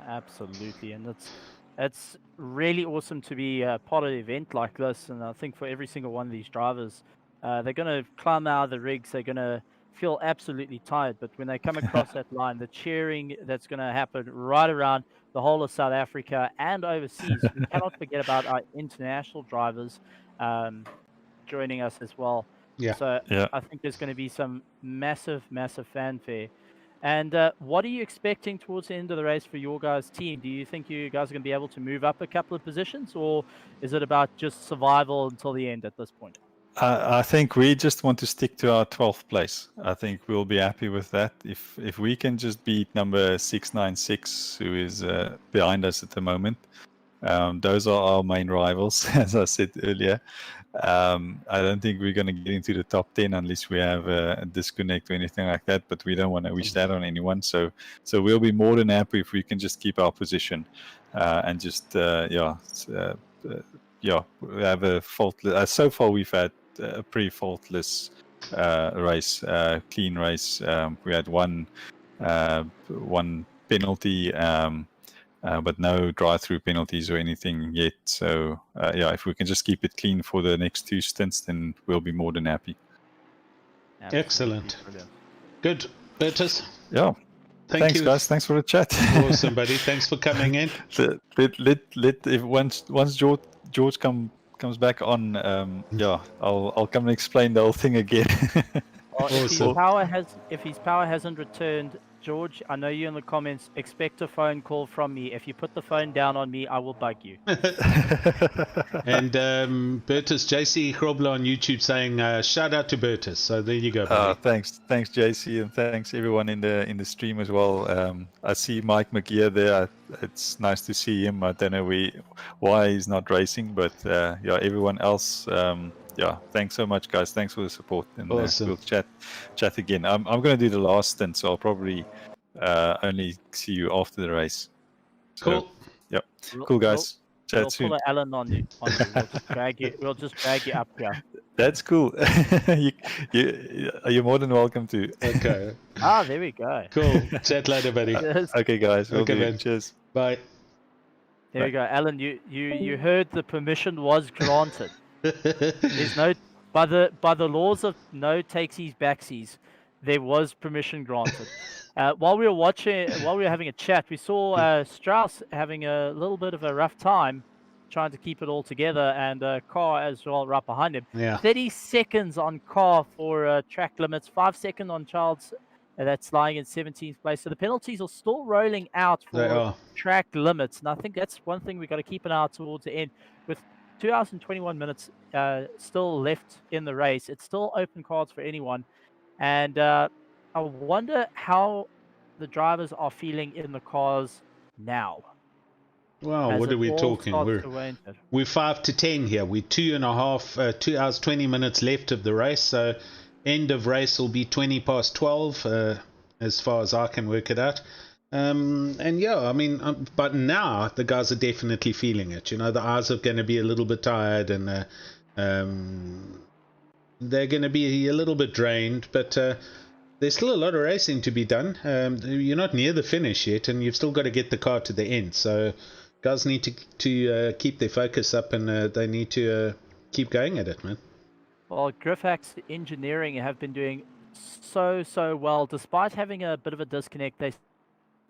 Absolutely, and it's really awesome to be part of an event like this. And I think for every single one of these drivers, they're going to climb out of the rigs, they're going to feel absolutely tired, but when they come across that line, the cheering that's going to happen right around the whole of South Africa and overseas. We cannot forget about our international drivers joining us as well. Yeah. So Yeah. I think there's going to be some massive fanfare. And what are you expecting towards the end of the race for your guys' team? Do you think you guys are going to be able to move up a couple of positions, or is it about just survival until the end at this point? I think we just want to stick to our 12th place. I think we'll be happy with that. If we can just beat number 696, who is behind us at the moment, those are our main rivals, as I said earlier. I don't think we're going to get into the top 10 unless we have a disconnect or anything like that, but we don't want to wish that on anyone. So we'll be more than happy if we can just keep our position and just, we have a faultless. So far, we've had a pretty faultless race, clean race. We had one penalty, but no drive-through penalties or anything yet. So yeah, if we can just keep it clean for the next 2 stints, then we'll be more than happy. Absolutely Excellent. brilliant. Good. Bertus? Yeah. Thanks, you guys. Thanks for the chat. Awesome, buddy. Thanks for coming in. If once George comes back on, I'll come and explain the whole thing again. Well, Awesome. if his power hasn't returned, George, I know you in the comments, expect a phone call from me. If you put the phone down on me, I will bug you. And Bertus, JC Grobler on YouTube saying shout out to Bertus. So there you go, buddy. Thanks JC, and thanks everyone in the stream as well. I see Mike McGear there. It's nice to see him. I don't know why he's not racing, but yeah, everyone else. Yeah, thanks so much, guys. Thanks for the support, and Awesome. we'll chat again. I'm going to do the last stint, so I'll probably only see you after the race. So, Cool. Yep. Cool, guys. Chat We'll soon. pull an Alan on you. We'll just drag you up here. That's cool. You're more than welcome to. Okay. Ah, there we go. Cool. Chat later, buddy. Cheers. Okay, guys. We'll Okay, do. man. Cheers. Bye. There we go, Alan. You heard the permission was granted. There's no by the laws of no takesies backsies, there was permission granted. While we were having a chat, we saw Strauss having a little bit of a rough time trying to keep it all together, and Carr as well right behind him. Yeah. 30 seconds on Carr for track limits, 5 seconds on Childs. That's lying in 17th place. So the penalties are still rolling out They for are. track limits, and I think that's one thing we've got to keep an eye out towards the end. With 2 hours and 21 minutes still left in the race, it's still open cards for anyone. And I wonder how the drivers are feeling in the cars now. Wow, as what it are we all talking? starts to wane. We're 5 to 10 here. We're 2 hours 20 minutes left of the race. So end of race will be 20 past 12, as far as I can work it out. And yeah, I mean, but now the guys are definitely feeling it. You know, the eyes are going to be a little bit tired, and they're going to be a little bit drained, but there's still a lot of racing to be done. You're not near the finish yet, and you've still got to get the car to the end. So guys need to keep their focus up, and they need to keep going at it, man. Well, Griffax Engineering have been doing so well. Despite having a bit of a disconnect, they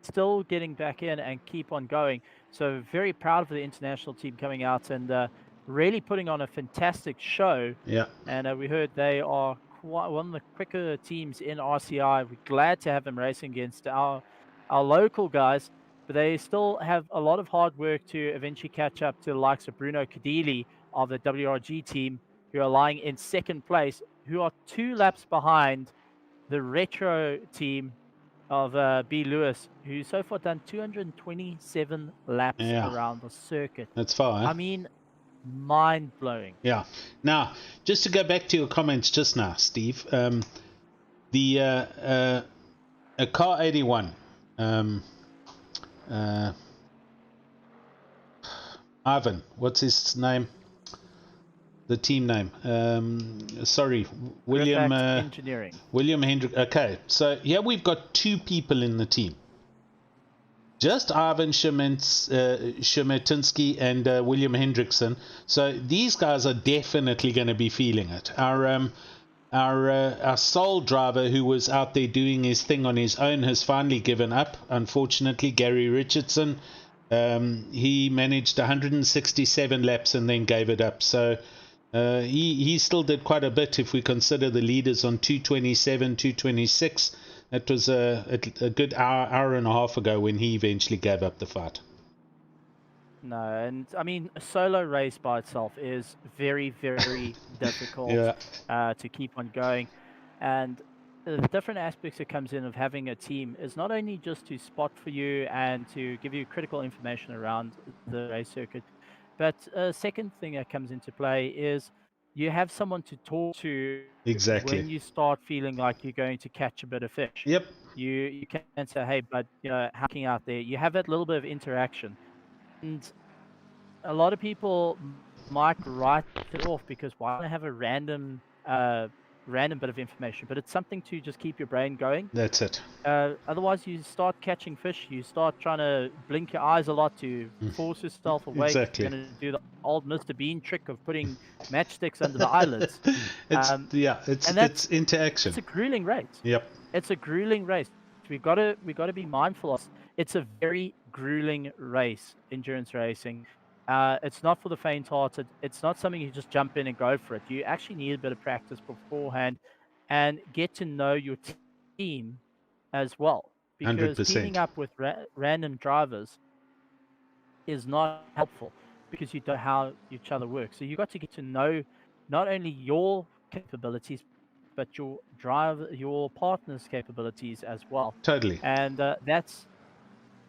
still getting back in and keep on going. So very proud of the international team coming out and really putting on a fantastic show. Yeah. And we heard they are quite one of the quicker teams in RCI. We're glad to have them racing against our local guys, but they still have a lot of hard work to eventually catch up to the likes of Bruno Cadili of the WRG team, who are lying in second place, who are 2 laps behind the Retro team of B. Lewis, who so far done 227 laps around the circuit. That's far, eh? I mean, mind-blowing. Yeah. Now, just to go back to your comments just now, Steve, the a car 81, Ivan, what's his name? The team name. Sorry, William. Engineering. William Hendrick. Okay, so here we've got 2 people in the team. Just Ivan Shemetinsky and William Hendrickson. So these guys are definitely going to be feeling it. Our sole driver, who was out there doing his thing on his own, has finally given up. Unfortunately, Gary Richardson, he managed 167 laps and then gave it up. So he still did quite a bit if we consider the leaders on 227, 226. That was a good hour and a half ago when he eventually gave up the fight. No, and I mean, a solo race by itself is very difficult to keep on going. And the different aspects that comes in of having a team is not only just to spot for you and to give you critical information around the race circuit, but a second thing that comes into play is you have someone to talk to when you start feeling like you're going to catch a bit of fish. Yep. You can say, hey, bud, hacking out there. You have that little bit of interaction. And a lot of people might write it off because why don't I have a random bit of information? But it's something to just keep your brain going. That's it. Otherwise, you start catching fish. You start trying to blink your eyes a lot to force yourself awake. Exactly. You're going to do the old Mr. Bean trick of putting matchsticks under the eyelids. It's interaction. It's a grueling race. Yep. It's a grueling race. We got to be mindful of. It's a very grueling race, endurance racing. It's not for the faint-hearted. It's not something you just jump in and go for it. You actually need a bit of practice beforehand and get to know your team as well. Because 100%. teaming up with random drivers is not helpful because you don't know how each other works. So you got to get to know not only your capabilities, but your partner's capabilities as well. Totally. And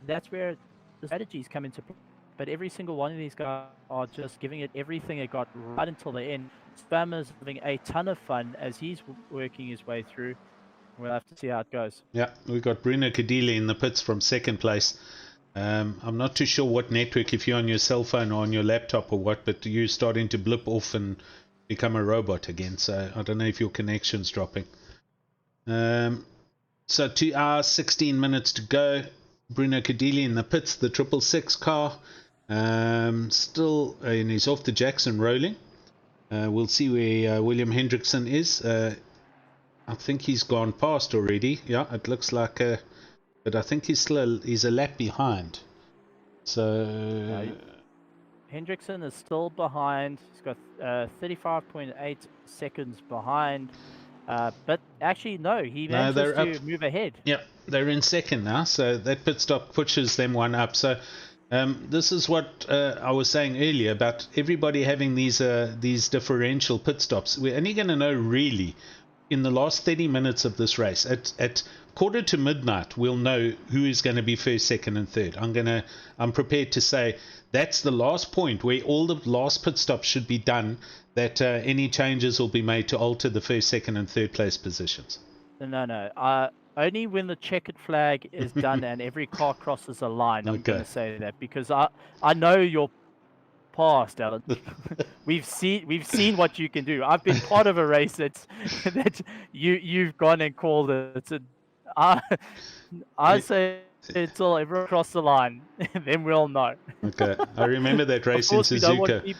that's where the strategies come into play. But every single one of these guys are just giving it everything they got right until the end. Spammer's having a ton of fun as he's working his way through. We'll have to see how it goes. Yeah, we've got Bruno Cadili in the pits from second place. I'm not too sure what network, if you're on your cell phone or on your laptop or what, but you're starting to blip off and become a robot again. So I don't know if your connection's dropping. So 2 hours, 16 minutes to go. Bruno Cadili in the pits, the 666 car. Still, and he's off the Jackson rolling. We'll see where William Hendrickson is. I think he's gone past already. Yeah, it looks like, but I think he's a lap behind. So Hendrickson is still behind. He's got 35.8 seconds behind. But actually, no, he manages to move ahead. Yep, they're in second now, so that pit stop pushes them one up. So this is what I was saying earlier about everybody having these differential pit stops. We're only going to know really in the last 30 minutes of this race. At quarter to midnight, we'll know who is going to be first, second, and third. I'm prepared to say that's the last point where all the last pit stops should be done. That any changes will be made to alter the first, second, and third place positions. No. Only when the checkered flag is done and every car crosses a line, I'm going to say that, because I know your past, Alan. We've seen what you can do. I've been part of a race that you've gone and called it. I say until everyone cross the line, then we'll know. Okay, I remember that race in Suzuka.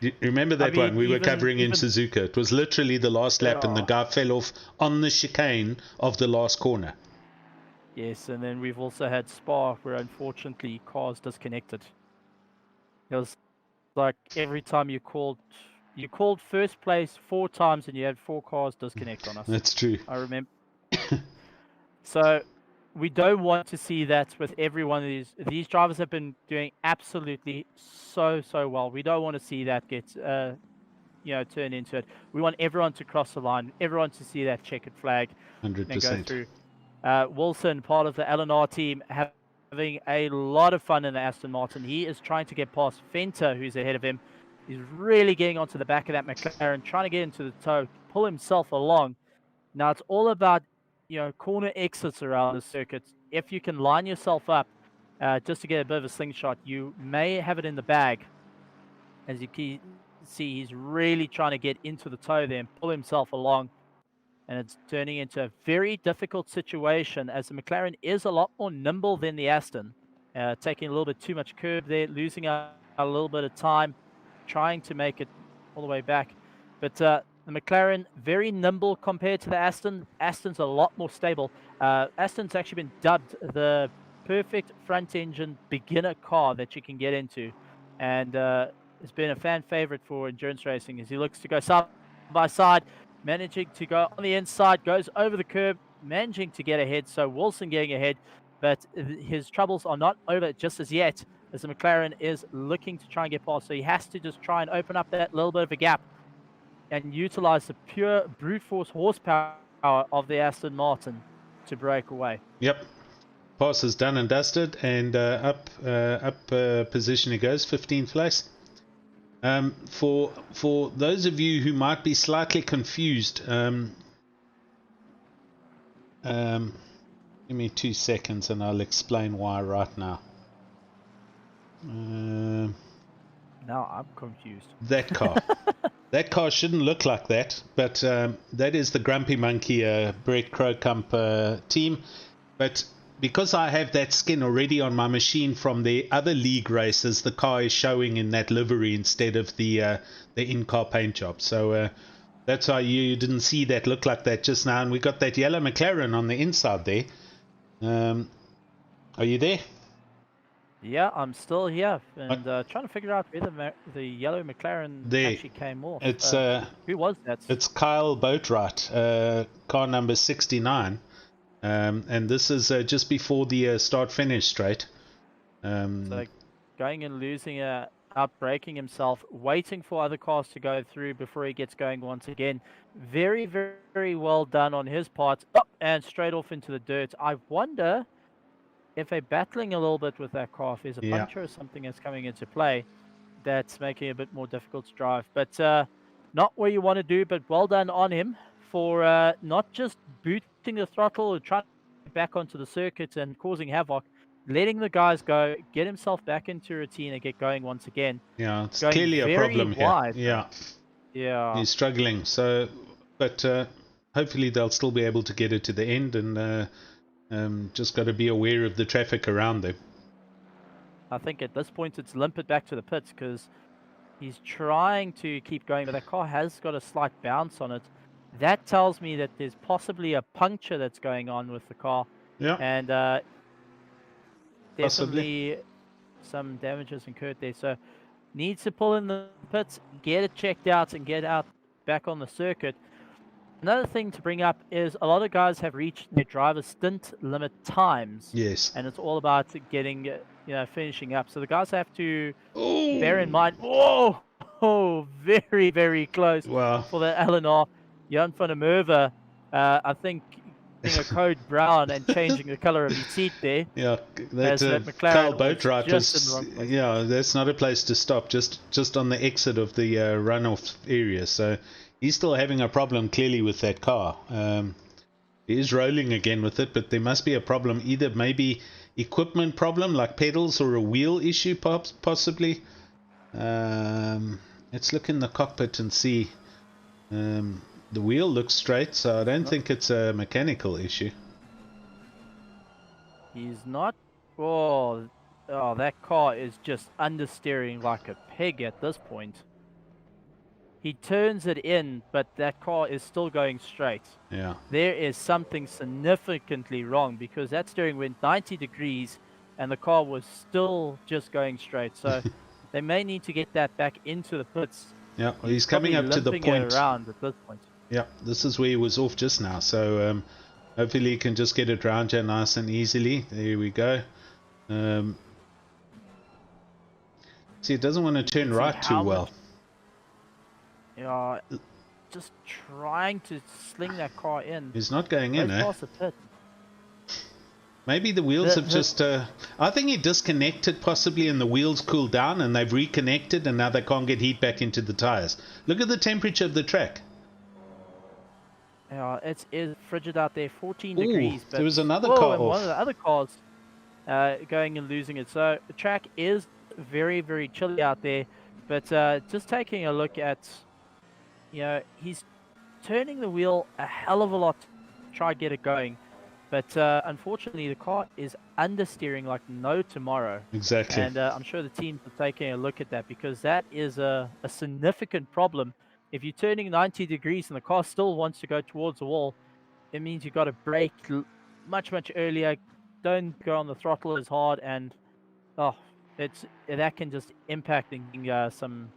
You remember that mean, one we were even- covering in even- Suzuka? It was literally the last lap, and the Yeah. guy fell off on the chicane of the last corner. Yes, and then we've also had Spa, where unfortunately cars disconnected. It was like every time you called first place 4 times, and you had 4 cars disconnect on us. That's true. I remember. So we don't want to see that with every one of these. These drivers have been doing absolutely so well. We don't want to see that get turn into it. We want everyone to cross the line, everyone to see that checkered flag and go 100%. through. Wilson, part of the LNR team, having a lot of fun in the Aston Martin. He is trying to get past Fenter, who's ahead of him. He's really getting onto the back of that McLaren, trying to get into the toe, pull himself along. Now it's all about corner exits around the circuit. If you can line yourself up just to get a bit of a slingshot, you may have it in the bag. As you can see, he's really trying to get into the toe there and pull himself along. And it's turning into a very difficult situation, as the McLaren is a lot more nimble than the Aston. Taking a little bit too much curb there, losing a little bit of time, trying to make it all the way back. But the McLaren, very nimble compared to the Aston. Aston's a lot more stable. Aston's actually been dubbed the perfect front engine beginner car that you can get into. And it's been a fan favorite for endurance racing as he looks to go side by side, managing to go on the inside, goes over the curb, managing to get ahead. So Wilson getting ahead, but his troubles are not over just as yet, as the McLaren is looking to try and get past. So he has to just try and open up that little bit of a gap and utilize the pure brute force horsepower of the Aston Martin to break away. Yep. Pass is done and dusted, and up position he goes, 15th place. For those of you who might be slightly confused, give me 2 seconds and I'll explain why right now. Now I'm confused. That car. That car shouldn't look like that, but that is the Grumpy Monkey Brett Crowcump team. But because I have that skin already on my machine from the other league races, the car is showing in that livery instead of the in-car paint job. So that's why you didn't see that look like that just now. And we got that yellow McLaren on the inside there. Are you there? Yeah, I'm still here and trying to figure out where the yellow McLaren actually came off. It's who was that? It's Kyle Boatwright, car number 69, and this is just before the start-finish straight. So going and losing, outbraking himself, waiting for other cars to go through before he gets going once again. Very, very well done on his part. Oh, and straight off into the dirt. I wonder if they're battling a little bit with that car, if there's a puncture or something that's coming into play that's making it a bit more difficult to drive. But not what you want to do, but well done on him for not just booting the throttle or trying to get back onto the circuit and causing havoc, letting the guys go, get himself back into routine and get going once again. Yeah, it's going clearly a problem wide. here. Yeah, he's struggling. So, but hopefully they'll still be able to get it to the end, and just got to be aware of the traffic around them. I think at this point it's limp it back to the pits because he's trying to keep going, but that car has got a slight bounce on it. That tells me that there's possibly a puncture that's going on with the car. Yeah. And definitely some damages incurred there. So needs to pull in the pits, get it checked out, and get out back on the circuit. Another thing to bring up is a lot of guys have reached their driver's stint limit times. Yes. And it's all about getting, finishing up. So the guys have to bear in mind, very, very close for the LNR. Jan van der Merwe, I think, being a code brown and changing the color of his seat there. Yeah, that Kyle Boatwright was, yeah, that's not a place to stop, just on the exit of the runoff area. So he's still having a problem clearly with that car. He is rolling again with it, but there must be a problem, either maybe equipment problem like pedals or a wheel issue possibly. Let's look in the cockpit and see. The wheel looks straight, so I don't think it's a mechanical issue. He's not. Oh, that car is just understeering like a pig at this point. he turns it in, but that car is still going straight. Yeah. There is something significantly wrong, because that steering went 90 degrees and the car was still just going straight. So they may need to get that back into the pits. Yeah, well, he's coming up to the limping it point. around at this point. Yeah, this is where he was off just now. So hopefully he can just get it round here nice and easily. There we go. See, it doesn't want to turn right too well. Yeah, just trying to sling that car in. He's not going in, eh? Past the pit. Maybe the wheels have just... I think he disconnected possibly and the wheels cooled down and they've reconnected and now they can't get heat back into the tires. Look at the temperature of the track. Yeah, it's frigid out there, 14 Ooh, degrees. But, there was another car and off. one of the other cars going and losing it. So the track is very, very chilly out there. But just taking a look at, he's turning the wheel a hell of a lot to try to get it going. But unfortunately, the car is understeering like no tomorrow. Exactly. And I'm sure the teams are taking a look at that, because that is a significant problem. If you're turning 90 degrees and the car still wants to go towards the wall, it means you've got to brake much, much earlier. Don't go on the throttle as hard, and that can just impact some,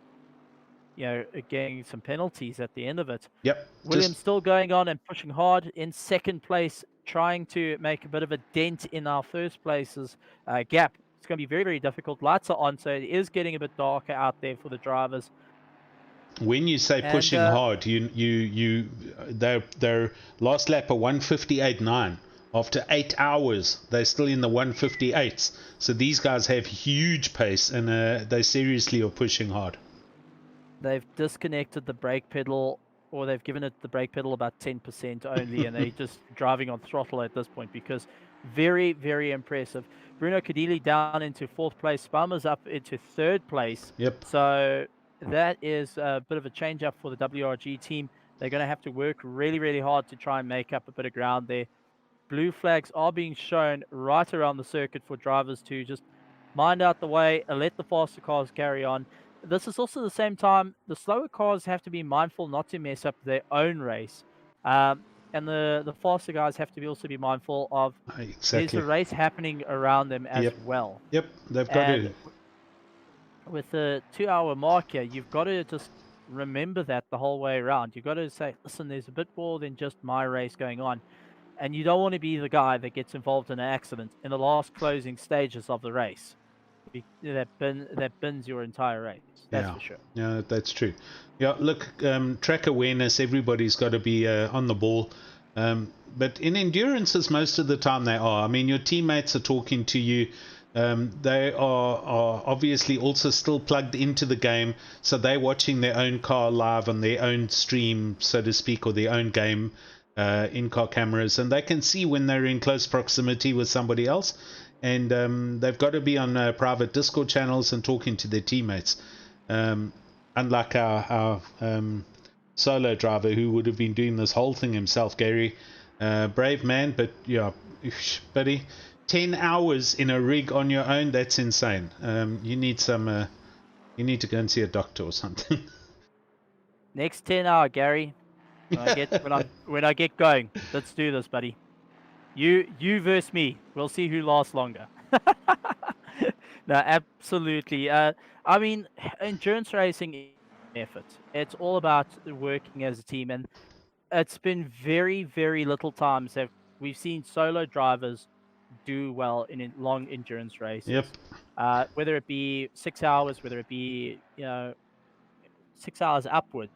getting some penalties at the end of it. Yep. Williams still going on and pushing hard in second place, trying to make a bit of a dent in our first place's gap. It's going to be very, very difficult. Lights are on, so it is getting a bit darker out there for the drivers. When you say pushing hard, their last lap are 158.9. After 8 hours, they're still in the 158s. So these guys have huge pace, and they seriously are pushing hard. They've disconnected the brake pedal, or they've given it the brake pedal about 10% only, and they're just driving on throttle at this point, because very, very impressive. Bruno Cadilli down into 4th place. Spalmer's up into 3rd place. Yep. So that is a bit of a change up for the WRG team. They're going to have to work really, really hard to try and make up a bit of ground there. Blue flags are being shown right around the circuit for drivers to just mind out the way and let the faster cars carry on. This is also the same time the slower cars have to be mindful not to mess up their own race. And the faster guys have to also be mindful of there's a race happening around them as well. Yep, they've got to. With the 2-hour mark here, you've got to just remember that the whole way around. You've got to say, listen, there's a bit more than just my race going on. And you don't want to be the guy that gets involved in an accident in the last closing stages of the race. That bins your entire race. That's for sure. Yeah, that's true. Yeah, look, track awareness, everybody's got to be on the ball. But in endurances, most of the time they are. I mean, your teammates are talking to you. They are obviously also still plugged into the game, so they're watching their own car live on their own stream, so to speak, or their own game in-car cameras, and they can see when they're in close proximity with somebody else, and they've got to be on private Discord channels and talking to their teammates, unlike our solo driver who would have been doing this whole thing himself. Gary, brave man, but yeah, buddy, 10 hours in a rig on your own, that's insane. You need to go and see a doctor or something. Next 10 hour, Gary. When I get going, let's do this, buddy. You versus me. We'll see who lasts longer. No, absolutely. I mean, endurance racing is effort. It's all about working as a team, and it's been very, very little times that we've seen solo drivers do well in long endurance races. Yep. Whether it be 6 hours, whether it be 6 hours upwards.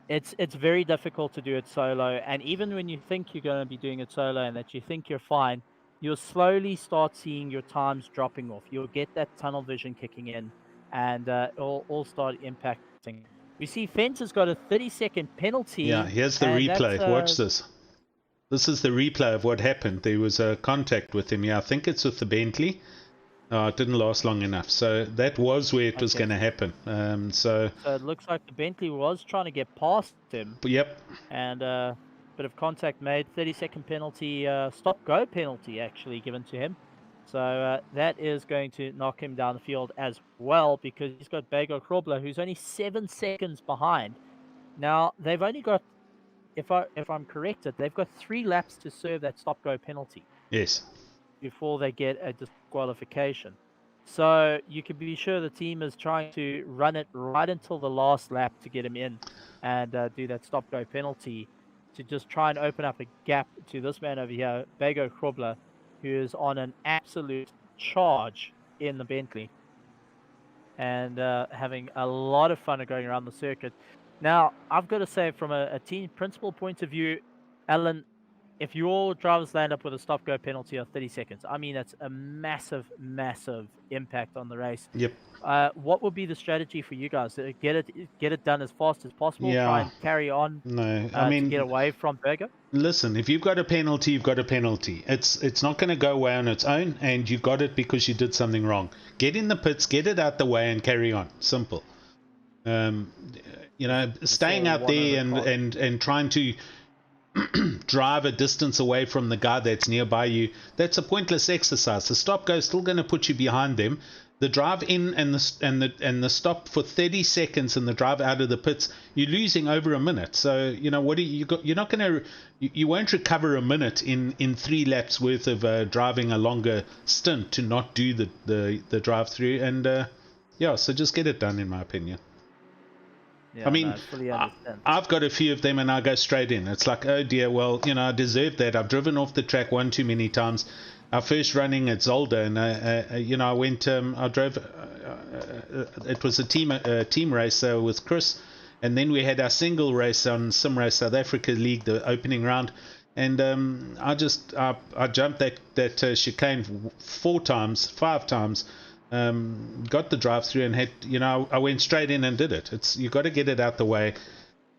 It's very difficult to do it solo, and even when you think you're going to be doing it solo and that you think you're fine, you'll slowly start seeing your times dropping off. You'll get that tunnel vision kicking in, and it'll all start impacting. We see Fence has got a 30-second penalty. Yeah, here's the replay. Watch this. This is the replay of what happened. There was a contact with him. Yeah, I think it's with the Bentley. It didn't last long enough. So that was where it was going to happen. So it looks like the Bentley was trying to get past him. Yep. And a bit of contact made. 30-second penalty, stop-go penalty actually given to him. So that is going to knock him down the field as well, because he's got Bego Krobler, who's only 7 seconds behind. Now, they've only got, if I'm corrected, they've got 3 laps to serve that stop-go penalty. Yes. Before they get a disqualification. So you can be sure the team is trying to run it right until the last lap to get him in and do that stop-go penalty to just try and open up a gap to this man over here, Bego Krobler, who is on an absolute charge in the Bentley and having a lot of fun going around the circuit. Now, I've got to say, from a team principal point of view, Alan, if your drivers land up with a stop-go penalty of 30 seconds, I mean, that's a massive, massive impact on the race. Yep. What would be the strategy for you guys? Get it done as fast as possible. Yeah. Try and carry on. No, I mean, to get away from Berger. Listen, if you've got a penalty, you've got a penalty. It's not going to go away on its own, and you got it because you did something wrong. Get in the pits, get it out the way, and carry on. Simple. Staying out there and trying to drive a distance away from the guy that's nearby you, that's a pointless exercise. The stop go is still going to put you behind them. The drive in and the stop for 30 seconds and the drive out of the pits, you're losing over a minute. So what do you got? You're not going to, you won't recover a minute in 3 laps worth of driving a longer stint to not do the drive through. And so just get it done, in my opinion. Yeah, I mean, I've got a few of them and I go straight in. It's like, oh dear, well, I deserve that. I've driven off the track one too many times. Our first running at Zolder, and I went, I drove, it was a team race with Chris, and then we had our single race on Sim Race South Africa League, the opening round, and I jumped that chicane 5 times, got the drive through and had, I went straight in and did it. You got to get it out the way.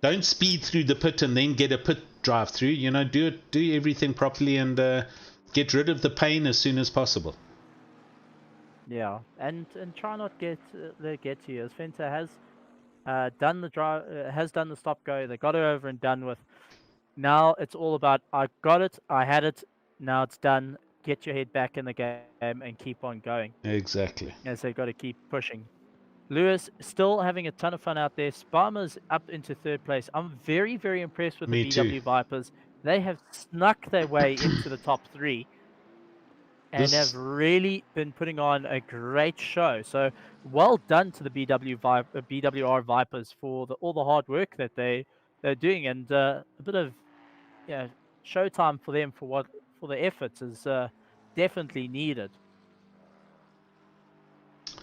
Don't speed through the pit and then get a pit drive through. Do everything properly and get rid of the pain as soon as possible. Yeah, and try not let it get to you. As Fenta has done the drive, has done the stop go. They got it over and done with. Now it's all about, I got it, I had it, now it's done. Get your head back in the game and keep on going. Exactly. As they've got to keep pushing. Lewis still having a ton of fun out there. Sparma's up into 3rd place. I'm very, very impressed with the BW Vipers. They have snuck their way into the top 3 and have really been putting on a great show. So well done to the BWR Vipers for all the hard work that they're doing, and a bit of showtime for them for the efforts is definitely needed.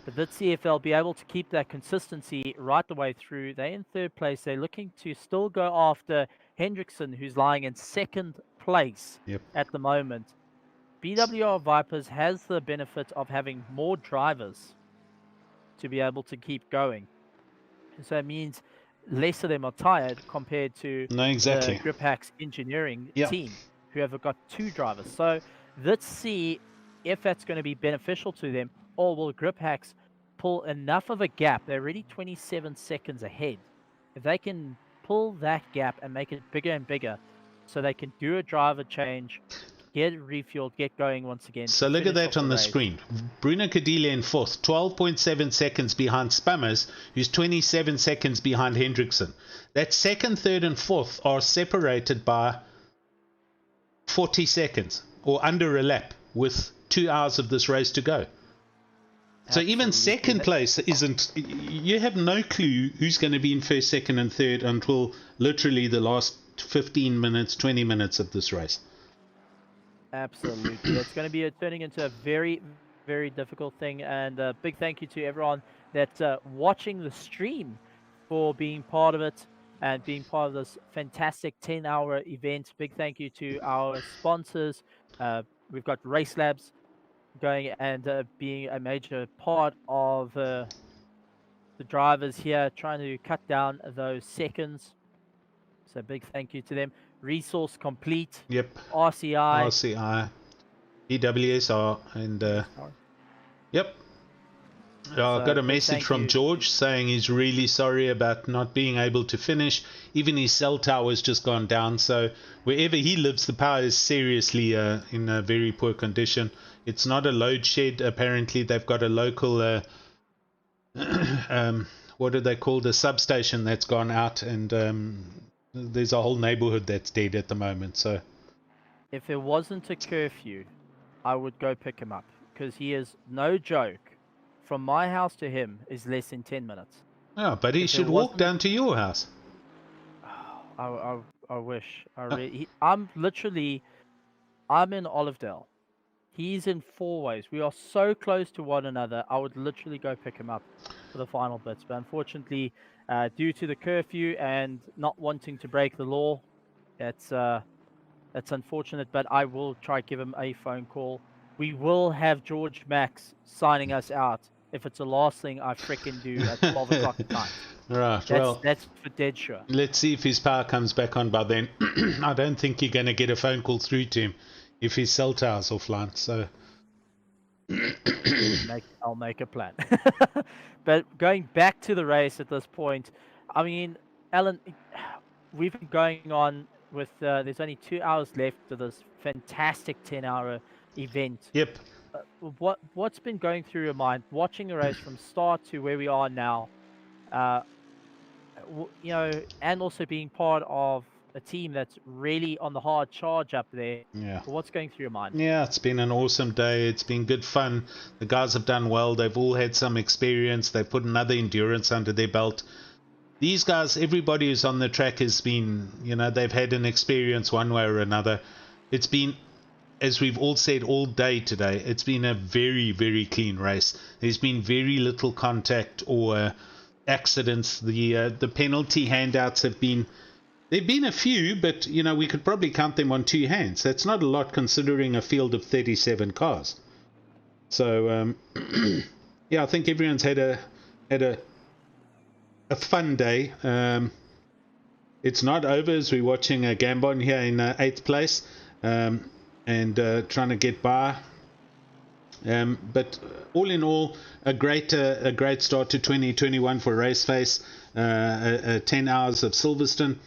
But let's see if they'll be able to keep that consistency right the way through. They're in 3rd place. They're looking to still go after Hendrickson, who's lying in 2nd place at the moment. BWR Vipers has the benefit of having more drivers to be able to keep going. So it means less of them are tired compared to the Grip Hacks engineering team, who have got 2 drivers. So let's see if that's going to be beneficial to them, or will Grip Hacks pull enough of a gap? They're already 27 seconds ahead. If they can pull that gap and make it bigger and bigger, so they can do a driver change, get refueled, get going once again. So look at that on the screen. Bruno Cadile in 4th, 12.7 seconds behind Spammers, who's 27 seconds behind Hendrickson. That 2nd, 3rd, and 4th are separated by 40 seconds, or under a lap, with 2 hours of this race to go. So even 2nd place isn't, you have no clue who's going to be in 1st, 2nd, and 3rd until literally the last 15 minutes, 20 minutes of this race. Absolutely. It's going to be turning into a very, very difficult thing. And a big thank you to everyone that's watching the stream for being part of it and being part of this fantastic 10-hour event. Big thank you to our sponsors. We've got Racelabs going and being a major part of the drivers here, trying to cut down those seconds. So big thank you to them. Resource Complete. Yep. RCI. PWSR, and yep. I got a big message thank from you. George saying he's really sorry about not being able to finish. Even his cell tower's just gone down, so wherever he lives, the power is seriously in a very poor condition. It's not a load shed. Apparently, they've got a local, what do they call, the substation that's gone out, and there's a whole neighborhood that's dead at the moment. So, If there wasn't a curfew, I would go pick him up, because he is no joke. From my house to him is less than 10 minutes. yeah, but he If should there walk wasn't- down to your house. I wish. I'm literally, I'm in Olivedale. He's in Four Ways. We are so close to one another. I would literally go pick him up for the final bits. But unfortunately, due to the curfew and not wanting to break the law, that's unfortunate. But I will try to give him a phone call. We will have GeeMax signing us out if it's the last thing I frickin' do at 12 o'clock at night. Right, well, That's for dead sure. let's see if his power comes back on by then. I don't think you're going to get a phone call through to him if his cell tower's offline. So, I'll make a plan. But going back to the race at this point, I mean, Alan, we've been going on with, there's only 2 hours left to this fantastic 10-hour event. yep. What's been going through your mind watching a race from start to where we are now? You know, and also being part of a team that's really on the hard charge up there. Yeah. What's going through your mind? Yeah, it's been an awesome day. It's been good fun. The guys have done well. They've all had some experience. They've put another endurance under their belt. These guys, everybody who's on the track has been, you know, they've had an experience one way or another. It's been, as we've all said all day today, it's been a very, very clean race. There's been very little contact or accidents. The penalty handouts have been, there've been a few, but you know, we could probably count them on two hands. That's not a lot considering a field of 37 cars. So yeah, I think everyone's had a fun day. It's not over as we're watching Gambon here in 8th place and trying to get by. But all in all, a great start to 2021 for Raceface. 10 hours of Silverstone,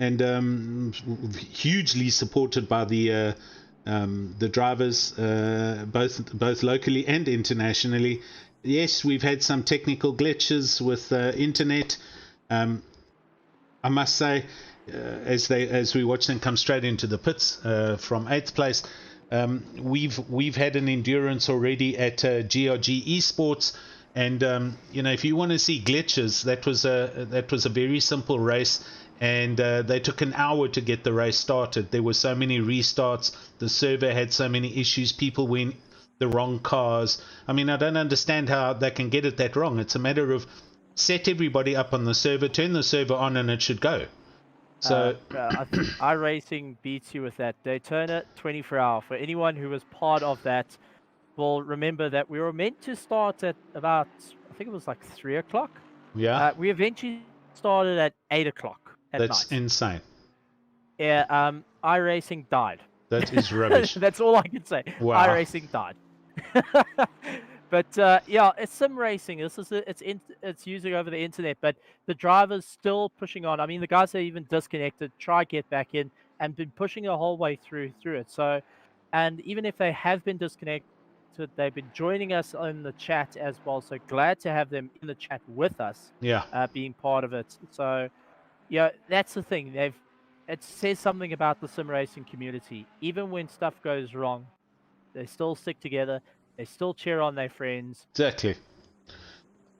and hugely supported by the drivers, both locally and internationally. Yes, we've had some technical glitches with internet. I must say, as we watch them come straight into the pits from 8th place, we've had an endurance already at GRG Esports, and you know, if you want to see glitches, that was a very simple race, and they took an hour to get the race started. There were so many restarts, the server had so many issues, people were in the wrong cars. I mean, I don't understand how they can get it that wrong. It's a matter of set everybody up on the server, turn the server on, and it should go. So I think iRacing beats you with that. Daytona 24-hour. For anyone who was part of that, will remember that we were meant to start at about, I think it was like 3 o'clock. yeah, We eventually started at 8 o'clock at that's night. insane. Yeah, iRacing died. That is rubbish. That's all I can say. Wow. iRacing died. But yeah, it's sim racing. It's using over the internet, but the drivers still pushing on. I mean, the guys are even disconnected, try get back in, and been pushing the whole way through it. So, and even if they have been disconnected, they've been joining us in the chat as well. So glad to have them in the chat with us. Yeah. Being part of it. So, yeah, that's the thing. It says something about the sim racing community. Even when stuff goes wrong, they still stick together. They still cheer on their friends. Exactly.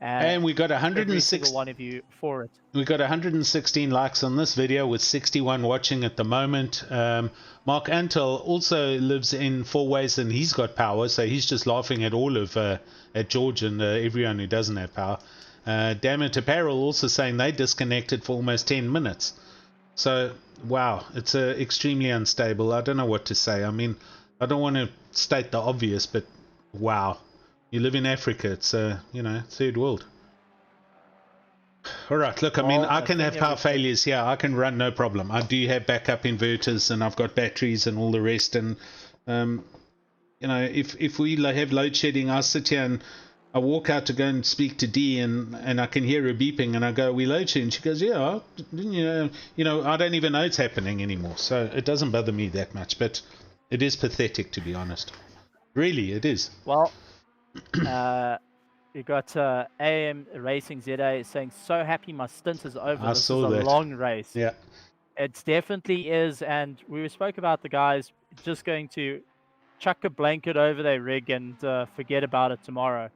And we got every single one of you for it. We got 116 likes on this video with 61 watching at the moment. Mark Antel also lives in Four Ways and he's got power, so he's just laughing at all of at George and everyone who doesn't have power. Damn It Apparel also saying they disconnected for almost 10 minutes. So wow, it's extremely unstable. I don't know what to say. I mean, I don't want to state the obvious, but wow, you live in Africa. It's you know, third world. All right, look, I mean, I can have power failures here. I can run no problem. I do have backup inverters and I've got batteries and all the rest. And you know, if we have load shedding, I sit here and I walk out to go and speak to Dee, and I can hear her beeping, and I go, "We load shedding?" She goes, "Yeah, didn't you know, I don't even know it's happening anymore." So it doesn't bother me that much, but it is pathetic, to be honest. Really, it is. Well, you got AM Racing ZA saying, "So happy my stint is over. I This saw is a that. long race." Yeah. It definitely is, and we spoke about the guys just going to chuck a blanket over their rig and forget about it tomorrow.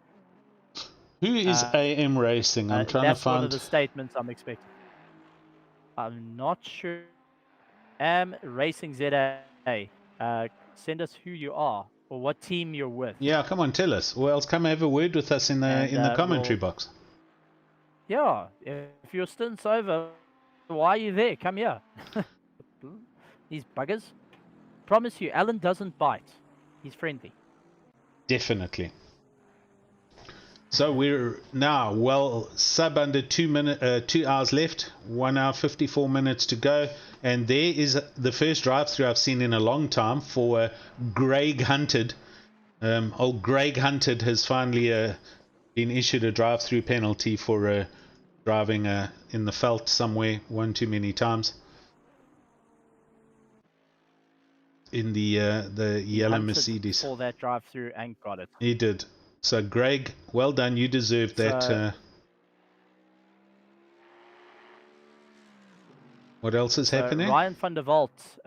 Who is AM Racing? I'm trying to That's find. one of the statements I'm expecting. I'm not sure. AM Racing ZA. Send us who you are or what team you're with. Yeah, come on, tell us. Or else come have a word with us in the commentary box. Yeah, if your stint's over, why are you there? Come here. These buggers. Promise you, Alan doesn't bite. He's friendly. Definitely. So we're now sub under 2 hours left, 1 hour 54 minutes to go, and there is the first drive-through I've seen in a long time for Greg Hunted. Old Greg Hunted has finally been issued a drive-through penalty for driving in the veld somewhere one too many times in the yellow Mercedes. For that drive-through and got it. He did. So Greg, well done. You deserve that. What else is happening? Ryan van der Walt,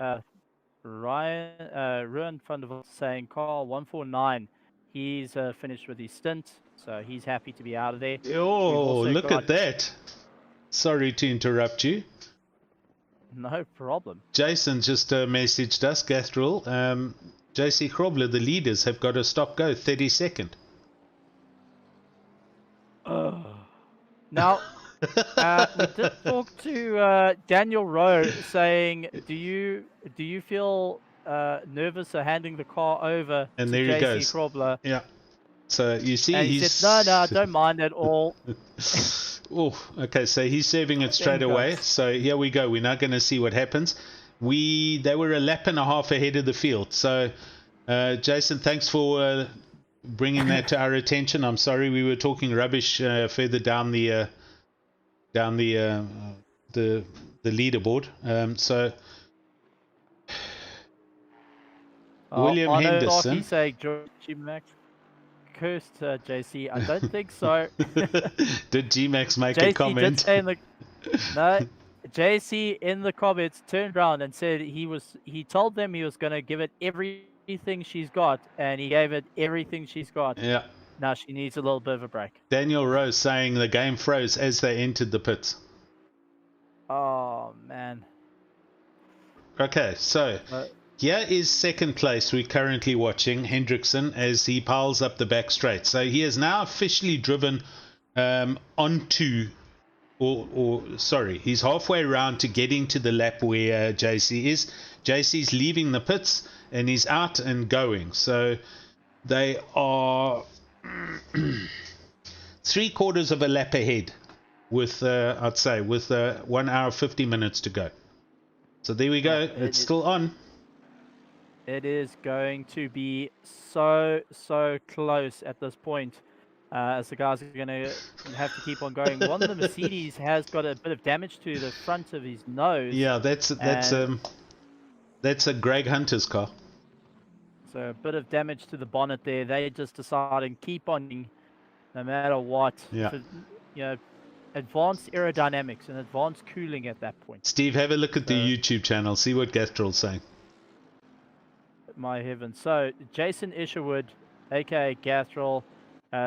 Ruan van der Walt saying Carl 149. He's finished with his stint, so he's happy to be out of there. Oh, look at that. Sorry to interrupt you. No problem. Jason just messaged us, Gathril. JC Krobler, the leaders, have got a stop-go 32nd. Now, we did talk to Daniel Rowe saying, do you feel nervous of handing the car over and to there JC he goes. Krobler? Yeah. So you see, and he said, no, I don't mind at all. Oh, okay. So he's serving it straight away. So here we go. We're now going to see what happens. They were a lap and a half ahead of the field. So, Jason, thanks for bringing that to our attention. I'm sorry we were talking rubbish further down the leaderboard. So William Henderson. Say GeeMax cursed JC. I don't think so. Did GeeMax make JC a comment? Did say in the, no, JC in the comments turned around and said he told them he was going to give it everything she's got, and he gave it everything she's got. Yeah. Now she needs a little bit of a break. Daniel Rose saying the game froze as they entered the pits. Oh man. Okay, so here is second place we're currently watching, Hendrickson, as he piles up the back straight. So he is now officially driven onto, sorry, he's halfway around to getting to the lap where JC is. JC's leaving the pits and he's out and going. So they are 3/4 of a lap ahead with, I'd say, with 1 hour 50 minutes to go. So there we go. It's still on. It is going to be so close at this point, as the guys are going to have to keep on going. One of the Mercedes has got a bit of damage to the front of his nose. Yeah, that's a Greg Hunter's car. So a bit of damage to the bonnet there. They just decided to keep on, no matter what. Yeah. For, advanced aerodynamics and advanced cooling at that point. Steve, have a look at the YouTube channel. See what Gathrel's saying. My heavens. So Jason Isherwood, aka Gathrel,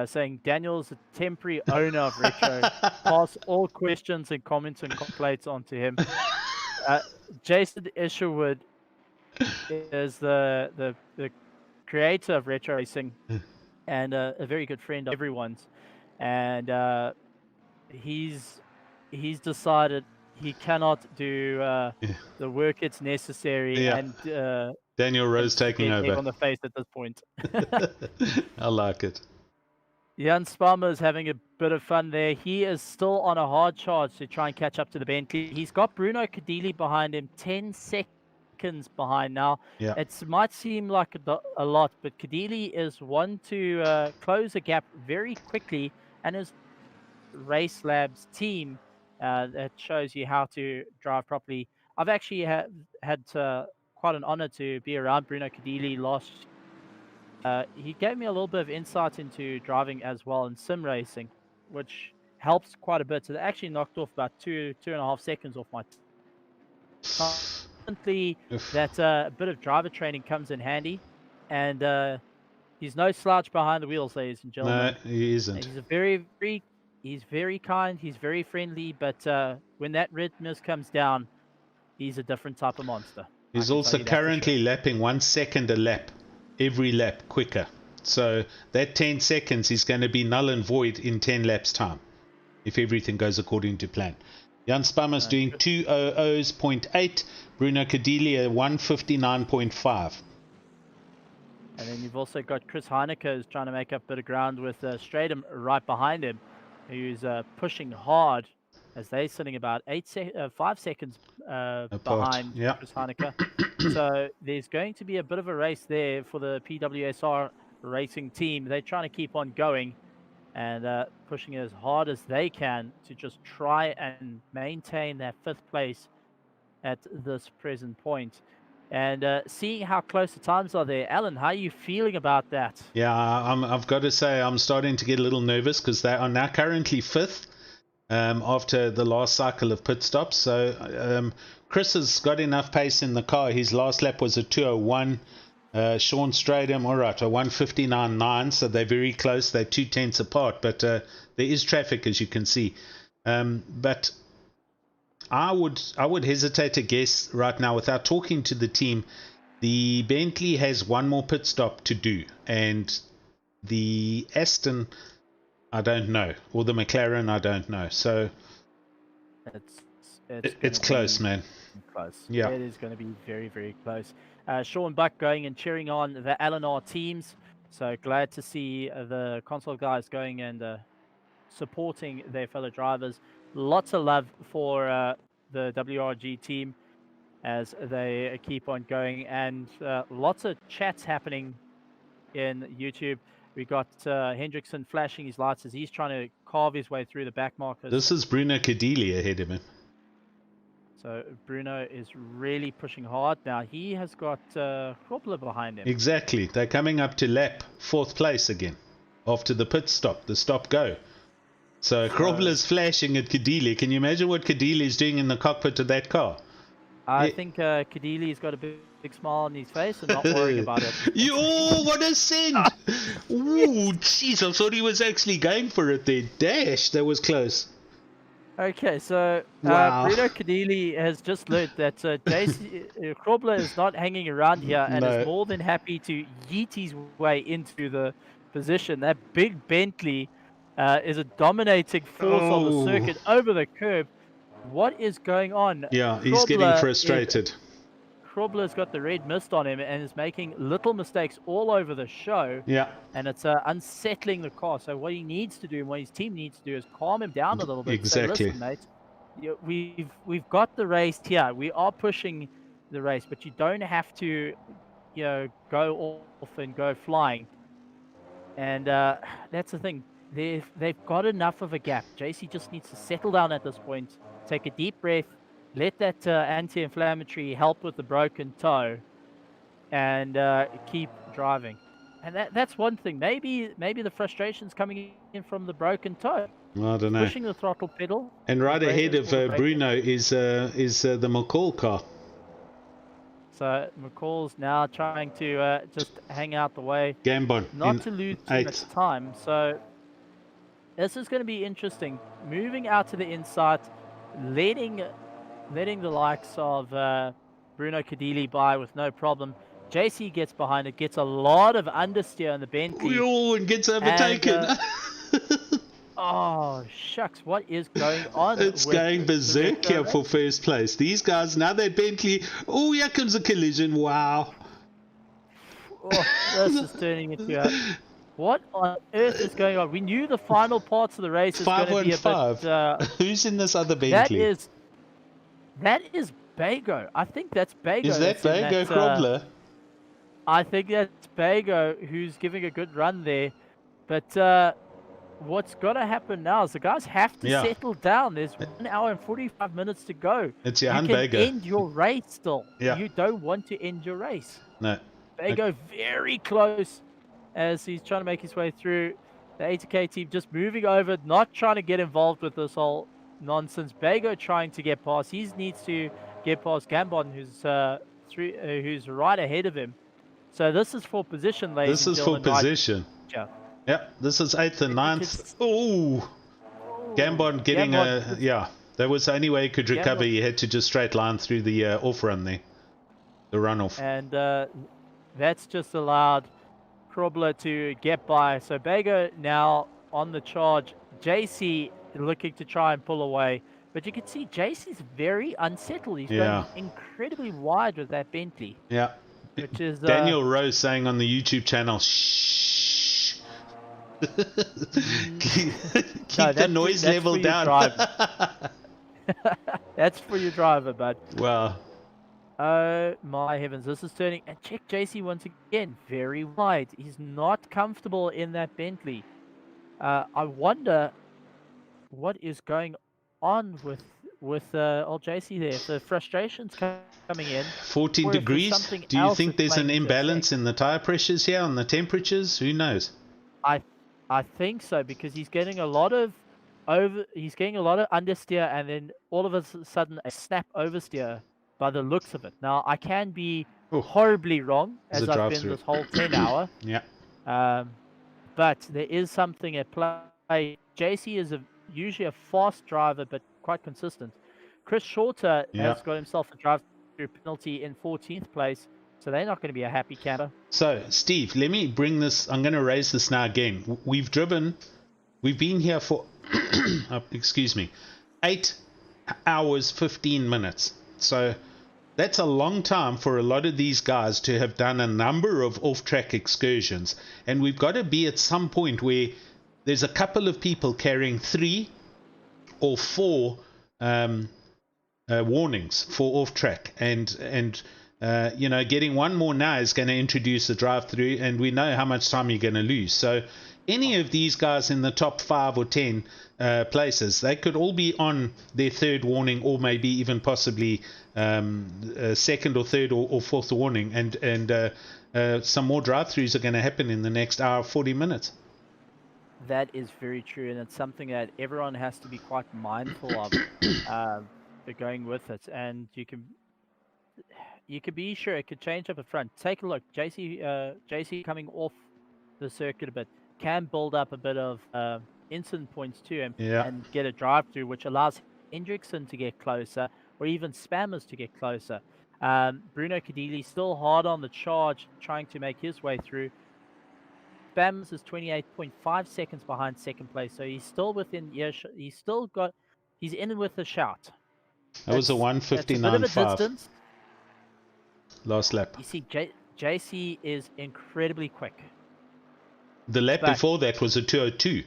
saying Daniel's a temporary owner of Retro. Pass all questions and comments and complaints on to him. Jason Isherwood is the creator of Retro Racing and a very good friend of everyone's. And he's decided he cannot do the work it's necessary and Daniel Rose taking over on the face at this point. I like it. Jan Sparma is having a bit of fun there. He is still on a hard charge to try and catch up to the Bentley. He's got Bruno Cadili behind him, 10 seconds seconds behind now. Yeah. It might seem like a lot, but Kadili is one to close a gap very quickly, and his Race Labs team that shows you how to drive properly. I've actually had quite an honor to be around Bruno Kadili last. He gave me a little bit of insight into driving as well in sim racing, which helps quite a bit. So they actually knocked off about 2.5 seconds off my constantly. That bit of driver training comes in handy, and he's no slouch behind the wheels, ladies and gentlemen. No, he isn't. He's he's very kind, he's very friendly, but when that red mist comes down, he's a different type of monster. He's also currently lapping 1 second a lap, every lap quicker. So that 10 seconds is going to be null and void in 10 laps time, if everything goes according to plan. Jan Spammer's doing 2:00.8, Bruno Kadili 1:59.5. And then you've also got Chris Heineke who's trying to make up a bit of ground with Stratum right behind him, who's pushing hard as they're sitting about 5 seconds behind Chris Heineke. So there's going to be a bit of a race there for the PWSR racing team. They're trying to keep on going and pushing as hard as they can to just try and maintain that 5th place at this present point. And seeing how close the times are there, Alan, how are you feeling about that? Yeah, I've got to say I'm starting to get a little nervous because they are now currently 5th after the last cycle of pit stops. So Chris has got enough pace in the car. His last lap was a 2:01. Sean Stratum, all right, a 1:59.9. So they're very close. They're 2/10 apart. But there is traffic, as you can see. But I would hesitate to guess right now without talking to the team. The Bentley has one more pit stop to do, and the Aston, I don't know, or the McLaren, I don't know. So it's close, man. Close. Yeah, it is going to be very, very close. Sean Buck going and cheering on the LNR teams. So glad to see the console guys going and supporting their fellow drivers. Lots of love for the WRG team as they keep on going, and lots of chats happening in YouTube. We got Hendrickson flashing his lights as he's trying to carve his way through the back markers. This is Bruno Kadili ahead of him. So Bruno is really pushing hard now. He has got Krobler behind him. Exactly. They're coming up to lap 4th place again after the pit stop, the stop-go. So Krobler's flashing at Kadili. Can you imagine what Kadili is doing in the cockpit of that car? I think Kadili's got a big smile on his face and not worrying about it. Yo, what a send! Ooh, jeez, I thought he was actually going for it there. Dash, that was close. Okay, so Wow. Bruno Kadili has just learned that Krobler is not hanging around here and is more than happy to yeet his way into the position. That big Bentley is a dominating force on the circuit over the curb. What is going on? Yeah, he's getting frustrated. Krobler's got the red mist on him and is making little mistakes all over the show. Yeah. And it's unsettling the car. So what he needs to do and what his team needs to do is calm him down a little bit. Exactly. Say, listen, mate, we've got the race here. We are pushing the race, but you don't have to, go off and go flying. And that's the thing. They've got enough of a gap. JC just needs to settle down at this point, take a deep breath, let that anti-inflammatory help with the broken toe, and keep driving. And that's one thing. Maybe the frustration's coming in from the broken toe. I don't know. Pushing the throttle pedal. And right ahead of Bruno is the McCall car. So McCall's now trying to just hang out the way. Gambon. Not to lose too much time. So this is going to be interesting. Moving out to the inside, letting the likes of Bruno Kadili by with no problem. JC gets behind it, gets a lot of understeer in the Bentley. Oh, and gets overtaken. Oh, shucks. What is going on? It's going berserk here for first place. These guys, now they're Bentley. Oh, here comes a collision. Wow. Oh, this is turning into a... What on earth is going on? We knew the final parts of the race is going to be a bit... Who's in this other Bentley? That is Bago. I think that's Bago. Is that that's in Bago Krobler? I think that's Bago who's giving a good run there. But what's got to happen now is the guys have to Yeah. settle down. There's 1 hour and 45 minutes to go. It's You Johan can Bago. end your race still. Yeah. You don't want to end your race. No. Bago very close as he's trying to make his way through. The ATK team just moving over, not trying to get involved with this whole nonsense. Bago trying to get past. He needs to get past Gambon, who's right ahead of him. So this is for position, ladies and gentlemen. This is for position. Yeah, this is 8th and 9th. Oh, Gambon getting that was the only way he could recover. He had to just straight line through the off run there, the runoff. And that's just allowed Krobler to get by. So Bago now on the charge. JC looking to try and pull away. But you can see JC's very unsettled. He's going incredibly wide with that Bentley. Yeah. Which is Daniel Rose saying on the YouTube channel, shh. keep the noise level down. That's for your driver, bud. Wow. Oh my heavens, this is turning. And check JC once again, very wide. He's not comfortable in that Bentley. I wonder what is going on with old JC there. If the frustration's coming in. 14 degrees. Do you think there's an imbalance in the tire pressures here on the temperatures? Who knows? I think so, because he's getting a lot of understeer and then all of a sudden a snap oversteer by the looks of it. Now I can be horribly wrong, as I've been this whole 10 hour. Yeah. But there is something at play. JC is usually a fast driver, but quite consistent. Chris Shorter has got himself a drive-through penalty in 14th place, so they're not going to be a happy camper. So, Steve, let me bring this. I'm going to raise this now again. We've been here for, 8 hours, 15 minutes. So that's a long time for a lot of these guys to have done a number of off-track excursions. And we've got to be at some point where there's a couple of people carrying 3 or 4 warnings for off-track. And getting one more now is going to introduce a drive-through, and we know how much time you're going to lose. So any of these guys in the top 5 or 10 places, they could all be on their 3rd warning, or maybe even possibly 2nd or 3rd or 4th warning, and some more drive-throughs are going to happen in the next hour 40 minutes. That is very true, and it's something that everyone has to be quite mindful of going with it. And you can be sure it could change up at front. Take a look. JC coming off the circuit a bit can build up a bit of incident points too, and get a drive through, which allows Hendrickson to get closer, or even spammers to get closer. Bruno Cadili still hard on the charge, trying to make his way through. Spammers is 28.5 seconds behind 2nd place, so he's still within earshot. He's in with a shout. That was a 1:59.5 last lap. You see, JC is incredibly quick. The lap before that was a 2:02.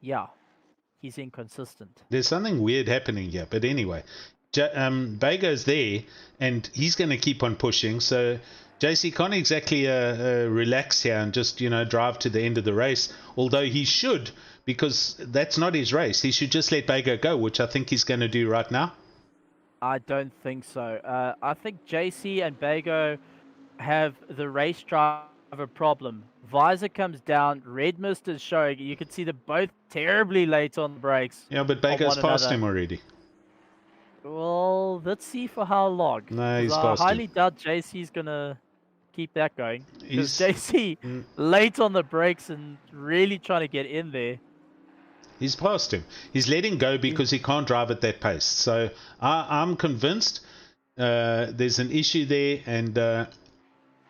Yeah, he's inconsistent. There's something weird happening here, but anyway, Bago's there, and he's going to keep on pushing. So JC can't exactly relax here and just drive to the end of the race. Although he should, because that's not his race. He should just let Bago go, which I think he's going to do right now. I don't think so. I think JC and Bago have the race driver problem. Visor comes down, red mist is showing. You can see they're both terribly late on the brakes. Yeah, but Bago's passed him already. Well, let's see for how long. No, he's I passed highly him. doubt JC's going to keep that going. Because JC, late on the brakes and really trying to get in there. He's passed him. He's letting go because he can't drive at that pace. So I'm convinced there's an issue there, and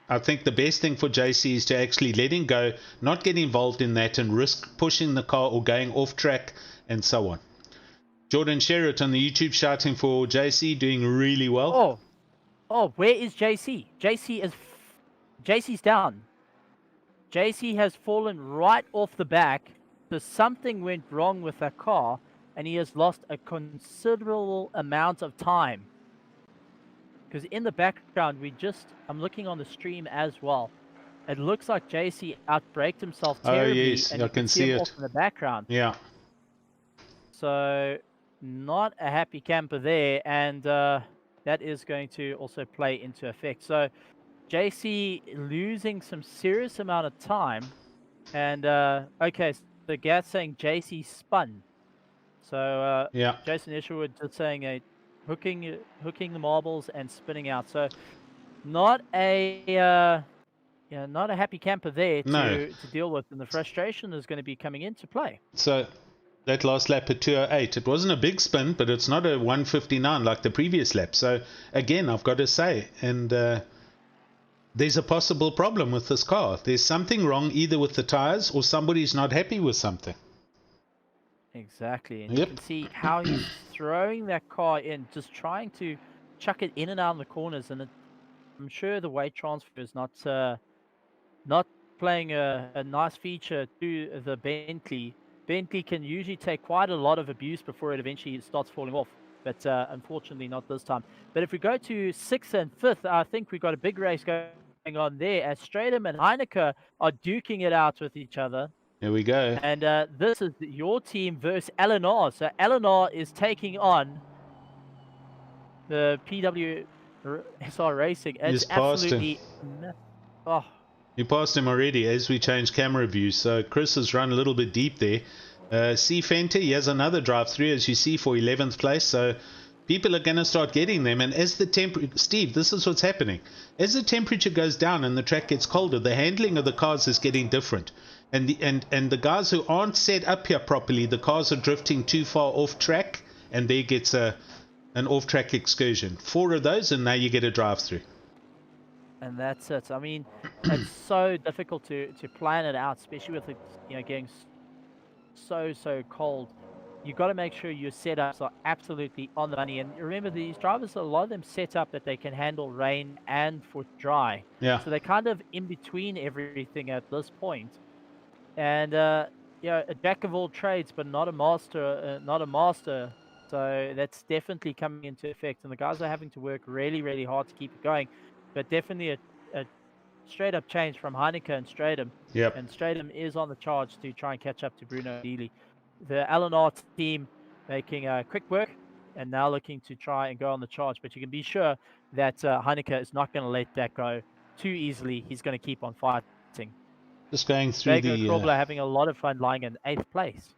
I think the best thing for JC is to actually let him go, not get involved in that, and risk pushing the car or going off track and so on. Jordan Sherritt on the YouTube shouting for JC, doing really well. Oh, where is JC? JC's down. JC has fallen right off the back. So something went wrong with that car, and he has lost a considerable amount of time. because in the background, I'm looking on the stream as well. It looks like JC outbraked himself terribly, Oh yes, and I you can see see him it. off in the background. Yeah. So not a happy camper there, and that is going to also play into effect. So JC losing some serious amount of time, and okay, so the Gas saying JC spun. So Yeah. Jason Isherwood just saying hooking the marbles and spinning out. So not a not a happy camper there No. to deal with, and the frustration is going to be coming into play. So that last lap at 208, it wasn't a big spin, but it's not a 159 like the previous lap. So again, I've got to say, and there's a possible problem with this car. There's something wrong either with the tires or somebody's not happy with something. Exactly, and Yep. you can see how he's throwing that car in, just trying to chuck it in and out of the corners, and I'm sure the weight transfer is not playing a nice feature to the Bentley. Bentley can usually take quite a lot of abuse before it eventually starts falling off, but unfortunately not this time. But if we go to 6th and 5th, I think we've got a big race going on there as Stratum and Heineke are duking it out with each other. Here we go. And this is your team versus Eleanor. So Eleanor is taking on the PWSR Racing. It's absolutely... Oh. You passed him already as we change camera view. So Chris has run a little bit deep there. C. Fenter, he has another drive-through, as you see, for 11th place. So people are going to start getting them. And as the temperature... Steve, this is what's happening. As the temperature goes down and the track gets colder, the handling of the cars is getting different. And the guys who aren't set up here properly, the cars are drifting too far off track, and there gets an off-track excursion. 4 of those, and now you get a drive-through. And that's it. I mean, it's so difficult to plan it out, especially with it, getting so cold. You got to make sure your setups are absolutely on the money. And remember, these drivers, a lot of them set up that they can handle rain and for dry. Yeah. So they're kind of in between everything at this point. And a jack of all trades, but not a master. So that's definitely coming into effect. And the guys are having to work really, really hard to keep it going. But definitely a straight up change from Heineke and Stratum. Yep. And Stratum is on the charge to try and catch up to Bruno Dealey. The Eleanor team making quick work and now looking to try and go on the charge. But you can be sure that Heineke is not going to let that go too easily. He's going to keep on fighting. Just going through Vega Krobler having a lot of fun lying in 8th place.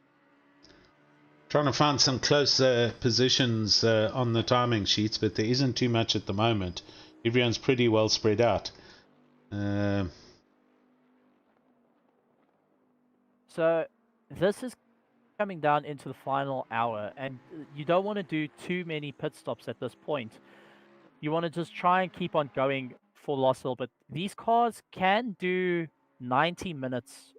Trying to find some close positions on the timing sheets, but there isn't too much at the moment. Everyone's pretty well spread out. So this is coming down into the final hour, and you don't want to do too many pit stops at this point. You want to just try and keep on going for Lost Hill, but these cars can do 90 minutes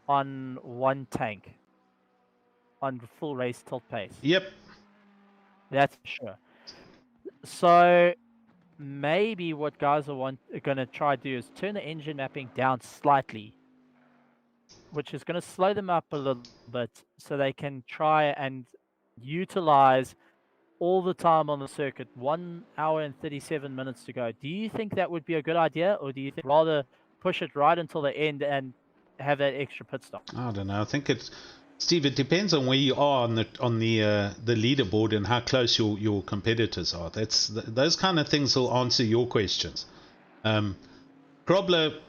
on one tank on full race tilt pace. Yep. That's for sure. So maybe what guys are going to try to do is turn the engine mapping down slightly, which is going to slow them up a little bit so they can try and utilize all the time on the circuit. 1 hour and 37 minutes to go. Do you think that would be a good idea, or do you think rather push it right until the end and have that extra pit stop? I don't know. I think it's... Steve, it depends on where you are on the leaderboard and how close your competitors are. Those kind of things will answer your questions. Krobler,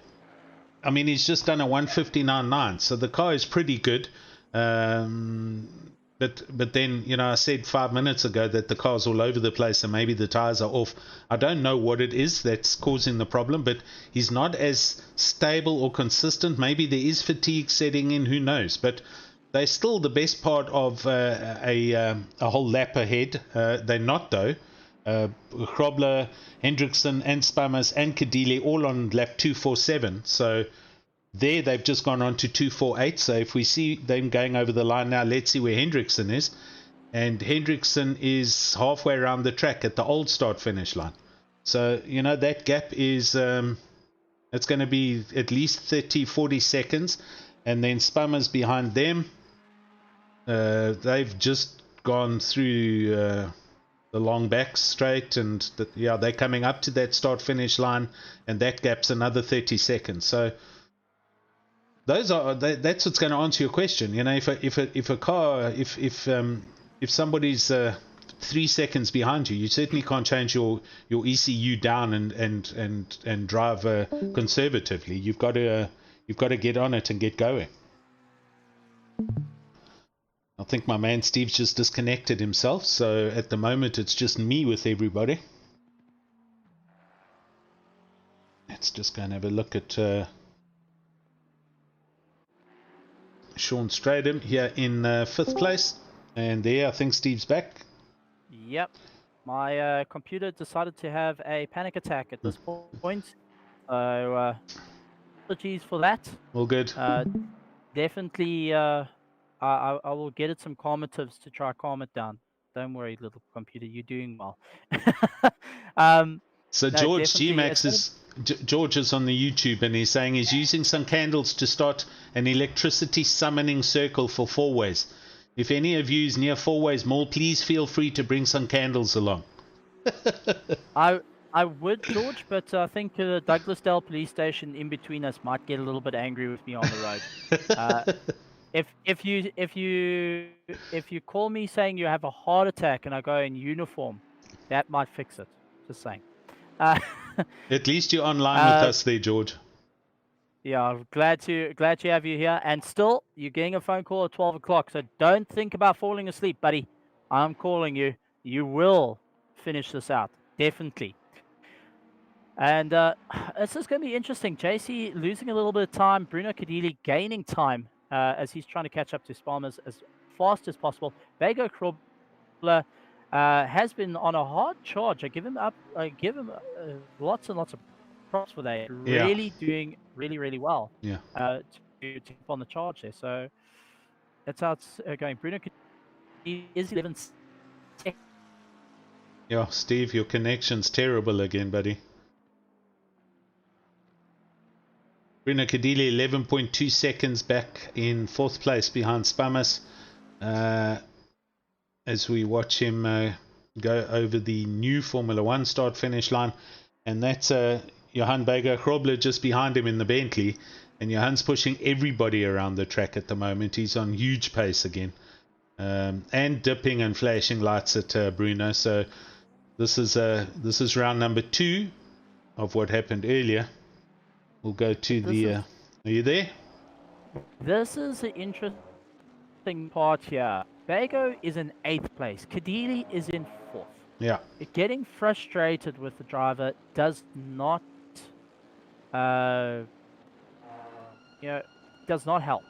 I mean, he's just done a 159.9, so the car is pretty good. But then, I said 5 minutes ago that the car's all over the place and maybe the tires are off. I don't know what it is that's causing the problem, but he's not as stable or consistent. Maybe there is fatigue setting in, who knows. But they're still the best part of a whole lap ahead. They're not, though. Krobler, Hendrickson, and Spammers and Kadile all on lap 247. So there they've just gone on to 248. So if we see them going over the line now, let's see where Hendrickson is. And Hendrickson is halfway around the track at the old start-finish line. So, that gap is... it's going to be at least 30, 40 seconds. And then Spammers behind them. They've just gone through the long back straight, and they're coming up to that start finish line, and that gap's another 30 seconds. So that's what's going to answer your question. You know, if a car, if somebody's 3 seconds behind you, you certainly can't change your ECU down and drive conservatively. You've got to get on it and get going. I think my man Steve's just disconnected himself, so at the moment it's just me with everybody. Let's just go and have a look at Sean Stradham here in 5th place, and there I think Steve's back. Yep, my computer decided to have a panic attack at this point, so apologies for that. All good. Definitely, I will get it some calmatives to try calm it down. Don't worry, little computer, you're doing well. So no, George GeeMax George is on the YouTube, and he's saying he's using some candles to start an electricity summoning circle for four-ways. If any of you is near Four-Ways Mall, please feel free to bring some candles along. I would, George, but I think the Douglasdale police station in between us might get a little bit angry with me on the road. If you call me saying you have a heart attack and I go in uniform, that might fix it. Just saying. At least you're online with us there, George. Yeah, I'm glad to have you here. And still, you're getting a phone call at 12 o'clock, so don't think about falling asleep, buddy. I'm calling you. You will finish this out, definitely. And this is going to be interesting. JC losing a little bit of time. Bruno Cadilli gaining time as he's trying to catch up to Sparmers as fast as possible. Vego Krobler has been on a hard charge. I give him lots and lots of props for that. Really doing really well. Yeah. To keep on the charge there. So that's how it's going. Bruno Cadilli is 11th. Yeah, Steve, your connection's terrible again, buddy. Bruno Cadilli 11.2 seconds back in 4th place behind Spamas. As we watch him go over the new Formula 1 start finish line, and that's Johan Bega Krobler just behind him in the Bentley, and Johan's pushing everybody around the track at the moment. He's on huge pace again, and dipping and flashing lights at Bruno. So this is round number 2 of what happened earlier. We'll go to the are you there? This is the interesting part here. Bago is in 8th place. Cadilli is in 4th. Yeah. Getting frustrated with the driver does not, does not help.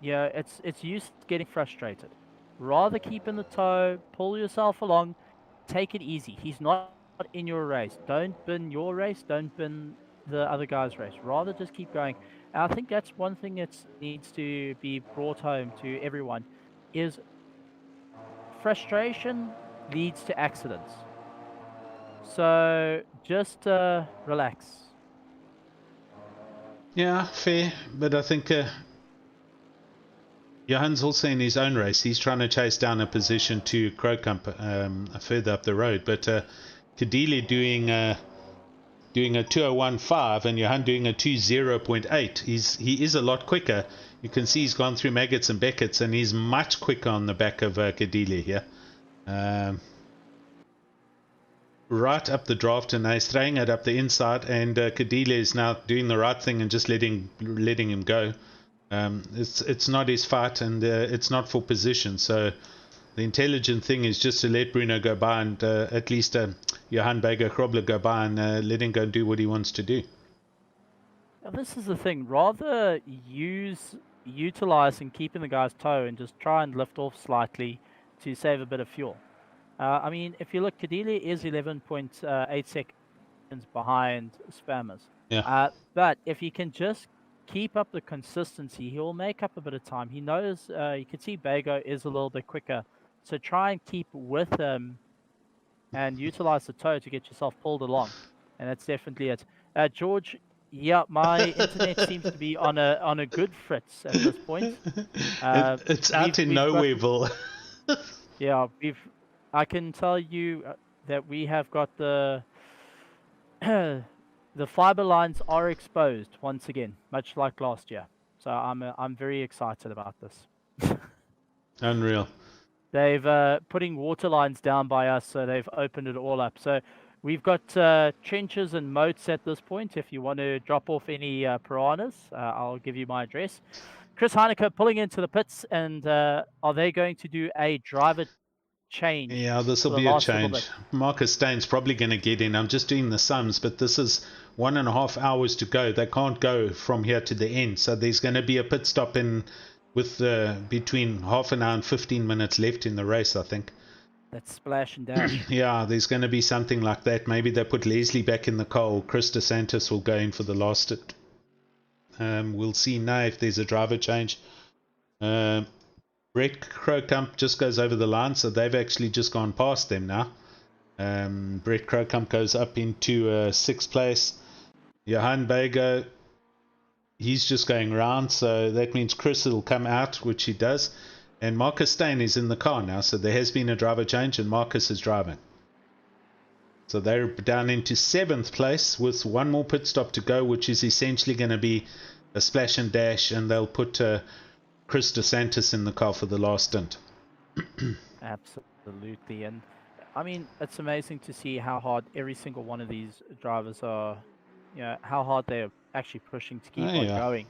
Yeah, it's used to getting frustrated. Rather keep in the tow, pull yourself along, take it easy. He's not in your race. Don't bin your race. Don't bin the other guy's race. Rather just keep going. And I think that's one thing that needs to be brought home to everyone is frustration leads to accidents. So just relax. Yeah, fair. But I think Johan's also in his own race. He's trying to chase down a position to Krokkamp further up the road. But Cadilli doing a 2:01.5 and Johan doing a 2:0.8. He is a lot quicker. You can see he's gone through Maggots and Beckett's, and he's much quicker on the back of Cadilli here. Right up the draft, and he's throwing it up the inside, and Cadilli is now doing the right thing and just letting him go. It's not his fight, and it's not for position. So the intelligent thing is just to let Bruno go by, and at least Johan Bega Krobler go by, and let him go and do what he wants to do. Now, this is the thing. Rather utilize and keep in the guy's toe and just try and lift off slightly to save a bit of fuel. I mean, if you look, Cadilli is 11.8 seconds behind Spammers. Yeah. But if he can just keep up the consistency, he will make up a bit of time. He knows, you can see Bago is a little bit quicker. So try and keep with him and utilize the toe to get yourself pulled along. And that's definitely it. George, yeah, my internet seems to be on a good fritz at this point. It's out in Nowhereville. Yeah, I can tell you that we have got the the fiber lines are exposed once again, much like last year. So I'm very excited about this. Unreal. They've putting water lines down by us, so they've opened it all up. So we've got trenches and moats at this point. If you want to drop off any piranhas, I'll give you my address. Chris Heineke pulling into the pits, and are they going to do a driver change? Yeah, this will for the be a last little change. bit? Marcus Stain's probably going to get in. I'm just doing the sums, but this is 1.5 hours to go. They can't go from here to the end, so there's going to be a pit stop in with between half an hour and 15 minutes left in the race, I think. That's splash and dash. Yeah, there's going to be something like that. Maybe they put Leslie back in the car, or Chris DeSantis will go in for the last hit. We'll see now if there's a driver change. Brett Crocump just goes over the line, so they've actually just gone past them now. Brett Crocump goes up into 6th place. Johan Bago, he's just going round, so that means Chris will come out, which he does. And Marcus Stein is in the car now, so there has been a driver change, and Marcus is driving. So they're down into 7th place with one more pit stop to go, which is essentially going to be a splash and dash, and they'll put Chris DeSantis in the car for the last stint. Absolutely. And I mean, it's amazing to see how hard every single one of these drivers are, how hard they're actually pushing to keep on going.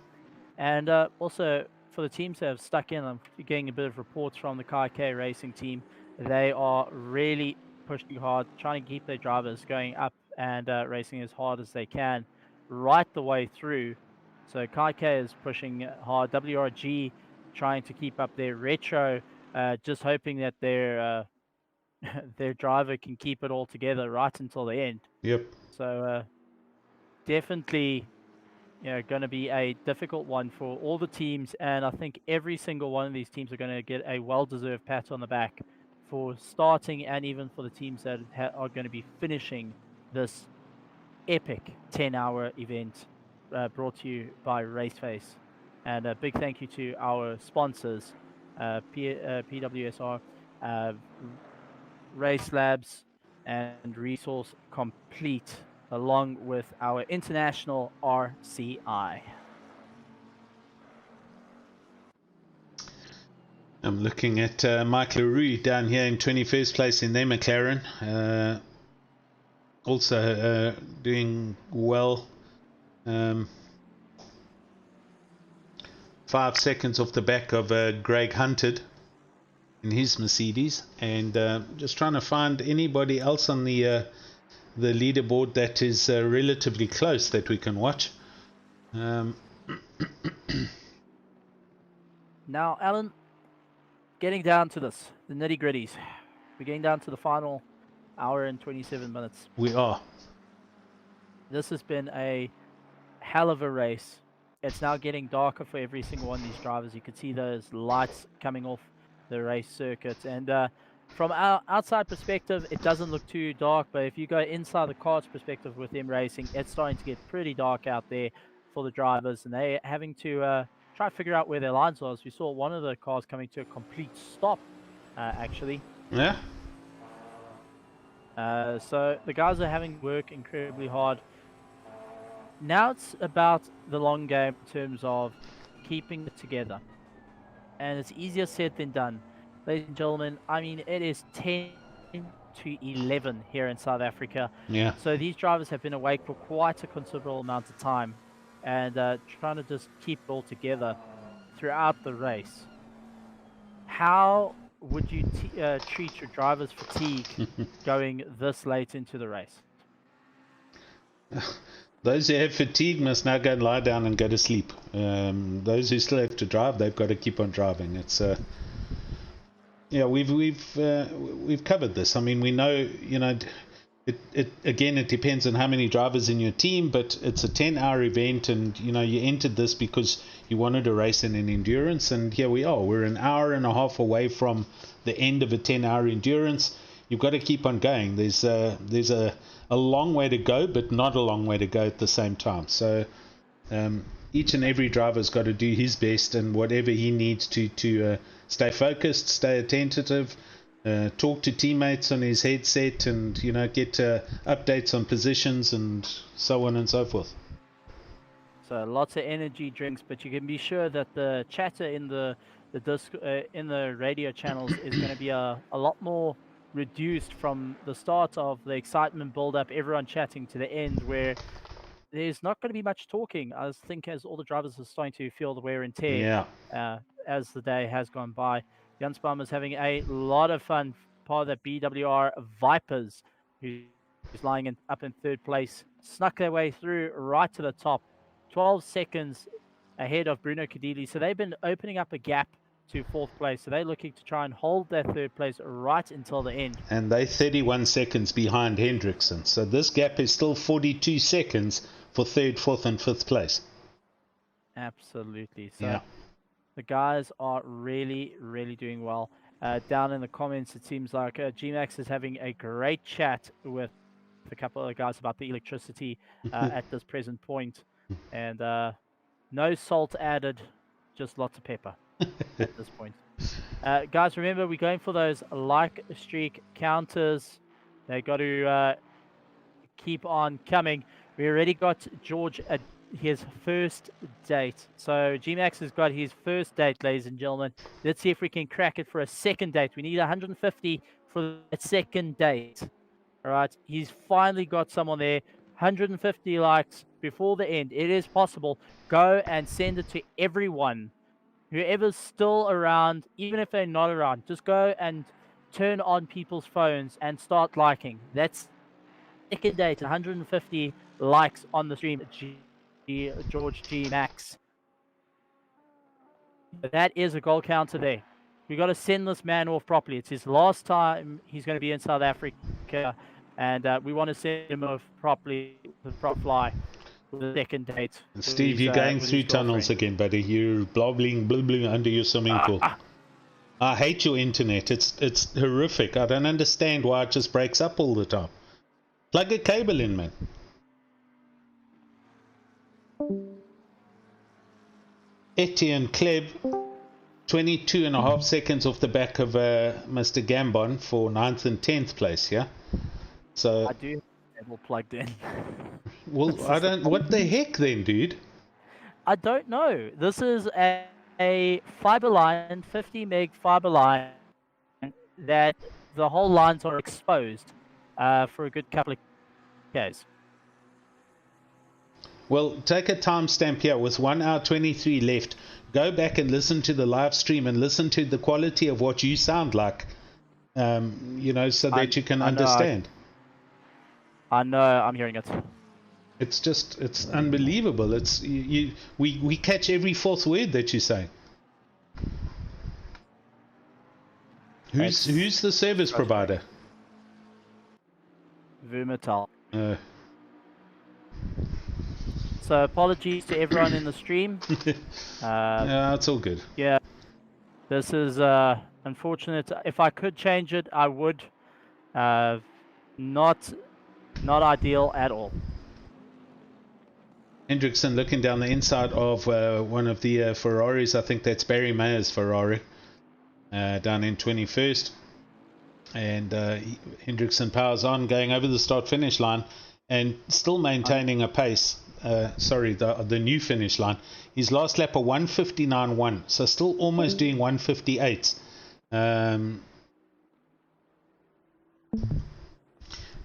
And also, for the teams that have stuck in, I'm getting a bit of reports from the KK Racing team. They are really pushing hard, trying to keep their drivers going up and racing as hard as they can right the way through. So KK is pushing hard. WRG trying to keep up their retro, just hoping that their driver can keep it all together right until the end. Yep. So definitely going to be a difficult one for all the teams, and I think every single one of these teams are going to get a well-deserved pat on the back for starting, and even for the teams that are going to be finishing this epic 10-hour event brought to you by Raceface. And a big thank you to our sponsors, PWSR, Race Labs, and Resource Complete, along with our international RCI. I'm looking at Mike LaRue down here in 21st place in their McLaren. Also doing well. 5 seconds off the back of Greg Hunted in his Mercedes. And just trying to find anybody else on the leaderboard that is relatively close that we can watch. Now, Alan, getting down to this, the nitty-gritties. We're getting down to the final hour and 27 minutes. We are. This has been a hell of a race. It's now getting darker for every single one of these drivers. You can see those lights coming off the race circuit. And from our outside perspective, it doesn't look too dark. But if you go inside the car's perspective with them racing, it's starting to get pretty dark out there for the drivers. And they're having to try to figure out where their lines are. As we saw one of the cars coming to a complete stop, actually. Yeah. So the guys are having to work incredibly hard. Now it's about the long game in terms of keeping it together. And it's easier said than done. Ladies and gentlemen, I mean, it is 10 to 11 here in South Africa. Yeah. So these drivers have been awake for quite a considerable amount of time, and trying to just keep it all together throughout the race. How would you treat your driver's fatigue going this late into the race? Those who have fatigue must now go and lie down and go to sleep. Those who still have to drive, they've got to keep on driving. It's yeah, we've covered this. I mean, we know, it again, it depends on how many drivers in your team, but it's a 10-hour event, and you entered this because you wanted to race in an endurance, and here we are. We're an hour and a half away from the end of a 10-hour endurance. You've got to keep on going. There's a long way to go, but not a long way to go at the same time. So each and every driver's got to do his best and whatever he needs to stay focused, stay attentive, talk to teammates on his headset, and get updates on positions and so on and so forth. So lots of energy drinks, but you can be sure that the chatter in the disc in the radio channels is going to be a lot more reduced from the start of the excitement build up, everyone chatting, to the end where there's not going to be much talking. I think as all the drivers are starting to feel the wear and tear as the day has gone by. Jansbaum is having a lot of fun, part of the BWR Vipers, who's lying up in third place, snuck their way through right to the top, 12 seconds ahead of Bruno Cadili. So they've been opening up a gap to fourth place. So they're looking to try and hold that third place right until the end. And they're 31 seconds behind Hendrickson. So this gap is still 42 seconds for third, fourth, and fifth place. Absolutely. So the guys are really, really doing well. Down in the comments, it seems like GeeMax is having a great chat with a couple of guys about the electricity at this present point. And no salt added, just lots of pepper at this point. Guys, remember, we're going for those like streak counters. They got to keep on coming. We already got George at his first date. So GeeMax has got his first date, ladies and gentlemen. Let's see if we can crack it for a second date. We need 150 for a second date. All right, he's finally got someone there. 150 likes before the end. It is possible. Go and send it to everyone. Whoever's still around, even if they're not around, just go and turn on people's phones and start liking. That's second date, 150 likes on the stream. George GeeMax. That is a goal counter there. We got to send this man off properly. It's his last time he's going to be in South Africa, and we want to send him off properly with a prop fly for the second date. And Steve, you're going through tunnels again, buddy. You're blobbling under your swimming pool. I hate your internet. It's horrific. I don't understand why it just breaks up all the time. Plug a cable in, man. Etienne Kleb, 22.5 seconds off the back of Mr. Gambon for 9th and 10th place, yeah? So I do have the cable plugged in. Well, I don't... What the heck then, dude? I don't know. This is a fiber line, 50 meg fiber line, that the whole lines are exposed for a good couple of days. Well, take a timestamp here with 1 hour 23 left. Go back and listen to the live stream and listen to the quality of what you sound like, so that you can understand. I know, I'm hearing it. It's unbelievable. We catch every fourth word that you say. Who's the service provider? Vumatal. So apologies to everyone in the stream. Yeah, it's all good. Yeah, this is unfortunate. If I could change it, I would. Not ideal at all. Hendrickson looking down the inside of one of the Ferraris. I think that's Barry Mayer's Ferrari down in 21st. And Hendrickson powers on, going over the start-finish line and still maintaining a pace. The new finish line. His last lap a 1:59.1, so still almost doing 1:58.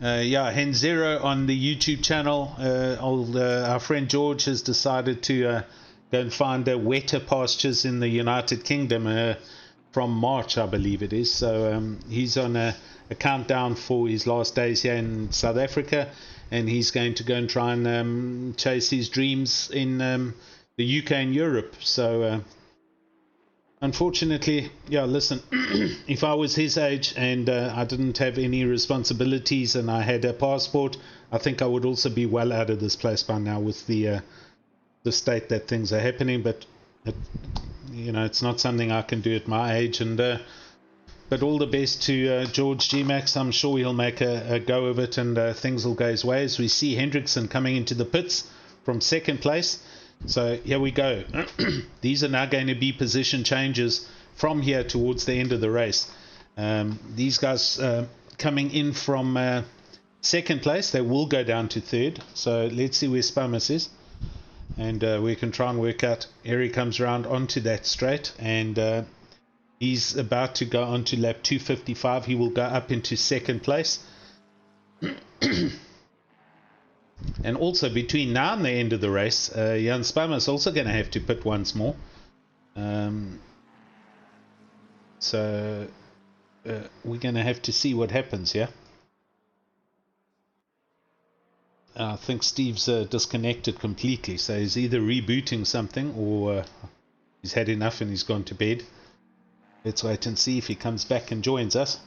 Henzero on the YouTube channel. Our friend George has decided to go and find wetter pastures in the United Kingdom from March, I believe it is. So he's on a countdown for his last days here in South Africa. And he's going to go and try and chase his dreams in the UK and Europe. So, unfortunately, listen, if I was his age and I didn't have any responsibilities and I had a passport, I think I would also be well out of this place by now with the state that things are happening. But, it's not something I can do at my age. And but all the best to George GeeMax. I'm sure he'll make a go of it and things will go his way. As we see Hendrickson coming into the pits from second place. So here we go. These are now going to be position changes from here towards the end of the race. These guys coming in from second place, they will go down to third. So let's see where Spamas is. And we can try and work out. Here he comes around onto that straight, and he's about to go on to lap 255. He will go up into second place. And also between now and the end of the race, Jan Spamer is also going to have to pit once more. So we're going to have to see what happens here. I think Steve's disconnected completely, so he's either rebooting something or he's had enough and he's gone to bed. Let's wait and see if he comes back and joins us.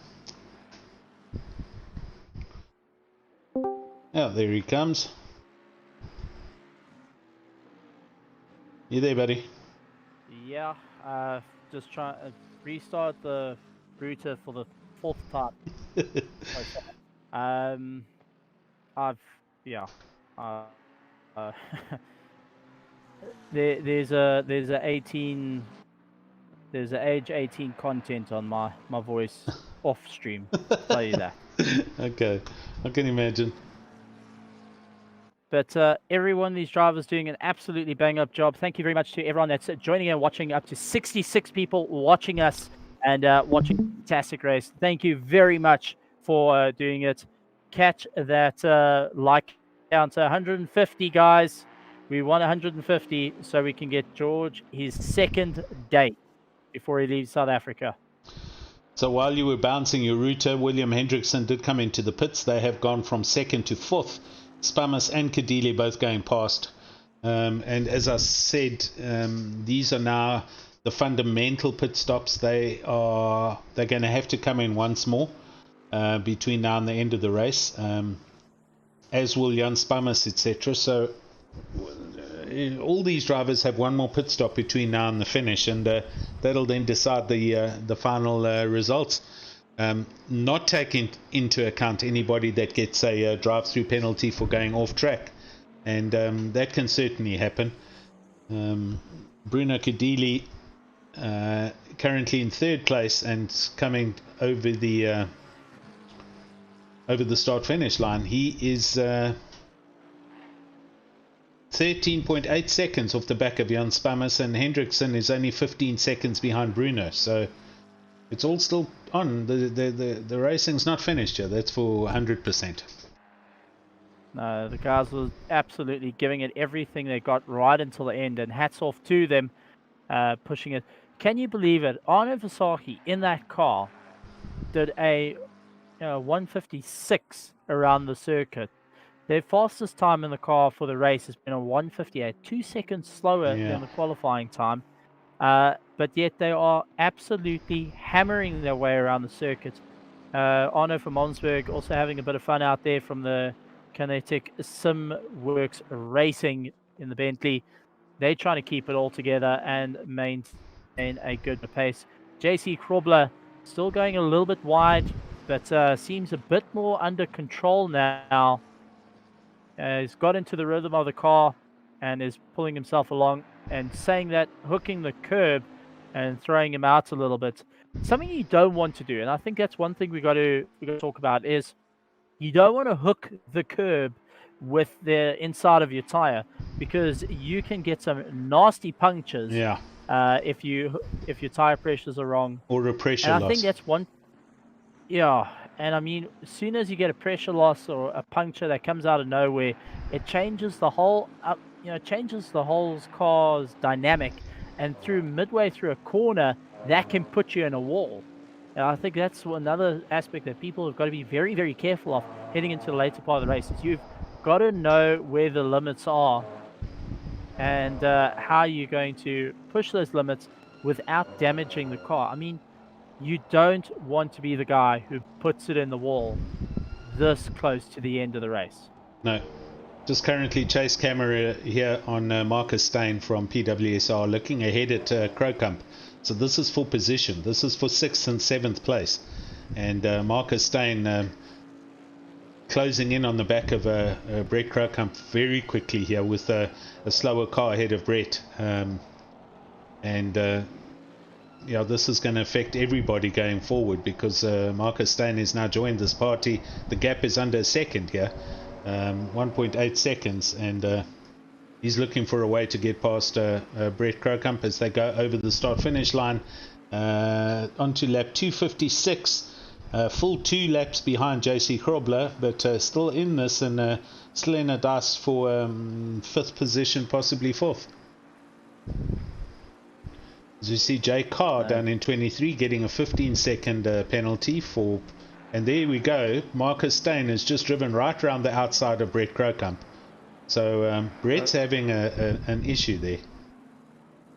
Oh, there he comes. You there, buddy? Yeah, just try restart the router for the 4th time. There's a age 18 content on my voice off stream. Tell you that. Okay, I can imagine. But every one of these drivers doing an absolutely bang-up job. Thank you very much to everyone that's joining and watching. Up to 66 people watching us and watching fantastic race. Thank you very much for doing it. Catch that like down to 150, guys. We want 150 so we can get George his 2nd day before he leaves South Africa. So while you were bouncing your router, William Hendrickson did come into the pits. They have gone from 2nd to 4th. Spamas and Kadili both going past. And as I said, these are now the fundamental pit stops. They're going to have to come in once more between now and the end of the race, as will Jan Spamas, etc. So all these drivers have one more pit stop between now and the finish, and that'll then decide the final results. Not taking into account anybody that gets a drive-through penalty for going off track, and that can certainly happen. Bruno Kadili currently in 3rd place and coming over the start-finish line. He is 13.8 seconds off the back of Jan Spamas, and Hendrickson is only 15 seconds behind Bruno. So it's all still on. The racing's not finished yet. That's for 100%. No, the guys were absolutely giving it everything they got right until the end, and hats off to them pushing it. Can you believe it? Arno Vasaki in that car did a 156 around the circuit. Their fastest time in the car for the race has been a 158, 2 seconds slower than the qualifying time. But yet they are absolutely hammering their way around the circuit. Arno from Monsberg also having a bit of fun out there from the Kinetic SimWorks Racing in the Bentley. They're trying to keep it all together and maintain a good pace. JC Krobler still going a little bit wide, but seems a bit more under control now. He's got into the rhythm of the car and is pulling himself along, and saying that, hooking the curb and throwing him out a little bit. Something you don't want to do, and I think that's one thing we got to talk about, is you don't want to hook the curb with the inside of your tire, because you can get some nasty punctures. If your tire pressures are wrong, or a pressure loss. I think that's one. Yeah, and I mean, as soon as you get a pressure loss or a puncture that comes out of nowhere, it changes the whole car's dynamic, and midway through a corner, that can put you in a wall. And I think that's another aspect that people have got to be very, very careful of heading into the later part of the race. Is you've got to know where the limits are and how you're going to push those limits without damaging the car. I mean, you don't want to be the guy who puts it in the wall this close to the end of the race. No. Just currently chase camera here on Marcus Steyn from PWSR, looking ahead at Crocump. So this is for position. This is for 6th and 7th place. And Marcus Steyn closing in on the back of Brett Crocump very quickly here with a slower car ahead of Brett. And yeah, this is going to affect everybody going forward because Marcus Steyn has now joined this party. The gap is under a second here, 1.8 seconds, and he's looking for a way to get past Brett Krocump as they go over the start-finish line onto lap 256. Full 2 laps behind JC Krobler, but still in this and still in a dice for 5th position, possibly 4th. As you see, Jay Carr down in 23 getting a 15-second penalty for, and there we go. Marcus Steyn has just driven right around the outside of Brett Krocump. So Brett's having an issue there.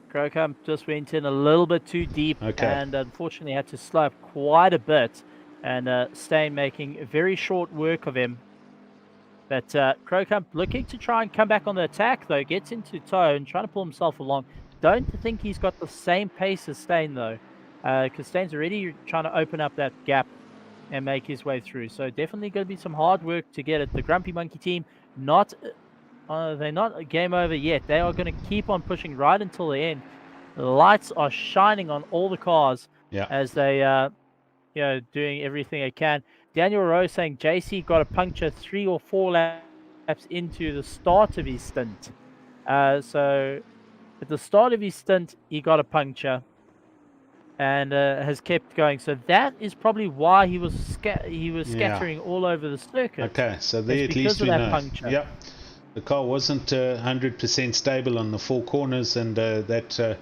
Krocump just went in a little bit too deep and unfortunately had to slow up quite a bit. And Steyn making very short work of him. But Krocump looking to try and come back on the attack, though. Gets into tow and trying to pull himself along. Don't think he's got the same pace as Steyn, though. Because Steyn's already trying to open up that gap and make his way through. So definitely going to be some hard work to get it. The Grumpy Monkey team, they're not game over yet. They are going to keep on pushing right until the end. The lights are shining on all the cars as they... doing everything they can. Daniel Rowe saying JC got a puncture 3 or 4 laps into the start of his stint. So at the start of his stint, he got a puncture and has kept going. So that is probably why he was scattering all over the circuit. Okay, so there at least we know. Puncture. Yep, the car wasn't 100% stable on the 4 corners, and that.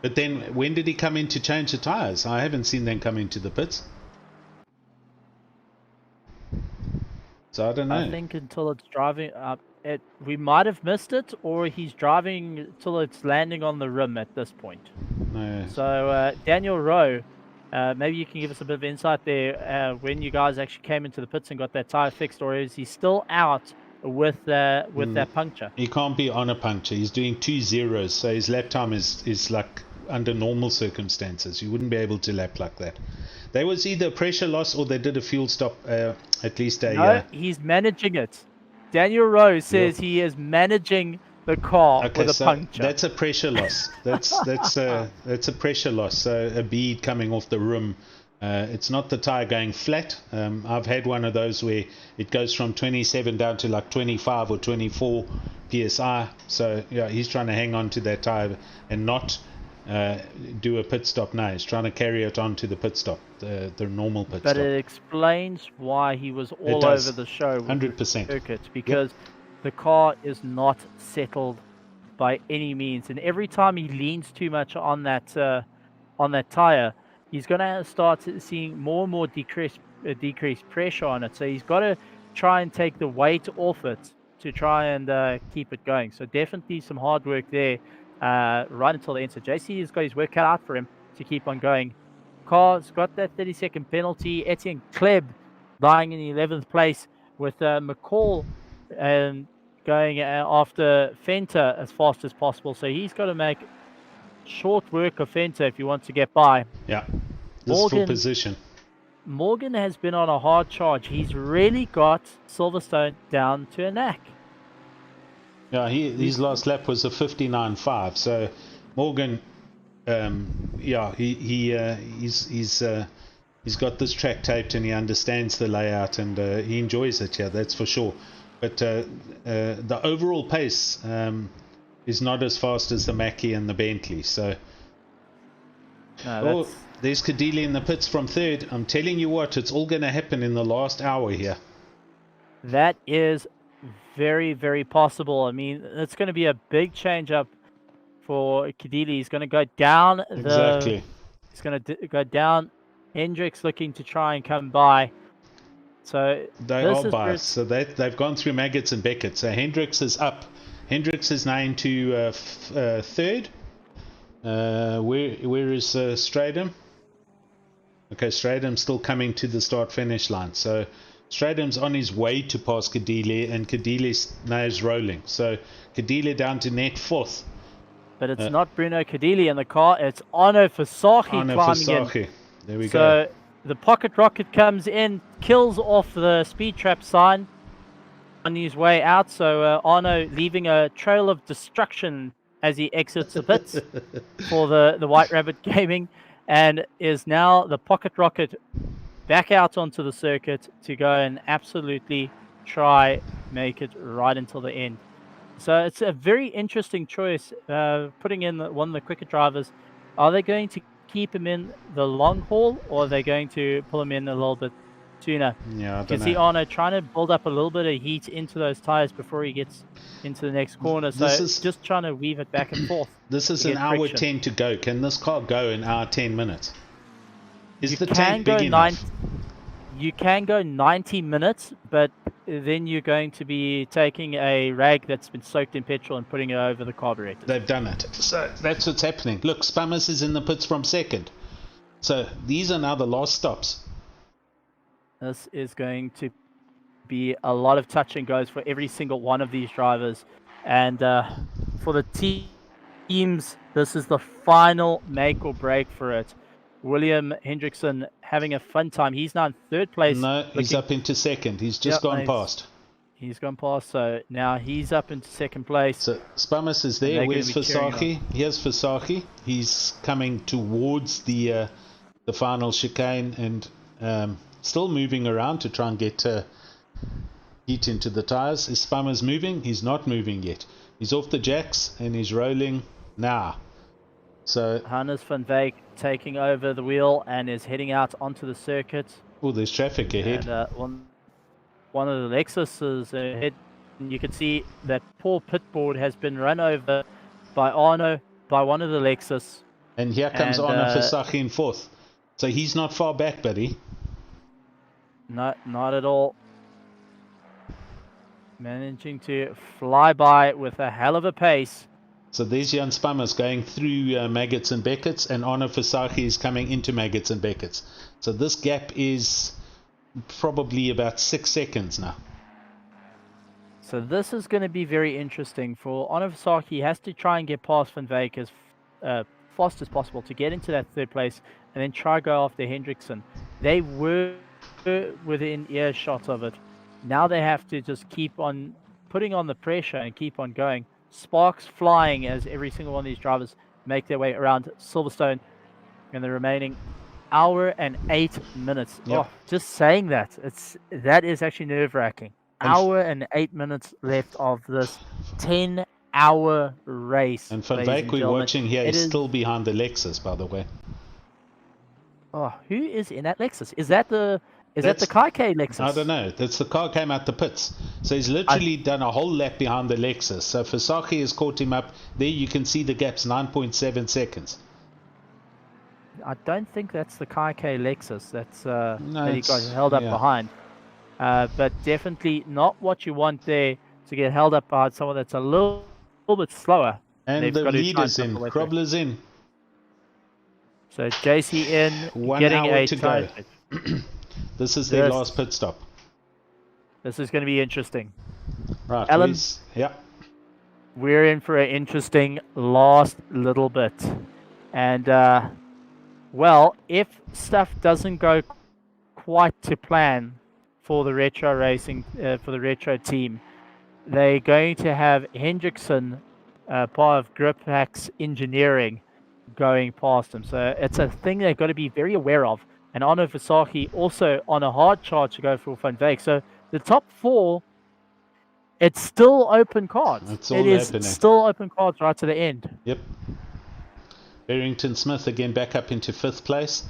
But then, when did he come in to change the tyres? I haven't seen them come into the pits. So I don't know. I think until it's driving up, we might have missed it, or he's driving till it's landing on the rim at this point. No. So Daniel Rowe, maybe you can give us a bit of insight there when you guys actually came into the pits and got that tyre fixed, or is he still out with that puncture? He can't be on a puncture. He's doing 2 zeros, so his lap time is like under normal circumstances. You wouldn't be able to lap like that. There was either a pressure loss or they did a fuel stop, at least a... No, he's managing it. Daniel Rowe says he is managing the car with a puncture. That's a pressure loss. That's a pressure loss. So a bead coming off the rim. It's not the tire going flat. I've had one of those where it goes from 27 down to like 25 or 24 psi. So yeah, he's trying to hang on to that tire and not do a pit stop now. He's trying to carry it on to the pit stop, the normal pit stop. But it explains why he was all over the show with 100%. the circuit, because the car is not settled by any means, and every time he leans too much on that tire, he's going to start seeing more and more decreased pressure on it. So he's got to try and take the weight off it to try and keep it going. So definitely some hard work there right until the end. So JC has got his work cut out for him to keep on going. Car's got that 30-second penalty. Etienne Kleb dying in the 11th place with McCall going after Fenter as fast as possible. So he's got to make short work of Fenter if you want to get by. Yeah, this full position. Morgan has been on a hard charge. He's really got Silverstone down to a knack. Yeah, his last lap was a 59.5. So Morgan, he's got this track taped and he understands the layout and he enjoys it. Yeah, that's for sure. But the overall pace is not as fast as the Mackie and the Bentley. So, there's Kadili in the pits from 3rd. I'm telling you what, it's all going to happen in the last hour here. That is very, very possible. I mean, it's going to be a big change up for Kadili. He's going to go down. Exactly. He's going to go down. Hendricks looking to try and come by. So they are by. So they've gone through Maggots and Beckett. So Hendricks is up. Hendricks is now into 3rd. Where is Stradum? Okay, Stradum's still coming to the start-finish line. So Stradum's on his way to pass Kadili, and Kadili now is rolling. So Kadili down to net 4th. But it's not Bruno Kadili in the car. It's Arno Fasaki climbing in. There we go. So the pocket rocket comes in, kills off the speed trap sign on his way out. So Arno leaving a trail of destruction as he exits the pits for the White Rabbit Gaming. and is now the pocket rocket back out onto the circuit to go and absolutely try make it right until the end. So it's a very interesting choice, putting in one of the quicker drivers. Are they going to keep him in the long haul, or are they going to pull him in a little bit sooner? Yeah, I You can don't see know. Arno trying to build up a little bit of heat into those tires before he gets into the next corner. So just trying to weave it back and forth. This is to an get hour friction. 10 to go. Can this car go in hour 10 minutes? Is You the can tank go big enough? You can go 90 minutes, but then you're going to be taking a rag that's been soaked in petrol and putting it over the carburetor. They've done it. So that's what's happening. Look, Spammers is in the pits from second. So these are now the last stops. This is going to be a lot of touch and goes for every single one of these drivers. And for the teams, this is the final make or break for it. William Hendrickson having a fun time. He's now in third place. No, he's up into second. He's just gone past. He's gone past, so now he's up into second place. So Spammers is there. Where's Fasaki? Here's Fasaki. He's coming towards the final chicane and still moving around to try and get heat into the tires. Is Spammers moving? He's not moving yet. He's off the jacks and he's rolling now. So Hannes van Wyk taking over the wheel and is heading out onto the circuit. Oh, there's traffic ahead. And one of the Lexuses ahead. And you can see that poor pit board has been run over by Arno, by one of the Lexus. And here comes Arno Fasaki in fourth. So he's not far back, buddy. No, not at all. Managing to fly by with a hell of a pace. So there's Jan Spammers going through Maggots and Beckett's, and Arno Fasaki is coming into Maggots and Beckett's. So this gap is probably about 6 seconds now. So this is going to be very interesting for Arno Fasaki. He has to try and get past Van Wyk as fast as possible to get into that third place, and then try go after Hendrickson. They were within earshot of it. Now they have to just keep on putting on the pressure and keep on going. Sparks flying as every single one of these drivers make their way around Silverstone in the remaining hour and 8 minutes. Yep. Oh, just saying that is actually nerve-wracking. Hour and 8 minutes left of this 10-hour race. And Van Wyk we're watching here is still behind the Lexus, by the way. Oh, who is in that Lexus? Is that the Kaikei Lexus? I don't know. That's the car came out the pits. So he's literally done a whole lap behind the Lexus. So Fasaki has caught him up. There you can see the gap's 9.7 seconds. I don't think that's the Kaikei Lexus. That's No, that he got held up behind. But definitely not what you want there to get held up behind someone that's a little bit slower. And the leader's in. Krobler's in. So JC in, 1 getting hour a to go. This is their last pit stop. This is going to be interesting. Right, Alan, we're in for an interesting last little bit. And, well, if stuff doesn't go quite to plan for the retro racing, for the retro team, they're going to have Hendrickson, part of Griphack's engineering, going past them. So it's a thing they've got to be very aware of. And Arno Fasaki also on a hard charge to go for Van Wyk. So the top four, it's still open cards. It is still open cards right to the end. Yep. Barrington Smith again back up into 5th place.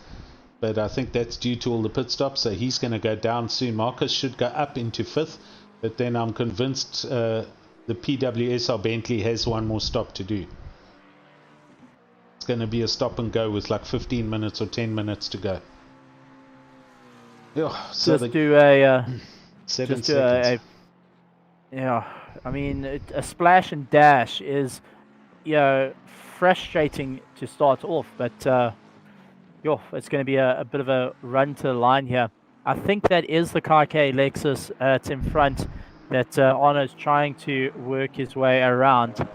But I think that's due to all the pit stops. So he's going to go down soon. Marcus should go up into 5th. But then I'm convinced the PWSR Bentley has one more stop to do. It's going to be a stop and go with like 15 minutes or 10 minutes to go. Yeah, so just do a 7 seconds. I mean, a splash and dash is, frustrating to start off, but it's going to be a bit of a run to the line here. I think that is the Kaikei Lexus it's in front that Arno's trying to work his way around.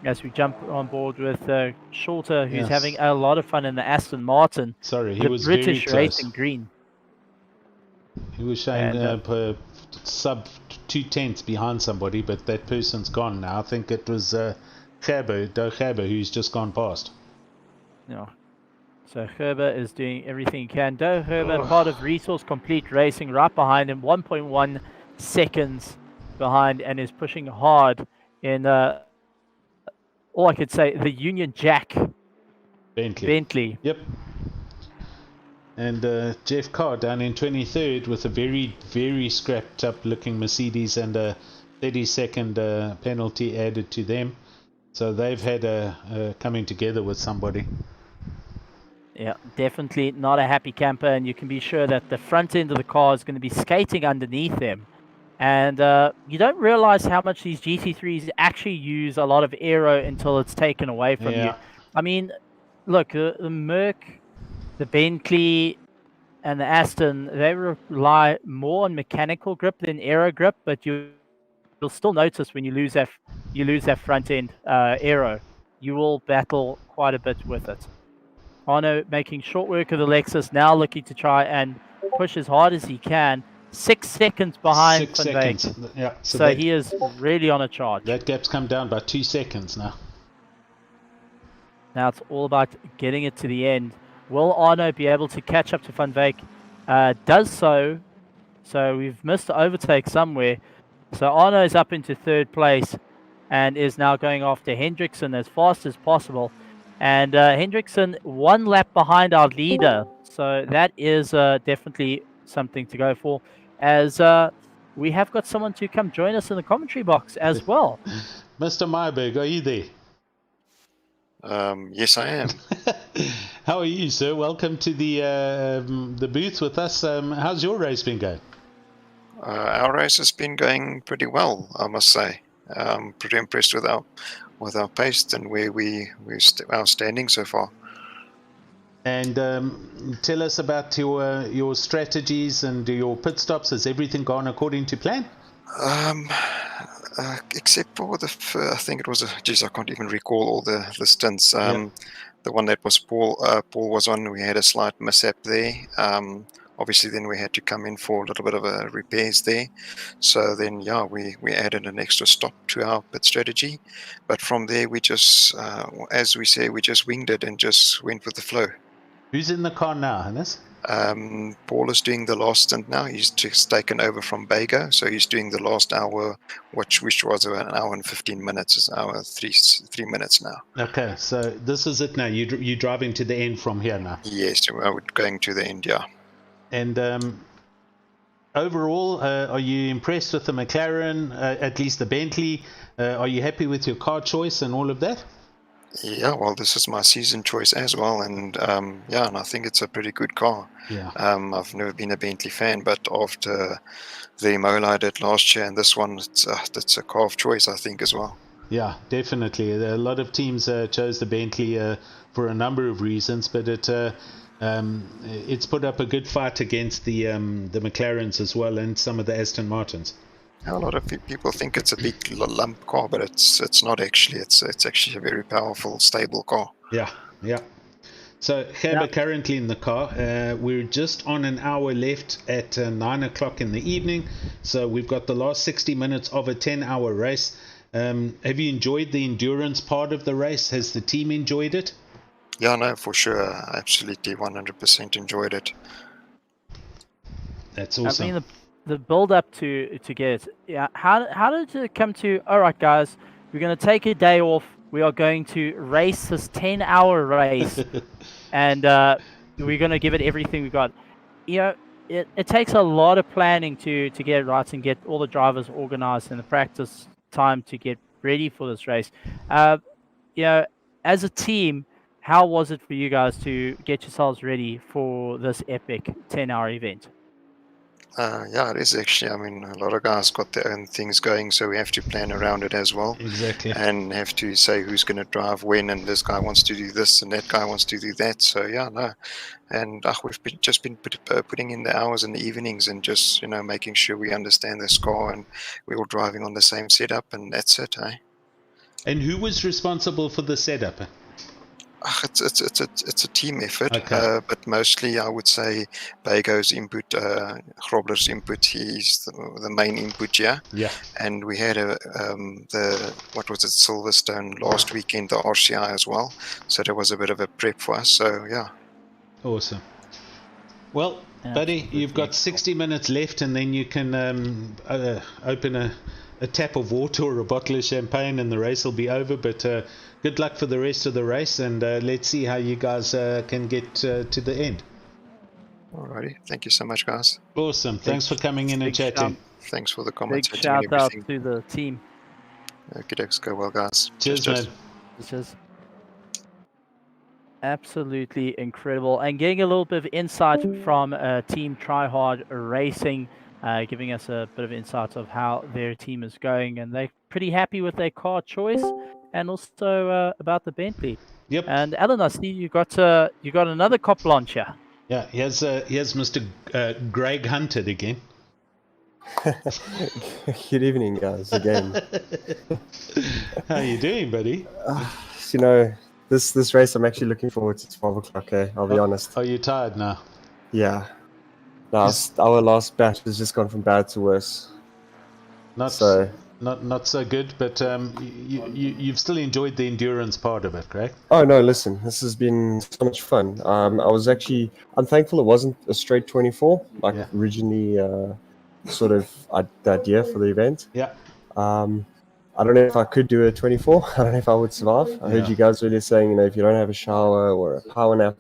As we jump on board with Shorter, who's having a lot of fun in the Aston Martin. Sorry, he the was British very close. racing green. He was showing sub 2/10 behind somebody, but that person's gone now. I think it was Gerber, who's just gone past. Yeah. So Gerber is doing everything he can. Do Gerber, part of Resource Complete Racing, right behind him, 1.1 seconds behind, and is pushing hard in, all I could say, the Union Jack Bentley. Yep. And Jeff Carr down in 23rd with a very, very scrapped up looking Mercedes and a 30-second penalty added to them. So they've had a coming together with somebody. Yeah, definitely not a happy camper, and you can be sure that the front end of the car is going to be skating underneath them. And you don't realize how much these GT3s actually use a lot of aero until it's taken away from you. I mean, look, the Merc, the Bentley, and the Aston, they rely more on mechanical grip than aero grip, but you'll still notice when you lose that front end aero, you will battle quite a bit with it. Arno making short work of the Lexus, now looking to try and push as hard as he can. 6 seconds behind Van Wyk. Yeah, so he is really on a charge. That gap's come down by 2 seconds now. Now it's all about getting it to the end. Will Arno be able to catch up to Van Wyk? Does so. So we've missed the overtake somewhere. So Arno is up into 3rd place and is now going after Hendrickson as fast as possible. And Hendrickson 1 lap behind our leader. So that is definitely something to go for. As we have got someone to come join us in the commentary box as well. Mr. Meyerberg, are you there? Yes, I am. How are you, sir? Welcome to the booth with us. How's your race been going? Our race has been going pretty well, I must say. I'm pretty impressed with our pace and where our standing so far. And tell us about your strategies and your pit stops. Has everything gone according to plan? Except for I think it was I can't even recall all the stints. The one that was Paul was on, we had a slight mishap there. Obviously then we had to come in for a little bit of a repairs there. So then we added an extra stop to our pit strategy. But from there we just as we say, we just winged it and just went with the flow. Who's in the car now, Hannes? Paul is doing the last stint now. He's just taken over from Bago, so he's doing the last hour, which was about 1 hour and 15 minutes. It's 1 hour 3 minutes now. Okay, so this is it now. You're driving to the end from here now. Yes, we're going to the end, yeah. And overall, are you impressed with the McLaren, at least the Bentley? Are you happy with your car choice and all of that? Yeah, well, this is my season choice as well, and and I think it's a pretty good car. Yeah. I've never been a Bentley fan, but after the Imola I did last year and this one, it's a car of choice, I think, as well. Yeah, definitely. A lot of teams chose the Bentley for a number of reasons, but it's put up a good fight against the McLarens as well and some of the Aston Martins. A lot of people think it's a big lump car, but it's not actually. It's actually a very powerful, stable car. Yeah. So Gerber currently in the car. We're just on an hour left at 9 o'clock in the evening. So we've got the last 60 minutes of a 10-hour race. Have you enjoyed the endurance part of the race? Has the team enjoyed it? Yeah, no, for sure. Absolutely, 100% enjoyed it. That's awesome. I mean, the build up to get it. Yeah, how did it come to? All right, guys, we're going to take a day off. We are going to race this 10-hour race, and we're going to give it everything we got. You know, it takes a lot of planning to get it right and get all the drivers organized and the practice time to get ready for this race. You know, as a team, how was it for you guys to get yourselves ready for this epic 10-hour event? Yeah, it is actually. I mean, a lot of guys got their own things going, so we have to plan around it as well. Exactly. And have to say who's going to drive when, and this guy wants to do this, and that guy wants to do that. So yeah, no. And we've just been putting in the hours in the evenings and just making sure we understand this car and we're all driving on the same setup, and that's it, eh? And who was responsible for the setup? It's a team effort, okay. But mostly I would say Bago's input, Grobler's input. He's the main input, yeah. Yeah. And we had Silverstone last weekend, the RCI as well. So there was a bit of a prep for us. So yeah. Awesome. Well, buddy, you've got 60 minutes left, and then you can open a tap of water or a bottle of champagne, and the race will be over. But good luck for the rest of the race, and let's see how you guys can get to the end. Alrighty, thank you so much, guys. Awesome. Thanks for coming in and chatting. Thanks for the Big comments. shout out to the team. Good days, go well, guys. Cheers, man. Cheers. Absolutely incredible, and getting a little bit of insight from Team Tryhard Racing, giving us a bit of insight of how their team is going, and they're pretty happy with their car choice, and also about the Bentley. Yep. And Alan, I see you got another cop launch here. Yeah, here's Mr. Greg Hunted again. Good evening, guys. Again. How you doing, buddy? You know, this race I'm actually looking forward to 12 o'clock. I'll be honest. Are you tired now? Yeah. Our last batch has just gone from bad to worse. Not so good, but you've still enjoyed the endurance part of it, correct? Oh no, listen, this has been so much fun. I'm thankful it wasn't a straight 24 like originally sort of the idea for the event. Yeah. I don't know if I could do a 24. I don't know if I would survive. I heard you guys earlier saying, you know, if you don't have a shower or a power nap,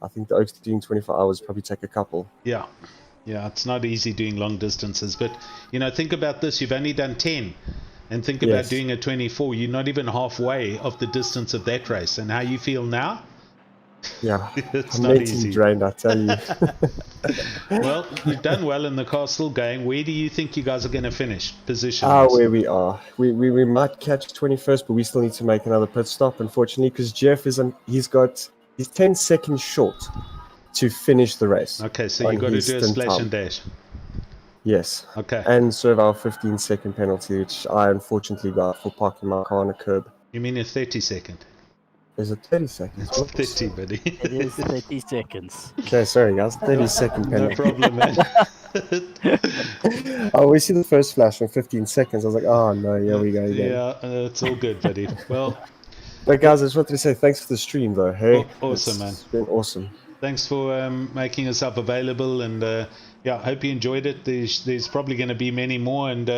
I think the Oaks doing 24 hours probably take a couple. Yeah, it's not easy doing long distances, but you know, think about this: you've only done 10, and think about doing a 24. You're not even halfway of the distance of that race, and how you feel now? Yeah, it's I'm not mentally easy. drained, I tell you. Well, you've done well, and the car's still going. Where do you think you guys are going to finish position? Where we are. We might catch 21st, but we still need to make another pit stop, unfortunately, because Jeff he's 10 seconds short to finish the race. Okay, so you've got to do a splash and dash. Yes. Okay. And serve our 15-second penalty, which I unfortunately got for parking my car on a curb. You mean a 30-second? Is it 30 seconds? It's 30, buddy. It is 30 seconds. Okay, sorry guys. 30-second penalty. No problem, man. We see the first flash in 15 seconds. I was like, oh no, here we go again. Yeah, it's all good, buddy. Well, but guys, I just wanted to say thanks for the stream, though. Hey, awesome, man. It's been awesome. Thanks for making yourself available, and I hope you enjoyed it. There's probably going to be many more, and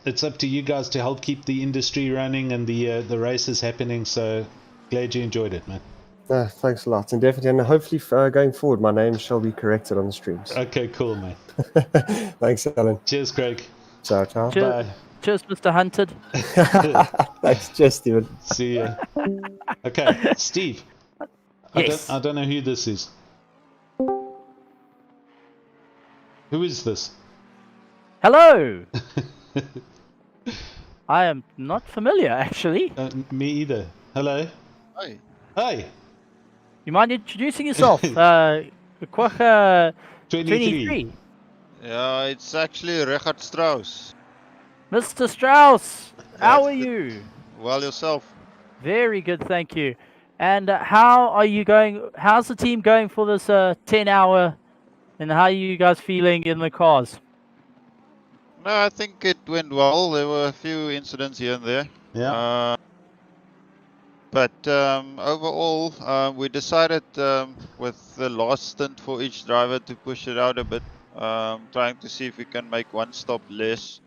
it's up to you guys to help keep the industry running and the races happening. So glad you enjoyed it, man. Thanks a lot, and definitely, and hopefully going forward, my name shall be corrected on the streams. Okay, cool, man. Thanks, Alan. Cheers, Craig. Ciao, ciao. Bye. Cheers, Mr. Hunted. Thanks, cheers, Steven. See ya. Okay, Steve. Yes. I don't know who this is. Who is this? Hello. I am not familiar, actually. Me either. Hello. Hi. Hi. You mind introducing yourself? Kwaka 23. Yeah, it's actually Richard Strauss. Mr. Strauss, how are you? Well, yourself? Very good, thank you. And how are you going? How's the team going for this 10-hour? And how are you guys feeling in the cars? No, I think it went well. There were a few incidents here and there. Yeah. But overall, we decided with the last stint for each driver to push it out a bit, trying to see if we can make one stop less.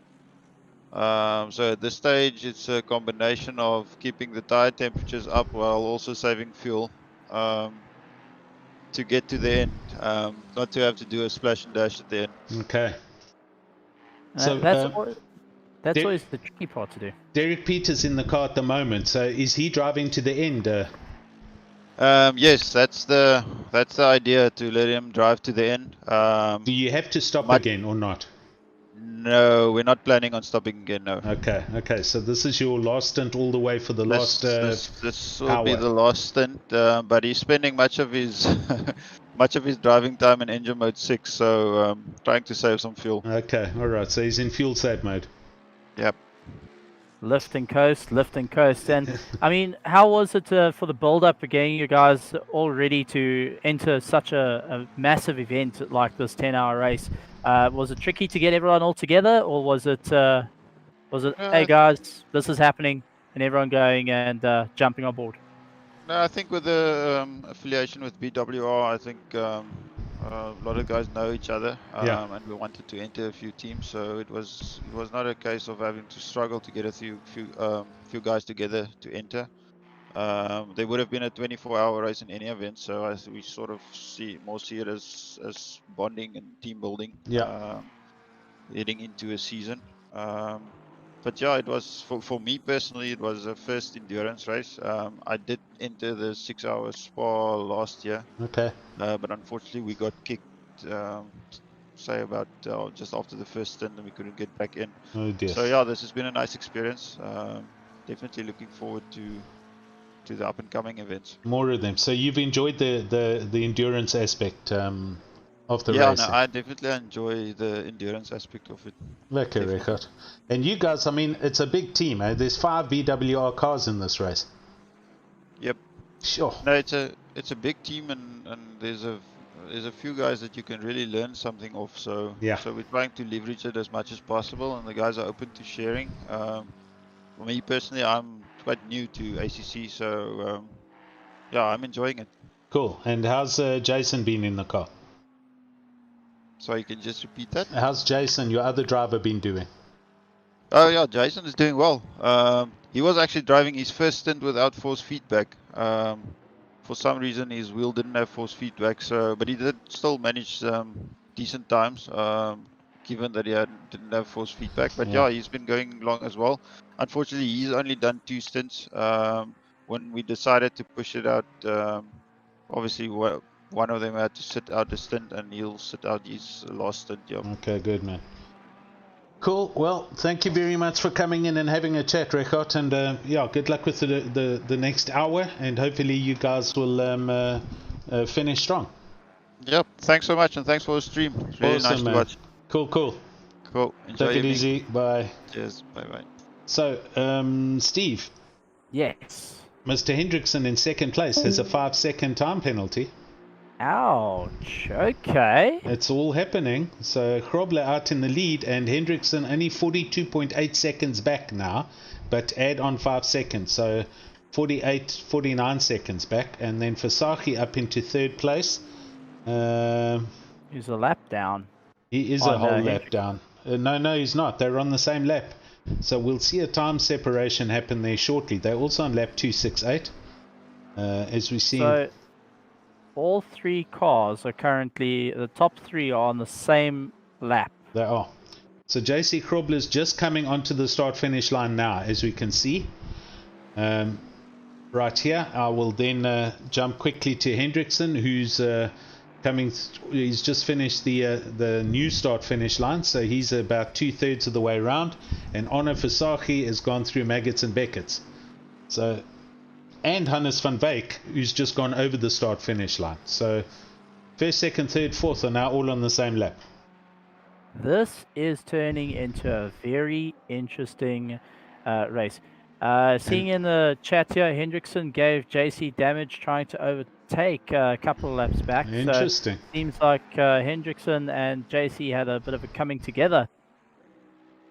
So at this stage, it's a combination of keeping the tire temperatures up while also saving fuel to get to the end, not to have to do a splash and dash at the end. Okay. So that's always the tricky part to do. Derek Peters in the car at the moment. So is he driving to the end? Yes, that's the idea, to let him drive to the end. Do you have to stop again or not? No, we're not planning on stopping again. No. Okay. So this is your last stint all the way for the last. This will be the last stint, but he's spending much of his driving time in engine mode 6, so trying to save some fuel. Okay, all right. So he's in fuel save mode. Yep. Lift and coast. And I mean, how was it for the build-up again? You guys all ready to enter such a massive event like this 10-hour race? Was it tricky to get everyone all together, or was it hey guys, this is happening, and everyone going and jumping on board? No, I think with the affiliation with BWR, I think a lot of guys know each other, and we wanted to enter a few teams, so it was not a case of having to struggle to get a few guys together to enter. There would have been a 24-hour race in any event, so we sort of see it as bonding and team building. Heading into a season. But yeah, it was for me personally, it was a first endurance race. I did enter the 6-hour Spa last year. Okay. But unfortunately, we got kicked. Say about just after the first stint, and we couldn't get back in. Oh dear. So yeah, this has been a nice experience. Definitely looking forward to the up and coming events. More of them. So you've enjoyed the endurance aspect of the racing? racing? No, I definitely enjoy the endurance aspect of it. Okay, Richard. And you guys, I mean, it's a big team. Eh? There's 5 BWR cars in this race. Yep. Sure. No, it's a big team, and there's a few guys that you can really learn something off. So so we're trying to leverage it as much as possible, and the guys are open to sharing. For me personally, I'm quite new to ACC, so yeah, I'm enjoying it. Cool. And how's Jason been in the car? So you can just repeat that? How's Jason, your other driver, been doing? Oh yeah, Jason is doing well. He was actually driving his first stint without force feedback. For some reason, his wheel didn't have force feedback, but he did still manage decent times, given that he didn't have force feedback. But yeah, he's been going along as well. Unfortunately, he's only done 2 stints. When we decided to push it out, obviously one of them had to sit out the stint, and he'll sit out his last stint. Yeah. Okay, good man. Cool. Well, thank you very much for coming in and having a chat, Rekot. And yeah, good luck with the next hour, and hopefully you guys will finish strong. Yep. Thanks so much, and thanks for the stream. It's really awesome, nice man. to watch. Cool. Enjoy Take it evening. easy. Bye. Cheers. Bye. So, Steve. Yes. Mr. Hendrickson in second place has a 5-second time penalty. Ouch. Okay. It's all happening. So Grobler out in the lead, and Hendrickson only 42.8 seconds back now, but add on 5 seconds, so 49 seconds back. And then Versace up into third place. He's a lap down. He is a whole lap down. No, he's not. They're on the same lap. So we'll see a time separation happen there shortly. They're also on lap 268, as we see. So all 3 cars are currently, the top 3 are on the same lap. They are. So JC Grobler's just coming onto the start-finish line now, as we can see. Right here, I will then jump quickly to Hendrickson, who's he's just finished the new start-finish line, so he's about 2/3 of the way around. And Honor Versace has gone through Maggots and Beckett's. So, and Hannes van Wyk, who's just gone over the start-finish line. So, first, second, third, fourth are now all on the same lap. This is turning into a very interesting race. Seeing in the chat here, Hendrickson gave JC damage trying to overtake a couple of laps back. Interesting. So seems like Hendrickson and JC had a bit of a coming together,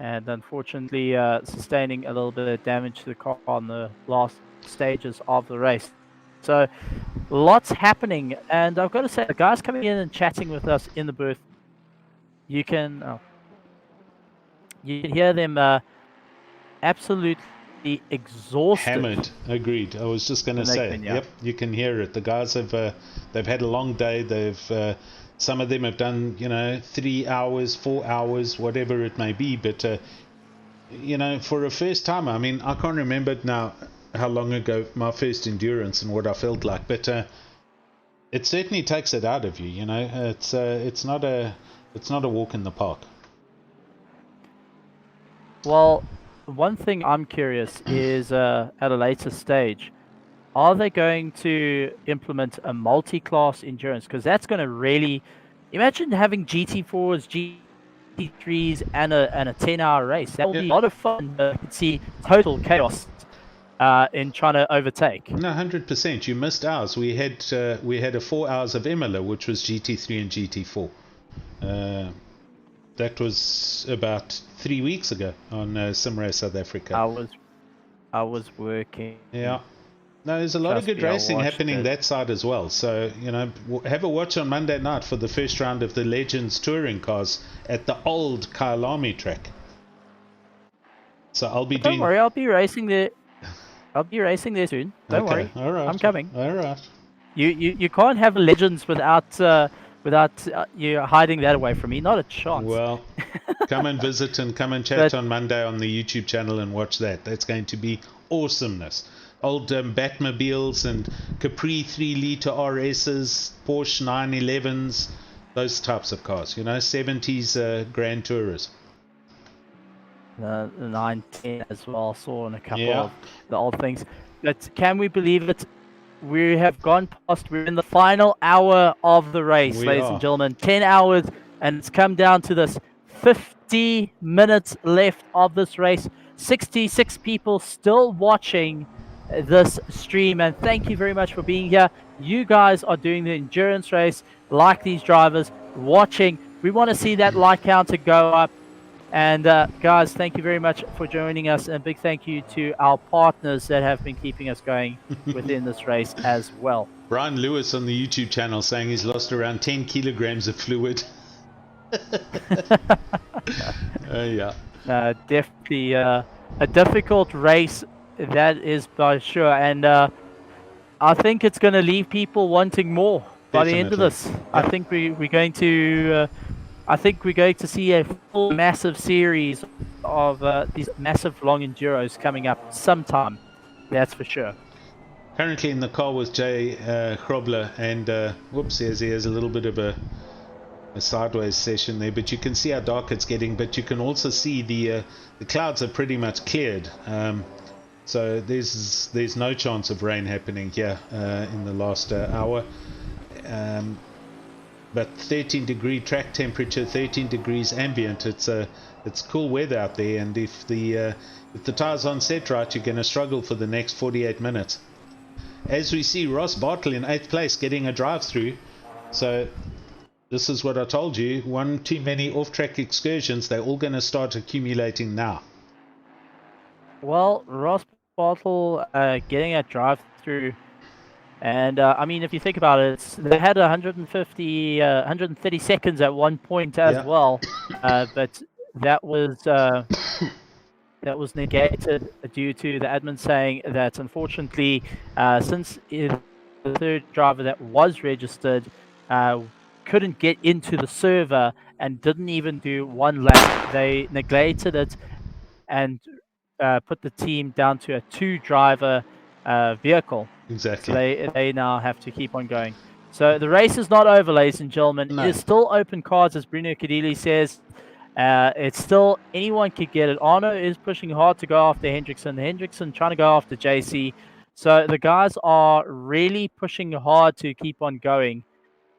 and unfortunately sustaining a little bit of damage to the car on the last stages of the race. So lots happening, and I've got to say, the guys coming in and chatting with us in the booth, you can hear them absolutely exhausted. Hammered. Agreed. I was just going to say, yep, you can hear it. The guys have they've had a long day. They've some of them have done 3 hours, 4 hours, whatever it may be. But for a first time, I mean, I can't remember now how long ago my first endurance and what I felt like, but it certainly takes it out of you. It's not a walk in the park. Well, one thing I'm curious is at a later stage, are they going to implement a multi-class endurance? Because that's going to really, imagine having GT4s, GT3s, and a 10-hour race. That will be a lot of fun. You can see total chaos in trying to overtake. No, 100%. You missed ours. We had 4 hours of Imola, which was GT3 and GT4. That was about 3 weeks ago on Simrace South Africa. I was working. Yeah. No, there's a lot of Trust good me, I racing watched happening it. that side as well. So, you know, have a watch on Monday night for the first round of the Legends touring cars at the old Kyalami track. So I'll be Don't worry, I'll be racing there. I'll be racing there soon. Don't worry. All right. I'm coming. All right. You can't have Legends without you hiding that away from me. Not a chance. Well, come and visit and come and chat on Monday on the YouTube channel and watch that. That's going to be awesomeness. Old Batmobiles and Capri 3-liter RSs, Porsche 911s, those types of cars. You know, 70s Grand Tourers. The 910 as well. Saw in a couple of the old things. But can we believe it? We have gone past. We're in the final hour of the race, ladies and gentlemen. 10 hours, and it's come down to this. 50 minutes left of this race. 66 people still watching this stream, and thank you very much for being here. You guys are doing the endurance race like these drivers, watching. We want to see that like counter go up. And guys, thank you very much for joining us, and a big thank you to our partners that have been keeping us going within this race as well. Brian Lewis on the YouTube channel saying he's lost around 10 kilograms of fluid. Yeah. Definitely a difficult race, that is by sure, and I think it's going to leave people wanting more by the end of this. Yep. I think we're going to see a full massive series of these massive long enduros coming up sometime. That's for sure. Currently in the car with Jay Krobler, and whoops, he has a little bit of a sideways session there, but you can see how dark it's getting, but you can also see the clouds are pretty much cleared, so there's no chance of rain happening here in the last hour, but 13-degree track temperature, 13 degrees ambient. It's cool weather out there, and if the tires aren't set right, you're going to struggle for the next 48 minutes. As we see Ross Bartle in 8th place getting a drive-through, so this is what I told you, one too many off-track excursions, they're all going to start accumulating now. Well, Ross Bartle getting a drive-through, and I mean, if you think about it, they had 130 seconds at one point as well, but that was negated due to the admin saying that unfortunately, since the third driver that was registered couldn't get into the server and didn't even do one lap, they neglected it and put the team down to a 2-driver vehicle. Exactly. So they now have to keep on going. So the race is not over, ladies and gentlemen. No. It's still open cards, as Bruno Cadilli says. It's still, anyone could get it. Arno is pushing hard to go after Hendrickson trying to go after JC. So the guys are really pushing hard to keep on going.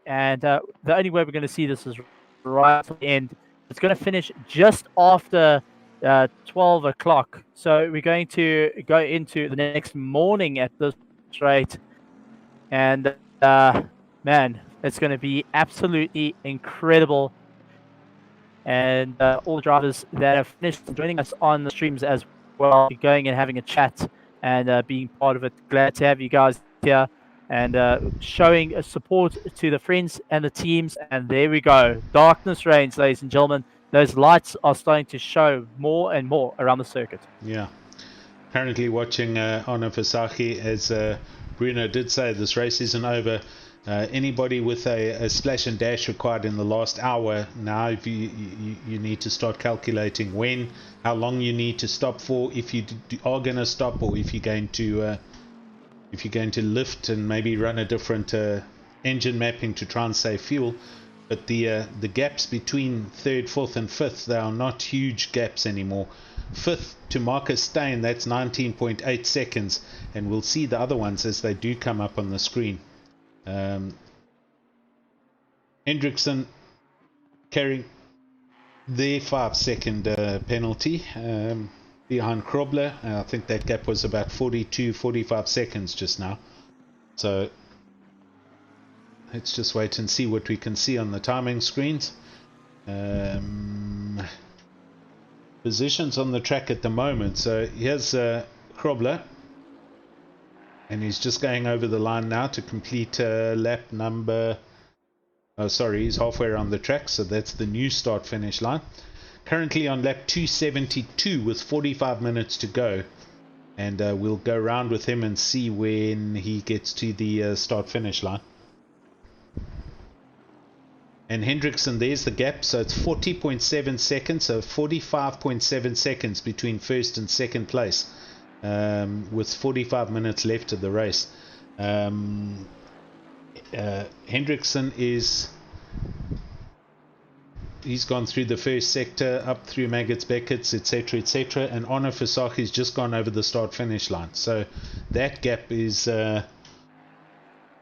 And the only way we're going to see this is right at the end. It's going to finish just after 12 o'clock. So we're going to go into the next morning at this rate. And man, it's going to be absolutely incredible. And all the drivers that have finished joining us on the streams as well, going and having a chat and being part of it. Glad to have you guys here and showing support to the friends and the teams. And there we go. Darkness reigns, ladies and gentlemen. Those lights are starting to show more and more around the circuit. Yeah. Currently watching Arno Versace, as Bruno did say, this race isn't over. Anybody with a splash and dash required in the last hour, now if you need to start calculating when, how long you need to stop for, if you are going to stop, or if you're going to lift and maybe run a different engine mapping to try and save fuel. But the gaps between 3rd, 4th and 5th, they are not huge gaps anymore. 5th to Marcus Steyn, that's 19.8 seconds, and we'll see the other ones as they do come up on the screen. Hendrickson carrying their 5-second penalty behind Krobler. I think that gap was about 45 seconds just now. So let's just wait and see what we can see on the timing screens. Positions on the track at the moment. So here's Krobler. And he's just going over the line now to complete lap number... Oh, sorry, he's halfway around the track, so that's the new start-finish line. Currently on lap 272 with 45 minutes to go. And we'll go round with him and see when he gets to the start-finish line. And Hendrickson, there's the gap, so it's 40.7 seconds, so 45.7 seconds between first and second place, with 45 minutes left of the race. Hendrickson he's gone through the first sector, up through Maggots, Beckett's, etc., etc., and Arno Versace's just gone over the start-finish line. So that gap is... they're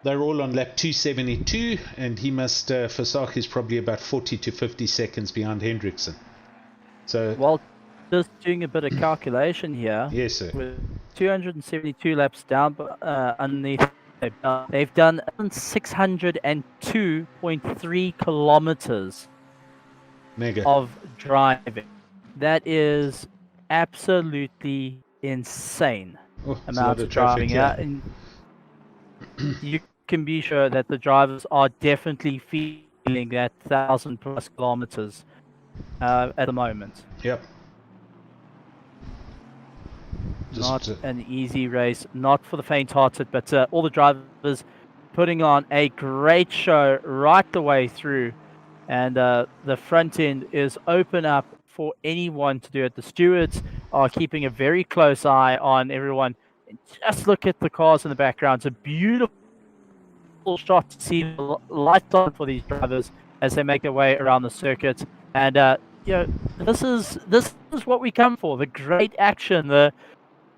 all on lap 272, and he must... Versace's probably about 40 to 50 seconds behind Hendrickson. So... Well, just doing a bit of calculation here. Yes, sir. With 272 laps down, underneath... They've done 602.3 kilometers of driving. That is absolutely insane amount of driving. And you can be sure that the drivers are definitely feeling that 1,000+ kilometers at the moment. Yep. Not an easy race, not for the faint-hearted, but all the drivers putting on a great show right the way through, and the front end is open up for anyone to do it. The stewards are keeping a very close eye on everyone. Just look at the cars in the background. It's a beautiful shot to see the lights on for these drivers as they make their way around the circuit, and you know, this is what we come for: the great action,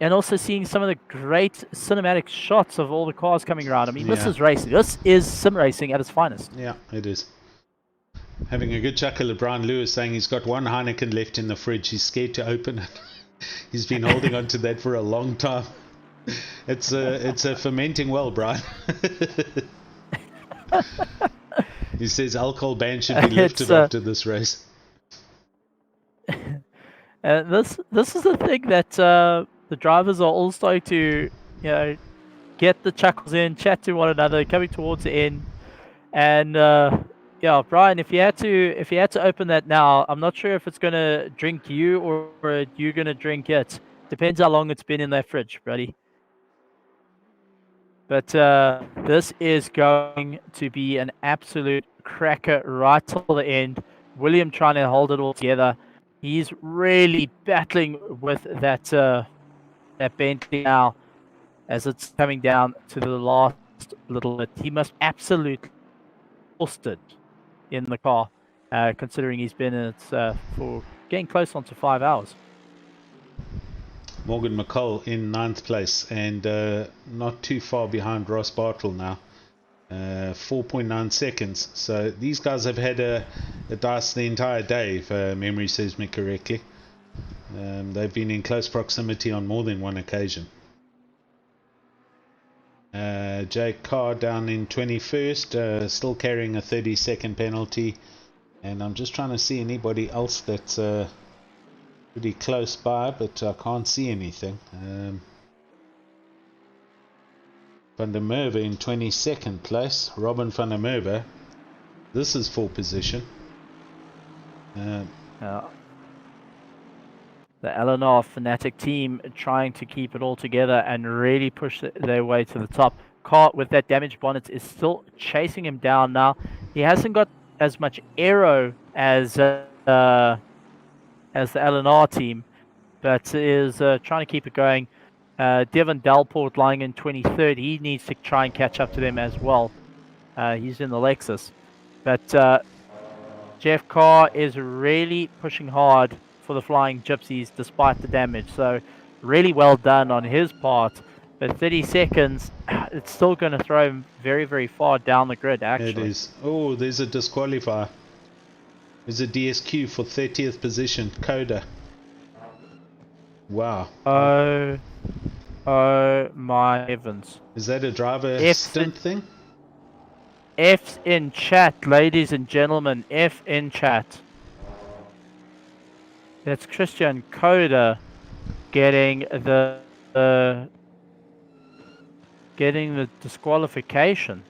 and also seeing some of the great cinematic shots of all the cars coming around. I mean, this is racing. This is sim racing at its finest. Yeah, it is. Having a good chuckle at Brian Lewis saying he's got one Heineken left in the fridge. He's scared to open it. He's been holding on to that for a long time. It's a fermenting well, Brian. He says alcohol ban should be lifted after this race. This is the thing that the drivers are all starting to, you know, get the chuckles in, chat to one another, coming towards the end, and yeah, Brian, if you had to open that now, I'm not sure if it's gonna drink you or you're gonna drink it. Depends how long it's been in that fridge, buddy. But this is going to be an absolute cracker right till the end. William trying to hold it all together. He's really battling with that Bentley now as it's coming down to the last little bit. He must absolutely exhausted in the car, considering he's been in it for getting close on to 5 hours. Morgan McCall in 9th place and not too far behind Ross Bartle now. 4.9 seconds. So these guys have had a dice the entire day, if memory serves me correctly. They've been in close proximity on more than one occasion. Jake Carr down in 21st, still carrying a 30-second penalty. And I'm just trying to see anybody else that's pretty close by, but I can't see anything. Van der Merwe in 22nd place. Robin van der Merwe. This is full position. The LNR Fnatic team trying to keep it all together and really push their way to the top. Car with that damaged bonnet is still chasing him down now. He hasn't got as much aero as the LNR team, but is trying to keep it going. Devon Dalport lying in 23rd. He needs to try and catch up to them as well. He's in the Lexus. But Jeff Carr is really pushing hard for the Flying Gypsies despite the damage. So really well done on his part. But 30 seconds, it's still going to throw him very, very far down the grid, actually. It is. Oh, there's a disqualifier. There's a DSQ for 30th position. Coda. Wow. Oh my heavens. Is that a driver stint thing? F's in chat, ladies and gentlemen. F in chat. That's Christian Coda getting the getting the disqualification.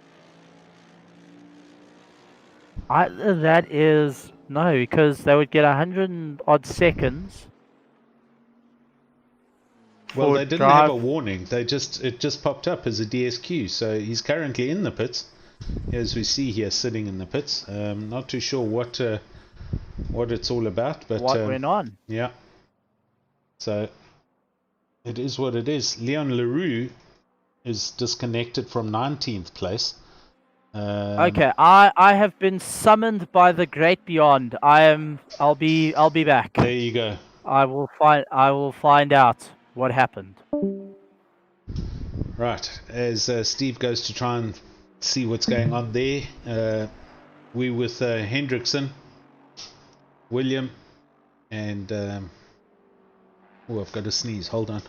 That is no, because they would get 100 and odd seconds. Well, for they didn't drive. have a warning. It just popped up as a DSQ. So he's currently in the pits, as we see here, sitting in the pits. Not too sure what it's all about, but What went on? Yeah. So it is what it is. Leon Leroux is disconnected from 19th place. Okay, I have been summoned by the great beyond. I'll be back. There you go. I will find out what happened. Right, as Steve goes to try and see what's going on there, we with Hendrickson, William, and oh, I've got to sneeze. Hold on.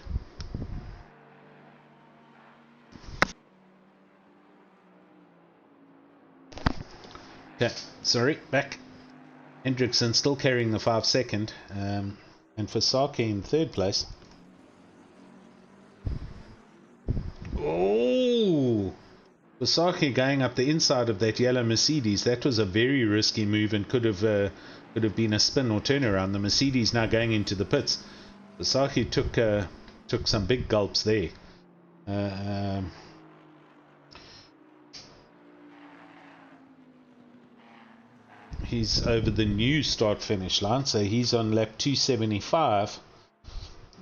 Okay, sorry, back. Hendrickson still carrying the 5 second, and for Saki in 3rd place. Oh! Vasaki going up the inside of that yellow Mercedes. That was a very risky move and could have been a spin or turnaround. The Mercedes now going into the pits. Vasaki took some big gulps there. He's over the new start finish line, so he's on lap 275.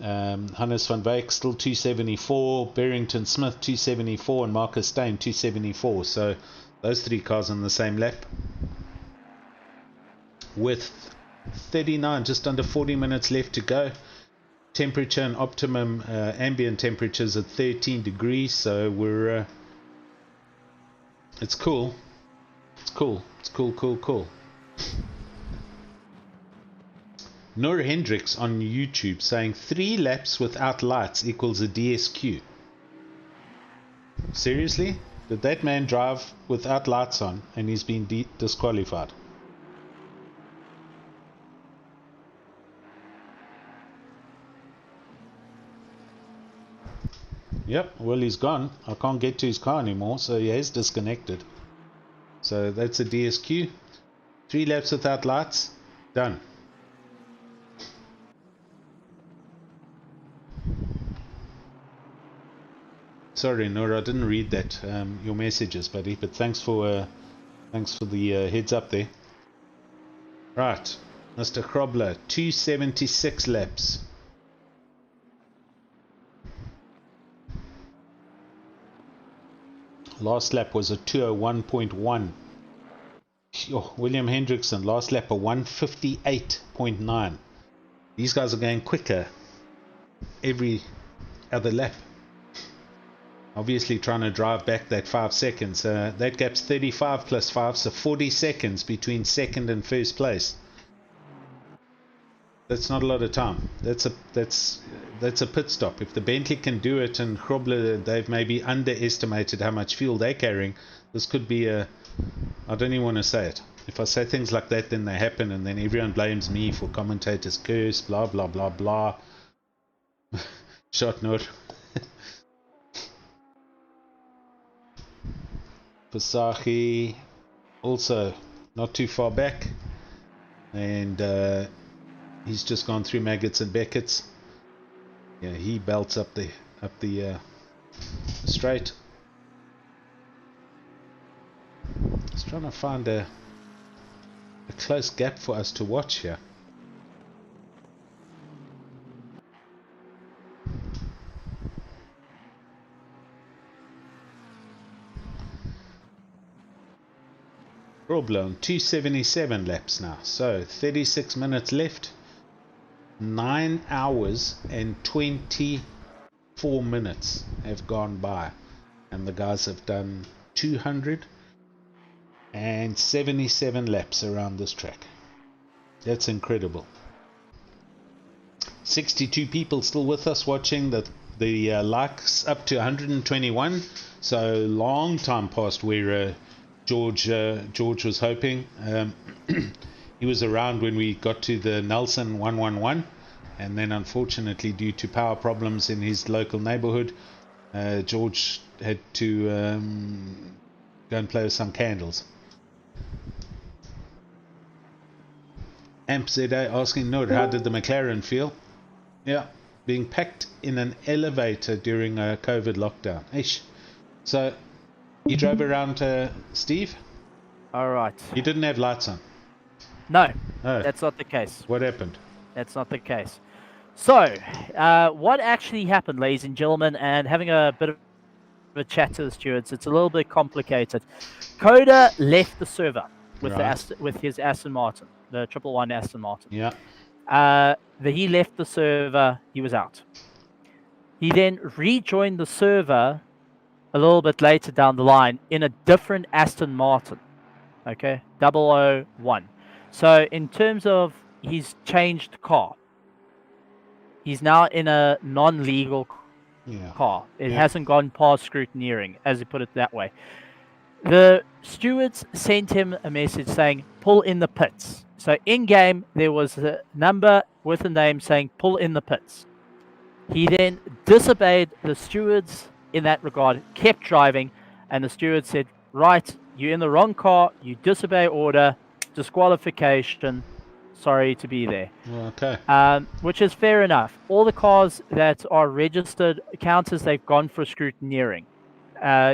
Hannes van Wyk still 274, Barrington Smith 274, and Marcus Steyn 274. So those 3 cars on the same lap. With 39, just under 40 minutes left to go. Temperature and optimum ambient temperatures at 13 degrees. So we're it's cool. It's cool. It's cool. Noor Hendricks on YouTube saying 3 laps without lights equals a DSQ. Seriously? Did that man drive without lights on and he's been disqualified? Yep, well he's gone. I can't get to his car anymore, so he has disconnected. So that's a DSQ. 3 laps without lights. Done. Sorry, Nora, I didn't read that your messages, buddy. But thanks for the heads up there. Right, Mr. Krobler, 276 laps. Last lap was a 201.1. Oh, William Hendrickson, last lap a 158.9. These guys are going quicker every other lap. Obviously trying to drive back that 5 seconds. That gap's 35 plus 5, so 40 seconds between 2nd and 1st place. That's not a lot of time. That's a pit stop. If the Bentley can do it and Krobler, they've maybe underestimated how much fuel they're carrying. This could be a... I don't even want to say it. If I say things like that, then they happen, and then everyone blames me for commentators' curse, blah, blah, blah, blah. Shot note. Pasaki also not too far back, and he's just gone through Maggots and Beckett's. Yeah, he belts up the straight. Just trying to find a close gap for us to watch here. Blown 277 laps now, so 36 minutes left. 9 hours and 24 minutes have gone by, and the guys have done 277 laps around this track. That's incredible. 62 people still with us watching. The likes up to 121, so long time past where George was hoping. He was around when we got to the Nelson 111, and then unfortunately due to power problems in his local neighborhood, George had to go and play with some candles. Amp ZA asking Noor, how did the McLaren feel? Yeah, being packed in an elevator during a COVID lockdown. Ish. So, you drove around, Steve? All right. You didn't have lights on? No, Oh. that's not the case. What happened? That's not the case. So, what actually happened, ladies and gentlemen, and having a bit of a chat to the stewards, it's a little bit complicated. Coda left the server with with his Aston Martin, the 111 Aston Martin. Yeah. He left the server, he was out. He then rejoined the server a little bit later down the line in a different Aston Martin, okay, 001. So in terms of he's changed car, he's now in a non-legal car. It hasn't gone past scrutineering, as he put it that way. The stewards sent him a message saying, pull in the pits. So in-game, there was a number with a name saying, pull in the pits. He then disobeyed the stewards in that regard, kept driving, and the steward said, right, you're in the wrong car, you disobey order, disqualification, sorry to be there. Okay. Which is fair enough. All the cars that are registered counters, they've gone for scrutineering.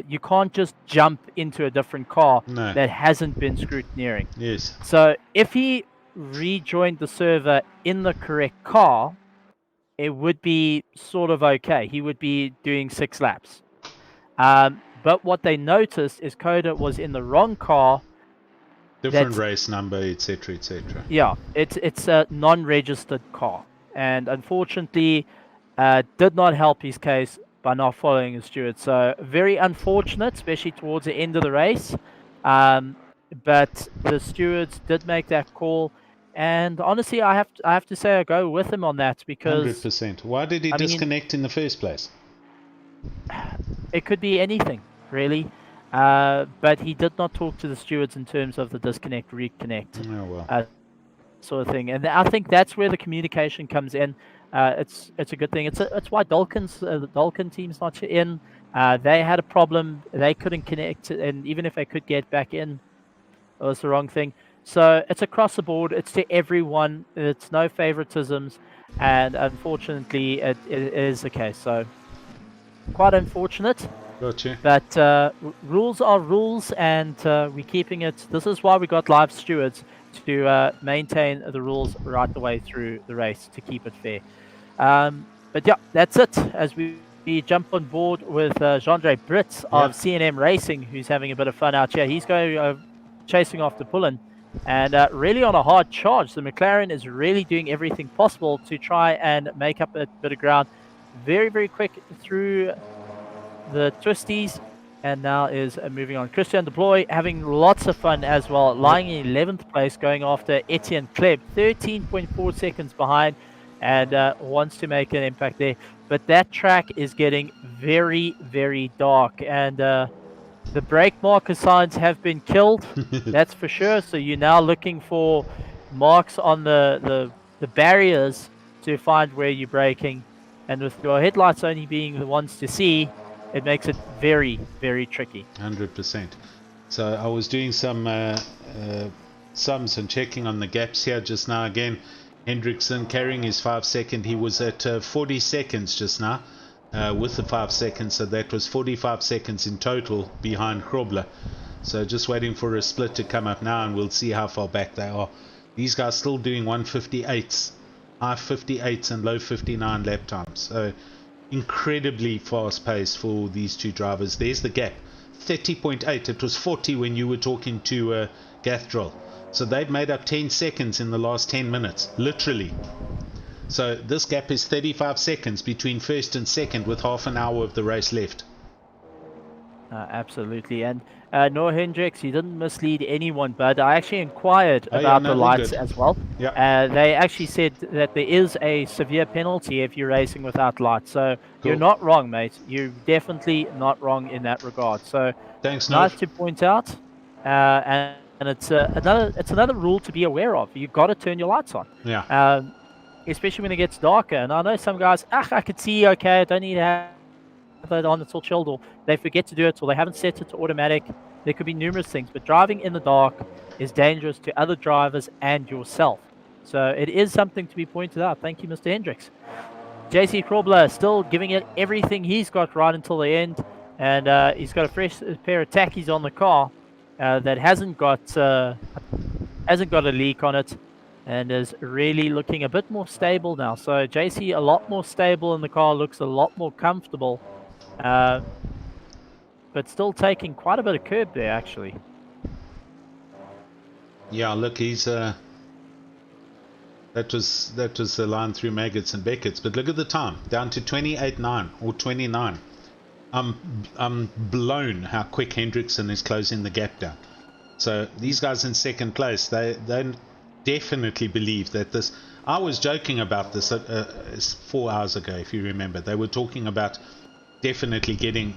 You can't just jump into a different car that hasn't been scrutineering. Yes. So if he rejoined the server in the correct car, it would be sort of okay. He would be doing 6 laps. But what they noticed is Coda was in the wrong car. Different race number, etc., etc. Yeah, it's a non-registered car. And unfortunately, did not help his case by not following his steward. So very unfortunate, especially towards the end of the race. But the stewards did make that call. And honestly, I have to say I go with him on that because 100%. Why did he disconnect in the first place? It could be anything, really. But he did not talk to the stewards in terms of the disconnect, reconnect, sort of thing. And I think that's where the communication comes in. It's a good thing. It's why the Dolkin team's not in. They had a problem. They couldn't connect, and even if they could get back in, it was the wrong thing. So it's across the board. It's to everyone. It's no favoritisms, and unfortunately, it is the case. So quite unfortunate. Gotcha. But rules are rules, and we're keeping it. This is why we got live stewards to maintain the rules right the way through the race to keep it fair. But yeah, that's it. As we jump on board with Jean-Andre Brits of CNM Racing, who's having a bit of fun out here. He's going chasing after Pullen. And really on a hard charge. The McLaren is really doing everything possible to try and make up a bit of ground. Very, very quick through the twisties. And now is moving on. Christian Deploy having lots of fun as well. Lying in 11th place, going after Etienne Kleb. 13.4 seconds behind. And wants to make an impact there. But that track is getting very, very dark. And the brake marker signs have been killed, that's for sure. So you're now looking for marks on the barriers to find where you're braking. And with your headlights only being the ones to see, it makes it very, very tricky. 100%. So I was doing some sums and checking on the gaps here just now. Again, Hendrickson carrying his 5 second. He was at 40 seconds just now. With the 5 seconds, so that was 45 seconds in total behind Krobler. So just waiting for a split to come up now, and we'll see how far back they are. These guys still doing 158s, high 58s and low 59 lap times. So incredibly fast pace for these two drivers. There's the gap, 30.8. It was 40 when you were talking to Gathdrill. So they've made up 10 seconds in the last 10 minutes, literally. So this gap is 35 seconds between first and second with half an hour of the race left. Absolutely. And Noah Hendricks, he didn't mislead anyone, but I actually inquired about the lights as well. Yeah. They actually said that there is a severe penalty if you're racing without lights. So you're not wrong, mate. You're definitely not wrong in that regard. So thanks, nice to point out. And it's another rule to be aware of. You've got to turn your lights on. Yeah. Especially when it gets darker. And I know some guys, I could see, okay, I don't need to it on, it's all chilled, or they forget to do it, or they haven't set it to automatic. There could be numerous things, but driving in the dark is dangerous to other drivers and yourself. So it is something to be pointed out. Thank you, Mr. Hendricks. JC Krobler still giving it everything he's got right until the end, and he's got a fresh pair of tackies on the car that hasn't got a leak on it, and is really looking a bit more stable now. So JC a lot more stable in the car, looks a lot more comfortable, but still taking quite a bit of curb there actually. Yeah, look, he's that was the line through Maggots and Beckett's, but look at the time, down to 28.9 or 29. I'm blown how quick Hendrickson is closing the gap down. So these guys in second place, they definitely believe that this. I was joking about this 4 hours ago, if you remember. They were talking about definitely getting,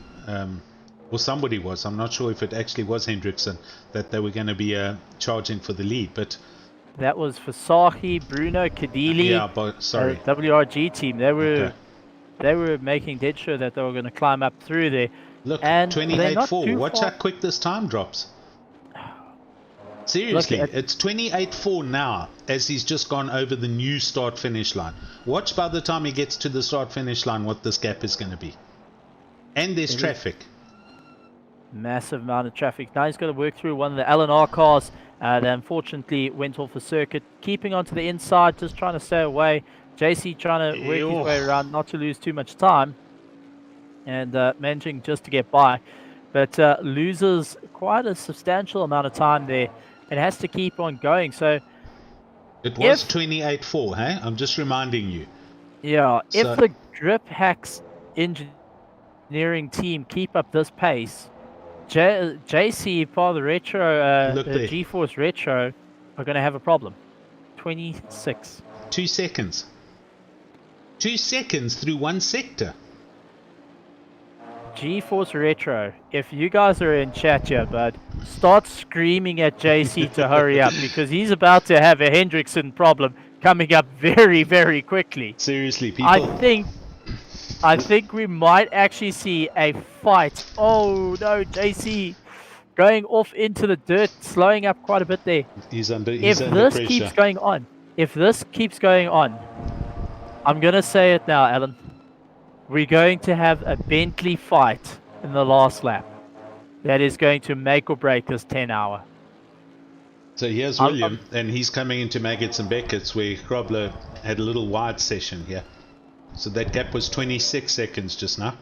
or somebody was. I'm not sure if it actually was Hendrickson, that they were going to be charging for the lead, but. That was Fasahi, Bruno, Kadili, yeah, but sorry, WRG team. They were making dead sure that they were going to climb up through there. Look, and 28.4. Watch how quick this time drops. Seriously, it's 28.4 now, as he's just gone over the new start-finish line. Watch by the time he gets to the start-finish line what this gap is going to be. And there's traffic. Massive amount of traffic. Now he's got to work through one of the LNR cars that unfortunately went off the circuit. Keeping onto the inside, just trying to stay away. JC trying to work his way around, not to lose too much time. And managing just to get by. But loses quite a substantial amount of time there. It has to keep on going. So it was 28.4, hey? I'm just reminding you. Yeah, so, if the Grip Hacks engineering team keep up this pace, JC, part of the Retro, GeForce Retro, are going to have a problem. 26. 2 seconds. 2 seconds through one sector. GeForce Retro, if you guys are in chat here, bud, start screaming at JC to hurry up, because he's about to have a Hendrickson problem coming up very, very quickly. Seriously, people. I think we might actually see a fight. Oh no, JC going off into the dirt, slowing up quite a bit there. He's under pressure. If this keeps going on, I'm gonna say it now, Alan. We're going to have a Bentley fight in the last lap. That is going to make or break this 10-hour. So here's William, and he's coming into Maggots and Beckett's, where Krobler had a little wide session here. So that gap was 26 seconds just now.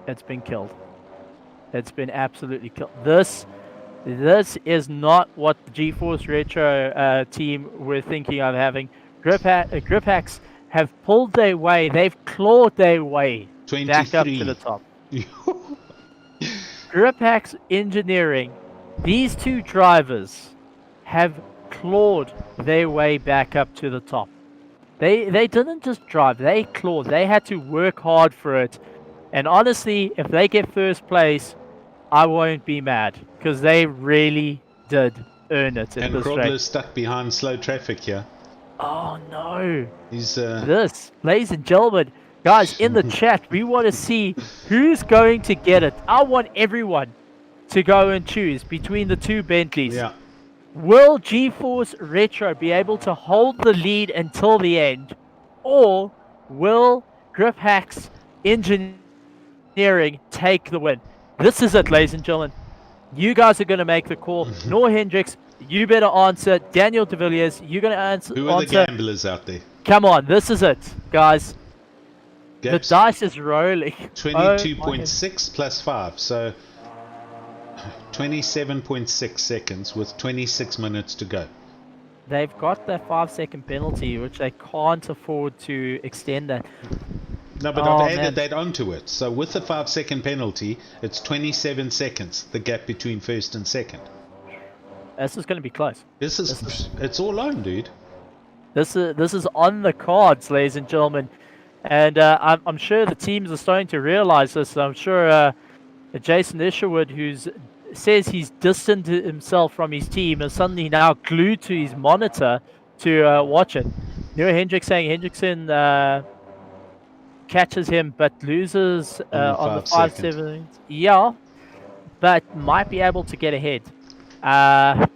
It's been killed. It's been absolutely killed. This is not what the GeForce Retro team were thinking of having. Grip Hacks have pulled their way. They've clawed their way 23. Back up to the top. Grip Hacks Engineering. These two drivers have clawed their way back up to the top. They didn't just drive, they clawed. They had to work hard for it. And honestly, if they get first place, I won't be mad, because they really did earn it in this race. And Krobler's stuck behind slow traffic here. Oh no. He's this, ladies and gentlemen, guys in the chat, we want to see who's going to get it. I want everyone to go and choose between the two Bentleys. Yeah. Will GeForce Retro be able to hold the lead until the end, or will Grip Hacks Engineering take the win? This is it, ladies and gentlemen. You guys are going to make the call. Noah Hendricks, you better answer. Daniel de Villiers, you're going to answer. Who are the gamblers out there? Come on, this is it, guys. Gaps, the dice is rolling. 22.6 plus 5, so 27.6 seconds with 26 minutes to go. They've got that 5-second penalty, which they can't afford to extend that. No, but I've added that onto it. So with the 5-second penalty, it's 27 seconds, the gap between first and second. This is going to be close. It's all on, dude. This is on the cards, ladies and gentlemen. And I'm sure the teams are starting to realize this. I'm sure Jason Isherwood, who says he's distanced himself from his team, is suddenly now glued to his monitor to watch it. Nero Hendricks saying Hendrickson catches him, but loses on the 5 5-7. Yeah, but might be able to get ahead. Yeah,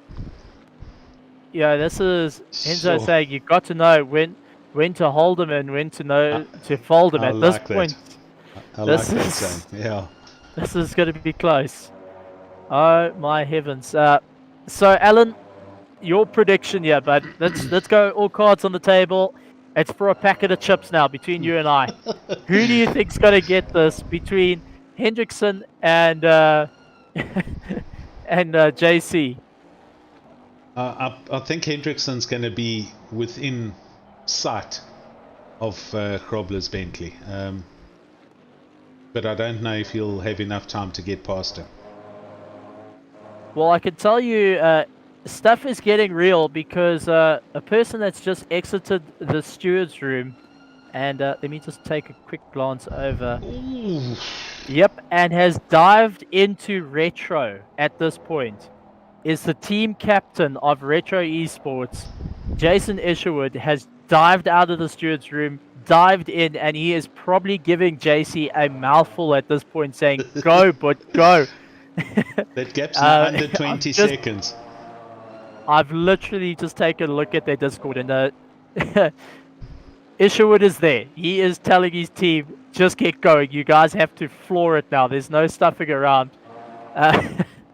this is Enzo Sure. saying you've got to know when to hold him and when to know to fold him. I At like this that. point, I this like that is saying. Yeah. this is going to be close. Oh my heavens! So Alan, your prediction, yeah, but let's go all cards on the table. It's for a packet of chips now between you and I. Who do you think's going to get this between Hendrickson and and JC? I think Hendrickson's going to be within sight of Krobler's Bentley. But I don't know if he'll have enough time to get past him. Well, I can tell you, stuff is getting real because a person that's just exited the steward's room, and let me just take a quick glance over. Ooh. Yep, and has dived into Retro at this point, is the team captain of Retro Esports. Jason Isherwood has dived out of the steward's room, dived in, and he is probably giving JC a mouthful at this point, saying, "Go, but go." That gap's now under 20 just- seconds. I've literally just taken a look at their Discord, and Isherwood is there. He is telling his team, just get going. You guys have to floor it now. There's no stuffing around.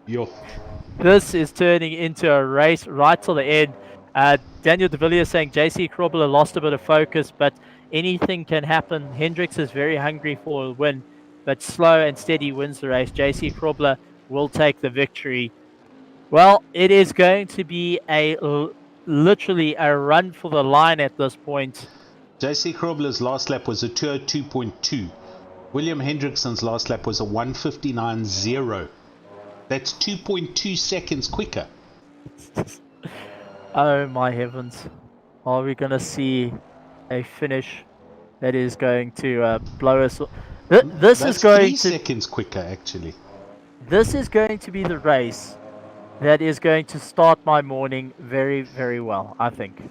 Yo. This is turning into a race right till the end. Daniel De Villiers saying JC Krobler lost a bit of focus, but anything can happen. Hendricks is very hungry for a win, but slow and steady wins the race. JC Krobler will take the victory. Well, it is going to be literally a run for the line at this point. JC Krobler's last lap was a 202.2. William Hendrickson's last lap was a 159.0. That's 2.2 seconds quicker. Oh my heavens. Are we going to see a finish that is going to blow us? This That's is going 3 to seconds quicker, actually. This is going to be the race that is going to start my morning very, very well, I think.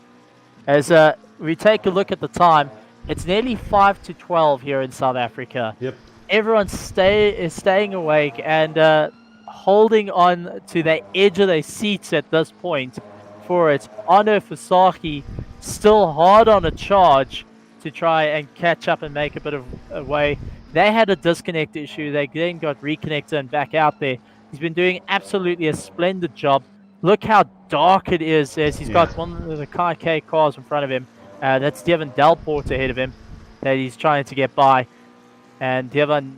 As we take a look at the time, it's nearly 5 to 12 here in South Africa. Yep. Everyone is staying awake and holding on to the edge of their seats at this point for it. Arno Fasaki still hard on a charge to try and catch up and make a bit of a way. They had a disconnect issue. They then got reconnected and back out there. He's been doing absolutely a splendid job. Look how dark it is as he's got one of the K cars in front of him. That's Devon Delport ahead of him that he's trying to get by. And Devon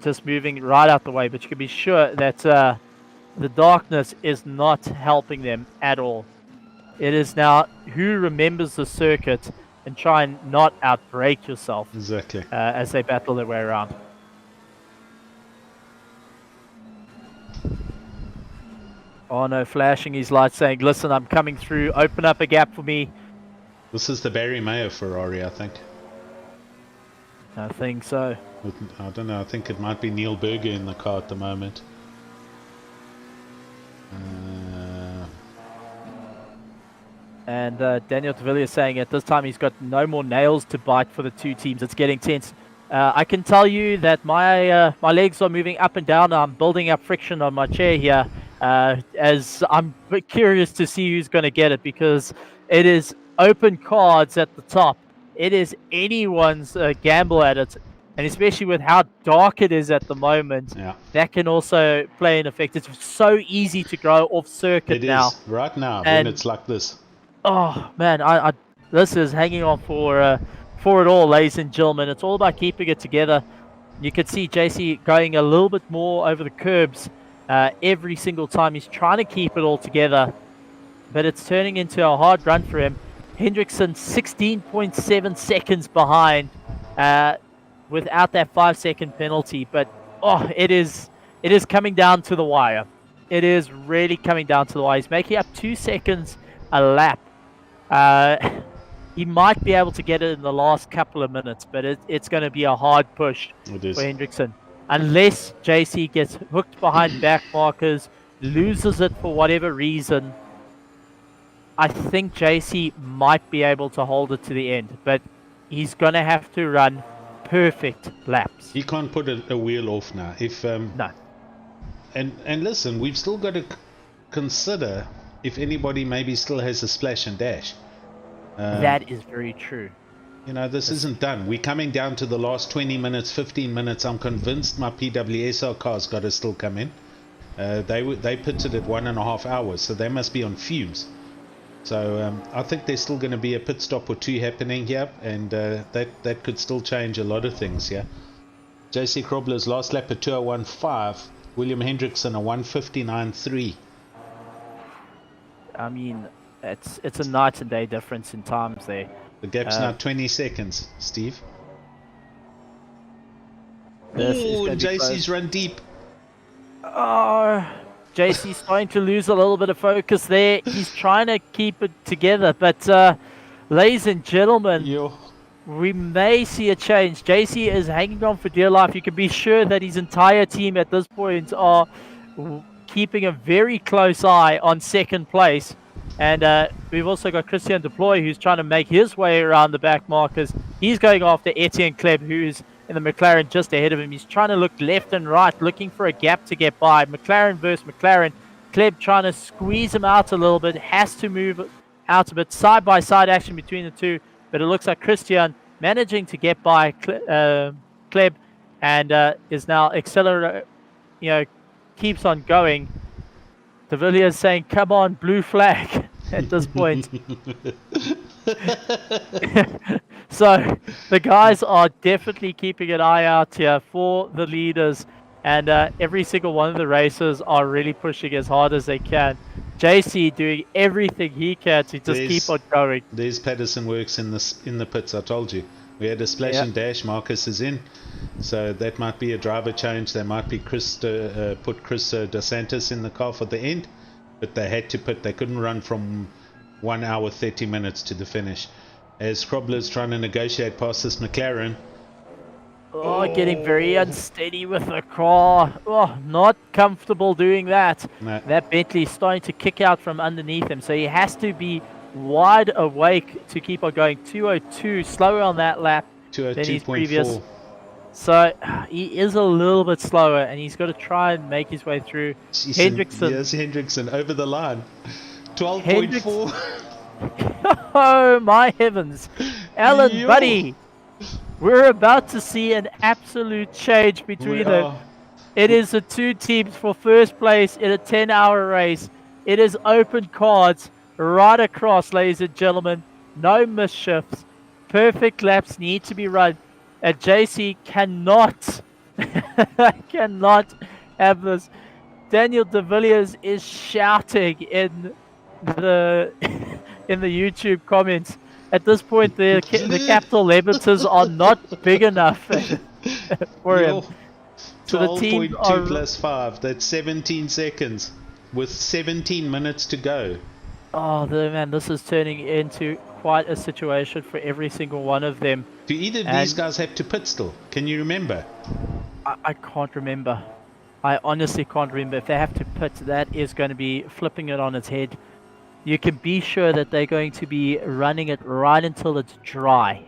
just moving right out the way. But you can be sure that the darkness is not helping them at all. It is now who remembers the circuit and try and not outbrake yourself. Exactly. As they battle their way around. Oh no, flashing his lights saying, listen, I'm coming through, open up a gap for me. This is the Barry Mayer Ferrari, I think. I think so. I don't know, I think it might be Neil Berger in the car at the moment. And Daniel De Villiers saying at this time he's got no more nails to bite for the two teams. It's getting tense. I can tell you that my legs are moving up and down. I'm building up friction on my chair here as I'm curious to see who's going to get it, because it is open cards at the top. It is anyone's gamble at it, and especially with how dark it is at the moment, that can also play an effect. It's so easy to go off circuit now. It is right now and when it's like this. Oh man, this is hanging on for it all, ladies and gentlemen. It's all about keeping it together. You can see JC going a little bit more over the curbs every single time. He's trying to keep it all together, but it's turning into a hard run for him. Hendrickson 16.7 seconds behind without that 5-second penalty, but it is coming down to the wire. It is really coming down to the wire. He's making up 2 seconds a lap. He might be able to get it in the last couple of minutes, but it's going to be a hard push for Hendrickson. Unless JC gets hooked behind back markers, loses it for whatever reason, I think JC might be able to hold it to the end. But he's going to have to run perfect laps. He can't put a wheel off now. If No. And listen, we've still got to consider if anybody maybe still has a splash and dash. That is very true. You know, this isn't done. We're coming down to the last 20 minutes, 15 minutes. I'm convinced my PWSR car's got to still come in. They pitted at 1.5 hours, so they must be on fumes. So I think there's still going to be a pit stop or two happening here, and that could still change a lot of things here. JC Krobler's last lap at 2:01.5. William Hendrickson a 1:59.3. I mean, it's a night and day difference in times there. The gap's now 20 seconds, Steve. Oh, JC's run deep. Oh, JC's starting to lose a little bit of focus there. He's trying to keep it together, but ladies and gentlemen, we may see a change. JC is hanging on for dear life. You can be sure that his entire team at this point are keeping a very close eye on second place. And we've also got Christian Deploy, who's trying to make his way around the back markers. He's going after Etienne Kleb, who's in the McLaren just ahead of him. He's trying to look left and right, looking for a gap to get by. McLaren versus McLaren. Kleb trying to squeeze him out a little bit, has to move out a bit. Side-by-side action between the two, but it looks like Christian managing to get by Kleb and is now keeps on going. De Villiers saying, come on, blue flag at this point. So the guys are definitely keeping an eye out here for the leaders, and every single one of the racers are really pushing as hard as they can. JC doing everything he can to just keep on going. There's Patterson Works in the pits, I told you. We had a splash and dash. Marcus is in, so that might be a driver change. They might be put Chris DeSantis in the car for the end, but they had to put. They couldn't run from 1 hour 30 minutes to the finish. As Krobler's trying to negotiate past this McLaren. Oh, getting very unsteady with the car. Oh, not comfortable doing that. No. That Bentley's starting to kick out from underneath him, so he has to be wide awake to keep on going. 2:02, slower on that lap than his previous. 2:02.4. So he is a little bit slower, and he's got to try and make his way through. Hendrickson. Yes, Hendrickson over the line. 12.4. Oh my heavens, Alan, buddy, we're about to see an absolute change between them. It is the two teams for first place in a 10-hour race. It is open cards right across, ladies and gentlemen. No misshifts. Perfect laps need to be run. And JC cannot have this. Daniel De Villiers is shouting in the YouTube comments. At this point, the capital letters are not big enough for him. So the team 12.2 plus 5. That's 17 seconds with 17 minutes to go. Oh, man, this is turning into quite a situation for every single one of them. Do either of these guys have to pit still? Can you remember? I can't remember. I honestly can't remember. If they have to pit, that is going to be flipping it on its head. You can be sure that they're going to be running it right until it's dry.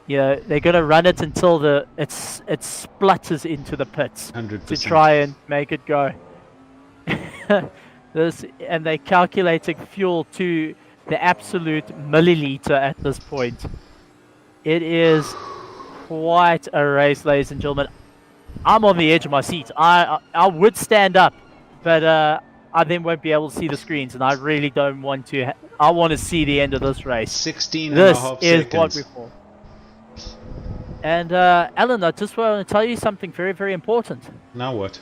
They're going to run it until it splutters into the pits 100%. to try and make it go. And they're calculating fuel to the absolute milliliter at this point. It is quite a race, ladies and gentlemen. I'm on the edge of my seat. I would stand up, but I then won't be able to see the screens, and I really don't want to. I want to see the end of this race. 16 and a half seconds. This is what we call. And Alan, I just want to tell you something very, very important. Now what?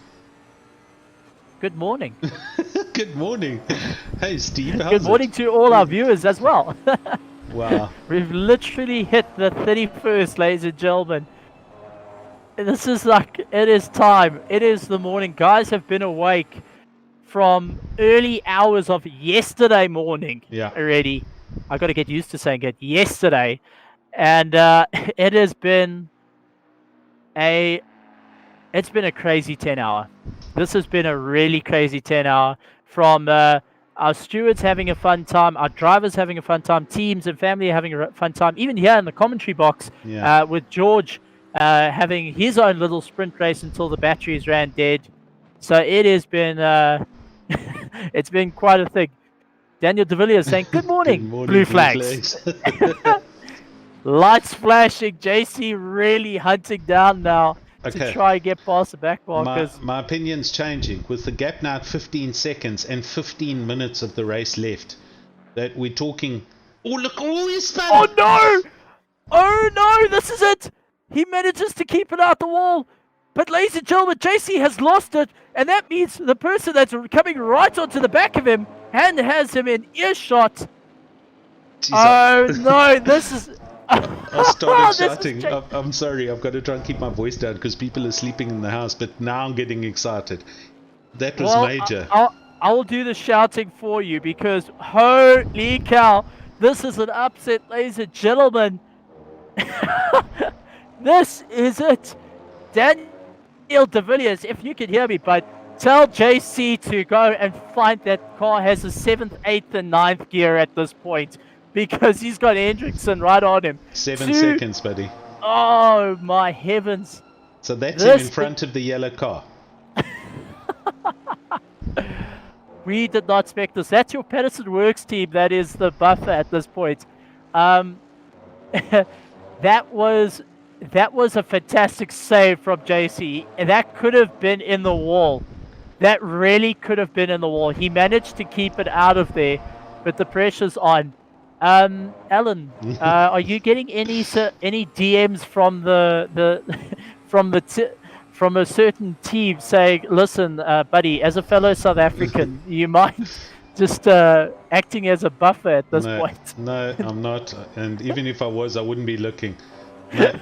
Good morning. Good morning. Hey, Steve. Good morning to all our viewers as well. Wow. We've literally hit the 31st, ladies and gentlemen. This is like, it is time. It is the morning. Guys have been awake from early hours of yesterday morning already. I got to get used to saying it. Yesterday. And it has been a crazy 10 hour. This has been a really crazy 10 hour from Our stewards having a fun time. Our drivers having a fun time. Teams and family having a fun time. Even here in the commentary box, with George having his own little sprint race until the batteries ran dead. So it has been it's been quite a thing. Daniel de Villiers saying, "Good morning, Good morning, blue flags." Lights flashing. JC really hunting down now to try and get past the back markers. My opinion's changing with the gap now at 15 seconds and 15 minutes of the race left. That we're talking. Oh look! Oh, he's spun! Oh no! Oh no! This is it. He manages to keep it out the wall. But ladies and gentlemen, JC has lost it, and that means the person that's coming right onto the back of him and has him in earshot. Jeez, oh no! This is. I started shouting. I'm sorry, I've got to try and keep my voice down because people are sleeping in the house, but now I'm getting excited. That was major. I will do the shouting for you because holy cow, this is an upset, ladies and gentlemen. This is it. Daniel de Villiers, if you can hear me, but tell JC to go and find that car has a 7th, 8th, and 9th gear at this point. Because he's got Hendrickson right on him. 7 seconds, buddy. Oh, my heavens. So that's him in front of the yellow car. We did not expect this. That's your Patterson Works team. That is the buffer at this point. That was a fantastic save from JC. And that could have been in the wall. That really could have been in the wall. He managed to keep it out of there. But the pressure's on. Alan, are you getting any DMs from from a certain team saying, "Listen, buddy, as a fellow South African, you mind just acting as a buffer at this point?" No, I'm not. And even if I was, I wouldn't be looking. No.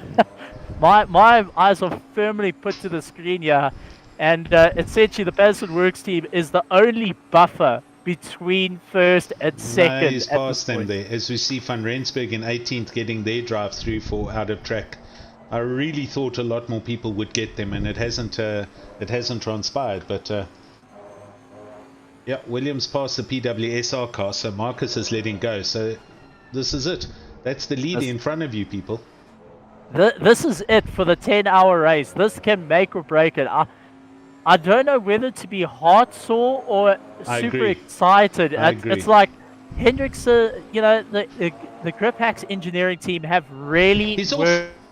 my eyes are firmly put to the screen here, and essentially the Patterson Works team is the only buffer between first and second. No, he's past them there. As we see Van Rensburg in 18th getting their drive through for out of track. I really thought a lot more people would get them, and it hasn't transpired. But yeah, Williams passed the PWSR car, so Marcus is letting go. So this is it. That's the lead in front of you, people. This is it for the 10-hour race. This can make or break it. I don't know whether to be heart sore or super excited. It's like Hendrickson, the Grip Hacks engineering team have really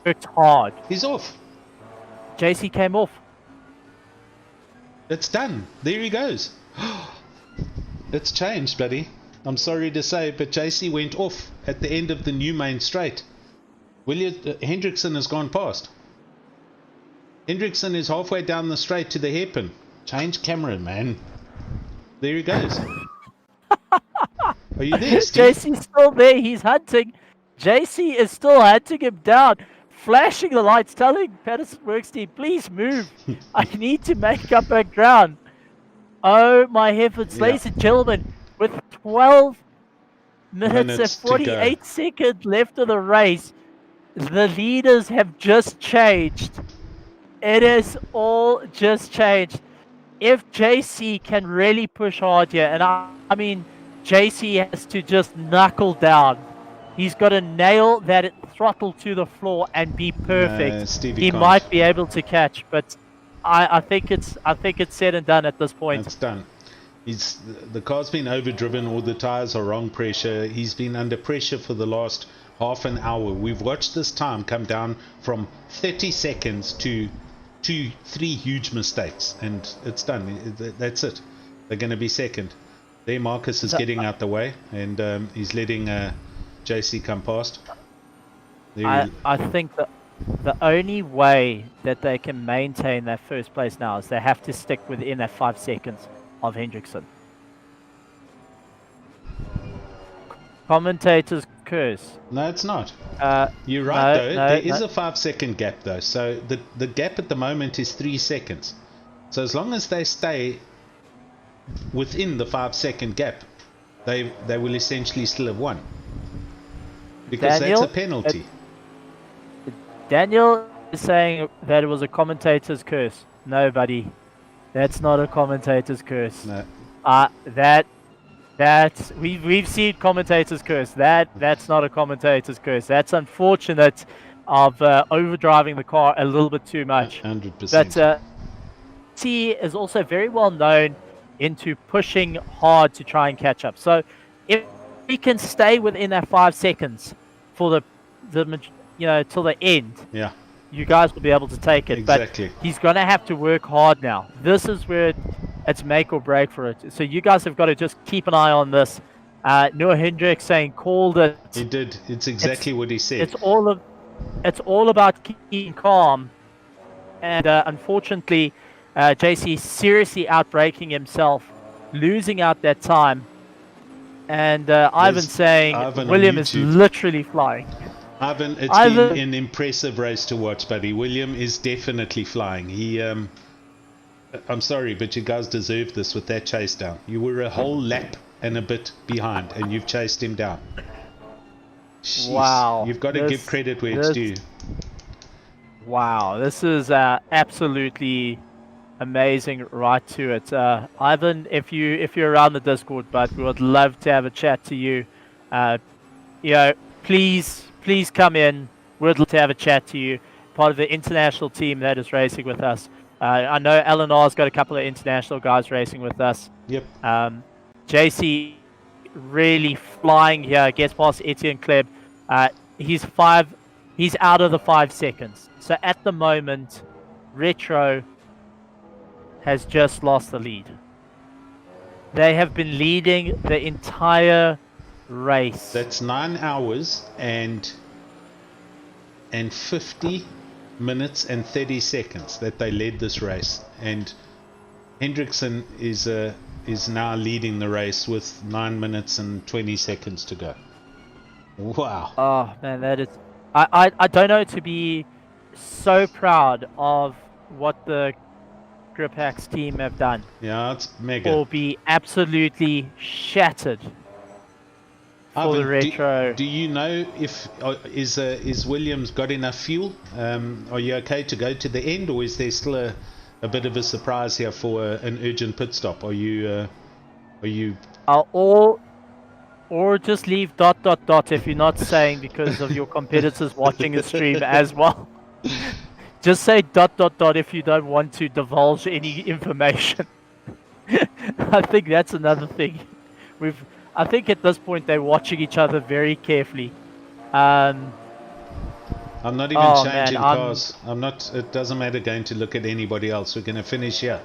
worked hard. He's off. JC came off. It's done. There he goes. It's changed, buddy. I'm sorry to say, but JC went off at the end of the new main straight. Hendrickson has gone past. Hendrickson is halfway down the straight to the hairpin. Change camera, man. There he goes. Are you there, Steve? JC's still there. He's hunting. JC is still hunting him down. Flashing the lights, telling Patterson Works team, please move. I need to make up our ground. Oh my heavens, ladies and gentlemen, with 12 minutes and 48 seconds left of the race, the leaders have just changed. It is all just changed. If JC can really push hard here, and I mean, JC has to just knuckle down. He's got to nail that throttle to the floor and be perfect. He might be able to catch, but I think it's said and done at this point. It's done. The car's been overdriven, all the tires are wrong pressure. He's been under pressure for the last half an hour. We've watched this time come down from 30 seconds to 3 huge mistakes, and it's done. That's it. They're going to be second. There, Marcus is getting out the way, and he's letting JC come past. I think that the only way that they can maintain that first place now is they have to stick within that 5 seconds of Hendrickson. Commentators curse. No, it's not. You're right, though. There is a 5 second gap, though. So the gap at the moment is 3 seconds. So as long as they stay within the 5 second gap, they will essentially still have won. Because that's a penalty. Daniel is saying that it was a commentator's curse. No, buddy. That's not a commentator's curse. No. That we've seen commentators curse. That's not a commentator's curse. That's unfortunate of overdriving the car a little bit too much. 100%. But T is also very well known into pushing hard to try and catch up. So if he can stay within that 5 seconds for the till the end, yeah, you guys will be able to take it. Exactly. But he's going to have to work hard now. This is where it's make or break for it. So you guys have got to just keep an eye on this. Noah Hendricks saying called it. He did. It's exactly what he said. It's all about keeping calm. And unfortunately, JC seriously outbraking himself, losing out that time. And Ivan saying William is literally flying. Ivan, it's been an impressive race to watch, buddy. William is definitely flying. He, I'm sorry, but you guys deserve this with that chase down. You were a whole lap and a bit behind, and you've chased him down. Jeez. Wow. You've got to give credit where it's due. Wow, this is absolutely amazing right to it. Ivan, if you're around the Discord, but we would love to have a chat to you. Please come in. We'd love to have a chat to you. Part of the international team that is racing with us. I know Eleanor's got a couple of international guys racing with us. Yep. JC really flying here. Gets past Etienne Kleb. He's out of the 5 seconds. So at the moment, Retro has just lost the lead. They have been leading the entire race. That's 9 hours and 50 minutes and 30 seconds that they led this race. And Hendrickson is now leading the race with 9 minutes and 20 seconds to go. Wow. Oh man, that is. I don't know to be so proud of what the Grip Hacks team have done. Yeah, it's mega. Or be absolutely shattered for the Retro. Do you know if is Williams got enough fuel? Are you okay to go to the end, or is there still a bit of a surprise here for an urgent pit stop? Are you? Or just leave ... if you're not saying because of your competitors watching the stream as well. Just say ... if you don't want to divulge any information. I think that's another thing. I think at this point they're watching each other very carefully. I'm not even changing cars. I'm not. It doesn't matter going to look at anybody else. We're going to finish here.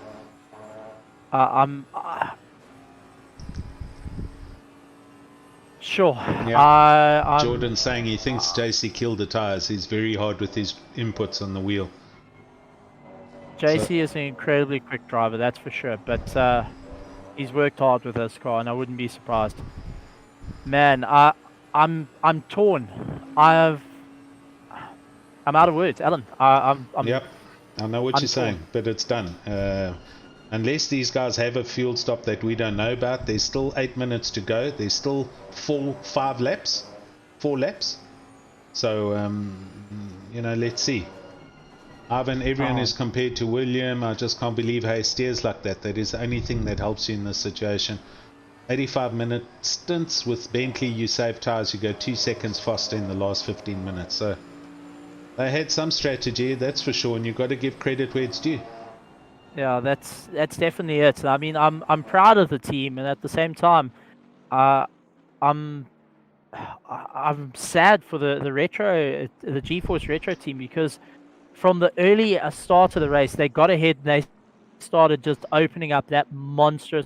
Sure. Yeah. Jordan's saying he thinks JC killed the tires. He's very hard with his inputs on the wheel. JC is an incredibly quick driver, that's for sure. But he's worked hard with this car, and I wouldn't be surprised. Man, I'm torn. I'm out of words, Alan. Yep. I know what you're saying, but it's done. Unless these guys have a fuel stop that we don't know about, there's still 8 minutes to go. There's still 4 laps. So, let's see. Ivan, everyone is compared to William. I just can't believe how he steers like that. That is the only thing that helps you in this situation. 85-minute stints with Bentley, you save tires. You go 2 seconds faster in the last 15 minutes. So, they had some strategy, that's for sure, and you've got to give credit where it's due. Yeah, that's definitely it. I mean, I'm proud of the team, and at the same time, I'm sad for the GeForce Retro team, because from the early start of the race, they got ahead and they started just opening up that monstrous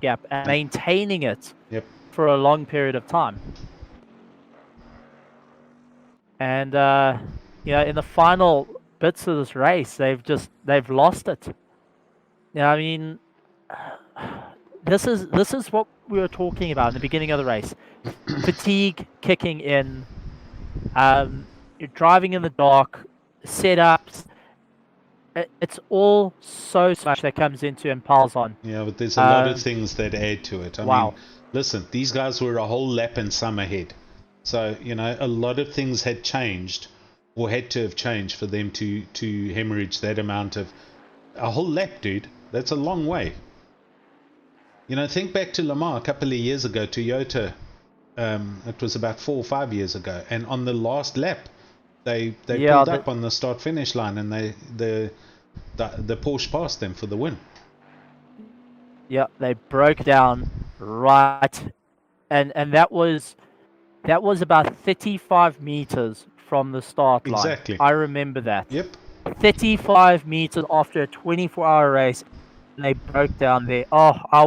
gap and maintaining it for a long period of time. And in the final bits of this race, they've lost it. I mean, this is what we were talking about in the beginning of the race. Fatigue kicking in, you're driving in the dark, setups. It's all so much that comes into and piles on. Yeah, but there's a lot of things that add to it. I mean, listen, these guys were a whole lap and some ahead. So, a lot of things had changed, or had to have changed for them to hemorrhage that amount of a whole lap, dude. That's a long way. You know, think back to Le Mans a couple of years ago, Toyota. It was about 4 or 5 years ago, and on the last lap, they pulled up on the start finish line, and the Porsche passed them for the win. Yeah, they broke down right, and that was about 35 meters from the start line. Exactly. I remember that. Yep. 35 meters after a 24-hour race, and they broke down there. Oh, I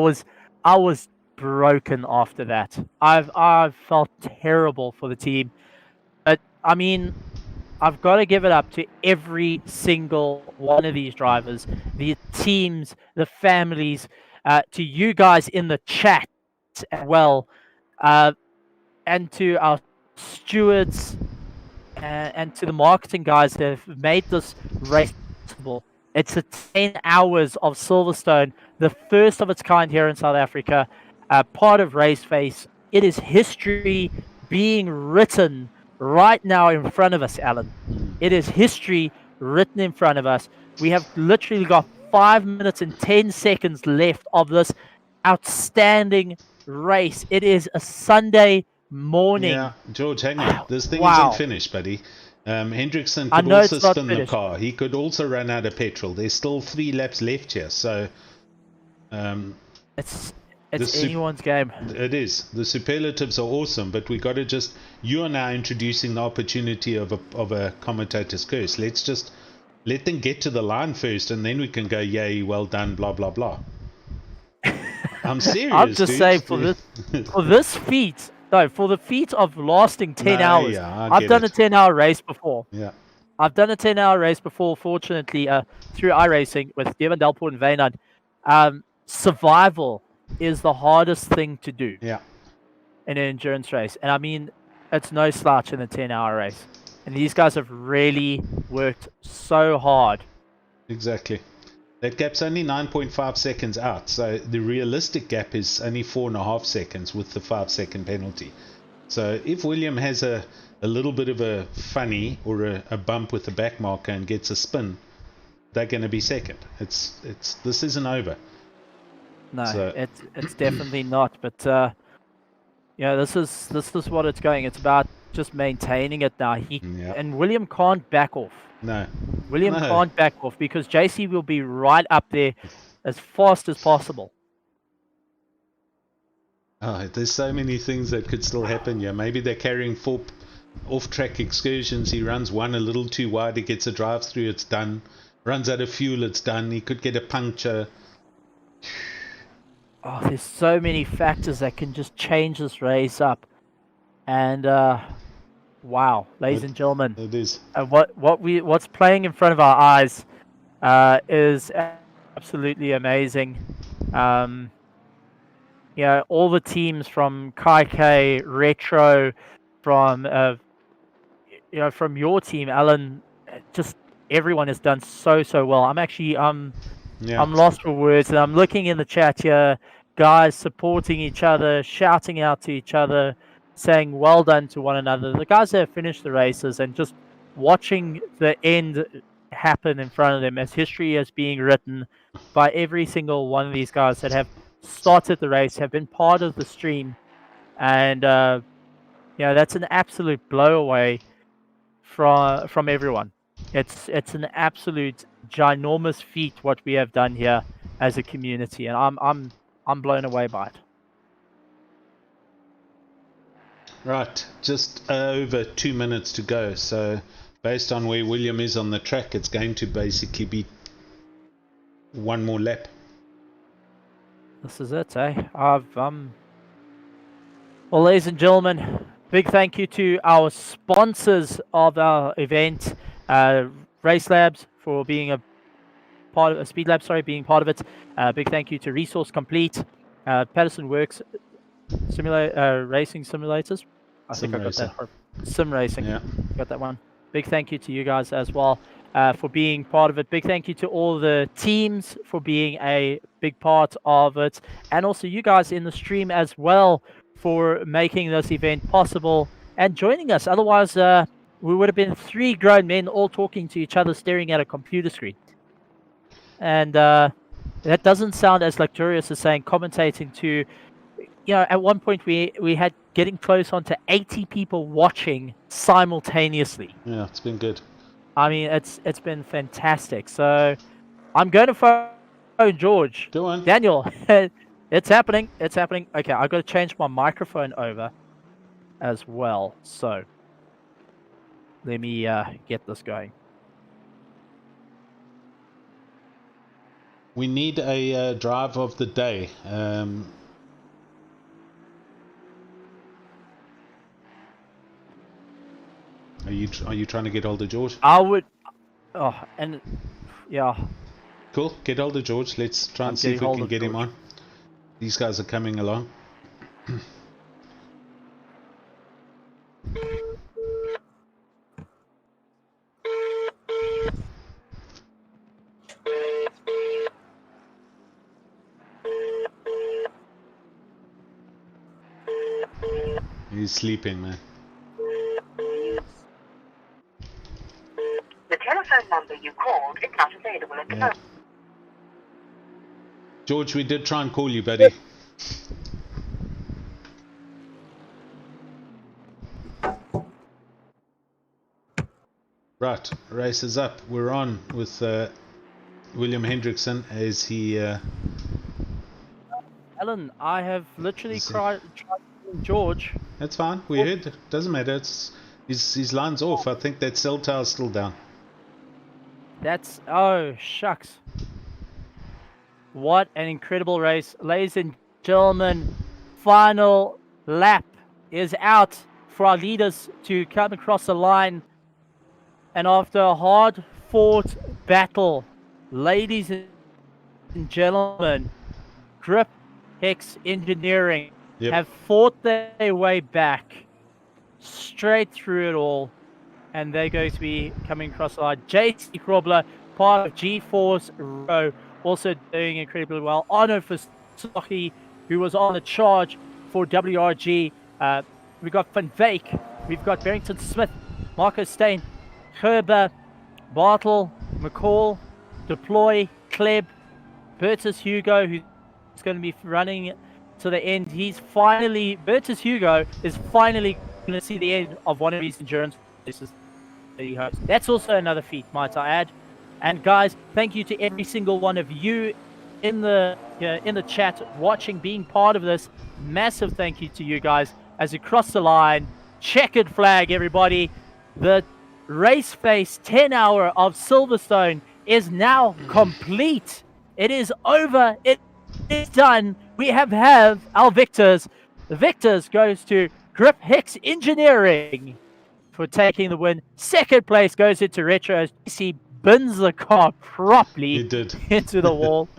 was broken after that. I felt terrible for the team, but I mean, I've got to give it up to every single one of these drivers, the teams, the families, to you guys in the chat as well, and to our stewards and to the marketing guys that have made this race possible. It's a 10 hours of Silverstone, the first of its kind here in South Africa, part of Raceface. It is history being written right now in front of us, Alan. It is history written in front of us. We have literally got 5 minutes and 10 seconds left of this outstanding race. It is a Sunday morning. Yeah, George, hang on. This thing Wow. isn't finished, buddy. Hendrickson could also spin the car. He could also run out of petrol. There's still 3 laps left here, so it's anyone's game. It is. The superlatives are awesome, but we got to just. You are now introducing the opportunity of a commentator's curse. Let's just let them get to the line first, and then we can go, yay, well done, blah blah blah. I'm serious. I'm just dude. saying for this feat. No, for the feat of lasting 10 hours. Yeah, I've done a 10-hour race before. Yeah. I've done a 10-hour race before, fortunately, through iRacing with Devon Delport and Vaynard. Survival is the hardest thing to do. Yeah. In an endurance race. And I mean, it's no slouch in a 10-hour race. And these guys have really worked so hard. Exactly. That gap's only 9.5 seconds out, so the realistic gap is only 4.5 seconds with the 5-second penalty. So if William has a little bit of a funny or a bump with the back marker and gets a spin, they're going to be second. This isn't over. No, so, it's definitely not. But yeah, this is what it's going. It's about just maintaining it now. And William can't back off. No. William can't back off because JC will be right up there as fast as possible. Oh, there's so many things that could still happen. Yeah, maybe they're carrying 4 off-track excursions. He runs one a little too wide. He gets a drive-through. It's done. Runs out of fuel. It's done. He could get a puncture. Oh, there's so many factors that can just change this race up. And wow, ladies and gentlemen, it is. What's playing in front of our eyes is absolutely amazing. You know, all the teams from Kai Retro, from from your team, Alan, just everyone has done so well. I'm lost for words, and I'm looking in the chat here, guys supporting each other, shouting out to each other, saying well done to one another. The guys that have finished the races and just watching the end happen in front of them as history is being written by every single one of these guys that have started the race, have been part of the stream. And that's an absolute blow away from everyone. It's an absolute ginormous feat what we have done here as a community, and I'm blown away by it. Right, just over 2 minutes to go. So based on where William is on the track, it's going to basically be one more lap. This is it, eh? Well, ladies and gentlemen, big thank you to our sponsors of our event, Racelabs, for being a part of Speedlabs, being part of it. Big thank you to Resource Complete, Patterson Works racing simulators. I think I got that. Sim racing. Yeah. Got that one. Big thank you to you guys as well for being part of it. Big thank you to all the teams for being a big part of it. And also you guys in the stream as well for making this event possible and joining us. Otherwise, we would have been 3 grown men all talking to each other, staring at a computer screen. And that doesn't sound as luxurious as saying commentating to, at one point we had getting close on to 80 people watching simultaneously. Yeah, it's been good. I mean, it's been fantastic. So I'm going to phone George. Go on. Daniel, it's happening. It's happening. Okay, I've got to change my microphone over as well. So let me get this going. We need a drive of the day. Are you trying to get hold of George? I would. Oh, and yeah. Cool. Get hold of George. Let's try and see if we can get him on. These guys are coming along. He's sleeping, man. The telephone number you called is not available at the moment. George, we did try and call you, buddy. Right, race is up. We're on with William Hendrickson as he... Alan, I have literally tried George. That's fine. We heard. Doesn't matter. It's his line's off. I think that cell tower's still down. That's... Oh, shucks. What an incredible race. Ladies and gentlemen, final lap is out for our leaders to come across the line. And after a hard-fought battle, ladies and gentlemen, Grip Hex Engineering have fought their way back straight through it all, and they're going to be coming across the line. JC Krobler, part of G-Force Row, also doing incredibly well. Arno Fasaki, who was on the charge for WRG. We've got Van Veek, we've got Barrington Smith, Marco Steen, Gerber, Bartle, McCall, Deploy, Kleb, Bertus Hugo, who's going to be running to the end. Bertus Hugo is finally going to see the end of one of these endurance races that he hosts. That's also another feat, might I add. And guys, thank you to every single one of you in the chat, watching, being part of this. Massive thank you to you guys as you cross the line. Checkered flag, everybody. The Raceface 10-hour of Silverstone is now complete. It is over. It is done. We have our victors. The victors goes to Grip Hex Engineering for taking the win. Second place goes into Retro as he bins the car properly into the wall.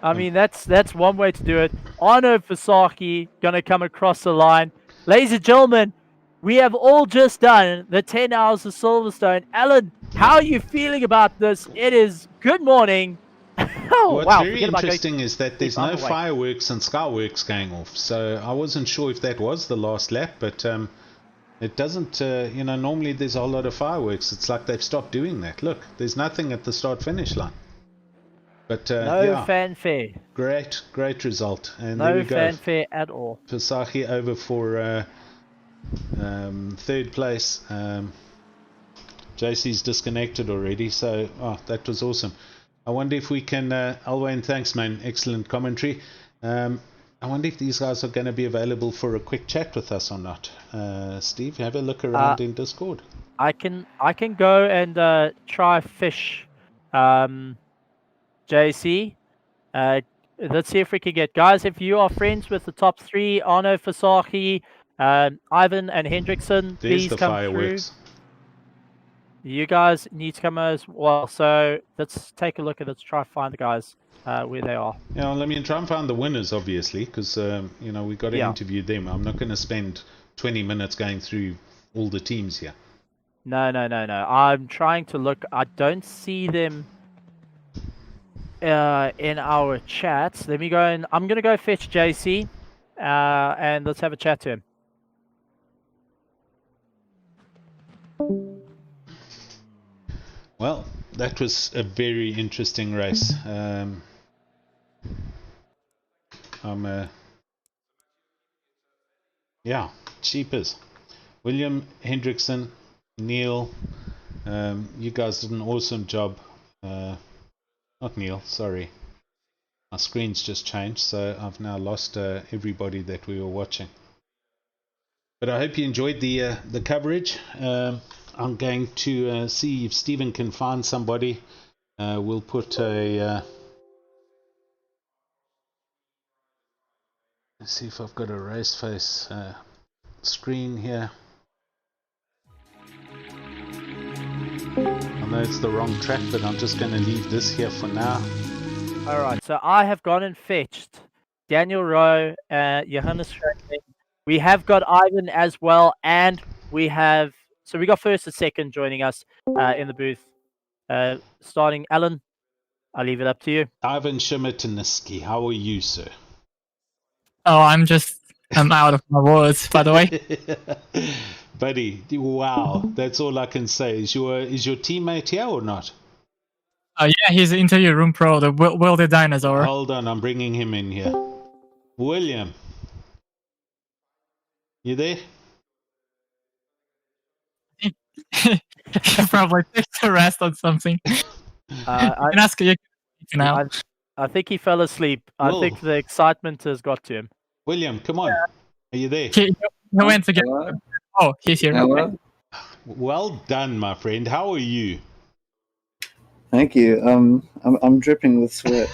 I mean, that's one way to do it. Arno Fasaki gonna come across the line. Ladies and gentlemen, we have all just done the 10 hours of Silverstone. Alan, how are you feeling about this? It is good morning. What's very interesting is that there's no fireworks and skyworks going off. So I wasn't sure if that was the last lap, but it doesn't, normally there's a whole lot of fireworks. It's like they've stopped doing that. Look, there's nothing at the start-finish line. But no fanfare. Great result. And no there we go. Fanfare at all. Fasaki over for third place. JC's disconnected already, so that was awesome. I wonder if we can, Alwyn, thanks man, excellent commentary. I wonder if these guys are going to be available for a quick chat with us or not. Steve, have a look around in Discord. I can go and try fish JC. Let's see if we can get, guys, if you are friends with the top three, Arno Fasaki, Ivan and Hendrickson, please come fireworks through. You guys need to come as well. So let's take a look and let's try to find the guys where they are. Yeah, let me try and find the winners, obviously, because we got to interview them. I'm not going to spend 20 minutes going through all the teams here. No. I'm trying to look. I don't see them in our chats. Let me go and I'm going to go fetch JC and let's have a chat to him. Well, that was a very interesting race. Yeah, cheapers. William, Hendrickson, Neil, you guys did an awesome job. Not Neil, sorry. My screen's just changed, so I've now lost everybody that we were watching. But I hope you enjoyed the coverage. I'm going to see if Stephen can find somebody. We'll put a... let's see if I've got a Raceface screen here. I know it's the wrong track, but I'm just going to leave this here for now. Alright, so I have gone and fetched Daniel Rowe, Johannes Schreckling. We have got Ivan as well, and we have... So we got first and second joining us in the booth. Starting Alan, I'll leave it up to you. Ivan Shimmertaniski, how are you, sir? Oh, I'm out of my words, by the way. Buddy, wow, that's all I can say. Is your teammate here or not? Yeah, he's Interview Room Pro, the Wilder Dinosaur. Hold on, I'm bringing him in here. William, you there? He probably takes a rest on something. I can ask you now. I think he fell asleep. I think the excitement has got to him. William, come on. Are you there? He went to get... Oh, he's here. Okay. Well done, my friend. How are you? Thank you. I'm dripping with sweat.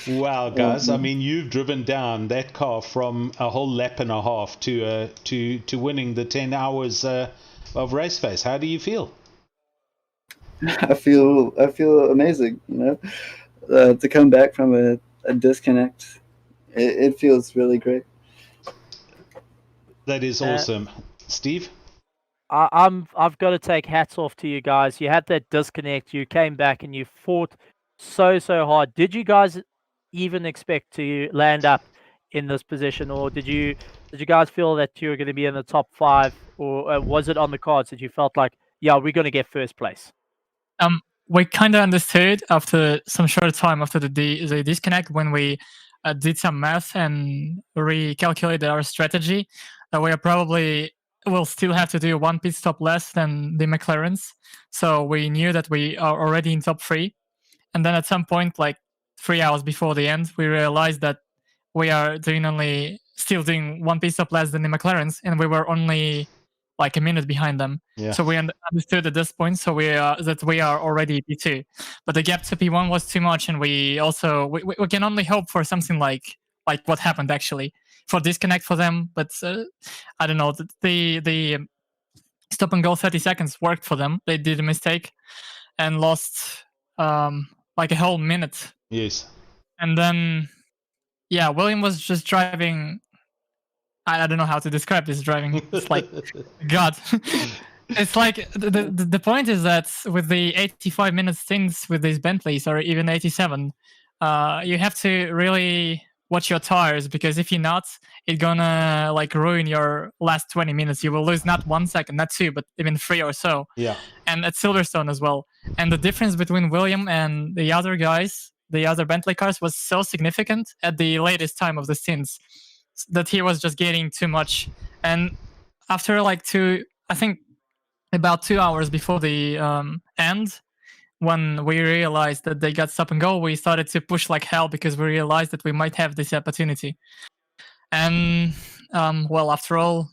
Wow, guys! I mean, you've driven down that car from a whole lap and a half to winning the 10 hours of Raceface. How do you feel? I feel amazing. You know, to come back from a disconnect, it feels really great. That is awesome, Steve. I've got to take hats off to you guys. You had that disconnect. You came back and you fought so hard. Did you guys even expect to land up in this position, or did you guys feel that you were going to be in the top 5, or was it on the cards that you felt like, yeah, we're going to get first place? We kind of understood after some short time after the disconnect, when we did some math and recalculated our strategy, that we are probably will still have to do one pit stop less than the McLarens. So we knew that we are already in top 3. And then at some point, like 3 hours before the end, we realized that we are still doing one pit stop less than the McLarens, and we were only like a minute behind them. Yeah. So we understood at this point, so that we are already P2. But the gap to P1 was too much, and we also we can only hope for something like what happened actually, for disconnect for them. But I don't know, the stop and go 30 seconds worked for them. They did a mistake and lost like a whole minute. Yes. And then William was just driving. I don't know how to describe this driving. It's like God. It's like the point is that with the 85-minute stints with these Bentleys, or even 87, you have to really watch your tires, because if you're not, it's gonna like ruin your last 20 minutes. You will lose not 1 second, not 2, but even 3 or so. Yeah. And at Silverstone as well. And the difference between William and the other guys, the other Bentley cars, was so significant at the latest time of the stints that he was just getting too much. And after like about 2 hours before the end, when we realized that they got stop and go, we started to push like hell, because we realized that we might have this opportunity. And after all,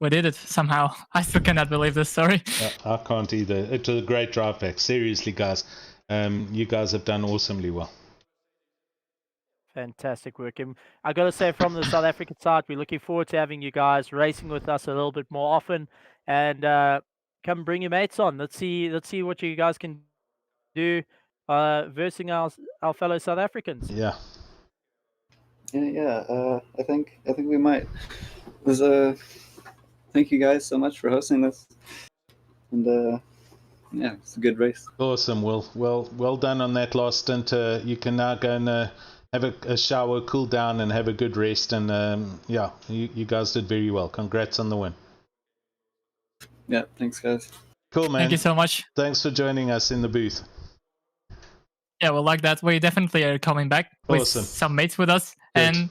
we did it somehow. I still cannot believe this story. I can't either. It was a great drive back. Seriously, guys. You guys have done awesomely well. Fantastic work. And I got to say, from the South African side, we're looking forward to having you guys racing with us a little bit more often. And come bring your mates on. Let's see what you guys can do versus our fellow South Africans. Yeah. I think we might. Thank you guys so much for hosting this, and it's a good race. Awesome. Well done on that last stint. You can now go and have a shower, cool down, and have a good rest. And you guys did very well. Congrats on the win. Yeah, thanks guys. Cool, man. Thank you so much. Thanks for joining us in the booth. Yeah, well, like that, we definitely are coming back with Awesome. some mates with us, Good. and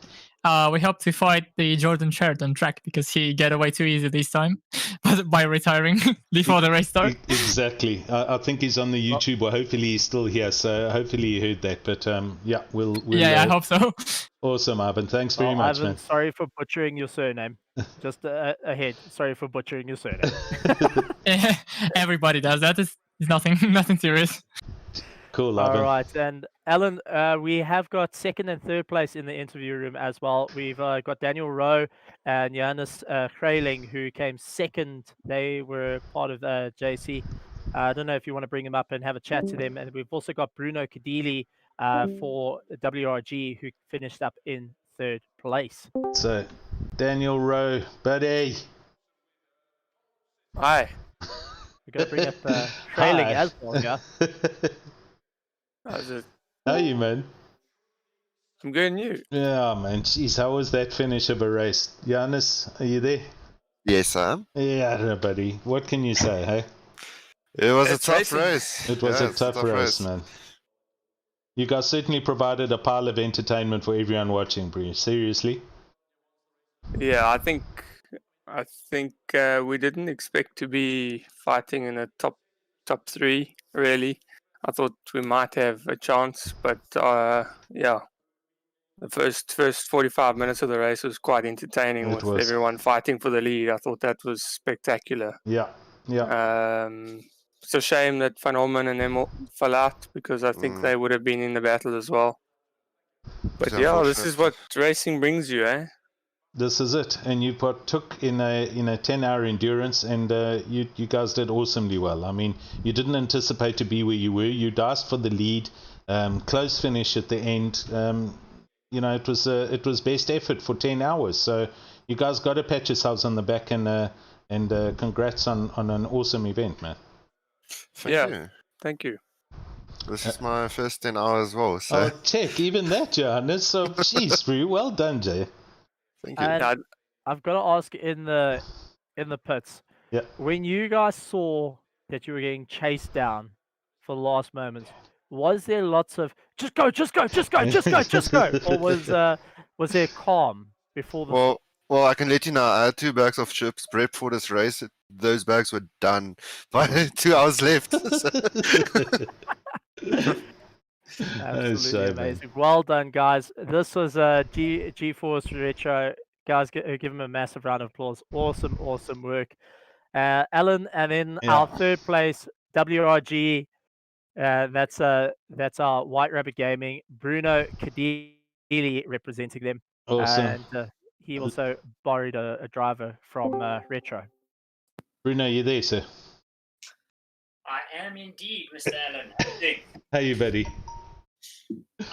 we hope to fight the Jordan Sheridan track because he got away too easy this time, but by retiring before the race started. Exactly. I think he's on the YouTube, or hopefully he's still here. So hopefully you heard that. But yeah, we'll yeah, I hope so. Awesome, Ivan. Thanks very much, Ivan, man. sorry for butchering your surname. Just ahead. Sorry for butchering your surname. Everybody does that. It's nothing serious. Cool, All Ivan. right, and Alan, we have got second and third place in the interview room as well. We've got Daniel Rowe and Johannes Kreiling, who came second. They were part of JC. I don't know if you want to bring them up and have a chat to them. And we've also got Bruno Kadili for WRG, who finished up in third place. So, Daniel Rowe, buddy. Hi. We're going to bring up Kreiling as well, yeah. How's it? How are you, man? I'm good, and you? Yeah, man. Jeez, how was that finish of a race? Giannis, are you there? Yes, I am. Yeah, buddy. What can you say, hey? It was a tough race. It was a tough race, man. You guys certainly provided a pile of entertainment for everyone watching, bro. Seriously? Yeah, I think we didn't expect to be fighting in the top three, really. I thought we might have a chance, but yeah, the first 45 minutes of the race was quite entertaining with everyone fighting for the lead. I thought that was spectacular. Yeah. It's a shame that Van Orman and them fell out because I think they would have been in the battle as well. But yeah, this is what racing brings you, eh? This is it, and you partook in a 10-hour endurance, and you guys did awesomely well. I mean, you didn't anticipate to be where you were. You asked for the lead, close finish at the end. You know, it was best effort for 10 hours. So you guys got to pat yourselves on the back, and congrats on an awesome event, man. Thank you. Thank you. This is my first 10 hours as well. So. Oh, check, even that, Johannes. So, jeez, bro, well done, Jay. Thank you. And I've got to ask in the pits. Yeah. When you guys saw that you were getting chased down for the last moments, was there lots of just go, or was there calm before the? Well, I can let you know. I had 2 bags of chips prepped for this race. Those bags were done by 2 hours left. Absolutely amazing. Well done, guys. This was G-Force Retro. Guys, give them a massive round of applause. Awesome work. Alan, and then our third place, WRG. That's our White Rabbit Gaming. Bruno Kadili representing them. Awesome. And he also borrowed a driver from Retro. Bruno, you there, sir? I am indeed, Mr. Allen. How you doing? How you, buddy?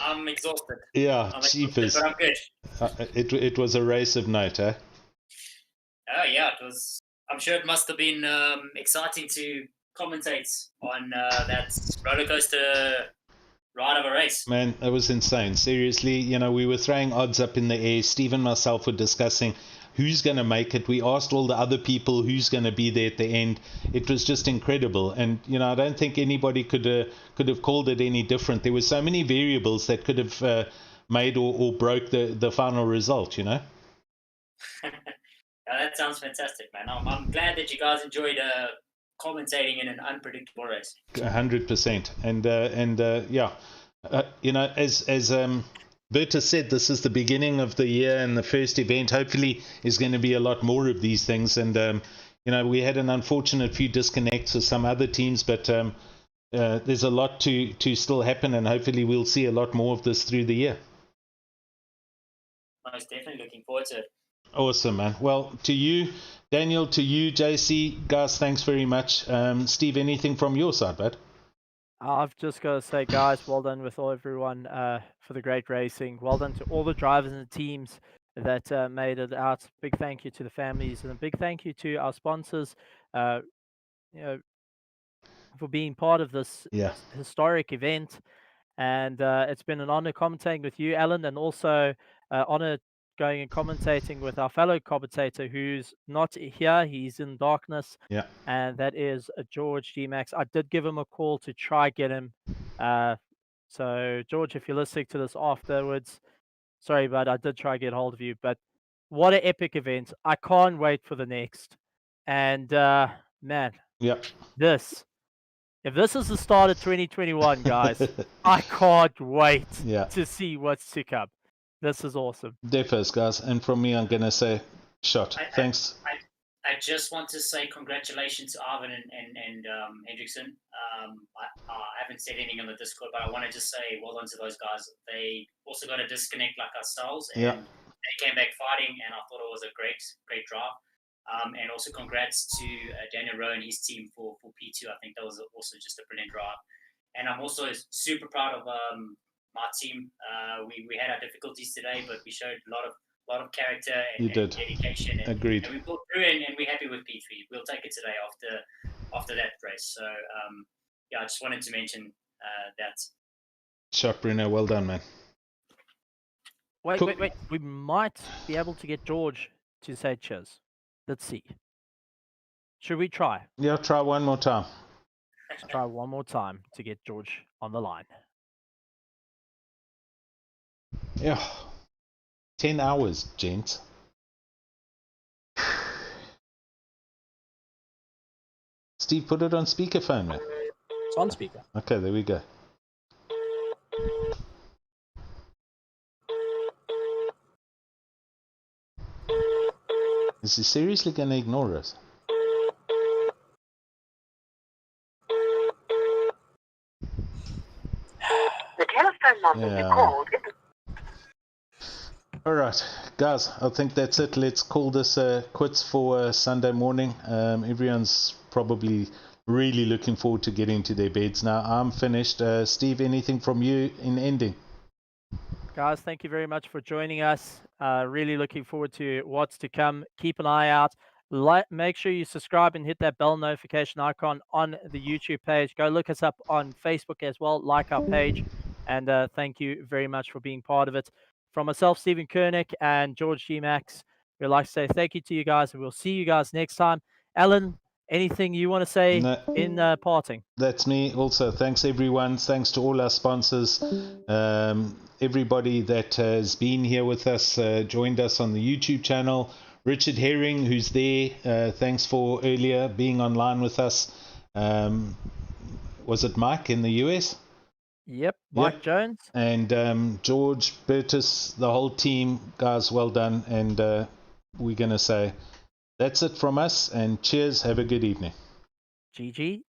I'm exhausted. Yeah, I'm cheapers. but I'm good. It was a race of note, eh? Oh yeah, it was. I'm sure it must have been exciting to commentate on that roller coaster ride of a race. Man, that was insane. Seriously, you know, we were throwing odds up in the air. Steve and myself were discussing who's going to make it. We asked all the other people who's going to be there at the end. It was just incredible. And, you know, I don't think anybody could have called it any different. There were so many variables that could have made or broke the final result, you know? That sounds fantastic, man. I'm glad that you guys enjoyed commentating in an unpredictable race. 100%. And yeah, you know, as Berta said, this is the beginning of the year, and the first event hopefully is going to be a lot more of these things. And you know, we had an unfortunate few disconnects with some other teams, but there's a lot to still happen, and hopefully we'll see a lot more of this through the year. Most definitely looking forward to it. Awesome, man. Well, to you, Daniel, to you, JC, guys, thanks very much. Steve, anything from your side, bud? I've just got to say, guys, well done with everyone for the great racing. Well done to all the drivers and the teams that made it out. Big thank you to the families, and a big thank you to our sponsors, you know, for being part of this historic event. And it's been an honor commentating with you, Alan, and also honor going and commentating with our fellow commentator who's not here. He's in darkness. Yeah. And that is George GeeMax. I did give him a call to try get him. So George, if you're listening to this afterwards, sorry, but I did try get hold of you. But what an epic event! I can't wait for the next. And man, Yep. If this is the start of 2021, guys, I can't wait Yeah. to see what's to come. This is awesome. Defos, guys. And from me, I'm going to say, shot. Thanks. I just want to say congratulations to Arvin and Hendrickson. I haven't said anything on the Discord, but I want to just say well done to those guys. They also got a disconnect like ourselves, and they came back fighting, and I thought it was a great drive. And also congrats to Daniel Rowe and his team for P2. I think that was also just a brilliant drive. And I'm also super proud of my team. We had our difficulties today, but we showed a lot of character and dedication. And, Agreed. And we pulled through, and we're happy with P3. We'll take it today after that race. So I just wanted to mention that. Shot, Bruno. Well done, man. Wait. We might be able to get George to say cheers. Let's see. Should we try? Yeah, try one more time. Let's try one more time to get George on the line. Yeah. 10 hours, gents. Steve, put it on speakerphone, man. It's on speaker. Okay, there we go. Is he seriously going to ignore us? The telephone number you called is... Alright, guys, I think that's it. Let's call this quits for Sunday morning. Everyone's probably really looking forward to getting to their beds now. I'm finished. Steve, anything from you in ending? Guys, thank you very much for joining us. Really looking forward to what's to come. Keep an eye out. Make sure you subscribe and hit that bell notification icon on the YouTube page. Go look us up on Facebook as well. Like our page. And thank you very much for being part of it. From myself, Stephen Koenig, and George GeeMax, we'd like to say thank you to you guys, and we'll see you guys next time. Alan, anything you want to say in parting? That's me also. Thanks, everyone. Thanks to all our sponsors. Everybody that has been here with us, joined us on the YouTube channel. Richard Herring, who's there. Thanks for earlier being online with us. Was it Mike in the US? Yep, Mike Jones. And George, Bertus, the whole team. Guys, well done. And we're going to say that's it from us. And cheers. Have a good evening. GG.